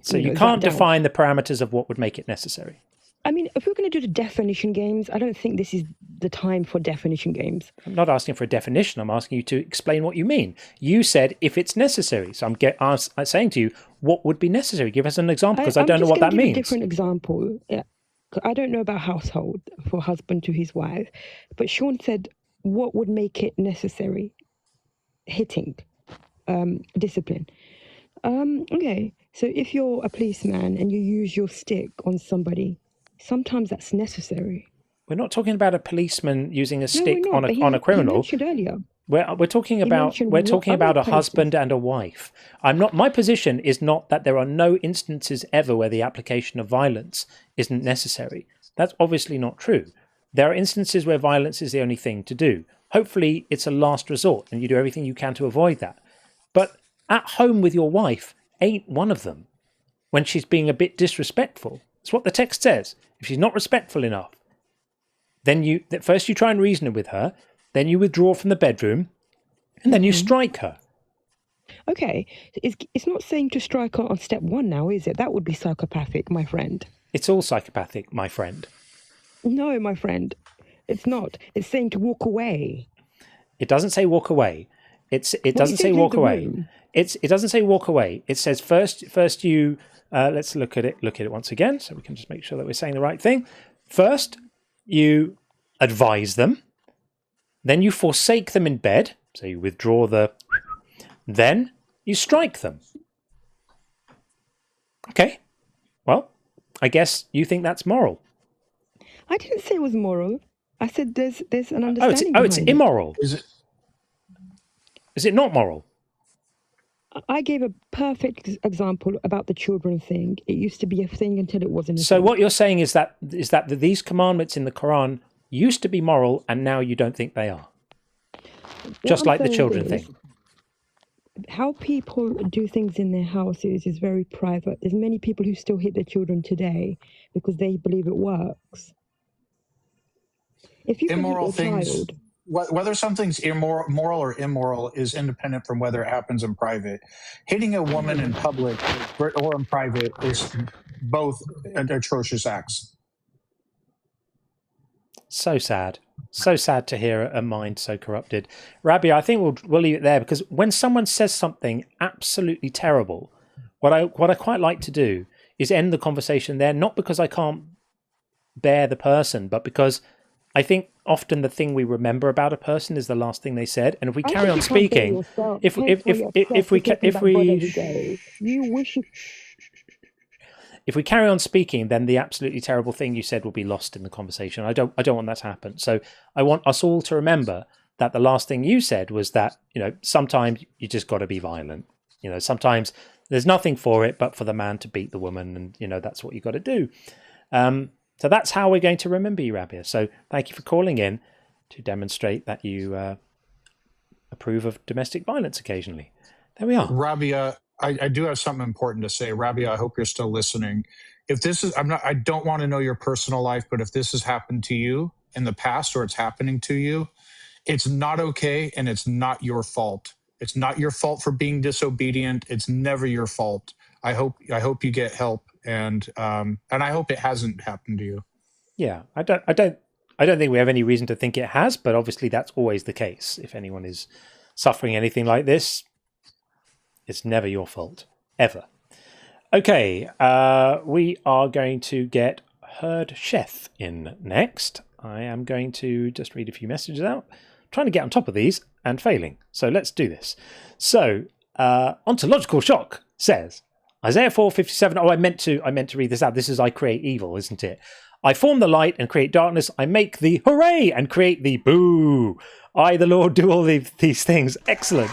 So you can't define the parameters of what would make it necessary. I mean, if we're going to do the definition games, I don't think this is the time for definition games. I'm not asking for a definition. I'm asking you to explain what you mean. You said if it's necessary. So I'm saying to you, what would be necessary? Give us an example, because I don't know what that means. A different example. Yeah. I don't know about household for husband to his wife, but Sean said, what would make it necessary? Hitting, discipline. Okay, so if you're a policeman and you use your stick on somebody, sometimes that's necessary. We're not talking about a policeman using a stick on a criminal. He mentioned earlier. We're talking about a husband and a wife. My position is not that there are no instances ever where the application of violence isn't necessary. That's obviously not true. There are instances where violence is the only thing to do. Hopefully it's a last resort and you do everything you can to avoid that. But at home with your wife ain't one of them when she's being a bit disrespectful. That's what the text says. If she's not respectful enough, then first you try and reason with her, then you withdraw from the bedroom, and then you strike her. Okay, it's not saying to strike her on step 1 now, is it? That would be psychopathic, my friend. It's all psychopathic, my friend. No, my friend, it's not. It's saying to walk away. It doesn't say walk away. It doesn't say walk away. It doesn't say walk away. It says first you let's look at it once again, so we can just make sure that we're saying the right thing. First, you advise them. Then you forsake them in bed, so you withdraw then you strike them. Okay, well, I guess you think that's moral. I didn't say it was moral. I said there's an understanding. It's immoral. Is it not moral? I gave a perfect example about the children thing. It used to be a thing until it wasn't. So what you're saying is that these commandments in the Quran used to be moral and now you don't think they are? Just like the children thing. how people do things in their houses is very private. There's many people who still hit their children today because they believe it works. If you can hit Immoral your things, child, whether something's moral or immoral, is independent from whether it happens in private. Hitting a woman in public or in private is both atrocious acts. So sad. So sad to hear a mind so corrupted. Rabbi, I think we'll leave it there, because when someone says something absolutely terrible, what I quite like to do is end the conversation there, not because I can't bear the person, but because I think often the thing we remember about a person is the last thing they said. And if we carry on speaking, if we carry on speaking, then the absolutely terrible thing you said will be lost in the conversation. I don't want that to happen. So I want us all to remember that the last thing you said was that, sometimes you just got to be violent. Sometimes there's nothing for it but for the man to beat the woman, and that's what you got to do. So that's how we're going to remember you, Rabia. So thank you for calling in to demonstrate that you approve of domestic violence occasionally. There we are. Rabia, I do have something important to say. Rabia, I hope you're still listening. If this is, I don't want to know your personal life, but if this has happened to you in the past or it's happening to you, it's not okay, and it's not your fault. It's not your fault for being disobedient. It's never your fault. I hope you get help, and I hope it hasn't happened to you. Yeah, I don't think we have any reason to think it has, but obviously that's always the case. If anyone is suffering anything like this, it's never your fault, ever. Okay, we are going to get Herd Chef in next. I am going to just read a few messages out, trying to get on top of these and failing. So let's do this. So, Ontological Shock says, Isaiah 4:57. Oh, I meant to read this out. This is I create evil, isn't it? I form the light and create darkness. I make the hooray and create the boo. I, the Lord, do all these things. Excellent.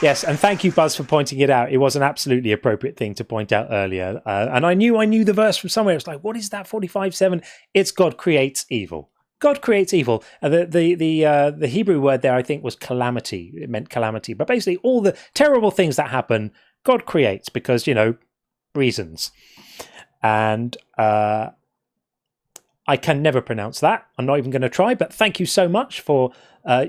Yes, and thank you, Buzz, for pointing it out. It was an absolutely appropriate thing to point out earlier. And I knew the verse from somewhere. It's like, what is that 45:7? It's God creates evil. God creates evil. The Hebrew word there, I think, was calamity. It meant calamity. But basically, all the terrible things that happen, God creates because, reasons. And I can never pronounce that. I'm not even going to try, but thank you so much for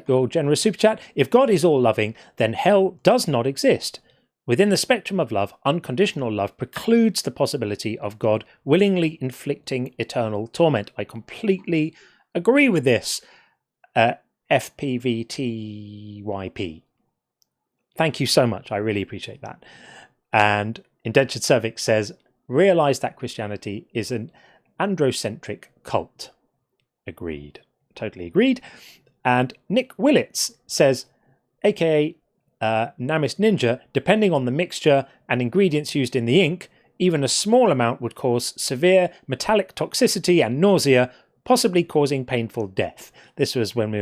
your generous super chat. If God is all loving, then hell does not exist. Within the spectrum of love, unconditional love precludes the possibility of God willingly inflicting eternal torment. I completely agree with this. FPVTYP. Thank you so much. I really appreciate that. And Indentured Cervix says, realize that Christianity is an androcentric cult. Agreed. Totally agreed. And Nick Willits says, aka Namis Ninja, depending on the mixture and ingredients used in the ink, even a small amount would cause severe metallic toxicity and nausea, possibly causing painful death. This was when we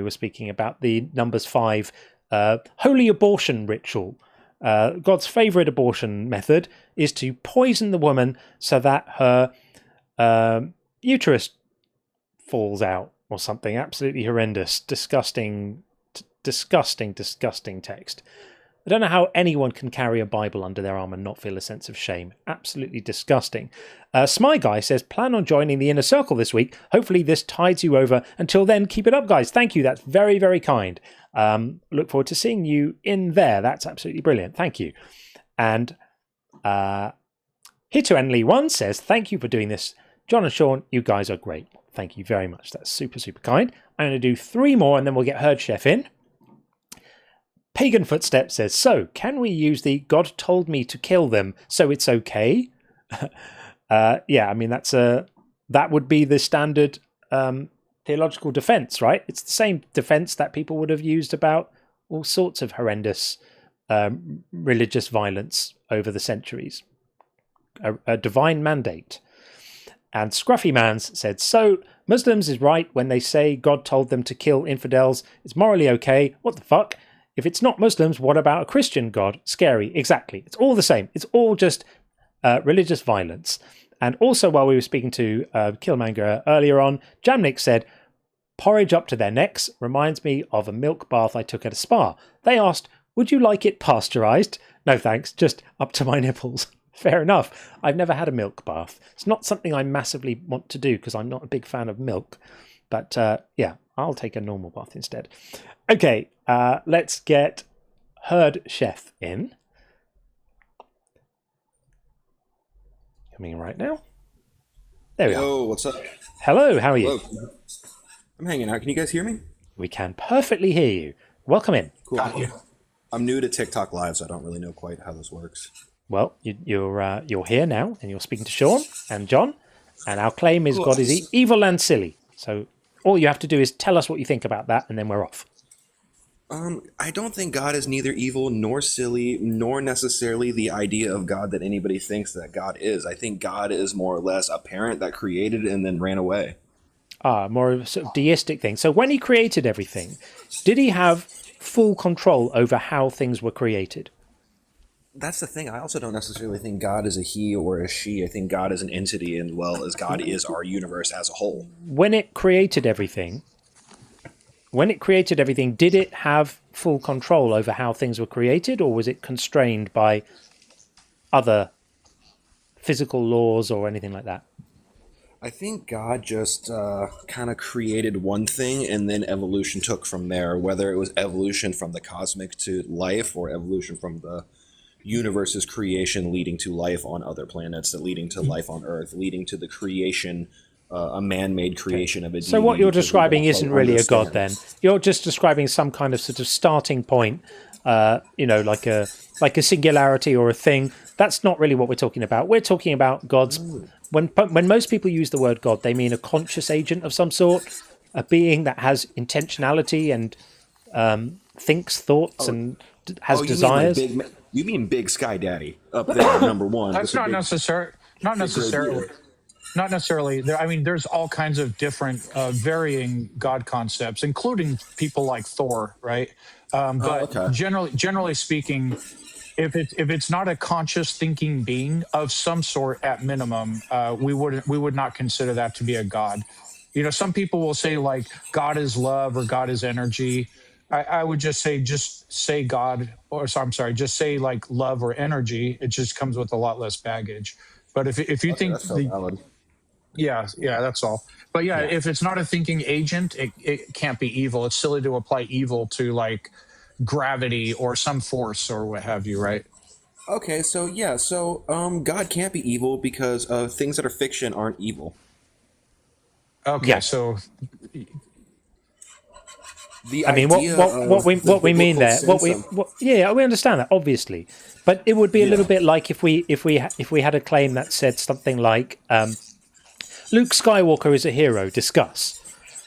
were speaking about the Numbers 5 holy abortion ritual. God's favorite abortion method is to poison the woman so that her uterus falls out or something. Absolutely horrendous, disgusting text. I don't know how anyone can carry a Bible under their arm and not feel a sense of shame. Absolutely disgusting. Smy Guy says, plan on joining the inner circle this week. Hopefully this tides you over. Until then, keep it up, guys. Thank you. That's very, very kind. Look forward to seeing you in there. That's absolutely brilliant. Thank you. And Hitoenly1 says, thank you for doing this. John and Sean, you guys are great. Thank you very much. That's super, super kind. I'm going to do 3 more and then we'll get Herd Chef in. Pagan Footsteps says, so can we use the God told me to kill them, so it's okay? Yeah, I mean, that would be the standard theological defense, right? It's the same defense that people would have used about all sorts of horrendous religious violence over the centuries. A divine mandate. And Scruffy Mans said, so Muslims is right when they say God told them to kill infidels. It's morally okay. What the fuck? If it's not Muslims, what about a Christian God? Scary. Exactly. It's all the same. It's all just religious violence. And also, while we were speaking to Killmonger earlier on, Jamnik said, porridge up to their necks reminds me of a milk bath I took at a spa. They asked, Would you like it pasteurized? No thanks, just up to my nipples. Fair enough. I've never had a milk bath. It's not something I massively want to do because I'm not a big fan of milk. But yeah, I'll take a normal bath instead. Okay, let's get Herd Chef in. Coming right now. There we are. Yo, what's up? Hello, how are you? Hello. I'm hanging out. Can you guys hear me? We can perfectly hear you. Welcome in. Cool. I'm new to TikTok Live, so I don't really know quite how this works. Well, you're here now, and you're speaking to Sean and John, and our claim is Cool. God is evil and silly. So all you have to do is tell us what you think about that, and then we're off. I don't think God is neither evil nor silly, nor necessarily the idea of God that anybody thinks that God is. I think God is more or less a parent that created and then ran away. More of a sort of deistic thing. So when he created everything, did he have full control over how things were created? That's the thing. I also don't necessarily think God is a he or a she. I think God is an entity, as well as God is our universe as a whole. When it created everything, did it have full control over how things were created, or was it constrained by other physical laws or anything like that? I think God just kind of created one thing, and then evolution took from there, whether it was evolution from the cosmic to life or evolution from the universe's creation leading to life on other planets, leading to life on Earth, leading to the creation, a man-made creation of a deity. So what you're because we describing don't isn't quite really a god understand. then. You're just describing some kind of sort of starting point, like a singularity or a thing. That's not really what we're talking about. We're talking about gods. When most people use the word God, they mean a conscious agent of some sort, a being that has intentionality and thinks thoughts and has desires. You mean Big Sky Daddy up there, number one. That's not necessary. Not necessarily. Not necessarily. I mean, there's all kinds of different varying God concepts, including people like Thor, right? But generally speaking, if it's not a conscious thinking being of some sort, at minimum, we would not consider that to be a god. You know, some people will say like God is love or God is energy. I would just say God, or I'm sorry, just say like love or energy. It just comes with a lot less baggage. But if you think that's so valid. yeah, that's all. But yeah, if it's not a thinking agent, it can't be evil. It's silly to apply evil to like gravity or some force or what have you, right? Okay, so God can't be evil because things that are fiction aren't evil. Okay, so what we mean there, we understand that obviously, but it would be a little bit like if we had a claim that said something like Luke Skywalker is a hero, discuss.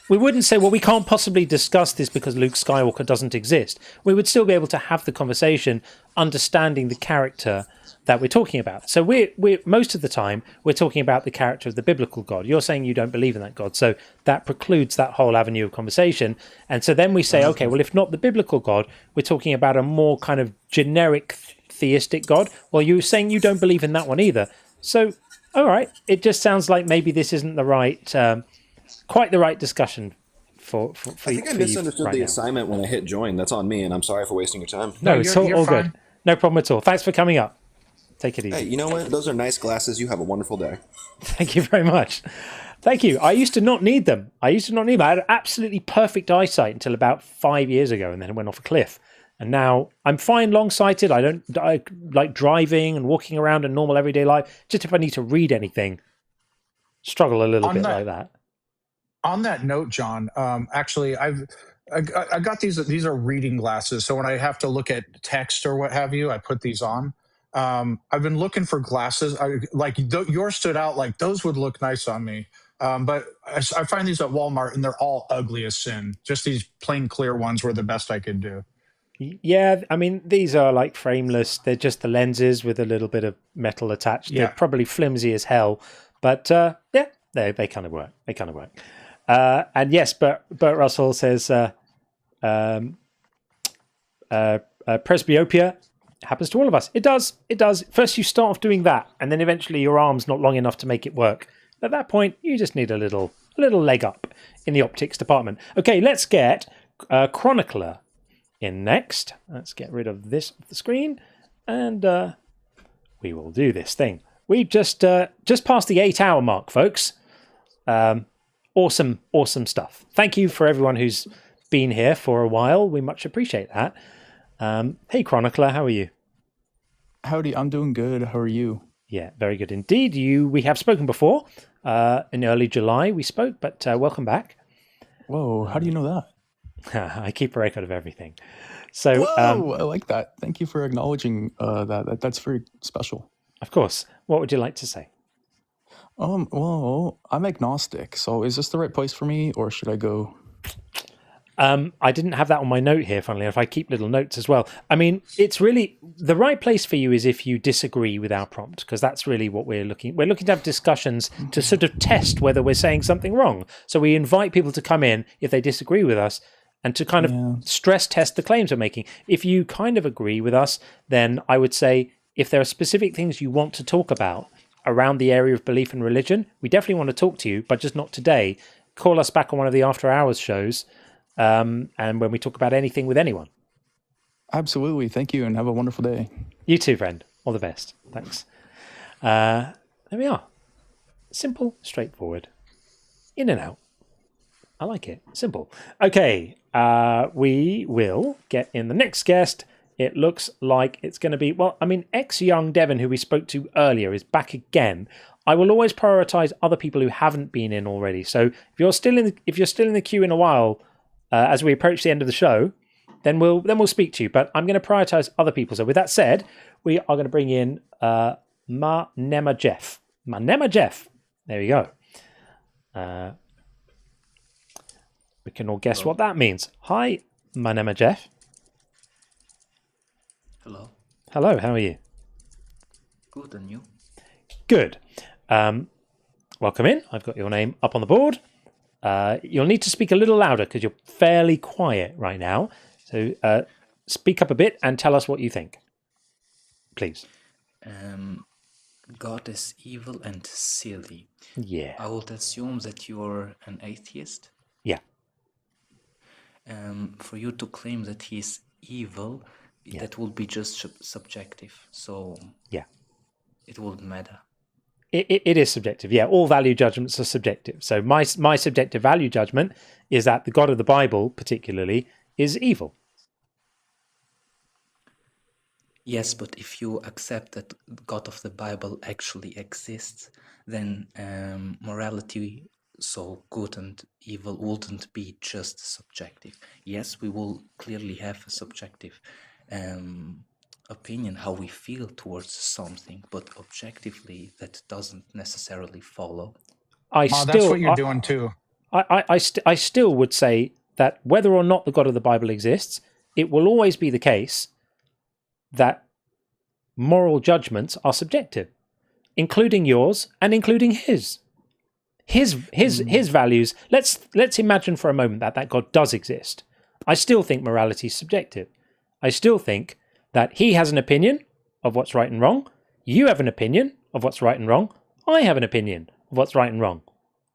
We wouldn't say, well, we can't possibly discuss this because Luke Skywalker doesn't exist. We would still be able to have the conversation understanding the character that we're talking about. So we're most of the time, we're talking about the character of the biblical God. You're saying you don't believe in that God. So that precludes that whole avenue of conversation. And so then we say, okay, well, if not the biblical God, we're talking about a more kind of generic theistic God. Well, you're saying you don't believe in that one either. So, all right, it just sounds like maybe this isn't the right... quite the right discussion for I think I misunderstood the assignment when I hit join. That's on me, and I'm sorry for wasting your time. No, it's all good. No problem at all. Thanks for coming up. Take it easy. Hey, you know what? Those are nice glasses. You have a wonderful day. Thank you very much. Thank you. I used to not need them. I had absolutely perfect eyesight until about 5 years ago, and then it went off a cliff. And now I'm fine long-sighted. I like driving and walking around in normal everyday life. Just if I need to read anything, struggle a little bit like that. On that note, John, actually, I got these. These are reading glasses. So when I have to look at text or what have you, I put these on. I've been looking for glasses. Yours stood out. Like those would look nice on me. But I find these at Walmart, and they're all ugly as sin. Just these plain clear ones were the best I could do. Yeah, I mean, these are like frameless. They're just the lenses with a little bit of metal attached. Yeah. They're probably flimsy as hell. But yeah, they kind of work. They kind of work. And yes, Bert Russell says presbyopia happens to all of us. It does. First you start off doing that, and then eventually your arm's not long enough to make it work. At that point, you just need a little leg up in the optics department. Okay, let's get Chronicler in next. Let's get rid of this off the screen, and we will do this thing. We just passed the 8-hour mark, folks. Awesome stuff. Thank you for everyone who's been here for a while. We much appreciate that. Hey, Chronicler, how are you? Howdy, I'm doing good. How are you? Yeah, very good indeed. We have spoken before. In early July we spoke, but welcome back. Whoa, how do you know that? I keep a record of everything. So, whoa, I like that. Thank you for acknowledging that. That's very special. Of course. What would you like to say? Well, I'm agnostic, so is this the right place for me, or should I go? I didn't have that on my note here, funnily enough. I keep little notes as well. I mean, it's really the right place for you is if you disagree with our prompt, because that's really what we're looking to have discussions to sort of test whether we're saying something wrong. So we invite people to come in if they disagree with us and to kind of stress test the claims we're making. If you kind of agree with us, then I would say if there are specific things you want to talk about around the area of belief and religion, we definitely want to talk to you, but just not today. Call us back on one of the after hours shows. And when we talk about anything with anyone. Absolutely. Thank you, and have a wonderful day. You too, friend. All the best. Thanks. There we are. Simple, straightforward. In and out. I like it. Simple. Okay. We will get in the next guest. It looks like it's going to be, ex-young Devon, who we spoke to earlier, is back again. I will always prioritize other people who haven't been in already. So if you're still in the queue in a while, as we approach the end of the show, then we'll speak to you. But I'm going to prioritize other people. So with that said, we are going to bring in Manema Jeff. Manema Jeff. There we go. We can all guess what that means. Hi, Manema Jeff. Hello. Hello. How are you? Good, and you? Good. Welcome in. I've got your name up on the board. You'll need to speak a little louder because you're fairly quiet right now. So speak up a bit and tell us what you think, please. God is evil and silly. Yeah. I would assume that you're an atheist. Yeah. For you to claim that he is evil, that would be just subjective. So yeah, it wouldn't matter. It is subjective, yeah. All value judgments are subjective. So my subjective value judgment is that the God of the Bible, particularly, is evil. Yes, but if you accept that God of the Bible actually exists, then morality, so good and evil, wouldn't be just subjective. Yes, we will clearly have a subjective opinion, how we feel towards something, but objectively that doesn't necessarily follow. That's what you're doing too. I still would say that whether or not the God of the Bible exists, it will always be the case that moral judgments are subjective, including yours and including his. His values. Let's imagine for a moment that God does exist. I still think morality is subjective. I still think that he has an opinion of what's right and wrong. You have an opinion of what's right and wrong. I have an opinion of what's right and wrong.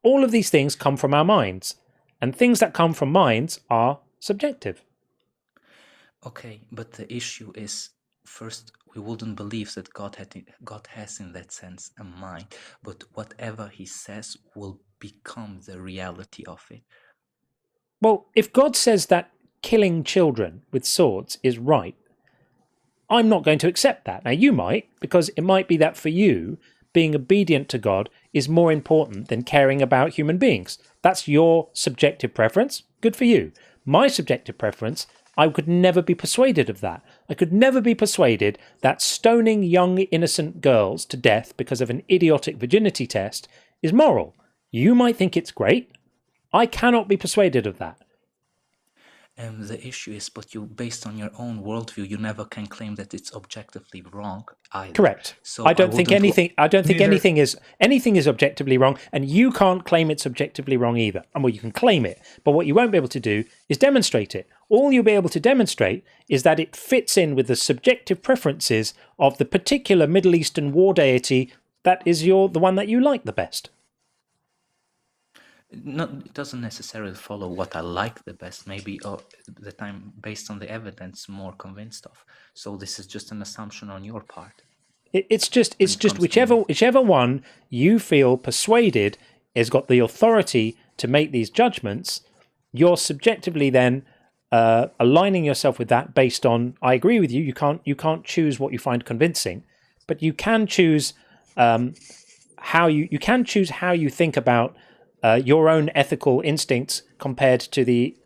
All of these things come from our minds, and things that come from minds are subjective. Okay, but the issue is, first, we wouldn't believe that God has in that sense a mind, but whatever he says will become the reality of it. Well, if God says that killing children with swords is right, I'm not going to accept that. Now, you might, because it might be that for you, being obedient to God is more important than caring about human beings. That's your subjective preference. Good for you. My subjective preference, I could never be persuaded of that. I could never be persuaded that stoning young innocent girls to death because of an idiotic virginity test is moral. You might think it's great. I cannot be persuaded of that. The issue is, but you, based on your own worldview, you never can claim that it's objectively wrong either. Correct. So I don't think anything is objectively wrong, and you can't claim it's objectively wrong either. And well, you can claim it, but what you won't be able to do is demonstrate it. All you'll be able to demonstrate is that it fits in with the subjective preferences of the particular Middle Eastern war deity that is the one that you like the best. No, it doesn't necessarily follow what I like the best. Maybe that I'm based on the evidence more convinced of. So this is just an assumption on your part. It's just whichever one you feel persuaded has got the authority to make these judgments. You're subjectively then aligning yourself with that based on. I agree with you. You can't choose what you find convincing, but you can choose how you think about your own ethical instincts compared to the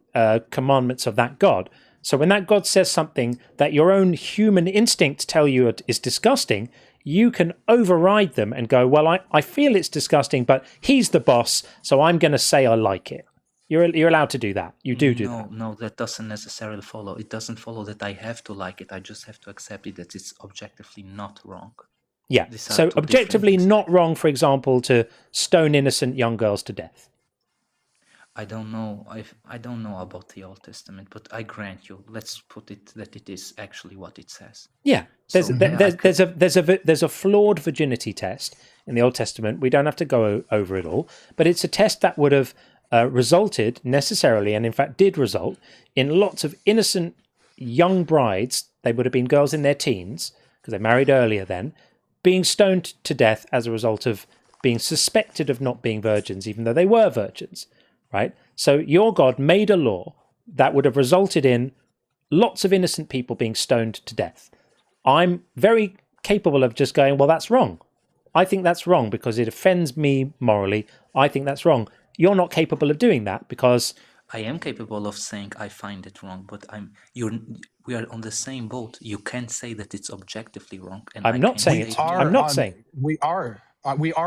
commandments of that God. So when that God says something that your own human instincts tell you is disgusting, you can override them and go, well, I feel it's disgusting, but he's the boss, so I'm going to say I like it. You're allowed to do that. You do that. No, that doesn't necessarily follow. It doesn't follow that I have to like it. I just have to accept it that it's objectively not wrong. Yeah, so objectively not wrong, for example, to stone innocent young girls to death. I don't know. I don't know about the Old Testament, but I grant you. Let's put it that it is actually what it says. Yeah, there's a flawed virginity test in the Old Testament. We don't have to go over it all, but it's a test that would have resulted necessarily, and in fact did result, in lots of innocent young brides. They would have been girls in their teens because they married earlier then, being stoned to death as a result of being suspected of not being virgins, even though they were virgins, right? So your God made a law that would have resulted in lots of innocent people being stoned to death. I'm very capable of just going, well, that's wrong. I think that's wrong because it offends me morally. I think that's wrong. You're not capable of doing that because... I am capable of saying I find it wrong, but we are on the same boat. You can't say that it's objectively wrong. And I'm not saying it. I'm not saying we are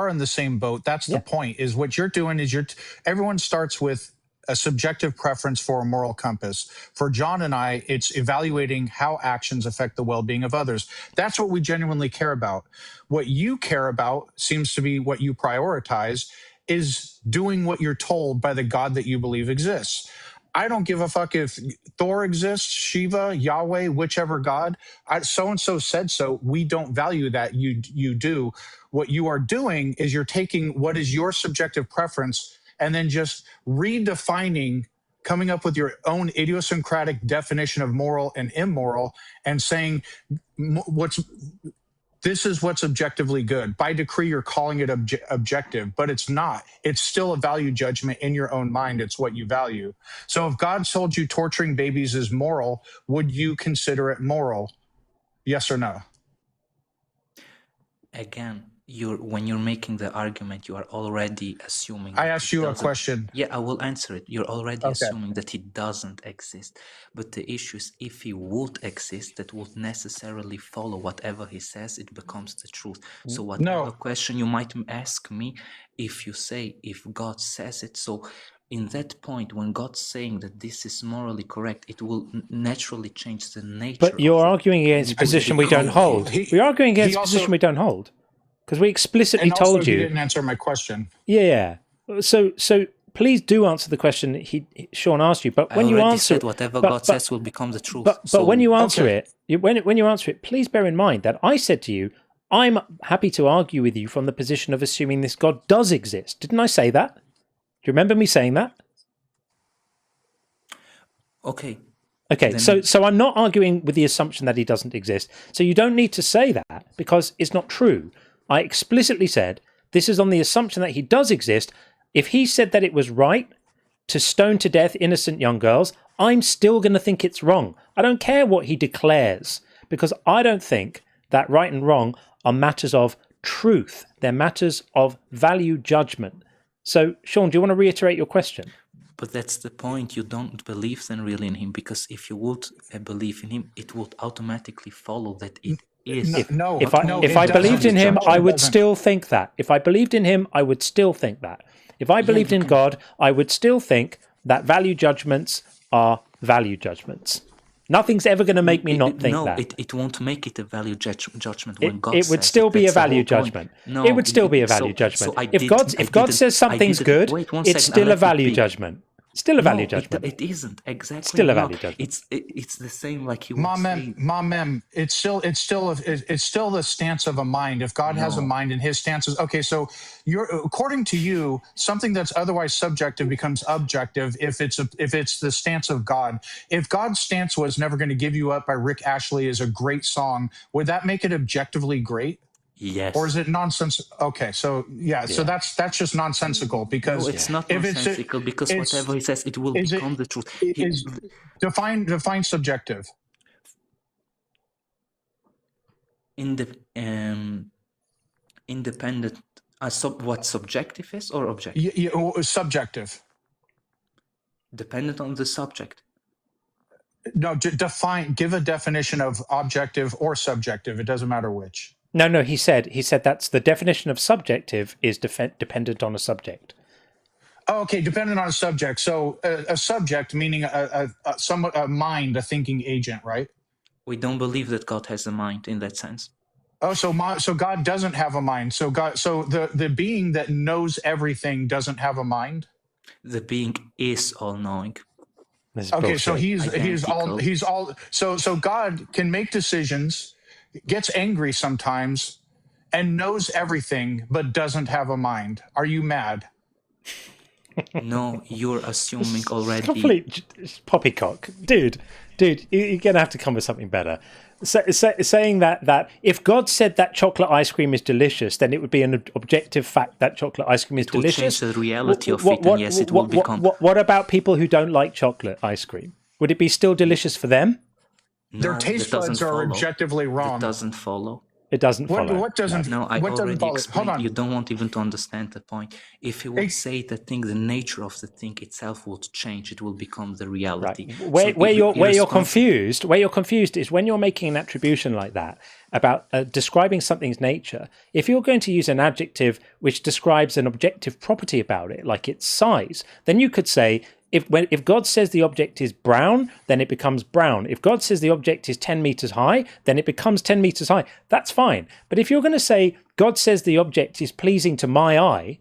in the same boat. That's the point. Is what you're doing is everyone starts with a subjective preference for a moral compass. For John and I, it's evaluating how actions affect the well-being of others. That's what we genuinely care about. What you care about seems to be what you prioritize is doing what you're told by the God that you believe exists. I don't give a fuck if Thor exists, Shiva, Yahweh, whichever God. So-and-so said so. We don't value that. You do. What you are doing is you're taking what is your subjective preference and then just redefining, coming up with your own idiosyncratic definition of moral and immoral and saying this is what's objectively good. By decree, you're calling it objective, but it's not. It's still a value judgment in your own mind. It's what you value. So if God told you torturing babies is moral, would you consider it moral? Yes or no? Again, when you're making the argument, you are already assuming... I asked you a question. Yeah, I will answer it. You're already assuming that he doesn't exist. But the issue is, if he would exist, that would necessarily follow whatever he says, it becomes the truth. So whatever question you might ask me, if you say, if God says it, so in that point, when God's saying that this is morally correct, it will naturally change the nature. But you're arguing against a position we don't hold. We're arguing against a position we don't hold. Because we explicitly told you. He didn't answer my question. Yeah. So please do answer the question Sean asked you. But when you answer, said whatever God says will become the truth. But when you answer it, when you answer it, please bear in mind that I said to you, I'm happy to argue with you from the position of assuming this God does exist. Didn't I say that? Do you remember me saying that? Okay. Okay, so I'm not arguing with the assumption that he doesn't exist. So you don't need to say that because it's not true. I explicitly said this is on the assumption that he does exist. If he said that it was right to stone to death innocent young girls, I'm still going to think it's wrong. I don't care what he declares because I don't think that right and wrong are matters of truth. They're matters of value judgment. So, Sean, do you want to reiterate your question? But that's the point. You don't believe then really in him because if you would believe in him, it would automatically follow that it is. If I believed in him, I would still think that. If I believed in him, I would still think that. If I believed in God, I would still think that value judgments are value judgments. Nothing's ever going to make me not think that. No, it won't make it a value judgment when God says it. It would still be a value judgment. No, it would still be a value judgment. If God says something's good, it's still a value judgment. Still a value judgment. It isn't exactly. Still a value judgment. It's the same like you would say. It's still the stance of a mind. If God has a mind and his stance is okay, so according to you, something that's otherwise subjective becomes objective if it's the stance of God. If God's stance was "Never Gonna Give You Up" by Rick Ashley is a great song, would that make it objectively great? Yes. Or is it nonsense? Okay, so so that's just nonsensical because no, it's not nonsensical because whatever he says, it will become the truth. Define subjective. Independent. What subjective is or objective? Subjective. Dependent on the subject. No, give a definition of objective or subjective. It doesn't matter which. No, he said that's the definition of subjective is dependent on a subject. Oh, okay, dependent on a subject. So a subject meaning a mind, a thinking agent, right? We don't believe that God has a mind in that sense. Oh, so God doesn't have a mind. So the being that knows everything doesn't have a mind. The being is all-knowing. Okay, so he's all. So God can make decisions, gets angry sometimes, and knows everything, but doesn't have a mind. Are you mad? No, you're assuming already. Complete poppycock, dude. You're gonna have to come with something better. Saying that if God said that chocolate ice cream is delicious, then it would be an objective fact that chocolate ice cream is delicious. It would change the reality of it, and yes, it will become. What about people who don't like chocolate ice cream? Would it be still delicious for them? No, their taste buds are objectively wrong. It doesn't follow. It doesn't follow. What doesn't? No, I what already doesn't explained. Hold on. You don't want even to understand the point. If you would say the thing, the nature of the thing itself would change. It will become the reality. Right. Where you're confused is when you're making an attribution like that about describing something's nature. If you're going to use an adjective which describes an objective property about it, like its size, then you could say, if God says the object is brown, then it becomes brown. If God says the object is 10 meters high, then it becomes 10 meters high. That's fine. But if you're going to say God says the object is pleasing to my eye,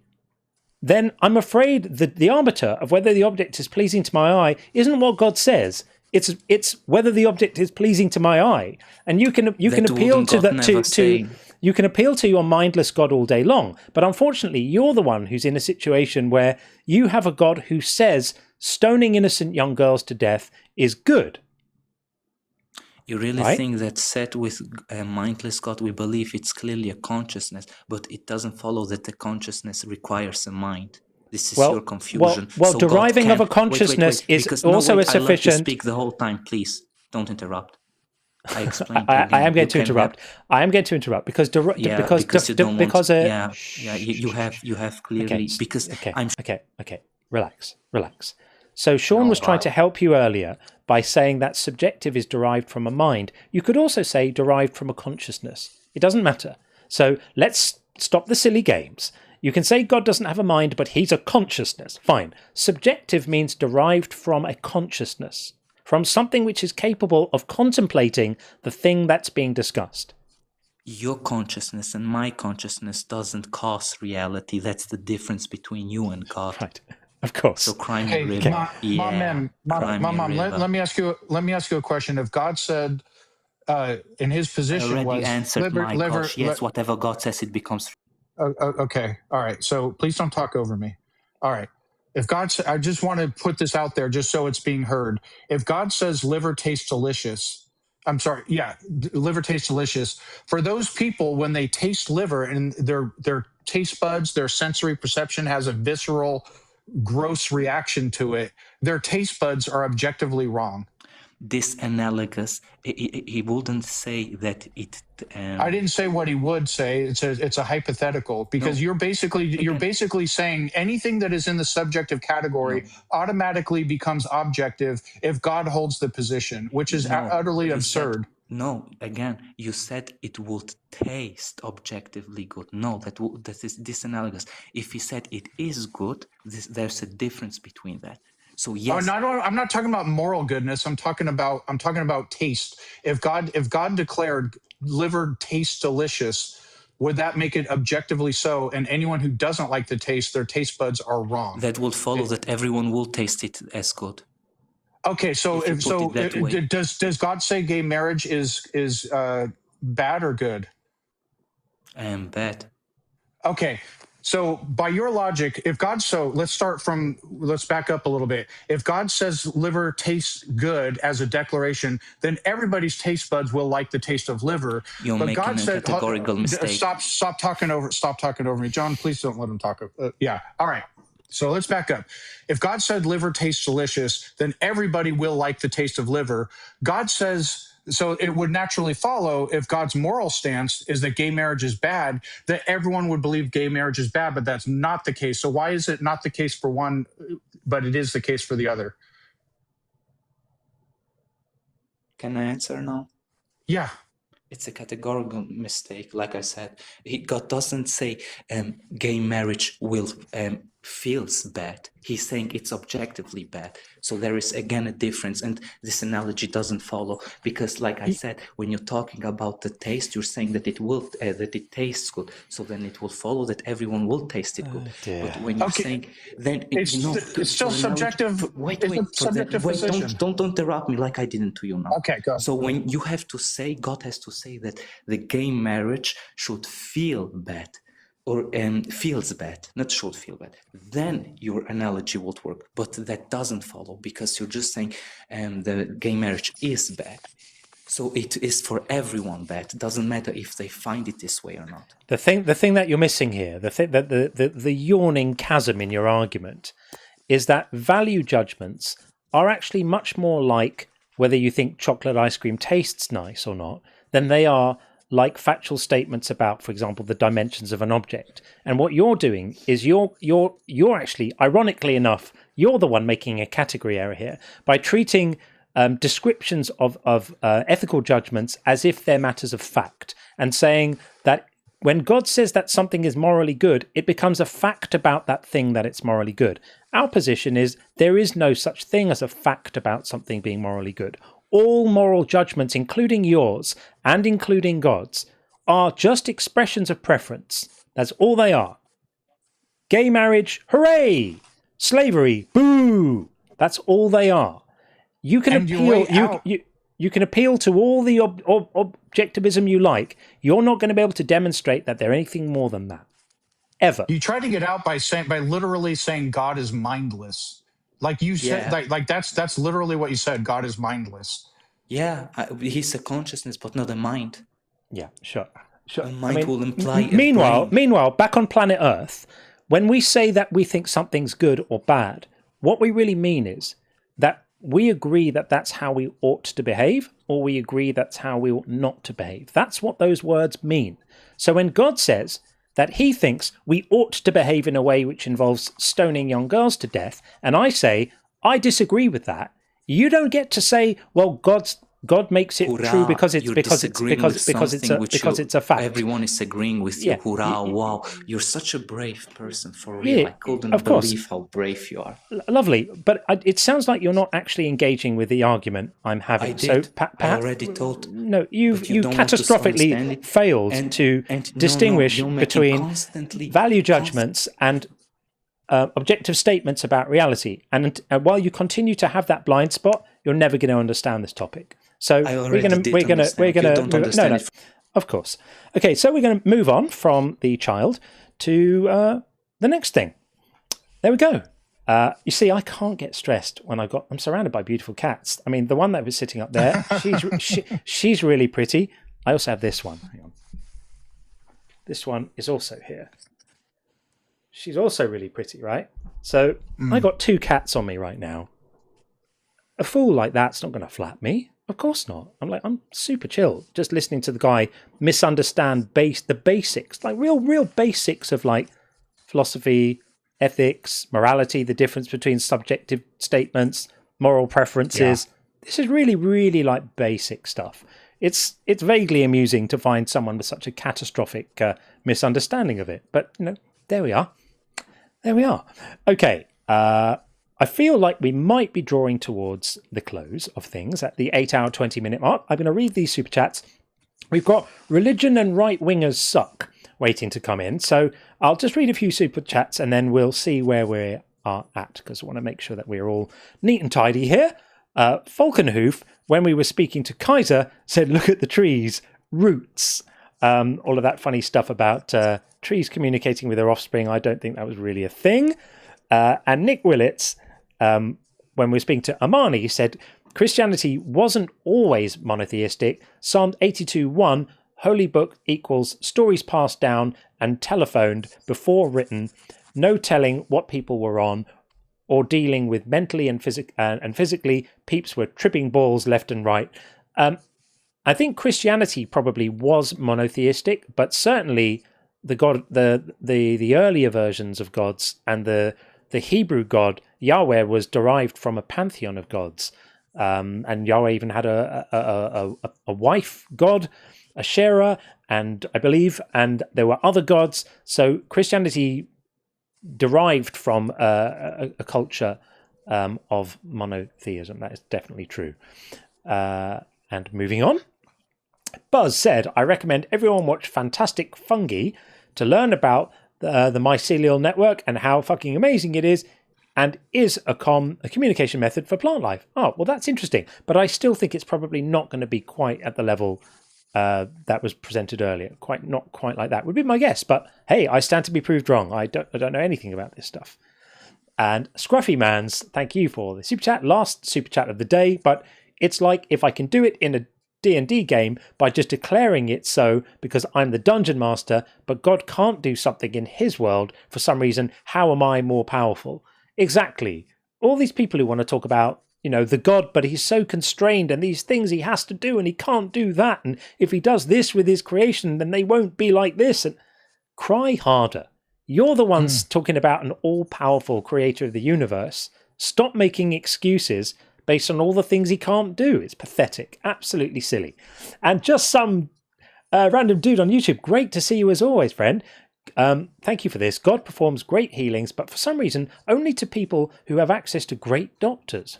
then I'm afraid that the arbiter of whether the object is pleasing to my eye isn't what God says. It's whether the object is pleasing to my eye. And you can appeal to you can appeal to your mindless God all day long. But unfortunately, you're the one who's in a situation where you have a God who says stoning innocent young girls to death is good. You really think that set with a mindless God, we believe it's clearly a consciousness, but it doesn't follow that the consciousness requires a mind. This is your confusion. Well, so deriving of a consciousness is also a sufficient. I let you speak the whole time, please. Don't interrupt. I explained. I am going to interrupt. I am going to interrupt because you have clearly because I'm okay. Relax. So Sean was trying to help you earlier by saying that subjective is derived from a mind. You could also say derived from a consciousness. It doesn't matter. So let's stop the silly games. You can say God doesn't have a mind, but he's a consciousness. Fine. Subjective means derived from a consciousness, from something which is capable of contemplating the thing that's being discussed. Your consciousness and my consciousness doesn't cause reality. That's the difference between you and God. Right. Of course. So crime river. Mom, let me ask you a question. If God said in his position I already was answered my question. Yes, whatever God says, it becomes. Okay. All right. So please don't talk over me. All right. If God said, I just want to put this out there just so it's being heard. If God says liver tastes delicious, liver tastes delicious. For those people, when they taste liver and their taste buds, their sensory perception has a visceral, gross reaction to it, their taste buds are objectively wrong. This analogous, he wouldn't say that it. I didn't say what he would say. It's a hypothetical because you're basically saying anything that is in the subjective category automatically becomes objective if God holds the position, which is utterly absurd. Again, you said it would taste objectively good. No, that is disanalogous. If he said it is good, there's a difference between that. So yes. I'm not talking about moral goodness. I'm talking about taste. If God declared liver tastes delicious, would that make it objectively so? And anyone who doesn't like the taste, their taste buds are wrong. That will follow that everyone will taste it as good. Okay, so does God say gay marriage is bad or good? Bad. Okay, so by your logic, if God let's back up a little bit. If God says liver tastes good as a declaration, then everybody's taste buds will like the taste of liver. You're but making God a said, categorical mistake. Stop talking over me, John. Please don't let him talk. Yeah, all right. So let's back up. If God said liver tastes delicious, then everybody will like the taste of liver. God says, so it would naturally follow, if God's moral stance is that gay marriage is bad, that everyone would believe gay marriage is bad, but that's not the case. So why is it not the case for one, but it is the case for the other? Can I answer now? Yeah. It's a categorical mistake. Like I said, God doesn't say gay marriage will feels bad. He's saying it's objectively bad. So there is again a difference, and this analogy doesn't follow because, like I said, when you're talking about the taste, you're saying that it will that it tastes good. So then it will follow that everyone will taste it good. But when you're saying, then it's still subjective. Wait, Position. don't interrupt me like I didn't to you now. Okay, go. So when you have to say, God has to say that the gay marriage should feel bad. Or feels bad, not should feel bad, then your analogy would work. But that doesn't follow because you're just saying the gay marriage is bad. So it is for everyone bad. It doesn't matter if they find it this way or not. The thing that you're missing here, the yawning chasm in your argument, is that value judgments are actually much more like whether you think chocolate ice cream tastes nice or not than they are like factual statements about, for example, the dimensions of an object. And what you're doing is you're actually, ironically enough, you're the one making a category error here by treating descriptions of ethical judgments as if they're matters of fact, and saying that when God says that something is morally good, it becomes a fact about that thing that it's morally good. Our position is there is no such thing as a fact about something being morally good. All moral judgments, including yours and including God's, are just expressions of preference. That's all they are. Gay marriage, hooray! Slavery, boo! That's all they are. You can appeal. You can appeal to all the objectivism you like. You're not going to be able to demonstrate that they're anything more than that, ever. You try to get out by literally saying God is mindless. Like you said, like that's literally what you said. God is mindless. Yeah, he's a consciousness, but not a mind. Yeah, sure. A mind will imply. Meanwhile, back on planet Earth, when we say that we think something's good or bad, what we really mean is that we agree that that's how we ought to behave, or we agree that's how we ought not to behave. That's what those words mean. So when God says that he thinks we ought to behave in a way which involves stoning young girls to death, and I say, I disagree with that, you don't get to say, well, God makes it true because it's a fact. Everyone is agreeing with you. Hurrah! Wow, you're such a brave person, for real. I couldn't believe how brave you are. Lovely, but it sounds like you're not actually engaging with the argument I'm having. I did. So I already told. No, you catastrophically failed to distinguish between value judgments and objective statements about reality. And while you continue to have that blind spot, you're never going to understand this topic. So we're going to of course. Okay, so we're going to move on from the child to the next thing. There we go. You see, I can't get stressed when I'm surrounded by beautiful cats. I mean, the one that was sitting up there, she's really pretty. I also have this one. Hang on. This one is also here. She's also really pretty, right? So I got two cats on me right now. A fool like that's not going to flap me. Of course not. I'm super chill, just listening to the guy misunderstand the basics, like real basics of like philosophy, ethics, morality, the difference between subjective statements, moral preferences. Yeah. This is really, really like basic stuff. It's vaguely amusing to find someone with such a catastrophic misunderstanding of it. But there we are. There we are. Okay. I feel like we might be drawing towards the close of things at the 8-hour, 20-minute mark. I'm going to read these super chats. We've got religion and right-wingers suck. waiting to come in. So I'll just read a few super chats and then we'll see where we are at, because I want to make sure that we're all neat and tidy here. Falkenhoof, when we were speaking to Kaiser, said, look at the trees, roots. All of that funny stuff about trees communicating with their offspring. I don't think that was really a thing. And Nick Willits, when we were speaking to Amani, said, Christianity wasn't always monotheistic. Psalm 82:1, Holy Book equals stories passed down and telephoned before written, no telling what people were on or dealing with mentally and physically. Peeps were tripping balls left and right. I think Christianity probably was monotheistic, but certainly the earlier versions of gods and the Hebrew god Yahweh was derived from a pantheon of gods. And Yahweh even had a wife god, Asherah, and I believe, and there were other gods. So Christianity derived from a culture of monotheism. That is definitely true. And moving on, Buzz said, I recommend everyone watch Fantastic Fungi to learn about the mycelial network and how fucking amazing it is, and is a communication method for plant life. Oh, well, that's interesting. But I still think it's probably not going to be quite at the level that was presented earlier. Not quite like that would be my guess. But hey, I stand to be proved wrong. I don't know anything about this stuff. And Scruffy Mans, thank you for the super chat. Last super chat of the day. But it's like if I can do it in a D&D game by just declaring it so because I'm the dungeon master, but God can't do something in his world for some reason, how am I more powerful? Exactly. All these people who want to talk about, the God, but he's so constrained and these things he has to do and he can't do that. And if he does this with his creation, then they won't be like this. And cry harder. You're the ones talking about an all-powerful creator of the universe. Stop making excuses based on all the things he can't do. It's pathetic. Absolutely silly. And just some random dude on YouTube. Great to see you as always, friend. Thank you for this. God performs great healings, but for some reason, only to people who have access to great doctors.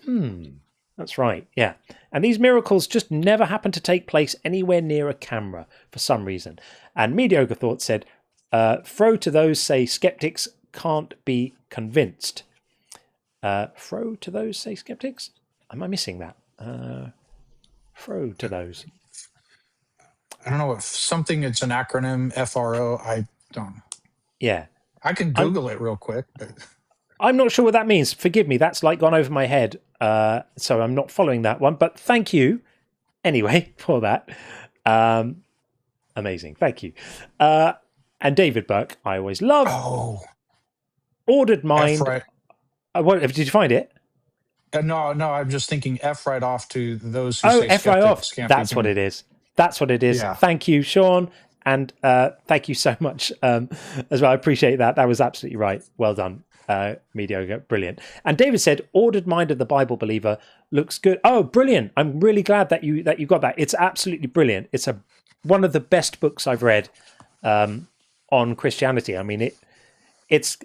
That's right, yeah. And these miracles just never happen to take place anywhere near a camera for some reason. And Mediocre Thought said, throw to those say skeptics can't be convinced. Throw to those say skeptics? Am I missing that? Throw to those. I don't know if something, it's an acronym, FRO. I don't. Yeah. I can Google it real quick. But I'm not sure what that means. Forgive me. That's like gone over my head. So I'm not following that one. But thank you anyway for that. Amazing. Thank you. And David Burke, I always love. Oh. Ordered Mind. What, did you find it? No, I'm just thinking F right off to those who say F right off. That's be what it is. That's what it is. Yeah. Thank you, Sean. And thank you so much as well. I appreciate that. That was absolutely right. Well done, Mediocre. Brilliant. And David said, Ordered Mind of the Bible Believer looks good. Oh, brilliant. I'm really glad that you got that. It's absolutely brilliant. It's one of the best books I've read on Christianity. I mean, it's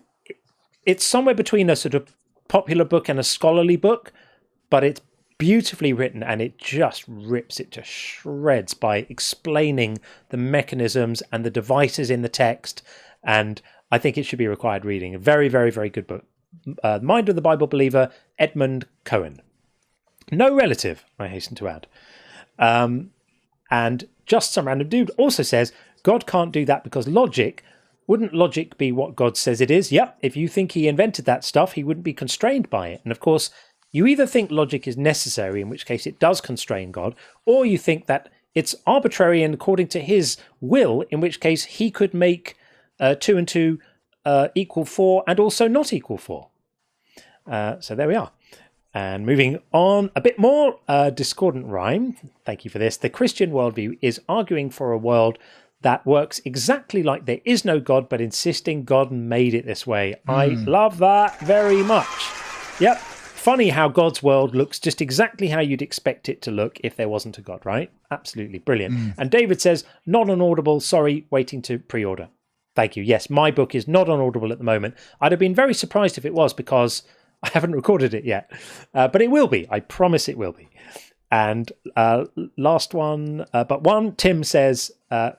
somewhere between a sort of popular book and a scholarly book, but it's beautifully written and it just rips it to shreds by explaining the mechanisms and the devices in the text. And I think it should be required reading. A very, very, very good book. Mind of the Bible Believer, Edmund Cohen. No relative, I hasten to add. And just some random dude also says, God can't do that because logic. Wouldn't logic be what God says it is? Yep. If you think he invented that stuff, he wouldn't be constrained by it. And of course, you either think logic is necessary, in which case it does constrain God, or you think that it's arbitrary and according to his will, in which case he could make 2 and 2 equal 4 and also not equal 4. So there we are. And moving on a bit more, discordant rhyme. Thank you for this. The Christian worldview is arguing for a world that works exactly like there is no God, but insisting God made it this way. I love that very much. Yep. Funny how God's world looks just exactly how you'd expect it to look if there wasn't a God, right? Absolutely brilliant. And David says, not on Audible, sorry, waiting to pre-order. Thank you. Yes, my book is not on Audible at the moment. I'd have been very surprised if it was because I haven't recorded it yet. But it will be. I promise it will be. And last one, but one, Tim says,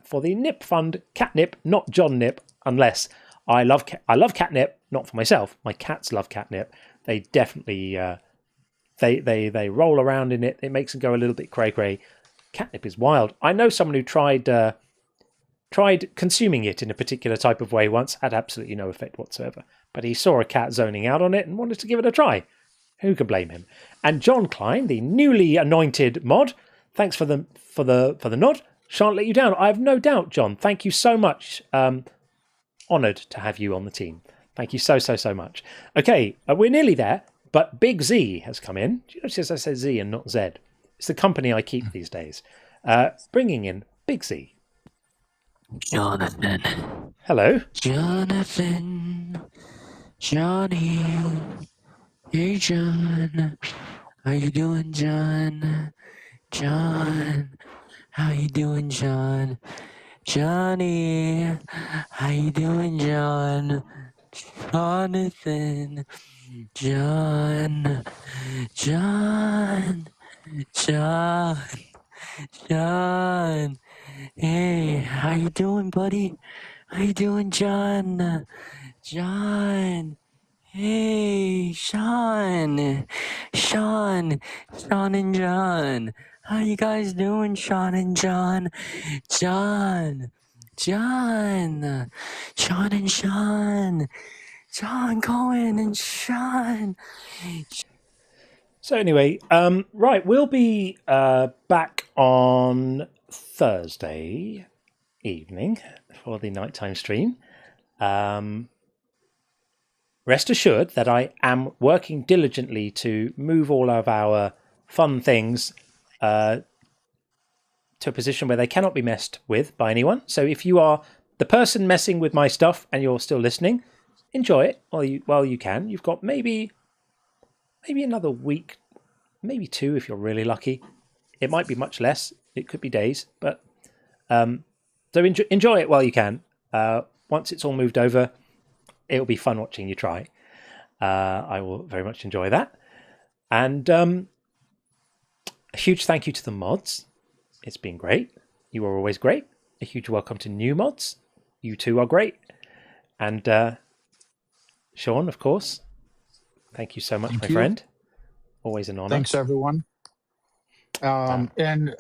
for the Nip Fund, catnip, not John Nip, unless I love catnip, not for myself. My cats love catnip. They definitely, they roll around in it. It makes them go a little bit cray-cray. Catnip is wild. I know someone who tried consuming it in a particular type of way once, had absolutely no effect whatsoever. But he saw a cat zoning out on it and wanted to give it a try. Who can blame him? And John Klein, the newly anointed mod, thanks for the nod. Shan't let you down. I have no doubt, John. Thank you so much. Honoured to have you on the team. Thank you so much. Okay, we're nearly there, but Big Z has come in. Do you notice I said Z and not Z? It's the company I keep these days. Bringing in Big Z. Jonathan. Hello. Jonathan. Johnny. Hey, John. How you doing, John? John. How you doing, John? Johnny. How you doing, John? Jonathan. John. John. John. John. Hey, how you doing, buddy? How you doing, John? John. Hey, Sean. Sean and John. How you guys doing, Sean and John? John and Sean. John Cohen and Sean. So anyway, right, we'll be back on Thursday evening for the nighttime stream. Rest assured that I am working diligently to move all of our fun things to a position where they cannot be messed with by anyone. So if you are the person messing with my stuff and you're still listening, enjoy it while you can. You've got maybe another week, maybe 2 if you're really lucky. It might be much less. It could be days, but so enjoy it while you can. Once it's all moved over, it'll be fun watching you try. I will very much enjoy that. And a huge thank you to the mods. It's been great. You are always great. A huge welcome to new mods. You too are great. And Sean, of course, thank you so much, my friend. Always an honor. Thanks, everyone. And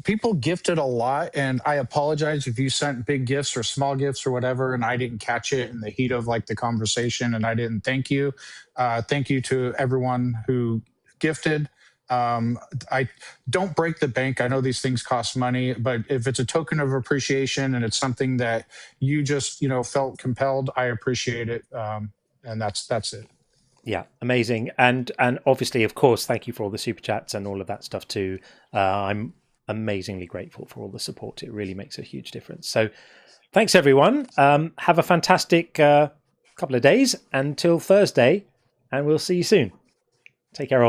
people gifted a lot, and I apologize if you sent big gifts or small gifts or whatever, and I didn't catch it in the heat of the conversation, and I didn't thank you. Thank you to everyone who gifted. I don't break the bank. I know these things cost money, but if it's a token of appreciation and it's something that you just felt compelled, I appreciate it, and that's it. Yeah, amazing. And obviously, of course, thank you for all the super chats and all of that stuff too. I'm amazingly grateful for all the support. It really makes a huge difference. So thanks, everyone. Have a fantastic couple of days until Thursday, and we'll see you soon. Take care, all.